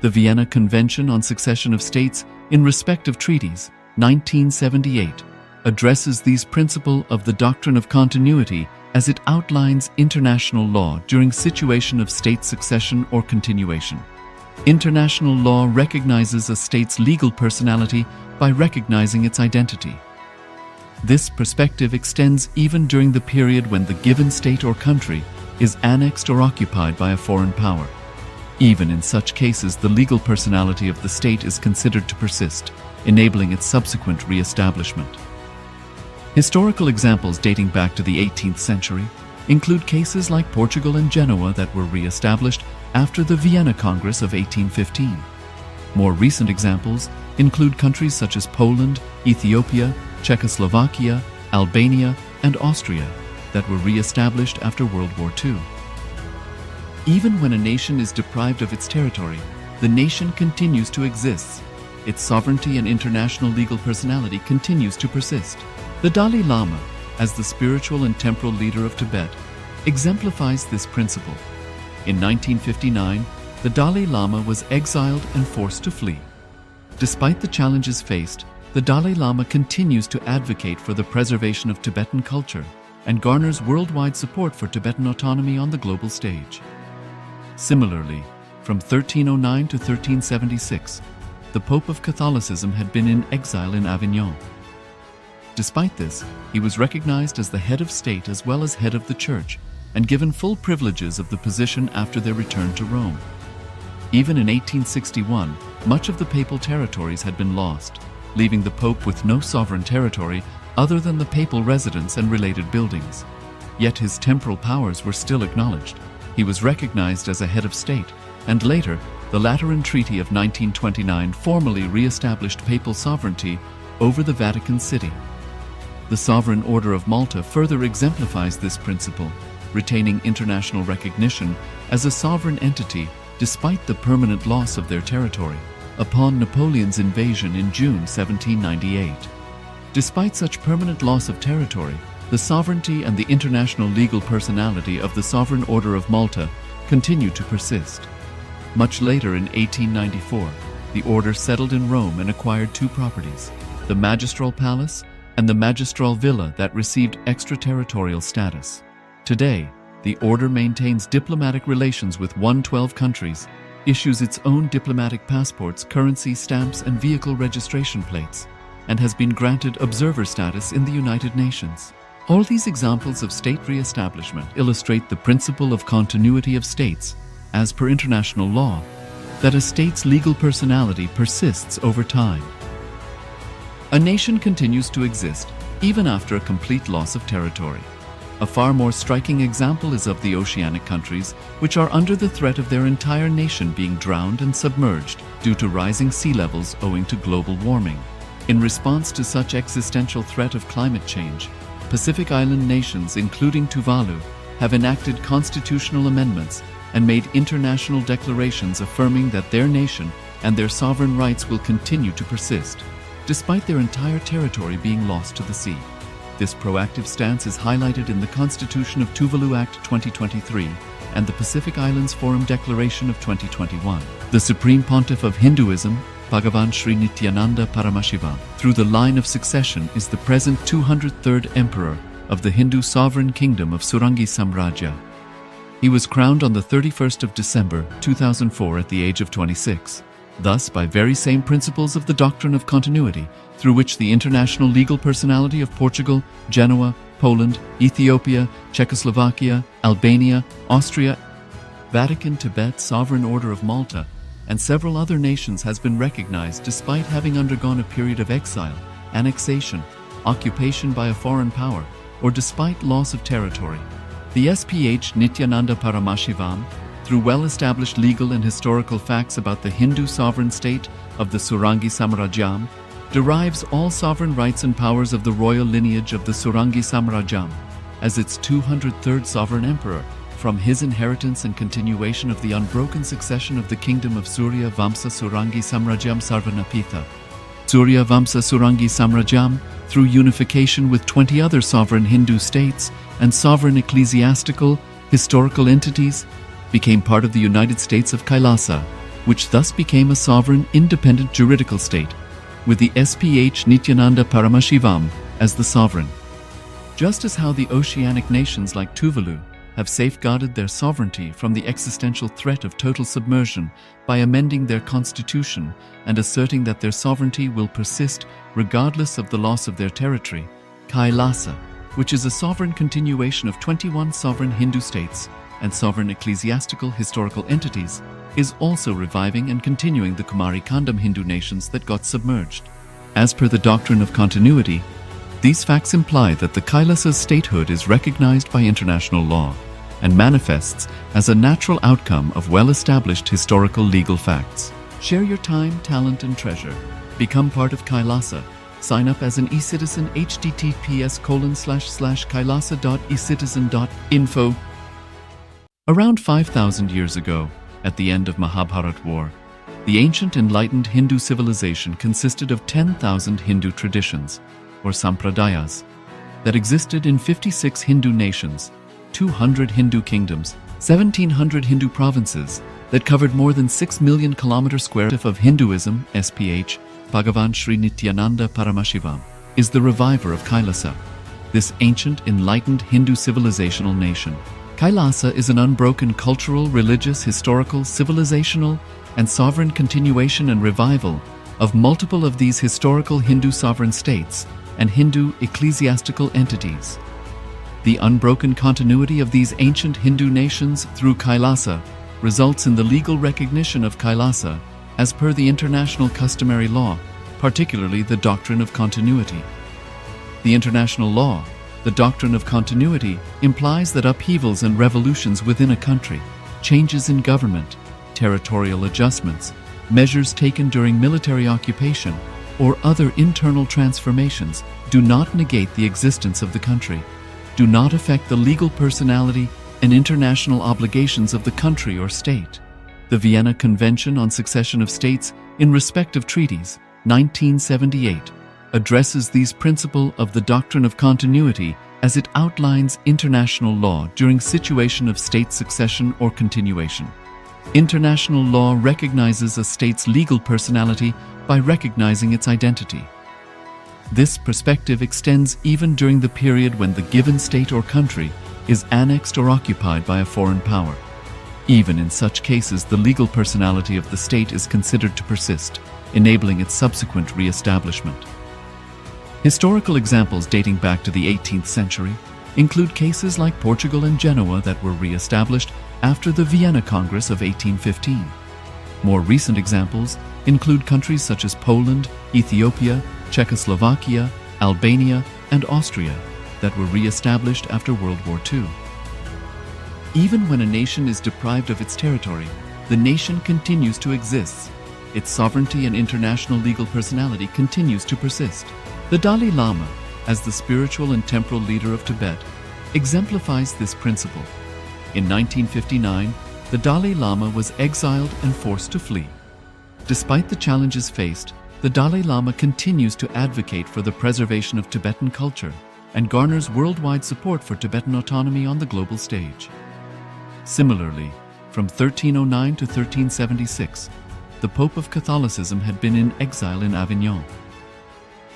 The Vienna Convention on Succession of States in respect of treaties, 1978, addresses these principles of the doctrine of continuity as it outlines international law during situation of state succession or continuation. International law recognizes a state's legal personality by recognizing its identity. This perspective extends even during the period when the given state or country is annexed or occupied by a foreign power. Even in such cases, the legal personality of the state is considered to persist, enabling its subsequent re-establishment. Historical examples dating back to the 18th century include cases like Portugal and Genoa that were re-established after the Vienna Congress of 1815. More recent examples include countries such as Poland, Ethiopia, Czechoslovakia, Albania, and Austria that were re-established after World War II. Even when a nation is deprived of its territory, the nation continues to exist. Its sovereignty and international legal personality continues to persist. The Dalai Lama, as the spiritual and temporal leader of Tibet, exemplifies this principle. In 1959, the Dalai Lama was exiled and forced to flee. Despite the challenges faced, the Dalai Lama continues to advocate for the preservation of Tibetan culture and garners worldwide support for Tibetan autonomy on the global stage. Similarly, from 1309 to 1376, the Pope of Catholicism had been in exile in Avignon. Despite this, he was recognized as the head of state as well as head of the church and given full privileges of the position after their return to Rome. Even in 1861, much of the papal territories had been lost, leaving the Pope with no sovereign territory other than the papal residence and related buildings. Yet his temporal powers were still acknowledged. He was recognized as a head of state, and later, the Lateran Treaty of 1929 formally re-established papal sovereignty over the Vatican City. The Sovereign Order of Malta further exemplifies this principle, retaining international recognition as a sovereign entity despite the permanent loss of their territory upon Napoleon's invasion in June 1798. Despite such permanent loss of territory, the sovereignty and the international legal personality of the Sovereign Order of Malta continue to persist. Much later in 1894, the order settled in Rome and acquired two properties, the Magistral Palace and the Magistral Villa that received extraterritorial status. Today, the order maintains diplomatic relations with 112 countries, issues its own diplomatic passports, currency stamps, and vehicle registration plates, and has been granted observer status in the United Nations. All these examples of state re-establishment illustrate the principle of continuity of states, as per international law, that a state's legal personality persists over time. A nation continues to exist even after a complete loss of territory. A far more striking example is of the oceanic countries, which are under the threat of their entire nation being drowned and submerged due to rising sea levels owing to global warming. In response to such existential threat of climate change, Pacific Island nations, including Tuvalu, have enacted constitutional amendments and made international declarations affirming that their nation and their sovereign rights will continue to persist, despite their entire territory being lost to the sea. This proactive stance is highlighted in the Constitution of Tuvalu Act 2023 and the Pacific Islands Forum Declaration of 2021. The Supreme Pontiff of Hinduism, Bhagavan Sri Nithyananda Paramashivoham, through the line of succession is the present 203rd Emperor of the Hindu Sovereign Kingdom of Surangi Samrajya. He was crowned on the 31st of December 2004 at the age of 26. Thus, by very same principles of the doctrine of continuity, through which the international legal personality of Portugal, Genoa, Poland, Ethiopia, Czechoslovakia, Albania, Austria, Vatican, Tibet, Sovereign Order of Malta, and several other nations has been recognized despite having undergone a period of exile, annexation, occupation by a foreign power, or despite loss of territory. The SPH Nithyananda Paramashivoham, through well-established legal and historical facts about the Hindu sovereign state of the Surangi Samrajyam, derives all sovereign rights and powers of the royal lineage of the Surangi Samrajyam as its 203rd sovereign emperor, from his inheritance and continuation of the unbroken succession of the kingdom of Surya Vamsa Surangi Samrajyam Sarvanapitha. Surya Vamsa Surangi Samrajyam, through unification with 20 other sovereign Hindu states and sovereign ecclesiastical, historical entities, became part of the United States of KAILASA, which thus became a sovereign, independent juridical state, with the SPH Nithyananda Paramashivoham as the sovereign. Just as how the oceanic nations like Tuvalu have safeguarded their sovereignty from the existential threat of total submersion by amending their constitution and asserting that their sovereignty will persist regardless of the loss of their territory, KAILASA, which is a sovereign continuation of 21 sovereign Hindu states and sovereign ecclesiastical historical entities, is also reviving and continuing the Kumari Kandam Hindu nations that got submerged. As per the doctrine of continuity, these facts imply that the Kailasa's statehood is recognized by international law and manifests as a natural outcome of well-established historical legal facts. Share your time, talent, and treasure. Become part of Kailasa. Sign up as an eCitizen https://kailasa.ecitizen.info. Around 5,000 years ago, at the end of Mahabharat War, the ancient enlightened Hindu civilization consisted of 10,000 Hindu traditions, or sampradayas, that existed in 56 Hindu nations, 200 Hindu kingdoms, 1,700 Hindu provinces that covered more than 6 million kilometer square of Hinduism. SPH, Bhagavan Sri Nithyananda Paramashivoham, is the reviver of Kailasa, this ancient enlightened Hindu civilizational nation. Kailasa is an unbroken cultural, religious, historical, civilizational, and sovereign continuation and revival of multiple of these historical Hindu sovereign states and Hindu ecclesiastical entities. The unbroken continuity of these ancient Hindu nations through Kailasa results in the legal recognition of Kailasa as per the international customary law, particularly the doctrine of continuity. The international law, the doctrine of continuity, implies that upheavals and revolutions within a country, changes in government, territorial adjustments, measures taken during military occupation, or other internal transformations do not negate the existence of the country, do not affect the legal personality and international obligations of the country or state. The Vienna Convention on Succession of States in respective treaties, 1978, addresses these principles of the doctrine of continuity as it outlines international law during situation of state succession or continuation. International law recognizes a state's legal personality by recognizing its identity. This perspective extends even during the period when the given state or country is annexed or occupied by a foreign power. Even in such cases, the legal personality of the state is considered to persist, enabling its subsequent re-establishment. Historical examples dating back to the 18th century include cases like Portugal and Genoa that were re-established after the Vienna Congress of 1815. More recent examples include countries such as Poland, Ethiopia, Czechoslovakia, Albania, and Austria that were re-established after World War II. Even when a nation is deprived of its territory, the nation continues to exist. Its sovereignty and international legal personality continues to persist. The Dalai Lama, as the spiritual and temporal leader of Tibet, exemplifies this principle. In 1959, the Dalai Lama was exiled and forced to flee. Despite the challenges faced, the Dalai Lama continues to advocate for the preservation of Tibetan culture and garners worldwide support for Tibetan autonomy on the global stage. Similarly, from 1309 to 1376, the Pope of Catholicism had been in exile in Avignon.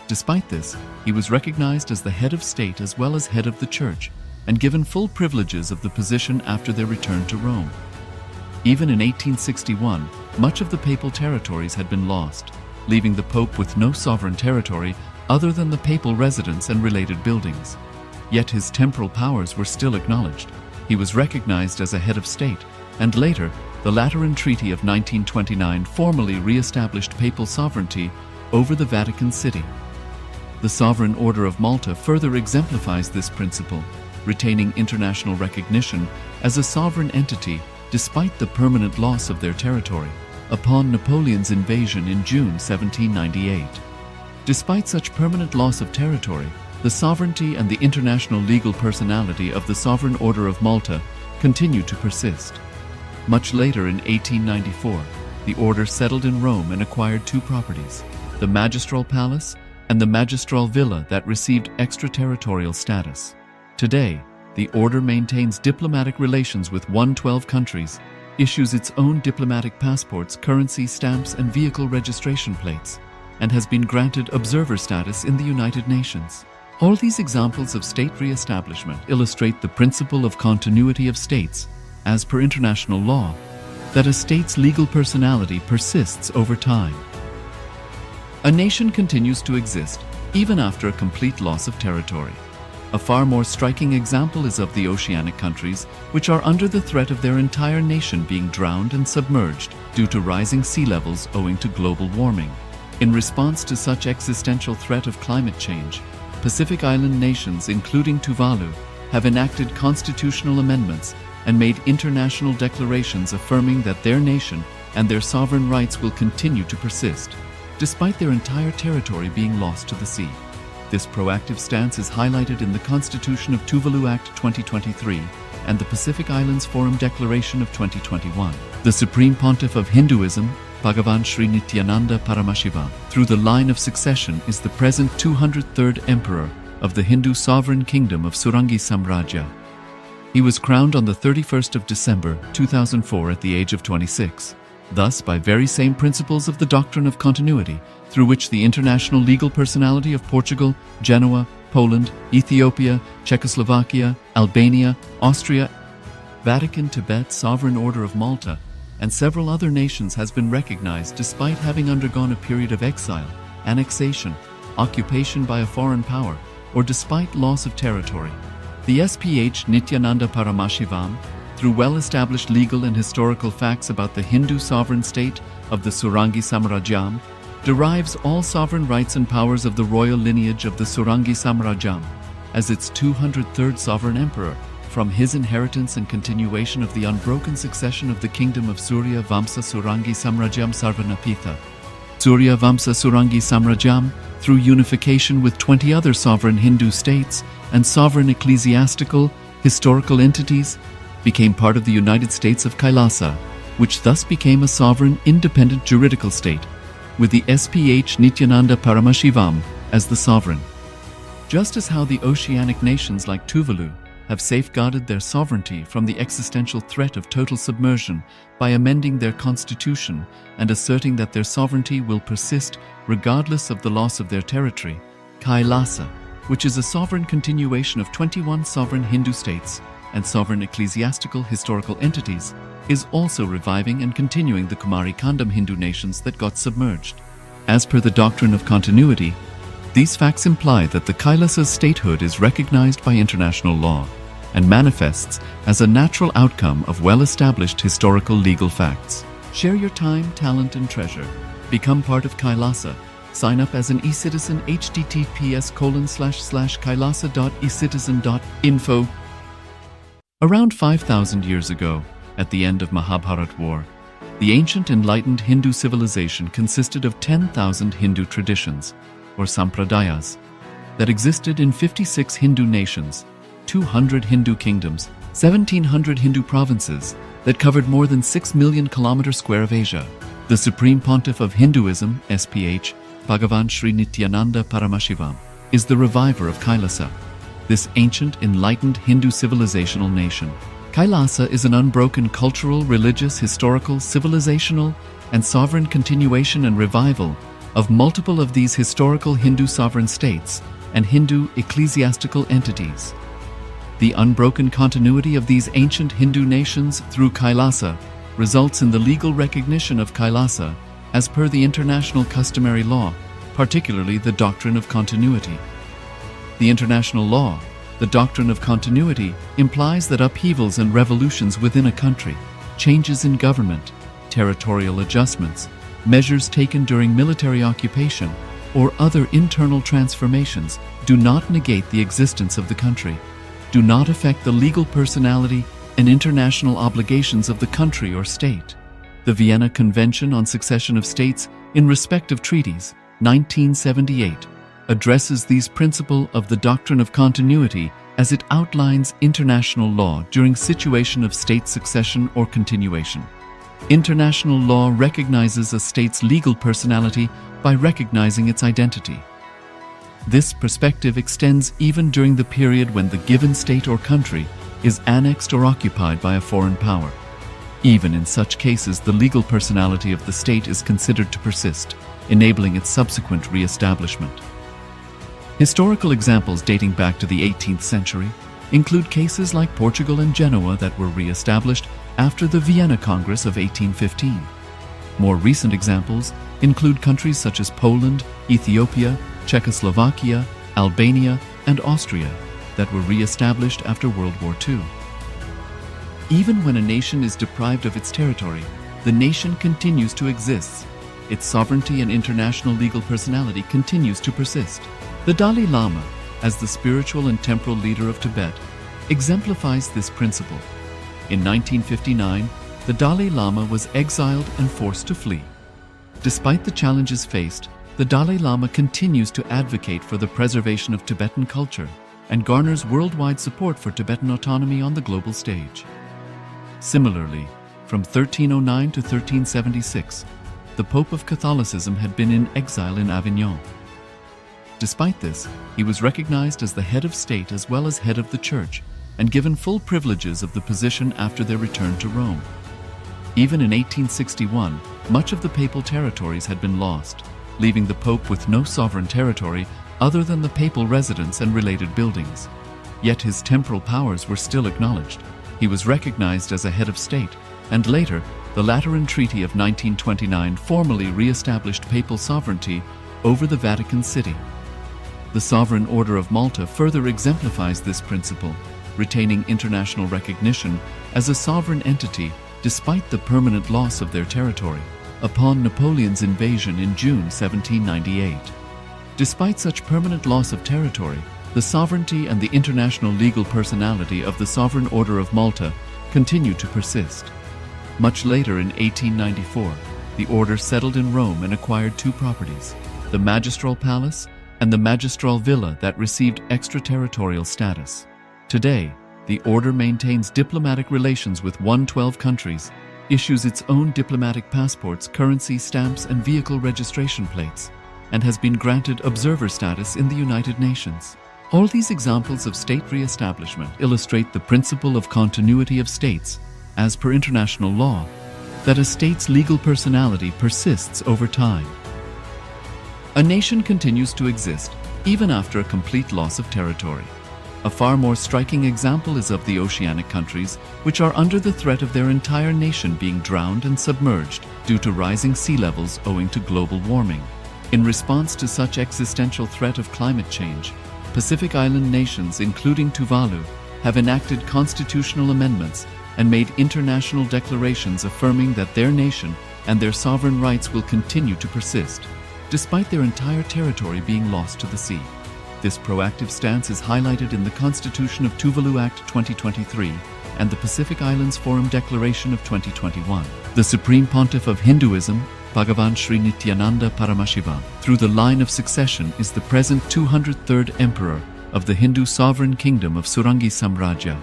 Despite this, he was recognized as the head of state as well as head of the church and given full privileges of the position after their return to Rome. Even in 1861, much of the papal territories had been lost, leaving the Pope with no sovereign territory other than the papal residence and related buildings. Yet his temporal powers were still acknowledged. He was recognized as a head of state, and later, the Lateran Treaty of 1929 formally re-established papal sovereignty over the Vatican City. The Sovereign Order of Malta further exemplifies this principle, retaining international recognition as a sovereign entity despite the permanent loss of their territory upon Napoleon's invasion in June 1798. Despite such permanent loss of territory, the sovereignty and the international legal personality of the Sovereign Order of Malta continued to persist. Much later in 1894, the order settled in Rome and acquired two properties, the Magistral Palace and the Magistral Villa that received extraterritorial status. Today, the order maintains diplomatic relations with 112 countries, issues its own diplomatic passports, currency, stamps, and vehicle registration plates, and has been granted observer status in the United Nations. All these examples of state re-establishment illustrate the principle of continuity of states, as per international law, that a state's legal personality persists over time. A nation continues to exist even after a complete loss of territory. A far more striking example is of the oceanic countries, which are under the threat of their entire nation being drowned and submerged due to rising sea levels owing to global warming. In response to such existential threat of climate change, Pacific Island nations, including Tuvalu, have enacted constitutional amendments and made international declarations affirming that their nation and their sovereign rights will continue to persist, despite their entire territory being lost to the sea. This proactive stance is highlighted in the Constitution of Tuvalu Act 2023 and the Pacific Islands Forum Declaration of 2021. The Supreme Pontiff of Hinduism, Bhagavan Sri Nithyananda Paramashivoham, through the line of succession is the present 203rd Emperor of the Hindu Sovereign Kingdom of Surangi Samrajya. He was crowned on the 31st of December 2004 at the age of 26. Thus, by very same principles of the doctrine of continuity, through which the international legal personality of Portugal, Genoa, Poland, Ethiopia, Czechoslovakia, Albania, Austria, Vatican, Tibet, Sovereign Order of Malta, and several other nations has been recognized despite having undergone a period of exile, annexation, occupation by a foreign power, or despite loss of territory. The SPH Nithyananda Paramashivoham, through well-established legal and historical facts about the Hindu sovereign state of the Surangi Samrajyam, derives all sovereign rights and powers of the royal lineage of the Surangi Samrajyam as its 203rd sovereign emperor, from his inheritance and continuation of the unbroken succession of the kingdom of Surya Vamsa Surangi Samrajyam Sarvanapitha. Surya Vamsa Surangi Samrajyam, through unification with 20 other sovereign Hindu states and sovereign ecclesiastical, historical entities, became part of the United States of KAILASA, which thus became a sovereign, independent juridical state, with the SPH Nithyananda Paramashivoham as the sovereign. Just as how the oceanic nations like Tuvalu have safeguarded their sovereignty from the existential threat of total submersion by amending their constitution and asserting that their sovereignty will persist regardless of the loss of their territory, KAILASA, which is a sovereign continuation of 21 sovereign Hindu states and sovereign ecclesiastical historical entities, is also reviving and continuing the Kumari Kandam Hindu nations that got submerged. As per the doctrine of continuity, these facts imply that the Kailasa's statehood is recognized by international law and manifests as a natural outcome of well-established historical legal facts. Share your time, talent, and treasure. Become part of KAILASA. Sign up as an eCitizen https://kailasa.ecitizen.info. Around 5,000 years ago, at the end of Mahabharat War, the ancient enlightened Hindu civilization consisted of 10,000 Hindu traditions, or sampradayas, that existed in 56 Hindu nations, 200 Hindu kingdoms, 1,700 Hindu provinces that covered more than 6 million kilometers square of Asia. The Supreme Pontiff of Hinduism, SPH, Bhagavan Sri Nithyananda Paramashivoham, is the reviver of Kailasa, this ancient, enlightened Hindu civilizational nation. Kailasa is an unbroken cultural, religious, historical, civilizational, and sovereign continuation and revival of multiple of these historical Hindu sovereign states and Hindu ecclesiastical entities. The unbroken continuity of these ancient Hindu nations through Kailasa results in the legal recognition of Kailasa as per the international customary law, particularly the doctrine of continuity. The international law, the doctrine of continuity, implies that upheavals and revolutions within a country, changes in government, territorial adjustments, measures taken during military occupation, or other internal transformations do not negate the existence of the country, do not affect the legal personality and international obligations of the country or state. The Vienna Convention on Succession of States in respect of treaties, 1978, addresses these principles of the doctrine of continuity as it outlines international law during situation of state succession or continuation. International law recognizes a state's legal personality by recognizing its identity. This perspective extends even during the period when the given state or country is annexed or occupied by a foreign power. Even in such cases, the legal personality of the state is considered to persist, enabling its subsequent re-establishment. Historical examples dating back to the 18th century include cases like Portugal and Genoa that were re-established after the Vienna Congress of 1815. More recent examples include countries such as Poland, Ethiopia, Czechoslovakia, Albania, and Austria that were re-established after World War II. Even when a nation is deprived of its territory, the nation continues to exist. Its sovereignty and international legal personality continues to persist. The Dalai Lama, as the spiritual and temporal leader of Tibet, exemplifies this principle. In 1959, the Dalai Lama was exiled and forced to flee. Despite the challenges faced, the Dalai Lama continues to advocate for the preservation of Tibetan culture and garners worldwide support for Tibetan autonomy on the global stage. Similarly, from 1309 to 1376, the Pope of Catholicism had been in exile in Avignon. Despite this, he was recognized as the head of state as well as head of the church and given full privileges of the position after their return to Rome. Even in 1861, much of the papal territories had been lost, leaving the Pope with no sovereign territory other than the papal residence and related buildings. Yet his temporal powers were still acknowledged. He was recognized as a head of state, and later, the Lateran Treaty of 1929 formally re-established papal sovereignty over the Vatican City. The Sovereign Order of Malta further exemplifies this principle, retaining international recognition as a sovereign entity despite the permanent loss of their territory upon Napoleon's invasion in June 1798. Despite such permanent loss of territory, the sovereignty and the international legal personality of the Sovereign Order of Malta continue to persist. Much later in 1894, the order settled in Rome and acquired two properties, the Magistral Palace and the Magistral Villa that received extraterritorial status. Today, the order maintains diplomatic relations with 112 countries, issues its own diplomatic passports, currency stamps, and vehicle registration plates, and has been granted observer status in the United Nations. All these examples of state re-establishment illustrate the principle of continuity of states, as per international law, that a state's legal personality persists over time. A nation continues to exist even after a complete loss of territory. A far more striking example is of the oceanic countries, which are under the threat of their entire nation being drowned and submerged due to rising sea levels owing to global warming. In response to such existential threat of climate change, Pacific Island nations, including Tuvalu, have enacted constitutional amendments and made international declarations affirming that their nation and their sovereign rights will continue to persist, despite their entire territory being lost to the sea. This proactive stance is highlighted in the Constitution of Tuvalu Act 2023 and the Pacific Islands Forum Declaration of 2021. The Supreme Pontiff of Hinduism, Bhagavan Sri Nithyananda Paramashivoham, through the line of succession, is the present 203rd Emperor of the Hindu Sovereign Kingdom of Surangi Samrajya.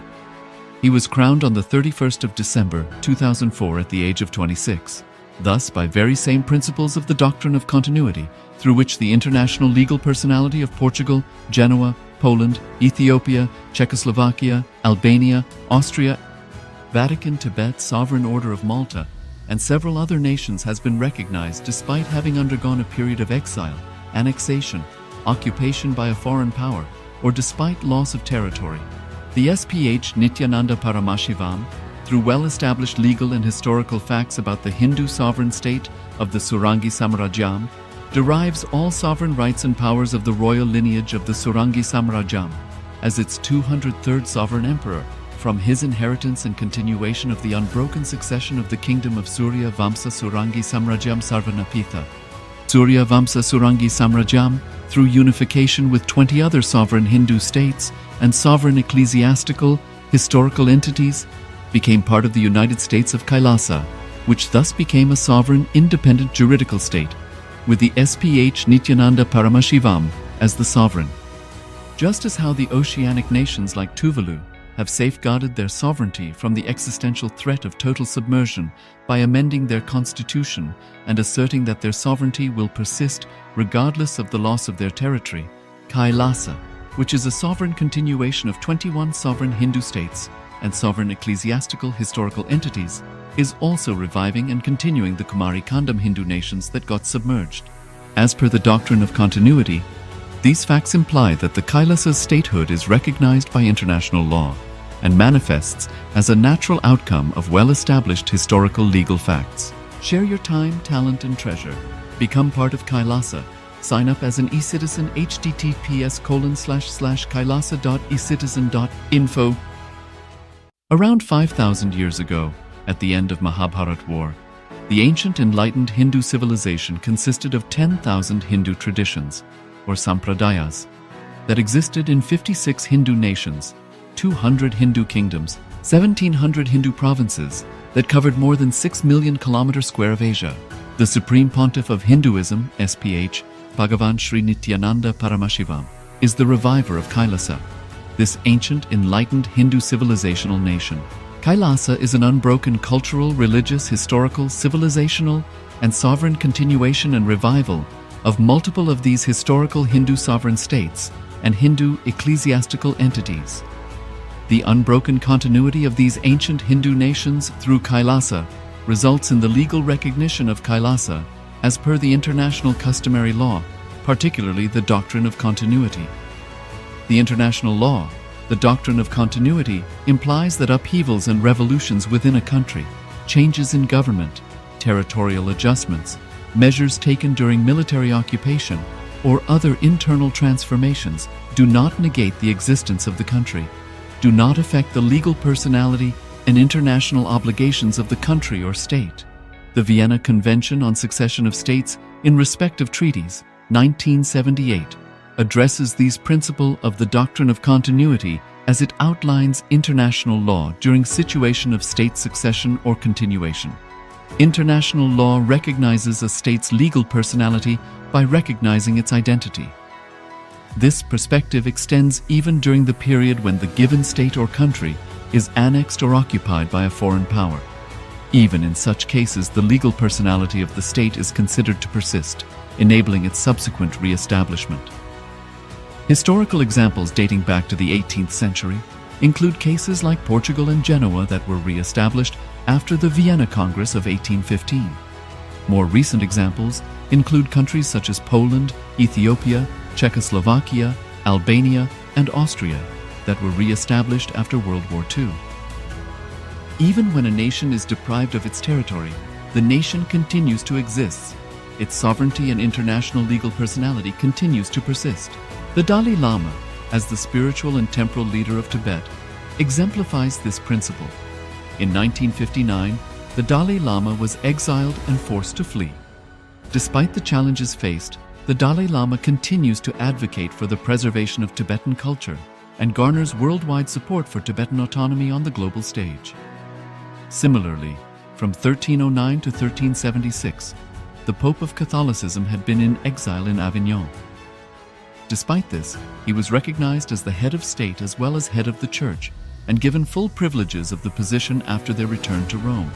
He was crowned on the 31st of December 2004 at the age of 26. Thus, by very same principles of the doctrine of continuity, through which the international legal personality of Portugal, Genoa, Poland, Ethiopia, Czechoslovakia, Albania, Austria, Vatican, Tibet, Sovereign Order of Malta, and several other nations has been recognized despite having undergone a period of exile, annexation, occupation by a foreign power, or despite loss of territory. The SPH Nithyananda Paramashivoham, through well-established legal and historical facts about the Hindu sovereign state of the Surangi Samrajyam, derives all sovereign rights and powers of the royal lineage of the Surangi Samrajyam as its 203rd sovereign emperor, from his inheritance and continuation of the unbroken succession of the kingdom of Surya Vamsa Surangi Samrajyam Sarvanapitha. Surya Vamsa Surangi Samrajyam, through unification with 20 other sovereign Hindu states and sovereign ecclesiastical, historical entities, became part of the United States of KAILASA, which thus became a sovereign, independent juridical state, with the SPH Nithyananda Paramashivoham as the sovereign. Just as how the oceanic nations like Tuvalu have safeguarded their sovereignty from the existential threat of total submersion by amending their constitution and asserting that their sovereignty will persist regardless of the loss of their territory, KAILASA, which is a sovereign continuation of 21 sovereign Hindu states and sovereign ecclesiastical historical entities, is also reviving and continuing the Kumari Kandam Hindu nations that got submerged. As per the doctrine of continuity, These facts imply that the Kailasa's statehood is recognized by international law and manifests as a natural outcome of well-established historical legal facts. Share your time, talent, and treasure. Become part of Kailasa. Sign up as an eCitizen https://kailasa.ecitizen.info. Around 5,000 years ago, at the end of Mahabharat War, the ancient enlightened Hindu civilization consisted of 10,000 Hindu traditions, or sampradayas, that existed in 56 Hindu nations, 200 Hindu kingdoms, 1,700 Hindu provinces that covered more than 6 million kilometers square of Asia. The Supreme Pontiff of Hinduism, SPH, Bhagavan Sri Nithyananda Paramashivoham, is the reviver of Kailasa, this ancient enlightened Hindu civilizational nation. Kailasa is an unbroken cultural, religious, historical, civilizational, and sovereign continuation and revival of multiple of these historical Hindu sovereign states and Hindu ecclesiastical entities. The unbroken continuity of these ancient Hindu nations through Kailasa results in the legal recognition of Kailasa as per the international customary law, particularly the doctrine of continuity. The international law, the doctrine of continuity, implies that upheavals and revolutions within a country, changes in government, territorial adjustments, measures taken during military occupation, or other internal transformations do not negate the existence of the country, do not affect the legal personality and international obligations of the country or state. The Vienna Convention on Succession of States in respect of treaties, 1978, addresses these principles of the doctrine of continuity as it outlines international law during situation of state succession or continuation. International law recognizes a state's legal personality by recognizing its identity. This perspective extends even during the period when the given state or country is annexed or occupied by a foreign power. Even in such cases, the legal personality of the state is considered to persist, enabling its subsequent re-establishment. Historical examples dating back to the 18th century include cases like Portugal and Genoa that were re-established after the Vienna Congress of 1815. More recent examples include countries such as Poland, Ethiopia, Czechoslovakia, Albania, and Austria that were re-established after World War II. Even when a nation is deprived of its territory, the nation continues to exist. Its sovereignty and international legal personality continues to persist. The Dalai Lama, as the spiritual and temporal leader of Tibet, exemplifies this principle. In 1959, the Dalai Lama was exiled and forced to flee. Despite the challenges faced, the Dalai Lama continues to advocate for the preservation of Tibetan culture and garners worldwide support for Tibetan autonomy on the global stage. Similarly, from 1309 to 1376, the Pope of Catholicism had been in exile in Avignon. Despite this, he was recognized as the head of state as well as head of the church and given full privileges of the position after their return to Rome.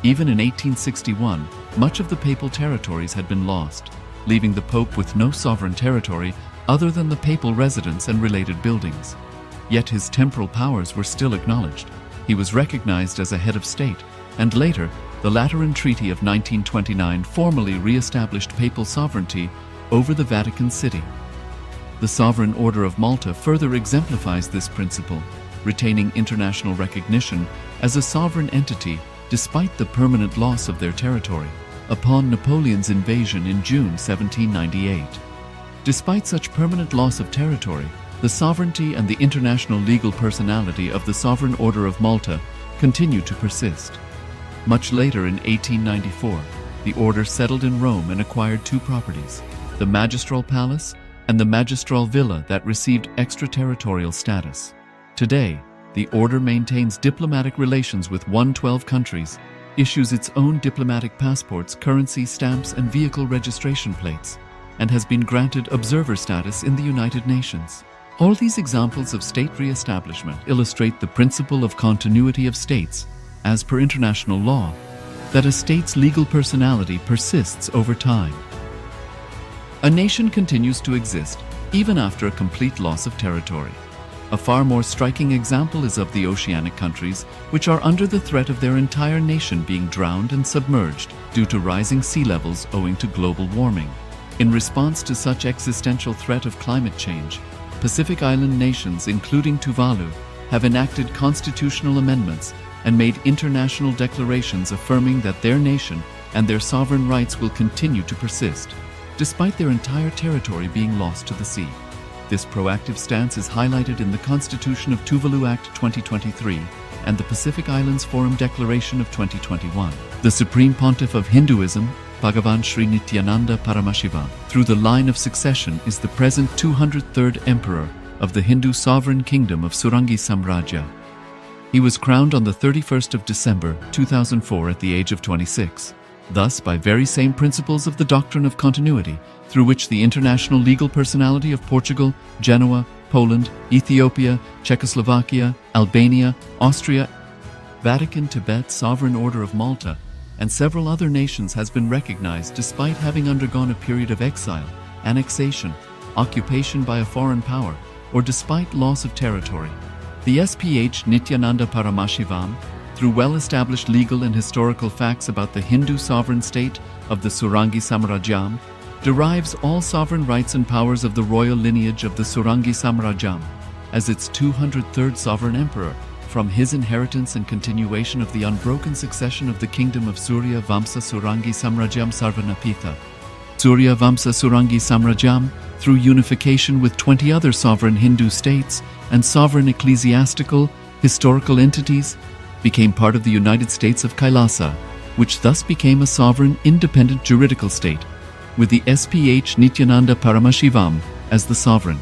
Even in 1861, much of the papal territories had been lost, leaving the Pope with no sovereign territory other than the papal residence and related buildings. Yet his temporal powers were still acknowledged. He was recognized as a head of state, and later, the Lateran Treaty of 1929 formally re-established papal sovereignty over the Vatican City. The Sovereign Order of Malta further exemplifies this principle, retaining international recognition as a sovereign entity despite the permanent loss of their territory upon Napoleon's invasion in June 1798. Despite such permanent loss of territory, the sovereignty and the international legal personality of the Sovereign Order of Malta continue to persist. Much later in 1894, the order settled in Rome and acquired two properties, the Magistral Palace and the Magistral Villa that received extraterritorial status. Today, the order maintains diplomatic relations with 112 countries, issues its own diplomatic passports, currency, stamps, and vehicle registration plates, and has been granted observer status in the United Nations. All these examples of state re-establishment illustrate the principle of continuity of states, as per international law, that a state's legal personality persists over time. A nation continues to exist even after a complete loss of territory. A far more striking example is of the oceanic countries, which are under the threat of their entire nation being drowned and submerged due to rising sea levels owing to global warming. In response to such existential threat of climate change, Pacific Island nations, including Tuvalu, have enacted constitutional amendments and made international declarations affirming that their nation and their sovereign rights will continue to persist, despite their entire territory being lost to the sea. This proactive stance is highlighted in the Constitution of Tuvalu Act 2023 and the Pacific Islands Forum Declaration of 2021. The Supreme Pontiff of Hinduism, Bhagavan Sri Nithyananda Paramashivoham, through the line of succession is the present 203rd Emperor of the Hindu sovereign kingdom of Surangi Samrajya. He was crowned on the 31st of December 2004 at the age of 26. Thus, by very same principles of the doctrine of continuity, through which the international legal personality of Portugal, Genoa, Poland, Ethiopia, Czechoslovakia, Albania, Austria, Vatican, Tibet, Sovereign Order of Malta, and several other nations has been recognized despite having undergone a period of exile, annexation, occupation by a foreign power, or despite loss of territory. The SPH Nithyananda Paramashivoham, through well-established legal and historical facts about the Hindu sovereign state of the Surangi Samrajyam, derives all sovereign rights and powers of the royal lineage of the Surangi Samrajyam as its 203rd sovereign emperor, from his inheritance and continuation of the unbroken succession of the kingdom of Surya Vamsa Surangi Samrajyam Sarvanapitha. Surya Vamsa Surangi Samrajyam, through unification with 20 other sovereign Hindu states and sovereign ecclesiastical, historical entities, became part of the United States of KAILASA, which thus became a sovereign, independent juridical state, with the SPH Nithyananda Paramashivoham as the sovereign.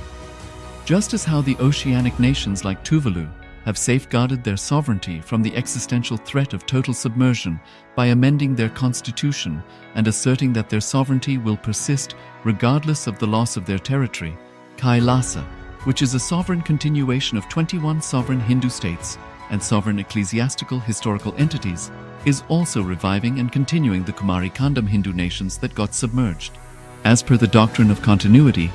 Just as how the oceanic nations like Tuvalu have safeguarded their sovereignty from the existential threat of total submersion by amending their constitution and asserting that their sovereignty will persist regardless of the loss of their territory, KAILASA, which is a sovereign continuation of 21 sovereign Hindu states and sovereign ecclesiastical historical entities, is also reviving and continuing the Kumari Kandam Hindu nations that got submerged. As per the doctrine of continuity,